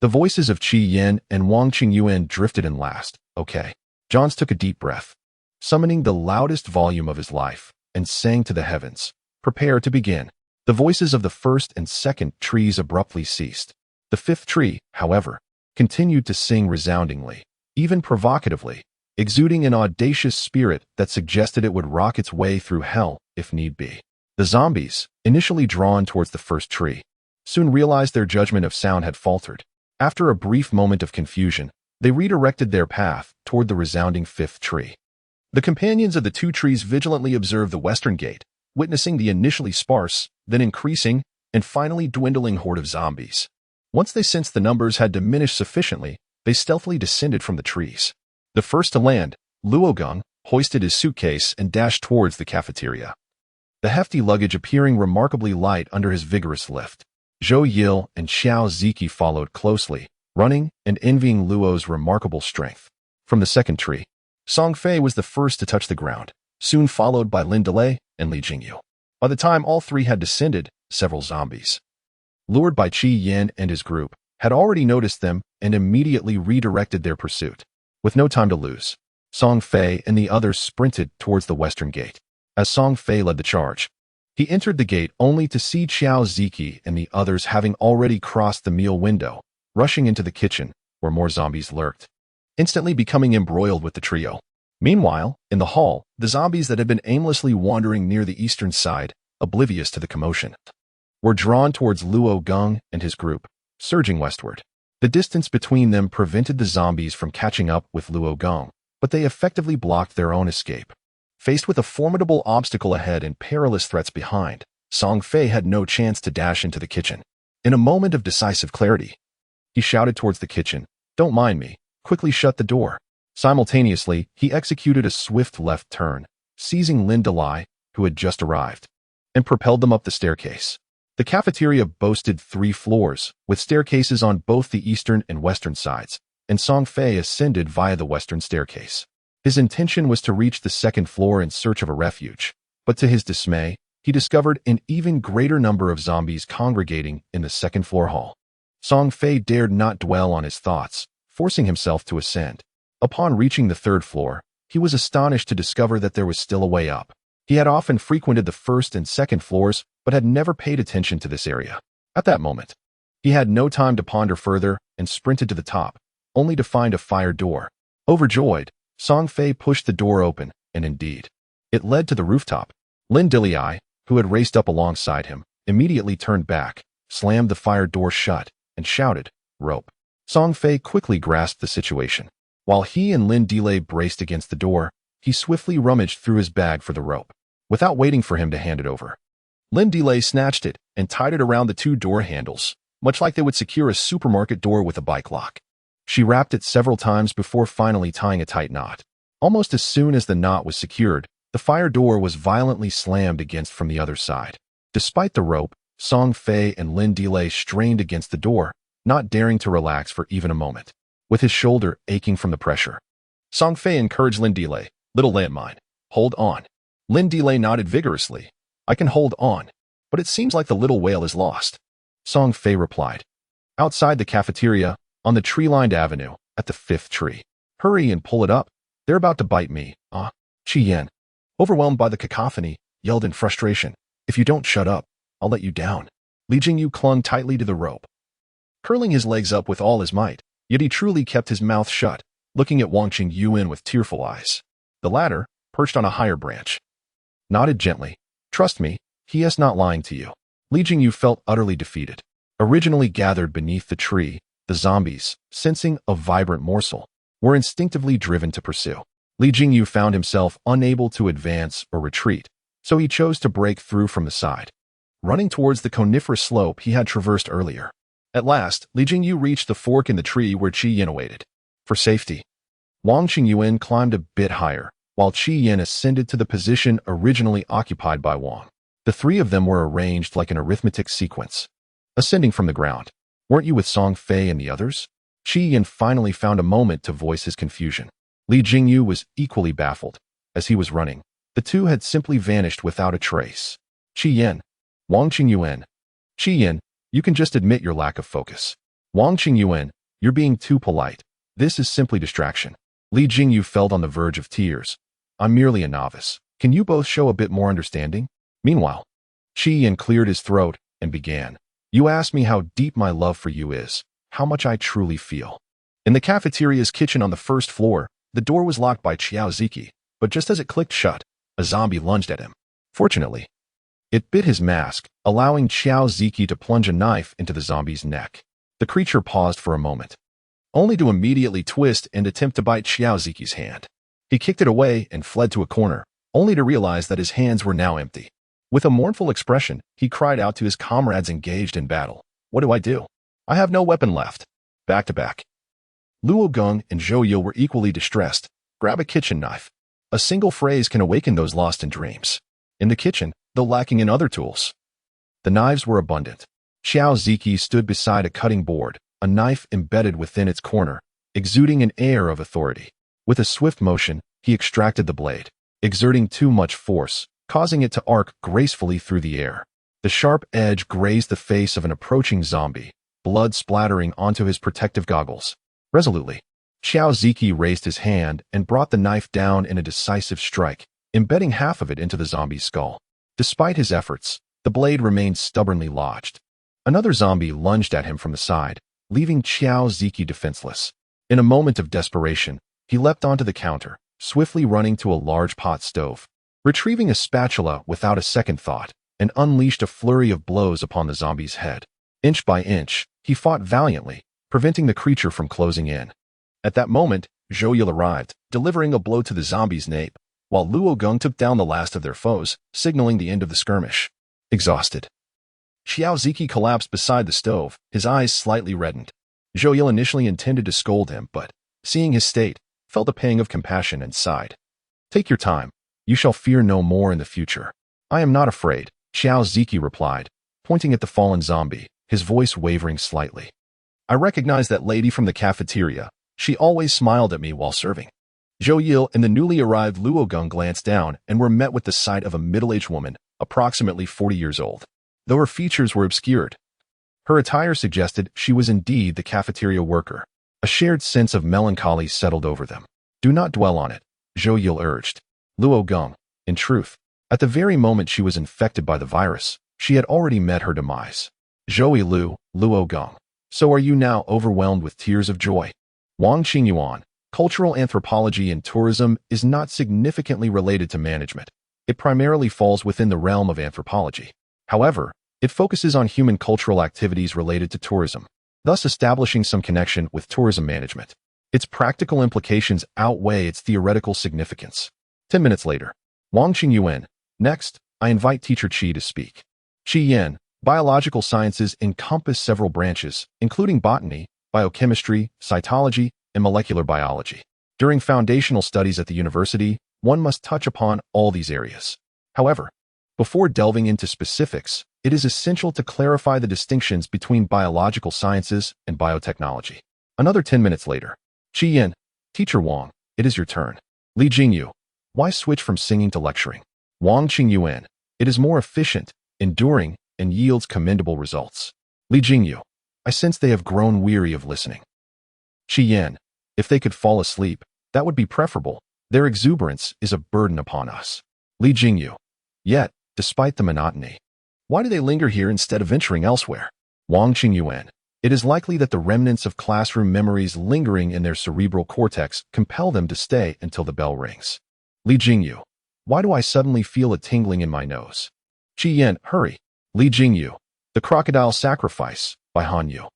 The voices of Qi Yin and Wang Qingyuan drifted in last. "Okay." Johns took a deep breath, summoning the loudest volume of his life, and sang to the heavens, "Prepare to begin." The voices of the first and second trees abruptly ceased. The fifth tree, however, continued to sing resoundingly, even provocatively, exuding an audacious spirit that suggested it would rock its way through hell if need be. The zombies, initially drawn towards the first tree, soon realized their judgment of sound had faltered. After a brief moment of confusion, they redirected their path toward the resounding fifth tree. The companions of the two trees vigilantly observed the western gate, witnessing the initially sparse, then increasing, and finally dwindling horde of zombies. Once they sensed the numbers had diminished sufficiently, they stealthily descended from the trees. The first to land, Luogung hoisted his suitcase and dashed towards the cafeteria, the hefty luggage appearing remarkably light under his vigorous lift. Zhou Yil and Xiao Ziki followed closely, running and envying Luo's remarkable strength. From the second tree, Song Fei was the first to touch the ground, soon followed by Lin Delay and Li Jingyu. By the time all three had descended, several zombies, lured by Qi Yan and his group, had already noticed them and immediately redirected their pursuit. With no time to lose, Song Fei and the others sprinted towards the western gate. As Song Fei led the charge, he entered the gate only to see Xiao Ziki and the others having already crossed the meal window, rushing into the kitchen, where more zombies lurked, instantly becoming embroiled with the trio. Meanwhile, in the hall, the zombies that had been aimlessly wandering near the eastern side, oblivious to the commotion, were drawn towards Luogung and his group, surging westward. The distance between them prevented the zombies from catching up with Luogung, but they effectively blocked their own escape. Faced with a formidable obstacle ahead and perilous threats behind, Song Fei had no chance to dash into the kitchen. In a moment of decisive clarity, he shouted towards the kitchen, "Don't mind me, quickly shut the door." Simultaneously, he executed a swift left turn, seizing Lin Delay, who had just arrived, and propelled them up the staircase. The cafeteria boasted 3 floors, with staircases on both the eastern and western sides, and Song Fei ascended via the western staircase. His intention was to reach the second floor in search of a refuge, but to his dismay, he discovered an even greater number of zombies congregating in the second floor hall. Song Fei dared not dwell on his thoughts, forcing himself to ascend. Upon reaching the third floor, he was astonished to discover that there was still a way up. He had often frequented the first and second floors, but had never paid attention to this area. At that moment, he had no time to ponder further and sprinted to the top, only to find a fire door. Overjoyed, Song Fei pushed the door open, and indeed, it led to the rooftop. Lin Delay, who had raced up alongside him, immediately turned back, slammed the fire door shut, and shouted, "Rope." Song Fei quickly grasped the situation. While he and Lin Delay braced against the door, he swiftly rummaged through his bag for the rope. Without waiting for him to hand it over, Lin Delay snatched it and tied it around the 2 door handles, much like they would secure a supermarket door with a bike lock. She wrapped it several times before finally tying a tight knot. Almost as soon as the knot was secured, the fire door was violently slammed against from the other side. Despite the rope, Song Fei and Lin Delay strained against the door, not daring to relax for even a moment. With his shoulder aching from the pressure, Song Fei encouraged Lin Delay, "Little landmine, hold on." Lin Delay nodded vigorously. "I can hold on, but it seems like the little whale is lost." Song Fei replied. "Outside the cafeteria, on the tree-lined avenue, at the 5th tree. Hurry and pull it up. They're about to bite me." Qi Yan, overwhelmed by the cacophony, yelled in frustration, "If you don't shut up, I'll let you down." Li Jingyu clung tightly to the rope, curling his legs up with all his might, yet he truly kept his mouth shut, looking at Wang Qingyuan with tearful eyes. The latter, perched on a higher branch, nodded gently. "Trust me, he is not lying to you." Li Jingyu felt utterly defeated. Originally gathered beneath the tree, the zombies, sensing a vibrant morsel, were instinctively driven to pursue. Li Jingyu found himself unable to advance or retreat, so he chose to break through from the side, running towards the coniferous slope he had traversed earlier. At last, Li Jingyu reached the fork in the tree where Qi Yan awaited. For safety, Wang Qingyuan climbed a bit higher, while Qi Yan ascended to the position originally occupied by Wang. The 3 of them were arranged like an arithmetic sequence, ascending from the ground. "Weren't you with Song Fei and the others?" Qi Yan finally found a moment to voice his confusion. Li Jingyu was equally baffled. As he was running, the 2 had simply vanished without a trace. "Qi Yan, Wang Qingyuan." "Qi Yan, you can just admit your lack of focus." "Wang Qingyuan, you're being too polite. This is simply distraction." Li Jingyu felt on the verge of tears. "I'm merely a novice. Can you both show a bit more understanding?" Meanwhile, Qi Yan cleared his throat and began. "You asked me how deep my love for you is, how much I truly feel." In the cafeteria's kitchen on the 1st floor, the door was locked by Xiao Ziki, but just as it clicked shut, a zombie lunged at him. Fortunately, it bit his mask, allowing Xiao Ziki to plunge a knife into the zombie's neck. The creature paused for a moment, only to immediately twist and attempt to bite Xiao Ziki's hand. He kicked it away and fled to a corner, only to realize that his hands were now empty. With a mournful expression, he cried out to his comrades engaged in battle. What do I do? I have no weapon left. Back to back. Luo Gong and Zhou Yu were equally distressed. Grab a kitchen knife. A single phrase can awaken those lost in dreams. In the kitchen, though lacking in other tools, the knives were abundant. Xiao Ziki stood beside a cutting board, a knife embedded within its corner, exuding an air of authority. With a swift motion, he extracted the blade, exerting too much force, causing it to arc gracefully through the air. The sharp edge grazed the face of an approaching zombie, blood splattering onto his protective goggles. Resolutely, Xiao Ziki raised his hand and brought the knife down in a decisive strike, embedding half of it into the zombie's skull. Despite his efforts, the blade remained stubbornly lodged. Another zombie lunged at him from the side, leaving Xiao Ziki defenseless. In a moment of desperation, he leapt onto the counter, swiftly running to a large pot stove. Retrieving a spatula without a second thought, and unleashed a flurry of blows upon the zombie's head. Inch by inch, he fought valiantly, preventing the creature from closing in. At that moment, Zhou Yu arrived, delivering a blow to the zombie's nape, while Luo Gong took down the last of their foes, signaling the end of the skirmish. Exhausted, Xiao Ziki collapsed beside the stove, his eyes slightly reddened. Zhou Yu initially intended to scold him, but, seeing his state, felt a pang of compassion and sighed. Take your time. You shall fear no more in the future. I am not afraid, Xiao Ziki replied, pointing at the fallen zombie, his voice wavering slightly. I recognize that lady from the cafeteria. She always smiled at me while serving. Zhou Yu and the newly arrived Luo Gong glanced down and were met with the sight of a middle-aged woman, approximately 40 years old. Though her features were obscured, her attire suggested she was indeed the cafeteria worker. A shared sense of melancholy settled over them. Do not dwell on it, Zhou Yu urged. Luo Gong, in truth, at the very moment she was infected by the virus, she had already met her demise. Zhou Lu, Luo Gong. So are you now overwhelmed with tears of joy? Wang Qingyuan, cultural anthropology and tourism is not significantly related to management. It primarily falls within the realm of anthropology. However, it focuses on human cultural activities related to tourism, thus establishing some connection with tourism management. Its practical implications outweigh its theoretical significance. 10 minutes later, Wang Qingyuan. Next, I invite Teacher Qi to speak. Qi Yan. Biological sciences encompass several branches, including botany, biochemistry, cytology, and molecular biology. During foundational studies at the university, one must touch upon all these areas. However, before delving into specifics, it is essential to clarify the distinctions between biological sciences and biotechnology. Another 10 minutes later. Qi Yan. Teacher Wang, it is your turn. Li Jingyu. Why switch from singing to lecturing? Wang Qingyuan. It is more efficient, enduring, and yields commendable results. Li Jingyu. I sense they have grown weary of listening. Qi Yan. If they could fall asleep, that would be preferable. Their exuberance is a burden upon us. Li Jingyu. Yet, despite the monotony, why do they linger here instead of venturing elsewhere? Wang Qingyuan. It is likely that the remnants of classroom memories lingering in their cerebral cortex compel them to stay until the bell rings. Li Jingyu. Why do I suddenly feel a tingling in my nose? Qi Yan. Hurry. Li Jingyu. The Crocodile Sacrifice, by Han Yu.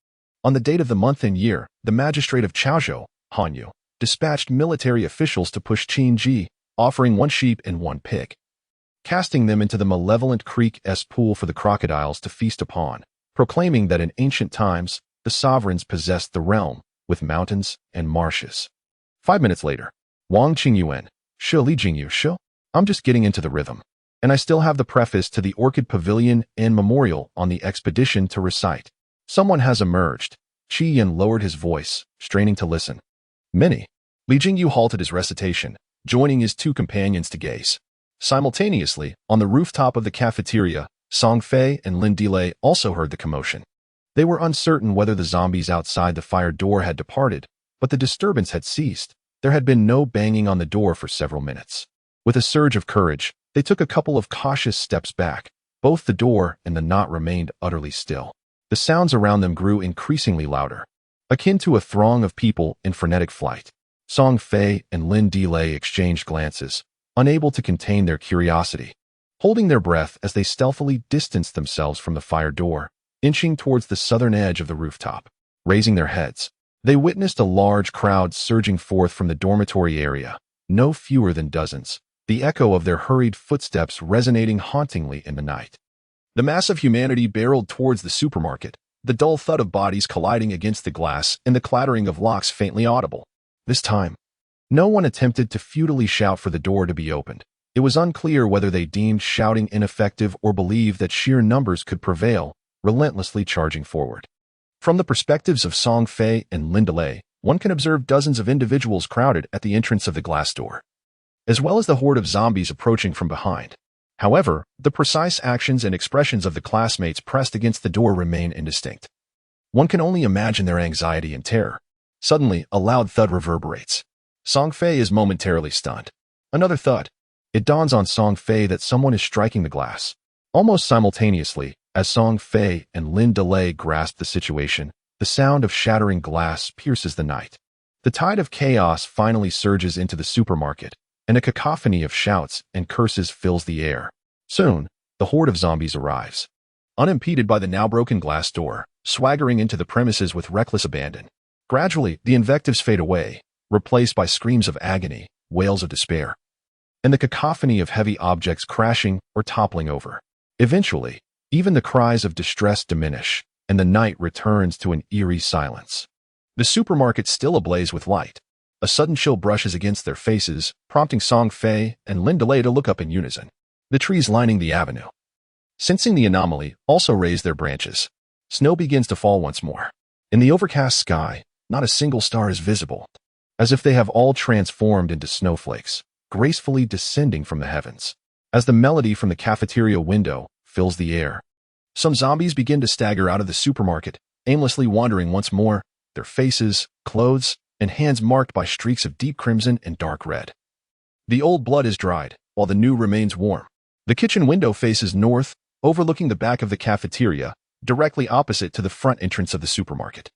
On the date of the month and year, the magistrate of Chaozhou, Han Yu, dispatched military officials to push Qin Ji, offering 1 sheep and 1 pig, casting them into the malevolent creek-s pool for the crocodiles to feast upon, proclaiming that in ancient times, the sovereigns possessed the realm, with mountains and marshes. 5 minutes later. Wang Qingyuan. Shi Li Jingyu Shi. I'm just getting into the rhythm. And I still have the preface to the Orchid Pavilion and Memorial on the expedition to recite. Someone has emerged. Qi Yan lowered his voice, straining to listen. Many. Li Jingyu halted his recitation, joining his 2 companions to gaze. Simultaneously, on the rooftop of the cafeteria, Song Fei and Lin Delay also heard the commotion. They were uncertain whether the zombies outside the fire door had departed, but the disturbance had ceased. There had been no banging on the door for several minutes. With a surge of courage, they took a couple of cautious steps back. Both the door and the knot remained utterly still. The sounds around them grew increasingly louder, akin to a throng of people in frenetic flight. Song Fei and Lin Delay exchanged glances, unable to contain their curiosity, holding their breath as they stealthily distanced themselves from the fire door, inching towards the southern edge of the rooftop. Raising their heads, they witnessed a large crowd surging forth from the dormitory area, no fewer than dozens, the echo of their hurried footsteps resonating hauntingly in the night. The mass of humanity barreled towards the supermarket, the dull thud of bodies colliding against the glass and the clattering of locks faintly audible. This time, no one attempted to futilely shout for the door to be opened. It was unclear whether they deemed shouting ineffective or believed that sheer numbers could prevail, relentlessly charging forward. From the perspectives of Song Fei and Lin Delay, one can observe dozens of individuals crowded at the entrance of the glass door, as well as the horde of zombies approaching from behind. However, the precise actions and expressions of the classmates pressed against the door remain indistinct. One can only imagine their anxiety and terror. Suddenly, a loud thud reverberates. Song Fei is momentarily stunned. Another thud. It dawns on Song Fei that someone is striking the glass. Almost simultaneously, as Song Fei and Lin Delay grasp the situation, the sound of shattering glass pierces the night. The tide of chaos finally surges into the supermarket, and a cacophony of shouts and curses fills the air. Soon, the horde of zombies arrives. Unimpeded by the now broken glass door, swaggering into the premises with reckless abandon. Gradually, the invectives fade away, replaced by screams of agony, wails of despair, and the cacophony of heavy objects crashing or toppling over. Eventually, even the cries of distress diminish, and the night returns to an eerie silence. The supermarket still ablaze with light. A sudden chill brushes against their faces, prompting Song Fei and Lin Delay to look up in unison. The trees lining the avenue, sensing the anomaly, also raise their branches. Snow begins to fall once more. In the overcast sky, not a single star is visible, as if they have all transformed into snowflakes, gracefully descending from the heavens. As the melody from the cafeteria window fills the air, some zombies begin to stagger out of the supermarket, aimlessly wandering once more, their faces, clothes, and hands marked by streaks of deep crimson and dark red. The old blood is dried, while the new remains warm. The kitchen window faces north, overlooking the back of the cafeteria, directly opposite to the front entrance of the supermarket.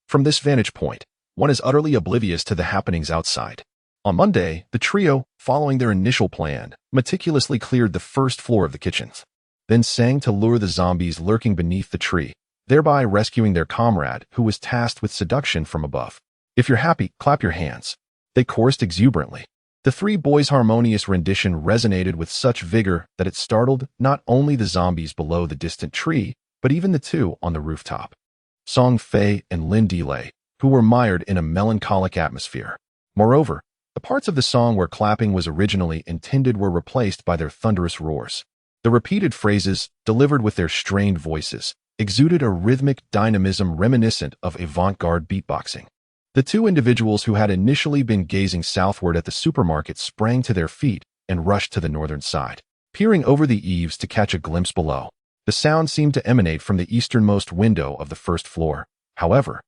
From this vantage point, one is utterly oblivious to the happenings outside. On Monday, the trio, following their initial plan, meticulously cleared the first floor of the kitchens, then sang to lure the zombies lurking beneath the tree, thereby rescuing their comrade who was tasked with seduction from above. "If you're happy, clap your hands," they chorused exuberantly. The three boys' harmonious rendition resonated with such vigor that it startled not only the zombies below the distant tree, but even the two on the rooftop, Song Fei and Lin Delay, who were mired in a melancholic atmosphere. Moreover, the parts of the song where clapping was originally intended were replaced by their thunderous roars. The repeated phrases, delivered with their strained voices, exuded a rhythmic dynamism reminiscent of avant-garde beatboxing. The two individuals who had initially been gazing southward at the supermarket sprang to their feet and rushed to the northern side, peering over the eaves to catch a glimpse below. The sound seemed to emanate from the easternmost window of the first floor. However,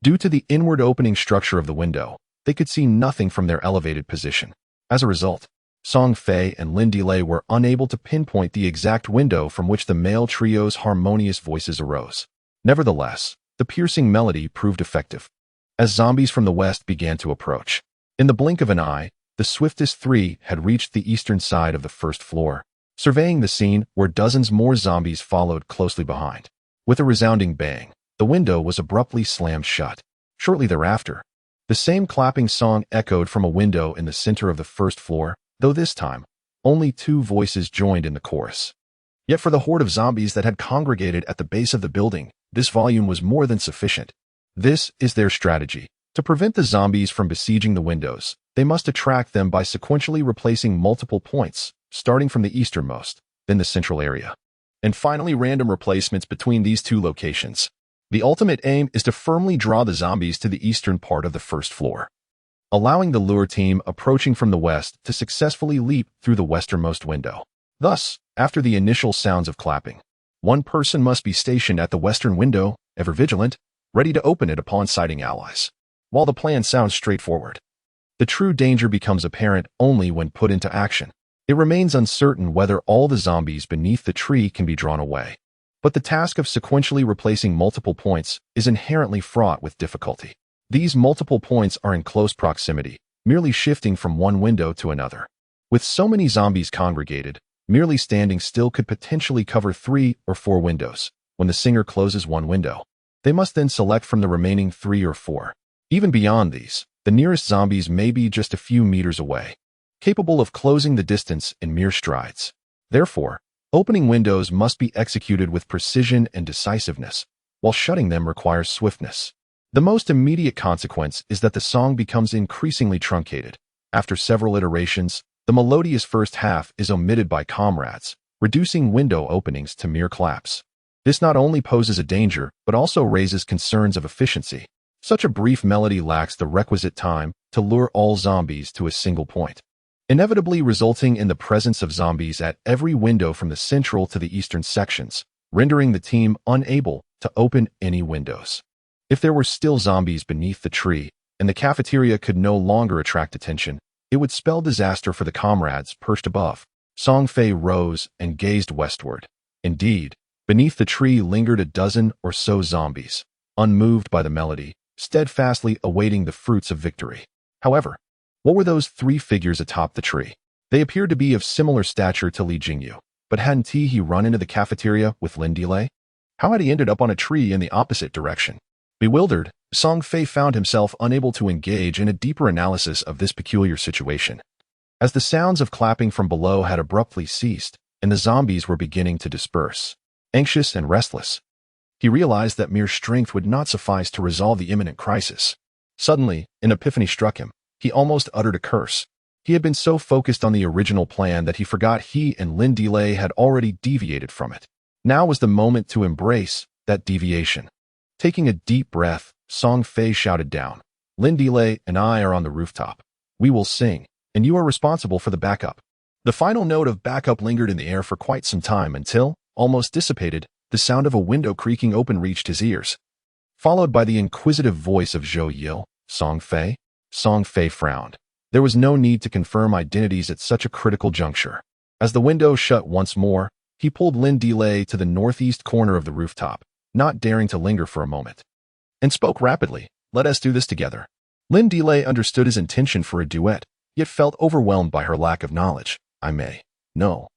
due to the inward opening structure of the window, they could see nothing from their elevated position. As a result, Song Fei and Lin Delay were unable to pinpoint the exact window from which the male trio's harmonious voices arose. Nevertheless, the piercing melody proved effective, as zombies from the west began to approach. In the blink of an eye, the swiftest three had reached the eastern side of the first floor, surveying the scene where dozens more zombies followed closely behind. With a resounding bang, the window was abruptly slammed shut. Shortly thereafter, the same clapping song echoed from a window in the center of the first floor, though this time, only two voices joined in the chorus. Yet for the horde of zombies that had congregated at the base of the building, this volume was more than sufficient. This is their strategy. To prevent the zombies from besieging the windows, they must attract them by sequentially replacing multiple points, starting from the easternmost, then the central area, and finally random replacements between these two locations. The ultimate aim is to firmly draw the zombies to the eastern part of the first floor, allowing the lure team approaching from the west to successfully leap through the westernmost window. Thus, after the initial sounds of clapping, one person must be stationed at the western window, ever vigilant, ready to open it upon sighting allies. While the plan sounds straightforward, the true danger becomes apparent only when put into action. It remains uncertain whether all the zombies beneath the tree can be drawn away, but the task of sequentially replacing multiple points is inherently fraught with difficulty. These multiple points are in close proximity, merely shifting from one window to another. With so many zombies congregated, merely standing still could potentially cover 3 or 4 windows. When the singer closes one window, they must then select from the remaining 3 or 4. Even beyond these, the nearest zombies may be just a few meters away. capable of closing the distance in mere strides. Therefore, opening windows must be executed with precision and decisiveness, while shutting them requires swiftness. The most immediate consequence is that the song becomes increasingly truncated. After several iterations, the melodious first half is omitted by comrades, reducing window openings to mere claps. This not only poses a danger, but also raises concerns of efficiency. Such a brief melody lacks the requisite time to lure all zombies to a single point, inevitably resulting in the presence of zombies at every window from the central to the eastern sections, rendering the team unable to open any windows. If there were still zombies beneath the tree, and the cafeteria could no longer attract attention, it would spell disaster for the comrades perched above. Song Fei rose and gazed westward. Indeed, beneath the tree lingered a dozen or so zombies, unmoved by the melody, steadfastly awaiting the fruits of victory. However, what were those three figures atop the tree? They appeared to be of similar stature to Li Jingyu, but hadn't he run into the cafeteria with Lin Delay? How had he ended up on a tree in the opposite direction? Bewildered, Song Fei found himself unable to engage in a deeper analysis of this peculiar situation. As the sounds of clapping from below had abruptly ceased, and the zombies were beginning to disperse, anxious and restless, he realized that mere strength would not suffice to resolve the imminent crisis. Suddenly, an epiphany struck him. He almost uttered a curse. He had been so focused on the original plan that he forgot he and Lin Delay had already deviated from it. Now was the moment to embrace that deviation. Taking a deep breath, Song Fei shouted down, "Lin Delay and I are on the rooftop. We will sing, and you are responsible for the backup." The final note of backup lingered in the air for quite some time until, almost dissipated, the sound of a window creaking open reached his ears, followed by the inquisitive voice of Zhou Yil. "Song Fei?" Song Fei frowned. There was no need to confirm identities at such a critical juncture. As the window shut once more, he pulled Lin Delay to the northeast corner of the rooftop, not daring to linger for a moment, and spoke rapidly, "Let us do this together." Lin Delay understood his intention for a duet, yet felt overwhelmed by her lack of knowledge. No.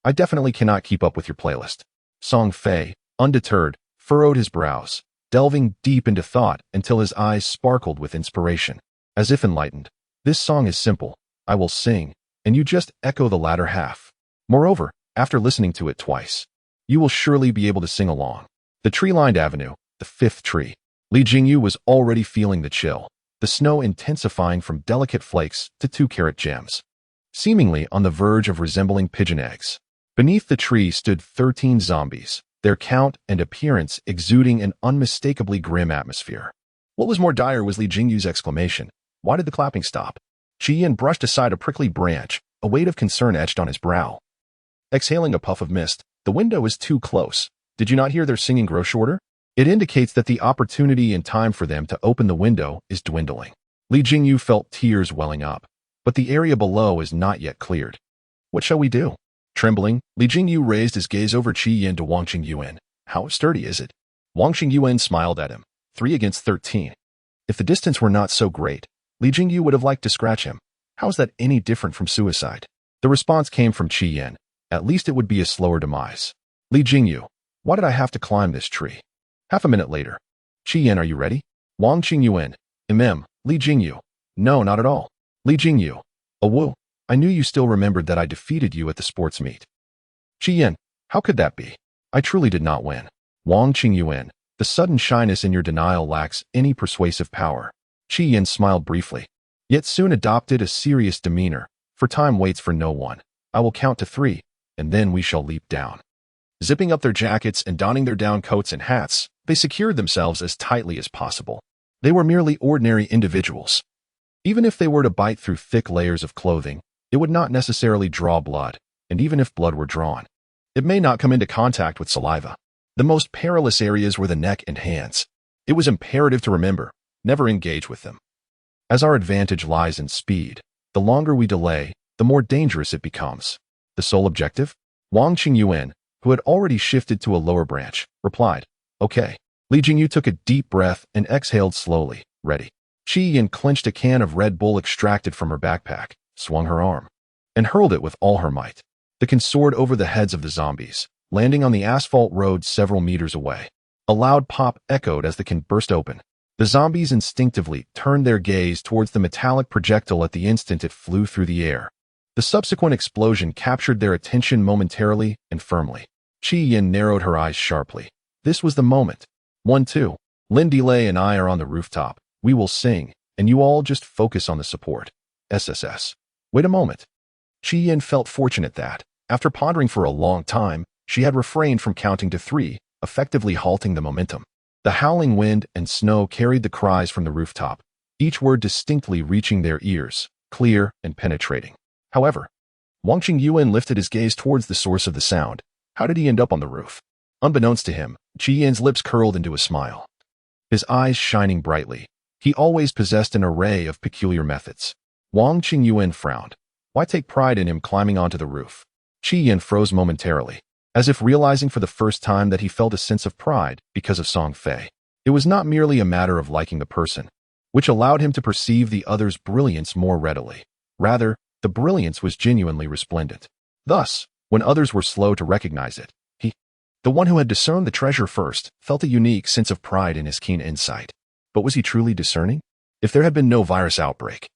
I definitely cannot keep up with your playlist." Song Fei, undeterred, furrowed his brows, delving deep into thought until his eyes sparkled with inspiration. As if enlightened, "This song is simple. I will sing, and you just echo the latter half. Moreover, after listening to it twice, you will surely be able to sing along." The tree-lined avenue, the fifth tree. Li Jingyu was already feeling the chill, the snow intensifying from delicate flakes to 2-carat gems, seemingly on the verge of resembling pigeon eggs. Beneath the tree stood 13 zombies, their count and appearance exuding an unmistakably grim atmosphere. What was more dire was Li Jingyu's exclamation. Why did the clapping stop? Qi Yin brushed aside a prickly branch, a weight of concern etched on his brow. Exhaling a puff of mist, "The window is too close. Did you not hear their singing grow shorter? It indicates that the opportunity and time for them to open the window is dwindling." Li Jingyu felt tears welling up, but the area below is not yet cleared. "What shall we do?" Trembling, Li Jingyu raised his gaze over Qi Yin to Wang Qingyuan. "How sturdy is it?" Wang Qingyuan smiled at him. 3 against 13. If the distance were not so great, Li Jingyu would have liked to scratch him. How is that any different from suicide? The response came from Qi Yin. At least it would be a slower demise. "Li Jingyu, why did I have to climb this tree?" Half a minute later. "Qi Yin, are you ready?" Wang Qingyuan. Li Jingyu. "No, not at all." Li Jingyu. "Oh, woo. I knew you still remembered that I defeated you at the sports meet." Qi Yin. "How could that be? I truly did not win." Wang Qingyuan. "The sudden shyness in your denial lacks any persuasive power." Qi Yin smiled briefly, yet soon adopted a serious demeanor, "For time waits for no one. I will count to 3, and then we shall leap down." Zipping up their jackets and donning their down coats and hats, they secured themselves as tightly as possible. They were merely ordinary individuals. Even if they were to bite through thick layers of clothing, it would not necessarily draw blood, and even if blood were drawn, it may not come into contact with saliva. The most perilous areas were the neck and hands. It was imperative to remember, never engage with them. As our advantage lies in speed, the longer we delay, the more dangerous it becomes. The sole objective? Wang Qingyuan, who had already shifted to a lower branch, replied, "Okay." Li Jingyu took a deep breath and exhaled slowly, ready. Qi Yin clenched a can of Red Bull extracted from her backpack, swung her arm, and hurled it with all her might. The can soared over the heads of the zombies, landing on the asphalt road several meters away. A loud pop echoed as the can burst open. The zombies instinctively turned their gaze towards the metallic projectile at the instant it flew through the air, The subsequent explosion captured their attention momentarily and firmly. Qi Yin narrowed her eyes sharply. This was the moment. 1-2. Lin Delay and I are on the rooftop. We will sing, and you all just focus on the support. SSS. Wait a moment. Qi Yin felt fortunate that, after pondering for a long time, she had refrained from counting to 3, effectively halting the momentum. The howling wind and snow carried the cries from the rooftop, each word distinctly reaching their ears, clear and penetrating. However, Wang Qingyuan lifted his gaze towards the source of the sound. How did he end up on the roof? Unbeknownst to him, Qi Yin's lips curled into a smile, his eyes shining brightly. He always possessed an array of peculiar methods. Wang Qingyuan frowned. Why take pride in him climbing onto the roof? Qi Yin froze momentarily, as if realizing for the first time that he felt a sense of pride because of Song Fei. It was not merely a matter of liking the person, which allowed him to perceive the other's brilliance more readily. Rather, the brilliance was genuinely resplendent. Thus, when others were slow to recognize it, he, the one who had discerned the treasure first, felt a unique sense of pride in his keen insight. But was he truly discerning? If there had been no virus outbreak,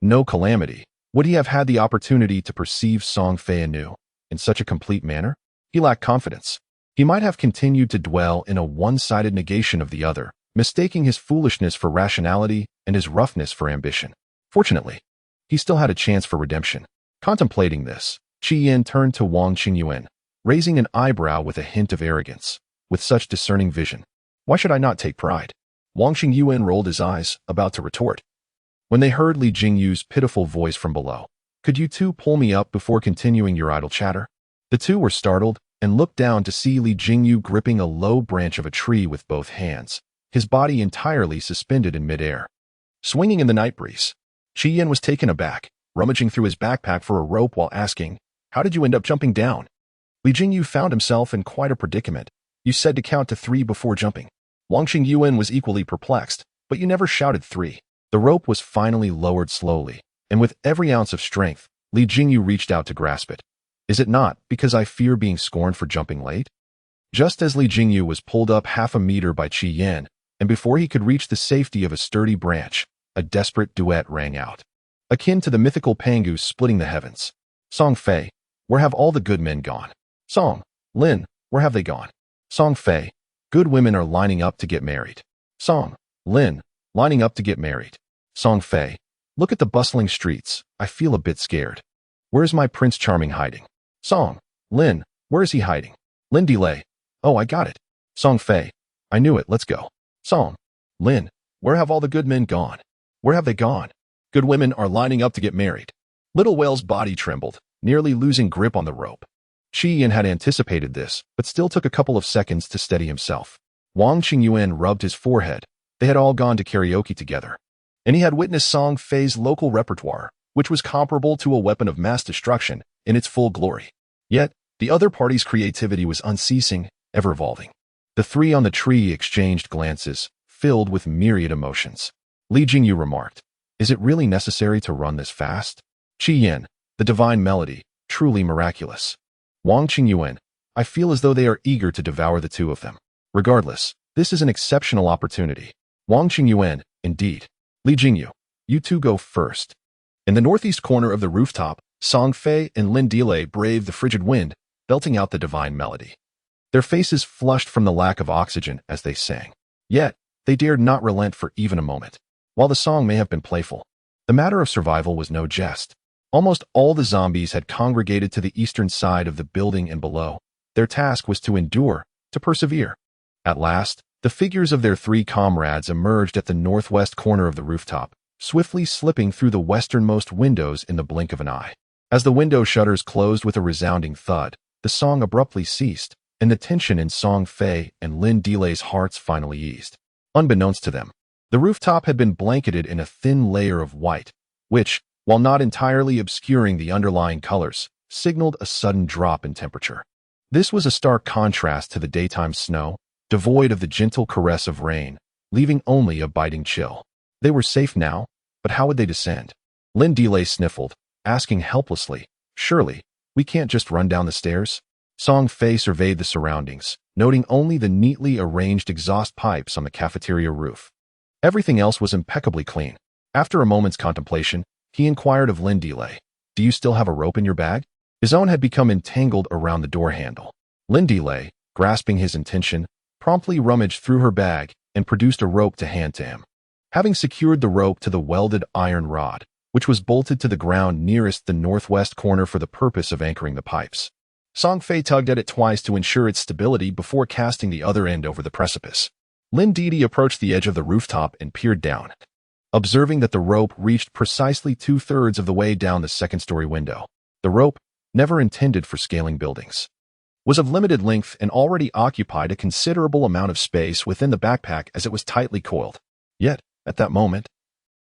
no calamity, would he have had the opportunity to perceive Song Fei anew in such a complete manner? He lacked confidence. He might have continued to dwell in a one-sided negation of the other, mistaking his foolishness for rationality and his roughness for ambition. Fortunately, he still had a chance for redemption. Contemplating this, Qi Yin turned to Wang Qingyuan, raising an eyebrow with a hint of arrogance. With such discerning vision, why should I not take pride? Wang Qingyuan rolled his eyes, about to retort, when they heard Li Jingyu's pitiful voice from below. Could you two pull me up before continuing your idle chatter? The two were startled and looked down to see Li Jingyu gripping a low branch of a tree with both hands, his body entirely suspended in midair, swinging in the night breeze. Qi Yin was taken aback, rummaging through his backpack for a rope while asking, how did you end up jumping down? Li Jingyu found himself in quite a predicament. You said to count to 3 before jumping. Wang Qingyuan was equally perplexed, but you never shouted 3. The rope was finally lowered slowly, and with every ounce of strength, Li Jingyu reached out to grasp it. Is it not because I fear being scorned for jumping late? Just as Li Jingyu was pulled up half a meter by Qi Yin, and before he could reach the safety of a sturdy branch, a desperate duet rang out, akin to the mythical Pangu splitting the heavens. Song Fei, where have all the good men gone? Song, Lin, where have they gone? Song Fei, good women are lining up to get married. Song, Lin, lining up to get married. Song Fei, look at the bustling streets. I feel a bit scared. Where is my Prince Charming hiding? Song, Lin, where is he hiding? Lin Delay, oh, I got it. Song Fei, I knew it, let's go. Song, Lin, where have all the good men gone? Where have they gone? Good women are lining up to get married. Little Whale's body trembled, nearly losing grip on the rope. Qi Yin had anticipated this, but still took a couple of seconds to steady himself. Wang Qingyuan rubbed his forehead. They had all gone to karaoke together, and he had witnessed Song Fei's local repertoire, which was comparable to a weapon of mass destruction in its full glory. Yet, the other party's creativity was unceasing, ever-evolving. The three on the tree exchanged glances, filled with myriad emotions. Li Jingyu remarked, is it really necessary to run this fast? Qi Yin, the divine melody, truly miraculous. Wang Qingyuan, I feel as though they are eager to devour the two of them. Regardless, this is an exceptional opportunity. Wang Qingyuan, indeed. Li Jingyu, you two go first. In the northeast corner of the rooftop, Song Fei and Lin Delay braved the frigid wind, belting out the divine melody. Their faces flushed from the lack of oxygen as they sang. Yet, they dared not relent for even a moment. While the song may have been playful, the matter of survival was no jest. Almost all the zombies had congregated to the eastern side of the building and below. Their task was to endure, to persevere. At last, the figures of their 3 comrades emerged at the northwest corner of the rooftop, swiftly slipping through the westernmost windows in the blink of an eye. As the window shutters closed with a resounding thud, the song abruptly ceased, and the tension in Song Fei and Lin Delay's hearts finally eased. Unbeknownst to them, the rooftop had been blanketed in a thin layer of white, which, while not entirely obscuring the underlying colors, signaled a sudden drop in temperature. This was a stark contrast to the daytime snow, devoid of the gentle caress of rain, leaving only a biting chill. They were safe now, but how would they descend? Lin Delay sniffled, asking helplessly, surely, we can't just run down the stairs? Song Fei surveyed the surroundings, noting only the neatly arranged exhaust pipes on the cafeteria roof. Everything else was impeccably clean. After a moment's contemplation, he inquired of Lin Delay, Do you still have a rope in your bag? His own had become entangled around the door handle. Lin Delay, grasping his intention, promptly rummaged through her bag and produced a rope to hand to him. Having secured the rope to the welded iron rod, which was bolted to the ground nearest the northwest corner for the purpose of anchoring the pipes, Song Fei tugged at it twice to ensure its stability before casting the other end over the precipice. Lin Didi approached the edge of the rooftop and peered down, observing that the rope reached precisely 2/3 of the way down the second-story window. The rope, never intended for scaling buildings, was of limited length and already occupied a considerable amount of space within the backpack as it was tightly coiled. Yet, at that moment,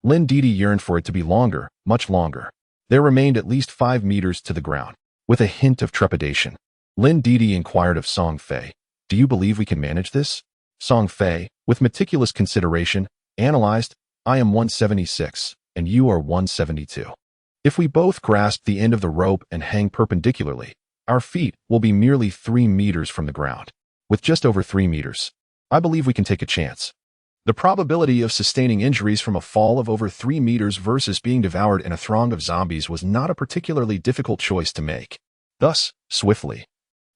Lin Didi yearned for it to be longer, much longer. There remained at least 5 meters to the ground. With a hint of trepidation, Lin Didi inquired of Song Fei, "Do you believe we can manage this?" Song Fei, with meticulous consideration, analyzed, "I am 176, and you are 172. If we both grasp the end of the rope and hang perpendicularly, our feet will be merely 3 meters from the ground. With just over 3 meters, I believe we can take a chance." The probability of sustaining injuries from a fall of over 3 meters versus being devoured in a throng of zombies was not a particularly difficult choice to make. Thus, swiftly,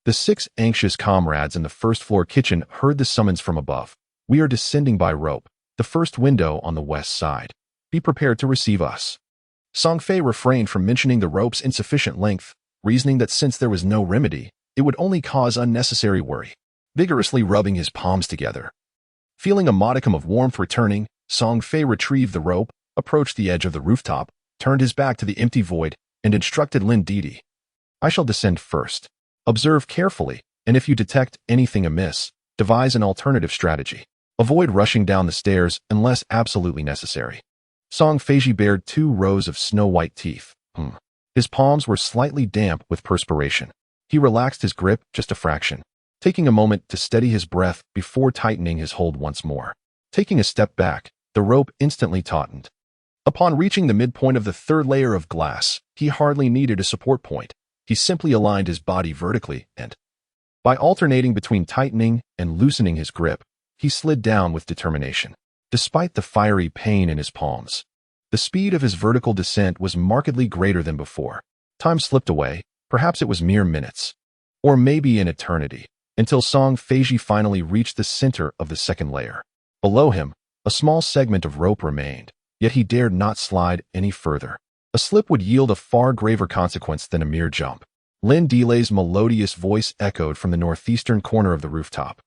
the 6 anxious comrades in the first-floor kitchen heard the summons from above. "We are descending by rope. The first window on the west side. Be prepared to receive us." Song Fei refrained from mentioning the rope's insufficient length, reasoning that since there was no remedy, it would only cause unnecessary worry. Vigorously rubbing his palms together, feeling a modicum of warmth returning, Song Fei retrieved the rope, approached the edge of the rooftop, turned his back to the empty void, and instructed Lin Didi, "I shall descend first. Observe carefully, and if you detect anything amiss, devise an alternative strategy. Avoid rushing down the stairs unless absolutely necessary." Song Fei bared 2 rows of snow-white teeth. His palms were slightly damp with perspiration. He relaxed his grip just a fraction, taking a moment to steady his breath before tightening his hold once more. Taking a step back, the rope instantly tautened. Upon reaching the midpoint of the 3rd layer of glass, he hardly needed a support point. He simply aligned his body vertically and, by alternating between tightening and loosening his grip, he slid down with determination. Despite the fiery pain in his palms, the speed of his vertical descent was markedly greater than before. Time slipped away, perhaps it was mere minutes, or maybe an eternity, until Song Fei finally reached the center of the 2nd layer. Below him, a small segment of rope remained, yet he dared not slide any further. A slip would yield a far graver consequence than a mere jump. Lin Delay's melodious voice echoed from the northeastern corner of the rooftop,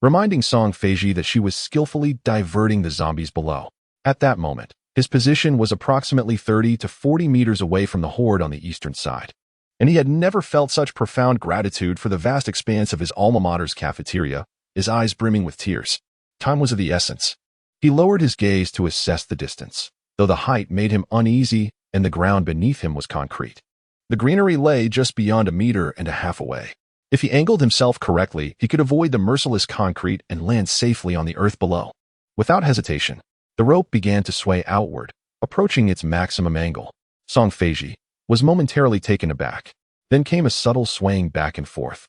reminding Song Fei that she was skillfully diverting the zombies below. At that moment, his position was approximately 30 to 40 meters away from the horde on the eastern side, and he had never felt such profound gratitude for the vast expanse of his alma mater's cafeteria, his eyes brimming with tears. Time was of the essence. He lowered his gaze to assess the distance, though the height made him uneasy and the ground beneath him was concrete. The greenery lay just beyond 1.5 meters away. If he angled himself correctly, he could avoid the merciless concrete and land safely on the earth below. Without hesitation, the rope began to sway outward, approaching its maximum angle. Song Fei was momentarily taken aback. Then came a subtle swaying back and forth,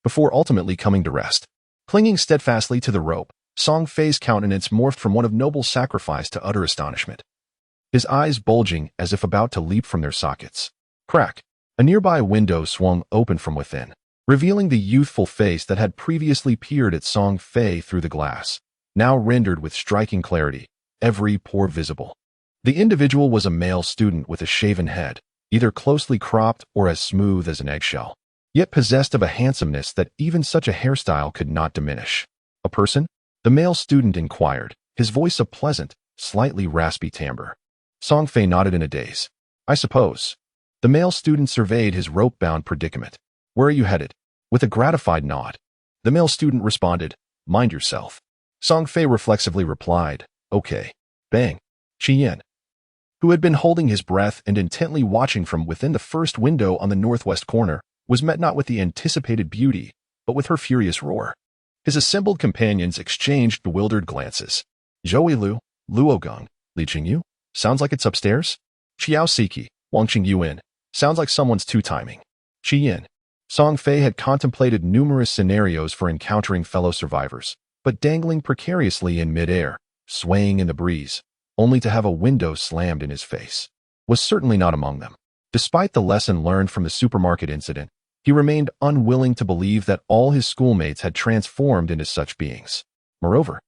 before ultimately coming to rest. Clinging steadfastly to the rope, Song Fei's countenance morphed from one of noble sacrifice to utter astonishment, his eyes bulging as if about to leap from their sockets. Crack! A nearby window swung open from within, revealing the youthful face that had previously peered at Song Fei through the glass, now rendered with striking clarity, every pore visible. The individual was a male student with a shaven head, either closely cropped or as smooth as an eggshell, yet possessed of a handsomeness that even such a hairstyle could not diminish. "A person?" the male student inquired, his voice a pleasant, slightly raspy timbre. Song Fei nodded in a daze. "I suppose." The male student surveyed his rope-bound predicament. "Where are you headed?" With a gratified nod, the male student responded, "Mind yourself." Song Fei reflexively replied, "Okay." Bang! Qian, who had been holding his breath and intently watching from within the first window on the northwest corner, was met not with the anticipated beauty, but with her furious roar. His assembled companions exchanged bewildered glances. "Zhou Lu, Luogang, Li Qingyu? Sounds like it's upstairs?" "Xiao Siki, Wang Qingyuan. Sounds like someone's two-timing." Qian. Song Fei had contemplated numerous scenarios for encountering fellow survivors, but dangling precariously in midair, swaying in the breeze, only to have a window slammed in his face, was certainly not among them. Despite the lesson learned from the supermarket incident, he remained unwilling to believe that all his schoolmates had transformed into such beings. Moreover,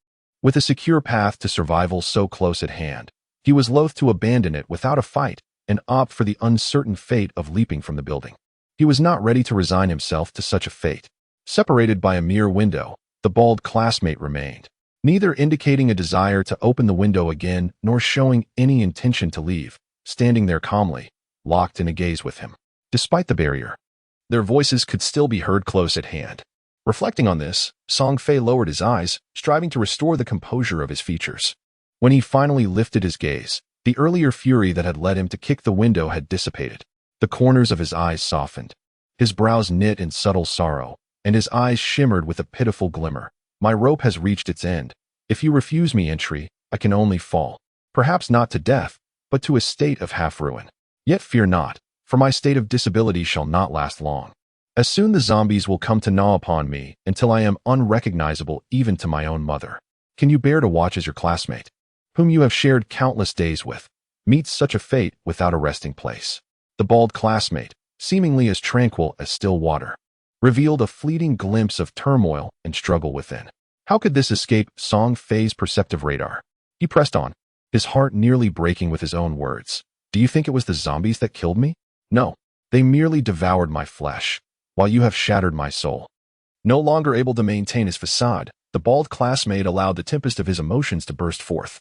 with a secure path to survival so close at hand, he was loath to abandon it without a fight and opt for the uncertain fate of leaping from the building. He was not ready to resign himself to such a fate. Separated by a mere window, the bald classmate remained, neither indicating a desire to open the window again nor showing any intention to leave, standing there calmly, locked in a gaze with him. Despite the barrier, their voices could still be heard close at hand. Reflecting on this, Song Fei lowered his eyes, striving to restore the composure of his features. When he finally lifted his gaze, the earlier fury that had led him to kick the window had dissipated. The corners of his eyes softened. His brows knit in subtle sorrow, and his eyes shimmered with a pitiful glimmer. My rope has reached its end. If you refuse me entry, I can only fall. Perhaps not to death, but to a state of half-ruin. Yet fear not, for my state of disability shall not last long. As soon the zombies will come to gnaw upon me until I am unrecognizable even to my own mother. Can you bear to watch as your classmate, whom you have shared countless days with, meets such a fate without a resting place? The bald classmate, seemingly as tranquil as still water, revealed a fleeting glimpse of turmoil and struggle within. How could this escape Song Fei's perceptive radar? He pressed on, his heart nearly breaking with his own words. Do you think it was the zombies that killed me? No, they merely devoured my flesh, while you have shattered my soul. No longer able to maintain his facade, the bald classmate allowed the tempest of his emotions to burst forth,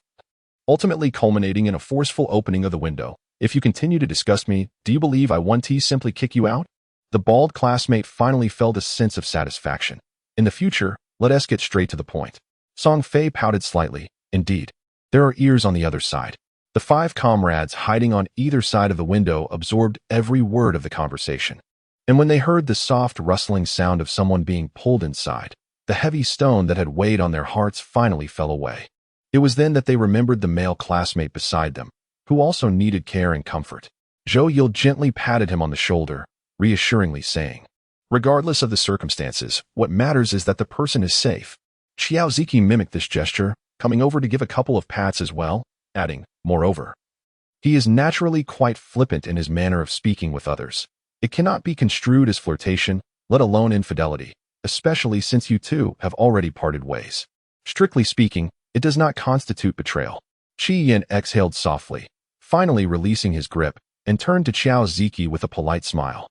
ultimately culminating in a forceful opening of the window. If you continue to disgust me, do you believe I want to simply kick you out? The bald classmate finally felt a sense of satisfaction. In the future, let us get straight to the point. Song Fei pouted slightly. Indeed, there are ears on the other side. The 5 comrades hiding on either side of the window absorbed every word of the conversation. And when they heard the soft rustling sound of someone being pulled inside, the heavy stone that had weighed on their hearts finally fell away. It was then that they remembered the male classmate beside them, who also needed care and comfort. Zhou Yil gently patted him on the shoulder, reassuringly saying, regardless of the circumstances, what matters is that the person is safe. Xiao Ziki mimicked this gesture, coming over to give a couple of pats as well, adding, moreover, he is naturally quite flippant in his manner of speaking with others. It cannot be construed as flirtation, let alone infidelity, especially since you two have already parted ways. Strictly speaking, it does not constitute betrayal. Qi Yin exhaled softly, finally releasing his grip, and turned to Xiao Ziki with a polite smile,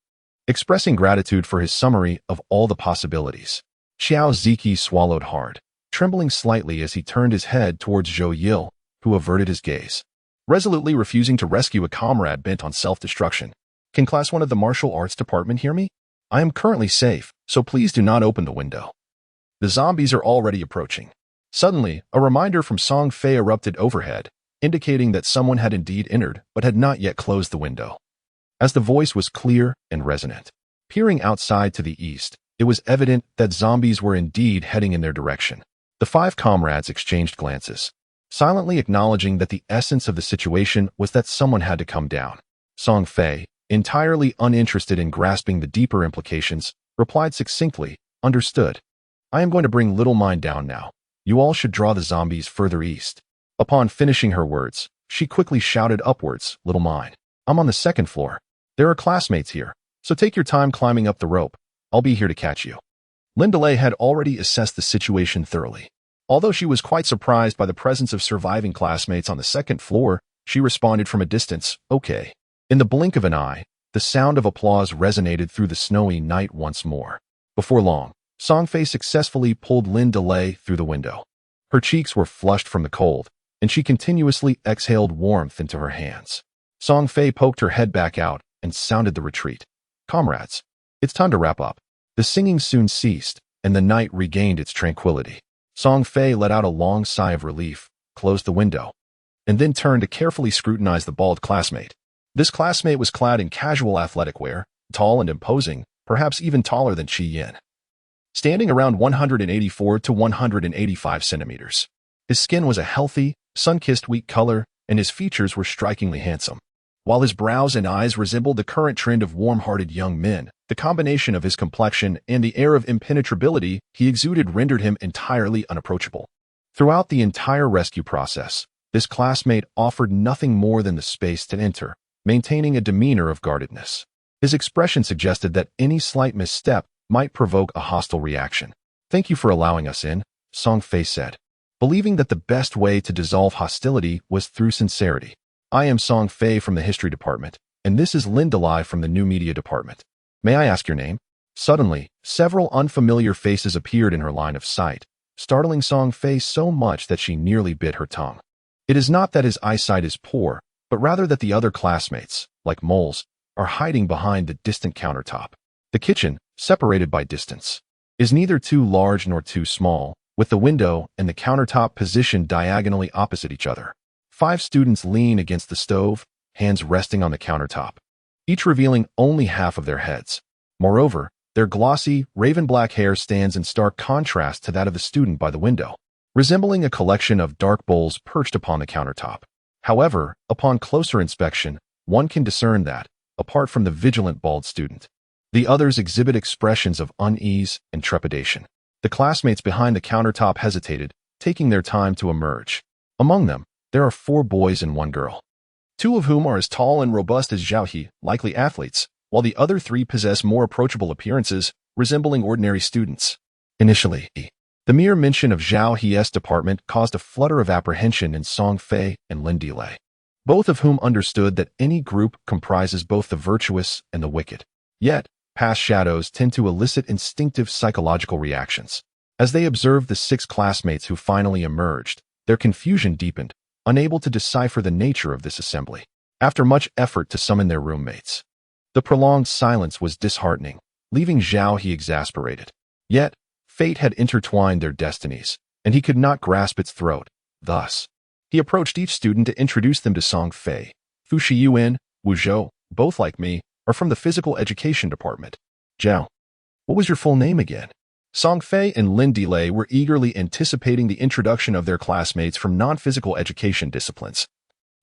expressing gratitude for his summary of all the possibilities. Xiao Ziki swallowed hard, trembling slightly as he turned his head towards Zhou Yil, who averted his gaze, resolutely refusing to rescue a comrade bent on self-destruction. Can Class 1 of the Martial Arts Department hear me? I am currently safe, so please do not open the window. The zombies are already approaching. Suddenly, a reminder from Song Fei erupted overhead, indicating that someone had indeed entered but had not yet closed the window. As the voice was clear and resonant, peering outside to the east, it was evident that zombies were indeed heading in their direction. The 5 comrades exchanged glances, silently acknowledging that the essence of the situation was that someone had to come down. Song Fei, entirely uninterested in grasping the deeper implications, replied succinctly, understood. I am going to bring Little Mine down now. You all should draw the zombies further east. Upon finishing her words, she quickly shouted upwards, Little Mine, I'm on the 2nd floor. There are classmates here, so take your time climbing up the rope. I'll be here to catch you. Lindalei had already assessed the situation thoroughly. Although she was quite surprised by the presence of surviving classmates on the 2nd floor, she responded from a distance, okay. In the blink of an eye, the sound of applause resonated through the snowy night once more. Before long, Song Fei successfully pulled Lindalei through the window. Her cheeks were flushed from the cold, and she continuously exhaled warmth into her hands. Song Fei poked her head back out and sounded the retreat. Comrades, it's time to wrap up. The singing soon ceased, and the night regained its tranquility. Song Fei let out a long sigh of relief, closed the window, and then turned to carefully scrutinize the bald classmate. This classmate was clad in casual athletic wear, tall and imposing, perhaps even taller than Qi Yin, standing around 184 to 185 centimeters. His skin was a healthy, sun-kissed wheat color, and his features were strikingly handsome. While his brows and eyes resembled the current trend of warm-hearted young men, the combination of his complexion and the air of impenetrability he exuded rendered him entirely unapproachable. Throughout the entire rescue process, this classmate offered nothing more than the space to enter, maintaining a demeanor of guardedness. His expression suggested that any slight misstep might provoke a hostile reaction. "Thank you for allowing us in," Song Fei said, believing that the best way to dissolve hostility was through sincerity. "I am Song Fei from the History Department, and this is Lin Delai from the New Media Department. May I ask your name?" Suddenly, several unfamiliar faces appeared in her line of sight, startling Song Fei so much that she nearly bit her tongue. It is not that his eyesight is poor, but rather that the other classmates, like moles, are hiding behind the distant countertop. The kitchen, separated by distance, is neither too large nor too small, with the window and the countertop positioned diagonally opposite each other. 5 students lean against the stove, hands resting on the countertop, each revealing only half of their heads. Moreover, their glossy, raven-black hair stands in stark contrast to that of the student by the window, resembling a collection of dark bowls perched upon the countertop. However, upon closer inspection, one can discern that, apart from the vigilant bald student, the others exhibit expressions of unease and trepidation. The classmates behind the countertop hesitated, taking their time to emerge. Among them, there are 4 boys and 1 girl, 2 of whom are as tall and robust as Zhao He, likely athletes, while the other 3 possess more approachable appearances, resembling ordinary students. Initially, the mere mention of Zhao He's department caused a flutter of apprehension in Song Fei and Lin Delay, both of whom understood that any group comprises both the virtuous and the wicked. Yet, past shadows tend to elicit instinctive psychological reactions. As they observed the 6 classmates who finally emerged, their confusion deepened, unable to decipher the nature of this assembly. After much effort to summon their roommates, the prolonged silence was disheartening, leaving Zhao He exasperated. Yet, fate had intertwined their destinies, and he could not grasp its throat. Thus, he approached each student to introduce them to Song Fei. "Fu Shiyuan, Wu Zhou, both like me, are from the Physical Education Department." "Zhao, what was your full name again?" Song Fei and Lin Delay were eagerly anticipating the introduction of their classmates from non-physical education disciplines.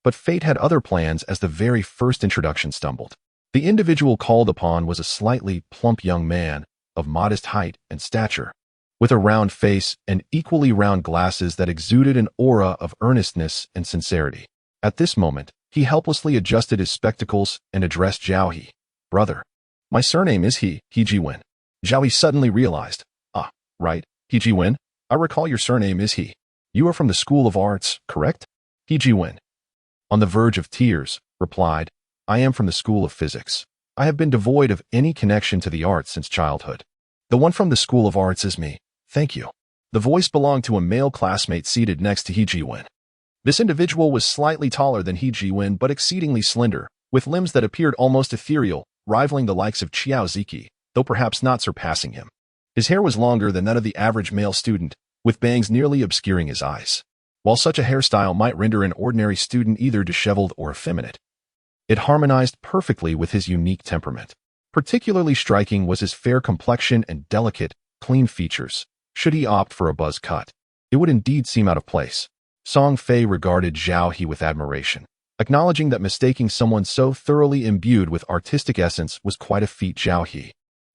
But fate had other plans as the very first introduction stumbled. The individual called upon was a slightly plump young man, of modest height and stature, with a round face and equally round glasses that exuded an aura of earnestness and sincerity. At this moment, he helplessly adjusted his spectacles and addressed Zhao He. "Brother, my surname is He Jiwen." Zhao He suddenly realized, "Ah, right, He Jiwen, I recall your surname is He. You are from the School of Arts, correct?" He Jiwen, on the verge of tears, replied, "I am from the School of Physics. I have been devoid of any connection to the arts since childhood." "The one from the School of Arts is me. Thank you." The voice belonged to a male classmate seated next to He Jiwen. This individual was slightly taller than He Jiwen but exceedingly slender, with limbs that appeared almost ethereal, rivaling the likes of Qiao Ziki, though perhaps not surpassing him. His hair was longer than that of the average male student, with bangs nearly obscuring his eyes. While such a hairstyle might render an ordinary student either disheveled or effeminate, it harmonized perfectly with his unique temperament. Particularly striking was his fair complexion and delicate, clean features. Should he opt for a buzz cut, it would indeed seem out of place. Song Fei regarded Zhao He with admiration, acknowledging that mistaking someone so thoroughly imbued with artistic essence was quite a feat. Zhao He,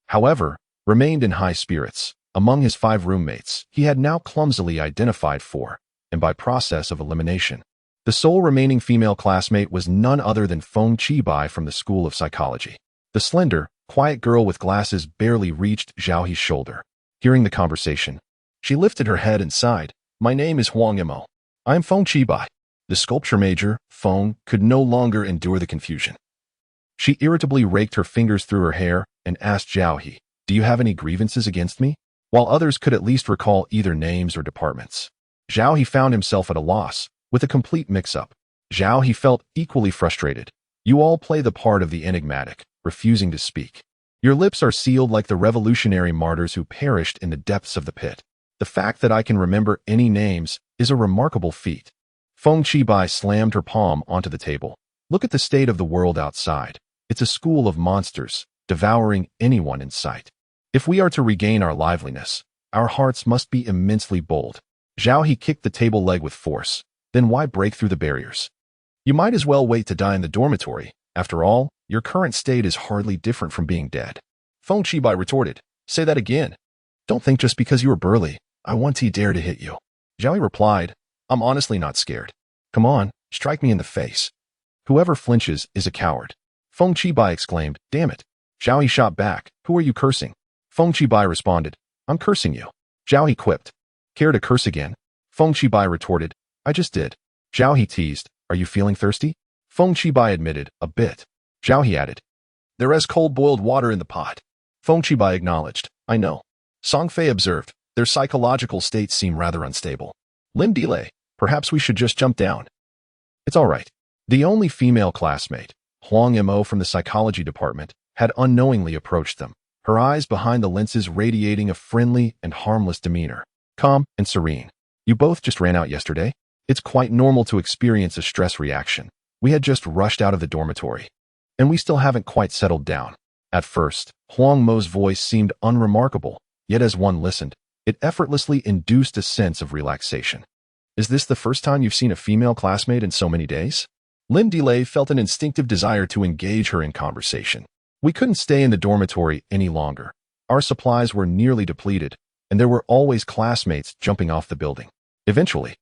however, remained in high spirits. Among his 5 roommates, he had now clumsily identified 4, and by process of elimination, the sole remaining female classmate was none other than Feng Qibai from the School of Psychology. The slender, quiet girl with glasses barely reached Zhao He's shoulder. Hearing the conversation, she lifted her head and sighed. "My name is Huang Imo. I am Feng Qibai." The sculpture major, Feng, could no longer endure the confusion. She irritably raked her fingers through her hair and asked Zhao He, "Do you have any grievances against me?" While others could at least recall either names or departments, Zhao He found himself at a loss, with a complete mix-up. Zhao He felt equally frustrated. "You all play the part of the enigmatic, refusing to speak. Your lips are sealed like the revolutionary martyrs who perished in the depths of the pit. The fact that I can remember any names is a remarkable feat." Feng Qibai slammed her palm onto the table. "Look at the state of the world outside. It's a school of monsters, devouring anyone in sight. If we are to regain our liveliness, our hearts must be immensely bold." Zhao He kicked the table leg with force. "Then why break through the barriers? You might as well wait to die in the dormitory. After all, your current state is hardly different from being dead." Feng Qibai retorted, "Say that again. Don't think just because you are burly, I want to dare to hit you." Zhao He replied, "I'm honestly not scared. Come on, strike me in the face." Whoever flinches is a coward. Feng Qibai exclaimed, "Damn it." Zhao He shot back, "Who are you cursing?" Feng Qibai responded, "I'm cursing you." Zhao He quipped, "Care to curse again?" Feng Qibai retorted, "I just did." Zhao He teased, "Are you feeling thirsty?" Feng Qibai admitted, "A bit." Zhao He added, "There is cold boiled water in the pot." Feng Qibai acknowledged, "I know." Song Fei observed, "Their psychological states seem rather unstable. Lin Delay, perhaps we should just jump down." "It's all right." The only female classmate, Huang Mo from the psychology department, had unknowingly approached them, her eyes behind the lenses radiating a friendly and harmless demeanor, calm and serene. "You both just ran out yesterday? It's quite normal to experience a stress reaction. We had just rushed out of the dormitory, and we still haven't quite settled down." At first, Huang Mo's voice seemed unremarkable, yet as one listened, it effortlessly induced a sense of relaxation. "Is this the first time you've seen a female classmate in so many days?" Lin Delay felt an instinctive desire to engage her in conversation. "We couldn't stay in the dormitory any longer. Our supplies were nearly depleted, and there were always classmates jumping off the building. Eventually,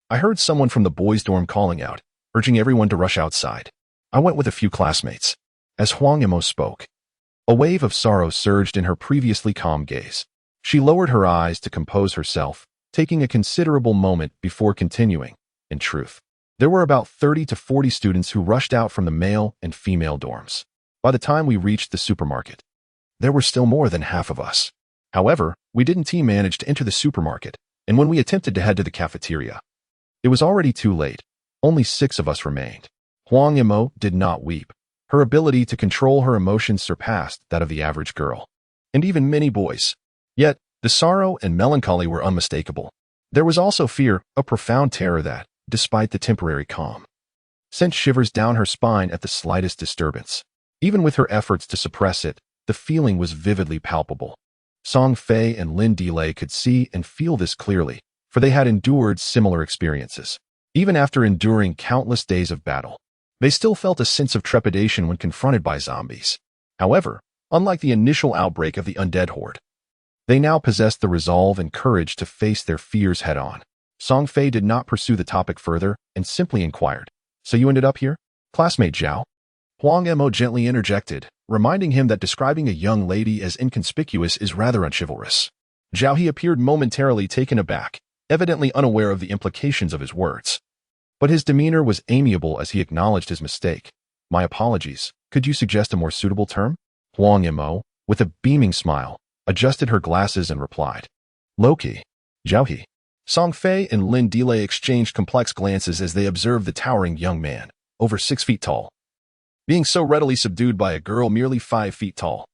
I heard someone from the boys' dorm calling out, urging everyone to rush outside. I went with a few classmates." As Huang Mo spoke, a wave of sorrow surged in her previously calm gaze. She lowered her eyes to compose herself, taking a considerable moment before continuing. "In truth, there were about 30 to 40 students who rushed out from the male and female dorms. By the time we reached the supermarket, there were still more than half of us. However, we didn't manage to enter the supermarket, and when we attempted to head to the cafeteria, it was already too late. Only 6 of us remained." Huang Mo did not weep. Her ability to control her emotions surpassed that of the average girl, and even many boys. Yet, the sorrow and melancholy were unmistakable. There was also fear, a profound terror that, despite the temporary calm, sent shivers down her spine at the slightest disturbance. Even with her efforts to suppress it, the feeling was vividly palpable. Song Fei and Lin Delay could see and feel this clearly, for they had endured similar experiences. Even after enduring countless days of battle, they still felt a sense of trepidation when confronted by zombies. However, unlike the initial outbreak of the undead horde, they now possessed the resolve and courage to face their fears head-on. Song Fei did not pursue the topic further and simply inquired, "So you ended up here, classmate Zhao?" Huang Mo gently interjected, reminding him that describing a young lady as inconspicuous is rather unchivalrous. Zhao He appeared momentarily taken aback, evidently unaware of the implications of his words. But his demeanor was amiable as he acknowledged his mistake. "My apologies. Could you suggest a more suitable term?" Huang Mo, with a beaming smile, adjusted her glasses and replied, "Low-key. Zhao He." Song Fei and Lin Delay exchanged complex glances as they observed the towering young man, over 6 feet tall, being so readily subdued by a girl merely 5 feet tall.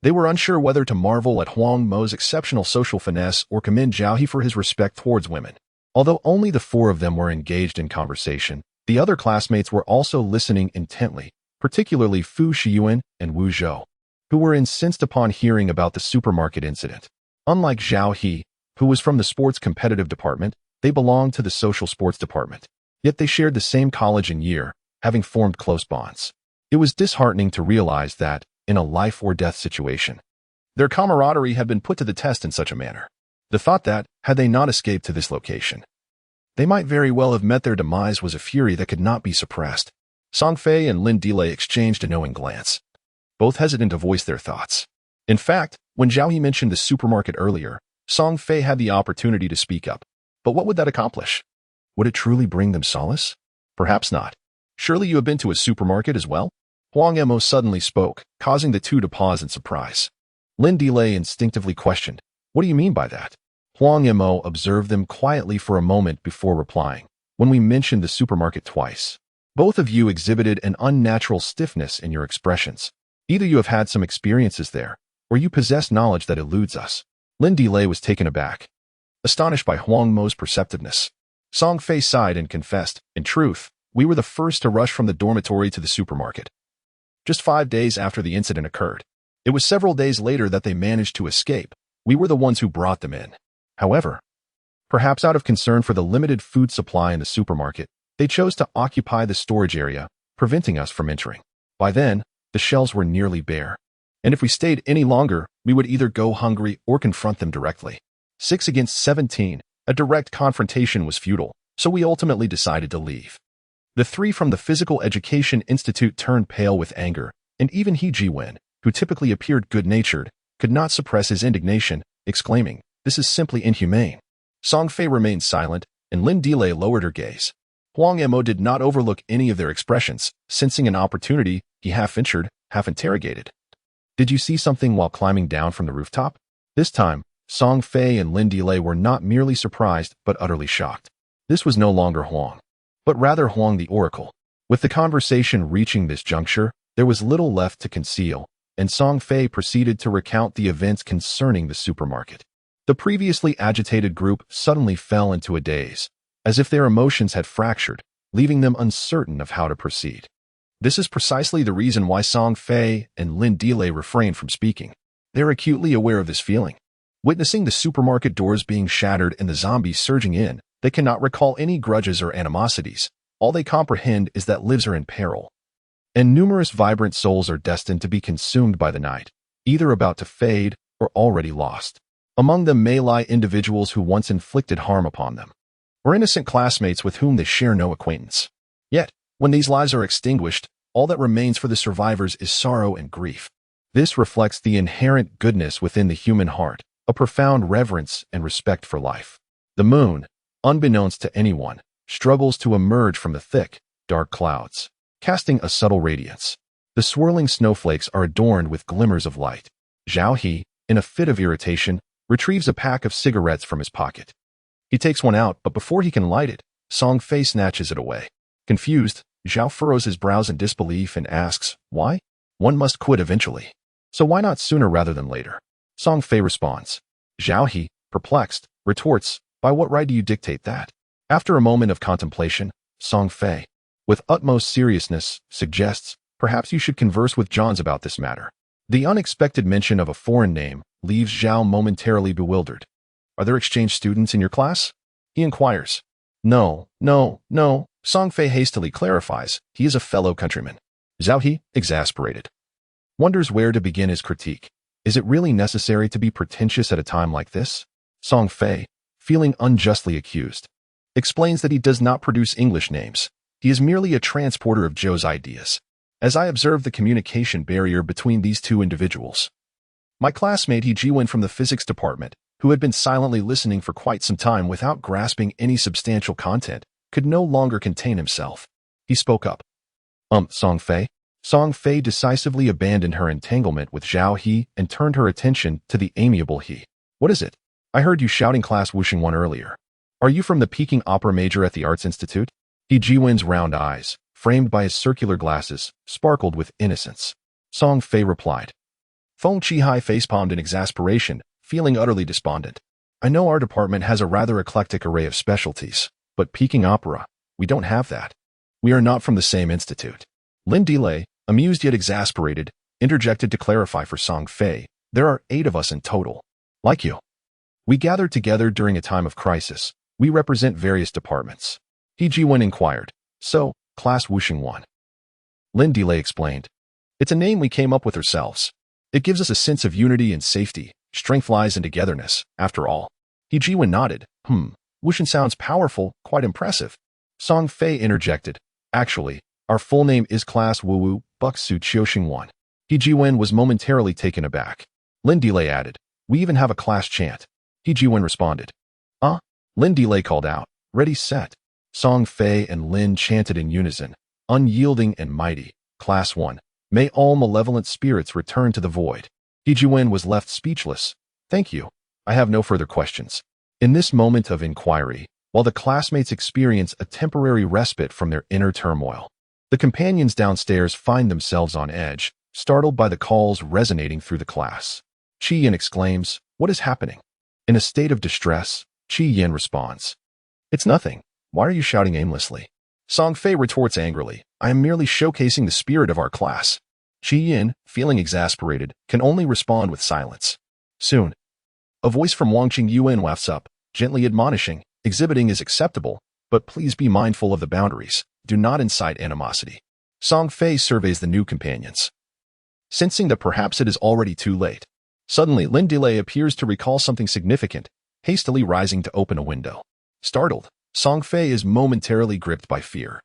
They were unsure whether to marvel at Huang Mo's exceptional social finesse or commend Zhao He for his respect towards women. Although only the 4 of them were engaged in conversation, the other classmates were also listening intently, particularly Fu Xiyuan and Wu Zhou, who were incensed upon hearing about the supermarket incident. Unlike Zhao He, who was from the sports competitive department, they belonged to the social sports department. Yet they shared the same college and year, having formed close bonds. It was disheartening to realize that, in a life-or-death situation, their camaraderie had been put to the test in such a manner. The thought that, had they not escaped to this location, they might very well have met their demise was a fury that could not be suppressed. Song Fei and Lin Delay exchanged a knowing glance, both hesitant to voice their thoughts. In fact, when Zhao He mentioned the supermarket earlier, Song Fei had the opportunity to speak up. But what would that accomplish? Would it truly bring them solace? Perhaps not. "Surely you have been to a supermarket as well?" Huang Mo suddenly spoke, causing the 2 to pause in surprise. Lin Delay instinctively questioned, "What do you mean by that?" Huang Mo observed them quietly for a moment before replying, "When we mentioned the supermarket twice, both of you exhibited an unnatural stiffness in your expressions. Either you have had some experiences there, or you possess knowledge that eludes us." Lin Delay was taken aback, astonished by Huang Mo's perceptiveness. Song Fei sighed and confessed, "In truth, we were the first to rush from the dormitory to the supermarket, just 5 days after the incident occurred. It was several days later that they managed to escape. We were the ones who brought them in. However, perhaps out of concern for the limited food supply in the supermarket, they chose to occupy the storage area, preventing us from entering. By then, the shelves were nearly bare, and if we stayed any longer, we would either go hungry or confront them directly. 6 against 17, a direct confrontation was futile, so we ultimately decided to leave." The three from the Physical Education Institute turned pale with anger, and even He Ji-wen, who typically appeared good-natured, could not suppress his indignation, exclaiming, "This is simply inhumane." Song Fei remained silent, and Lin Delay lowered her gaze. Huang Mo did not overlook any of their expressions. Sensing an opportunity, he half-insured, half-interrogated. "Did you see something while climbing down from the rooftop?" This time, Song Fei and Lin Delay were not merely surprised but utterly shocked. This was no longer Huang, but rather Huang the Oracle. With the conversation reaching this juncture, there was little left to conceal, and Song Fei proceeded to recount the events concerning the supermarket. The previously agitated group suddenly fell into a daze, as if their emotions had fractured, leaving them uncertain of how to proceed. This is precisely the reason why Song Fei and Lin Delay refrained from speaking. They're acutely aware of this feeling. Witnessing the supermarket doors being shattered and the zombies surging in, they cannot recall any grudges or animosities. All they comprehend is that lives are in peril. And numerous vibrant souls are destined to be consumed by the night, either about to fade or already lost. Among them may lie individuals who once inflicted harm upon them, or innocent classmates with whom they share no acquaintance. Yet, when these lives are extinguished, all that remains for the survivors is sorrow and grief. This reflects the inherent goodness within the human heart, a profound reverence and respect for life. The moon, unbeknownst to anyone, struggles to emerge from the thick, dark clouds, casting a subtle radiance. The swirling snowflakes are adorned with glimmers of light. Zhao He, in a fit of irritation, retrieves a pack of cigarettes from his pocket. He takes one out, but before he can light it, Song Fei snatches it away. Confused, Zhao furrows his brows in disbelief and asks, "Why? One must quit eventually. So why not sooner rather than later?" Song Fei responds. Zhao He, perplexed, retorts, "By what right do you dictate that?" After a moment of contemplation, Song Fei, with utmost seriousness, suggests, "Perhaps you should converse with Johns about this matter." The unexpected mention of a foreign name leaves Zhao momentarily bewildered. "Are there exchange students in your class?" he inquires. No, Song Fei hastily clarifies, he is a fellow countryman. Zhao He, exasperated, wonders where to begin his critique. Is it really necessary to be pretentious at a time like this? Song Fei, feeling unjustly accused, explains that he does not produce English names. He is merely a transporter of Zhou's ideas. As I observe the communication barrier between these two individuals, my classmate He Ji-wen from the physics department, who had been silently listening for quite some time without grasping any substantial content, could no longer contain himself. He spoke up. Song Fei? Song Fei decisively abandoned her entanglement with Zhao He and turned her attention to the amiable He. "What is it? I heard you shouting class whooshing one earlier. Are you from the Peking Opera major at the Arts Institute?" He Ji-wen's round eyes, framed by his circular glasses, sparkled with innocence. Song Fei replied. Feng Qihai facepalmed in exasperation, feeling utterly despondent. "I know our department has a rather eclectic array of specialties, but Peking Opera, we don't have that. We are not from the same institute." Lin Delay, amused yet exasperated, interjected to clarify for Song Fei, "There are 8 of us in total. Like you. We gathered together during a time of crisis. We represent various departments." He Ji-wen inquired, "So, class whooshing one?" Lin Delay explained, "It's a name we came up with ourselves. It gives us a sense of unity and safety. Strength lies in togetherness, after all." He Ji-wen nodded. Whooshin sounds powerful, quite impressive." Song Fei interjected, "Actually, our full name is Class Wu Buxu Qiuxing 1. He Ji-wen was momentarily taken aback. Lin Delay added, "We even have a class chant." He Ji-wen responded. Lin Delay called out, "Ready, set." Song Fei and Lin chanted in unison, "Unyielding and mighty, Class 1. May all malevolent spirits return to the void." He Ji-wen was left speechless. "Thank you. I have no further questions." In this moment of inquiry, while the classmates experience a temporary respite from their inner turmoil, the companions downstairs find themselves on edge, startled by the calls resonating through the class. Chi Yin exclaims, "What is happening?" In a state of distress, Chi Yin responds, "It's nothing. Why are you shouting aimlessly?" Song Fei retorts angrily, "I am merely showcasing the spirit of our class." Chi Yin, feeling exasperated, can only respond with silence. Soon, a voice from Wang Qingyuan wafts up, gently admonishing, "Exhibiting is acceptable, but please be mindful of the boundaries. Do not incite animosity." Song Fei surveys the new companions, sensing that perhaps it is already too late. Suddenly, Lin Delay appears to recall something significant, hastily rising to open a window. Startled, Song Fei is momentarily gripped by fear.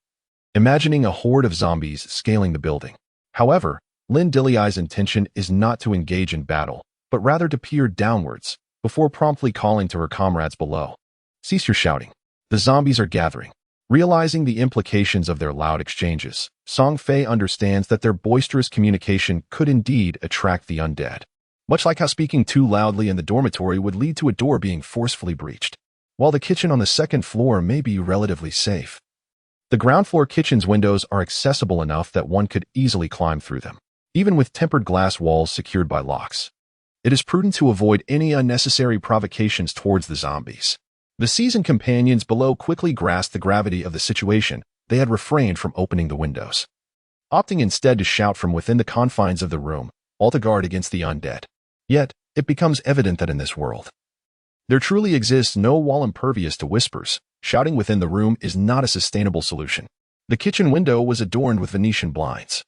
imagining a horde of zombies scaling the building. However, Lin Dilliai's intention is not to engage in battle, but rather to peer downwards, before promptly calling to her comrades below. Cease your shouting. The zombies are gathering. Realizing the implications of their loud exchanges, Song Fei understands that their boisterous communication could indeed attract the undead. Much like how speaking too loudly in the dormitory would lead to a door being forcefully breached, while the kitchen on the second floor may be relatively safe. The ground floor kitchen's windows are accessible enough that one could easily climb through them, even with tempered glass walls secured by locks. It is prudent to avoid any unnecessary provocations towards the zombies. The seasoned companions below quickly grasped the gravity of the situation. They had refrained from opening the windows, opting instead to shout from within the confines of the room, all to guard against the undead. Yet, it becomes evident that in this world, there truly exists no wall impervious to whispers. Shouting within the room is not a sustainable solution. The kitchen window was adorned with Venetian blinds,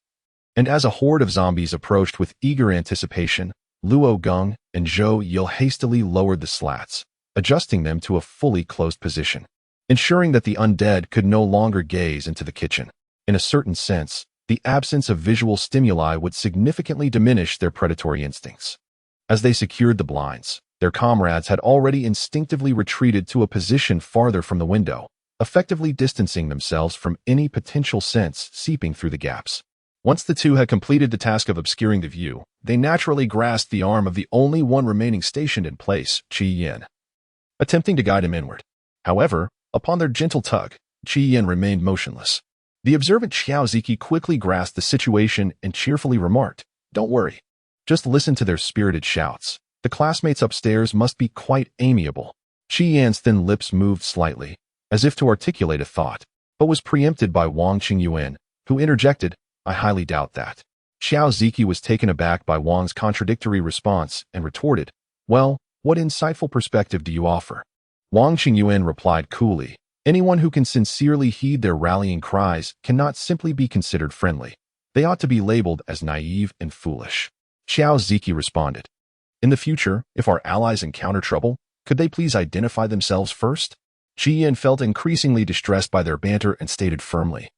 and as a horde of zombies approached with eager anticipation, Luo Geng and Zhou Yil hastily lowered the slats, adjusting them to a fully closed position, ensuring that the undead could no longer gaze into the kitchen. In a certain sense, the absence of visual stimuli would significantly diminish their predatory instincts. As they secured the blinds, their comrades had already instinctively retreated to a position farther from the window, effectively distancing themselves from any potential sense seeping through the gaps. Once the two had completed the task of obscuring the view, they naturally grasped the arm of the only one remaining stationed in place, Qi Yin, attempting to guide him inward. However, upon their gentle tug, Qi Yin remained motionless. The observant Xiao Ziki quickly grasped the situation and cheerfully remarked, "Don't worry. Just listen to their spirited shouts. The classmates upstairs must be quite amiable." Qi Yan's thin lips moved slightly, as if to articulate a thought, but was preempted by Wang Qingyuan, who interjected, "I highly doubt that." Xiao Ziki was taken aback by Wang's contradictory response and retorted, "Well, what insightful perspective do you offer?" Wang Qingyuan replied coolly, "Anyone who can sincerely heed their rallying cries cannot simply be considered friendly. They ought to be labeled as naive and foolish." Xiao Ziki responded, "In the future, if our allies encounter trouble, could they please identify themselves first?" Qi Yin felt increasingly distressed by their banter and stated firmly,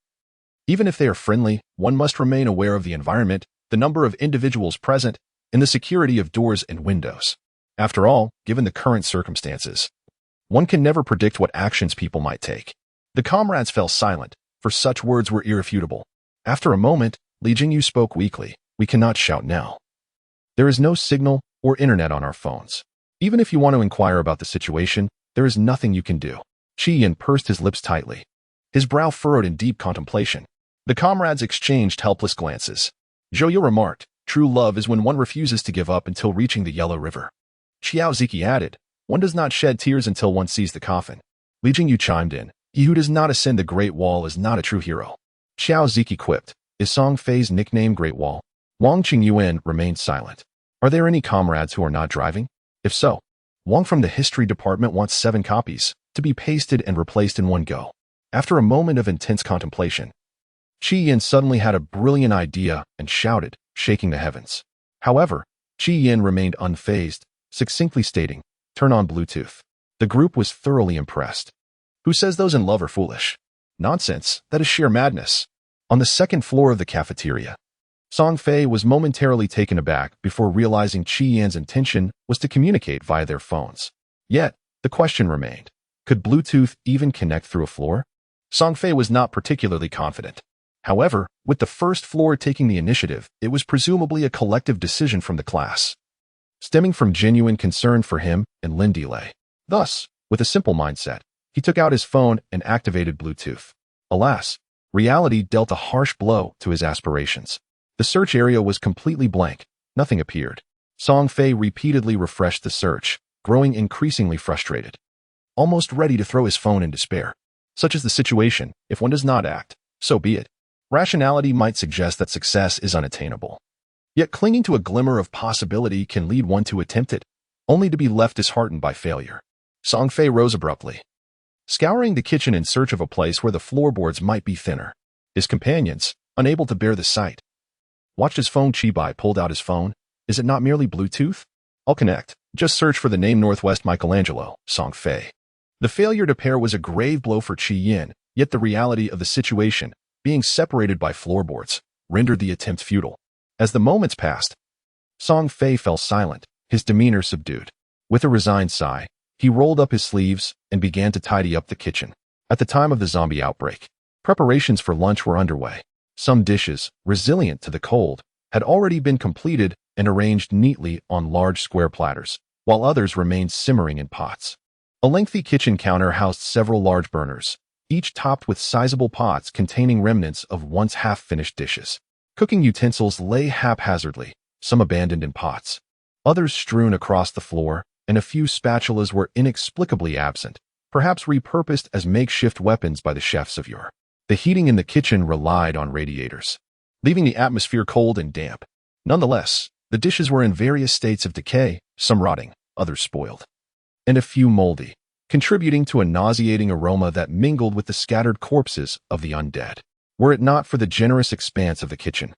"Even if they are friendly, one must remain aware of the environment, the number of individuals present, and the security of doors and windows. After all, given the current circumstances, one can never predict what actions people might take." The comrades fell silent, for such words were irrefutable. After a moment, Li Jingyu spoke weakly, "We cannot shout now. There is no signal or internet on our phones. Even if you want to inquire about the situation, there is nothing you can do." Qi Yin pursed his lips tightly, his brow furrowed in deep contemplation. The comrades exchanged helpless glances. Zhou Yu remarked, "True love is when one refuses to give up until reaching the Yellow River." Xiao Ziki added, "One does not shed tears until one sees the coffin." Li Jingyu chimed in, "He who does not ascend the Great Wall is not a true hero." Xiao Ziki quipped, "Is Song Fei's nickname Great Wall?" Wang Qingyuan remained silent. "Are there any comrades who are not driving? If so, Wang from the history department wants 7 copies, to be pasted and replaced in one go." After a moment of intense contemplation, Qi Yin suddenly had a brilliant idea and shouted, shaking the heavens. However, Qi Yin remained unfazed, succinctly stating, "Turn on Bluetooth." The group was thoroughly impressed. "Who says those in love are foolish?" "Nonsense, that is sheer madness." On the second floor of the cafeteria, Song Fei was momentarily taken aback before realizing Qi Yan's intention was to communicate via their phones. Yet, the question remained, could Bluetooth even connect through a floor? Song Fei was not particularly confident. However, with the first floor taking the initiative, it was presumably a collective decision from the class, stemming from genuine concern for him and Lin Dilei. Thus, with a simple mindset, he took out his phone and activated Bluetooth. Alas, reality dealt a harsh blow to his aspirations. The search area was completely blank. Nothing appeared. Song Fei repeatedly refreshed the search, growing increasingly frustrated, almost ready to throw his phone in despair. Such is the situation. If one does not act, so be it. Rationality might suggest that success is unattainable. Yet clinging to a glimmer of possibility can lead one to attempt it, only to be left disheartened by failure. Song Fei rose abruptly, scouring the kitchen in search of a place where the floorboards might be thinner. His companions, unable to bear the sight, watched as Feng Chibai pulled out his phone. "Is it not merely Bluetooth? I'll connect. Just search for the name Northwest Michelangelo, Song Fei." The failure to pair was a grave blow for Qi Yin, yet the reality of the situation being separated by floorboards, rendered the attempt futile. As the moments passed, Song Fei fell silent, his demeanor subdued. With a resigned sigh, he rolled up his sleeves and began to tidy up the kitchen. At the time of the zombie outbreak, preparations for lunch were underway. Some dishes, resilient to the cold, had already been completed and arranged neatly on large square platters, while others remained simmering in pots. A lengthy kitchen counter housed several large burners, each topped with sizable pots containing remnants of once half-finished dishes. Cooking utensils lay haphazardly, some abandoned in pots, others strewn across the floor, and a few spatulas were inexplicably absent, perhaps repurposed as makeshift weapons by the chefs of yore. The heating in the kitchen relied on radiators, leaving the atmosphere cold and damp. Nonetheless, the dishes were in various states of decay, some rotting, others spoiled, and a few moldy, contributing to a nauseating aroma that mingled with the scattered corpses of the undead. Were it not for the generous expanse of the kitchen,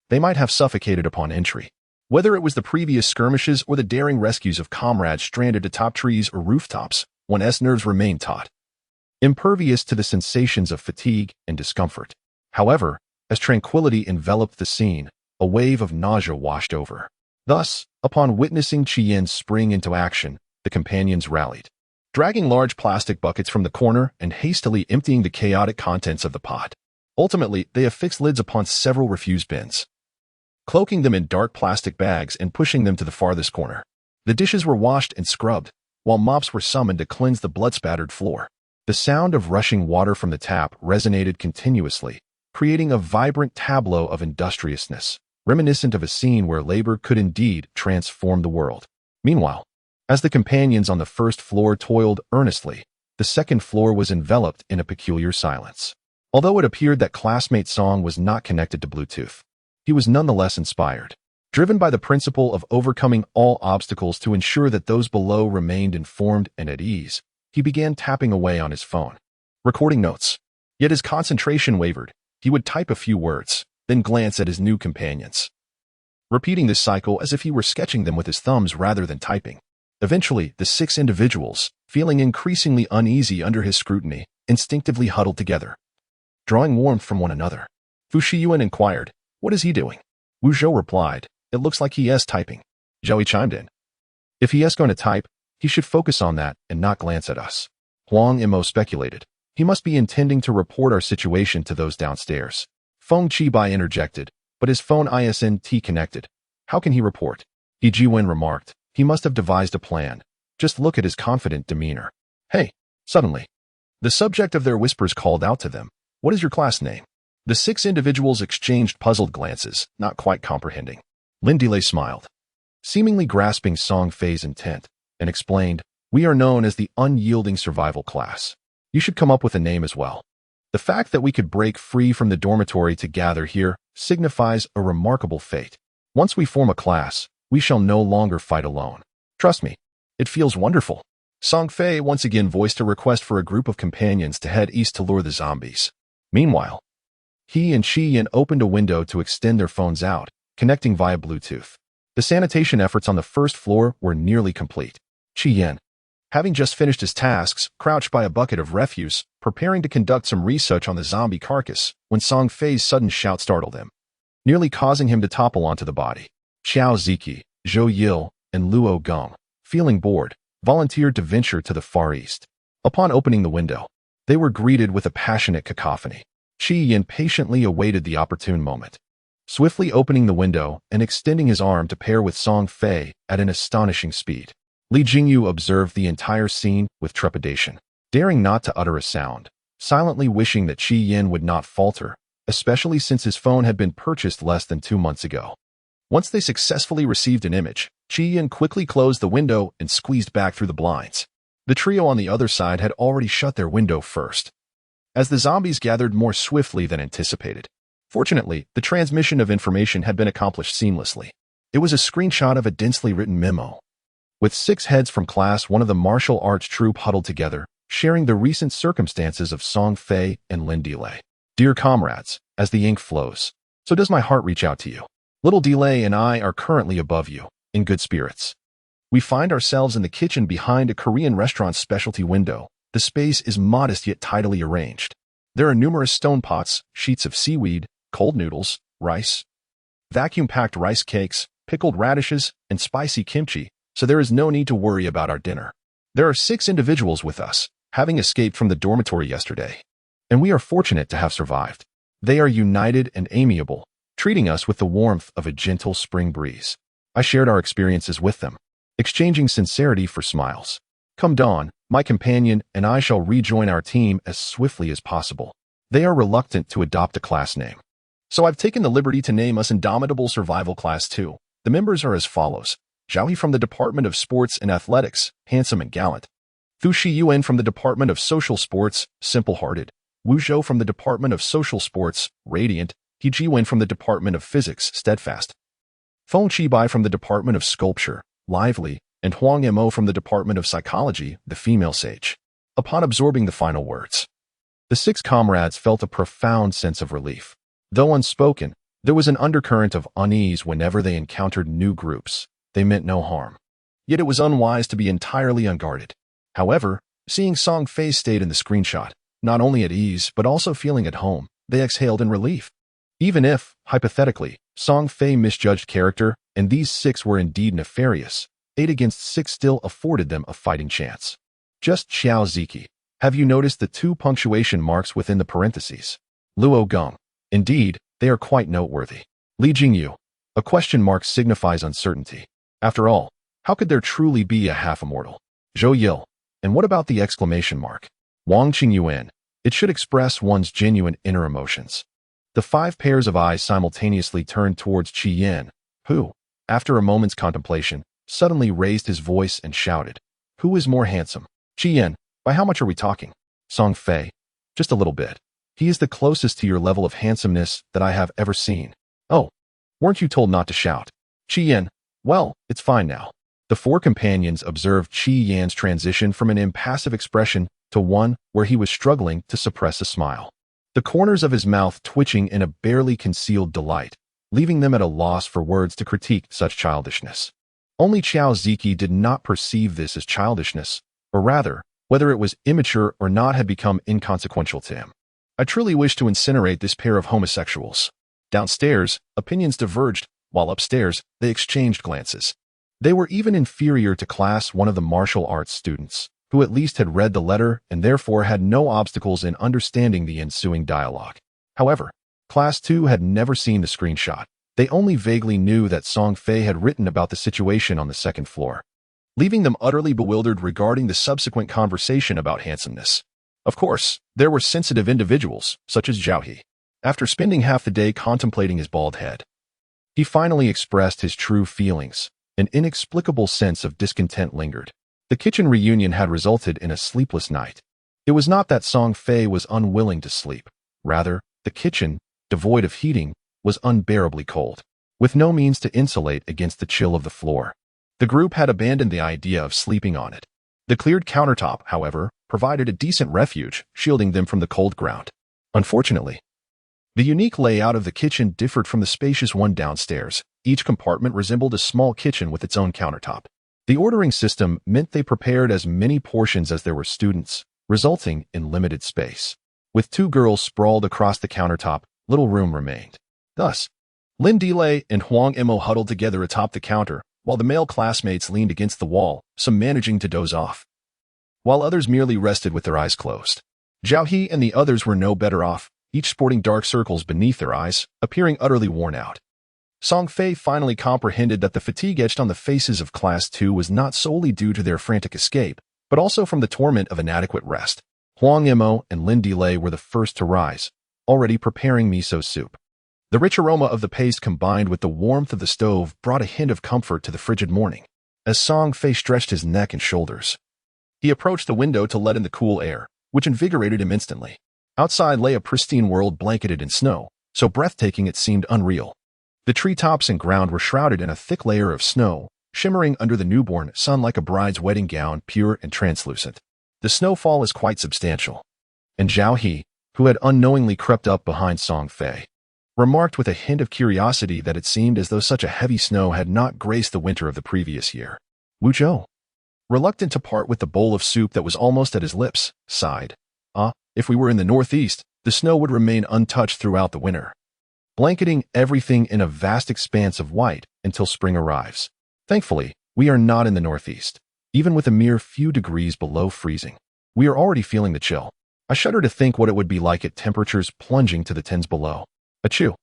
they might have suffocated upon entry. Whether it was the previous skirmishes or the daring rescues of comrades stranded atop trees or rooftops, one's nerves remained taut, impervious to the sensations of fatigue and discomfort. However, as tranquility enveloped the scene, a wave of nausea washed over. Thus, upon witnessing Qian spring into action, the companions rallied, dragging large plastic buckets from the corner and hastily emptying the chaotic contents of the pot. Ultimately, they affixed lids upon several refuse bins, cloaking them in dark plastic bags and pushing them to the farthest corner. The dishes were washed and scrubbed, while mops were summoned to cleanse the blood-spattered floor. The sound of rushing water from the tap resonated continuously, creating a vibrant tableau of industriousness, reminiscent of a scene where labor could indeed transform the world. Meanwhile, as the companions on the first floor toiled earnestly, the second floor was enveloped in a peculiar silence. Although it appeared that classmate Song was not connected to Bluetooth, he was nonetheless inspired. Driven by the principle of overcoming all obstacles to ensure that those below remained informed and at ease, he began tapping away on his phone, recording notes. Yet his concentration wavered. He would type a few words, then glance at his new companions, repeating this cycle as if he were sketching them with his thumbs rather than typing. Eventually, the 6 individuals, feeling increasingly uneasy under his scrutiny, instinctively huddled together, drawing warmth from one another. Fu Shiyuan inquired, "What is he doing?" Wu Zhou replied, "It looks like he is typing." Zhou Yi chimed in, "If he is going to type, he should focus on that and not glance at us." Huang Imo speculated, "He must be intending to report our situation to those downstairs." Feng Qibai interjected, "But his phone isn't connected. How can he report?" He Jiwen remarked, "He must have devised a plan. Just look at his confident demeanor." "Hey!" Suddenly, the subject of their whispers called out to them, "What is your class name?" The 6 individuals exchanged puzzled glances, not quite comprehending. Lin Delay smiled, seemingly grasping Song Fei's intent, and explained, "We are known as the unyielding survival class. You should come up with a name as well. The fact that we could break free from the dormitory to gather here signifies a remarkable fate. Once we form a class, we shall no longer fight alone. Trust me, it feels wonderful." Song Fei once again voiced a request for a group of companions to head east to lure the zombies. Meanwhile, he and Qian opened a window to extend their phones out, connecting via Bluetooth. The sanitation efforts on the first floor were nearly complete. Qian, having just finished his tasks, crouched by a bucket of refuse, preparing to conduct some research on the zombie carcass, when Song Fei's sudden shout startled him, nearly causing him to topple onto the body. Xiao Ziki, Zhou Yil, and Luo Gong, feeling bored, volunteered to venture to the far east. Upon opening the window, they were greeted with a passionate cacophony. Qian patiently awaited the opportune moment, swiftly opening the window and extending his arm to pair with Song Fei at an astonishing speed. Li Jingyu observed the entire scene with trepidation, daring not to utter a sound, silently wishing that Qian would not falter, especially since his phone had been purchased less than 2 months ago. Once they successfully received an image, Qian quickly closed the window and squeezed back through the blinds. The trio on the other side had already shut their window first, as the zombies gathered more swiftly than anticipated. Fortunately, the transmission of information had been accomplished seamlessly. It was a screenshot of a densely written memo, with 6 heads from Class 1 of the martial arts troupe huddled together, sharing the recent circumstances of Song Fei and Lin Delay. "Dear comrades, as the ink flows, so does my heart reach out to you. Little Delay and I are currently above you, in good spirits. We find ourselves in the kitchen behind a Korean restaurant's specialty window. The space is modest yet tidily arranged. There are numerous stone pots, sheets of seaweed, cold noodles, rice, vacuum-packed rice cakes, pickled radishes, and spicy kimchi, so there is no need to worry about our dinner. There are 6 individuals with us, having escaped from the dormitory yesterday, and we are fortunate to have survived. They are united and amiable, treating us with the warmth of a gentle spring breeze. I shared our experiences with them, exchanging sincerity for smiles. Come dawn, my companion and I shall rejoin our team as swiftly as possible. They are reluctant to adopt a class name, so I've taken the liberty to name us Indomitable Survival Class 2. The members are as follows: Zhao He from the Department of Sports and Athletics, handsome and gallant. Fu Shiyuan from the Department of Social Sports, simple-hearted. Wu Zhou from the Department of Social Sports, radiant. He Jiwen from the Department of Physics, steadfast. Feng Qibai from the Department of Sculpture, lively, and Huang Mo from the Department of Psychology, the female sage. Upon absorbing the final words, the 6 comrades felt a profound sense of relief. Though unspoken, there was an undercurrent of unease whenever they encountered new groups. They meant no harm. Yet it was unwise to be entirely unguarded. However, seeing Song Fei stayed in the screenshot, not only at ease but also feeling at home, they exhaled in relief. Even if, hypothetically, Song Fei misjudged character and these 6 were indeed nefarious, 8 against 6 still afforded them a fighting chance. Just Xiao Ziki. Have you noticed the 2 punctuation marks within the parentheses? Luo Gong. Indeed, they are quite noteworthy. Li Jingyu. A question mark signifies uncertainty. After all, how could there truly be a half-immortal? Zhou Yil. And what about the exclamation mark? Wang Qingyuan. It should express one's genuine inner emotions. The 5 pairs of eyes simultaneously turned towards Qi Yan, who, after a moment's contemplation, suddenly raised his voice and shouted, "Who is more handsome?" Qi Yan, by how much are we talking? Song Fei, just a little bit. He is the closest to your level of handsomeness that I have ever seen. Oh, weren't you told not to shout? Qi Yan, well, it's fine now. The 4 companions observed Qi Yan's transition from an impassive expression to one where he was struggling to suppress a smile, the corners of his mouth twitching in a barely concealed delight, leaving them at a loss for words to critique such childishness. Only Xiao Ziki did not perceive this as childishness, or rather, whether it was immature or not had become inconsequential to him. I truly wish to incinerate this pair of homosexuals. Downstairs, opinions diverged, while upstairs, they exchanged glances. They were even inferior to Class 1 of the martial arts students, who at least had read the letter and therefore had no obstacles in understanding the ensuing dialogue. However, Class 2 had never seen the screenshot. They only vaguely knew that Song Fei had written about the situation on the 2nd floor, leaving them utterly bewildered regarding the subsequent conversation about handsomeness. Of course, there were sensitive individuals, such as Zhao He. After spending half the day contemplating his bald head, he finally expressed his true feelings. An inexplicable sense of discontent lingered. The kitchen reunion had resulted in a sleepless night. It was not that Song Fei was unwilling to sleep. Rather, the kitchen, devoid of heating, was unbearably cold, with no means to insulate against the chill of the floor. The group had abandoned the idea of sleeping on it. The cleared countertop, however, provided a decent refuge, shielding them from the cold ground. Unfortunately, the unique layout of the kitchen differed from the spacious one downstairs. Each compartment resembled a small kitchen with its own countertop. The ordering system meant they prepared as many portions as there were students, resulting in limited space. With 2 girls sprawled across the countertop, little room remained. Thus, Lin Delay and Huang Mo huddled together atop the counter, while the male classmates leaned against the wall, some managing to doze off, while others merely rested with their eyes closed. Zhao He and the others were no better off, each sporting dark circles beneath their eyes, appearing utterly worn out. Song Fei finally comprehended that the fatigue etched on the faces of Class 2 was not solely due to their frantic escape, but also from the torment of inadequate rest. Huang Mo and Lin Delay were the first to rise, already preparing miso soup. The rich aroma of the paste combined with the warmth of the stove brought a hint of comfort to the frigid morning. As Song Fei stretched his neck and shoulders, he approached the window to let in the cool air, which invigorated him instantly. Outside lay a pristine world blanketed in snow, so breathtaking it seemed unreal. The treetops and ground were shrouded in a thick layer of snow, shimmering under the newborn sun like a bride's wedding gown, pure and translucent. The snowfall is quite substantial, and Zhao He, who had unknowingly crept up behind Song Fei, remarked with a hint of curiosity that it seemed as though such a heavy snow had not graced the winter of the previous year. Wu Zhou, reluctant to part with the bowl of soup that was almost at his lips, sighed. If we were in the northeast, the snow would remain untouched throughout the winter, blanketing everything in a vast expanse of white until spring arrives. Thankfully, we are not in the Northeast. Even with a mere few degrees below freezing, we are already feeling the chill. I shudder to think what it would be like at temperatures plunging to the tens below. Achoo!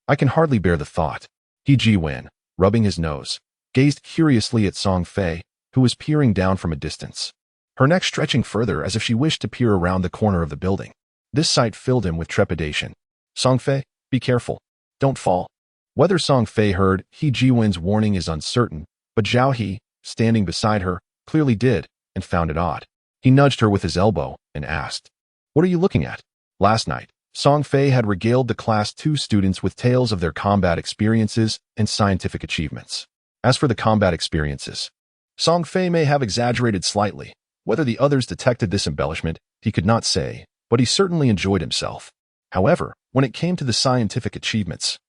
I can hardly bear the thought. He Ji-wen, rubbing his nose, gazed curiously at Song Fei, who was peering down from a distance, her neck stretching further as if she wished to peer around the corner of the building. This sight filled him with trepidation. Song Fei, be careful. Don't fall. Whether Song Fei heard He Ji-wen's warning is uncertain, but Zhao He, standing beside her, clearly did, and found it odd. He nudged her with his elbow and asked, "What are you looking at?" Last night, Song Fei had regaled the Class 2 students with tales of their combat experiences and scientific achievements. As for the combat experiences, Song Fei may have exaggerated slightly. Whether the others detected this embellishment, he could not say, but he certainly enjoyed himself. However, when it came to the scientific achievements,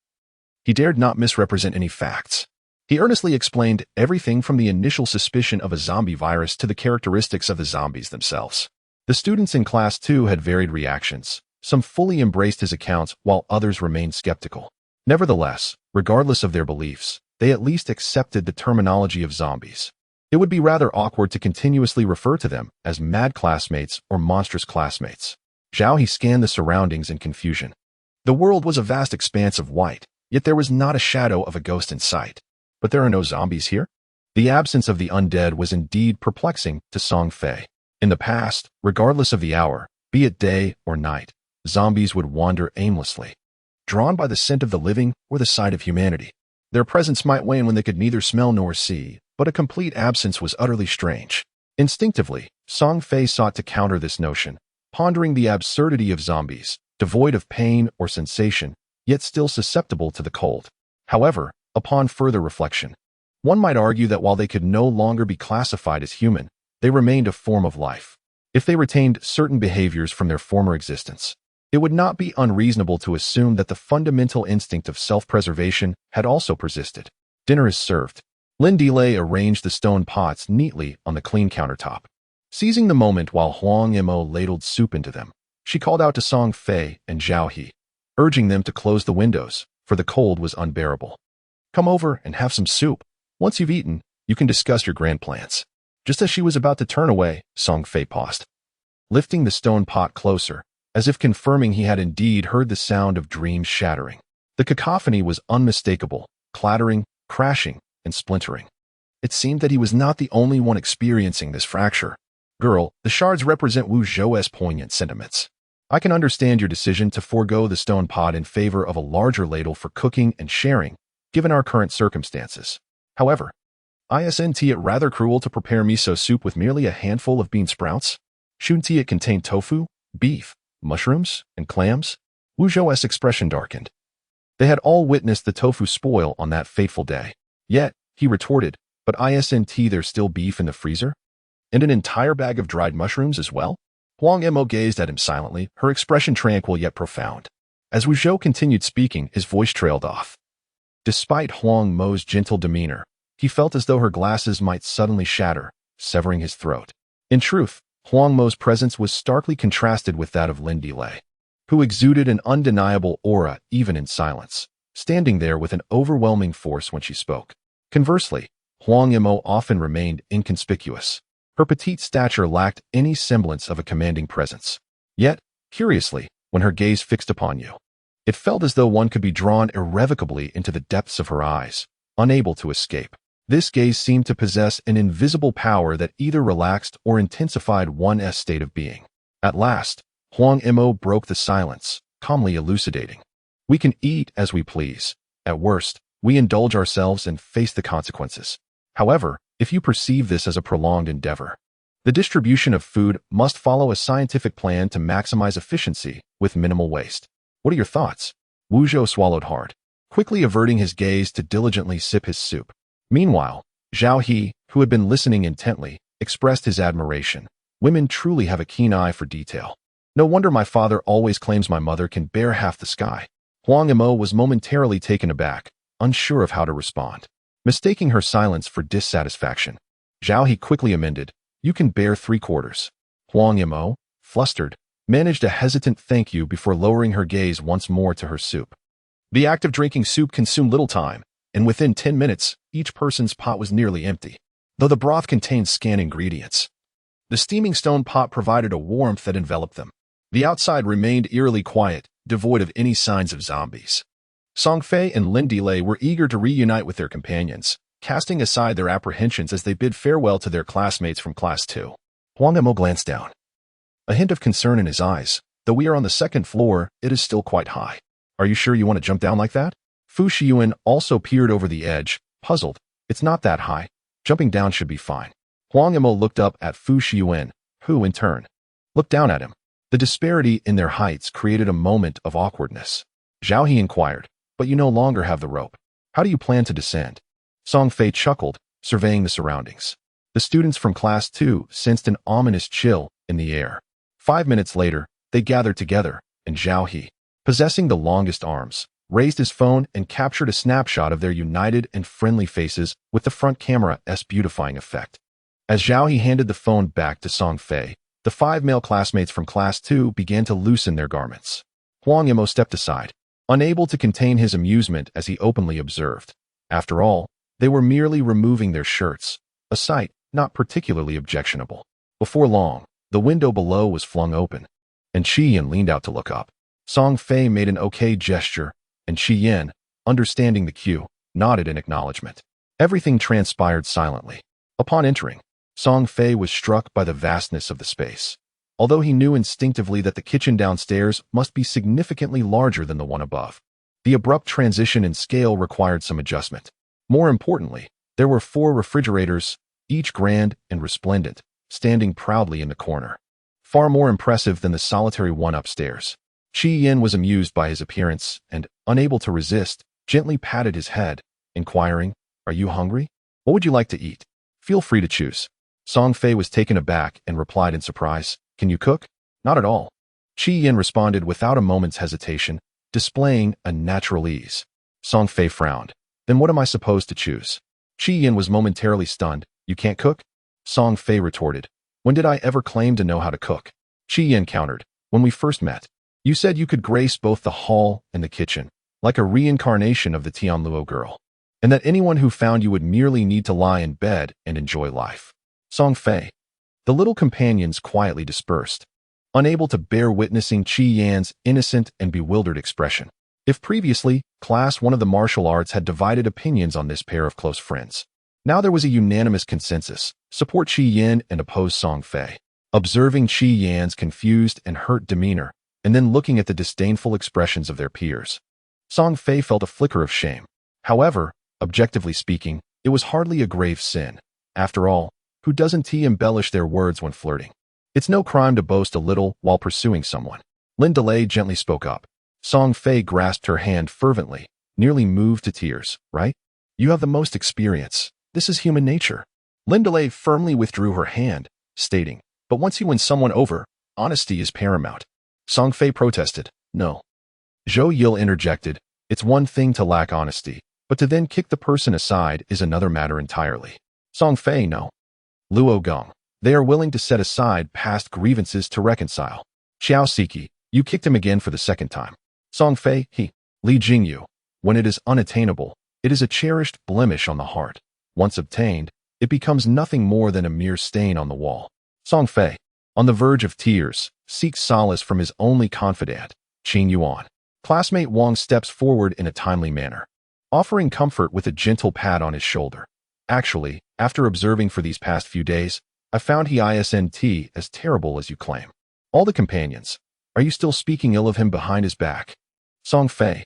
he dared not misrepresent any facts. He earnestly explained everything from the initial suspicion of a zombie virus to the characteristics of the zombies themselves. The students in Class 2 had varied reactions. Some fully embraced his accounts while others remained skeptical. Nevertheless, regardless of their beliefs, they at least accepted the terminology of zombies. It would be rather awkward to continuously refer to them as mad classmates or monstrous classmates. Zhao He scanned the surroundings in confusion. The world was a vast expanse of white, yet there was not a shadow of a ghost in sight. But there are no zombies here? The absence of the undead was indeed perplexing to Song Fei. In the past, regardless of the hour, be it day or night, zombies would wander aimlessly, drawn by the scent of the living or the sight of humanity. Their presence might wane when they could neither smell nor see, but a complete absence was utterly strange. Instinctively, Song Fei sought to counter this notion, pondering the absurdity of zombies, devoid of pain or sensation, yet still susceptible to the cold. However, upon further reflection, one might argue that while they could no longer be classified as human, they remained a form of life. If they retained certain behaviors from their former existence, it would not be unreasonable to assume that the fundamental instinct of self-preservation had also persisted. Dinner is served. Lin Delay arranged the stone pots neatly on the clean countertop. Seizing the moment while Huang Mo ladled soup into them, she called out to Song Fei and Zhao He, urging them to close the windows, for the cold was unbearable. "Come over and have some soup. Once you've eaten, you can discuss your grand plans." Just as she was about to turn away, Song Fei paused, lifting the stone pot closer, as if confirming he had indeed heard the sound of dreams shattering. The cacophony was unmistakable, clattering, crashing, and splintering. It seemed that he was not the only one experiencing this fracture. "Girl, the shards represent Wu Zhou's poignant sentiments. I can understand your decision to forego the stone pot in favor of a larger ladle for cooking and sharing, given our current circumstances. However, isn't it rather cruel to prepare miso soup with merely a handful of bean sprouts? Shouldn't it contain tofu, beef, mushrooms, and clams?" Wu Zhou's expression darkened. They had all witnessed the tofu spoil on that fateful day. Yet, he retorted, "But isn't there still beef in the freezer? And an entire bag of dried mushrooms as well?" Huang Mo gazed at him silently, her expression tranquil yet profound. As Wu Zhou continued speaking, his voice trailed off. Despite Huang Mo's gentle demeanor, he felt as though her glasses might suddenly shatter, severing his throat. In truth, Huang Mo's presence was starkly contrasted with that of Lin Delay, who exuded an undeniable aura even in silence, standing there with an overwhelming force when she spoke. Conversely, Huang Mo often remained inconspicuous. Her petite stature lacked any semblance of a commanding presence. Yet, curiously, when her gaze fixed upon you, it felt as though one could be drawn irrevocably into the depths of her eyes, unable to escape. This gaze seemed to possess an invisible power that either relaxed or intensified one's state of being. At last, Huang Mo broke the silence, calmly elucidating. "We can eat as we please. At worst, we indulge ourselves and face the consequences. However, if you perceive this as a prolonged endeavor, the distribution of food must follow a scientific plan to maximize efficiency with minimal waste. What are your thoughts?" Wu Zhou swallowed hard, quickly averting his gaze to diligently sip his soup. Meanwhile, Zhao He, who had been listening intently, expressed his admiration. "Women truly have a keen eye for detail. No wonder my father always claims my mother can bear half the sky." Huang Mo was momentarily taken aback, unsure of how to respond. Mistaking her silence for dissatisfaction, Zhao He quickly amended, "You can bear 3/4. Huang Mo, flustered, managed a hesitant thank you before lowering her gaze once more to her soup. The act of drinking soup consumed little time, and within 10 minutes, each person's pot was nearly empty, though the broth contained scant ingredients. The steaming stone pot provided a warmth that enveloped them. The outside remained eerily quiet, devoid of any signs of zombies. Song Fei and Lin Delay were eager to reunite with their companions, casting aside their apprehensions as they bid farewell to their classmates from Class 2. Huang Emo glanced down, a hint of concern in his eyes. Though we are on the second floor, it is still quite high. Are you sure you want to jump down like that? Fu Xiuyuan also peered over the edge, puzzled. It's not that high. Jumping down should be fine. Huang Emo looked up at Fu Xiuyuan, who, in turn, looked down at him. The disparity in their heights created a moment of awkwardness. Zhao He inquired, but you no longer have the rope. How do you plan to descend? Song Fei chuckled, surveying the surroundings. The students from Class 2 sensed an ominous chill in the air. 5 minutes later, they gathered together, and Zhao He, possessing the longest arms, raised his phone and captured a snapshot of their united and friendly faces with the front camera's beautifying effect. As Zhao He handed the phone back to Song Fei, the 5 male classmates from Class 2 began to loosen their garments. Huang Emo stepped aside, unable to contain his amusement as he openly observed. After all, they were merely removing their shirts, a sight not particularly objectionable. Before long, the window below was flung open, and Qi Yin leaned out to look up. Song Fei made an okay gesture, and Qi Yin, understanding the cue, nodded in acknowledgement. Everything transpired silently. Upon entering, Song Fei was struck by the vastness of the space, although he knew instinctively that the kitchen downstairs must be significantly larger than the one above. The abrupt transition in scale required some adjustment. More importantly, there were 4 refrigerators, each grand and resplendent, standing proudly in the corner. Far more impressive than the solitary one upstairs. Qi Yin was amused by his appearance and, unable to resist, gently patted his head, inquiring, "Are you hungry? What would you like to eat? Feel free to choose." Song Fei was taken aback and replied in surprise, "Can you cook?" "Not at all." Qi Yin responded without a moment's hesitation, displaying a natural ease. Song Fei frowned. "Then what am I supposed to choose?" Qi Yin was momentarily stunned. "You can't cook?" Song Fei retorted. "When did I ever claim to know how to cook?" Qi Yin countered. "When we first met, you said you could grace both the hall and the kitchen, like a reincarnation of the Tianluo girl, and that anyone who found you would merely need to lie in bed and enjoy life." Song Fei. The little companions quietly dispersed, unable to bear witnessing Qi Yan's innocent and bewildered expression. If previously, Class 1 of the martial arts had divided opinions on this pair of close friends, now there was a unanimous consensus: support Qi Yin and oppose Song Fei. Observing Qi Yan's confused and hurt demeanor, and then looking at the disdainful expressions of their peers, Song Fei felt a flicker of shame. However, objectively speaking, it was hardly a grave sin. After all, who doesn't embellish their words when flirting? It's no crime to boast a little while pursuing someone. Lin Delay gently spoke up. Song Fei grasped her hand fervently, nearly moved to tears. "Right? You have the most experience. This is human nature." Lin Delay firmly withdrew her hand, stating, "But once you win someone over, honesty is paramount." Song Fei protested. "No." Zhou Yil interjected, "It's one thing to lack honesty, but to then kick the person aside is another matter entirely." Song Fei, "No." Luo Gong, "They are willing to set aside past grievances to reconcile." Xiao Siki, "You kicked him again for the second time." Song Fei, "He." Li Jingyu, "When it is unattainable, it is a cherished blemish on the heart. Once obtained, it becomes nothing more than a mere stain on the wall." Song Fei, on the verge of tears, seeks solace from his only confidant, Qing Yuan. Classmate Wang steps forward in a timely manner, offering comfort with a gentle pat on his shoulder. "Actually, after observing for these past few days, I found he isn't as terrible as you claim." All the companions, "Are you still speaking ill of him behind his back?" Song Fei,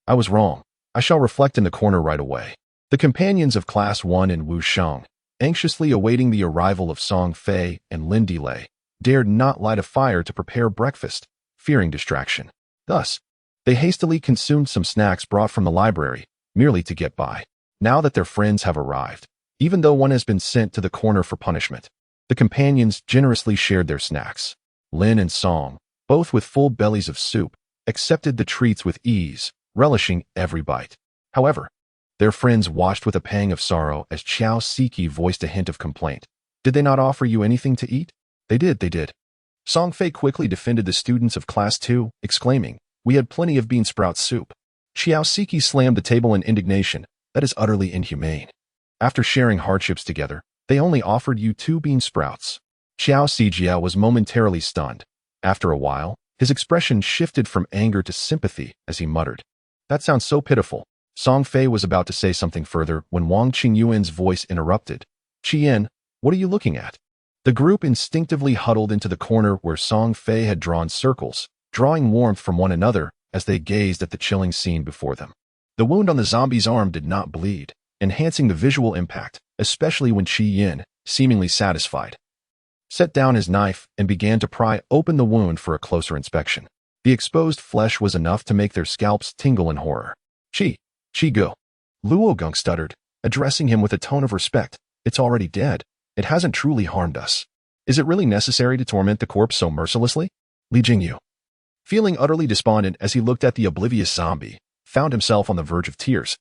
"I was wrong. I shall reflect in the corner right away." The companions of Class 1 in Wushang, anxiously awaiting the arrival of Song Fei and Lin Delay, dared not light a fire to prepare breakfast, fearing distraction. Thus, they hastily consumed some snacks brought from the library, merely to get by. Now that their friends have arrived, even though one has been sent to the corner for punishment, the companions generously shared their snacks. Lin and Song, both with full bellies of soup, accepted the treats with ease, relishing every bite. However, their friends watched with a pang of sorrow as Xiao Siki voiced a hint of complaint. "Did they not offer you anything to eat?" They did. Song Fei quickly defended the students of Class 2, exclaiming, "We had plenty of bean sprout soup." Xiao Siki slammed the table in indignation. "That is utterly inhumane. After sharing hardships together, they only offered you 2 bean sprouts." Xiao Sijiao was momentarily stunned. After a while, his expression shifted from anger to sympathy as he muttered, "That sounds so pitiful." Song Fei was about to say something further when Wang Qingyuan's voice interrupted. "Qian, what are you looking at?" The group instinctively huddled into the corner where Song Fei had drawn circles, drawing warmth from one another as they gazed at the chilling scene before them. The wound on the zombie's arm did not bleed, enhancing the visual impact, especially when Qi Yin, seemingly satisfied, set down his knife and began to pry open the wound for a closer inspection. The exposed flesh was enough to make their scalps tingle in horror. Qi Go. Luo Gong stuttered, addressing him with a tone of respect. "It's already dead. It hasn't truly harmed us. Is it really necessary to torment the corpse so mercilessly?" Li Jingyu, feeling utterly despondent as he looked at the oblivious zombie, found himself on the verge of tears.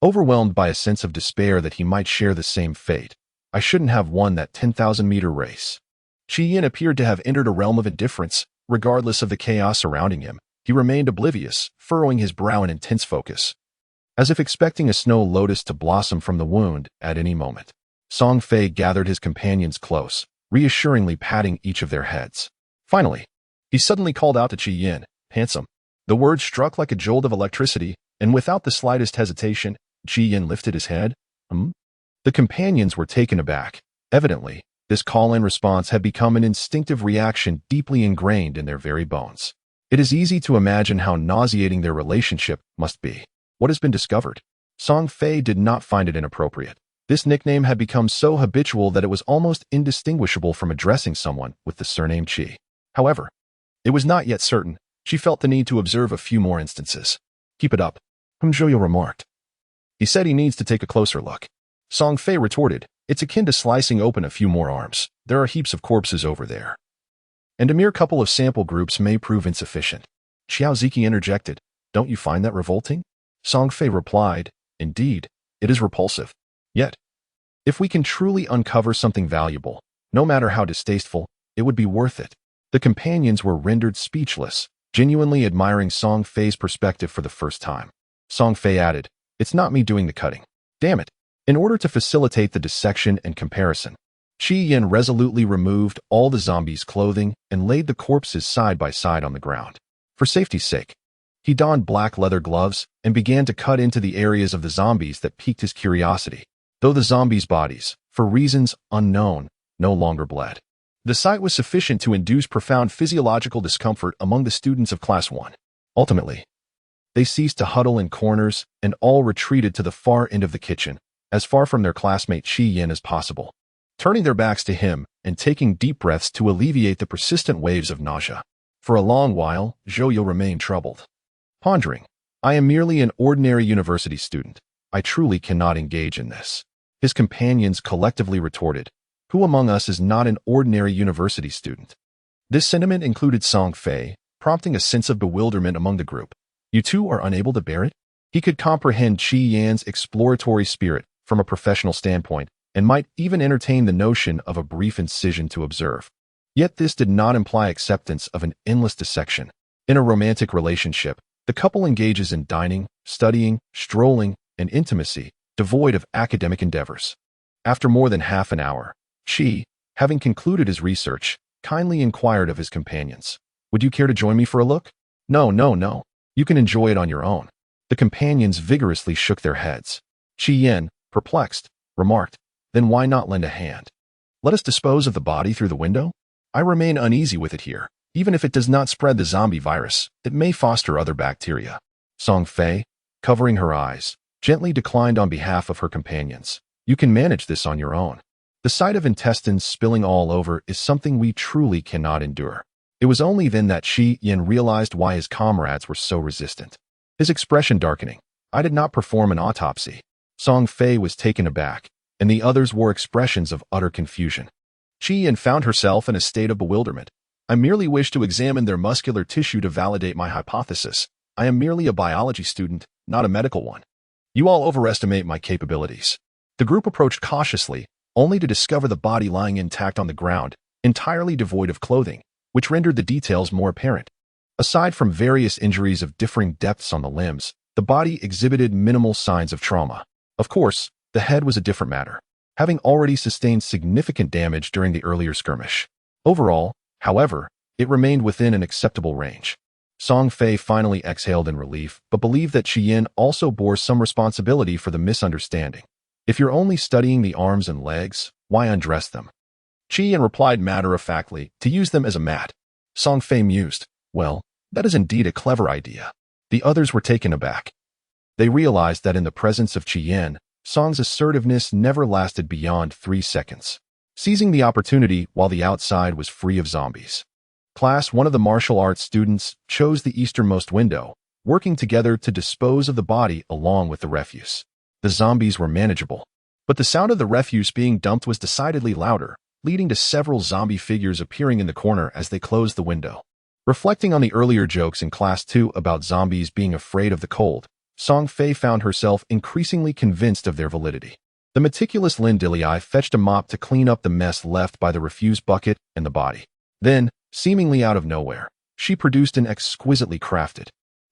Overwhelmed by a sense of despair that he might share the same fate. "I shouldn't have won that 10,000-meter race." Qi Yin appeared to have entered a realm of indifference. Regardless of the chaos surrounding him, he remained oblivious, furrowing his brow in intense focus, as if expecting a snow lotus to blossom from the wound at any moment. Song Fei gathered his companions close, reassuringly patting each of their heads. Finally, he suddenly called out to Qi Yin, "Handsome." The word struck like a jolt of electricity, and without the slightest hesitation, Qi Yin lifted his head. The companions were taken aback. Evidently, this call-in response had become an instinctive reaction deeply ingrained in their very bones. It is easy to imagine how nauseating their relationship must be. What has been discovered? Song Fei did not find it inappropriate. This nickname had become so habitual that it was almost indistinguishable from addressing someone with the surname Qi. However, it was not yet certain. She felt the need to observe a few more instances. "Keep it up," Zhouyu remarked. "He said he needs to take a closer look." Song Fei retorted, "It's akin to slicing open a few more arms. There are heaps of corpses over there, and a mere couple of sample groups may prove insufficient." Xiao Ziki interjected, "Don't you find that revolting?" Song Fei replied, "Indeed, it is repulsive. Yet, if we can truly uncover something valuable, no matter how distasteful, it would be worth it." The companions were rendered speechless, genuinely admiring Song Fei's perspective for the first time. Song Fei added, "It's not me doing the cutting. Damn it." In order to facilitate the dissection and comparison, Qi Yin resolutely removed all the zombies' clothing and laid the corpses side by side on the ground. For safety's sake, he donned black leather gloves and began to cut into the areas of the zombies that piqued his curiosity, though the zombies' bodies, for reasons unknown, no longer bled. The sight was sufficient to induce profound physiological discomfort among the students of Class 1. Ultimately, they ceased to huddle in corners and all retreated to the far end of the kitchen, as far from their classmate Qi Yin as possible, turning their backs to him and taking deep breaths to alleviate the persistent waves of nausea. For a long while, Zhouyu remained troubled, pondering, "I am merely an ordinary university student. I truly cannot engage in this." His companions collectively retorted, "Who among us is not an ordinary university student?" This sentiment included Song Fei, prompting a sense of bewilderment among the group. "You two are unable to bear it?" He could comprehend Qi Yan's exploratory spirit from a professional standpoint, and might even entertain the notion of a brief incision to observe. Yet this did not imply acceptance of an endless dissection. In a romantic relationship, the couple engages in dining, studying, strolling, and intimacy, devoid of academic endeavors. After more than half an hour, Qi, having concluded his research, kindly inquired of his companions, "Would you care to join me for a look?" No. You can enjoy it on your own." The companions vigorously shook their heads. Qi Yin, perplexed, remarked, "Then why not lend a hand? Let us dispose of the body through the window? I remain uneasy with it here. Even if it does not spread the zombie virus, it may foster other bacteria." Song Fei, covering her eyes, gently declined on behalf of her companions. "You can manage this on your own. The sight of intestines spilling all over is something we truly cannot endure." It was only then that Qi Yin realized why his comrades were so resistant. His expression darkening. "I did not perform an autopsy." Song Fei was taken aback, and the others wore expressions of utter confusion. Qi Yin found herself in a state of bewilderment. "I merely wish to examine their muscular tissue to validate my hypothesis. I am merely a biology student, not a medical one. You all overestimate my capabilities." The group approached cautiously, only to discover the body lying intact on the ground, entirely devoid of clothing. which rendered the details more apparent. Aside from various injuries of differing depths on the limbs, the body exhibited minimal signs of trauma. Of course, the head was a different matter, having already sustained significant damage during the earlier skirmish. Overall, however, it remained within an acceptable range. Song Fei finally exhaled in relief, but believed that Qian also bore some responsibility for the misunderstanding. If you're only studying the arms and legs, why undress them? Qian replied matter-of-factly, to use them as a mat. Song Fei mused, well, that is indeed a clever idea. The others were taken aback. They realized that in the presence of Qian, Song's assertiveness never lasted beyond 3 seconds. Seizing the opportunity while the outside was free of zombies. Class 1 of the martial arts students chose the easternmost window, working together to dispose of the body along with the refuse. The zombies were manageable, but the sound of the refuse being dumped was decidedly louder, leading to several zombie figures appearing in the corner as they closed the window. Reflecting on the earlier jokes in Class 2 about zombies being afraid of the cold, Song Fei found herself increasingly convinced of their validity. The meticulous Lin Dilei fetched a mop to clean up the mess left by the refuse bucket and the body. Then, seemingly out of nowhere, she produced an exquisitely crafted,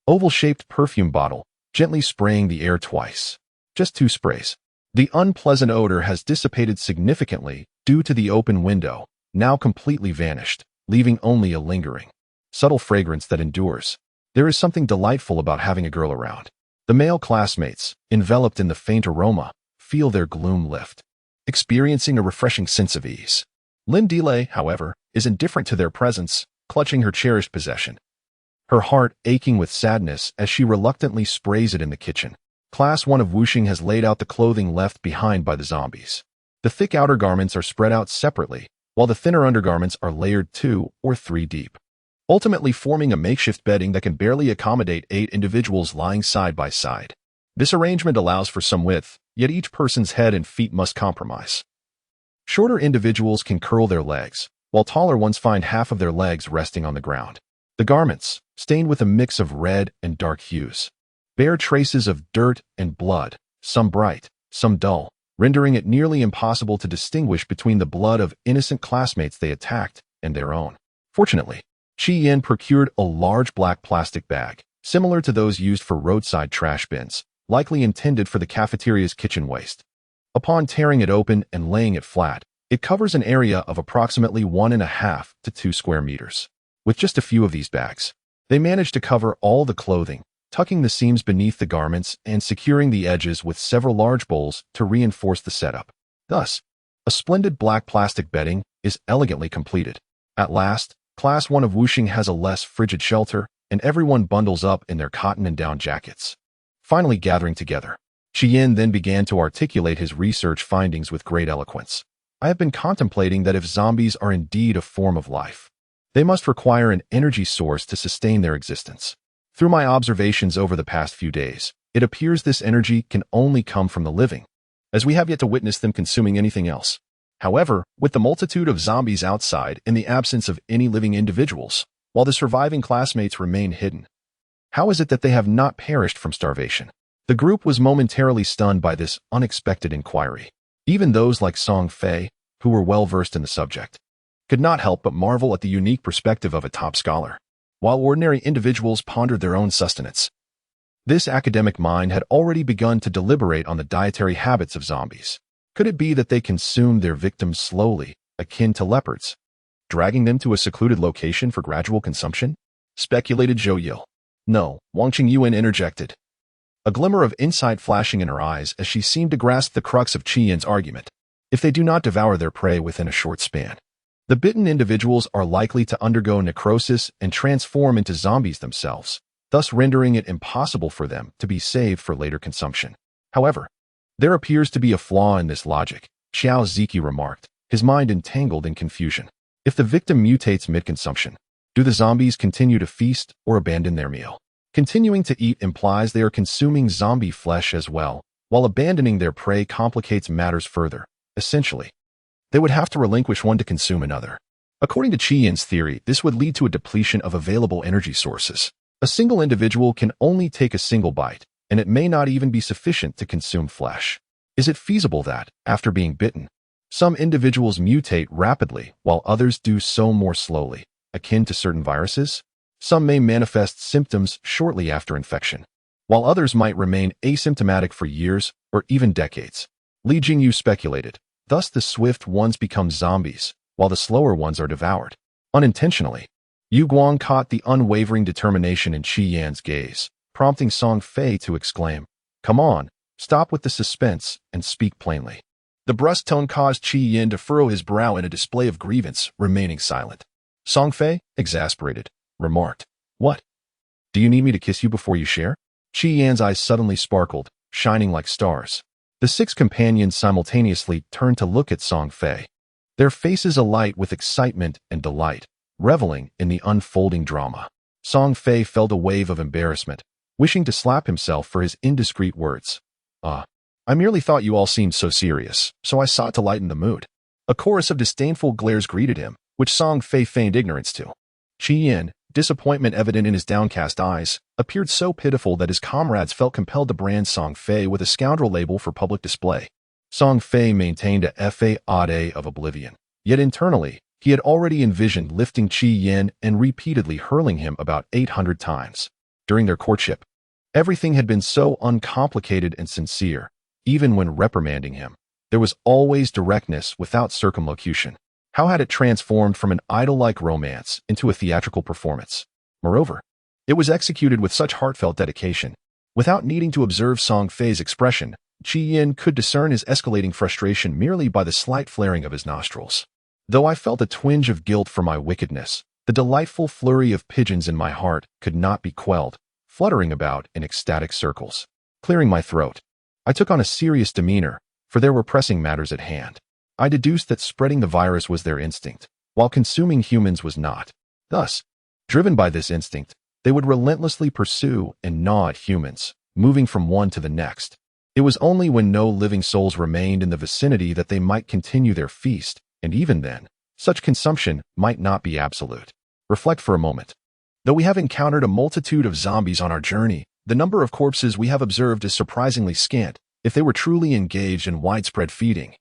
oval-shaped perfume bottle, gently spraying the air twice. Just 2 sprays. The unpleasant odor has dissipated significantly due to the open window, now completely vanished, leaving only a lingering, subtle fragrance that endures. There is something delightful about having a girl around. The male classmates, enveloped in the faint aroma, feel their gloom lift, experiencing a refreshing sense of ease. Lin Dilei, however, is indifferent to their presence, clutching her cherished possession. Her heart aching with sadness as she reluctantly sprays it in the kitchen. Class 1 of Wuxing has laid out the clothing left behind by the zombies. The thick outer garments are spread out separately, while the thinner undergarments are layered 2 or 3 deep, ultimately forming a makeshift bedding that can barely accommodate 8 individuals lying side by side. This arrangement allows for some width, yet each person's head and feet must compromise. Shorter individuals can curl their legs, while taller ones find half of their legs resting on the ground. The garments, stained with a mix of red and dark hues, bear traces of dirt and blood, some bright, some dull, rendering it nearly impossible to distinguish between the blood of innocent classmates they attacked and their own. Fortunately, Qian procured a large black plastic bag, similar to those used for roadside trash bins, likely intended for the cafeteria's kitchen waste. Upon tearing it open and laying it flat, it covers an area of approximately 1.5 to 2 square meters. With just a few of these bags, they managed to cover all the clothing, tucking the seams beneath the garments and securing the edges with several large bowls to reinforce the setup. Thus, a splendid black plastic bedding is elegantly completed. At last, Class 1 of Wuxing has a less frigid shelter, and everyone bundles up in their cotton and down jackets. Finally gathering together, Qian then began to articulate his research findings with great eloquence. I have been contemplating that if zombies are indeed a form of life, they must require an energy source to sustain their existence. Through my observations over the past few days, it appears this energy can only come from the living, as we have yet to witness them consuming anything else. However, with the multitude of zombies outside and the absence of any living individuals, while the surviving classmates remain hidden, how is it that they have not perished from starvation? The group was momentarily stunned by this unexpected inquiry. Even those like Song Fei, who were well-versed in the subject, could not help but marvel at the unique perspective of a top scholar, while ordinary individuals pondered their own sustenance. This academic mind had already begun to deliberate on the dietary habits of zombies. Could it be that they consumed their victims slowly, akin to leopards, dragging them to a secluded location for gradual consumption? Speculated Zhou Yil. No, Wang Qingyuan interjected, a glimmer of insight flashing in her eyes as she seemed to grasp the crux of Qian's argument. If they do not devour their prey within a short span, the bitten individuals are likely to undergo necrosis and transform into zombies themselves, thus rendering it impossible for them to be saved for later consumption. However, there appears to be a flaw in this logic, Xiao Ziki remarked, his mind entangled in confusion. If the victim mutates mid-consumption, do the zombies continue to feast or abandon their meal? Continuing to eat implies they are consuming zombie flesh as well, while abandoning their prey complicates matters further. Essentially, they would have to relinquish one to consume another. According to Qian's theory, this would lead to a depletion of available energy sources. A single individual can only take a single bite, and it may not even be sufficient to consume flesh. Is it feasible that, after being bitten, some individuals mutate rapidly while others do so more slowly? akin to certain viruses? Some may manifest symptoms shortly after infection, while others might remain asymptomatic for years or even decades. Li Jingyu speculated, thus the swift ones become zombies, while the slower ones are devoured. Unintentionally, Yu Guang caught the unwavering determination in Qi Yan's gaze, prompting Song Fei to exclaim, "Come on, stop with the suspense and speak plainly." The brusque tone caused Qi Yan to furrow his brow in a display of grievance, remaining silent. Song Fei, exasperated, remarked, "What? Do you need me to kiss you before you share?" Qi Yan's eyes suddenly sparkled, shining like stars. The six companions simultaneously turned to look at Song Fei, their faces alight with excitement and delight, reveling in the unfolding drama. Song Fei felt a wave of embarrassment, wishing to slap himself for his indiscreet words. I merely thought you all seemed so serious, so I sought to lighten the mood." A chorus of disdainful glares greeted him, which Song Fei feigned ignorance to. Qi Yan, disappointment evident in his downcast eyes, appeared so pitiful that his comrades felt compelled to brand Song Fei with a scoundrel label for public display. Song Fei maintained a facade of oblivion, yet internally, he had already envisioned lifting Qi Yan and repeatedly hurling him about 800 times. During their courtship, everything had been so uncomplicated and sincere. Even when reprimanding him, there was always directness without circumlocution. How had it transformed from an idol-like romance into a theatrical performance? Moreover, it was executed with such heartfelt dedication. Without needing to observe Song Fei's expression, Qi Yan could discern his escalating frustration merely by the slight flaring of his nostrils. Though I felt a twinge of guilt for my wickedness, the delightful flurry of pigeons in my heart could not be quelled, fluttering about in ecstatic circles. Clearing my throat, I took on a serious demeanor, for there were pressing matters at hand. I deduced that spreading the virus was their instinct, while consuming humans was not. Thus, driven by this instinct, they would relentlessly pursue and gnaw at humans, moving from one to the next. It was only when no living souls remained in the vicinity that they might continue their feast, and even then, such consumption might not be absolute. Reflect for a moment. Though we have encountered a multitude of zombies on our journey, the number of corpses we have observed is surprisingly scant. If they were truly engaged in widespread feeding,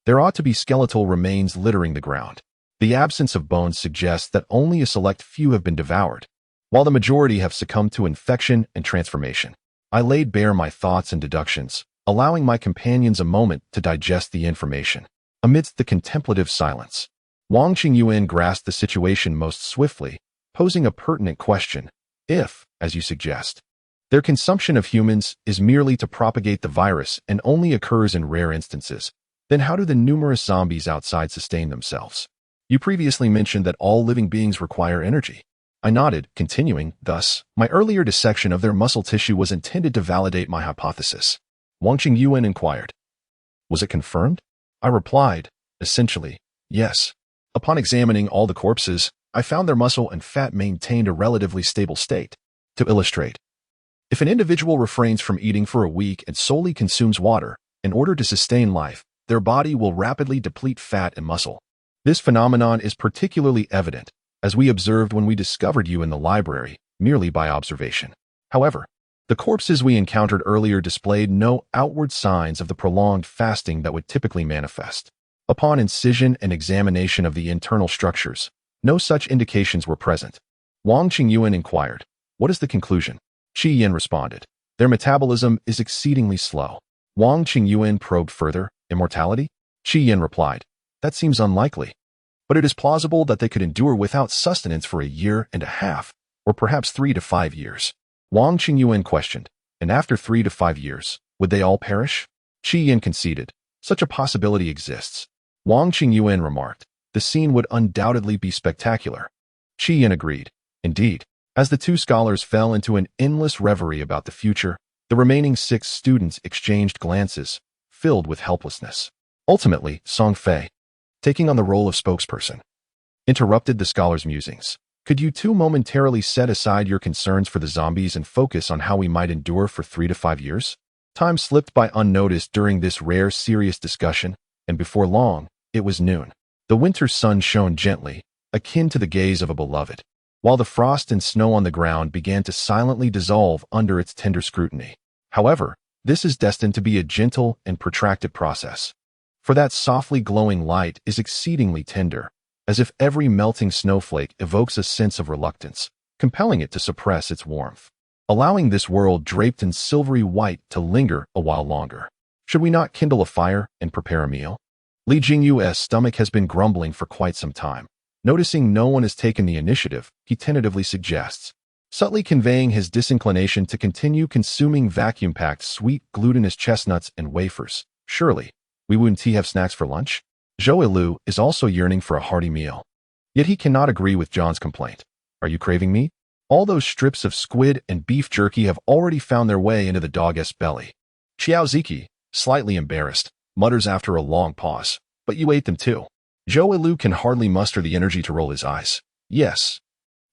there ought to be skeletal remains littering the ground. The absence of bones suggests that only a select few have been devoured, while the majority have succumbed to infection and transformation. I laid bare my thoughts and deductions, allowing my companions a moment to digest the information. Amidst the contemplative silence, Wang Qingyuan grasped the situation most swiftly, posing a pertinent question. If, as you suggest, their consumption of humans is merely to propagate the virus and only occurs in rare instances, then how do the numerous zombies outside sustain themselves? You previously mentioned that all living beings require energy. I nodded, continuing, thus, my earlier dissection of their muscle tissue was intended to validate my hypothesis. Wang Qingyuan inquired, "Was it confirmed?" I replied, essentially, yes. Upon examining all the corpses, I found their muscle and fat maintained a relatively stable state. To illustrate, if an individual refrains from eating for a week and solely consumes water, in order to sustain life, their body will rapidly deplete fat and muscle. This phenomenon is particularly evident, as we observed when we discovered you in the library, merely by observation. However, the corpses we encountered earlier displayed no outward signs of the prolonged fasting that would typically manifest. Upon incision and examination of the internal structures, no such indications were present. Wang Qingyuan inquired, "What is the conclusion?" Qi Yan responded, "Their metabolism is exceedingly slow." Wang Qingyuan probed further, "Immortality?" Qi Yan replied, "That seems unlikely, but it is plausible that they could endure without sustenance for a year and a half, or perhaps 3 to 5 years." Wang Qingyuan questioned, "And after 3 to 5 years, would they all perish?" Qi Yan conceded, "Such a possibility exists." Wang Qingyuan remarked, "The scene would undoubtedly be spectacular." Qi Yan agreed, "Indeed." As the two scholars fell into an endless reverie about the future, the remaining 6 students exchanged glances, filled with helplessness. Ultimately, Song Fei, taking on the role of spokesperson, interrupted the scholars' musings. "Could you two momentarily set aside your concerns for the zombies and focus on how we might endure for 3 to 5 years? Time slipped by unnoticed during this rare serious discussion, and before long, it was noon. The winter sun shone gently, akin to the gaze of a beloved, while the frost and snow on the ground began to silently dissolve under its tender scrutiny. However, this is destined to be a gentle and protracted process, for that softly glowing light is exceedingly tender, as if every melting snowflake evokes a sense of reluctance, compelling it to suppress its warmth, allowing this world draped in silvery white to linger a while longer. Should we not kindle a fire and prepare a meal? Li Jingyu's stomach has been grumbling for quite some time. Noticing no one has taken the initiative, he tentatively suggests, subtly conveying his disinclination to continue consuming vacuum-packed sweet glutinous chestnuts and wafers. Surely, we wouldn't have snacks for lunch? Zhou Lu is also yearning for a hearty meal. Yet he cannot agree with John's complaint. Are you craving meat? All those strips of squid and beef jerky have already found their way into the dog's belly. Xiao Ziki, slightly embarrassed, mutters after a long pause, but you ate them too. Zhou Lu can hardly muster the energy to roll his eyes. Yes.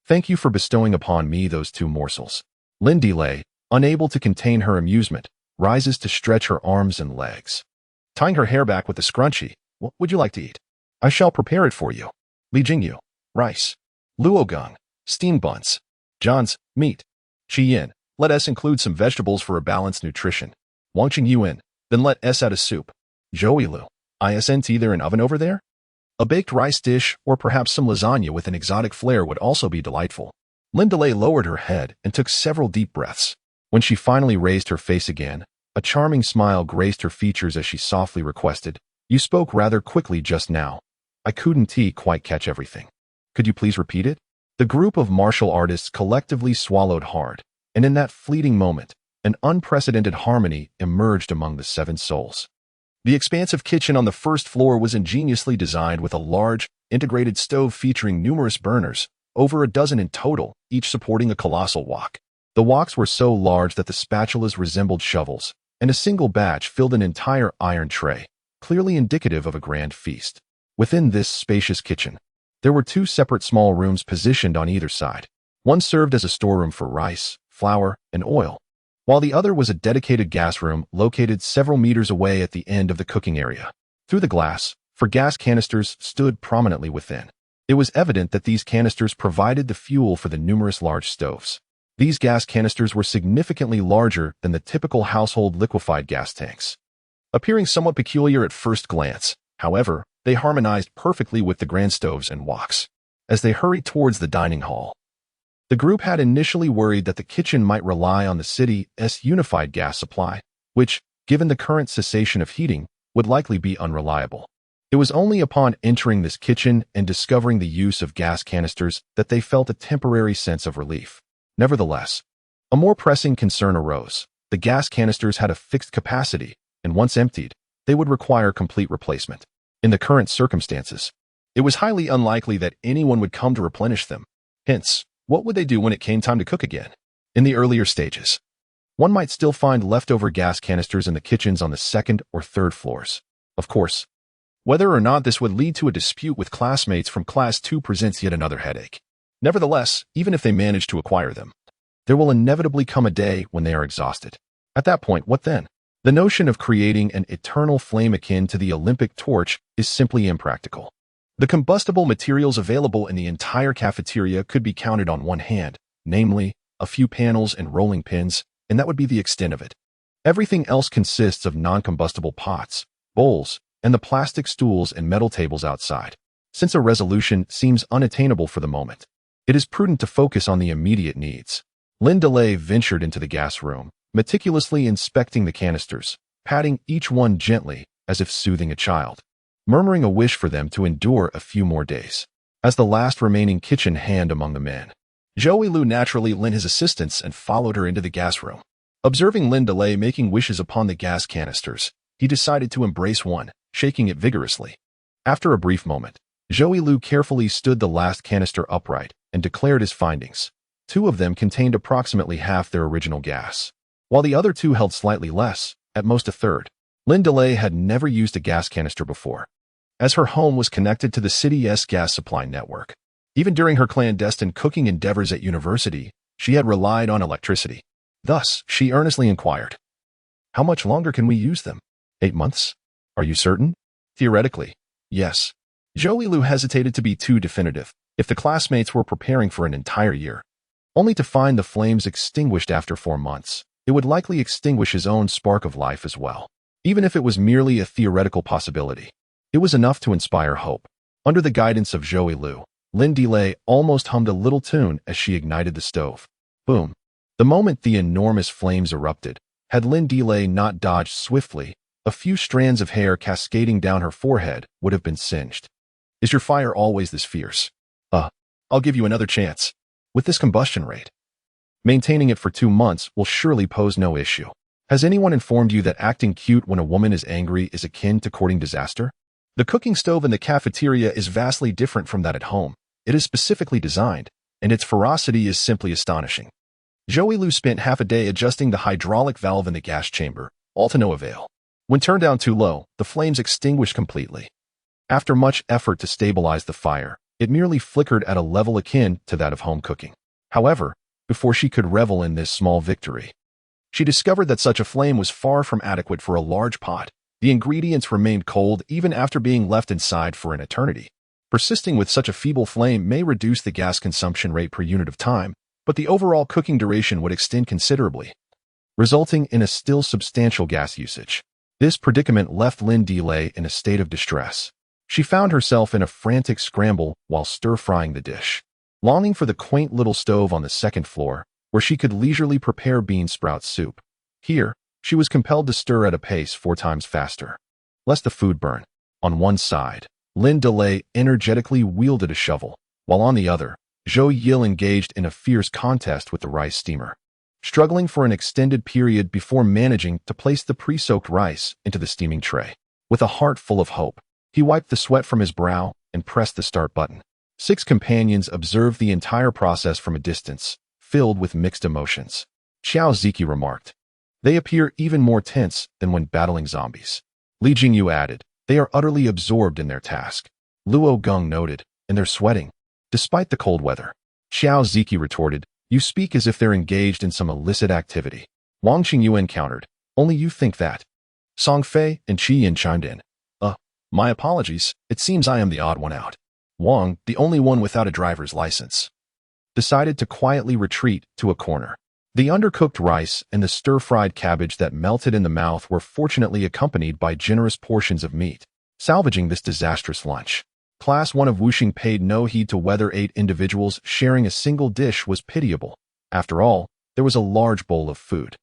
Thank you for bestowing upon me those 2 morsels. Lin Delay, unable to contain her amusement, rises to stretch her arms and legs. Tying her hair back with a scrunchie, what would you like to eat? I shall prepare it for you. Li Jingyu, rice. Luogang, steamed buns. John's, meat. Qi Yin, let us include some vegetables for a balanced nutrition. Wang Qingyuan, then let us add a soup. Zhou Lu, isn't there an oven over there? A baked rice dish or perhaps some lasagna with an exotic flair would also be delightful. Lin Delay lowered her head and took several deep breaths. When she finally raised her face again, a charming smile graced her features as she softly requested, you spoke rather quickly just now. I couldn't quite catch everything. Could you please repeat it? The group of martial artists collectively swallowed hard, and in that fleeting moment, an unprecedented harmony emerged among the 7 souls. The expansive kitchen on the first floor was ingeniously designed with a large, integrated stove featuring numerous burners, over a dozen in total, each supporting a colossal wok. The woks were so large that the spatulas resembled shovels, and a single batch filled an entire iron tray, clearly indicative of a grand feast. Within this spacious kitchen, there were 2 separate small rooms positioned on either side. One served as a storeroom for rice, flour, and oil, while the other was a dedicated gas room located several meters away at the end of the cooking area. Through the glass, 4 gas canisters stood prominently within. It was evident that these canisters provided the fuel for the numerous large stoves. These gas canisters were significantly larger than the typical household liquefied gas tanks. Appearing somewhat peculiar at first glance, however, they harmonized perfectly with the grand stoves and woks. As they hurried towards the dining hall, the group had initially worried that the kitchen might rely on the city's unified gas supply, which, given the current cessation of heating, would likely be unreliable. It was only upon entering this kitchen and discovering the use of gas canisters that they felt a temporary sense of relief. Nevertheless, a more pressing concern arose. The gas canisters had a fixed capacity, and once emptied, they would require complete replacement. In the current circumstances, it was highly unlikely that anyone would come to replenish them. Hence, what would they do when it came time to cook again? In the earlier stages, one might still find leftover gas canisters in the kitchens on the 2nd or 3rd floors. Of course, whether or not this would lead to a dispute with classmates from Class 2 presents yet another headache. Nevertheless, even if they manage to acquire them, there will inevitably come a day when they are exhausted. At that point, what then? The notion of creating an eternal flame akin to the Olympic torch is simply impractical. The combustible materials available in the entire cafeteria could be counted on one hand, namely, a few panels and rolling pins, and that would be the extent of it. Everything else consists of non-combustible pots, bowls, and the plastic stools and metal tables outside. Since a resolution seems unattainable for the moment, it is prudent to focus on the immediate needs. Lin Delay ventured into the gas room, meticulously inspecting the canisters, patting each one gently as if soothing a child, murmuring a wish for them to endure a few more days. As the last remaining kitchen hand among the men, Zhou Lu naturally lent his assistance and followed her into the gas room. Observing Lin Delay making wishes upon the gas canisters, he decided to embrace one, shaking it vigorously. After a brief moment, Zhou Lu carefully stood the last canister upright and declared his findings. 2 of them contained approximately half their original gas, while the other 2 held slightly less, at most a third. Lin Delay had never used a gas canister before, as her home was connected to the city's gas supply network. Even during her clandestine cooking endeavors at university, she had relied on electricity. Thus, she earnestly inquired, "How much longer can we use them? 8 months? Are you certain?" Theoretically, yes. Zhou Lu hesitated to be too definitive. If the classmates were preparing for an entire year, only to find the flames extinguished after 4 months, it would likely extinguish his own spark of life as well. Even if it was merely a theoretical possibility, it was enough to inspire hope. Under the guidance of Zoe Liu, Lin Delay almost hummed a little tune as she ignited the stove. Boom. The moment the enormous flames erupted, had Lin Delay not dodged swiftly, a few strands of hair cascading down her forehead would have been singed. Is your fire always this fierce? I'll give you another chance. With this combustion rate, maintaining it for 2 months will surely pose no issue. Has anyone informed you that acting cute when a woman is angry is akin to courting disaster? The cooking stove in the cafeteria is vastly different from that at home. It is specifically designed, and its ferocity is simply astonishing. Zoe Liu spent half a day adjusting the hydraulic valve in the gas chamber, all to no avail. When turned down too low, the flames extinguished completely. After much effort to stabilize the fire, it merely flickered at a level akin to that of home cooking. However, before she could revel in this small victory, she discovered that such a flame was far from adequate for a large pot. The ingredients remained cold even after being left inside for an eternity. Persisting with such a feeble flame may reduce the gas consumption rate per unit of time, but the overall cooking duration would extend considerably, resulting in a still substantial gas usage. This predicament left Lin Delay in a state of distress. She found herself in a frantic scramble while stir-frying the dish, longing for the quaint little stove on the second floor, where she could leisurely prepare bean sprout soup. Here, she was compelled to stir at a pace 4 times faster, lest the food burn. On one side, Lin Delay energetically wielded a shovel, while on the other, Zhou Yil engaged in a fierce contest with the rice steamer, struggling for an extended period before managing to place the pre-soaked rice into the steaming tray. With a heart full of hope, he wiped the sweat from his brow and pressed the start button. 6 companions observed the entire process from a distance, filled with mixed emotions. Xiao Ziki remarked, "They appear even more tense than when battling zombies." Li Jingyu added, "They are utterly absorbed in their task." Luo Geng noted, "And they're sweating, despite the cold weather." Xiao Ziki retorted, "You speak as if they're engaged in some illicit activity." Wang Qingyuan countered, "Only you think that." Song Fei and Qi Yin chimed in, My apologies, it seems I am the odd one out." Wang, the only one without a driver's license, decided to quietly retreat to a corner. The undercooked rice and the stir-fried cabbage that melted in the mouth were fortunately accompanied by generous portions of meat. Salvaging this disastrous lunch, Class 1 of Wuxing paid no heed to whether 8 individuals sharing a single dish was pitiable. After all, there was a large bowl of food.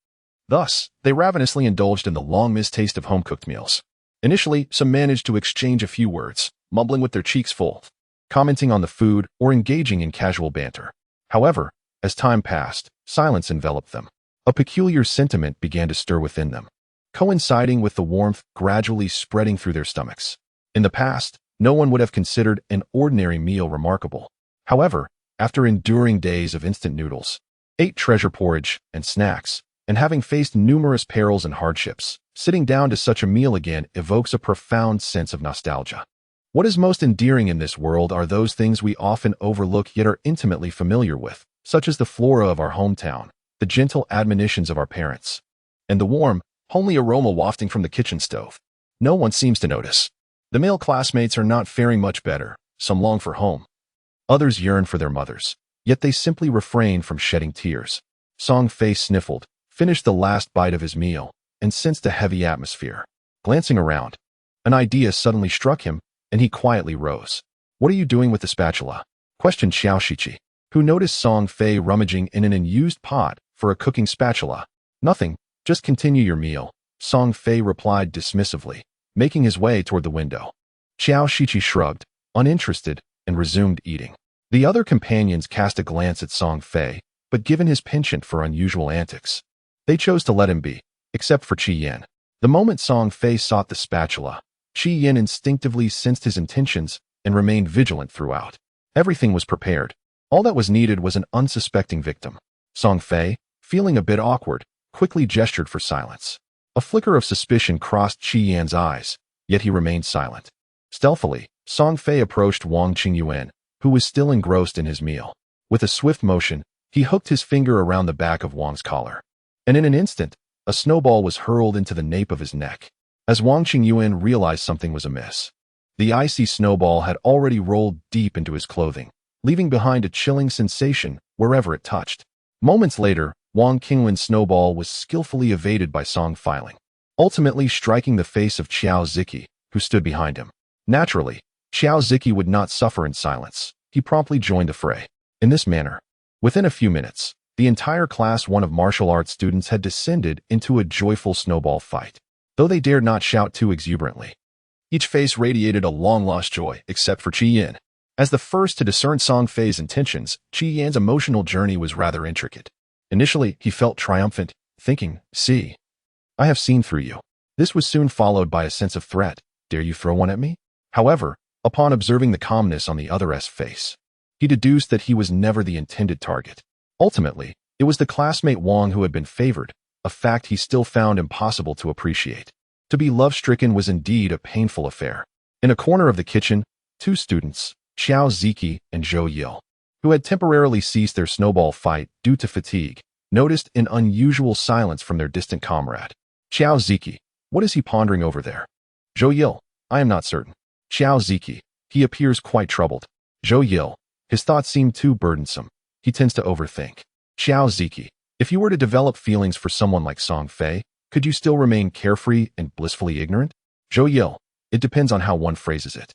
Thus, they ravenously indulged in the long-missed taste of home-cooked meals. Initially, some managed to exchange a few words, mumbling with their cheeks full, commenting on the food or engaging in casual banter. However, as time passed, silence enveloped them. A peculiar sentiment began to stir within them, coinciding with the warmth gradually spreading through their stomachs. In the past, no one would have considered an ordinary meal remarkable. However, after enduring days of instant noodles, 8 treasure porridge, and snacks, and having faced numerous perils and hardships, sitting down to such a meal again evokes a profound sense of nostalgia. What is most endearing in this world are those things we often overlook yet are intimately familiar with, such as the flora of our hometown, the gentle admonitions of our parents, and the warm, homely aroma wafting from the kitchen stove. No one seems to notice. The male classmates are not faring much better. Some long for home. Others yearn for their mothers, yet they simply refrain from shedding tears. Song Fei sniffled, finished the last bite of his meal, and sensed a heavy atmosphere. Glancing around, an idea suddenly struck him, and he quietly rose. "What are you doing with the spatula?" questioned Xiao Shiqi, who noticed Song Fei rummaging in an unused pot for a cooking spatula. "Nothing, just continue your meal," Song Fei replied dismissively, making his way toward the window. Xiao Shiqi shrugged, uninterested, and resumed eating. The other companions cast a glance at Song Fei, but given his penchant for unusual antics, they chose to let him be, except for Qi Yin. The moment Song Fei sought the spatula, Qi Yin instinctively sensed his intentions and remained vigilant throughout. Everything was prepared. All that was needed was an unsuspecting victim. Song Fei, feeling a bit awkward, quickly gestured for silence. A flicker of suspicion crossed Qi Yan's eyes, yet he remained silent. Stealthily, Song Fei approached Wang Qingyuan, who was still engrossed in his meal. With a swift motion, he hooked his finger around the back of Wang's collar, and in an instant, a snowball was hurled into the nape of his neck. As Wang Qingyuan realized something was amiss, the icy snowball had already rolled deep into his clothing, leaving behind a chilling sensation wherever it touched. Moments later, Wang Qingyuan's snowball was skillfully evaded by Song Feiling, ultimately striking the face of Xiao Ziki, who stood behind him. Naturally, Xiao Ziki would not suffer in silence. He promptly joined the fray. In this manner, within a few minutes, the entire class 1 of martial arts students had descended into a joyful snowball fight, though they dared not shout too exuberantly. Each face radiated a long-lost joy, except for Qi Yan. As the first to discern Song Fei's intentions, Qi Yan's emotional journey was rather intricate. Initially, he felt triumphant, thinking, "See, I have seen through you." This was soon followed by a sense of threat. "Dare you throw one at me?" However, upon observing the calmness on the other's face, he deduced that he was never the intended target. Ultimately, it was the classmate Wang who had been favored, a fact he still found impossible to appreciate. To be love-stricken was indeed a painful affair. In a corner of the kitchen, 2 students, Xiao Ziki and Zhou Yil, who had temporarily ceased their snowball fight due to fatigue, noticed an unusual silence from their distant comrade. Xiao Ziki, what is he pondering over there? Zhou Yil, I am not certain. Xiao Ziki, he appears quite troubled. Zhou Yil, his thoughts seem too burdensome. He tends to overthink. Xiao Ziki, if you were to develop feelings for someone like Song Fei, could you still remain carefree and blissfully ignorant? Zhou Yil, it depends on how one phrases it.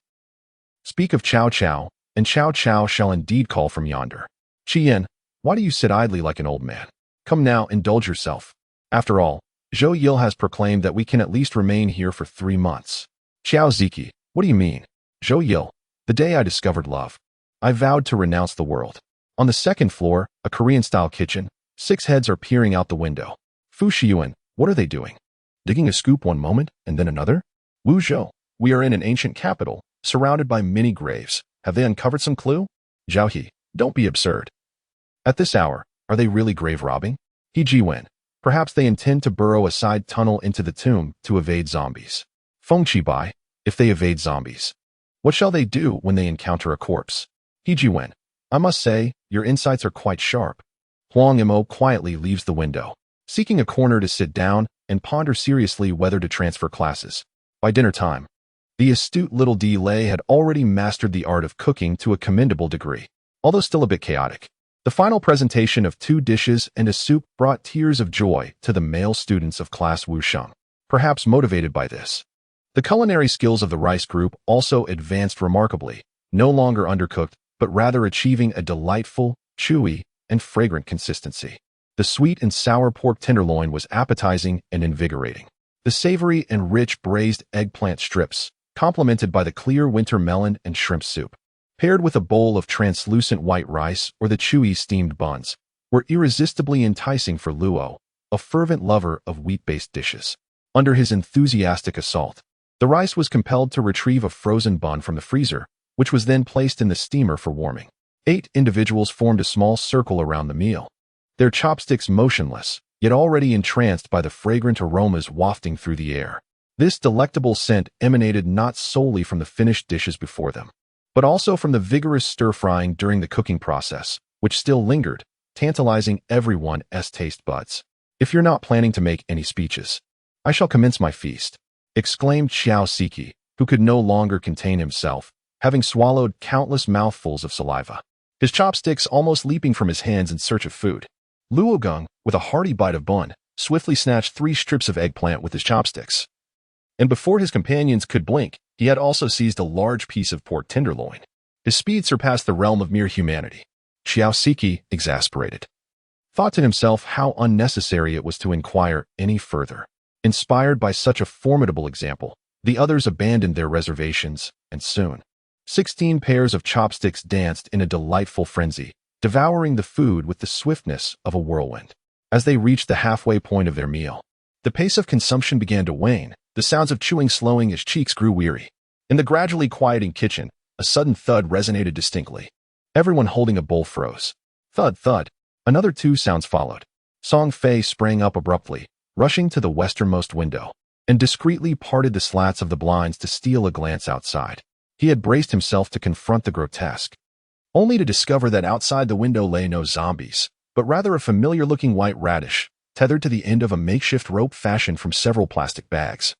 Speak of Chao Chao, and Chao Chao shall indeed call from yonder. Qi Yan, why do you sit idly like an old man? Come now, indulge yourself. After all, Zhou Yil has proclaimed that we can at least remain here for 3 months. Xiao Ziki, what do you mean? Zhou Yil, the day I discovered love, I vowed to renounce the world. On the 2nd floor, a Korean-style kitchen, 6 heads are peering out the window. Fu Shiyuan, what are they doing? Digging a scoop one moment, and then another? Wu Zhou, we are in an ancient capital, surrounded by many graves. Have they uncovered some clue? Zhao He, don't be absurd. At this hour, are they really grave robbing? He Jiwen, perhaps they intend to burrow a side tunnel into the tomb to evade zombies. Feng Qibai, if they evade zombies, what shall they do when they encounter a corpse? He Jiwen, I must say, your insights are quite sharp. Huang Mo quietly leaves the window, seeking a corner to sit down and ponder seriously whether to transfer classes. By dinner time, the astute little D Lei had already mastered the art of cooking to a commendable degree, although still a bit chaotic. The final presentation of 2 dishes and a soup brought tears of joy to the male students of class Wusheng, perhaps motivated by this. The culinary skills of the rice group also advanced remarkably, no longer undercooked, but rather achieving a delightful, chewy, and fragrant consistency. The sweet and sour pork tenderloin was appetizing and invigorating. The savory and rich braised eggplant strips, complemented by the clear winter melon and shrimp soup, paired with a bowl of translucent white rice or the chewy steamed buns, were irresistibly enticing for Luo, a fervent lover of wheat-based dishes. Under his enthusiastic assault, the rice was compelled to retrieve a frozen bun from the freezer, which was then placed in the steamer for warming. 8 individuals formed a small circle around the meal, their chopsticks motionless, yet already entranced by the fragrant aromas wafting through the air. This delectable scent emanated not solely from the finished dishes before them, but also from the vigorous stir-frying during the cooking process, which still lingered, tantalizing everyone's taste buds. If you're not planning to make any speeches, I shall commence my feast, exclaimed Xiao Ziki, who could no longer contain himself, having swallowed countless mouthfuls of saliva, his chopsticks almost leaping from his hands in search of food. Luo Gong, with a hearty bite of bun, swiftly snatched 3 strips of eggplant with his chopsticks. And before his companions could blink, he had also seized a large piece of pork tenderloin. His speed surpassed the realm of mere humanity. Xiao Ziki, exasperated, thought to himself how unnecessary it was to inquire any further. Inspired by such a formidable example, the others abandoned their reservations, and soon 16 pairs of chopsticks danced in a delightful frenzy, devouring the food with the swiftness of a whirlwind. As they reached the halfway point of their meal, the pace of consumption began to wane, the sounds of chewing slowing as cheeks grew weary. In the gradually quieting kitchen, a sudden thud resonated distinctly. Everyone holding a bowl froze. Thud, thud. Another 2 sounds followed. Song Fei sprang up abruptly, rushing to the westernmost window, and discreetly parted the slats of the blinds to steal a glance outside. He had braced himself to confront the grotesque, only to discover that outside the window lay no zombies, but rather a familiar-looking white radish, tethered to the end of a makeshift rope fashioned from several plastic bags,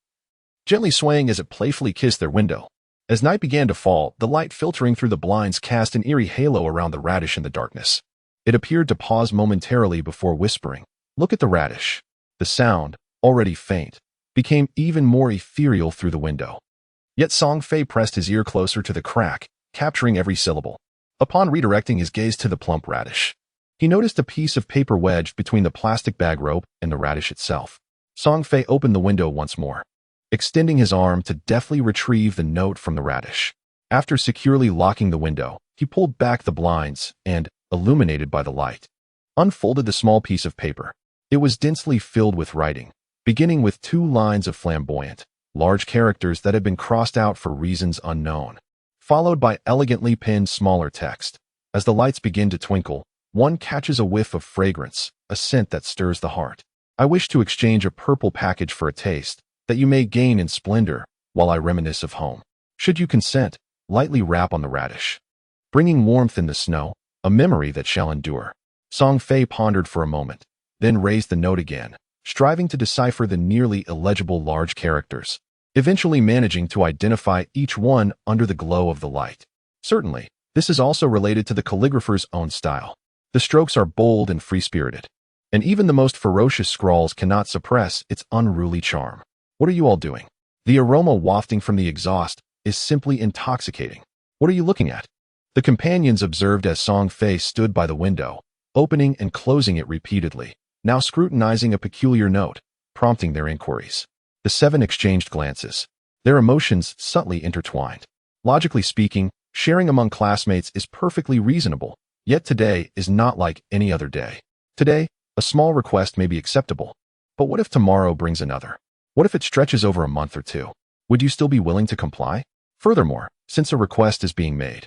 gently swaying as it playfully kissed their window. As night began to fall, the light filtering through the blinds cast an eerie halo around the radish in the darkness. It appeared to pause momentarily before whispering, "Look at the radish." The sound, already faint, became even more ethereal through the window. Yet Song Fei pressed his ear closer to the crack, capturing every syllable. Upon redirecting his gaze to the plump radish, he noticed a piece of paper wedged between the plastic bag rope and the radish itself. Song Fei opened the window once more, extending his arm to deftly retrieve the note from the radish. After securely locking the window, he pulled back the blinds and, illuminated by the light, unfolded the small piece of paper. It was densely filled with writing, beginning with 2 lines of flamboyant, large characters that had been crossed out for reasons unknown, followed by elegantly penned smaller text. As the lights begin to twinkle, one catches a whiff of fragrance, a scent that stirs the heart. I wish to exchange a purple package for a taste that you may gain in splendor while I reminisce of home. Should you consent, lightly rap on the radish, bringing warmth in the snow, a memory that shall endure. Song Fei pondered for a moment, then raised the note again, striving to decipher the nearly illegible large characters, eventually managing to identify each one under the glow of the light. Certainly, this is also related to the calligrapher's own style. The strokes are bold and free-spirited, and even the most ferocious scrawls cannot suppress its unruly charm. What are you all doing? The aroma wafting from the exhaust is simply intoxicating. What are you looking at? The companions observed as Song Fei stood by the window, opening and closing it repeatedly, now scrutinizing a peculiar note, prompting their inquiries. The 7 exchanged glances, their emotions subtly intertwined. Logically speaking, sharing among classmates is perfectly reasonable, yet today is not like any other day. Today, a small request may be acceptable, but what if tomorrow brings another? What if it stretches over a month or 2? Would you still be willing to comply? Furthermore, since a request is being made,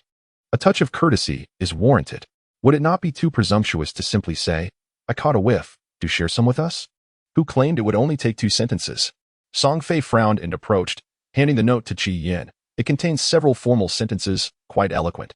a touch of courtesy is warranted. Would it not be too presumptuous to simply say, I caught a whiff, do share some with us? Who claimed it would only take 2 sentences? Song Fei frowned and approached, handing the note to Qi Yin. It contained several formal sentences, quite eloquent.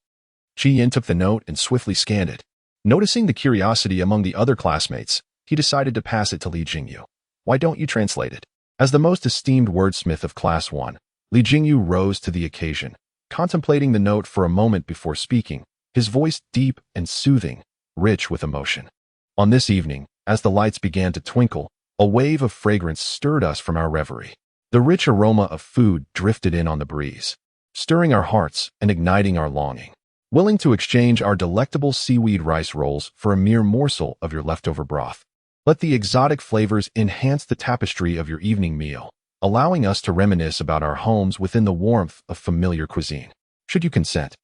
Qi Yin took the note and swiftly scanned it. Noticing the curiosity among the other classmates, he decided to pass it to Li Jingyu. Why don't you translate it? As the most esteemed wordsmith of Class 1, Li Jingyu rose to the occasion, contemplating the note for a moment before speaking, his voice deep and soothing, rich with emotion. On this evening, as the lights began to twinkle, a wave of fragrance stirred us from our reverie. The rich aroma of food drifted in on the breeze, stirring our hearts and igniting our longing. Willing to exchange our delectable seaweed rice rolls for a mere morsel of your leftover broth. Let the exotic flavors enhance the tapestry of your evening meal, allowing us to reminisce about our homes within the warmth of familiar cuisine. Should you consent?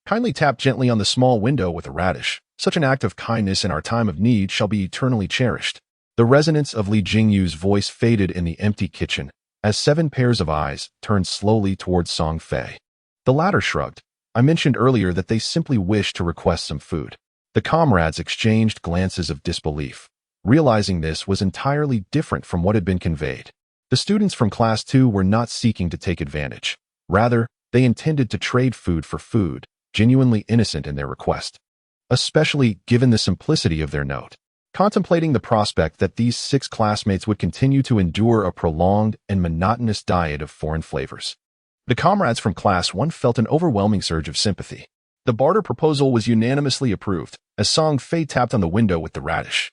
Kindly tap gently on the small window with a radish. Such an act of kindness in our time of need shall be eternally cherished. The resonance of Li Jingyu's voice faded in the empty kitchen as 7 pairs of eyes turned slowly towards Song Fei. The latter shrugged. I mentioned earlier that they simply wished to request some food. The comrades exchanged glances of disbelief, realizing this was entirely different from what had been conveyed. The students from Class 2 were not seeking to take advantage. Rather, they intended to trade food for food, genuinely innocent in their request. Especially given the simplicity of their note. Contemplating the prospect that these 6 classmates would continue to endure a prolonged and monotonous diet of foreign flavors, the comrades from Class 1 felt an overwhelming surge of sympathy. The barter proposal was unanimously approved, as Song Fei tapped on the window with the radish.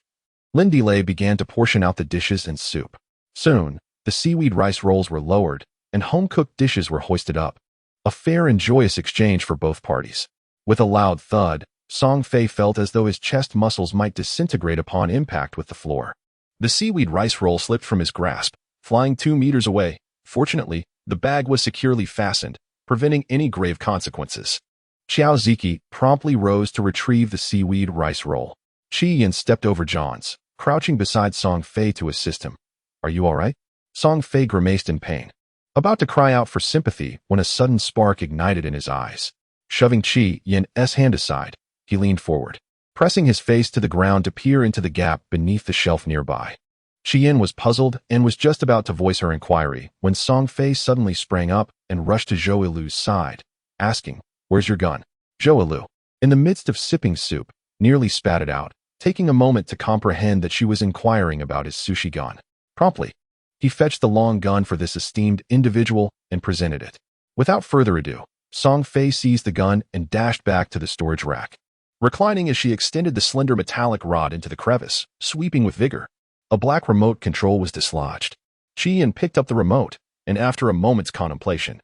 Lin Delay began to portion out the dishes and soup. Soon, the seaweed rice rolls were lowered, and home-cooked dishes were hoisted up. A fair and joyous exchange for both parties. With a loud thud, Song Fei felt as though his chest muscles might disintegrate upon impact with the floor. The seaweed rice roll slipped from his grasp, flying 2 meters away. Fortunately, the bag was securely fastened, preventing any grave consequences. Xiao Ziki promptly rose to retrieve the seaweed rice roll. Qi Yin stepped over John's, crouching beside Song Fei to assist him. Are you all right? Song Fei grimaced in pain, about to cry out for sympathy when a sudden spark ignited in his eyes. Shoving Qi Yin's hand aside, he leaned forward, pressing his face to the ground to peer into the gap beneath the shelf nearby. Qi Yin was puzzled and was just about to voice her inquiry when Song Fei suddenly sprang up and rushed to Zhou Ilu's side, asking, Where's your gun? Zhou Ilu, in the midst of sipping soup, nearly spat it out, taking a moment to comprehend that she was inquiring about his sushi gun. Promptly, he fetched the long gun for this esteemed individual and presented it. Without further ado, Song Fei seized the gun and dashed back to the storage rack, reclining as she extended the slender metallic rod into the crevice, sweeping with vigor. A black remote control was dislodged. Qi Yin picked up the remote, and after a moment's contemplation,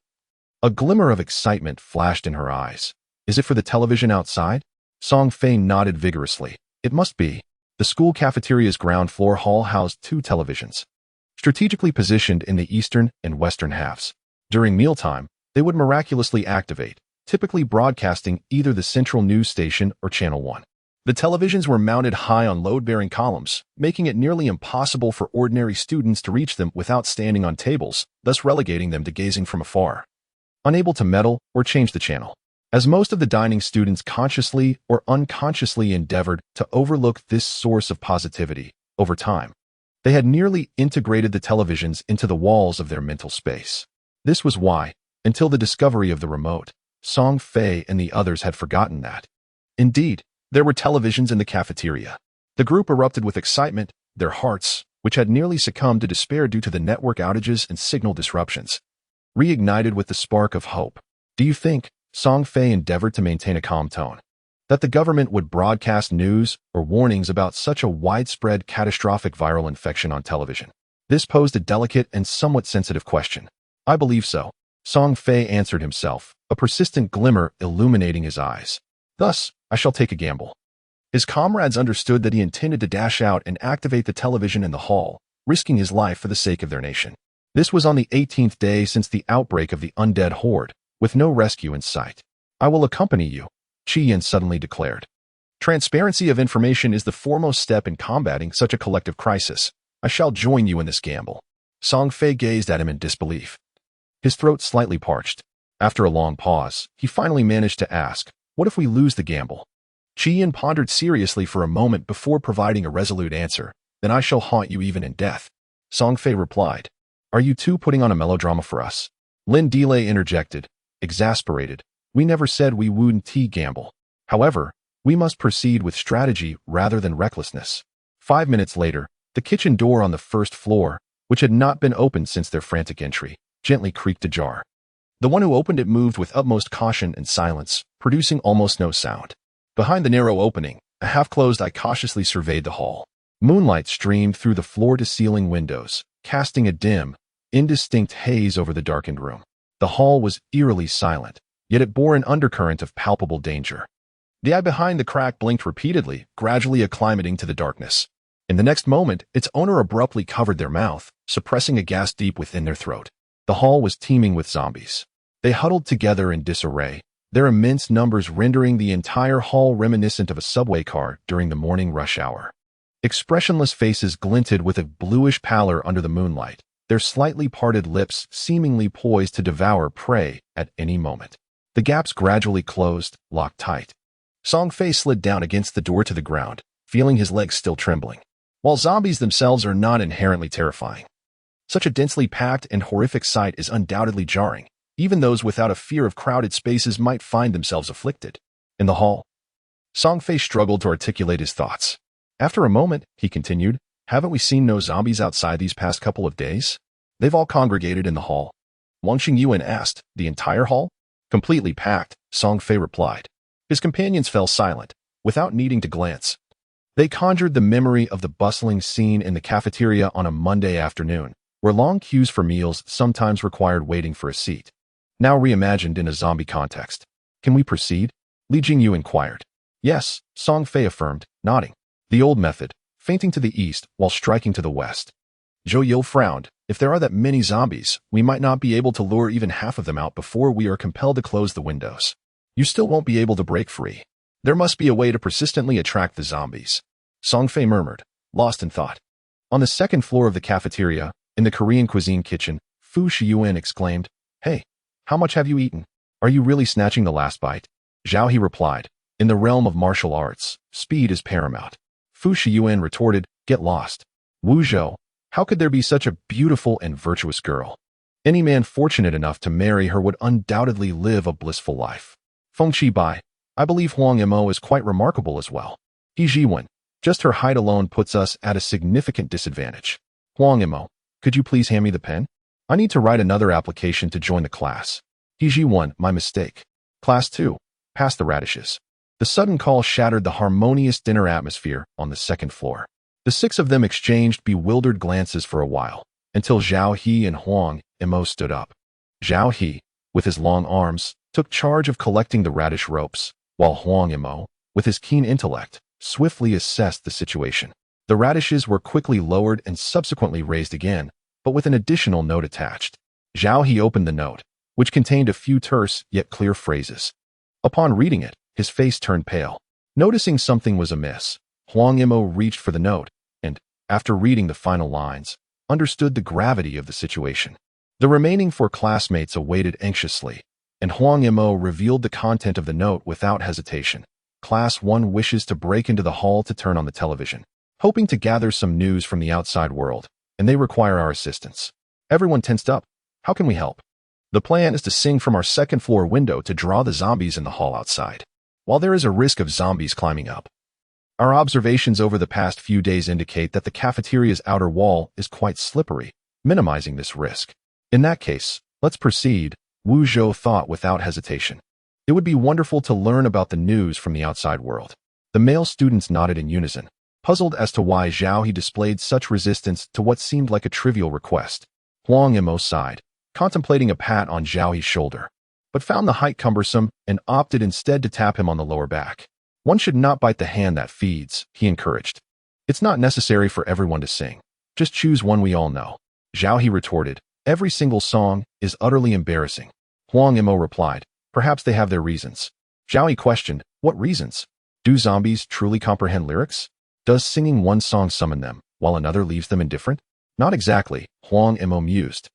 A glimmer of excitement flashed in her eyes. Is it for the television outside? Song Fei nodded vigorously. It must be. The school cafeteria's ground floor hall housed 2 televisions, strategically positioned in the eastern and western halves. During mealtime, they would miraculously activate, typically broadcasting either the central news station or Channel 1. The televisions were mounted high on load-bearing columns, making it nearly impossible for ordinary students to reach them without standing on tables, thus relegating them to gazing from afar, unable to meddle or change the channel. As most of the dining students consciously or unconsciously endeavored to overlook this source of positivity, over time, they had nearly integrated the televisions into the walls of their mental space. This was why, until the discovery of the remote, Song Fei and the others had forgotten that. Indeed, there were televisions in the cafeteria. The group erupted with excitement, their hearts, which had nearly succumbed to despair due to the network outages and signal disruptions, reignited with the spark of hope. Do you think, Song Fei endeavored to maintain a calm tone, that the government would broadcast news or warnings about such a widespread catastrophic viral infection on television? This posed a delicate and somewhat sensitive question. I believe so, Song Fei answered himself, a persistent glimmer illuminating his eyes. Thus, I shall take a gamble. His comrades understood that he intended to dash out and activate the television in the hall, risking his life for the sake of their nation. This was on the 18th day since the outbreak of the undead horde, with no rescue in sight. I will accompany you, Qian suddenly declared. Transparency of information is the foremost step in combating such a collective crisis. I shall join you in this gamble. Song Fei gazed at him in disbelief. His throat slightly parched. After a long pause, he finally managed to ask, what if we lose the gamble? Qian pondered seriously for a moment before providing a resolute answer. Then I shall haunt you even in death. Song Fei replied. Are you two putting on a melodrama for us? Lin Delay interjected, exasperated. We never said we wouldn't gamble. However, we must proceed with strategy rather than recklessness. 5 minutes later, the kitchen door on the first floor, which had not been opened since their frantic entry, gently creaked ajar. The one who opened it moved with utmost caution and silence, producing almost no sound. Behind the narrow opening, a half-closed eye cautiously surveyed the hall. Moonlight streamed through the floor-to-ceiling windows, casting a dim, indistinct haze over the darkened room. The hall was eerily silent, yet it bore an undercurrent of palpable danger. The eye behind the crack blinked repeatedly, gradually acclimating to the darkness. In the next moment, its owner abruptly covered their mouth, suppressing a gasp deep within their throat. The hall was teeming with zombies. They huddled together in disarray, their immense numbers rendering the entire hall reminiscent of a subway car during the morning rush hour. Expressionless faces glinted with a bluish pallor under the moonlight, their slightly parted lips seemingly poised to devour prey at any moment. The gaps gradually closed, locked tight. Song Fei slid down against the door to the ground, feeling his legs still trembling. While zombies themselves are not inherently terrifying, such a densely packed and horrific sight is undoubtedly jarring. Even those without a fear of crowded spaces might find themselves afflicted. In the hall, Song Fei struggled to articulate his thoughts. After a moment, he continued, haven't we seen no zombies outside these past couple of days? They've all congregated in the hall. Wang Xingyuan asked, the entire hall? Completely packed, Song Fei replied. His companions fell silent, without needing to glance. They conjured the memory of the bustling scene in the cafeteria on a Monday afternoon, where long queues for meals sometimes required waiting for a seat. Now reimagined in a zombie context. Can we proceed? Li Jingyu inquired. Yes, Song Fei affirmed, nodding. The old method, feinting to the east while striking to the west. Zhou Yo frowned. If there are that many zombies, we might not be able to lure even half of them out before we are compelled to close the windows. You still won't be able to break free. There must be a way to persistently attract the zombies. Song Fei murmured, lost in thought. On the second floor of the cafeteria, in the Korean cuisine kitchen, Fu Shiyuan exclaimed, Hey, how much have you eaten? Are you really snatching the last bite? Zhao He replied, in the realm of martial arts, speed is paramount. Fu Shiyuan retorted, get lost. Wu Zhou, how could there be such a beautiful and virtuous girl? Any man fortunate enough to marry her would undoubtedly live a blissful life. Feng Qibai, I believe Huang Mo is quite remarkable as well. He Jiwen, just her height alone puts us at a significant disadvantage. Huang Mo, could you please hand me the pen? I need to write another application to join the class. He1, my mistake. Class 2, pass the radishes. The sudden call shattered the harmonious dinner atmosphere on the second floor. The 6 of them exchanged bewildered glances for a while, until Zhao He and Huang Mo stood up. Zhao He, with his long arms, took charge of collecting the radish ropes, while Huang Yimou, with his keen intellect, swiftly assessed the situation. The radishes were quickly lowered and subsequently raised again, but with an additional note attached. Zhao He opened the note, which contained a few terse yet clear phrases. Upon reading it, his face turned pale. Noticing something was amiss, Huang Yimou reached for the note and, after reading the final lines, understood the gravity of the situation. The remaining 4 classmates awaited anxiously, and Huang Yimou revealed the content of the note without hesitation. Class 1 wishes to break into the hall to turn on the television, hoping to gather some news from the outside world, and they require our assistance. Everyone tensed up. How can we help? The plan is to sing from our second-floor window to draw the zombies in the hall outside. While there is a risk of zombies climbing up, our observations over the past few days indicate that the cafeteria's outer wall is quite slippery, minimizing this risk. In that case, let's proceed, Wu Zhou thought without hesitation. It would be wonderful to learn about the news from the outside world. The male students nodded in unison, puzzled as to why Zhao He displayed such resistance to what seemed like a trivial request. Huang Yimou sighed, contemplating a pat on Zhao He's shoulder, but found the height cumbersome and opted instead to tap him on the lower back. One should not bite the hand that feeds, he encouraged. It's not necessary for everyone to sing. Just choose one we all know. Zhao He retorted, every single song is utterly embarrassing. Huang Yimou replied, perhaps they have their reasons. Zhao He questioned, what reasons? Do zombies truly comprehend lyrics? Does singing one song summon them, while another leaves them indifferent? Not exactly, Huang Yimou mused,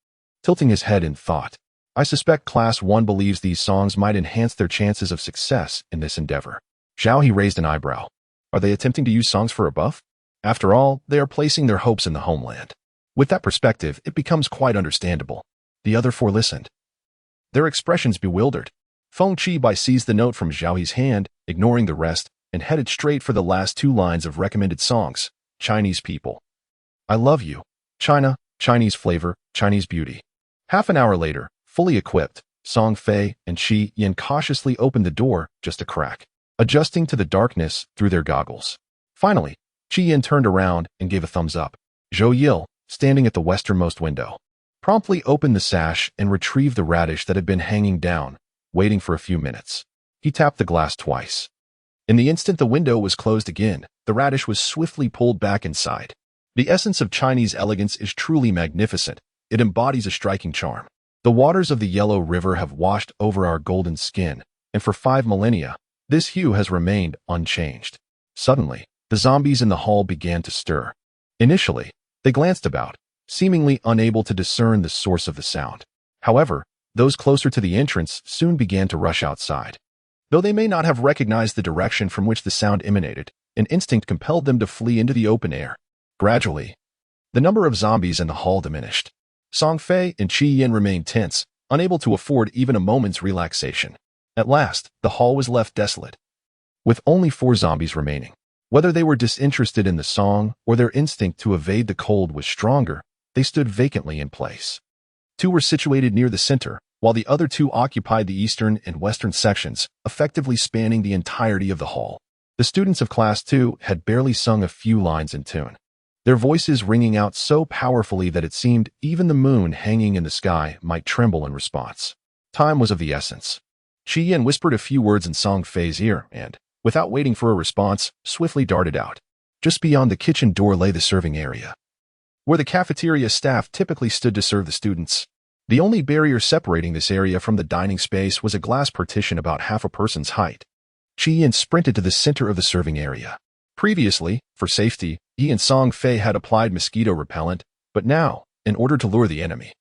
tilting his head in thought. I suspect Class 1 believes these songs might enhance their chances of success in this endeavor. Zhao He raised an eyebrow. Are they attempting to use songs for a buff? After all, they are placing their hopes in the homeland. With that perspective, it becomes quite understandable. The other 4 listened, their expressions bewildered. Feng Qibai seized the note from Zhao He's hand, ignoring the rest, and headed straight for the last 2 lines of recommended songs. Chinese people. I love you. China, Chinese flavor, Chinese beauty. Half an hour later, fully equipped, Song Fei and Qi Yin cautiously opened the door just a crack, adjusting to the darkness through their goggles. Finally, Qi Yin turned around and gave a thumbs up. Zhou Yil, standing at the westernmost window, promptly opened the sash and retrieved the radish that had been hanging down, waiting for a few minutes. He tapped the glass twice. In the instant the window was closed again, the radish was swiftly pulled back inside. The essence of Chinese elegance is truly magnificent. It embodies a striking charm. The waters of the Yellow River have washed over our golden skin, and for 5 millennia, this hue has remained unchanged. Suddenly, the zombies in the hall began to stir. Initially, they glanced about, seemingly unable to discern the source of the sound. However, those closer to the entrance soon began to rush outside. Though they may not have recognized the direction from which the sound emanated, an instinct compelled them to flee into the open air. Gradually, the number of zombies in the hall diminished. Song Fei and Qi Yin remained tense, unable to afford even a moment's relaxation. At last, the hall was left desolate, with only 4 zombies remaining. Whether they were disinterested in the song or their instinct to evade the cold was stronger, they stood vacantly in place. 2 were situated near the center, while the other 2 occupied the eastern and western sections, effectively spanning the entirety of the hall. The students of Class 2 had barely sung a few lines in tune, their voices ringing out so powerfully that it seemed even the moon hanging in the sky might tremble in response. Time was of the essence. Qi Yin whispered a few words in Song Fei's ear and, without waiting for a response, swiftly darted out. Just beyond the kitchen door lay the serving area, where the cafeteria staff typically stood to serve the students. The only barrier separating this area from the dining space was a glass partition about half a person's height. Qi Yin sprinted to the center of the serving area. Previously, for safety, he and Song Fei had applied mosquito repellent, but now, in order to lure the enemy,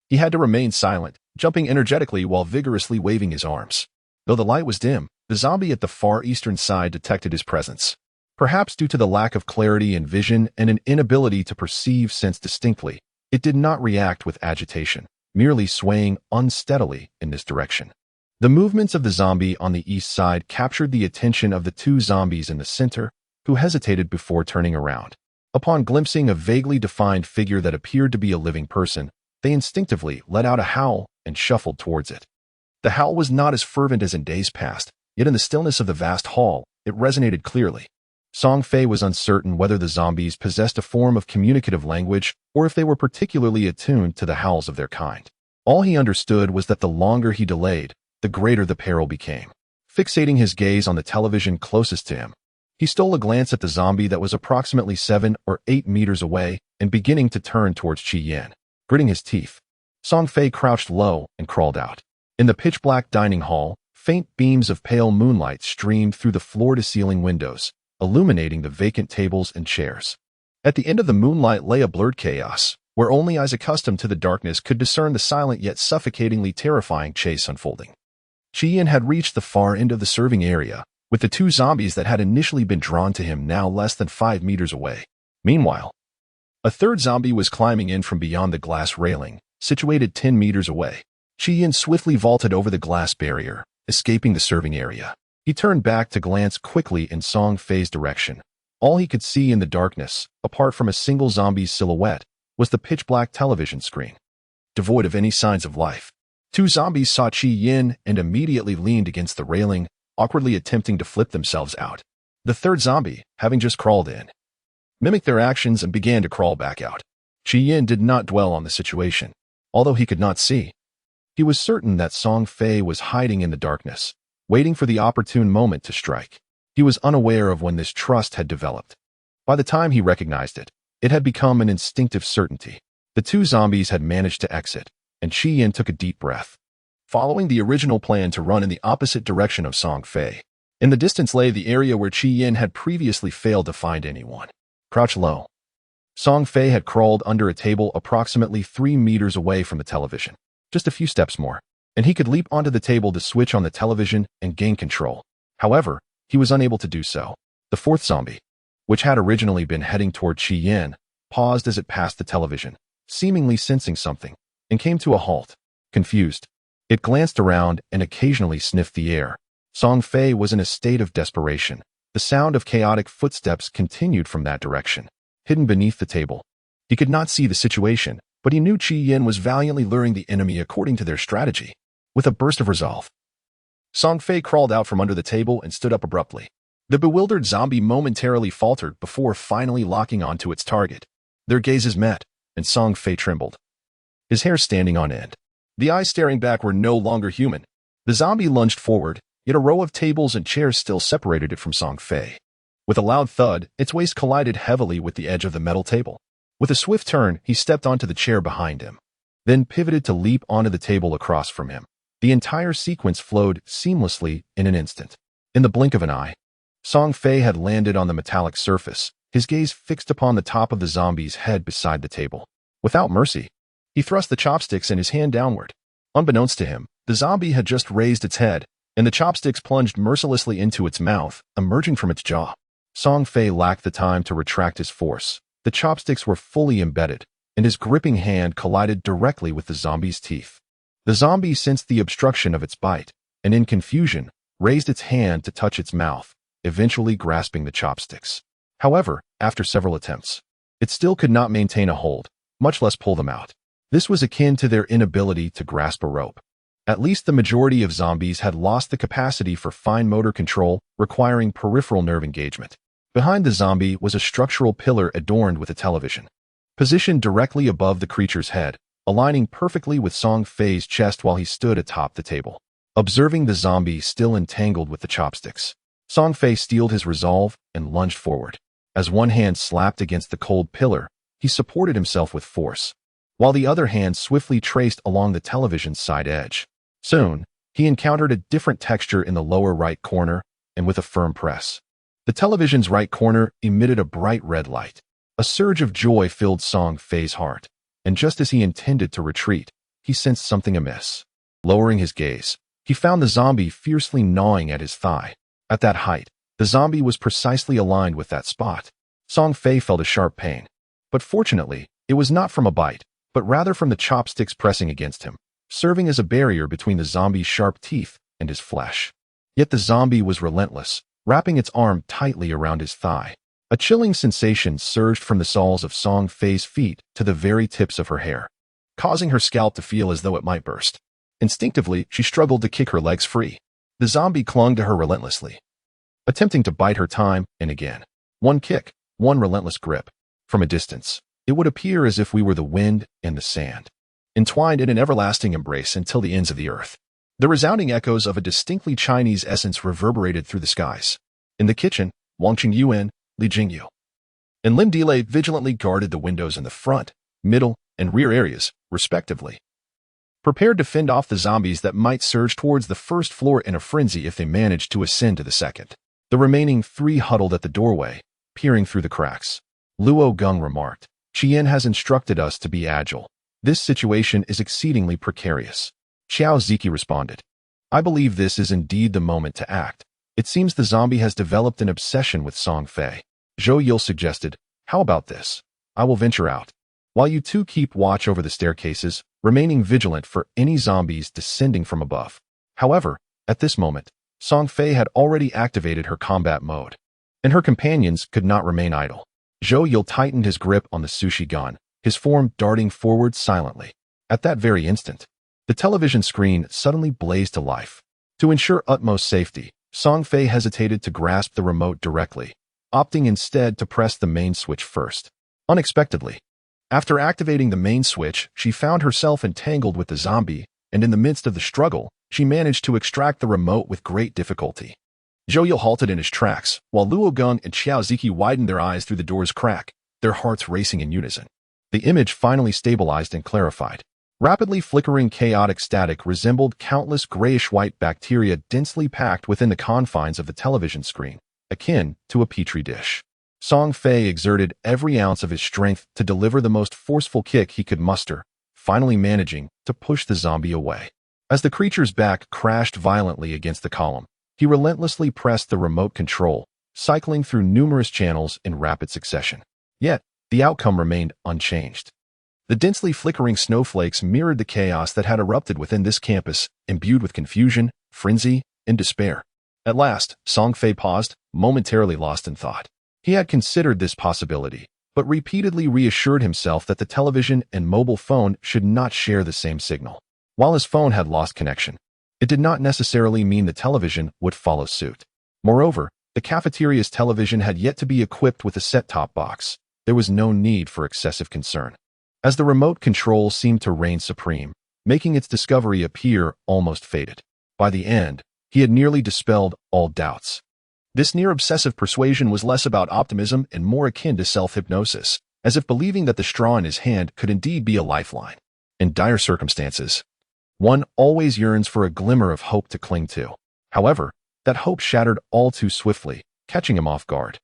he had to remain silent, jumping energetically while vigorously waving his arms. Though the light was dim, the zombie at the far eastern side detected his presence. Perhaps due to the lack of clarity in vision and an inability to perceive sense distinctly, it did not react with agitation, merely swaying unsteadily in this direction. The movements of the zombie on the east side captured the attention of the 2 zombies in the center, who hesitated before turning around. Upon glimpsing a vaguely defined figure that appeared to be a living person, they instinctively let out a howl and shuffled towards it. The howl was not as fervent as in days past, yet in the stillness of the vast hall, it resonated clearly. Song Fei was uncertain whether the zombies possessed a form of communicative language or if they were particularly attuned to the howls of their kind. All he understood was that the longer he delayed, the greater the peril became. Fixating his gaze on the television closest to him, he stole a glance at the zombie that was approximately 7 or 8 meters away and beginning to turn towards Qi Yin. Gritting his teeth, Song Fei crouched low and crawled out. In the pitch-black dining hall, faint beams of pale moonlight streamed through the floor-to-ceiling windows, illuminating the vacant tables and chairs. At the end of the moonlight lay a blurred chaos, where only eyes accustomed to the darkness could discern the silent yet suffocatingly terrifying chase unfolding. Qi Yin had reached the far end of the serving area, with the two zombies that had initially been drawn to him now less than 5 meters away. Meanwhile, a third zombie was climbing in from beyond the glass railing, situated 10 meters away. Qi Yin swiftly vaulted over the glass barrier, escaping the serving area. He turned back to glance quickly in Song Fei's direction. All he could see in the darkness, apart from a single zombie's silhouette, was the pitch-black television screen. Devoid of any signs of life, two zombies saw Qi Yin and immediately leaned against the railing, awkwardly attempting to flip themselves out. The third zombie, having just crawled in, mimicked their actions and began to crawl back out. Qi Yin did not dwell on the situation. Although he could not see, he was certain that Song Fei was hiding in the darkness, waiting for the opportune moment to strike. He was unaware of when this trust had developed. By the time he recognized it, it had become an instinctive certainty. The two zombies had managed to exit, and Qi Yin took a deep breath, following the original plan to run in the opposite direction of Song Fei. In the distance lay the area where Qi Yin had previously failed to find anyone. Crouched low, Song Fei had crawled under a table approximately 3 meters away from the television. Just a few steps more, and he could leap onto the table to switch on the television and gain control. However, he was unable to do so. The fourth zombie, which had originally been heading toward Qi Yin, paused as it passed the television, seemingly sensing something, and came to a halt. Confused, it glanced around and occasionally sniffed the air. Song Fei was in a state of desperation. The sound of chaotic footsteps continued from that direction. Hidden beneath the table, he could not see the situation, but he knew Qi Yin was valiantly luring the enemy according to their strategy. With a burst of resolve, Song Fei crawled out from under the table and stood up abruptly. The bewildered zombie momentarily faltered before finally locking onto its target. Their gazes met, and Song Fei trembled, his hair standing on end. The eyes staring back were no longer human. The zombie lunged forward, yet a row of tables and chairs still separated it from Song Fei. With a loud thud, its waist collided heavily with the edge of the metal table. With a swift turn, he stepped onto the chair behind him, then pivoted to leap onto the table across from him. The entire sequence flowed seamlessly in an instant. In the blink of an eye, Song Fei had landed on the metallic surface, his gaze fixed upon the top of the zombie's head beside the table. Without mercy, he thrust the chopsticks in his hand downward. Unbeknownst to him, the zombie had just raised its head, and the chopsticks plunged mercilessly into its mouth, emerging from its jaw. Song Fei lacked the time to retract his force. The chopsticks were fully embedded, and his gripping hand collided directly with the zombie's teeth. The zombie sensed the obstruction of its bite, and in confusion, raised its hand to touch its mouth, eventually grasping the chopsticks. However, after several attempts, it still could not maintain a hold, much less pull them out. This was akin to their inability to grasp a rope. At least the majority of zombies had lost the capacity for fine motor control, requiring peripheral nerve engagement. Behind the zombie was a structural pillar adorned with a television, positioned directly above the creature's head, aligning perfectly with Song Fei's chest while he stood atop the table. Observing the zombie still entangled with the chopsticks, Song Fei steeled his resolve and lunged forward. As one hand slapped against the cold pillar, he supported himself with force, while the other hand swiftly traced along the television's side edge. Soon, he encountered a different texture in the lower right corner, and with a firm press, the television's right corner emitted a bright red light. A surge of joy filled Song Fei's heart, and just as he intended to retreat, he sensed something amiss. Lowering his gaze, he found the zombie fiercely gnawing at his thigh. At that height, the zombie was precisely aligned with that spot. Song Fei felt a sharp pain, but fortunately, it was not from a bite, but rather from the chopsticks pressing against him, serving as a barrier between the zombie's sharp teeth and his flesh. Yet the zombie was relentless, wrapping its arm tightly around his thigh. A chilling sensation surged from the soles of Song Fei's feet to the very tips of her hair, causing her scalp to feel as though it might burst. Instinctively, she struggled to kick her legs free. The zombie clung to her relentlessly, attempting to bite her time and again. One kick, one relentless grip. From a distance, it would appear as if we were the wind and the sand. entwined in an everlasting embrace until the ends of the earth. The resounding echoes of a distinctly Chinese essence reverberated through the skies. In the kitchen, Wang Qingyuan, Li Jingyu, and Lim Delay vigilantly guarded the windows in the front, middle, and rear areas, respectively, prepared to fend off the zombies that might surge towards the first floor in a frenzy if they managed to ascend to the second. The remaining three huddled at the doorway, peering through the cracks. Luo Geng remarked, "Qian has instructed us to be agile. This situation is exceedingly precarious." Xiao Ziki responded, "I believe this is indeed the moment to act. It seems the zombie has developed an obsession with Song Fei." Zhou Yil suggested, "How about this? I will venture out, while you two keep watch over the staircases, remaining vigilant for any zombies descending from above." However, at this moment, Song Fei had already activated her combat mode, and her companions could not remain idle. Zhou Yil tightened his grip on the sushi gun, his form darting forward silently. At that very instant, the television screen suddenly blazed to life. To ensure utmost safety, Song Fei hesitated to grasp the remote directly, opting instead to press the main switch first. Unexpectedly, after activating the main switch, she found herself entangled with the zombie, and in the midst of the struggle, she managed to extract the remote with great difficulty. Zhou Yil halted in his tracks, while Luo Geng and Xiao Ziki widened their eyes through the door's crack, their hearts racing in unison. The image finally stabilized and clarified. Rapidly flickering chaotic static resembled countless grayish-white bacteria densely packed within the confines of the television screen, akin to a petri dish. Song Fei exerted every ounce of his strength to deliver the most forceful kick he could muster, finally managing to push the zombie away. As the creature's back crashed violently against the column, he relentlessly pressed the remote control, cycling through numerous channels in rapid succession. Yet, the outcome remained unchanged. The densely flickering snowflakes mirrored the chaos that had erupted within this campus, imbued with confusion, frenzy, and despair. At last, Song Fei paused, momentarily lost in thought. He had considered this possibility, but repeatedly reassured himself that the television and mobile phone should not share the same signal. While his phone had lost connection, it did not necessarily mean the television would follow suit. Moreover, the cafeteria's television had yet to be equipped with a set-top box. There was no need for excessive concern, as the remote control seemed to reign supreme, making its discovery appear almost fated. By the end, he had nearly dispelled all doubts. This near-obsessive persuasion was less about optimism and more akin to self-hypnosis, as if believing that the straw in his hand could indeed be a lifeline. In dire circumstances, one always yearns for a glimmer of hope to cling to. However, that hope shattered all too swiftly, catching him off guard.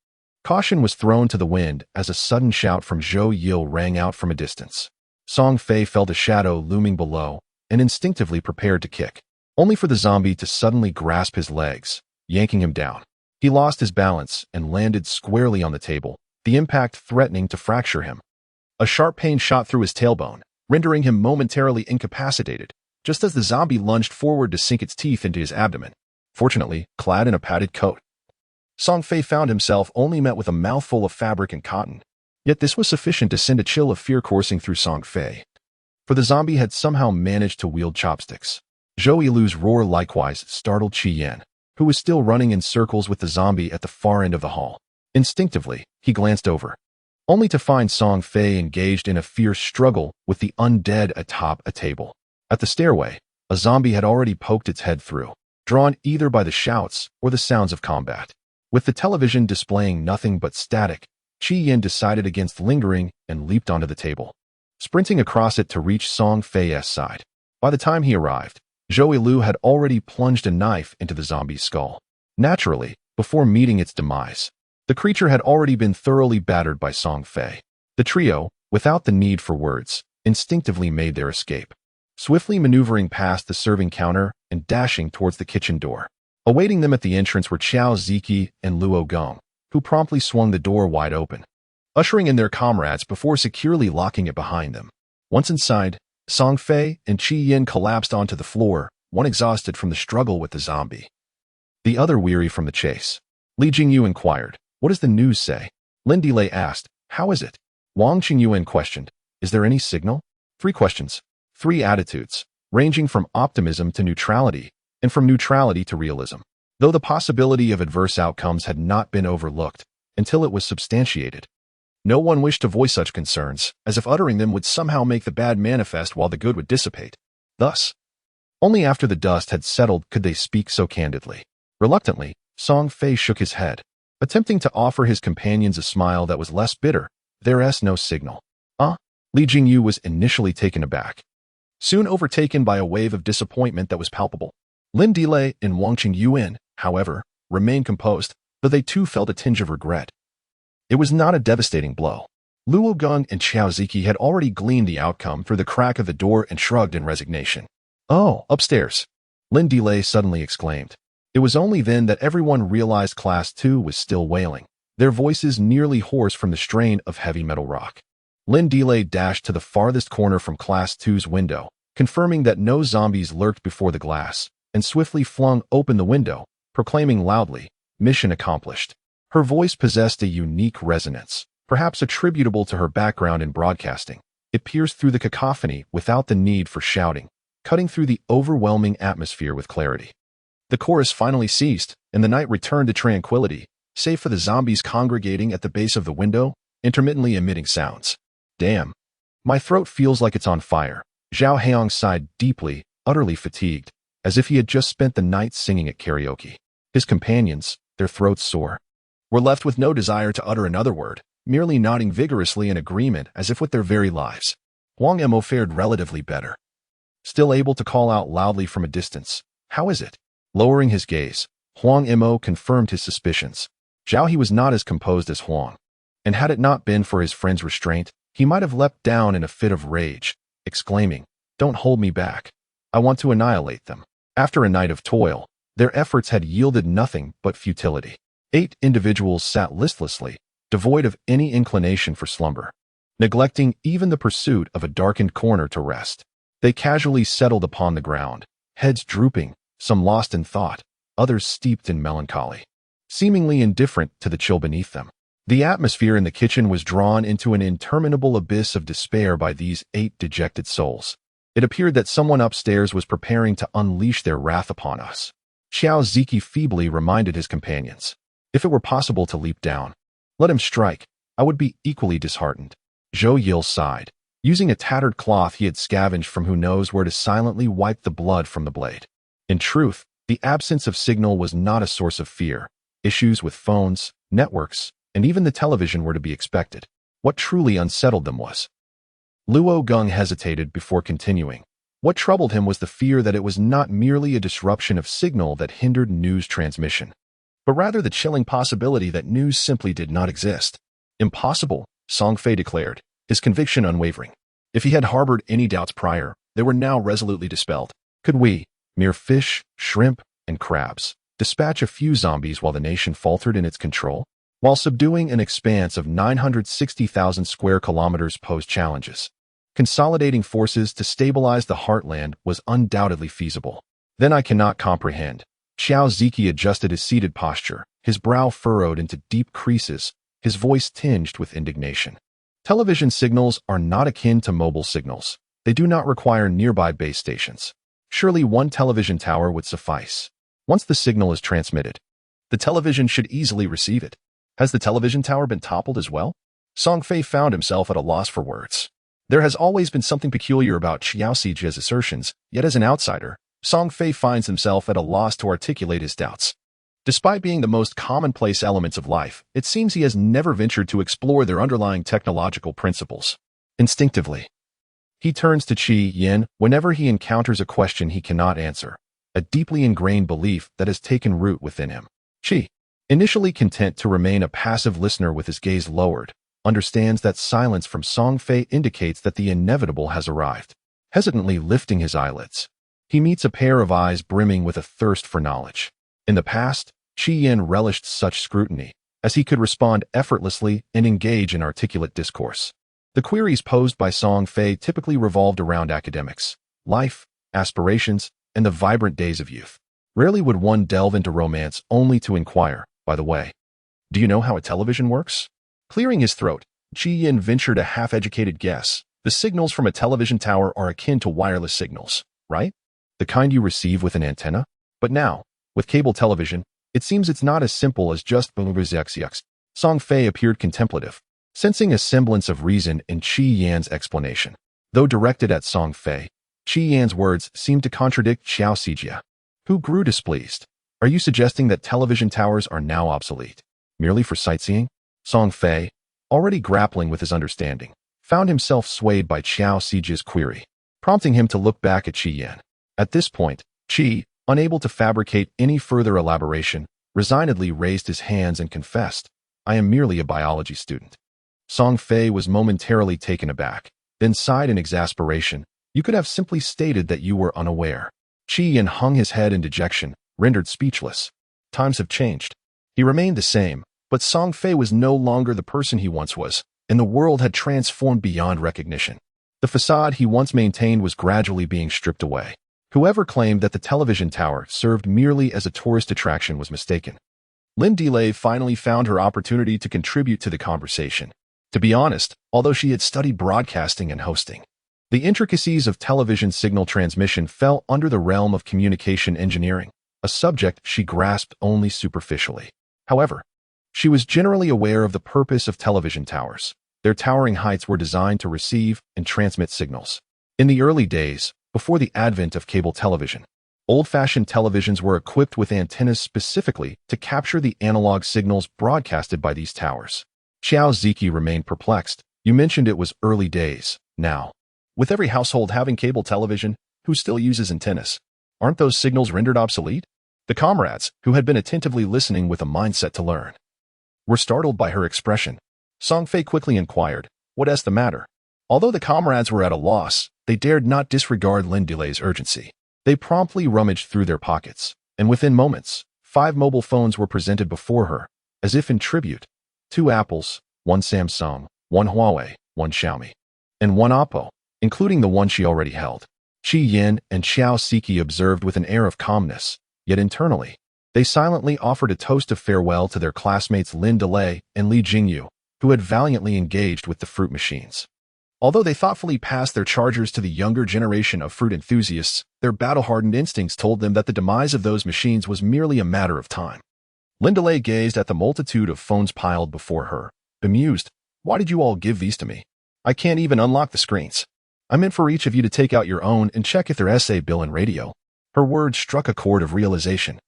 Caution was thrown to the wind as a sudden shout from Zhou Yil rang out from a distance. Song Fei felt a shadow looming below and instinctively prepared to kick, only for the zombie to suddenly grasp his legs, yanking him down. He lost his balance and landed squarely on the table, the impact threatening to fracture him. A sharp pain shot through his tailbone, rendering him momentarily incapacitated, just as the zombie lunged forward to sink its teeth into his abdomen, fortunately clad in a padded coat. Song Fei found himself only met with a mouthful of fabric and cotton, yet this was sufficient to send a chill of fear coursing through Song Fei, for the zombie had somehow managed to wield chopsticks. Zhou Yilu's roar likewise startled Qi Yan, who was still running in circles with the zombie at the far end of the hall. Instinctively, he glanced over, only to find Song Fei engaged in a fierce struggle with the undead atop a table. At the stairway, a zombie had already poked its head through, drawn either by the shouts or the sounds of combat. With the television displaying nothing but static, Qi Yan decided against lingering and leaped onto the table, sprinting across it to reach Song Fei's side. By the time he arrived, Zhou Yilu had already plunged a knife into the zombie's skull. Naturally, before meeting its demise, the creature had already been thoroughly battered by Song Fei. The trio, without the need for words, instinctively made their escape, swiftly maneuvering past the serving counter and dashing towards the kitchen door. Awaiting them at the entrance were Xiao Ziki and Luo Geng, who promptly swung the door wide open, ushering in their comrades before securely locking it behind them. Once inside, Song Fei and Qi Yan collapsed onto the floor, one exhausted from the struggle with the zombie, the other weary from the chase. Li Jingyu inquired, "What does the news say?" Lin Delay asked, "How is it?" Wang Qingyuan questioned, "Is there any signal?" 3 questions, 3 attitudes, ranging from optimism to neutrality, and from neutrality to realism. Though the possibility of adverse outcomes had not been overlooked until it was substantiated, No one wished to voice such concerns, as if uttering them would somehow make the bad manifest while the good would dissipate. Thus, only after the dust had settled could they speak so candidly. Reluctantly, Song Fei shook his head, attempting to offer his companions a smile that was less bitter. There's no signal. Li Jingyu was initially taken aback, soon overtaken by a wave of disappointment that was palpable. Lin Delay and Wang Qingyuan, however, remained composed, though they too felt a tinge of regret. It was not a devastating blow. Luo Gong and Xiao Ziki had already gleaned the outcome through the crack of the door and shrugged in resignation. "Oh, upstairs," Lin Delay suddenly exclaimed. It was only then that everyone realized Class 2 was still wailing, their voices nearly hoarse from the strain of heavy metal rock. Lin Delay dashed to the farthest corner from Class 2's window, confirming that no zombies lurked before the glass, and swiftly flung open the window, proclaiming loudly, "Mission accomplished." Her voice possessed a unique resonance, perhaps attributable to her background in broadcasting. It pierced through the cacophony without the need for shouting, cutting through the overwhelming atmosphere with clarity. The chorus finally ceased, and the night returned to tranquility, save for the zombies congregating at the base of the window, intermittently emitting sounds. "Damn. My throat feels like it's on fire." Zhao Heong sighed deeply, utterly fatigued, as if he had just spent the night singing at karaoke. His companions, their throats sore, were left with no desire to utter another word, merely nodding vigorously in agreement as if with their very lives. Huang Mo fared relatively better, still able to call out loudly from a distance, "How is it?" Lowering his gaze, Huang Mo confirmed his suspicions. Zhao He was not as composed as Huang, and had it not been for his friend's restraint, he might have leapt down in a fit of rage, exclaiming, "Don't hold me back. I want to annihilate them." After a night of toil, their efforts had yielded nothing but futility. 8 individuals sat listlessly, devoid of any inclination for slumber, neglecting even the pursuit of a darkened corner to rest. They casually settled upon the ground, heads drooping, some lost in thought, others steeped in melancholy, seemingly indifferent to the chill beneath them. The atmosphere in the kitchen was drawn into an interminable abyss of despair by these 8 dejected souls. It appeared that someone upstairs was preparing to unleash their wrath upon us. Xiao Ziki feebly reminded his companions, "If it were possible to leap down, let him strike. I would be equally disheartened." Zhou Yil sighed, using a tattered cloth he had scavenged from who knows where to silently wipe the blood from the blade. In truth, the absence of signal was not a source of fear. Issues with phones, networks, and even the television were to be expected. What truly unsettled them was. Luo Gong hesitated before continuing. What troubled him was the fear that it was not merely a disruption of signal that hindered news transmission, but rather the chilling possibility that news simply did not exist. "Impossible," Song Fei declared, his conviction unwavering. If he had harbored any doubts prior, they were now resolutely dispelled. Could we, mere fish, shrimp, and crabs, dispatch a few zombies while the nation faltered in its control? While subduing an expanse of 960,000 square kilometers posed challenges, consolidating forces to stabilize the heartland was undoubtedly feasible. Then I cannot comprehend. Xiao Ziki adjusted his seated posture, his brow furrowed into deep creases, his voice tinged with indignation. Television signals are not akin to mobile signals. They do not require nearby base stations. Surely one television tower would suffice. Once the signal is transmitted, the television should easily receive it. Has the television tower been toppled as well? Song Fei found himself at a loss for words. There has always been something peculiar about Xiao Ziji's assertions, yet as an outsider, Song Fei finds himself at a loss to articulate his doubts. Despite being the most commonplace elements of life, it seems he has never ventured to explore their underlying technological principles. Instinctively, he turns to Qi Yin whenever he encounters a question he cannot answer, a deeply ingrained belief that has taken root within him. Qi, initially content to remain a passive listener with his gaze lowered, understands that silence from Song Fei indicates that the inevitable has arrived. Hesitantly lifting his eyelids, he meets a pair of eyes brimming with a thirst for knowledge. In the past, Qi Yin relished such scrutiny, as he could respond effortlessly and engage in articulate discourse. The queries posed by Song Fei typically revolved around academics, life, aspirations, and the vibrant days of youth. Rarely would one delve into romance only to inquire, "By the way, do you know how a television works?" Clearing his throat, Qi Yin ventured a half-educated guess. "The signals from a television tower are akin to wireless signals, right? The kind you receive with an antenna? But now, with cable television, it seems it's not as simple as just Song Fei appeared contemplative. Sensing a semblance of reason in Qi Yan's explanation, though directed at Song Fei, Qi Yan's words seemed to contradict Xiao Xijia, who grew displeased. Are you suggesting that television towers are now obsolete, merely for sightseeing? Song Fei, already grappling with his understanding, found himself swayed by Xiao Xijia's query, prompting him to look back at Qi Yan. At this point, Qi, unable to fabricate any further elaboration, resignedly raised his hands and confessed, I am merely a biology student. Song Fei was momentarily taken aback, then sighed in exasperation. You could have simply stated that you were unaware. Qi Yan hung his head in dejection, rendered speechless. Times have changed. He remained the same, but Song Fei was no longer the person he once was, and the world had transformed beyond recognition. The facade he once maintained was gradually being stripped away. Whoever claimed that the television tower served merely as a tourist attraction was mistaken. Lynn Delay finally found her opportunity to contribute to the conversation. To be honest, although she had studied broadcasting and hosting, the intricacies of television signal transmission fell under the realm of communication engineering, a subject she grasped only superficially. However, she was generally aware of the purpose of television towers. Their towering heights were designed to receive and transmit signals. In the early days, before the advent of cable television, old-fashioned televisions were equipped with antennas specifically to capture the analog signals broadcasted by these towers. Xiao Ziki remained perplexed. You mentioned it was early days. Now, with every household having cable television, who still uses antennas? Aren't those signals rendered obsolete? The comrades, who had been attentively listening with a mindset to learn, were startled by her expression. Song Fei quickly inquired, what's the matter? Although the comrades were at a loss, they dared not disregard Lin Delay's urgency. They promptly rummaged through their pockets, and within moments, 5 mobile phones were presented before her, as if in tribute. 2 Apples, 1 Samsung, 1 Huawei, 1 Xiaomi, and 1 Oppo, including the one she already held. Qi Yan and Xiao Siki observed with an air of calmness, yet internally, they silently offered a toast of farewell to their classmates Lin Delay and Li Jingyu, who had valiantly engaged with the fruit machines. Although they thoughtfully passed their chargers to the younger generation of fruit enthusiasts, their battle-hardened instincts told them that the demise of those machines was merely a matter of time. Lin Delay gazed at the multitude of phones piled before her, bemused. Why did you all give these to me? I can't even unlock the screens. I meant for each of you to take out your own and check if their SA bill and radio. Her words struck a chord of realization.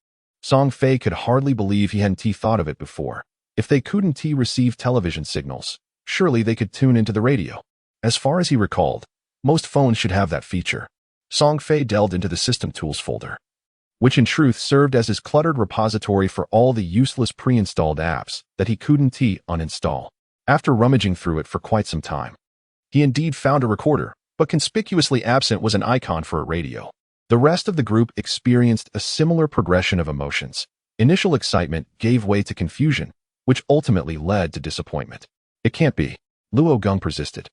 Song Fei could hardly believe he hadn't thought of it before. If they couldn't receive television signals, surely they could tune into the radio. As far as he recalled, most phones should have that feature. Song Fei delved into the System Tools folder, which in truth served as his cluttered repository for all the useless pre-installed apps that he couldn't uninstall. After rummaging through it for quite some time, he indeed found a recorder, but conspicuously absent was an icon for a radio. The rest of the group experienced a similar progression of emotions. Initial excitement gave way to confusion, which ultimately led to disappointment. It can't be. Luo Geng persisted,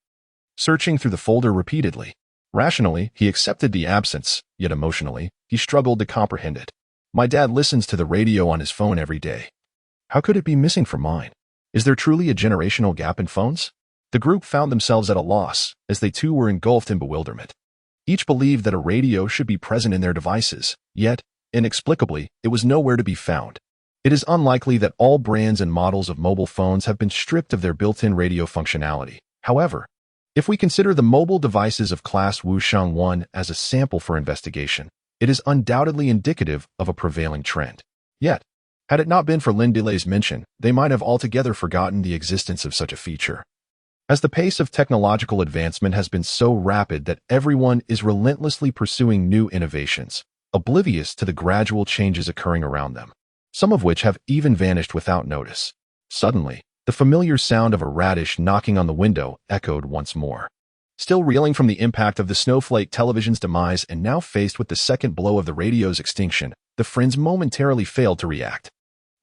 searching through the folder repeatedly. Rationally, he accepted the absence, yet emotionally, he struggled to comprehend it. My dad listens to the radio on his phone every day. How could it be missing from mine? Is there truly a generational gap in phones? The group found themselves at a loss, as they too were engulfed in bewilderment. Each believed that a radio should be present in their devices, yet, inexplicably, it was nowhere to be found. It is unlikely that all brands and models of mobile phones have been stripped of their built-in radio functionality. However, if we consider the mobile devices of class Wusheng 1 as a sample for investigation, it is undoubtedly indicative of a prevailing trend. Yet, had it not been for Lin Delay's mention, they might have altogether forgotten the existence of such a feature. As the pace of technological advancement has been so rapid that everyone is relentlessly pursuing new innovations, oblivious to the gradual changes occurring around them, some of which have even vanished without notice. Suddenly, the familiar sound of a radish knocking on the window echoed once more. Still reeling from the impact of the snowflake television's demise and now faced with the second blow of the radio's extinction, the friends momentarily failed to react.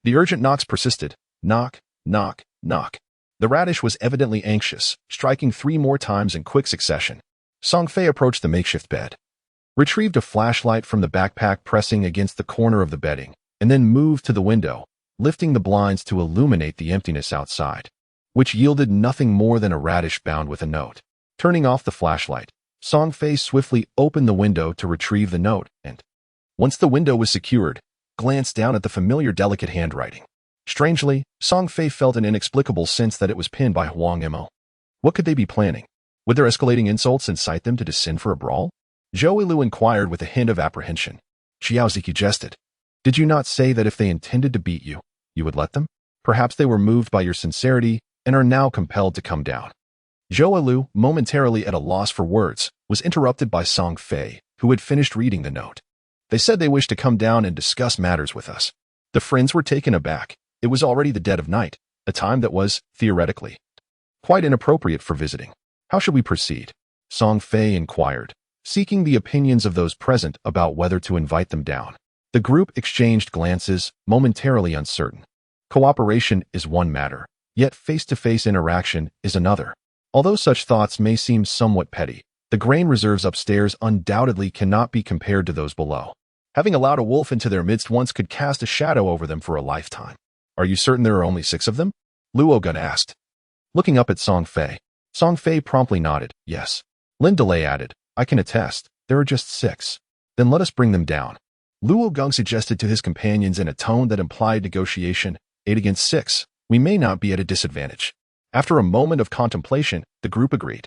The urgent knocks persisted. Knock, knock, knock. The radish was evidently anxious, striking 3 more times in quick succession. Song Fei approached the makeshift bed, retrieved a flashlight from the backpack pressing against the corner of the bedding, and then moved to the window, lifting the blinds to illuminate the emptiness outside, which yielded nothing more than a radish bound with a note. Turning off the flashlight, Song Fei swiftly opened the window to retrieve the note and, once the window was secured, glanced down at the familiar delicate handwriting. Strangely, Song Fei felt an inexplicable sense that it was pinned by Huang Emo. What could they be planning? Would their escalating insults incite them to descend for a brawl? Zhou Yilu inquired with a hint of apprehension. Xiao Ziki jested. Did you not say that if they intended to beat you, you would let them? Perhaps they were moved by your sincerity and are now compelled to come down. Zhou Yilu, momentarily at a loss for words, was interrupted by Song Fei, who had finished reading the note. They said they wished to come down and discuss matters with us. The friends were taken aback. It was already the dead of night, a time that was, theoretically, quite inappropriate for visiting. How should we proceed? Song Fei inquired, seeking the opinions of those present about whether to invite them down. The group exchanged glances, momentarily uncertain. Cooperation is one matter, yet face-to-face interaction is another. Although such thoughts may seem somewhat petty, the grain reserves upstairs undoubtedly cannot be compared to those below. Having allowed a wolf into their midst once could cast a shadow over them for a lifetime. Are you certain there are only 6 of them? Luo Gun asked. Looking up at Song Fei. Song Fei promptly nodded, yes. Lin Delay added, I can attest, there are just 6. Then let us bring them down. Luo Gung suggested to his companions in a tone that implied negotiation, 8 against 6. We may not be at a disadvantage. After a moment of contemplation, the group agreed.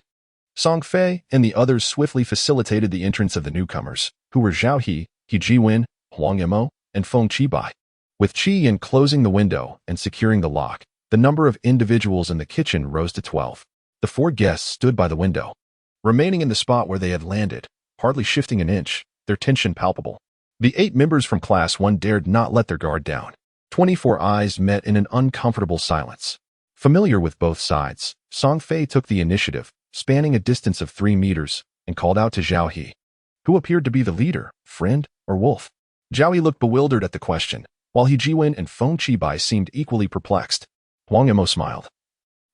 Song Fei and the others swiftly facilitated the entrance of the newcomers, who were Zhao He, He Jiwen, Huang Emo, and Feng Qibai. With Qi Yin closing the window and securing the lock, the number of individuals in the kitchen rose to 12. The 4 guests stood by the window, remaining in the spot where they had landed, hardly shifting an inch, their tension palpable. The 8 members from Class 1 dared not let their guard down. 24 eyes met in an uncomfortable silence. Familiar with both sides, Song Fei took the initiative, spanning a distance of 3 meters, and called out to Zhao He, who appeared to be the leader, friend, or wolf. Zhao He looked bewildered at the question, while He Jiwen and Feng Qibai seemed equally perplexed. Huang Emo smiled,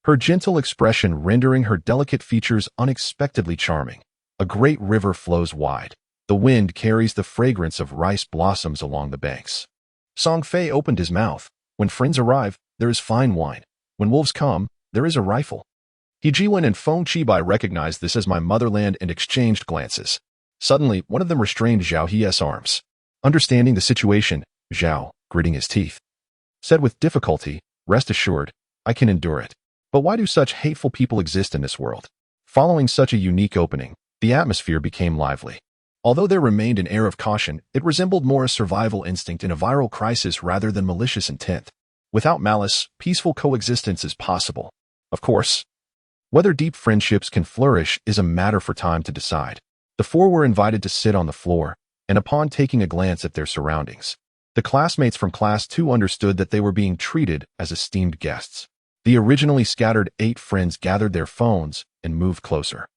her gentle expression rendering her delicate features unexpectedly charming. A great river flows wide. The wind carries the fragrance of rice blossoms along the banks. Song Fei opened his mouth. When friends arrive, there is fine wine. When wolves come, there is a rifle. He Jiwen and Feng Qibai recognized this as my motherland and exchanged glances. Suddenly, one of them restrained Zhao He's arms. Understanding the situation, Zhao, gritting his teeth, said with difficulty, rest assured, I can endure it. But why do such hateful people exist in this world? Following such a unique opening, the atmosphere became lively. Although there remained an air of caution, it resembled more a survival instinct in a viral crisis rather than malicious intent. Without malice, peaceful coexistence is possible. Of course, whether deep friendships can flourish is a matter for time to decide. The 4 were invited to sit on the floor, and upon taking a glance at their surroundings, the classmates from Class 2 understood that they were being treated as esteemed guests. The originally scattered 8 friends gathered their phones and moved closer.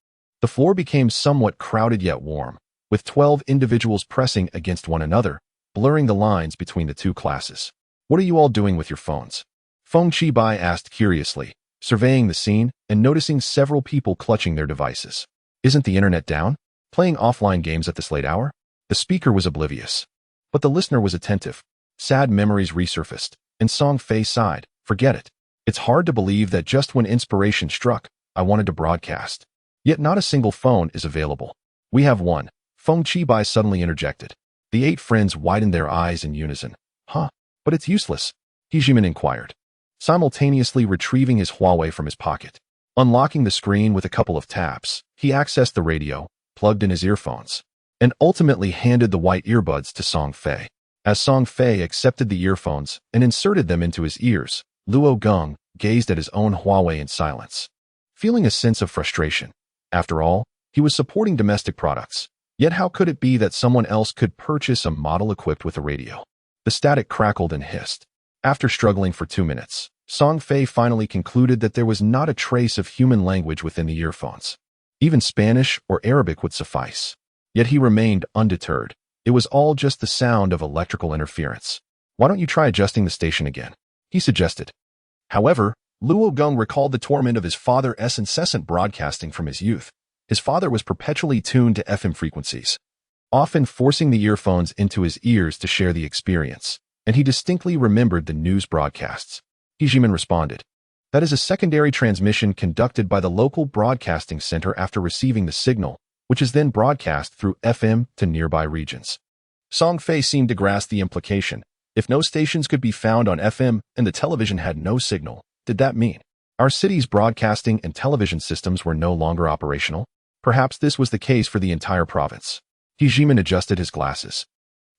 The floor became somewhat crowded yet warm, with 12 individuals pressing against one another, blurring the lines between the 2 classes. What are you all doing with your phones? Feng Qibai asked curiously, surveying the scene and noticing several people clutching their devices. Isn't the internet down? Playing offline games at this late hour? The speaker was oblivious, but the listener was attentive. Sad memories resurfaced, and Song Fei sighed, forget it. It's hard to believe that just when inspiration struck, I wanted to broadcast. Yet not a single phone is available. We have one, Feng Qibai suddenly interjected. The 8 friends widened their eyes in unison. Huh, but it's useless, He Jimen inquired, simultaneously retrieving his Huawei from his pocket. Unlocking the screen with a couple of taps, he accessed the radio, plugged in his earphones, and ultimately handed the white earbuds to Song Fei. As Song Fei accepted the earphones and inserted them into his ears, Luo Gung gazed at his own Huawei in silence, feeling a sense of frustration. After all, he was supporting domestic products. Yet how could it be that someone else could purchase a model equipped with a radio? The static crackled and hissed. After struggling for 2 minutes, Song Fei finally concluded that there was not a trace of human language within the earphones. Even Spanish or Arabic would suffice. Yet he remained undeterred. It was all just the sound of electrical interference. Why don't you try adjusting the station again? He suggested. However, Luo Gung recalled the torment of his father's incessant broadcasting from his youth. His father was perpetually tuned to FM frequencies, often forcing the earphones into his ears to share the experience, and he distinctly remembered the news broadcasts. He Jimen responded. That is a secondary transmission conducted by the local broadcasting center after receiving the signal, which is then broadcast through FM to nearby regions. Song Fei seemed to grasp the implication, If no stations could be found on FM and the television had no signal, did that mean our city's broadcasting and television systems were no longer operational? Perhaps this was the case for the entire province. Hejiman adjusted his glasses,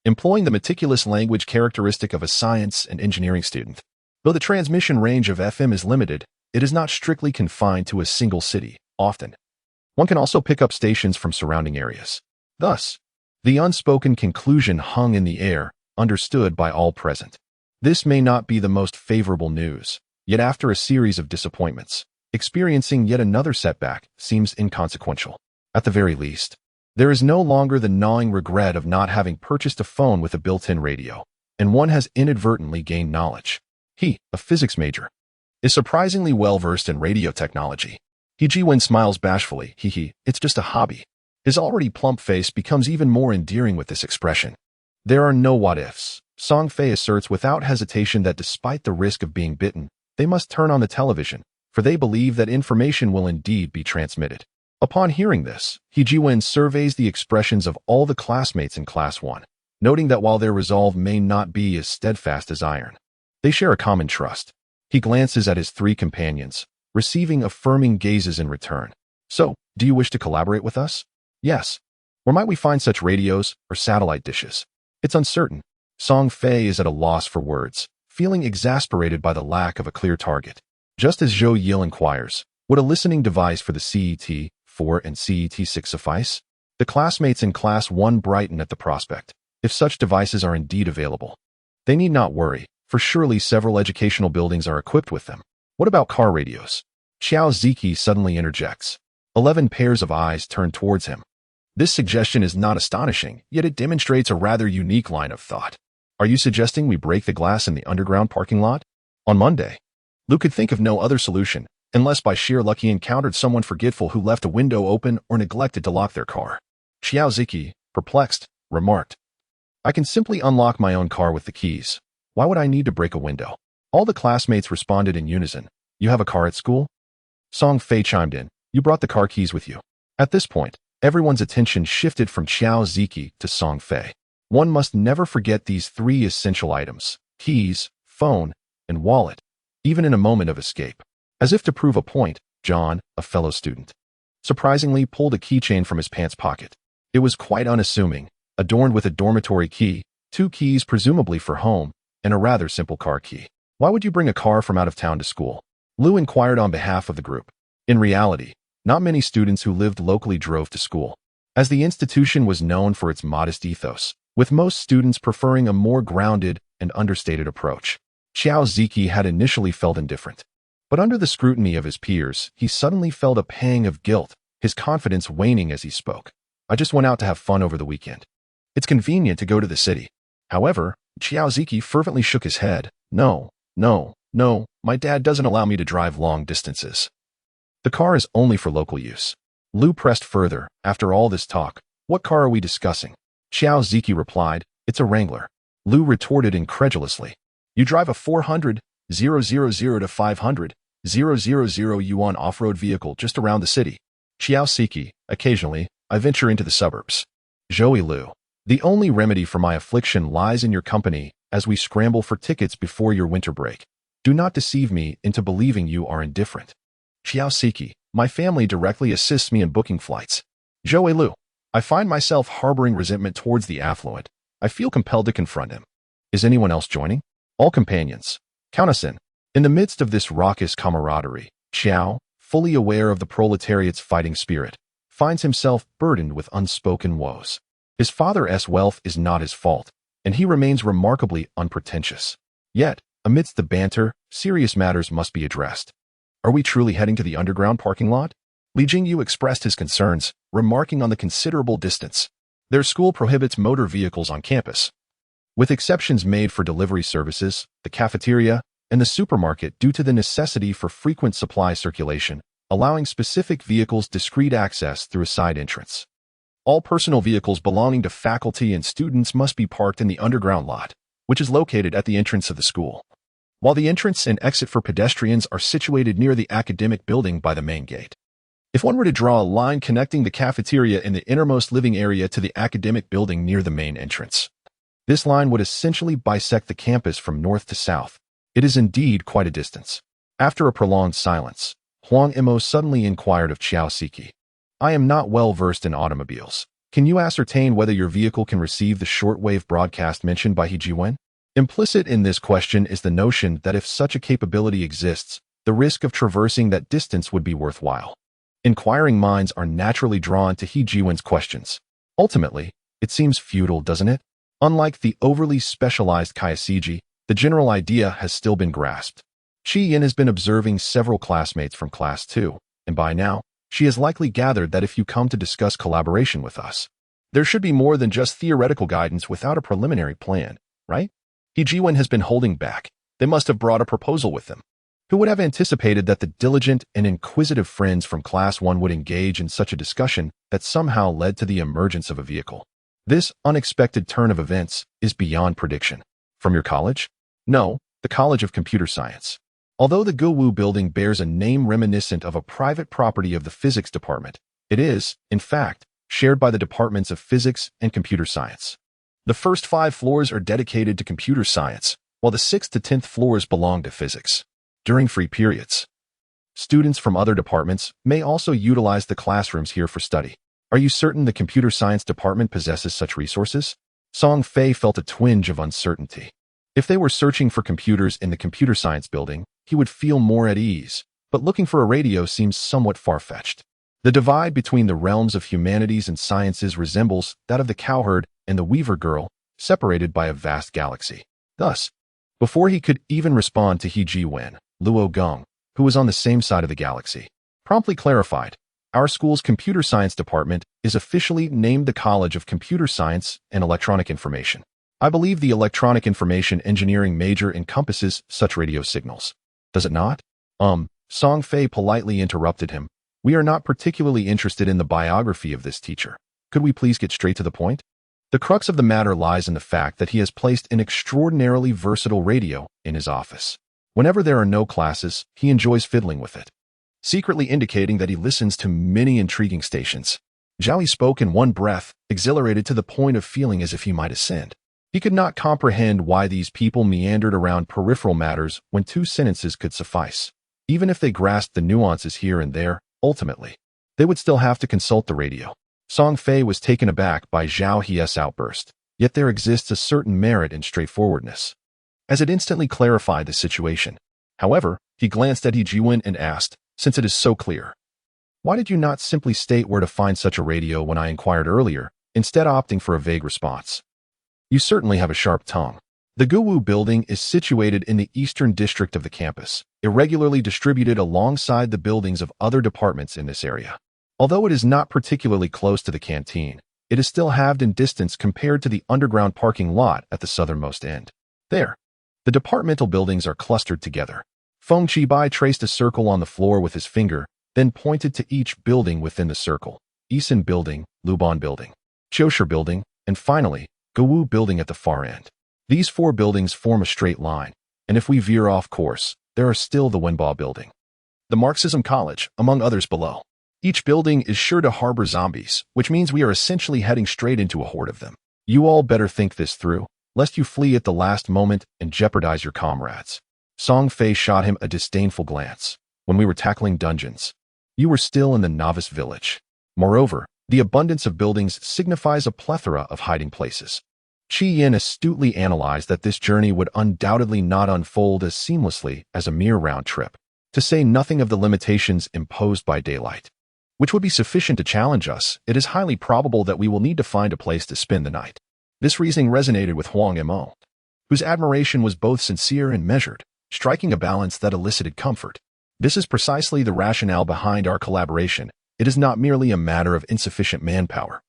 employing the meticulous language characteristic of a science and engineering student. Though the transmission range of FM is limited, it is not strictly confined to a single city. Often, one can also pick up stations from surrounding areas. Thus, the unspoken conclusion hung in the air, understood by all present. This may not be the most favorable news, yet after a series of disappointments, experiencing yet another setback seems inconsequential. At the very least, there is no longer the gnawing regret of not having purchased a phone with a built-in radio, and one has inadvertently gained knowledge. He, a physics major, is surprisingly well-versed in radio technology. Hejiwen smiles bashfully. It's just a hobby. His already plump face becomes even more endearing with this expression. There are no what-ifs. Song Fei asserts without hesitation that despite the risk of being bitten, they must turn on the television, for they believe that information will indeed be transmitted. Upon hearing this, Hejiwen surveys the expressions of all the classmates in Class 1, noting that while their resolve may not be as steadfast as iron, they share a common trust. He glances at his three companions, receiving affirming gazes in return. So, do you wish to collaborate with us? Yes. Where might we find such radios or satellite dishes? It's uncertain. Song Fei is at a loss for words, feeling exasperated by the lack of a clear target. Just as Zhou Yil inquires, would a listening device for the CET 4 and CET 6 suffice? The classmates in Class 1 brighten at the prospect, if such devices are indeed available. They need not worry, for surely several educational buildings are equipped with them. What about car radios? Xiao Ziki suddenly interjects. 11 pairs of eyes turn towards him. This suggestion is not astonishing, yet it demonstrates a rather unique line of thought. Are you suggesting we break the glass in the underground parking lot? On Monday, Lu could think of no other solution, unless by sheer luck he encountered someone forgetful who left a window open or neglected to lock their car. Xiao Ziki, perplexed, remarked, I can simply unlock my own car with the keys. Why would I need to break a window? All the classmates responded in unison. You have a car at school? Song Fei chimed in. You brought the car keys with you. At this point, everyone's attention shifted from Xiao Ziki to Song Fei. One must never forget these three essential items: keys, phone, and wallet, even in a moment of escape. As if to prove a point, John, a fellow student, surprisingly pulled a keychain from his pants pocket. It was quite unassuming, adorned with a dormitory key, 2 keys presumably for home, and a rather simple car key. Why would you bring a car from out of town to school? Lu inquired on behalf of the group. In reality, not many students who lived locally drove to school, as the institution was known for its modest ethos, with most students preferring a more grounded and understated approach. Xiao Ziki had initially felt indifferent, but under the scrutiny of his peers, he suddenly felt a pang of guilt, his confidence waning as he spoke. I just went out to have fun over the weekend. It's convenient to go to the city. However, Xiao Ziki fervently shook his head. No, my dad doesn't allow me to drive long distances. The car is only for local use. Lu pressed further. After all this talk, what car are we discussing? Xiao Ziki replied, it's a Wrangler. Lu retorted incredulously. You drive a 400,000 to 500,000 yuan off-road vehicle just around the city. Xiao Ziki, occasionally, I venture into the suburbs. Zhou Lu, the only remedy for my affliction lies in your company as we scramble for tickets before your winter break. Do not deceive me into believing you are indifferent. Xiao Ziki, my family directly assists me in booking flights. Zhou Lu, I find myself harboring resentment towards the affluent. I feel compelled to confront him. Is anyone else joining? All companions, count us in. In the midst of this raucous camaraderie, Xiao, fully aware of the proletariat's fighting spirit, finds himself burdened with unspoken woes. His father's wealth is not his fault, and he remains remarkably unpretentious. Yet, amidst the banter, serious matters must be addressed. Are we truly heading to the underground parking lot? Li Jingyu expressed his concerns, remarking on the considerable distance. Their school prohibits motor vehicles on campus, with exceptions made for delivery services, the cafeteria, and the supermarket due to the necessity for frequent supply circulation, allowing specific vehicles discreet access through a side entrance. All personal vehicles belonging to faculty and students must be parked in the underground lot, which is located at the entrance of the school, while the entrance and exit for pedestrians are situated near the academic building by the main gate. If one were to draw a line connecting the cafeteria in the innermost living area to the academic building near the main entrance, This line would essentially bisect the campus from north to south. It is indeed quite a distance. After a prolonged silence, Huang Imo suddenly inquired of Qiao Siki. I am not well versed in automobiles. Can you ascertain whether your vehicle can receive the shortwave broadcast mentioned by He Jiwen? Implicit in this question is the notion that if such a capability exists, the risk of traversing that distance would be worthwhile. Inquiring minds are naturally drawn to He Jiwen's questions. Ultimately, it seems futile, doesn't it? Unlike the overly specialized Kayasiji, the general idea has still been grasped. Chi Yin has been observing several classmates from Class 2, and by now, she has likely gathered that if you come to discuss collaboration with us, there should be more than just theoretical guidance without a preliminary plan, right? He Jiwen has been holding back. They must have brought a proposal with them. Who would have anticipated that the diligent and inquisitive friends from Class 1 would engage in such a discussion that somehow led to the emergence of a vehicle? This unexpected turn of events is beyond prediction. From your college? No, the College of Computer Science. Although the Guwu building bears a name reminiscent of a private property of the physics department, it is, in fact, shared by the departments of physics and computer science. The first 5 floors are dedicated to computer science, while the 6th to 10th floors belong to physics. During free periods, students from other departments may also utilize the classrooms here for study. Are you certain the computer science department possesses such resources? Song Fei felt a twinge of uncertainty. If they were searching for computers in the computer science building, he would feel more at ease, but looking for a radio seems somewhat far-fetched. The divide between the realms of humanities and sciences resembles that of the cowherd and the weaver girl, separated by a vast galaxy. Thus, before he could even respond to He Jiwen, Luo Gong, who was on the same side of the galaxy, promptly clarified, our school's computer science department is officially named the College of Computer Science and Electronic Information. I believe the electronic information engineering major encompasses such radio signals. Does it not? Song Fei politely interrupted him. We are not particularly interested in the biography of this teacher. Could we please get straight to the point? The crux of the matter lies in the fact that he has placed an extraordinarily versatile radio in his office. Whenever there are no classes, he enjoys fiddling with it, secretly indicating that he listens to many intriguing stations. Zhao spoke in one breath, exhilarated to the point of feeling as if he might ascend. He could not comprehend why these people meandered around peripheral matters when 2 sentences could suffice. Even if they grasped the nuances here and there, ultimately, they would still have to consult the radio. Song Fei was taken aback by Zhao He's outburst, yet there exists a certain merit in straightforwardness, as it instantly clarified the situation. However, he glanced at He Jiwen and asked, since it is so clear, why did you not simply state where to find such a radio when I inquired earlier, instead opting for a vague response? You certainly have a sharp tongue. The Guwu building is situated in the eastern district of the campus, irregularly distributed alongside the buildings of other departments in this area. Although it is not particularly close to the canteen, it is still halved in distance compared to the underground parking lot at the southernmost end. There, the departmental buildings are clustered together. Feng Qibai traced a circle on the floor with his finger, then pointed to each building within the circle. Yisan Building, Luban Building, Qiushi Building, and finally, Guwu Building at the far end. These 4 buildings form a straight line, and if we veer off course, there are still the Wenba Building, the Marxism College, among others below. Each building is sure to harbor zombies, which means we are essentially heading straight into a horde of them. You all better think this through, lest you flee at the last moment and jeopardize your comrades. Song Fei shot him a disdainful glance. When we were tackling dungeons, you were still in the novice village. Moreover, the abundance of buildings signifies a plethora of hiding places. Chi Yin astutely analyzed that this journey would undoubtedly not unfold as seamlessly as a mere round trip, to say nothing of the limitations imposed by daylight, which would be sufficient to challenge us. It is highly probable that we will need to find a place to spend the night. This reasoning resonated with Huang Imo, whose admiration was both sincere and measured, striking a balance that elicited comfort. This is precisely the rationale behind our collaboration. It is not merely a matter of insufficient manpower,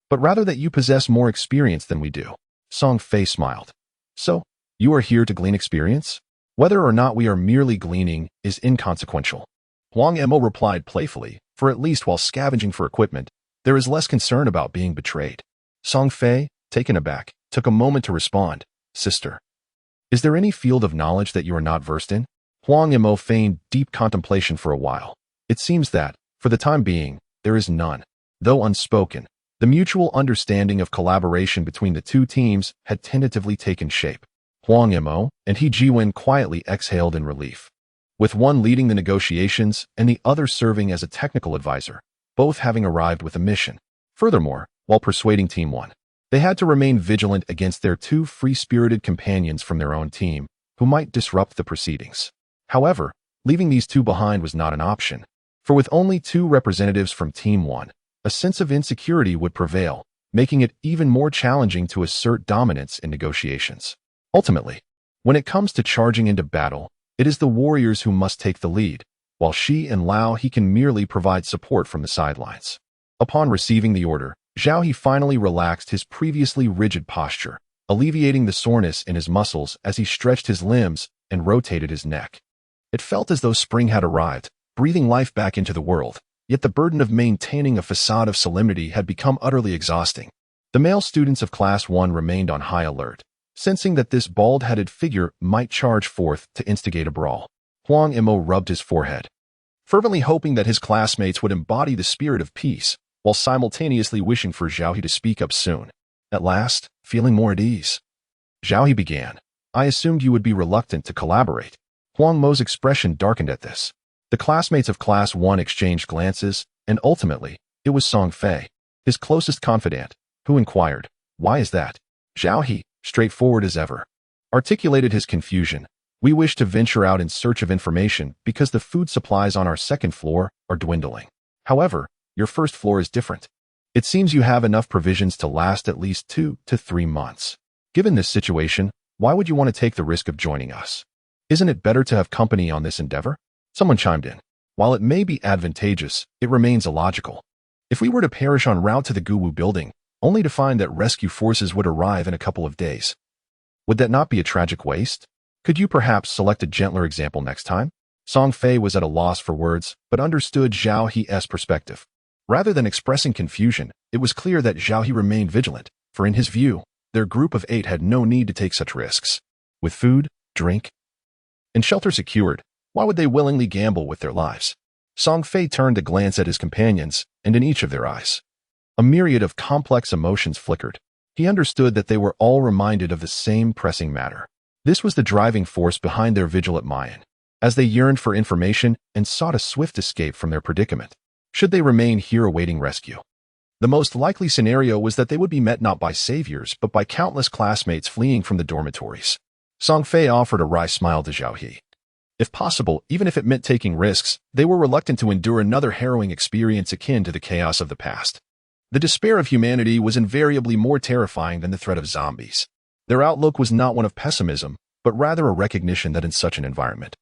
but rather that you possess more experience than we do. Song Fei smiled. So, you are here to glean experience? Whether or not we are merely gleaning is inconsequential. Huang Imo replied playfully, for at least while scavenging for equipment, there is less concern about being betrayed. Song Fei, taken aback, took a moment to respond. Sister, is there any field of knowledge that you are not versed in? Huang Imo feigned deep contemplation for a while. It seems that, for the time being, there is none. Though unspoken, The mutual understanding of collaboration between the two teams had tentatively taken shape. Huang Mo and He Jiwen quietly exhaled in relief, with one leading the negotiations and the other serving as a technical advisor, both having arrived with a mission. Furthermore, while persuading Team 1, they had to remain vigilant against their two free-spirited companions from their own team, who might disrupt the proceedings. However, leaving these two behind was not an option, for with only two representatives from Team 1, a sense of insecurity would prevail, making it even more challenging to assert dominance in negotiations. Ultimately, when it comes to charging into battle, it is the warriors who must take the lead, while Shi and Lao He can merely provide support from the sidelines. Upon receiving the order, Zhao He finally relaxed his previously rigid posture, alleviating the soreness in his muscles as he stretched his limbs and rotated his neck. It felt as though spring had arrived, breathing life back into the world, yet the burden of maintaining a facade of solemnity had become utterly exhausting. The male students of Class 1 remained on high alert, sensing that this bald-headed figure might charge forth to instigate a brawl. Huang Mo rubbed his forehead, fervently hoping that his classmates would embody the spirit of peace, while simultaneously wishing for Zhao He to speak up soon. At last, feeling more at ease, Zhao He began. I assumed you would be reluctant to collaborate. Huang Mo's expression darkened at this. The classmates of Class 1 exchanged glances, and ultimately, it was Song Fei, his closest confidant, who inquired, why is that? Zhao He, straightforward as ever, articulated his confusion. We wish to venture out in search of information because the food supplies on our second floor are dwindling. However, your first floor is different. It seems you have enough provisions to last at least 2 to 3 months. Given this situation, why would you want to take the risk of joining us? Isn't it better to have company on this endeavor? Someone chimed in. While it may be advantageous, it remains illogical. If we were to perish en route to the Guwu building, only to find that rescue forces would arrive in a couple of days, would that not be a tragic waste? Could you perhaps select a gentler example next time? Song Fei was at a loss for words, but understood Zhao He's perspective. Rather than expressing confusion, it was clear that Zhao He remained vigilant, for in his view, their group of 8 had no need to take such risks. With food, drink, and shelter secured, why would they willingly gamble with their lives? Song Fei turned to glance at his companions, and in each of their eyes, a myriad of complex emotions flickered. He understood that they were all reminded of the same pressing matter. This was the driving force behind their vigil at Mayan, as they yearned for information and sought a swift escape from their predicament. Should they remain here awaiting rescue? The most likely scenario was that they would be met not by saviors, but by countless classmates fleeing from the dormitories. Song Fei offered a wry smile to Zhao He. If possible, even if it meant taking risks, they were reluctant to endure another harrowing experience akin to the chaos of the past. The despair of humanity was invariably more terrifying than the threat of zombies. Their outlook was not one of pessimism, but rather a recognition that in such an environment,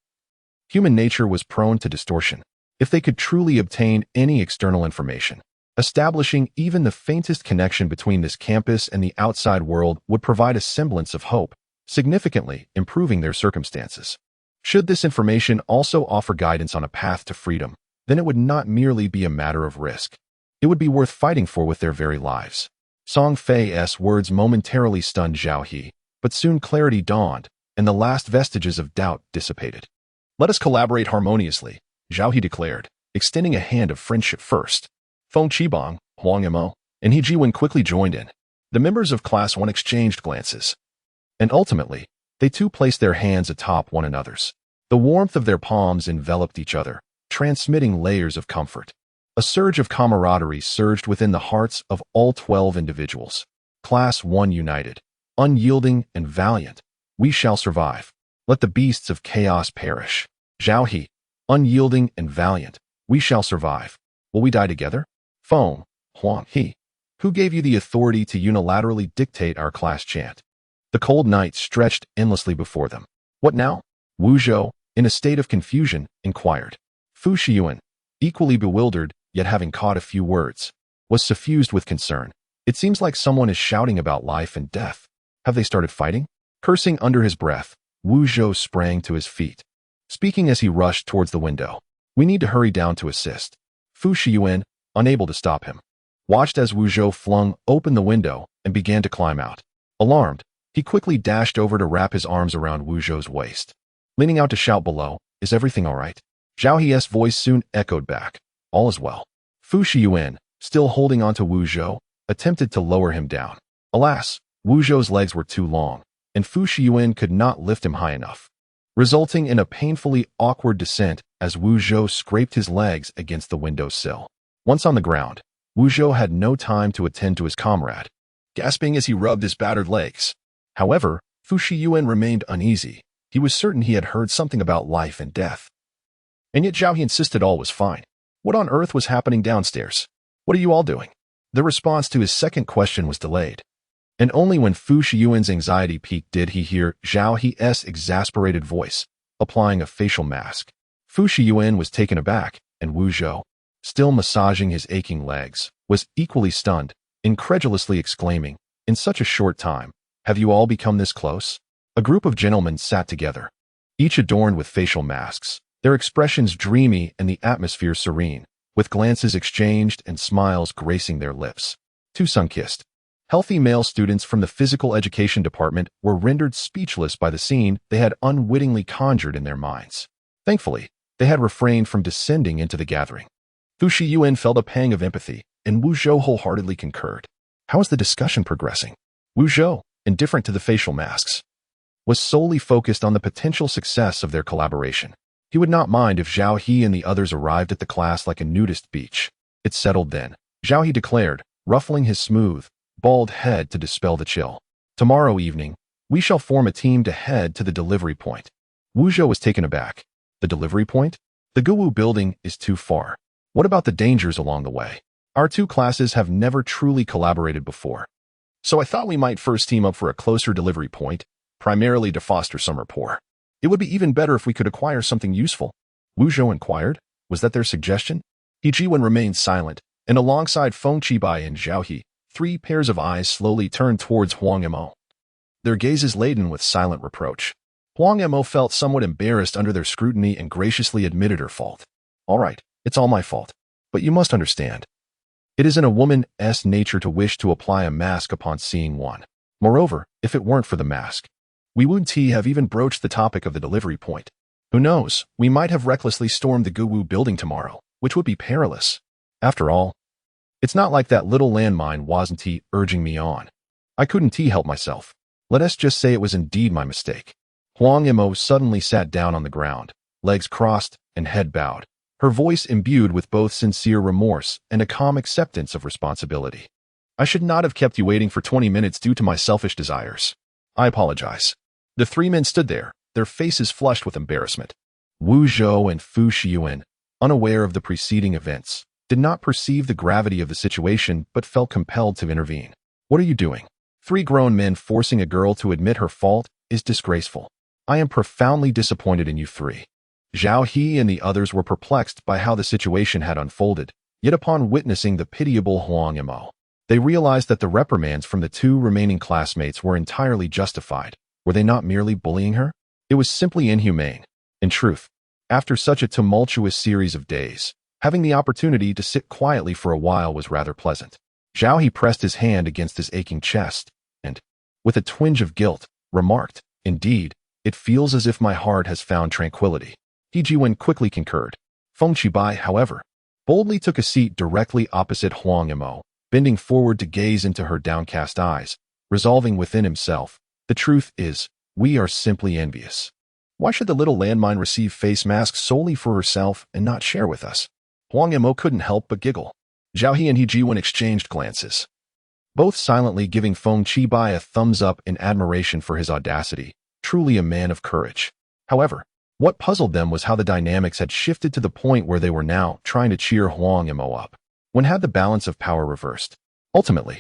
human nature was prone to distortion. If they could truly obtain any external information, establishing even the faintest connection between this campus and the outside world would provide a semblance of hope, significantly improving their circumstances. Should this information also offer guidance on a path to freedom, then it would not merely be a matter of risk. It would be worth fighting for with their very lives. Song Fei's words momentarily stunned Zhao He, but soon clarity dawned, and the last vestiges of doubt dissipated. Let us collaborate harmoniously, Zhao He declared, extending a hand of friendship first. Feng Qibang, Huang Mo, and He Jiwen quickly joined in. The members of Class 1 exchanged glances, and ultimately, they too placed their hands atop one another's. The warmth of their palms enveloped each other, transmitting layers of comfort. A surge of camaraderie surged within the hearts of all 12 individuals. Class 1 united, unyielding and valiant. We shall survive. Let the beasts of chaos perish. Zhao He, unyielding and valiant. We shall survive. Will we die together? Feng, Huang He. Who gave you the authority to unilaterally dictate our class chant? The cold night stretched endlessly before them. What now? Wu Zhou, in a state of confusion, inquired. Fu Shiyuan, equally bewildered, yet having caught a few words, was suffused with concern. It seems like someone is shouting about life and death. Have they started fighting? Cursing under his breath, Wu Zhou sprang to his feet, speaking as he rushed towards the window. We need to hurry down to assist. Fu Shiyuan, unable to stop him, watched as Wu Zhou flung open the window and began to climb out. Alarmed, he quickly dashed over to wrap his arms around Wu Zhou's waist, leaning out to shout below, is everything all right? Zhao He's voice soon echoed back. All is well. Fu Shiyuan, still holding on to Wu Zhou, attempted to lower him down. Alas, Wu Zhou's legs were too long, and Fu Shiyuan could not lift him high enough, resulting in a painfully awkward descent as Wu Zhou scraped his legs against the windowsill. Once on the ground, Wu Zhou had no time to attend to his comrade, gasping as he rubbed his battered legs. However, Fu Shiyuan remained uneasy. He was certain he had heard something about life and death. And yet Zhao He insisted all was fine. What on earth was happening downstairs? What are you all doing? The response to his second question was delayed. And only when Fu Shiyuan's anxiety peaked did he hear Zhao He's exasperated voice, applying a facial mask. Fu Shiyuan was taken aback, and Wu Zhou, still massaging his aching legs, was equally stunned, incredulously exclaiming, "In such a short time, have you all become this close?" A group of gentlemen sat together, each adorned with facial masks, their expressions dreamy and the atmosphere serene, with glances exchanged and smiles gracing their lips. Two sun-kissed, healthy male students from the physical education department were rendered speechless by the scene they had unwittingly conjured in their minds. Thankfully, they had refrained from descending into the gathering. Fu Shiyuan felt a pang of empathy, and Wu Zhou wholeheartedly concurred. How is the discussion progressing? Wu Zhou, indifferent to the facial masks, was solely focused on the potential success of their collaboration. He would not mind if Zhao He and the others arrived at the class like a nudist beach. It settled then, Zhao He declared, ruffling his smooth, bald head to dispel the chill. Tomorrow evening, we shall form a team to head to the delivery point. Wu Zhou was taken aback. The delivery point? The Guwu building is too far. What about the dangers along the way? Our two classes have never truly collaborated before. So I thought we might first team up for a closer delivery point, primarily to foster some rapport. It would be even better if we could acquire something useful. Wu Zhou inquired. Was that their suggestion? He Jiwen remained silent, and alongside Feng Qibai and Zhao He, three pairs of eyes slowly turned towards Huang Mo, their gazes laden with silent reproach. Huang Mo felt somewhat embarrassed under their scrutiny and graciously admitted her fault. All right, it's all my fault. But you must understand. It is in a woman's nature to wish to apply a mask upon seeing one. Moreover, if it weren't for the mask, we wouldn't have even broached the topic of the delivery point. Who knows, we might have recklessly stormed the Guwu building tomorrow, which would be perilous. After all, it's not like that little landmine wasn't urging me on. I couldn't help myself. Let us just say it was indeed my mistake. Huang Mo suddenly sat down on the ground, legs crossed and head bowed, her voice imbued with both sincere remorse and a calm acceptance of responsibility. I should not have kept you waiting for 20 minutes due to my selfish desires. I apologize. The three men stood there, their faces flushed with embarrassment. Wu Zhou and Fu Shiyuan, unaware of the preceding events, did not perceive the gravity of the situation but felt compelled to intervene. What are you doing? Three grown men forcing a girl to admit her fault is disgraceful. I am profoundly disappointed in you three. Zhao He and the others were perplexed by how the situation had unfolded, yet upon witnessing the pitiable Huang Mo, they realized that the reprimands from the two remaining classmates were entirely justified. Were they not merely bullying her? It was simply inhumane. In truth, after such a tumultuous series of days, having the opportunity to sit quietly for a while was rather pleasant. Zhao He pressed his hand against his aching chest, and, with a twinge of guilt, remarked, "Indeed, it feels as if my heart has found tranquility." He Jiwen quickly concurred. Feng Qibai, however, boldly took a seat directly opposite Huang Mo, bending forward to gaze into her downcast eyes, resolving within himself, "The truth is, we are simply envious. Why should the little landmine receive face masks solely for herself and not share with us?" Huang Mo couldn't help but giggle. Zhao He and He Jiwen exchanged glances, both silently giving Feng Qibai a thumbs up in admiration for his audacity, truly a man of courage. However, what puzzled them was how the dynamics had shifted to the point where they were now trying to cheer Huang Mo up. When had the balance of power reversed? Ultimately,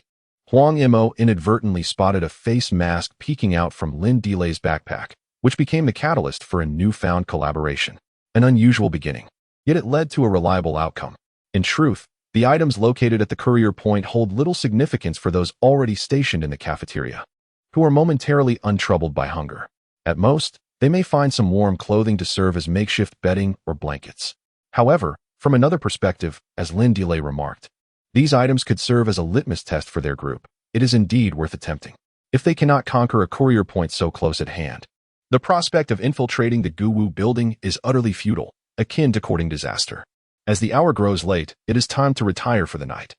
Huang Mo inadvertently spotted a face mask peeking out from Lin Delay's backpack, which became the catalyst for a newfound collaboration. An unusual beginning, yet it led to a reliable outcome. In truth, the items located at the courier point hold little significance for those already stationed in the cafeteria, who are momentarily untroubled by hunger. At most, they may find some warm clothing to serve as makeshift bedding or blankets. However, from another perspective, as Lin Delay remarked, these items could serve as a litmus test for their group. It is indeed worth attempting. If they cannot conquer a courier point so close at hand, the prospect of infiltrating the Guwu building is utterly futile, akin to courting disaster. As the hour grows late, it is time to retire for the night.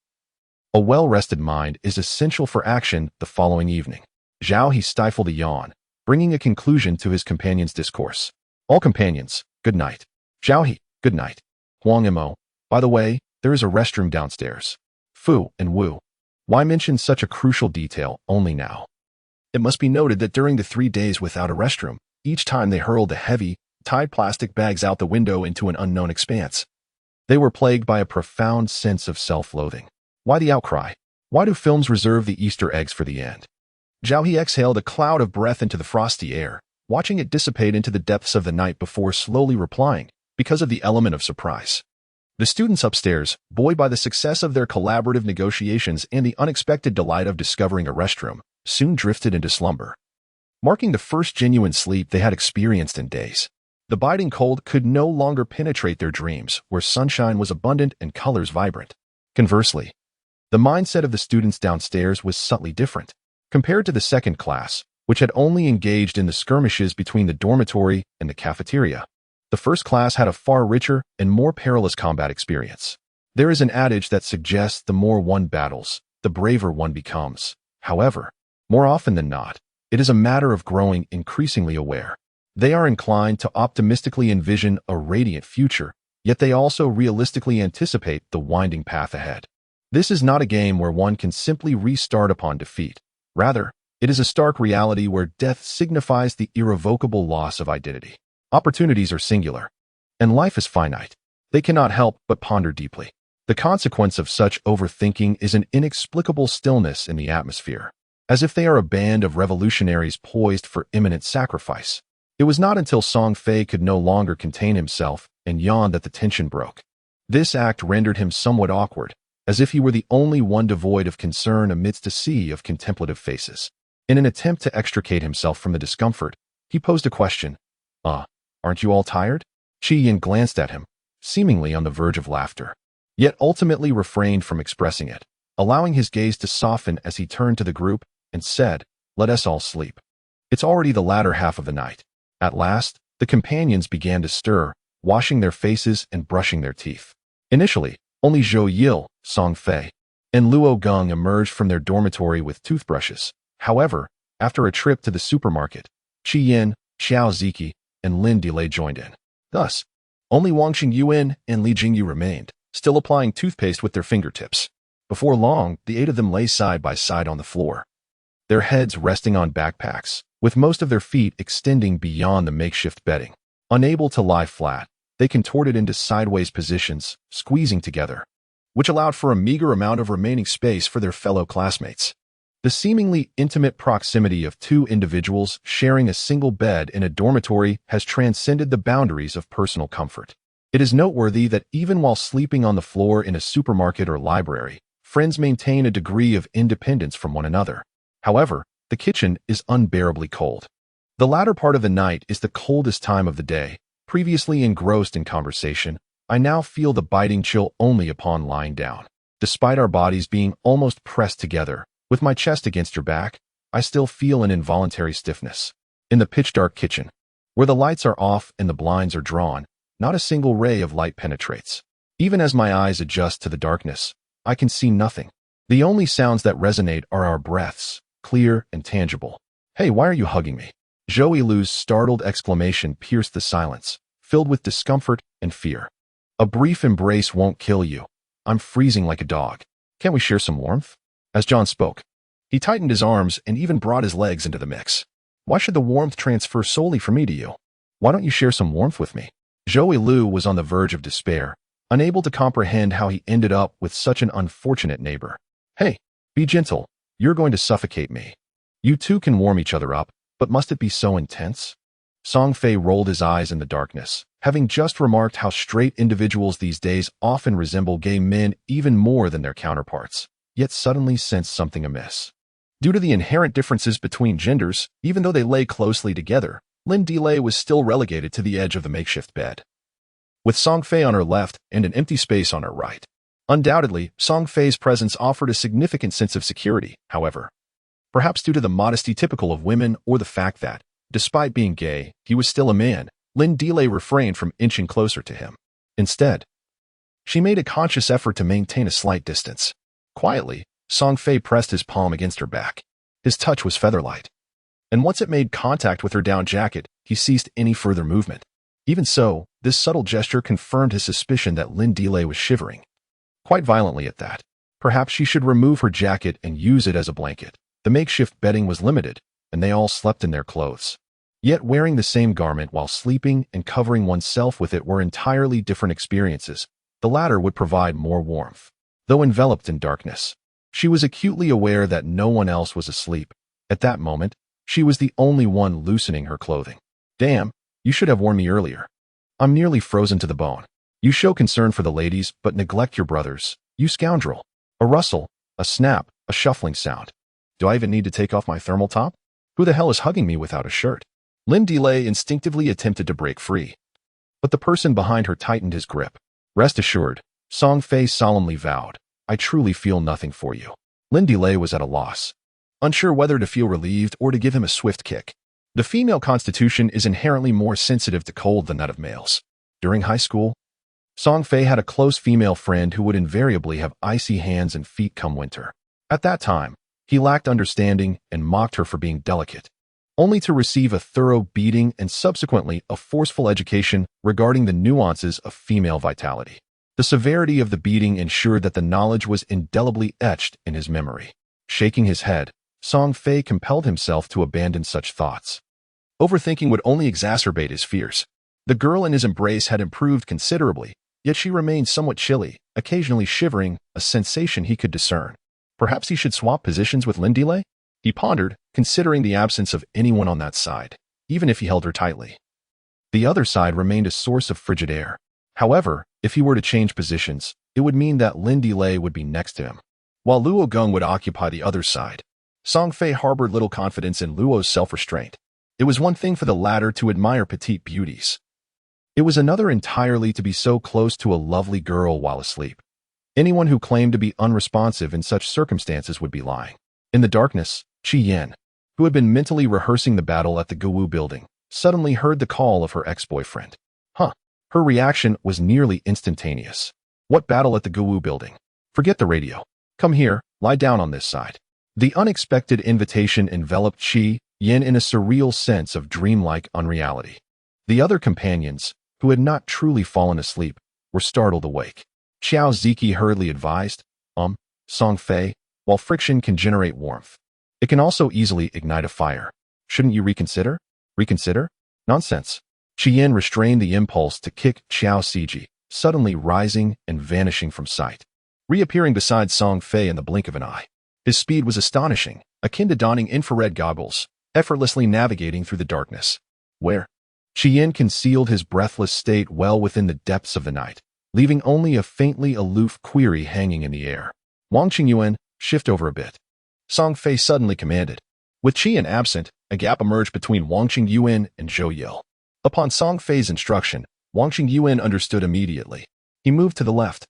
A well-rested mind is essential for action the following evening. Zhao He stifled a yawn, bringing a conclusion to his companion's discourse. All companions, good night. Zhao He, good night. Huang Mo, by the way, there is a restroom downstairs. Fu and Wu, why mention such a crucial detail only now? It must be noted that during the 3 days without a restroom, each time they hurled the heavy, tied plastic bags out the window into an unknown expanse. They were plagued by a profound sense of self-loathing. Why the outcry? Why do films reserve the Easter eggs for the end? Zhao He exhaled a cloud of breath into the frosty air, watching it dissipate into the depths of the night before slowly replying, because of the element of surprise. The students upstairs, buoyed by the success of their collaborative negotiations and the unexpected delight of discovering a restroom, soon drifted into slumber, marking the first genuine sleep they had experienced in days. The biting cold could no longer penetrate their dreams, where sunshine was abundant and colors vibrant. Conversely, the mindset of the students downstairs was subtly different. Compared to the second class, which had only engaged in the skirmishes between the dormitory and the cafeteria, the first class had a far richer and more perilous combat experience. There is an adage that suggests the more one battles, the braver one becomes. However, more often than not, it is a matter of growing increasingly aware. They are inclined to optimistically envision a radiant future, yet they also realistically anticipate the winding path ahead. This is not a game where one can simply restart upon defeat. Rather, it is a stark reality where death signifies the irrevocable loss of identity. Opportunities are singular, and life is finite. They cannot help but ponder deeply. The consequence of such overthinking is an inexplicable stillness in the atmosphere, as if they are a band of revolutionaries poised for imminent sacrifice. It was not until Song Fei could no longer contain himself and yawned that the tension broke. This act rendered him somewhat awkward, as if he were the only one devoid of concern amidst a sea of contemplative faces. In an attempt to extricate himself from the discomfort, he posed a question. Aren't you all tired? Qi Yin glanced at him, seemingly on the verge of laughter, yet ultimately refrained from expressing it, allowing his gaze to soften as he turned to the group and said, "Let us all sleep. It's already the latter half of the night." At last, the companions began to stir, washing their faces and brushing their teeth. Initially, only Zhou Yil, Song Fei, and Luo Geng emerged from their dormitory with toothbrushes. However, after a trip to the supermarket, Qi Yin, Xiao Ziki, and Lin Delay joined in. Thus, only Wang Xingyuan and Li Jingyu remained, still applying toothpaste with their fingertips. Before long, the 8 of them lay side by side on the floor, their heads resting on backpacks, with most of their feet extending beyond the makeshift bedding. Unable to lie flat, they contorted into sideways positions, squeezing together, which allowed for a meager amount of remaining space for their fellow classmates. The seemingly intimate proximity of 2 individuals sharing a single bed in a dormitory has transcended the boundaries of personal comfort. It is noteworthy that even while sleeping on the floor in a supermarket or library, friends maintain a degree of independence from one another. However, the kitchen is unbearably cold. The latter part of the night is the coldest time of the day. Previously engrossed in conversation, I now feel the biting chill only upon lying down. Despite our bodies being almost pressed together, with my chest against your back, I still feel an involuntary stiffness. In the pitch-dark kitchen, where the lights are off and the blinds are drawn, not a single ray of light penetrates. Even as my eyes adjust to the darkness, I can see nothing. The only sounds that resonate are our breaths, clear and tangible. "Hey, why are you hugging me?" Zhou Yilu's startled exclamation pierced the silence, filled with discomfort and fear. "A brief embrace won't kill you. I'm freezing like a dog. Can't we share some warmth?" As John spoke, he tightened his arms and even brought his legs into the mix. "Why should the warmth transfer solely from me to you? Why don't you share some warmth with me?" Zhou Yilu was on the verge of despair, unable to comprehend how he ended up with such an unfortunate neighbor. "Hey, be gentle. You're going to suffocate me. You two can warm each other up, but must it be so intense?" Song Fei rolled his eyes in the darkness, having just remarked how straight individuals these days often resemble gay men even more than their counterparts, yet suddenly sensed something amiss. Due to the inherent differences between genders, even though they lay closely together, Lin Delay was still relegated to the edge of the makeshift bed, with Song Fei on her left and an empty space on her right. Undoubtedly, Song Fei's presence offered a significant sense of security, however. Perhaps due to the modesty typical of women or the fact that, despite being gay, he was still a man, Lin Delay refrained from inching closer to him. Instead, she made a conscious effort to maintain a slight distance. Quietly, Song Fei pressed his palm against her back. His touch was feather-light. And once it made contact with her down jacket, he ceased any further movement. Even so, this subtle gesture confirmed his suspicion that Lin Delay was shivering. Quite violently at that. Perhaps she should remove her jacket and use it as a blanket. The makeshift bedding was limited, and they all slept in their clothes. Yet wearing the same garment while sleeping and covering oneself with it were entirely different experiences. The latter would provide more warmth. Though enveloped in darkness, she was acutely aware that no one else was asleep. At that moment, she was the only one loosening her clothing. Damn, you should have warned me earlier. I'm nearly frozen to the bone. You show concern for the ladies, but neglect your brothers. You scoundrel. A rustle, a snap, a shuffling sound. Do I even need to take off my thermal top? Who the hell is hugging me without a shirt? Lin Delay instinctively attempted to break free, but the person behind her tightened his grip. Rest assured, Song Fei solemnly vowed, I truly feel nothing for you. Lin Delay was at a loss, unsure whether to feel relieved or to give him a swift kick. The female constitution is inherently more sensitive to cold than that of males. During high school, Song Fei had a close female friend who would invariably have icy hands and feet come winter. At that time, he lacked understanding and mocked her for being delicate, only to receive a thorough beating and subsequently a forceful education regarding the nuances of female vitality. The severity of the beating ensured that the knowledge was indelibly etched in his memory. Shaking his head, Song Fei compelled himself to abandon such thoughts. Overthinking would only exacerbate his fears. The girl in his embrace had improved considerably, yet she remained somewhat chilly, occasionally shivering, a sensation he could discern. Perhaps he should swap positions with Lin Delay? He pondered, considering the absence of anyone on that side, even if he held her tightly. The other side remained a source of frigid air. However, if he were to change positions, it would mean that Lin Delay would be next to him, while Luo Gong would occupy the other side. Song Fei harbored little confidence in Luo's self-restraint. It was one thing for the latter to admire petite beauties. It was another entirely to be so close to a lovely girl while asleep. Anyone who claimed to be unresponsive in such circumstances would be lying. In the darkness, Qi Yan, who had been mentally rehearsing the battle at the Guwu building, suddenly heard the call of her ex-boyfriend. Her reaction was nearly instantaneous. What battle at the Guwu building? Forget the radio. Come here, lie down on this side. The unexpected invitation enveloped Qi Yan in a surreal sense of dreamlike unreality. The other companions, who had not truly fallen asleep, were startled awake. Xiao Ziki hurriedly advised, Song Fei, while friction can generate warmth, it can also easily ignite a fire. Shouldn't you reconsider? Reconsider? Nonsense. Qi Yan restrained the impulse to kick Xiao Ziki, suddenly rising and vanishing from sight, reappearing beside Song Fei in the blink of an eye. His speed was astonishing, akin to donning infrared goggles, effortlessly navigating through the darkness. Where? Qi Yan concealed his breathless state well within the depths of the night, leaving only a faintly aloof query hanging in the air. Wang Qingyuan, shift over a bit. Song Fei suddenly commanded. With Qi Yan absent, a gap emerged between Wang Qingyuan and Zhou Yil. Upon Song Fei's instruction, Wang Qingyuan understood immediately. He moved to the left,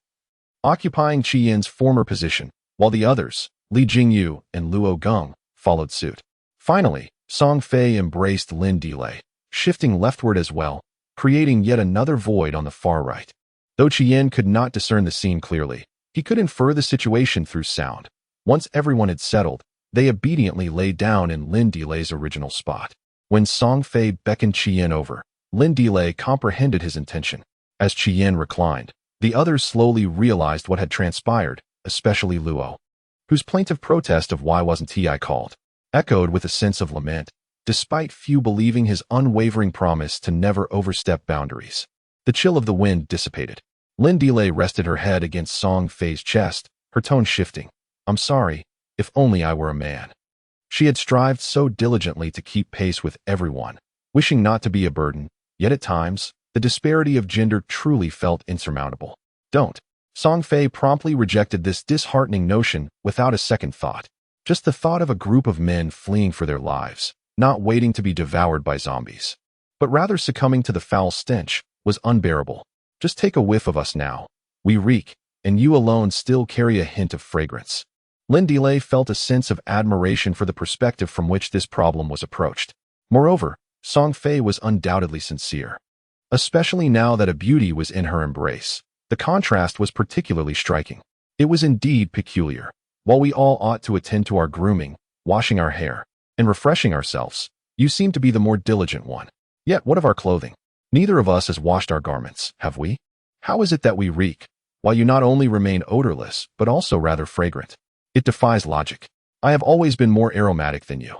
occupying Qi Yan's former position, while the others, Li Jingyu and Luo Gong, followed suit. Finally, Song Fei embraced Lin Delay, shifting leftward as well, creating yet another void on the far right. Though Qi Yan could not discern the scene clearly, he could infer the situation through sound. Once everyone had settled, they obediently lay down in Lin Delay's original spot. When Song Fei beckoned Qi Yan over, Lin Delay comprehended his intention. As Qi Yan reclined, the others slowly realized what had transpired, especially Luo, whose plaintive protest of why wasn't he called, echoed with a sense of lament, despite few believing his unwavering promise to never overstep boundaries. The chill of the wind dissipated. Lin Delay rested her head against Song Fei's chest, her tone shifting. I'm sorry, if only I were a man. She had strived so diligently to keep pace with everyone, wishing not to be a burden, yet at times, the disparity of gender truly felt insurmountable. Don't. Song Fei promptly rejected this disheartening notion without a second thought. Just the thought of a group of men fleeing for their lives, not waiting to be devoured by zombies, but rather succumbing to the foul stench, was unbearable. Just take a whiff of us now. We reek, and you alone still carry a hint of fragrance. Lin Delay felt a sense of admiration for the perspective from which this problem was approached. Moreover, Song Fei was undoubtedly sincere. Especially now that a beauty was in her embrace, the contrast was particularly striking. It was indeed peculiar. While we all ought to attend to our grooming, washing our hair, and refreshing ourselves, you seem to be the more diligent one. Yet what of our clothing? Neither of us has washed our garments, have we? How is it that we reek, while you not only remain odorless, but also rather fragrant? It defies logic. I have always been more aromatic than you.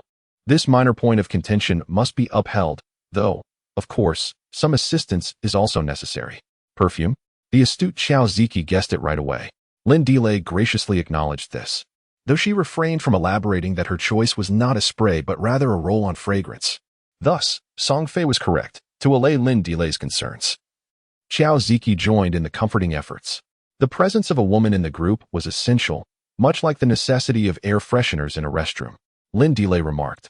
This minor point of contention must be upheld, though, of course, some assistance is also necessary. Perfume? The astute Xiao Ziki guessed it right away. Lin Delay graciously acknowledged this, though she refrained from elaborating that her choice was not a spray but rather a roll-on fragrance. Thus, Song Fei was correct, to allay Lin Delay's concerns. Xiao Ziki joined in the comforting efforts. The presence of a woman in the group was essential, much like the necessity of air fresheners in a restroom. Lin Delay remarked,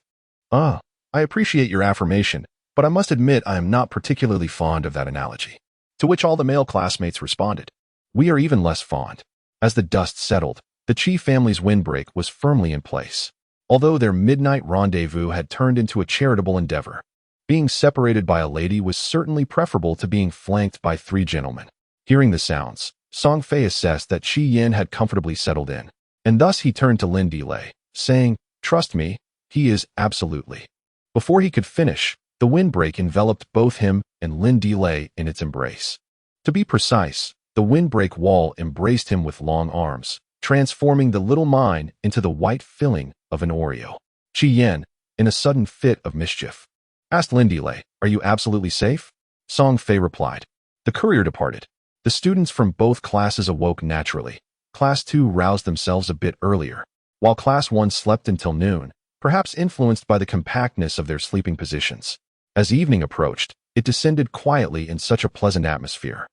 I appreciate your affirmation, but I must admit I am not particularly fond of that analogy. To which all the male classmates responded, we are even less fond. As the dust settled, the Chi family's windbreak was firmly in place. Although their midnight rendezvous had turned into a charitable endeavor, being separated by a lady was certainly preferable to being flanked by 3 gentlemen. Hearing the sounds, Song Fei assessed that Qi Yin had comfortably settled in, and thus he turned to Lin Delay, saying, trust me, he is absolutely. Before he could finish, the windbreak enveloped both him and Lin Delay in its embrace. To be precise, the windbreak wall embraced him with long arms, transforming the little mine into the white filling of an Oreo. Qi Yin, in a sudden fit of mischief, asked Lin Delay, are you absolutely safe? Song Fei replied. The courier departed. The students from both classes awoke naturally. Class 2 roused themselves a bit earlier, while Class 1 slept until noon, perhaps influenced by the compactness of their sleeping positions. As evening approached, it descended quietly in such a pleasant atmosphere.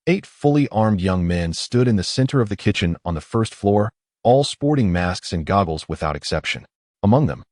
8 fully armed young men stood in the center of the kitchen on the first floor, all sporting masks and goggles without exception. Among them,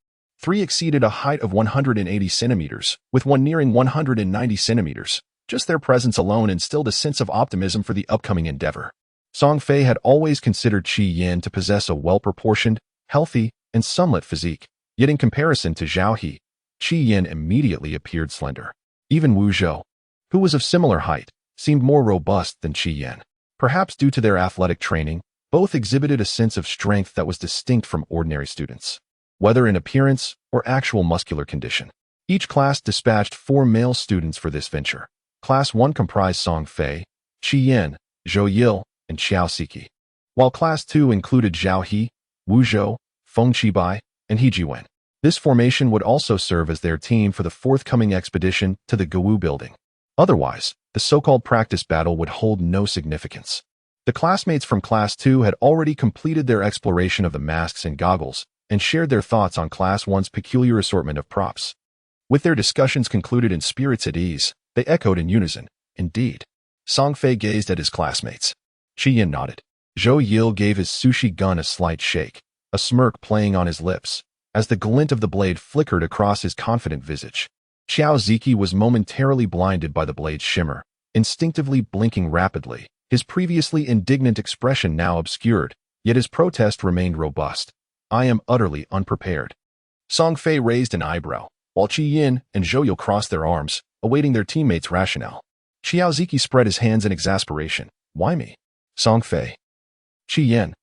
3 exceeded a height of 180 centimeters, with one nearing 190 centimeters. Just their presence alone instilled a sense of optimism for the upcoming endeavor. Song Fei had always considered Qi Yin to possess a well-proportioned, healthy, and sunlit physique, yet in comparison to Zhao He, Qi Yin immediately appeared slender. Even Wu Zhou, who was of similar height, seemed more robust than Qi Yin. Perhaps due to their athletic training, both exhibited a sense of strength that was distinct from ordinary students, whether in appearance or actual muscular condition. Each class dispatched 4 male students for this venture. Class 1 comprised Song Fei, Qi Yin, Zhou Yil, and Xiao Ziki, while Class 2 included Zhao He, Wu Zhou, Feng Qibai, and He Jiwen. This formation would also serve as their team for the forthcoming expedition to the Gawu building. Otherwise, the so-called practice battle would hold no significance. The classmates from Class 2 had already completed their exploration of the masks and goggles and shared their thoughts on Class 1's peculiar assortment of props. With their discussions concluded in spirits at ease, they echoed in unison, indeed. Song Fei gazed at his classmates. Qi Yin nodded. Zhou Yil gave his sushi gun a slight shake, a smirk playing on his lips, as the glint of the blade flickered across his confident visage. Xiao Ziki was momentarily blinded by the blade's shimmer, instinctively blinking rapidly, his previously indignant expression now obscured, yet his protest remained robust. I am utterly unprepared. Song Fei raised an eyebrow, while Qi Yin and Zhou Yil crossed their arms, awaiting their teammates' rationale. Xiao Ziki spread his hands in exasperation. Why me? Song Fei. Qi Yin.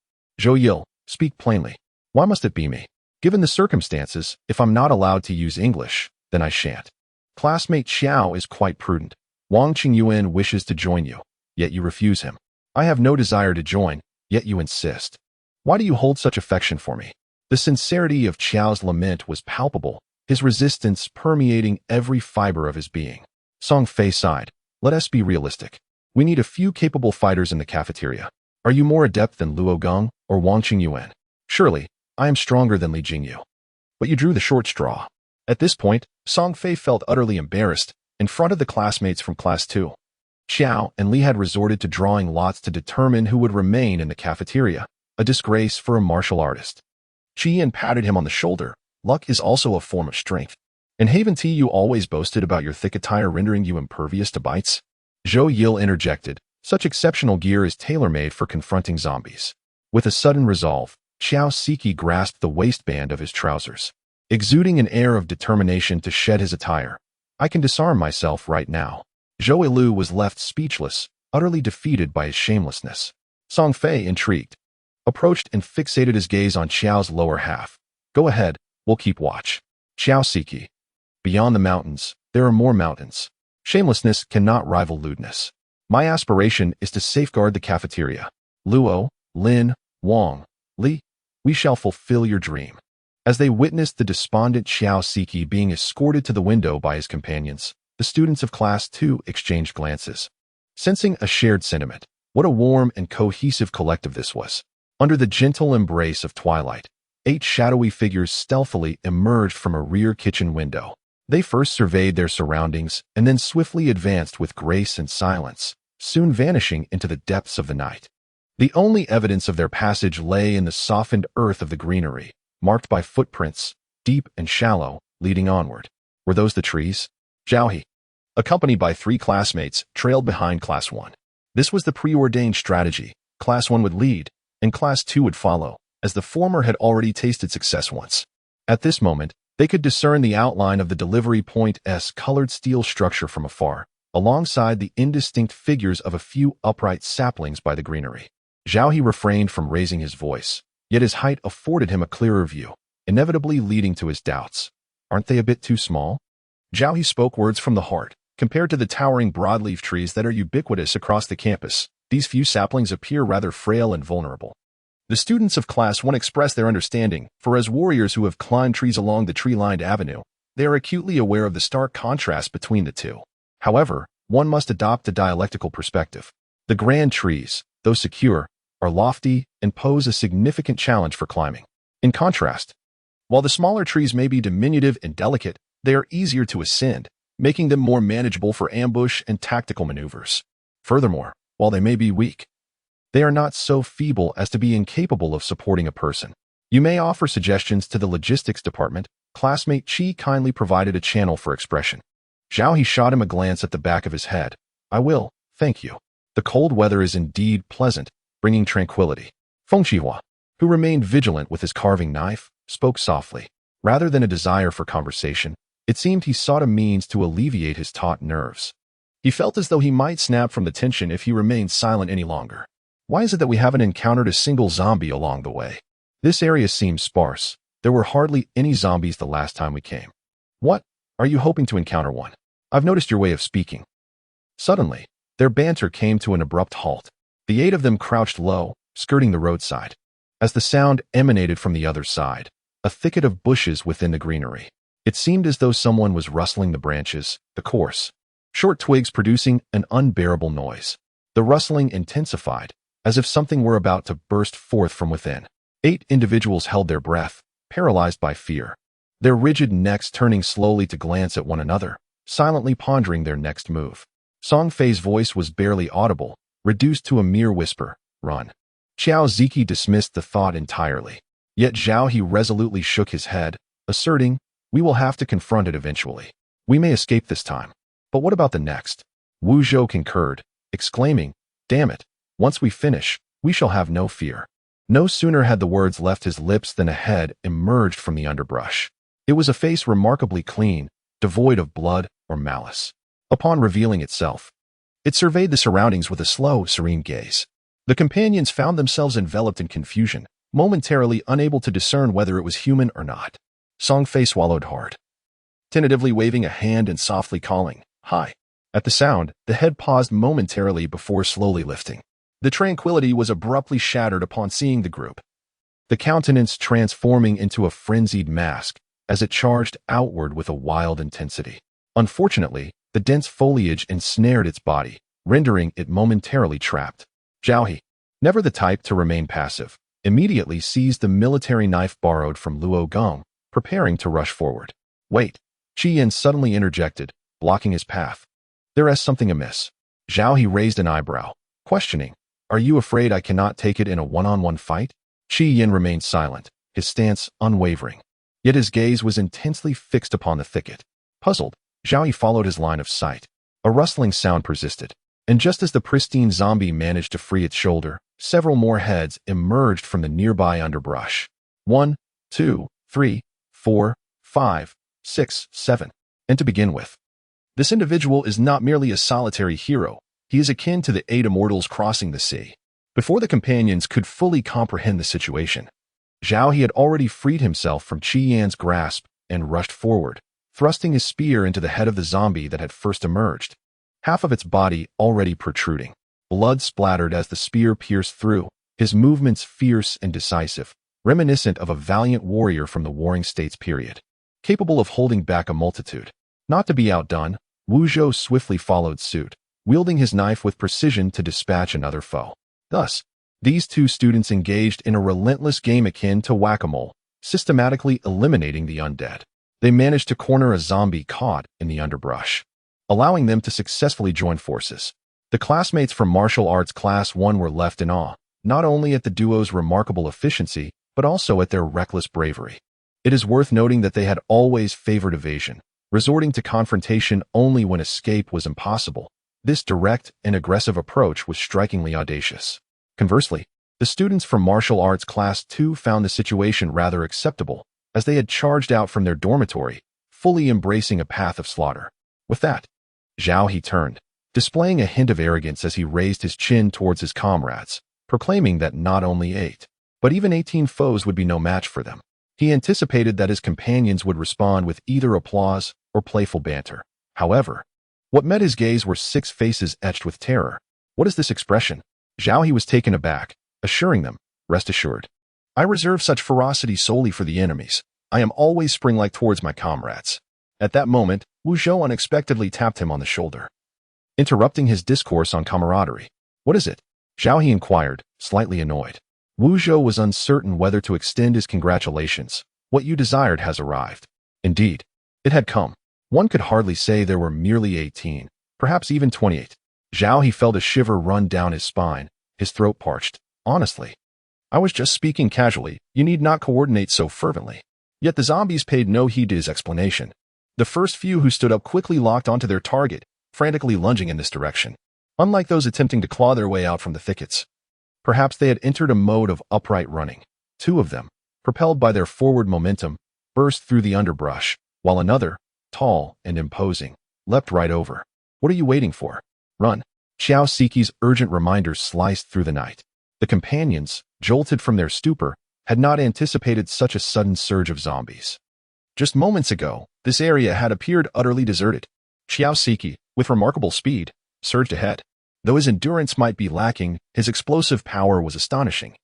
Zhou Yil, speak plainly. Why must it be me? Given the circumstances, if I'm not allowed to use English, then I shan't. Classmate Xiao is quite prudent. Wang Qingyuan wishes to join you, yet you refuse him. I have no desire to join, yet you insist. Why do you hold such affection for me? The sincerity of Xiao's lament was palpable, his resistance permeating every fiber of his being. Song Fei sighed. Let us be realistic. We need a few capable fighters in the cafeteria. Are you more adept than Luo Gong or Wang Qingyuan? Surely, I am stronger than Li Jingyu. But you drew the short straw. At this point, Song Fei felt utterly embarrassed in front of the classmates from Class 2. Xiao and Li had resorted to drawing lots to determine who would remain in the cafeteria, a disgrace for a martial artist. Qi Yin patted him on the shoulder. Luck is also a form of strength. In Haven Tea you always boasted about your thick attire rendering you impervious to bites. Zhou Yil interjected. Such exceptional gear is tailor-made for confronting zombies. With a sudden resolve, Xiao Ziki grasped the waistband of his trousers, exuding an air of determination to shed his attire. I can disarm myself right now. Zhou Yilu was left speechless, utterly defeated by his shamelessness. Song Fei intrigued. approached and fixated his gaze on Xiao's lower half. Go ahead, we'll keep watch. Xiao Siki. Beyond the mountains, there are more mountains. Shamelessness cannot rival lewdness. My aspiration is to safeguard the cafeteria. Luo, Lin, Wang, Li, we shall fulfill your dream. As they witnessed the despondent Xiao Siki being escorted to the window by his companions, the students of Class 2 exchanged glances. Sensing a shared sentiment, what a warm and cohesive collective this was. Under the gentle embrace of twilight, 8 shadowy figures stealthily emerged from a rear kitchen window. They first surveyed their surroundings and then swiftly advanced with grace and silence, soon vanishing into the depths of the night. The only evidence of their passage lay in the softened earth of the greenery, marked by footprints, deep and shallow, leading onward. Were those the trees? Zhao, accompanied by 3 classmates, trailed behind Class 1. This was the preordained strategy. Class 1 would lead, and Class 2 would follow, as the former had already tasted success once. At this moment, they could discern the outline of the delivery point's colored steel structure from afar, alongside the indistinct figures of a few upright saplings by the greenery. Zhao refrained from raising his voice, yet his height afforded him a clearer view, inevitably leading to his doubts. Aren't they a bit too small? Zhao spoke words from the heart. Compared to the towering broadleaf trees that are ubiquitous across the campus, these few saplings appear rather frail and vulnerable. The students of Class 1 express their understanding, for as warriors who have climbed trees along the tree-lined avenue, they are acutely aware of the stark contrast between the two. However, one must adopt a dialectical perspective. The grand trees, though secure, are lofty and pose a significant challenge for climbing. In contrast, while the smaller trees may be diminutive and delicate, they are easier to ascend, making them more manageable for ambush and tactical maneuvers. Furthermore, while they may be weak, they are not so feeble as to be incapable of supporting a person. You may offer suggestions to the logistics department. Classmate Chi kindly provided a channel for expression. Zhao shot him a glance at the back of his head. I will, thank you. The cold weather is indeed pleasant, bringing tranquility. Feng Qihua, who remained vigilant with his carving knife, spoke softly. Rather than a desire for conversation, it seemed he sought a means to alleviate his taut nerves. He felt as though he might snap from the tension if he remained silent any longer. Why is it that we haven't encountered a single zombie along the way? This area seems sparse. There were hardly any zombies the last time we came. What? Are you hoping to encounter one? I've noticed your way of speaking. Suddenly, their banter came to an abrupt halt. The 8 of them crouched low, skirting the roadside. As the sound emanated from the other side, a thicket of bushes within the greenery. It seemed as though someone was rustling the branches, the coarse, short twigs producing an unbearable noise. The rustling intensified, as if something were about to burst forth from within. 8 individuals held their breath, paralyzed by fear, their rigid necks turning slowly to glance at one another, silently pondering their next move. Song Fei's voice was barely audible, reduced to a mere whisper, run. Xiao Ziki dismissed the thought entirely. Yet Zhao resolutely shook his head, asserting, we will have to confront it eventually. We may escape this time. But what about the next? Wu Zhou concurred, exclaiming, damn it, once we finish, we shall have no fear. No sooner had the words left his lips than a head emerged from the underbrush. It was a face remarkably clean, devoid of blood or malice. Upon revealing itself, it surveyed the surroundings with a slow, serene gaze. The companions found themselves enveloped in confusion, momentarily unable to discern whether it was human or not. Song Fei swallowed hard, tentatively waving a hand and softly calling, hi. At the sound, the head paused momentarily before slowly lifting. The tranquility was abruptly shattered upon seeing the group, the countenance transforming into a frenzied mask as it charged outward with a wild intensity. Unfortunately, the dense foliage ensnared its body, rendering it momentarily trapped. Zhao, never the type to remain passive, immediately seized the military knife borrowed from Luo Gong, preparing to rush forward. Wait, Qi Yin suddenly interjected, blocking his path. There is something amiss. Zhao raised an eyebrow, questioning, are you afraid I cannot take it in a one-on-one fight? Qi Yin remained silent, his stance unwavering. Yet his gaze was intensely fixed upon the thicket. Puzzled, Zhao followed his line of sight. A rustling sound persisted, and just as the pristine zombie managed to free its shoulder, several more heads emerged from the nearby underbrush. 1, 2, 3, 4, 5, 6, 7. And to begin with, this individual is not merely a solitary hero, he is akin to the 8 immortals crossing the sea. Before the companions could fully comprehend the situation, Zhao He had already freed himself from Qi Yan's grasp and rushed forward, thrusting his spear into the head of the zombie that had first emerged, half of its body already protruding. Blood splattered as the spear pierced through, his movements fierce and decisive, reminiscent of a valiant warrior from the Warring States period, capable of holding back a multitude. Not to be outdone, Wu Zhou swiftly followed suit, wielding his knife with precision to dispatch another foe. Thus, these two students engaged in a relentless game akin to whack-a-mole, systematically eliminating the undead. They managed to corner a zombie caught in the underbrush, allowing them to successfully join forces. The classmates from Martial Arts Class 1 were left in awe, not only at the duo's remarkable efficiency, but also at their reckless bravery. It is worth noting that they had always favored evasion, resorting to confrontation only when escape was impossible. This direct and aggressive approach was strikingly audacious. Conversely, the students from Martial Arts Class 2 found the situation rather acceptable, as they had charged out from their dormitory, fully embracing a path of slaughter. With that, Zhao He turned, displaying a hint of arrogance as he raised his chin towards his comrades, proclaiming that not only 8, but even 18 foes would be no match for them. He anticipated that his companions would respond with either applause or playful banter. However, what met his gaze were 6 faces etched with terror. What is this expression? Zhao He was taken aback, assuring them, rest assured, I reserve such ferocity solely for the enemies. I am always spring-like towards my comrades. At that moment, Wu Zhou unexpectedly tapped him on the shoulder, interrupting his discourse on camaraderie. What is it? Zhao He inquired, slightly annoyed. Wu Zhou was uncertain whether to extend his congratulations. What you desired has arrived. Indeed, it had come. One could hardly say there were merely 18, perhaps even 28. Zhao He felt a shiver run down his spine, his throat parched. Honestly, I was just speaking casually. You need not coordinate so fervently. Yet the zombies paid no heed to his explanation. The first few who stood up quickly locked onto their target, frantically lunging in this direction. Unlike those attempting to claw their way out from the thickets, perhaps they had entered a mode of upright running. 2 of them, propelled by their forward momentum, burst through the underbrush, while another, tall and imposing, leapt right over. What are you waiting for? Run. Xiao Siki's urgent reminders sliced through the night. The companions, jolted from their stupor, had not anticipated such a sudden surge of zombies. Just moments ago, this area had appeared utterly deserted. Xiao Siki, with remarkable speed, surged ahead. Though his endurance might be lacking, his explosive power was astonishing.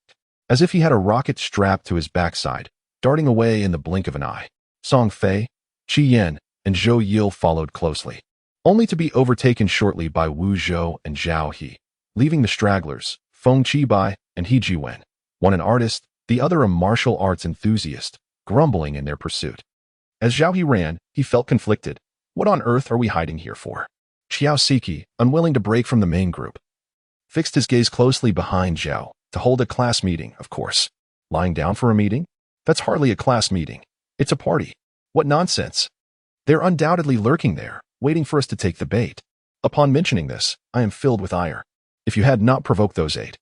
As if he had a rocket strapped to his backside, darting away in the blink of an eye. Song Fei, Qi Yan, and Zhou Yil followed closely, only to be overtaken shortly by Wu Zhou and Zhao He, leaving the stragglers, Feng Qibai and He Jiwen, one an artist, the other a martial arts enthusiast, grumbling in their pursuit. As Zhao He ran, he felt conflicted. What on earth are we hiding here for? Xiao Siki, unwilling to break from the main group, fixed his gaze closely behind Zhao, to hold a class meeting, of course. Lying down for a meeting? That's hardly a class meeting. It's a party. What nonsense. They're undoubtedly lurking there, waiting for us to take the bait. Upon mentioning this, I am filled with ire. If you had not provoked those 8,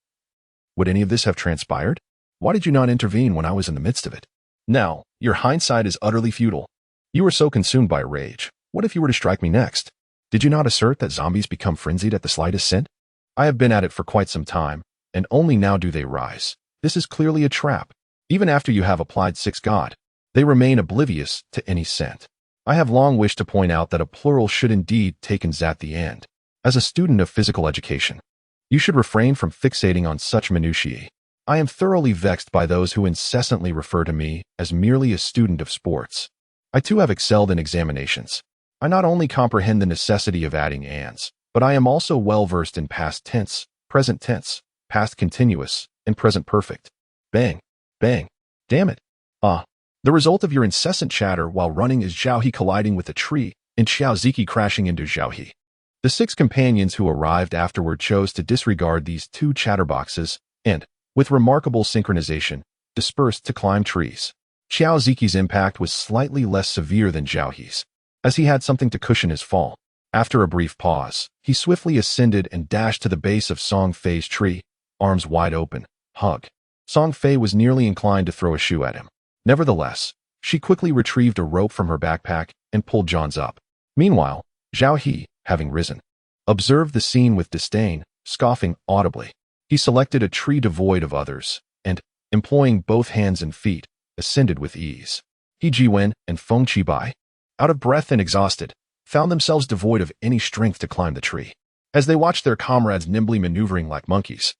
would any of this have transpired? Why did you not intervene when I was in the midst of it? Now, your hindsight is utterly futile. You were so consumed by rage. What if you were to strike me next? Did you not assert that zombies become frenzied at the slightest scent? I have been at it for quite some time, and only now do they rise. This is clearly a trap. Even after you have applied 6 God, they remain oblivious to any scent. I have long wished to point out that a plural should indeed taken at the end. As a student of physical education, you should refrain from fixating on such minutiae. I am thoroughly vexed by those who incessantly refer to me as merely a student of sports. I too have excelled in examinations. I not only comprehend the necessity of adding ands, but I am also well versed in past tense, present tense, past continuous, and present perfect. Bang, bang, damn it. The result of your incessant chatter while running is Zhao He colliding with a tree and Xiao Ziki crashing into Zhao He. The 6 companions who arrived afterward chose to disregard these 2 chatterboxes and, with remarkable synchronization, dispersed to climb trees. Xiao Ziki's impact was slightly less severe than Zhao He's, as he had something to cushion his fall. After a brief pause, he swiftly ascended and dashed to the base of Song Fei's tree, arms wide open, hug. Song Fei was nearly inclined to throw a shoe at him. Nevertheless, she quickly retrieved a rope from her backpack and pulled John's up. Meanwhile, Zhao He, having risen, observed the scene with disdain, scoffing audibly. He selected a tree devoid of others, and, employing both hands and feet, ascended with ease. He Jiwen and Feng Qibai, out of breath and exhausted, found themselves devoid of any strength to climb the tree. As they watched their comrades nimbly maneuvering like monkeys,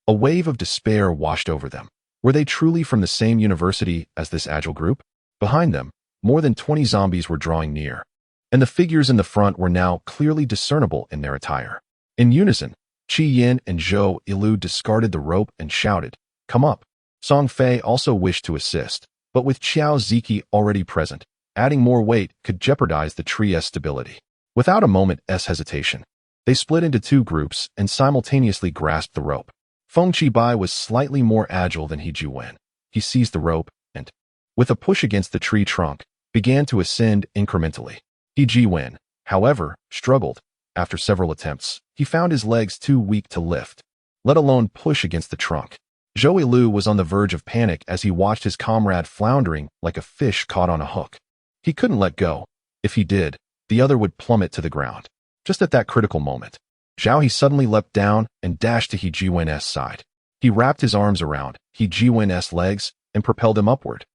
a wave of despair washed over them. Were they truly from the same university as this agile group? Behind them, more than 20 zombies were drawing near, and the figures in the front were now clearly discernible in their attire. In unison, Qi Yin and Zhou Ilu discarded the rope and shouted, "Come up!" Song Fei also wished to assist, but with Qiao Ziki already present, adding more weight could jeopardize the tree's stability. Without a moment's hesitation, they split into two groups and simultaneously grasped the rope. Feng Qibai was slightly more agile than He Jiwen. He seized the rope and, with a push against the tree trunk, began to ascend incrementally. He Jiwen, however, struggled. After several attempts, he found his legs too weak to lift, let alone push against the trunk. Zhou Ilu was on the verge of panic as he watched his comrade floundering like a fish caught on a hook. He couldn't let go. If he did, the other would plummet to the ground. Just at that critical moment, Zhao He suddenly leapt down and dashed to He Jiwen's side. He wrapped his arms around He Jiwen's legs and propelled him upward,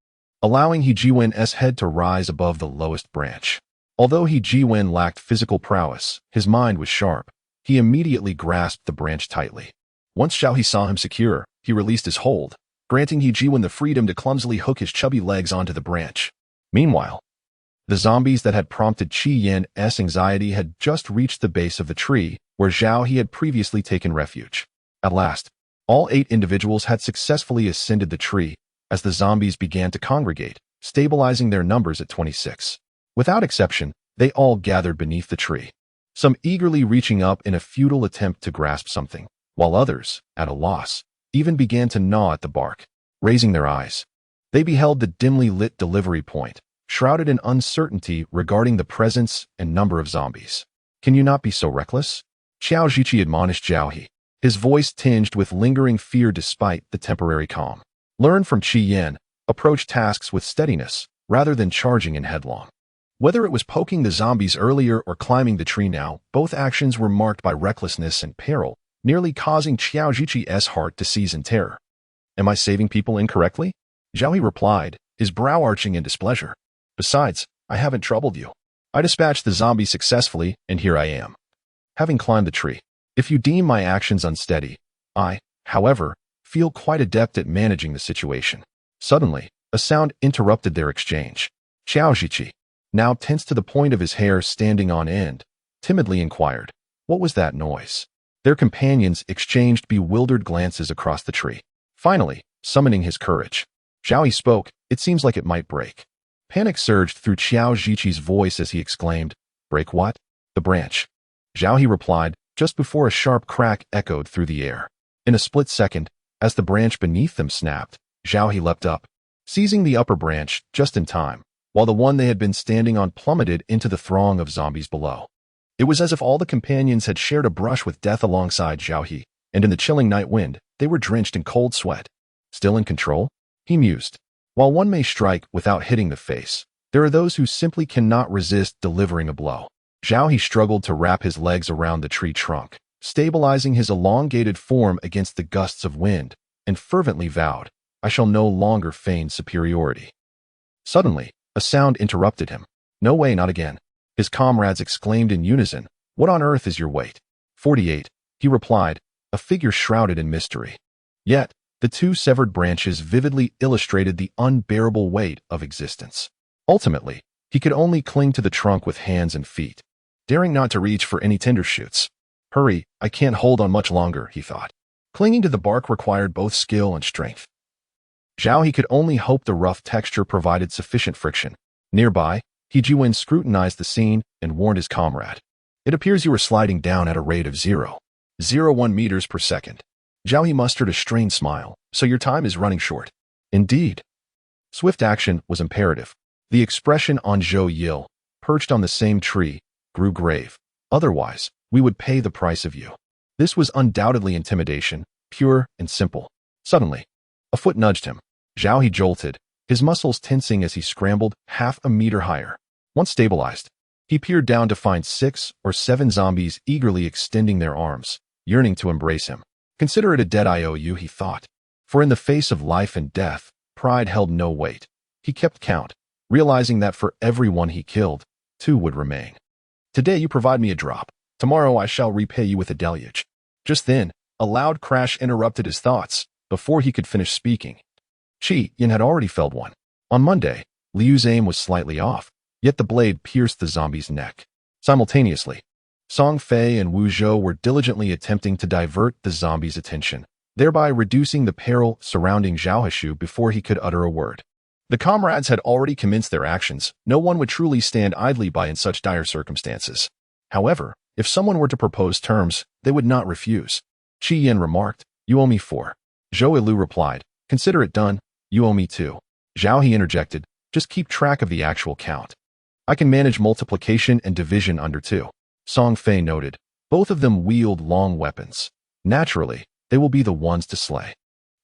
allowing He Jiwen's head to rise above the lowest branch. Although He Jiwen lacked physical prowess, his mind was sharp. He immediately grasped the branch tightly. Once Zhao He saw him secure, he released his hold, granting He Jiwen the freedom to clumsily hook his chubby legs onto the branch. Meanwhile, the zombies that had prompted Qi Yin's anxiety had just reached the base of the tree, where Zhao He had previously taken refuge. At last, all 8 individuals had successfully ascended the tree, as the zombies began to congregate, stabilizing their numbers at 26. Without exception, they all gathered beneath the tree, some eagerly reaching up in a futile attempt to grasp something, while others, at a loss, even began to gnaw at the bark. Raising their eyes, they beheld the dimly lit delivery point, shrouded in uncertainty regarding the presence and number of zombies. "Can you not be so reckless?" Qiao Zhiqi admonished Zhao He, his voice tinged with lingering fear despite the temporary calm. "Learn from Qi Yin, approach tasks with steadiness, rather than charging in headlong." Whether it was poking the zombies earlier or climbing the tree now, both actions were marked by recklessness and peril, nearly causing Qiao Zhiqi's heart to seize in terror. "Am I saving people incorrectly?" Zhao He replied, his brow arching in displeasure. "Besides, I haven't troubled you. I dispatched the zombies successfully, and here I am, having climbed the tree. If you deem my actions unsteady, I, however, feel quite adept at managing the situation." Suddenly, a sound interrupted their exchange. Qiao Zhiqi, now tense to the point of his hair standing on end, timidly inquired, "What was that noise?" Their companions exchanged bewildered glances across the tree. Finally, summoning his courage, Zhao He spoke, "It seems like it might break." Panic surged through Qiao Zhiqi's voice as he exclaimed, "Break what?" "The branch." Zhao He replied, just before a sharp crack echoed through the air. In a split second, as the branch beneath them snapped, Zhao He leapt up, seizing the upper branch just in time, while the one they had been standing on plummeted into the throng of zombies below. It was as if all the companions had shared a brush with death alongside Zhao He, and in the chilling night wind, they were drenched in cold sweat. Still in control? He mused. While one may strike without hitting the face, there are those who simply cannot resist delivering a blow. Zhao He struggled to wrap his legs around the tree trunk, stabilizing his elongated form against the gusts of wind, and fervently vowed, "I shall no longer feign superiority." Suddenly, a sound interrupted him. "No way, not again." His comrades exclaimed in unison, "What on earth is your weight?" 48, he replied, a figure shrouded in mystery. Yet, the two severed branches vividly illustrated the unbearable weight of existence. Ultimately, he could only cling to the trunk with hands and feet, daring not to reach for any tender shoots. "Hurry, I can't hold on much longer," he thought. Clinging to the bark required both skill and strength. Zhao He could only hope the rough texture provided sufficient friction. Nearby, He Jiwen scrutinized the scene and warned his comrade. "It appears you are sliding down at a rate of 0.01 meters per second. Zhao He mustered a strained smile. "So your time is running short." "Indeed." Swift action was imperative. The expression on Zhou Yil, perched on the same tree, grew grave. "Otherwise, we would pay the price of you." This was undoubtedly intimidation, pure and simple. Suddenly, a foot nudged him. Zhao He jolted, his muscles tensing as he scrambled half a meter higher. Once stabilized, he peered down to find 6 or 7 zombies eagerly extending their arms, yearning to embrace him. Consider it a debt I owe you, he thought. For in the face of life and death, pride held no weight. He kept count, realizing that for every one he killed, 2 would remain. Today you provide me a drop. Tomorrow I shall repay you with a deluge. Just then, a loud crash interrupted his thoughts. Before he could finish speaking, Qi Yin had already felled one. On Monday, Liu's aim was slightly off, yet the blade pierced the zombie's neck. Simultaneously, Song Fei and Wu Zhou were diligently attempting to divert the zombie's attention, thereby reducing the peril surrounding Zhao Heshu before he could utter a word. The comrades had already commenced their actions. No one would truly stand idly by in such dire circumstances. However, if someone were to propose terms, they would not refuse. Qi Yin remarked, "You owe me 4. Zhou Ilu replied, "Consider it done. You owe me 2. Zhao He interjected, "Just keep track of the actual count. I can manage multiplication and division under 2. Song Fei noted, "Both of them wield long weapons. Naturally, they will be the ones to slay."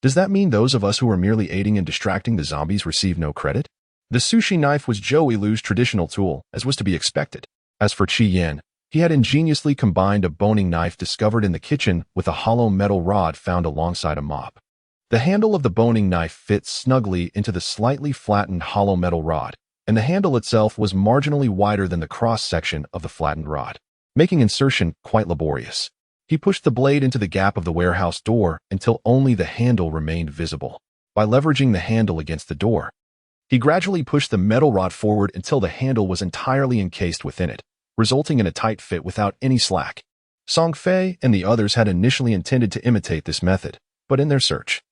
Does that mean those of us who are merely aiding and distracting the zombies receive no credit? The sushi knife was Zhou Ilu's traditional tool, as was to be expected. As for Qi Yin, he had ingeniously combined a boning knife discovered in the kitchen with a hollow metal rod found alongside a mop. The handle of the boning knife fit snugly into the slightly flattened hollow metal rod, and the handle itself was marginally wider than the cross-section of the flattened rod, making insertion quite laborious. He pushed the blade into the gap of the warehouse door until only the handle remained visible. By leveraging the handle against the door, he gradually pushed the metal rod forward until the handle was entirely encased within it, resulting in a tight fit without any slack. Song Fei and the others had initially intended to imitate this method, but in their search,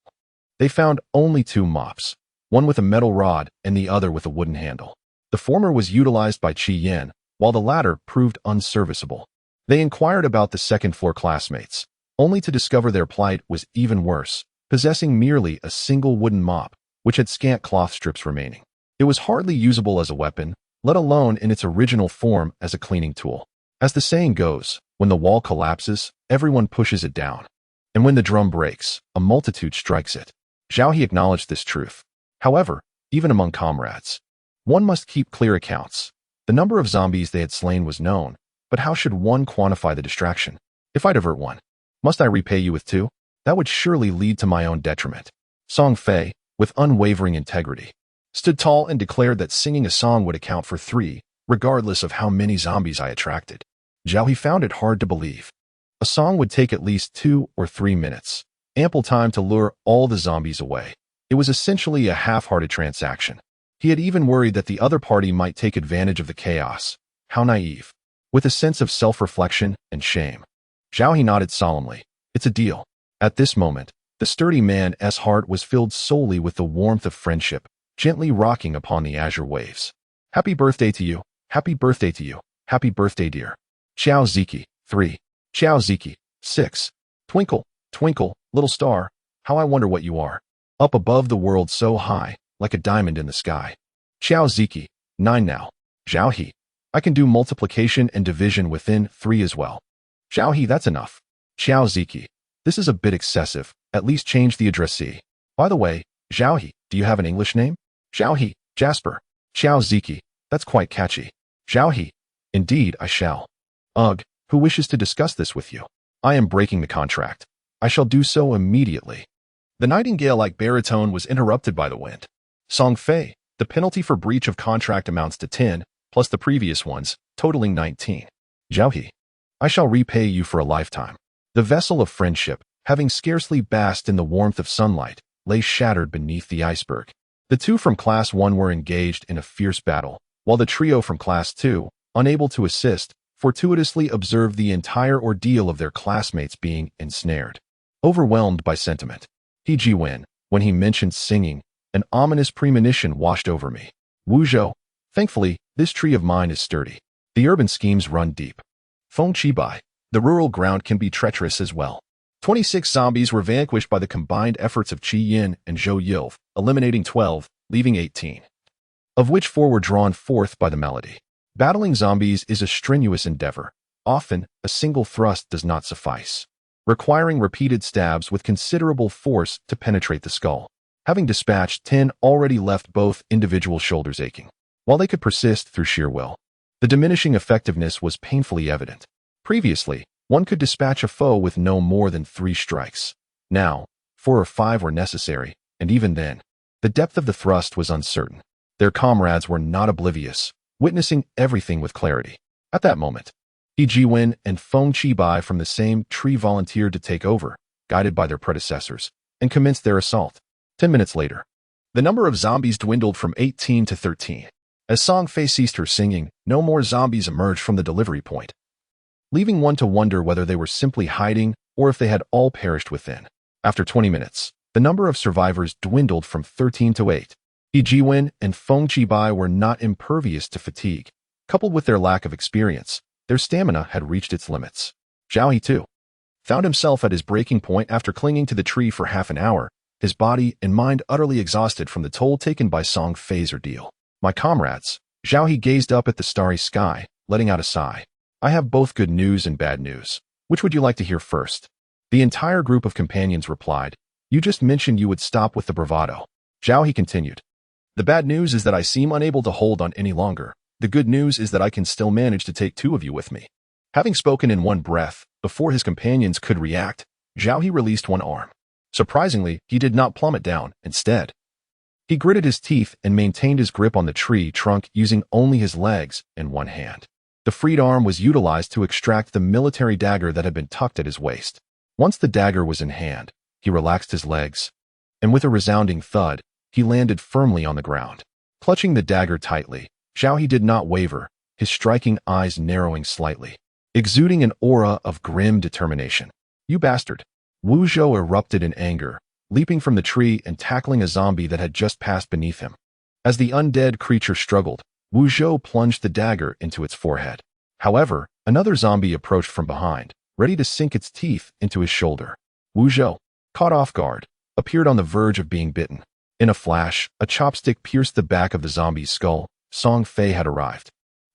they found only 2 mops, one with a metal rod and the other with a wooden handle. The former was utilized by Qi Yin, while the latter proved unserviceable. They inquired about the second-floor classmates, only to discover their plight was even worse, possessing merely a single wooden mop, which had scant cloth strips remaining. It was hardly usable as a weapon, let alone in its original form as a cleaning tool. As the saying goes, when the wall collapses, everyone pushes it down. And when the drum breaks, a multitude strikes it. Zhao He acknowledged this truth. However, even among comrades, one must keep clear accounts. The number of zombies they had slain was known, but how should one quantify the distraction? If I divert 1, must I repay you with 2? That would surely lead to my own detriment. Song Fei, with unwavering integrity, stood tall and declared that singing a song would account for 3, regardless of how many zombies I attracted. Zhao He found it hard to believe. A song would take at least 2 or 3 minutes, ample time to lure all the zombies away. It was essentially a half-hearted transaction. He had even worried that the other party might take advantage of the chaos. How naive. With a sense of self-reflection and shame, Zhao He nodded solemnly. It's a deal. At this moment, the sturdy man's heart was filled solely with the warmth of friendship, gently rocking upon the azure waves. Happy birthday to you. Happy birthday to you. Happy birthday, dear. Xiao Ziki, 3. Xiao Ziki, 6. Twinkle, twinkle, little star, how I wonder what you are. Up above the world so high, like a diamond in the sky. Xiao Ziki, 9 now. Zhao He, I can do multiplication and division within 3 as well. Zhao He, that's enough. Xiao Ziki, this is a bit excessive, at least change the addressee. By the way, Zhao He, do you have an English name? Zhao He, Jasper. Xiao Ziki, that's quite catchy. Zhao He, indeed I shall. Ugh, who wishes to discuss this with you? I am breaking the contract. I shall do so immediately. The nightingale-like baritone was interrupted by the wind. Song Fei, the penalty for breach of contract amounts to 10, plus the previous ones, totaling 19. Zhao He, I shall repay you for a lifetime. The vessel of friendship, having scarcely basked in the warmth of sunlight, lay shattered beneath the iceberg. The 2 from Class 1 were engaged in a fierce battle, while the trio from Class 2, unable to assist, fortuitously observed the entire ordeal of their classmates being ensnared. Overwhelmed by sentiment, He Jiwen, when he mentioned singing, an ominous premonition washed over me. Wu Zhou, thankfully, this tree of mine is sturdy. The urban schemes run deep. Feng Qibai, the rural ground can be treacherous as well. 26 zombies were vanquished by the combined efforts of Qi Yin and Zhou Yilf, eliminating 12, leaving 18, of which 4 were drawn forth by the melody. Battling zombies is a strenuous endeavor. Often, a single thrust does not suffice, requiring repeated stabs with considerable force to penetrate the skull. Having dispatched 10 already left both individual shoulders aching. While they could persist through sheer will, the diminishing effectiveness was painfully evident. Previously, One could dispatch a foe with no more than 3 strikes. Now, 4 or 5 were necessary, and even then, the depth of the thrust was uncertain. Their comrades were not oblivious, witnessing everything with clarity. At that moment, He Jiwen and Feng Qibai from the same tree volunteered to take over, guided by their predecessors, and commenced their assault. 10 minutes later, the number of zombies dwindled from 18 to 13. As Song Fei ceased her singing, no more zombies emerged from the delivery point, leaving one to wonder whether they were simply hiding or if they had all perished within. After 20 minutes, the number of survivors dwindled from 13 to 8. He Jiwen and Feng Qibai were not impervious to fatigue. Coupled with their lack of experience, their stamina had reached its limits. Zhao He, too, found himself at his breaking point after clinging to the tree for half an hour, his body and mind utterly exhausted from the toll taken by Song Fei's ordeal. My comrades, Zhao He gazed up at the starry sky, letting out a sigh. I have both good news and bad news. Which would you like to hear first? The entire group of companions replied, You just mentioned you would stop with the bravado. Zhao He continued. The bad news is that I seem unable to hold on any longer. The good news is that I can still manage to take 2 of you with me. Having spoken in one breath, before his companions could react, Zhao He released one arm. Surprisingly, he did not plummet down. Instead, he gritted his teeth and maintained his grip on the tree trunk using only his legs and one hand. The freed arm was utilized to extract the military dagger that had been tucked at his waist. Once the dagger was in hand, he relaxed his legs, and with a resounding thud, he landed firmly on the ground. Clutching the dagger tightly, Zhao He did not waver, his striking eyes narrowing slightly, exuding an aura of grim determination. You bastard! Wu Zhou erupted in anger, leaping from the tree and tackling a zombie that had just passed beneath him. As the undead creature struggled, Wu Zhou plunged the dagger into its forehead. However, another zombie approached from behind, ready to sink its teeth into his shoulder. Wu Zhou, caught off guard, appeared on the verge of being bitten. In a flash, a chopstick pierced the back of the zombie's skull. Song Fei had arrived.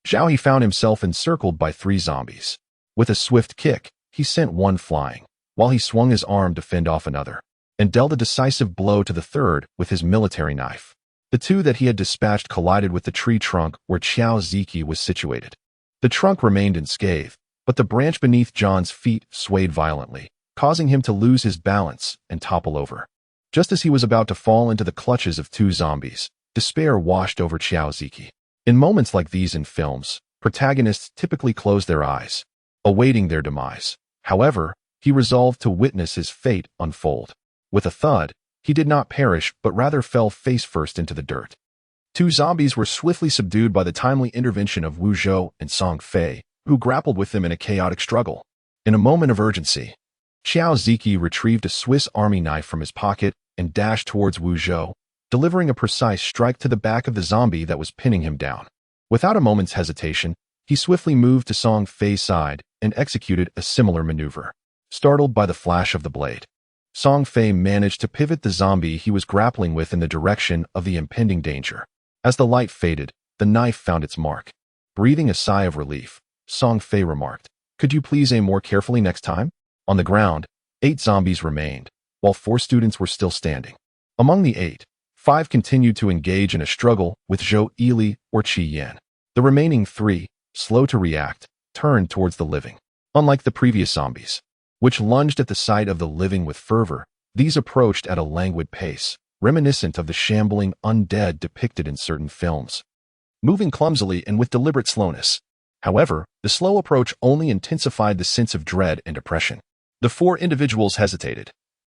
Zhao He found himself encircled by 3 zombies. With a swift kick, he sent one flying, while he swung his arm to fend off another, and dealt a decisive blow to the third with his military knife. The 2 that he had dispatched collided with the tree trunk where Qiao Ziki was situated. The trunk remained unscathed, but the branch beneath John's feet swayed violently, causing him to lose his balance and topple over. Just as he was about to fall into the clutches of 2 zombies, despair washed over Qiao Ziki. In moments like these in films, protagonists typically close their eyes, awaiting their demise. However, he resolved to witness his fate unfold. With a thud, he did not perish but rather fell face first into the dirt. 2 zombies were swiftly subdued by the timely intervention of Wu Zhou and Song Fei, who grappled with them in a chaotic struggle. In a moment of urgency, Qiao Ziki retrieved a Swiss Army knife from his pocket and dashed towards Wu Zhou, delivering a precise strike to the back of the zombie that was pinning him down. Without a moment's hesitation, he swiftly moved to Song Fei's side and executed a similar maneuver. Startled by the flash of the blade, Song Fei managed to pivot the zombie he was grappling with in the direction of the impending danger. As the light faded, the knife found its mark. Breathing a sigh of relief, Song Fei remarked, Could you please aim more carefully next time? On the ground, 8 zombies remained, while 4 students were still standing. Among the 8, 5 continued to engage in a struggle with Zhou Yili or Qi Yan. The remaining 3, slow to react, turned towards the living. Unlike the previous zombies, which lunged at the sight of the living with fervor, these approached at a languid pace, reminiscent of the shambling undead depicted in certain films, moving clumsily and with deliberate slowness. However, the slow approach only intensified the sense of dread and oppression. The 4 individuals hesitated,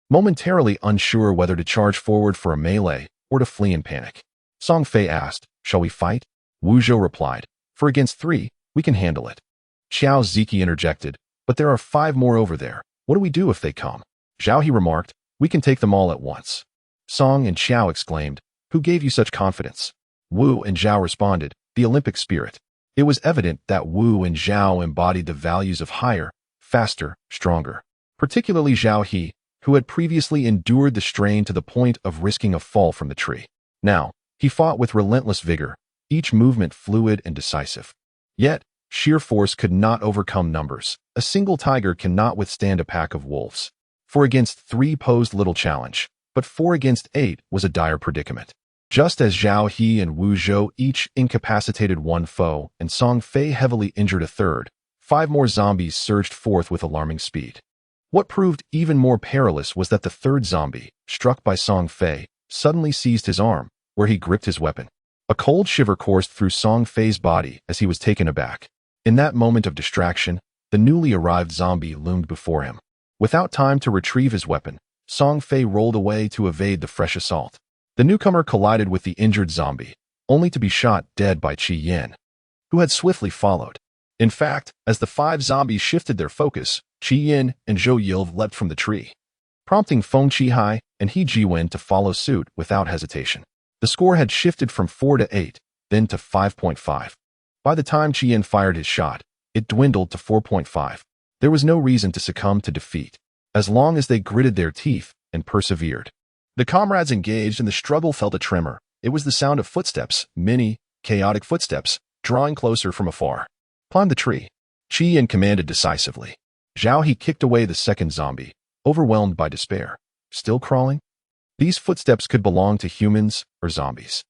momentarily unsure whether to charge forward for a melee or to flee in panic. Song Fei asked, Shall we fight? Wu Zhou replied, For against 3, we can handle it. Qiao Ziki interjected, But there are 5 more over there. What do we do if they come? Zhao He remarked, We can take them all at once. Song and Qiao exclaimed, Who gave you such confidence? Wu and Zhao responded, The Olympic spirit. It was evident that Wu and Zhao embodied the values of higher, faster, stronger. Particularly Zhao He, who had previously endured the strain to the point of risking a fall from the tree. Now, he fought with relentless vigor, each movement fluid and decisive. Yet, sheer force could not overcome numbers. A single tiger cannot withstand a pack of wolves. 4 against 3 posed little challenge, but 4 against 8 was a dire predicament. Just as Zhao He and Wu Zhou each incapacitated 1 foe and Song Fei heavily injured a third, 5 more zombies surged forth with alarming speed. What proved even more perilous was that the third zombie, struck by Song Fei, suddenly seized his arm, where he gripped his weapon. A cold shiver coursed through Song Fei's body as he was taken aback. In that moment of distraction, the newly arrived zombie loomed before him. Without time to retrieve his weapon, Song Fei rolled away to evade the fresh assault. The newcomer collided with the injured zombie, only to be shot dead by Qi Yin, who had swiftly followed. In fact, as the 5 zombies shifted their focus, Qi Yin and Zhou Yilv leapt from the tree, prompting Feng Qihai and He Jiwen to follow suit without hesitation. The score had shifted from 4 to 8, then to 5.5. By the time Qi Yin fired his shot, it dwindled to 4.5. There was no reason to succumb to defeat, as long as they gritted their teeth and persevered. The comrades engaged and the struggle felt a tremor. It was the sound of footsteps, many, chaotic footsteps, drawing closer from afar. Climb the tree, Qi Yin commanded decisively. Zhao He kicked away the second zombie, overwhelmed by despair. Still crawling? These footsteps could belong to humans or zombies.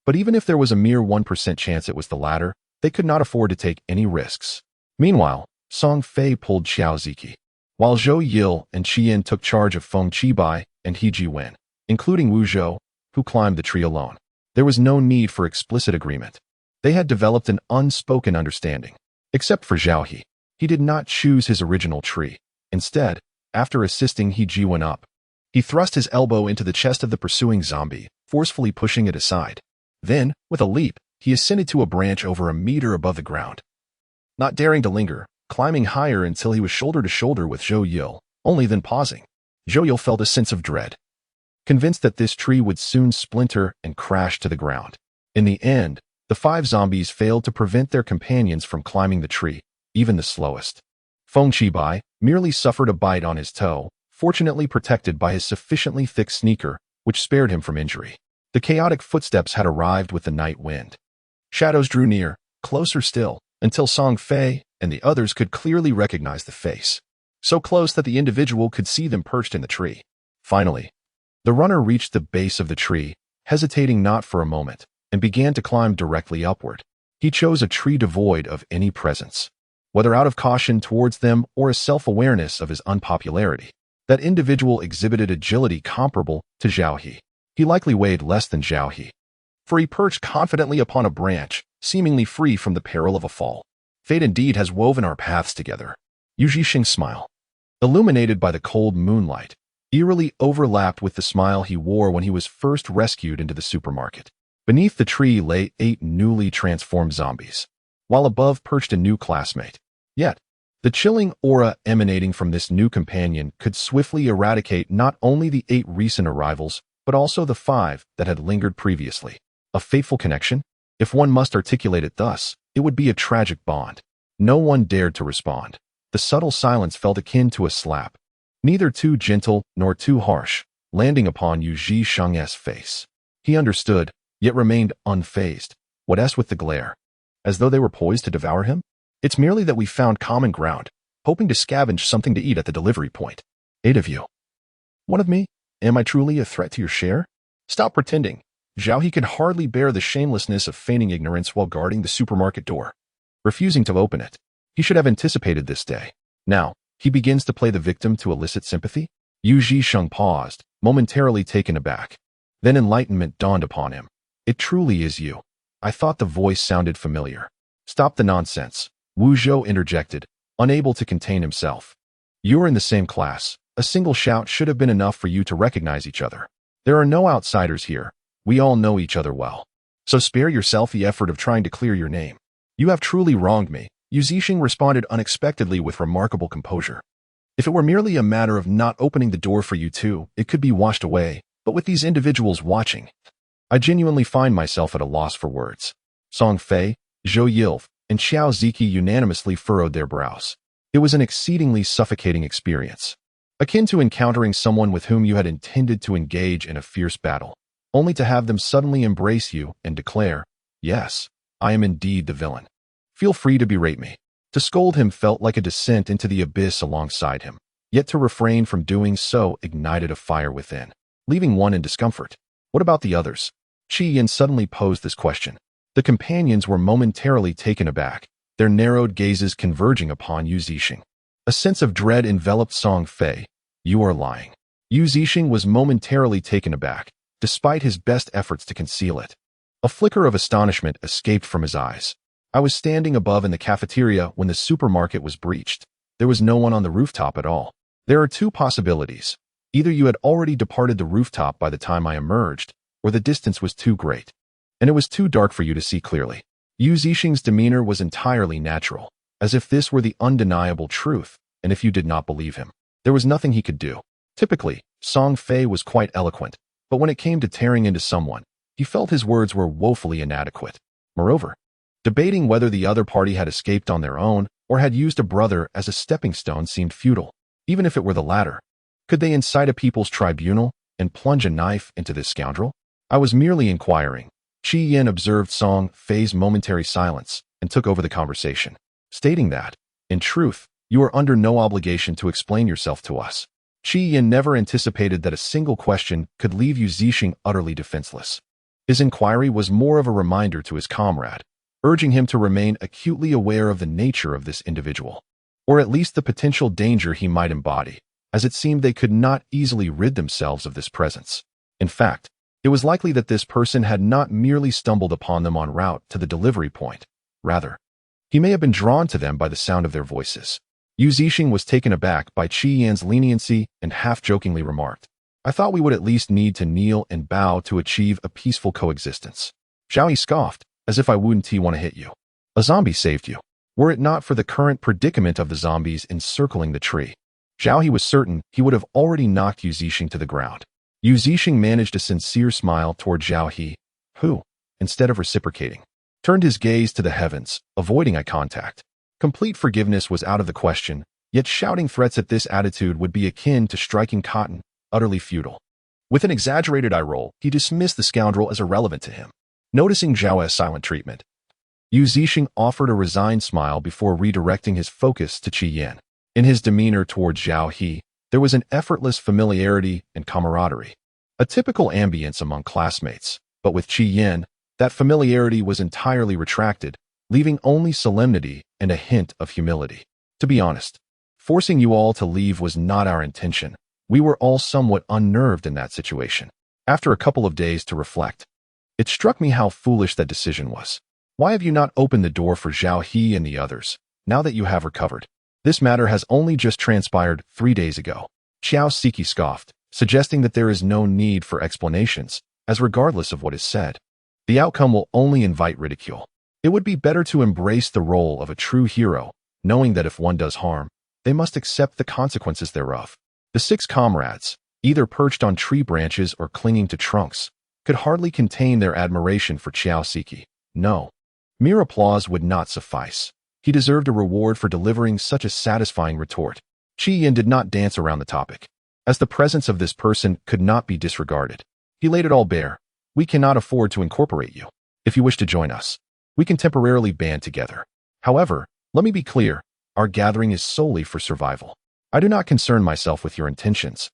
But even if there was a mere 1% chance it was the latter, they could not afford to take any risks. Meanwhile, Song Fei pulled Xiao Ziki, while Zhou Yil and Qi Yin took charge of Feng Qibai and He Jiwen, including Wu Zhou, who climbed the tree alone. There was no need for explicit agreement. They had developed an unspoken understanding. Except for Zhao He. He did not choose his original tree. Instead, after assisting He Jiwen up, he thrust his elbow into the chest of the pursuing zombie, forcefully pushing it aside. Then, with a leap, he ascended to a branch over a meter above the ground. Not daring to linger, climbing higher until he was shoulder to shoulder with Zhou Yil, only then pausing. Zhou Yil felt a sense of dread, convinced that this tree would soon splinter and crash to the ground. In the end, the 5 zombies failed to prevent their companions from climbing the tree, even the slowest. Feng Qibai merely suffered a bite on his toe, fortunately protected by his sufficiently thick sneaker, which spared him from injury. The chaotic footsteps had arrived with the night wind. Shadows drew near, closer still, until Song Fei and the others could clearly recognize the face, so close that the individual could see them perched in the tree. Finally, the runner reached the base of the tree, hesitating not for a moment, and began to climb directly upward. He chose a tree devoid of any presence, whether out of caution towards them or a self-awareness of his unpopularity. That individual exhibited agility comparable to Zhao He. He likely weighed less than Zhao He, for he perched confidently upon a branch, seemingly free from the peril of a fall. Fate indeed has woven our paths together. Yu Zhixing's smile, illuminated by the cold moonlight, eerily overlapped with the smile he wore when he was first rescued into the supermarket. Beneath the tree lay 8 newly transformed zombies, while above perched a new classmate. Yet, the chilling aura emanating from this new companion could swiftly eradicate not only the 8 recent arrivals, but also the 5 that had lingered previously. A fateful connection? If one must articulate it thus, it would be a tragic bond. No one dared to respond. The subtle silence felt akin to a slap, neither too gentle nor too harsh, landing upon Yu Zhixing's face. He understood, yet remained unfazed. What s with the glare? As though they were poised to devour him? It's merely that we found common ground, hoping to scavenge something to eat at the delivery point. 8 of you. 1 of me? Am I truly a threat to your share? Stop pretending. Zhao He could hardly bear the shamelessness of feigning ignorance while guarding the supermarket door, refusing to open it. He should have anticipated this day. Now, he begins to play the victim to elicit sympathy? Yu Zhixing paused, momentarily taken aback. Then enlightenment dawned upon him. It truly is you. I thought the voice sounded familiar. Stop the nonsense, Wu Zhou interjected, unable to contain himself. You're in the same class. A single shout should have been enough for you to recognize each other. There are no outsiders here. We all know each other well. So spare yourself the effort of trying to clear your name. You have truly wronged me, Yu Zhixing responded unexpectedly with remarkable composure. If it were merely a matter of not opening the door for you two, it could be washed away, but with these individuals watching, I genuinely find myself at a loss for words. Song Fei, Zhou Yilv, and Xiao Ziki unanimously furrowed their brows. It was an exceedingly suffocating experience, akin to encountering someone with whom you had intended to engage in a fierce battle, only to have them suddenly embrace you and declare, "Yes, I am indeed the villain. Feel free to berate me." To scold him felt like a descent into the abyss alongside him, yet to refrain from doing so ignited a fire within, leaving one in discomfort. What about the others? Qi Yin suddenly posed this question. The companions were momentarily taken aback, their narrowed gazes converging upon Yu Zixing. A sense of dread enveloped Song Fei. You are lying. Yu Zixing was momentarily taken aback, despite his best efforts to conceal it. A flicker of astonishment escaped from his eyes. I was standing above in the cafeteria when the supermarket was breached. There was no one on the rooftop at all. There are two possibilities. Either you had already departed the rooftop by the time I emerged, or the distance was too great, and it was too dark for you to see clearly. Yu Zixing's demeanor was entirely natural, as if this were the undeniable truth, and if you did not believe him, there was nothing he could do. Typically, Song Fei was quite eloquent, but when it came to tearing into someone, he felt his words were woefully inadequate. Moreover, debating whether the other party had escaped on their own or had used a brother as a stepping stone seemed futile, even if it were the latter. Could they incite a people's tribunal and plunge a knife into this scoundrel? I was merely inquiring. Qi Yin observed Song Fei's momentary silence and took over the conversation, stating that, in truth, you are under no obligation to explain yourself to us. Qi Yin never anticipated that a single question could leave Yu Zixing utterly defenseless. His inquiry was more of a reminder to his comrade, urging him to remain acutely aware of the nature of this individual, or at least the potential danger he might embody, as it seemed they could not easily rid themselves of this presence. In fact, it was likely that this person had not merely stumbled upon them en route to the delivery point. Rather, he may have been drawn to them by the sound of their voices. Yu Zixing was taken aback by Qi Yan's leniency and half-jokingly remarked, I thought we would at least need to kneel and bow to achieve a peaceful coexistence. Zhao Yi scoffed, as if I wouldn't want to hit you. A zombie saved you. Were it not for the current predicament of the zombies encircling the tree, Zhao Yi was certain he would have already knocked Yu Zixing to the ground. Yu Zixing managed a sincere smile toward Zhao Yi, who, instead of reciprocating, turned his gaze to the heavens, avoiding eye contact. Complete forgiveness was out of the question, yet shouting threats at this attitude would be akin to striking cotton, utterly futile. With an exaggerated eye roll, he dismissed the scoundrel as irrelevant to him. Noticing Zhao's silent treatment, Yu Zixing offered a resigned smile before redirecting his focus to Qi Yan. In his demeanor towards Zhao Yi, there was an effortless familiarity and camaraderie, a typical ambience among classmates, but with Qi Yan, that familiarity was entirely retracted, leaving only solemnity and a hint of humility. To be honest, forcing you all to leave was not our intention. We were all somewhat unnerved in that situation. After a couple of days to reflect, it struck me how foolish that decision was. Why have you not opened the door for Zhao Yi and the others, now that you have recovered? This matter has only just transpired 3 days ago. Xiao Siki scoffed, suggesting that there is no need for explanations, as regardless of what is said, the outcome will only invite ridicule. It would be better to embrace the role of a true hero, knowing that if one does harm, they must accept the consequences thereof. The 6 comrades, either perched on tree branches or clinging to trunks, could hardly contain their admiration for Xiao Siki. No, mere applause would not suffice. He deserved a reward for delivering such a satisfying retort. Qi Yin did not dance around the topic, as the presence of this person could not be disregarded. He laid it all bare. We cannot afford to incorporate you. If you wish to join us, we can temporarily band together. However, let me be clear, our gathering is solely for survival. I do not concern myself with your intentions,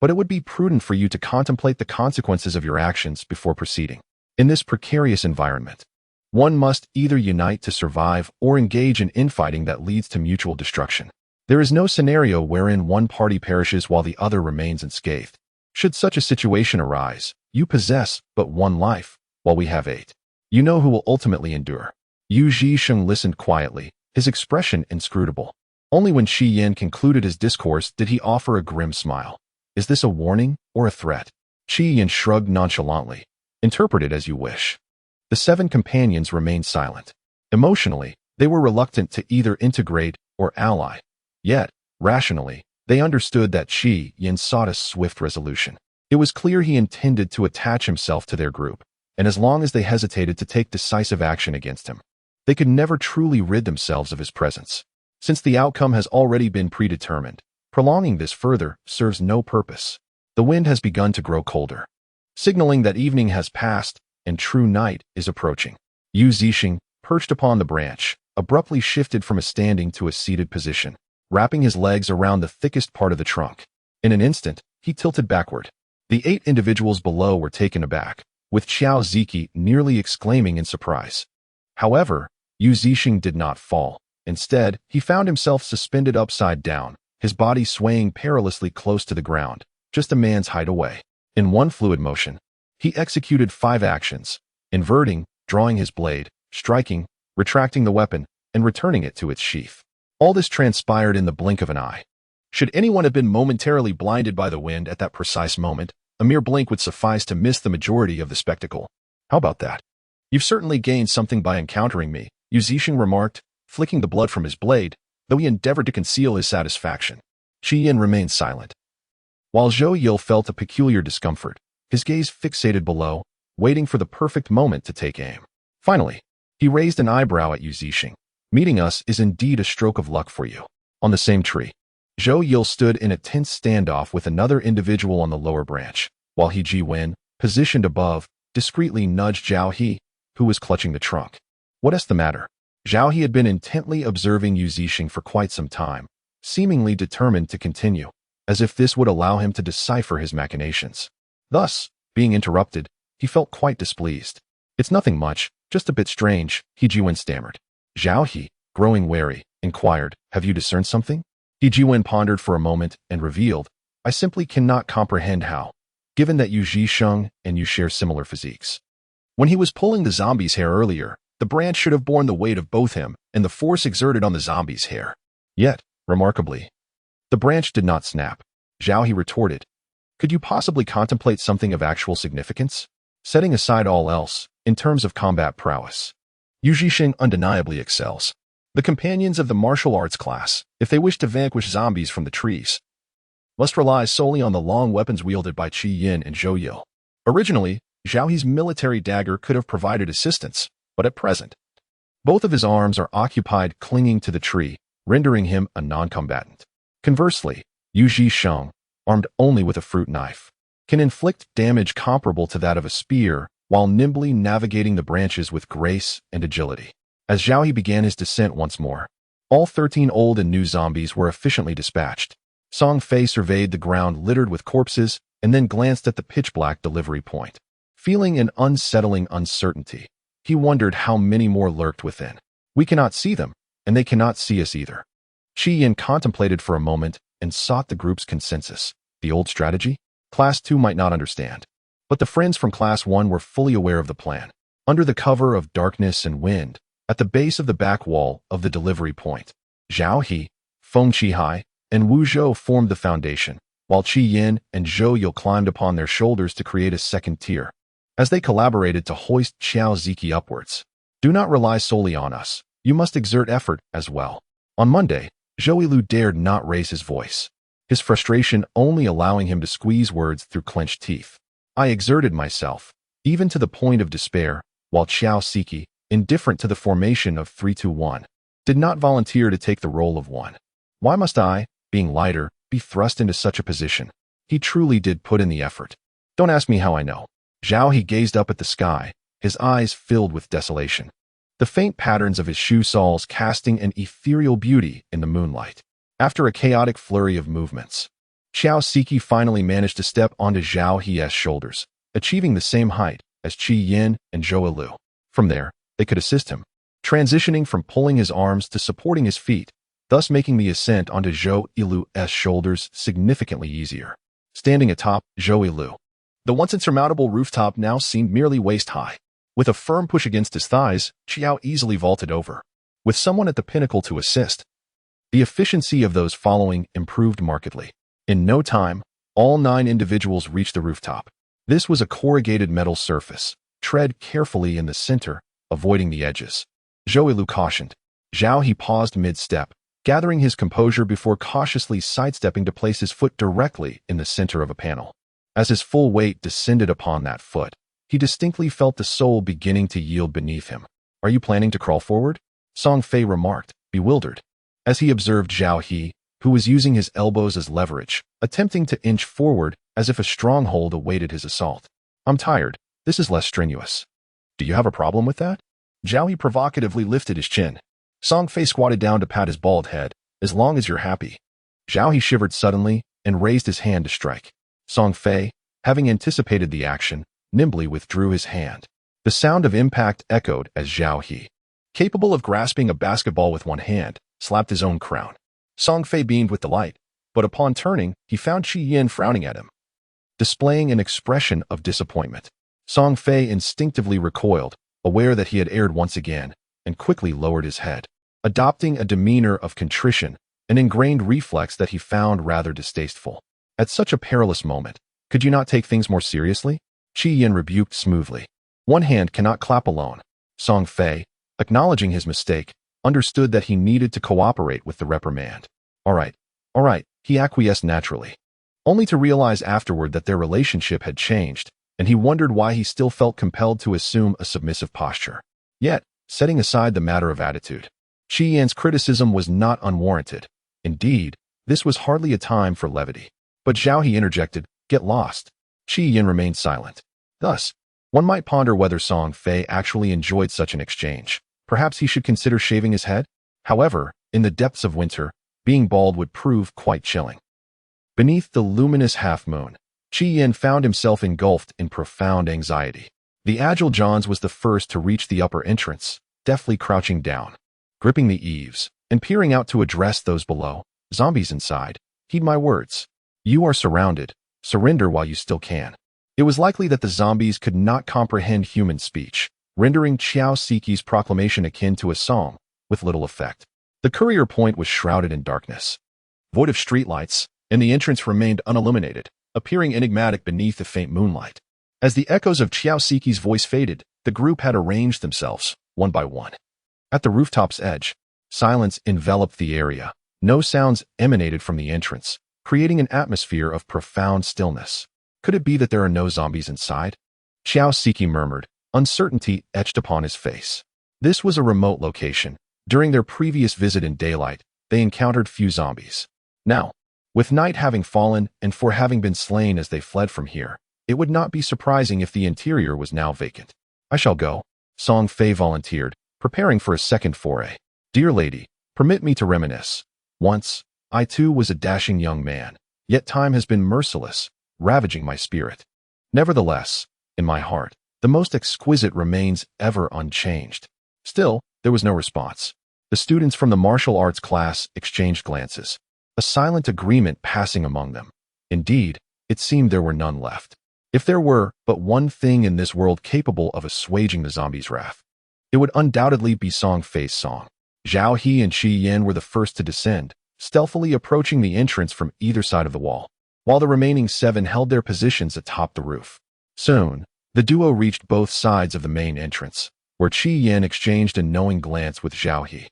but it would be prudent for you to contemplate the consequences of your actions before proceeding. In this precarious environment, one must either unite to survive or engage in infighting that leads to mutual destruction. There is no scenario wherein one party perishes while the other remains unscathed. Should such a situation arise, you possess but 1 life, while we have 8. You know who will ultimately endure. Yu Zixing listened quietly, his expression inscrutable. Only when Qi Yan concluded his discourse did he offer a grim smile. Is this a warning or a threat? Qi Yan shrugged nonchalantly. Interpret it as you wish. The 7 companions remained silent. Emotionally, they were reluctant to either integrate or ally. Yet, rationally, they understood that Qi Yan sought a swift resolution. It was clear he intended to attach himself to their group, and as long as they hesitated to take decisive action against him, they could never truly rid themselves of his presence. Since the outcome has already been predetermined, prolonging this further serves no purpose. The wind has begun to grow colder, signaling that evening has passed and true night is approaching. Yu Zixing, perched upon the branch, abruptly shifted from a standing to a seated position, wrapping his legs around the thickest part of the trunk. In an instant, he tilted backward. The 8 individuals below were taken aback, with Xiao Ziki nearly exclaiming in surprise. However, Yu Zixing did not fall. Instead, he found himself suspended upside down, his body swaying perilously close to the ground, just a man's height away. In one fluid motion, he executed 5 actions: inverting, drawing his blade, striking, retracting the weapon, and returning it to its sheath. All this transpired in the blink of an eye. Should anyone have been momentarily blinded by the wind at that precise moment, a mere blink would suffice to miss the majority of the spectacle. How about that? You've certainly gained something by encountering me, Yu Zixing remarked, flicking the blood from his blade, though he endeavored to conceal his satisfaction. Qi Yin remained silent. While Zhou Yil felt a peculiar discomfort, his gaze fixated below, waiting for the perfect moment to take aim. Finally, he raised an eyebrow at Yu Zixing. Meeting us is indeed a stroke of luck for you. On the same tree, Zhou Yil stood in a tense standoff with another individual on the lower branch, while He Ji-wen, positioned above, discreetly nudged Zhao He, who was clutching the trunk. What's the matter? Zhao He had been intently observing Yu Zixing for quite some time, seemingly determined to continue, as if this would allow him to decipher his machinations. Thus, being interrupted, he felt quite displeased. It's nothing much, just a bit strange, He Ji-wen stammered. Zhao He, growing wary, inquired, have you discerned something? He Ji-wen pondered for a moment and revealed, I simply cannot comprehend how, given that Yu Zixing and you share similar physiques. When he was pulling the zombie's hair earlier, the branch should have borne the weight of both him and the force exerted on the zombie's hair. Yet, remarkably, the branch did not snap. Zhao He retorted, could you possibly contemplate something of actual significance? Setting aside all else, in terms of combat prowess, Yu Zixing undeniably excels. The companions of the martial arts class, if they wish to vanquish zombies from the trees, must rely solely on the long weapons wielded by Qi Yin and Zhou Yil. Originally, Zhao He's military dagger could have provided assistance, but at present, both of his arms are occupied clinging to the tree, rendering him a non-combatant. Conversely, Yu Zixing, armed only with a fruit knife, can inflict damage comparable to that of a spear while nimbly navigating the branches with grace and agility. As Zhao He began his descent once more, all 13 old and new zombies were efficiently dispatched. Song Fei surveyed the ground littered with corpses and then glanced at the pitch-black delivery point. Feeling an unsettling uncertainty, he wondered how many more lurked within. We cannot see them, and they cannot see us either. Qi Yin contemplated for a moment and sought the group's consensus. The old strategy? Class 2 might not understand, but the friends from Class 1 were fully aware of the plan. Under the cover of darkness and wind, at the base of the back wall of the delivery point, Zhao He, Feng Qihai, and Wu Zhou formed the foundation, while Qi Yin and Zhou Yil climbed upon their shoulders to create a second tier. As they collaborated to hoist Xiao Ziki upwards, do not rely solely on us. You must exert effort as well. On Monday, Zhou Yilu dared not raise his voice, his frustration only allowing him to squeeze words through clenched teeth. I exerted myself, even to the point of despair, while Xiao Ziki, indifferent to the formation of 3-2-1, did not volunteer to take the role of one. Why must I, being lighter, be thrust into such a position? He truly did put in the effort. Don't ask me how I know. Zhao He gazed up at the sky, his eyes filled with desolation. The faint patterns of his shoe soles casting an ethereal beauty in the moonlight. After a chaotic flurry of movements, Xiao Ziki finally managed to step onto Zhao He's shoulders, achieving the same height as Qi Yin and Zhou Yilu. From there, they could assist him, transitioning from pulling his arms to supporting his feet, thus making the ascent onto Zhou Yilu's shoulders significantly easier. Standing atop Zhou Yilu, the once insurmountable rooftop now seemed merely waist-high. With a firm push against his thighs, Xiao easily vaulted over. With someone at the pinnacle to assist, the efficiency of those following improved markedly. In no time, all 9 individuals reached the rooftop. This was a corrugated metal surface. Tread carefully in the center, avoiding the edges. Zhou Yilu cautioned. Zhao He paused mid-step, gathering his composure before cautiously sidestepping to place his foot directly in the center of a panel. As his full weight descended upon that foot, he distinctly felt the sole beginning to yield beneath him. Are you planning to crawl forward? Song Fei remarked, bewildered, as he observed Zhao He, who was using his elbows as leverage, attempting to inch forward as if a stronghold awaited his assault. I'm tired. This is less strenuous. Do you have a problem with that? Zhao He provocatively lifted his chin. Song Fei squatted down to pat his bald head. As long as you're happy. Zhao He shivered suddenly and raised his hand to strike. Song Fei, having anticipated the action, nimbly withdrew his hand. The sound of impact echoed as Zhao He, capable of grasping a basketball with one hand, slapped his own crown. Song Fei beamed with delight, but upon turning, he found Qi Yin frowning at him, displaying an expression of disappointment. Song Fei instinctively recoiled, aware that he had erred once again, and quickly lowered his head, adopting a demeanor of contrition, an ingrained reflex that he found rather distasteful. At such a perilous moment, could you not take things more seriously? Qi Yin rebuked smoothly. One hand cannot clap alone. Song Fei, acknowledging his mistake, understood that he needed to cooperate with the reprimand. All right, he acquiesced naturally, only to realize afterward that their relationship had changed, and he wondered why he still felt compelled to assume a submissive posture. Yet, setting aside the matter of attitude, Qi Yin's criticism was not unwarranted. Indeed, this was hardly a time for levity. But Zhao He interjected, "Get lost." Qi Yin remained silent. Thus, one might ponder whether Song Fei actually enjoyed such an exchange. Perhaps he should consider shaving his head? However, in the depths of winter, being bald would prove quite chilling. Beneath the luminous half-moon, Qi Yin found himself engulfed in profound anxiety. The agile Johns was the first to reach the upper entrance, deftly crouching down, gripping the eaves, and peering out to address those below. "Zombies inside. Heed my words. You are surrounded. Surrender while you still can." It was likely that the zombies could not comprehend human speech, rendering Qiao Siki's proclamation akin to a song, with little effect. The courier point was shrouded in darkness, void of streetlights, and the entrance remained unilluminated, appearing enigmatic beneath the faint moonlight. As the echoes of Qiao Siki's voice faded, the group had arranged themselves, one by one. At the rooftop's edge, silence enveloped the area. No sounds emanated from the entrance, creating an atmosphere of profound stillness. Could it be that there are no zombies inside? Qiao Siki murmured, uncertainty etched upon his face. This was a remote location. During their previous visit in daylight, they encountered few zombies. Now, with night having fallen and for having been slain as they fled from here, it would not be surprising if the interior was now vacant. "I shall go," Song Fei volunteered, preparing for a second foray. "Dear lady, permit me to reminisce. Once, I too was a dashing young man, yet time has been merciless, ravaging my spirit. Nevertheless, in my heart, the most exquisite remains ever unchanged." Still, there was no response. The students from the martial arts class exchanged glances, a silent agreement passing among them. Indeed, it seemed there were none left. If there were but one thing in this world capable of assuaging the zombies' wrath, it would undoubtedly be Song Fei's song. Zhao He and Qi Yin were the first to descend, stealthily approaching the entrance from either side of the wall, while the remaining 7 held their positions atop the roof. Soon, the duo reached both sides of the main entrance, where Qi Yin exchanged a knowing glance with Zhao He.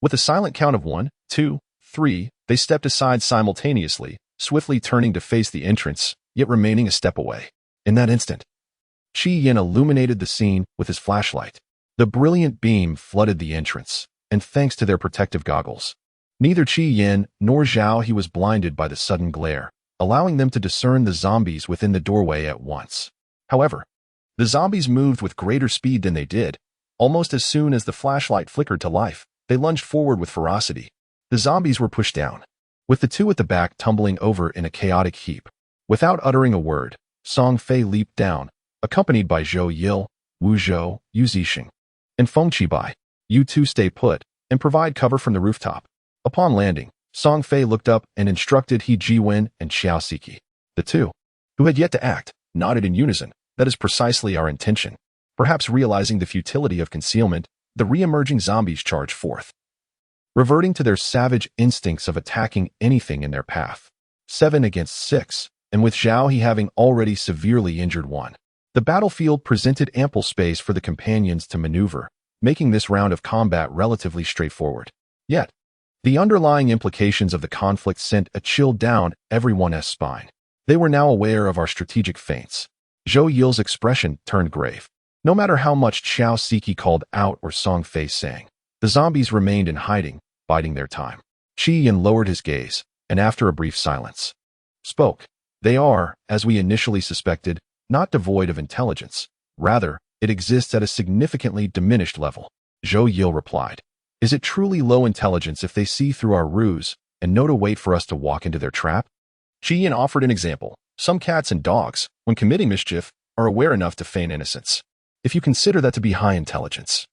With a silent count of 1, 2, 3, they stepped aside simultaneously, swiftly turning to face the entrance, yet remaining a step away. In that instant, Qi Yin illuminated the scene with his flashlight. The brilliant beam flooded the entrance, and thanks to their protective goggles, neither Qi Yin nor Zhao He was blinded by the sudden glare, allowing them to discern the zombies within the doorway at once. However, the zombies moved with greater speed than they did. Almost as soon as the flashlight flickered to life, they lunged forward with ferocity. The zombies were pushed down, with the 2 at the back tumbling over in a chaotic heap. Without uttering a word, Song Fei leaped down, accompanied by Zhou Yil, Wu Zhou, Yu Zixing, and Feng Qibai. "You two stay put, and provide cover from the rooftop." Upon landing, Song Fei looked up and instructed He Jiwen and Qiao Siki. The 2, who had yet to act, nodded in unison. "That is precisely our intention." Perhaps realizing the futility of concealment, the re-emerging zombies charged forth, reverting to their savage instincts of attacking anything in their path. 7 against 6, and with Zhao He having already severely injured one, the battlefield presented ample space for the companions to maneuver, making this round of combat relatively straightforward. Yet, the underlying implications of the conflict sent a chill down everyone's spine. They were now aware of our strategic feints. Zhou Yil's expression turned grave. No matter how much Qiao Siki called out or Song Fei sang, the zombies remained in hiding, biding their time. Qi Yin lowered his gaze, and after a brief silence, spoke. "They are, as we initially suspected, not devoid of intelligence. Rather, it exists at a significantly diminished level." Zhou Yil replied. "Is it truly low intelligence if they see through our ruse and know to wait for us to walk into their trap?" Qi Yin offered an example. "Some cats and dogs, when committing mischief, are aware enough to feign innocence. If you consider that to be high intelligence."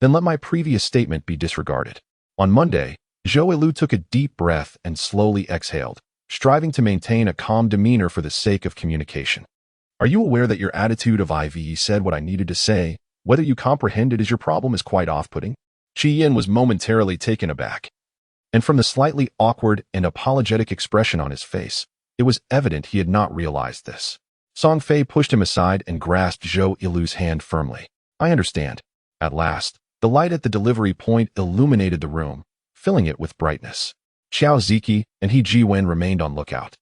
then let my previous statement be disregarded. On Monday, Zhou Yilu took a deep breath and slowly exhaled, striving to maintain a calm demeanor for the sake of communication. Are you aware that your attitude of IV said what I needed to say? Whether you comprehend it as your problem is quite off-putting. Qi Yin was momentarily taken aback, and from the slightly awkward and apologetic expression on his face, it was evident he had not realized this. Song Fei pushed him aside and grasped Zhou Yilu's hand firmly. I understand. At last, the light at the delivery point illuminated the room, filling it with brightness. Xiao Ziki and He Jiwen remained on lookout,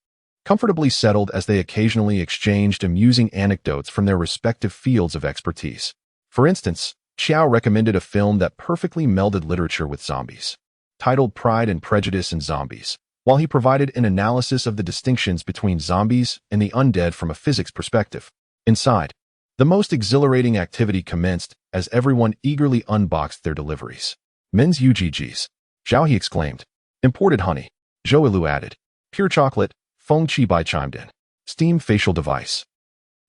comfortably settled as they occasionally exchanged amusing anecdotes from their respective fields of expertise. For instance, Xiao recommended a film that perfectly melded literature with zombies, titled Pride and Prejudice and Zombies, while he provided an analysis of the distinctions between zombies and the undead from a physics perspective. Inside, the most exhilarating activity commenced as everyone eagerly unboxed their deliveries. Men's UGGs. Zhao He exclaimed. Imported honey. Zhou Yilu added. Pure chocolate. Feng Qibai chimed in. Steam facial device.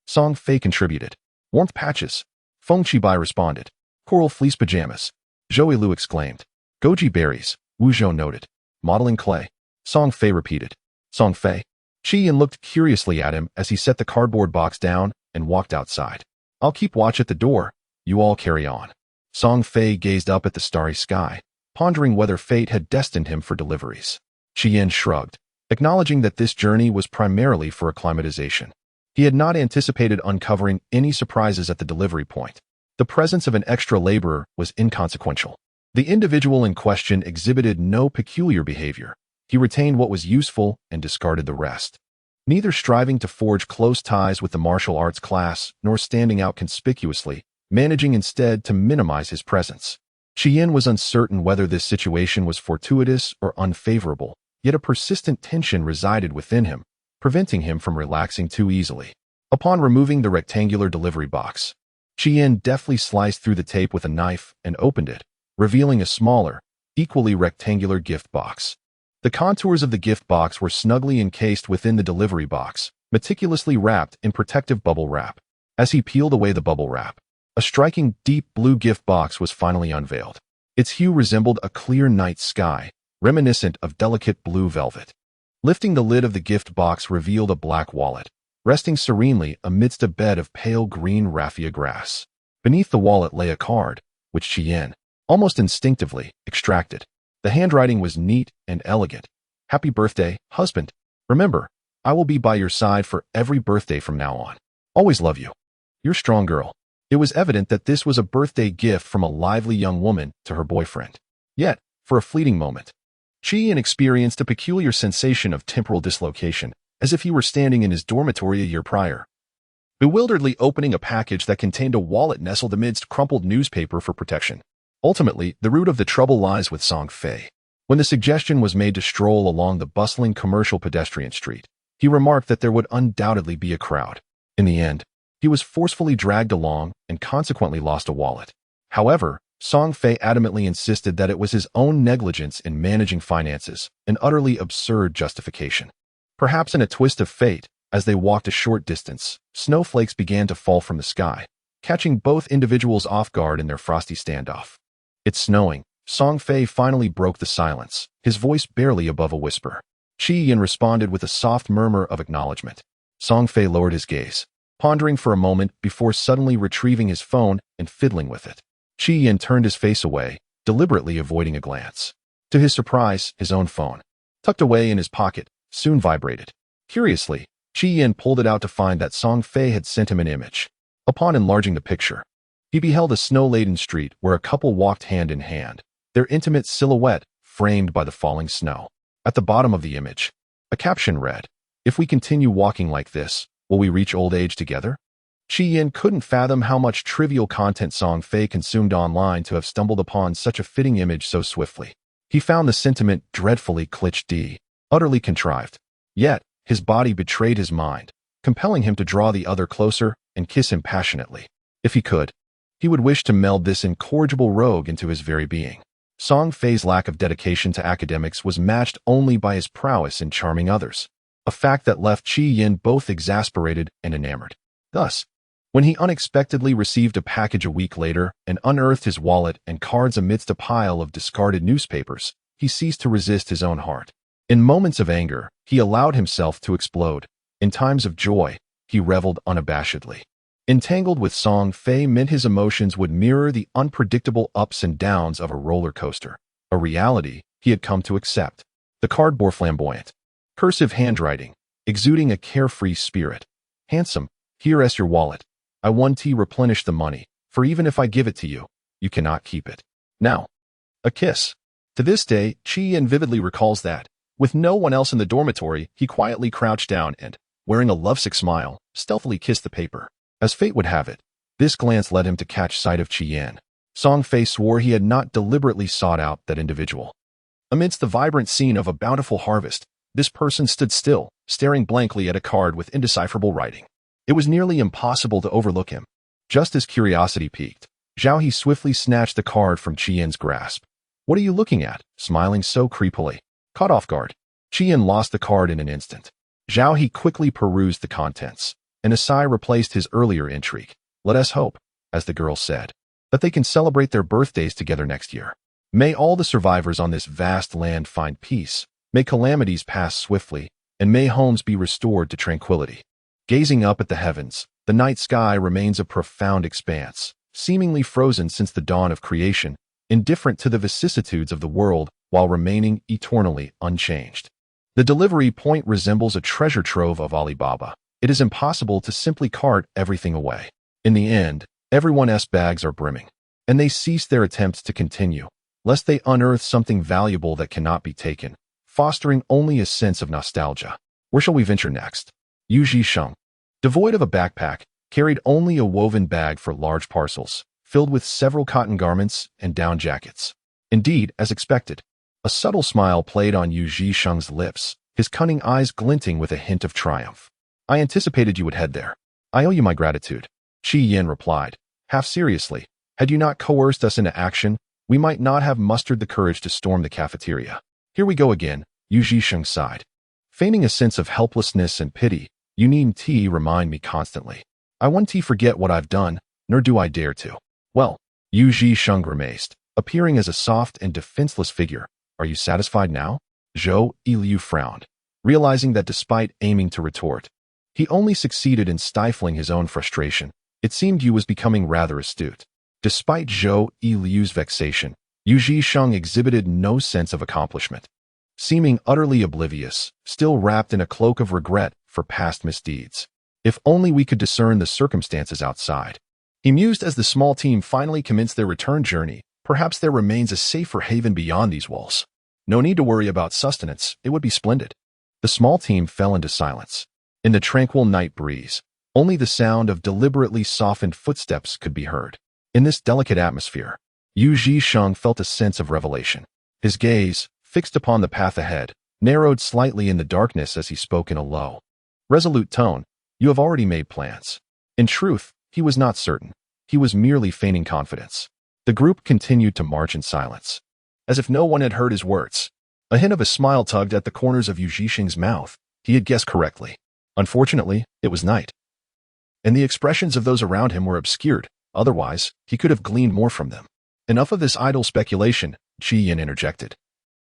Song Fei contributed. Warmth patches. Feng Qibai responded. Coral fleece pajamas. Zhou Yilu exclaimed. Goji berries. Wu Zhou noted. Modeling clay. Song Fei repeated. Song Fei. Qi Yin looked curiously at him as he set the cardboard box down and walked outside. I'll keep watch at the door. You all carry on. Song Fei gazed up at the starry sky, pondering whether fate had destined him for deliveries. Qi Yin shrugged, acknowledging that this journey was primarily for acclimatization. He had not anticipated uncovering any surprises at the delivery point. The presence of an extra laborer was inconsequential. The individual in question exhibited no peculiar behavior. He retained what was useful and discarded the rest, neither striving to forge close ties with the martial arts class nor standing out conspicuously, managing instead to minimize his presence. Qi Yin was uncertain whether this situation was fortuitous or unfavorable, yet a persistent tension resided within him, preventing him from relaxing too easily. Upon removing the rectangular delivery box, Qi Yin deftly sliced through the tape with a knife and opened it, revealing a smaller, equally rectangular gift box. The contours of the gift box were snugly encased within the delivery box, meticulously wrapped in protective bubble wrap. As he peeled away the bubble wrap, a striking deep blue gift box was finally unveiled. Its hue resembled a clear night sky, reminiscent of delicate blue velvet. Lifting the lid of the gift box revealed a black wallet, resting serenely amidst a bed of pale green raffia grass. Beneath the wallet lay a card, which Qi Yin, almost instinctively, extracted. The handwriting was neat and elegant. Happy birthday, husband. Remember, I will be by your side for every birthday from now on. Always love you. You're a strong girl. It was evident that this was a birthday gift from a lively young woman to her boyfriend. Yet, for a fleeting moment, Qi Yin experienced a peculiar sensation of temporal dislocation, as if he were standing in his dormitory a year prior, bewilderedly opening a package that contained a wallet nestled amidst crumpled newspaper for protection. Ultimately, the root of the trouble lies with Song Fei. When the suggestion was made to stroll along the bustling commercial pedestrian street, he remarked that there would undoubtedly be a crowd. In the end, he was forcefully dragged along and consequently lost a wallet. However, Song Fei adamantly insisted that it was his own negligence in managing finances, an utterly absurd justification. Perhaps in a twist of fate, as they walked a short distance, snowflakes began to fall from the sky, catching both individuals off guard in their frosty standoff. It's snowing. Song Fei finally broke the silence, his voice barely above a whisper. Qi Yin responded with a soft murmur of acknowledgement. Song Fei lowered his gaze, pondering for a moment before suddenly retrieving his phone and fiddling with it. Qi Yin turned his face away, deliberately avoiding a glance. To his surprise, his own phone, tucked away in his pocket, soon vibrated. Curiously, Qi Yin pulled it out to find that Song Fei had sent him an image. Upon enlarging the picture, he beheld a snow-laden street where a couple walked hand in hand, their intimate silhouette framed by the falling snow. At the bottom of the image, a caption read, "If we continue walking like this, will we reach old age together?" Qi Yin couldn't fathom how much trivial content Song Fei consumed online to have stumbled upon such a fitting image so swiftly. He found the sentiment dreadfully cliché, utterly contrived. Yet, his body betrayed his mind, compelling him to draw the other closer and kiss him passionately. If he could, he would wish to meld this incorrigible rogue into his very being. Song Fei's lack of dedication to academics was matched only by his prowess in charming others, a fact that left Qi Yin both exasperated and enamored. Thus, When he unexpectedly received a package a week later and unearthed his wallet and cards amidst a pile of discarded newspapers, he ceased to resist his own heart. In moments of anger, he allowed himself to explode. In times of joy, he reveled unabashedly. Entangled with Song Fei meant his emotions would mirror the unpredictable ups and downs of a roller coaster, a reality he had come to accept. The card bore flamboyant, cursive handwriting, exuding a carefree spirit. Handsome, here is your wallet. I want to replenish the money, for even if I give it to you, you cannot keep it. Now, a kiss. To this day, Chi-Yin vividly recalls that, with no one else in the dormitory, he quietly crouched down and, wearing a lovesick smile, stealthily kissed the paper. As fate would have it, this glance led him to catch sight of Chi-Yin. Song Fei swore he had not deliberately sought out that individual. Amidst the vibrant scene of a bountiful harvest, this person stood still, staring blankly at a card with indecipherable writing. It was nearly impossible to overlook him. Just as curiosity piqued, Zhao He swiftly snatched the card from Chi-Yin's grasp. What are you looking at? Smiling so creepily. Caught off guard, Chi-Yin lost the card in an instant. Zhao He quickly perused the contents, and a sigh replaced his earlier intrigue. Let us hope, as the girl said, that they can celebrate their birthdays together next year. May all the survivors on this vast land find peace. May calamities pass swiftly, and may homes be restored to tranquility. Gazing up at the heavens, the night sky remains a profound expanse, seemingly frozen since the dawn of creation, indifferent to the vicissitudes of the world while remaining eternally unchanged. The delivery point resembles a treasure trove of Alibaba. It is impossible to simply cart everything away. In the end, everyone's bags are brimming, and they cease their attempts to continue, lest they unearth something valuable that cannot be taken, fostering only a sense of nostalgia. Where shall we venture next? Yu Sheng, devoid of a backpack, carried only a woven bag for large parcels, filled with several cotton garments and down jackets. Indeed, as expected, a subtle smile played on Yu Sheng's lips, his cunning eyes glinting with a hint of triumph. I anticipated you would head there. I owe you my gratitude, Chi-Yin replied, half seriously. Had you not coerced us into action, we might not have mustered the courage to storm the cafeteria. Here we go again, Yu Sheng sighed. Feigning a sense of helplessness and pity, you need remind me constantly. I want to forget what I've done, nor do I dare to. Well, Yu Sheng grimaced, appearing as a soft and defenseless figure. Are you satisfied now? Zhou Yiliu frowned, realizing that despite aiming to retort, he only succeeded in stifling his own frustration. It seemed Yu was becoming rather astute. Despite Zhou Yiliu's vexation, Yu Sheng exhibited no sense of accomplishment. Seeming utterly oblivious, still wrapped in a cloak of regret for past misdeeds. If only we could discern the circumstances outside. He mused as the small team finally commenced their return journey. Perhaps there remains a safer haven beyond these walls. No need to worry about sustenance, it would be splendid. The small team fell into silence. In the tranquil night breeze, only the sound of deliberately softened footsteps could be heard. In this delicate atmosphere, Yu Sheng felt a sense of revelation. His gaze, fixed upon the path ahead, narrowed slightly in the darkness as he spoke in a low, resolute tone. You have already made plans. In truth, he was not certain. He was merely feigning confidence. The group continued to march in silence, as if no one had heard his words. A hint of a smile tugged at the corners of Yu Sheng's mouth. He had guessed correctly. Unfortunately, it was night, and the expressions of those around him were obscured. Otherwise, he could have gleaned more from them. Enough of this idle speculation, Chi-Yin interjected.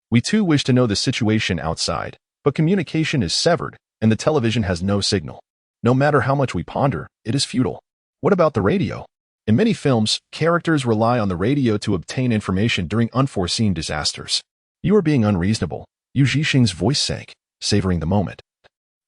We too wish to know the situation outside, but communication is severed, and the television has no signal. No matter how much we ponder, it is futile. What about the radio? In many films, characters rely on the radio to obtain information during unforeseen disasters. You are being unreasonable, Yu Sheng's voice sank, savoring the moment.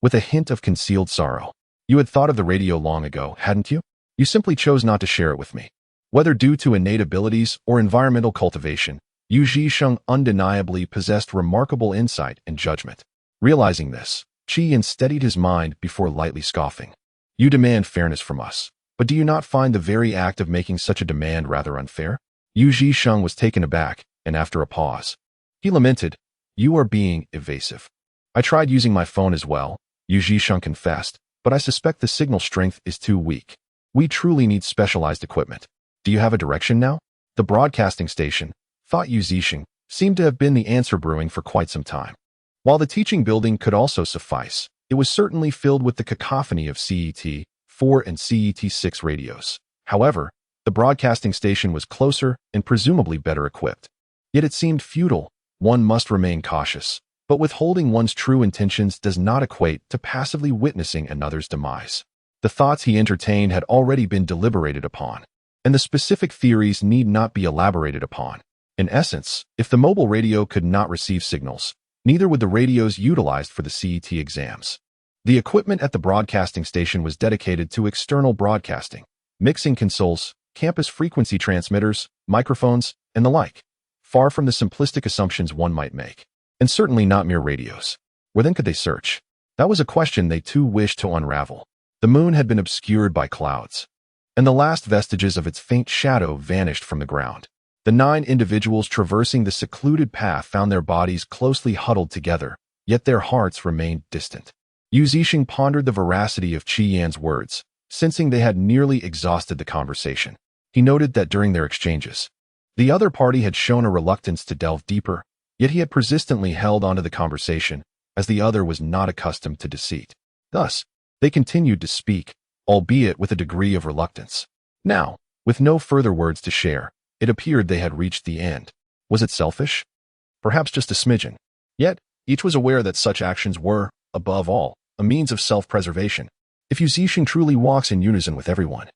With a hint of concealed sorrow. You had thought of the radio long ago, hadn't you? You simply chose not to share it with me. Whether due to innate abilities or environmental cultivation, Yu Sheng undeniably possessed remarkable insight and judgment. Realizing this, Chi-Yin steadied his mind before lightly scoffing. You demand fairness from us, but do you not find the very act of making such a demand rather unfair? Yu Sheng was taken aback, and after a pause, he lamented, You are being evasive. I tried using my phone as well, Yu Sheng confessed, but I suspect the signal strength is too weak. We truly need specialized equipment. Do you have a direction now? The broadcasting station, thought Yu Sheng, seemed to have been the answer brewing for quite some time. While the teaching building could also suffice, it was certainly filled with the cacophony of CET, 4 and CET-6 radios. However, the broadcasting station was closer and presumably better equipped. Yet it seemed futile. One must remain cautious. But withholding one's true intentions does not equate to passively witnessing another's demise. The thoughts he entertained had already been deliberated upon, and the specific theories need not be elaborated upon. In essence, if the mobile radio could not receive signals, neither would the radios utilized for the CET exams. The equipment at the broadcasting station was dedicated to external broadcasting, mixing consoles, campus frequency transmitters, microphones, and the like, far from the simplistic assumptions one might make. And certainly not mere radios. Where then could they search? That was a question they too wished to unravel. The moon had been obscured by clouds, and the last vestiges of its faint shadow vanished from the ground. The 9 individuals traversing the secluded path found their bodies closely huddled together, yet their hearts remained distant. Yu Zixing pondered the veracity of Qi Yan's words, sensing they had nearly exhausted the conversation. He noted that during their exchanges, the other party had shown a reluctance to delve deeper, yet he had persistently held onto the conversation, as the other was not accustomed to deceit. Thus, they continued to speak, albeit with a degree of reluctance. Now, with no further words to share, it appeared they had reached the end. Was it selfish? Perhaps just a smidgen. Yet, each was aware that such actions were, above all, a means of self-preservation. If Yu Zixing truly walks in unison with everyone,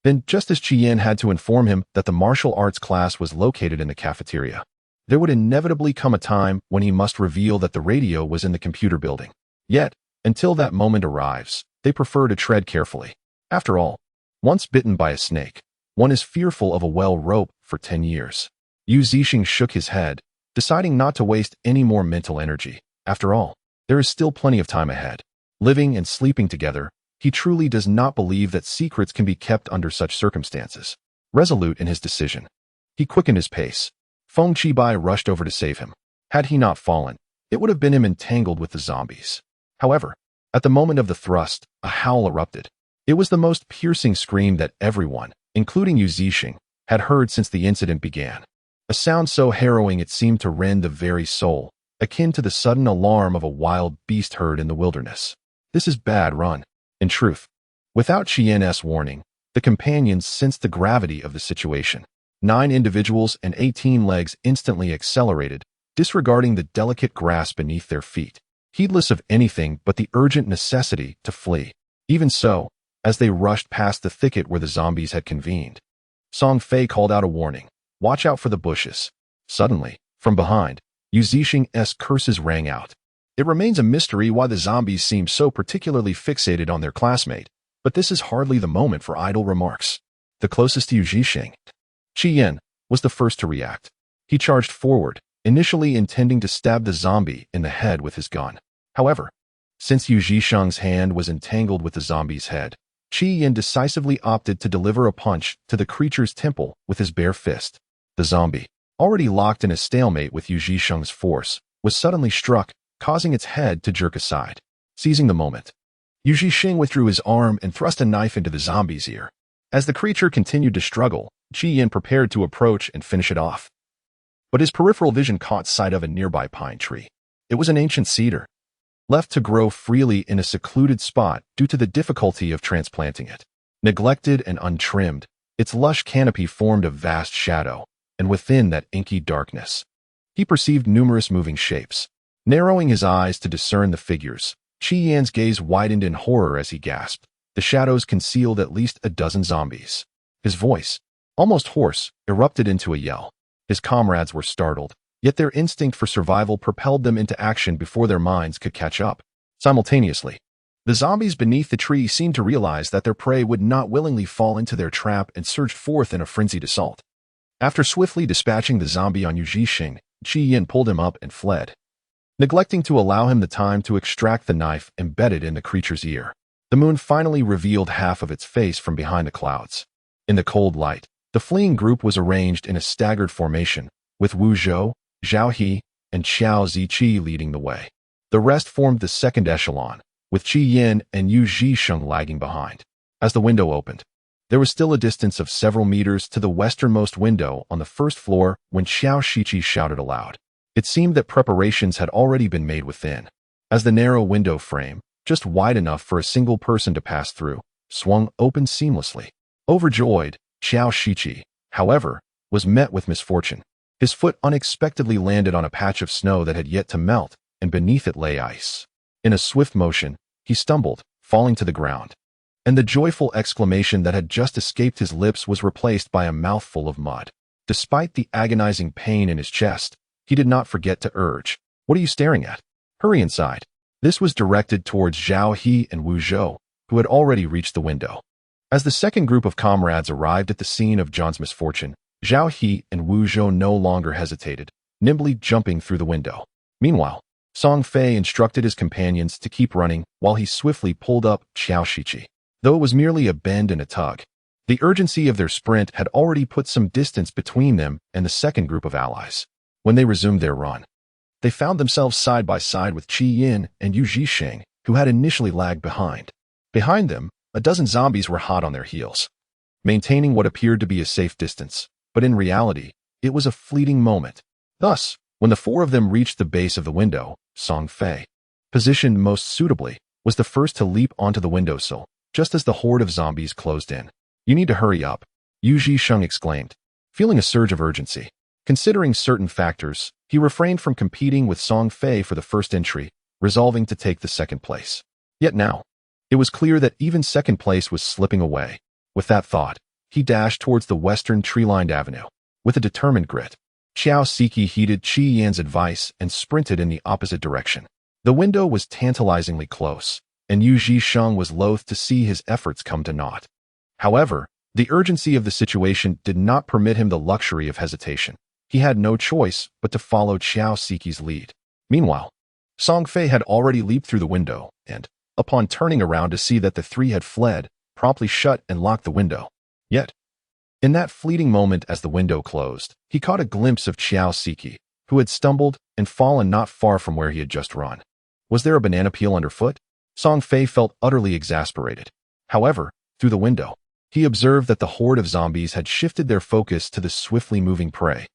then just as Qi Yan had to inform him that the martial arts class was located in the cafeteria, there would inevitably come a time when he must reveal that the radio was in the computer building. Yet, until that moment arrives, they prefer to tread carefully. After all, once bitten by a snake, one is fearful of a well rope for 10 years. Yu Zixing shook his head, deciding not to waste any more mental energy. After all, there is still plenty of time ahead. Living and sleeping together, he truly does not believe that secrets can be kept under such circumstances. Resolute in his decision, he quickened his pace. Feng Qibai rushed over to save him. Had he not fallen, it would have been him entangled with the zombies. However, at the moment of the thrust, a howl erupted. It was the most piercing scream that everyone, including Yu Zixing, had heard since the incident began. A sound so harrowing it seemed to rend the very soul, akin to the sudden alarm of a wild beast herd in the wilderness. This is bad run. In truth, without Qi Yan's warning, the companions sensed the gravity of the situation. 9 individuals and 18 legs instantly accelerated, disregarding the delicate grass beneath their feet, heedless of anything but the urgent necessity to flee. Even so, as they rushed past the thicket where the zombies had convened, Song Fei called out a warning. Watch out for the bushes. Suddenly, from behind, Yu Zixing's curses rang out. It remains a mystery why the zombies seem so particularly fixated on their classmate, but this is hardly the moment for idle remarks. The closest to Yu Zixing, Qi Yan, was the first to react. He charged forward, initially intending to stab the zombie in the head with his gun. However, since Yu Zixing's hand was entangled with the zombie's head, Qi Yan decisively opted to deliver a punch to the creature's temple with his bare fist. The zombie, already locked in a stalemate with Yu Zixing's force, was suddenly struck, causing its head to jerk aside. Seizing the moment, Yu Zixing withdrew his arm and thrust a knife into the zombie's ear. As the creature continued to struggle, Qi Yan prepared to approach and finish it off. But his peripheral vision caught sight of a nearby pine tree. It was an ancient cedar, left to grow freely in a secluded spot due to the difficulty of transplanting it. Neglected and untrimmed, its lush canopy formed a vast shadow, and within that inky darkness, he perceived numerous moving shapes. Narrowing his eyes to discern the figures, Qi Yan's gaze widened in horror as he gasped. The shadows concealed at least a dozen zombies. His voice, almost hoarse, erupted into a yell. His comrades were startled, yet their instinct for survival propelled them into action before their minds could catch up. Simultaneously, the zombies beneath the tree seemed to realize that their prey would not willingly fall into their trap and surged forth in a frenzied assault. After swiftly dispatching the zombie on Yu Zixing, Qi Yan pulled him up and fled, neglecting to allow him the time to extract the knife embedded in the creature's ear. The moon finally revealed half of its face from behind the clouds. In the cold light, the fleeing group was arranged in a staggered formation, with Wu Zhou, Zhao He, and Xiao Ziqi leading the way. The rest formed the second echelon, with Qi Yan and Yu Zixing lagging behind. As the window opened, there was still a distance of several meters to the westernmost window on the first floor when Xiao Shiqi shouted aloud. It seemed that preparations had already been made within. As the narrow window frame, just wide enough for a single person to pass through, swung open seamlessly. Overjoyed, Xiao Shiqi, however, was met with misfortune. His foot unexpectedly landed on a patch of snow that had yet to melt, and beneath it lay ice. In a swift motion, he stumbled, falling to the ground. And the joyful exclamation that had just escaped his lips was replaced by a mouthful of mud. Despite the agonizing pain in his chest, he did not forget to urge, "What are you staring at? Hurry inside." This was directed towards Zhao He and Wu Zhou, who had already reached the window. As the second group of comrades arrived at the scene of John's misfortune, Zhao He and Wu Zhou no longer hesitated, nimbly jumping through the window. Meanwhile, Song Fei instructed his companions to keep running while he swiftly pulled up Xiao Shiqi. Though it was merely a bend and a tug, the urgency of their sprint had already put some distance between them and the second group of allies. When they resumed their run, they found themselves side by side with Qi Yin and Yu Zhisheng, who had initially lagged behind. Behind them, a dozen zombies were hot on their heels, maintaining what appeared to be a safe distance, but in reality, it was a fleeting moment. Thus, when the four of them reached the base of the window, Song Fei, positioned most suitably, was the first to leap onto the windowsill, just as the horde of zombies closed in. "You need to hurry up," Yu Zhisheng exclaimed, feeling a surge of urgency. Considering certain factors, he refrained from competing with Song Fei for the first entry, resolving to take the second place. Yet now, it was clear that even second place was slipping away. With that thought, he dashed towards the western tree-lined avenue. With a determined grit, Xiao Shiqi heeded Qi Yan's advice and sprinted in the opposite direction. The window was tantalizingly close, and Yu Zhisheng was loath to see his efforts come to naught. However, the urgency of the situation did not permit him the luxury of hesitation. He had no choice but to follow Xiao Shiqi's lead. Meanwhile, Song Fei had already leaped through the window and, upon turning around to see that the three had fled, promptly shut and locked the window. Yet, in that fleeting moment as the window closed, he caught a glimpse of Xiao Shiqi, who had stumbled and fallen not far from where he had just run. Was there a banana peel underfoot? Song Fei felt utterly exasperated. However, through the window, he observed that the horde of zombies had shifted their focus to the swiftly moving prey,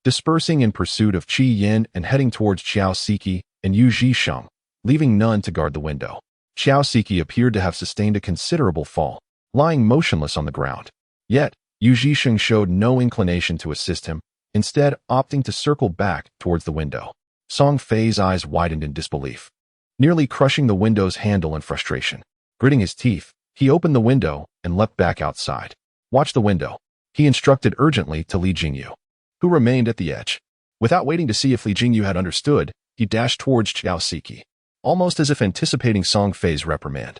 dispersing in pursuit of Qi Yin and heading towards Xiao Shiqi and Yu Zhisheng, leaving none to guard the window. Xiao Shiqi appeared to have sustained a considerable fall, lying motionless on the ground. Yet, Yu Zhisheng showed no inclination to assist him, instead opting to circle back towards the window. Song Fei's eyes widened in disbelief, nearly crushing the window's handle in frustration. Gritting his teeth, he opened the window and leapt back outside. "Watch the window," he instructed urgently to Li Jingyu, who remained at the edge. Without waiting to see if Li Jingyu had understood, he dashed towards Xiao Shiqi, almost as if anticipating Song Fei's reprimand.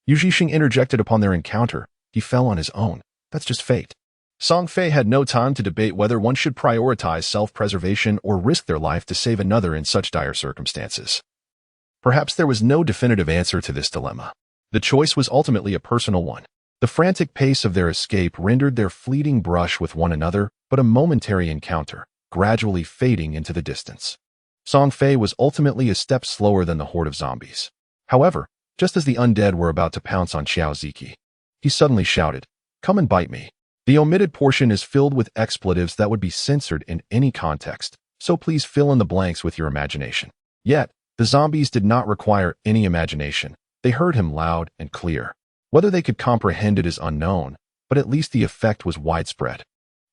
Yu Zhisheng interjected upon their encounter. He fell on his own. That's just fate. Song Fei had no time to debate whether one should prioritize self-preservation or risk their life to save another in such dire circumstances. Perhaps there was no definitive answer to this dilemma. The choice was ultimately a personal one. The frantic pace of their escape rendered their fleeting brush with one another but a momentary encounter, gradually fading into the distance. Song Fei was ultimately a step slower than the horde of zombies. However, just as the undead were about to pounce on Xiao Shiqi, he suddenly shouted, "Come and bite me." The omitted portion is filled with expletives that would be censored in any context, so please fill in the blanks with your imagination. Yet, the zombies did not require any imagination. They heard him loud and clear. Whether they could comprehend it is unknown, but at least the effect was widespread.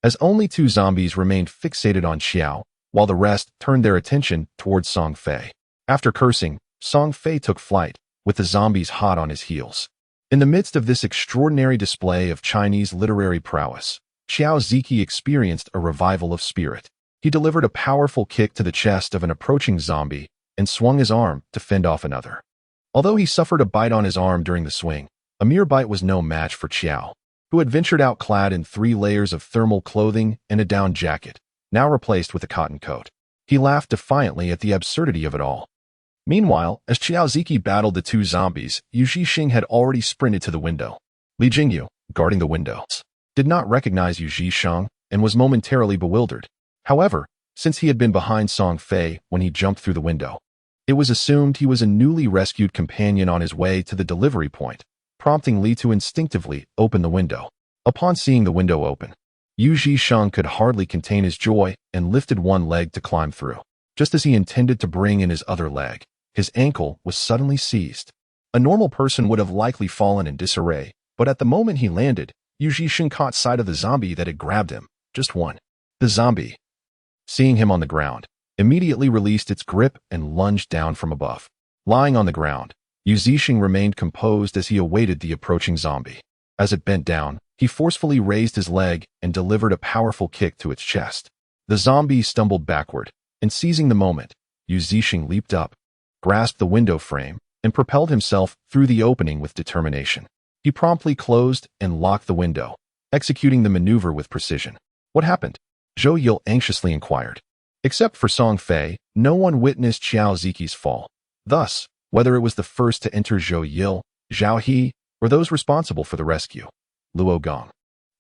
As only two zombies remained fixated on Xiao, while the rest turned their attention towards Song Fei. After cursing, Song Fei took flight, with the zombies hot on his heels. In the midst of this extraordinary display of Chinese literary prowess, Xiao Shiqi experienced a revival of spirit. He delivered a powerful kick to the chest of an approaching zombie and swung his arm to fend off another. Although he suffered a bite on his arm during the swing, a mere bite was no match for Xiao, who had ventured out clad in 3 layers of thermal clothing and a down jacket, now replaced with a cotton coat. He laughed defiantly at the absurdity of it all. Meanwhile, as Xiao Shiqi battled the two zombies, Yu Zhisheng had already sprinted to the window. Li Jingyu, guarding the windows, did not recognize Yu Zhisheng and was momentarily bewildered. However, since he had been behind Song Fei when he jumped through the window, it was assumed he was a newly rescued companion on his way to the delivery point, prompting Li to instinctively open the window. Upon seeing the window open, Yu Zhisheng could hardly contain his joy and lifted one leg to climb through. Just as he intended to bring in his other leg, his ankle was suddenly seized. A normal person would have likely fallen in disarray, But at the moment he landed, Yu Zixing caught sight of the zombie that had grabbed him. Just one. The zombie, seeing him on the ground, immediately released its grip and lunged down from above. Lying on the ground, Yu Zixing remained composed as he awaited the approaching zombie. As it bent down, he forcefully raised his leg and delivered a powerful kick to its chest. The zombie stumbled backward, and seizing the moment, Yu Zixing leaped up, grasped the window frame, and propelled himself through the opening with determination. He promptly closed and locked the window, executing the maneuver with precision. What happened? Zhou Yil anxiously inquired. Except for Song Fei, no one witnessed Xiao Ziqi's fall. Thus, whether it was the first to enter Zhou Yil, Zhao He, or those responsible for the rescue, Luo Gong,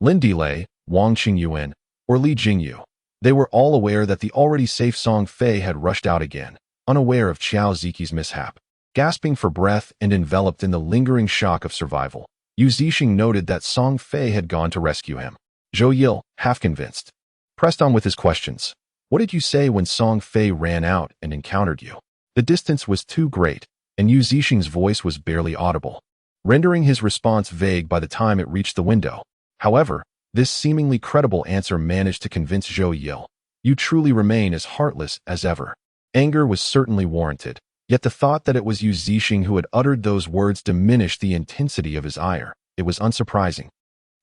Lin Delay, Wang Qingyuan, or Li Jingyu, they were all aware that the already safe Song Fei had rushed out again, unaware of Xiao Ziqi's mishap. Gasping for breath and enveloped in the lingering shock of survival, Yu Zixing noted that Song Fei had gone to rescue him. Zhou Yil, half convinced, pressed on with his questions. What did you say when Song Fei ran out and encountered you? The distance was too great, and Yu Zixing's voice was barely audible, rendering his response vague by the time it reached the window. However, this seemingly credible answer managed to convince Zhou Yil. You truly remain as heartless as ever. Anger was certainly warranted, yet the thought that it was Yu Zixing who had uttered those words diminished the intensity of his ire. It was unsurprising,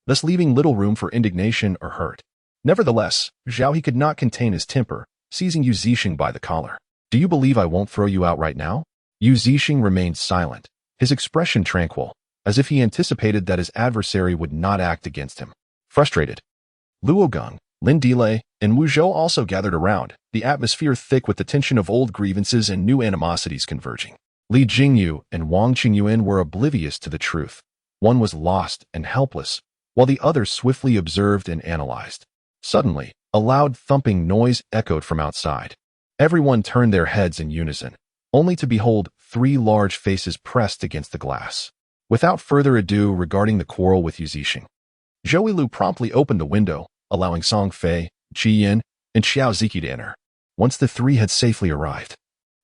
thus leaving little room for indignation or hurt. Nevertheless, Zhao He could not contain his temper, seizing Yu Zixing by the collar. Do you believe I won't throw you out right now? Yu Zixing remained silent, his expression tranquil, as if he anticipated that his adversary would not act against him. Frustrated, Luo Gong, Lin Delay, and Wu Zhou also gathered around, the atmosphere thick with the tension of old grievances and new animosities converging. Li Jingyu and Wang Qingyuan were oblivious to the truth. One was lost and helpless, while the other swiftly observed and analyzed. Suddenly, a loud thumping noise echoed from outside. Everyone turned their heads in unison, only to behold 3 large faces pressed against the glass. Without further ado regarding the quarrel with Yu Zixing, Zhou Yilu promptly opened the window, allowing Song Fei, Qi Yin, and Xiao Ziqi to enter. Once the 3 had safely arrived,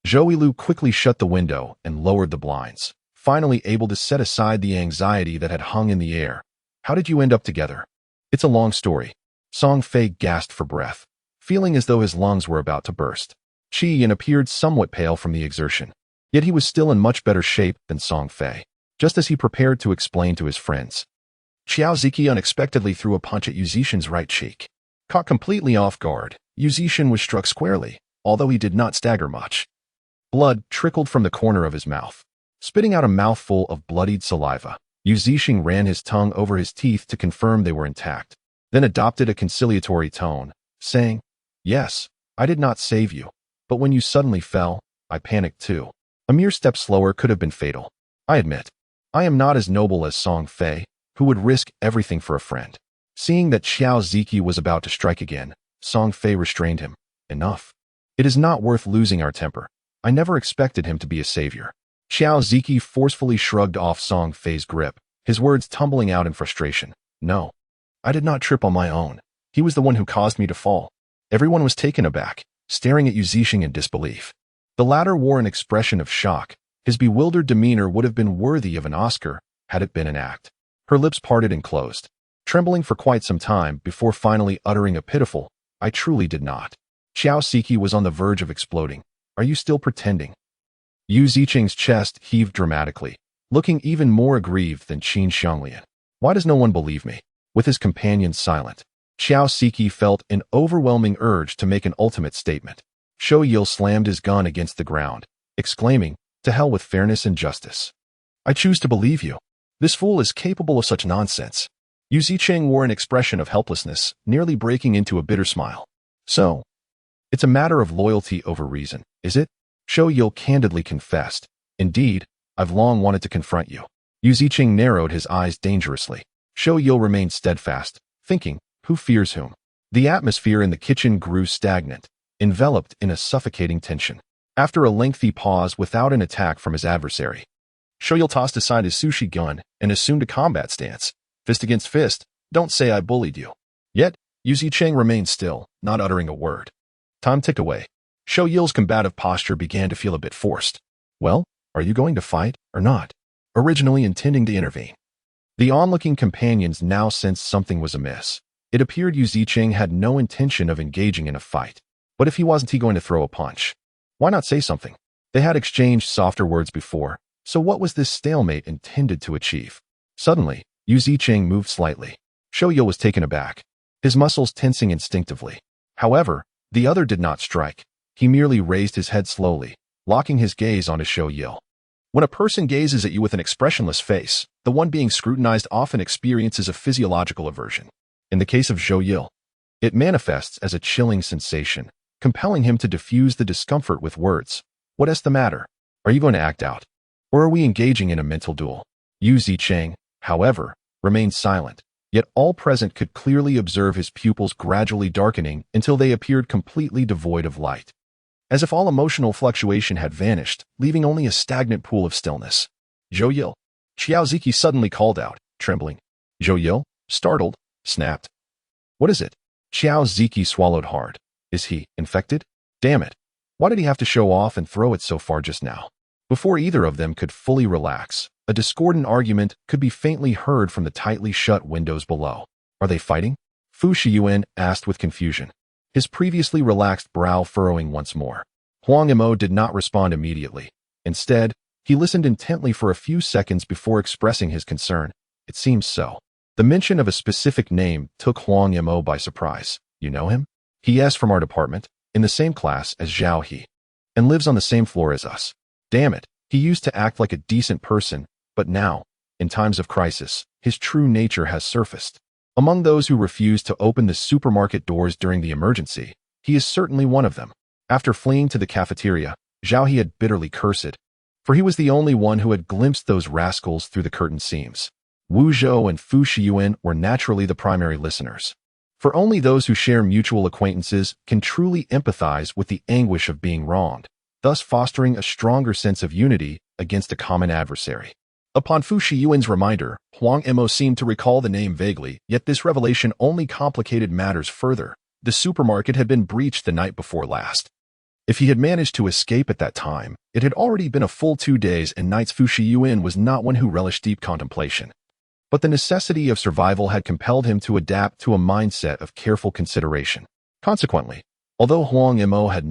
Zhou Yilu quickly shut the window and lowered the blinds, finally able to set aside the anxiety that had hung in the air. How did you end up together? It's a long story. Song Fei gasped for breath, feeling as though his lungs were about to burst. Qi Yin appeared somewhat pale from the exertion, yet he was still in much better shape than Song Fei. Just as he prepared to explain to his friends, Xiao Ziqi unexpectedly threw a punch at Yu Zixing's right cheek. Caught completely off guard, Yu Zixing was struck squarely, although he did not stagger much. Blood trickled from the corner of his mouth. Spitting out a mouthful of bloodied saliva, Yu Zixing ran his tongue over his teeth to confirm they were intact, then adopted a conciliatory tone, saying, Yes, I did not save you, but when you suddenly fell, I panicked too. A mere step slower could have been fatal. I admit, I am not as noble as Song Fei, who would risk everything for a friend. Seeing that Xiao Ziqi was about to strike again, Song Fei restrained him. Enough. It is not worth losing our temper. I never expected him to be a savior. Xiao Ziqi forcefully shrugged off Song Fei's grip, his words tumbling out in frustration. No. I did not trip on my own. He was the one who caused me to fall. Everyone was taken aback, staring at Yu Zixing in disbelief. The latter wore an expression of shock. His bewildered demeanor would have been worthy of an Oscar had it been an act. Her lips parted and closed, trembling for quite some time before finally uttering a pitiful, I truly did not. Xiao Ziqi was on the verge of exploding. Are you still pretending? Yu Zixing's chest heaved dramatically, looking even more aggrieved than Qin Xianglian. Why does no one believe me? With his companions silent, Xiao Ziqi felt an overwhelming urge to make an ultimate statement. Zhou Yil slammed his gun against the ground, exclaiming, To hell with fairness and justice. I choose to believe you. This fool is capable of such nonsense. Yu Zixing wore an expression of helplessness, nearly breaking into a bitter smile. So, it's a matter of loyalty over reason, is it? Zhou Yil candidly confessed. Indeed, I've long wanted to confront you. Yu Zixing narrowed his eyes dangerously. Zhou Yil remained steadfast, thinking, who fears whom? The atmosphere in the kitchen grew stagnant, enveloped in a suffocating tension. After a lengthy pause without an attack from his adversary, Zhou Yil tossed aside his sushi gun and assumed a combat stance. Fist against fist, don't say I bullied you. Yet, Yu Zixing remained still, not uttering a word. Time ticked away. Zhou Yil's combative posture began to feel a bit forced. Well, are you going to fight or not? Originally intending to intervene, The onlooking companions now sensed something was amiss. It appeared Yu Zicheng had no intention of engaging in a fight. But if he wasn't going to throw a punch? Why not say something? They had exchanged softer words before, so what was this stalemate intended to achieve? Suddenly, Yu Zicheng moved slightly. Zhou Yil was taken aback, his muscles tensing instinctively. However, the other did not strike. He merely raised his head slowly, locking his gaze onto Zhou Yil. When a person gazes at you with an expressionless face, the one being scrutinized often experiences a physiological aversion. In the case of Zhou Yil, it manifests as a chilling sensation, compelling him to diffuse the discomfort with words. What is the matter? Are you going to act out? Or are we engaging in a mental duel? Yu Zicheng, however, remained silent, yet all present could clearly observe his pupils gradually darkening until they appeared completely devoid of light. As if all emotional fluctuation had vanished, leaving only a stagnant pool of stillness. Zhou Yil. Xiao Ziki suddenly called out, trembling. Zhou Yil, startled, snapped. What is it? Xiao Ziki swallowed hard. Is he infected? Damn it. Why did he have to show off and throw it so far just now? Before either of them could fully relax, a discordant argument could be faintly heard from the tightly shut windows below. Are they fighting? Fu Shiyuan asked with confusion, his previously relaxed brow furrowing once more. Huang Yimou did not respond immediately. Instead, he listened intently for a few seconds before expressing his concern. It seems so. The mention of a specific name took Huang Yimou by surprise. You know him? He asked from our department, in the same class as Zhao He, and lives on the same floor as us. Damn it, he used to act like a decent person, but now, in times of crisis, his true nature has surfaced. Among those who refused to open the supermarket doors during the emergency, he is certainly one of them. After fleeing to the cafeteria, Zhao He had bitterly cursed, for he was the only one who had glimpsed those rascals through the curtain seams. Wu Zhou and Fu Shiyuan were naturally the primary listeners. For only those who share mutual acquaintances can truly empathize with the anguish of being wronged, thus fostering a stronger sense of unity against a common adversary. Upon Fu Shiyuan's reminder, Huang Yimou seemed to recall the name vaguely, yet this revelation only complicated matters further. The supermarket had been breached the night before last. If he had managed to escape at that time, it had already been a full 2 days and nights. Fu Shiyuan was not one who relished deep contemplation. But the necessity of survival had compelled him to adapt to a mindset of careful consideration. Consequently, although Huang Yimou had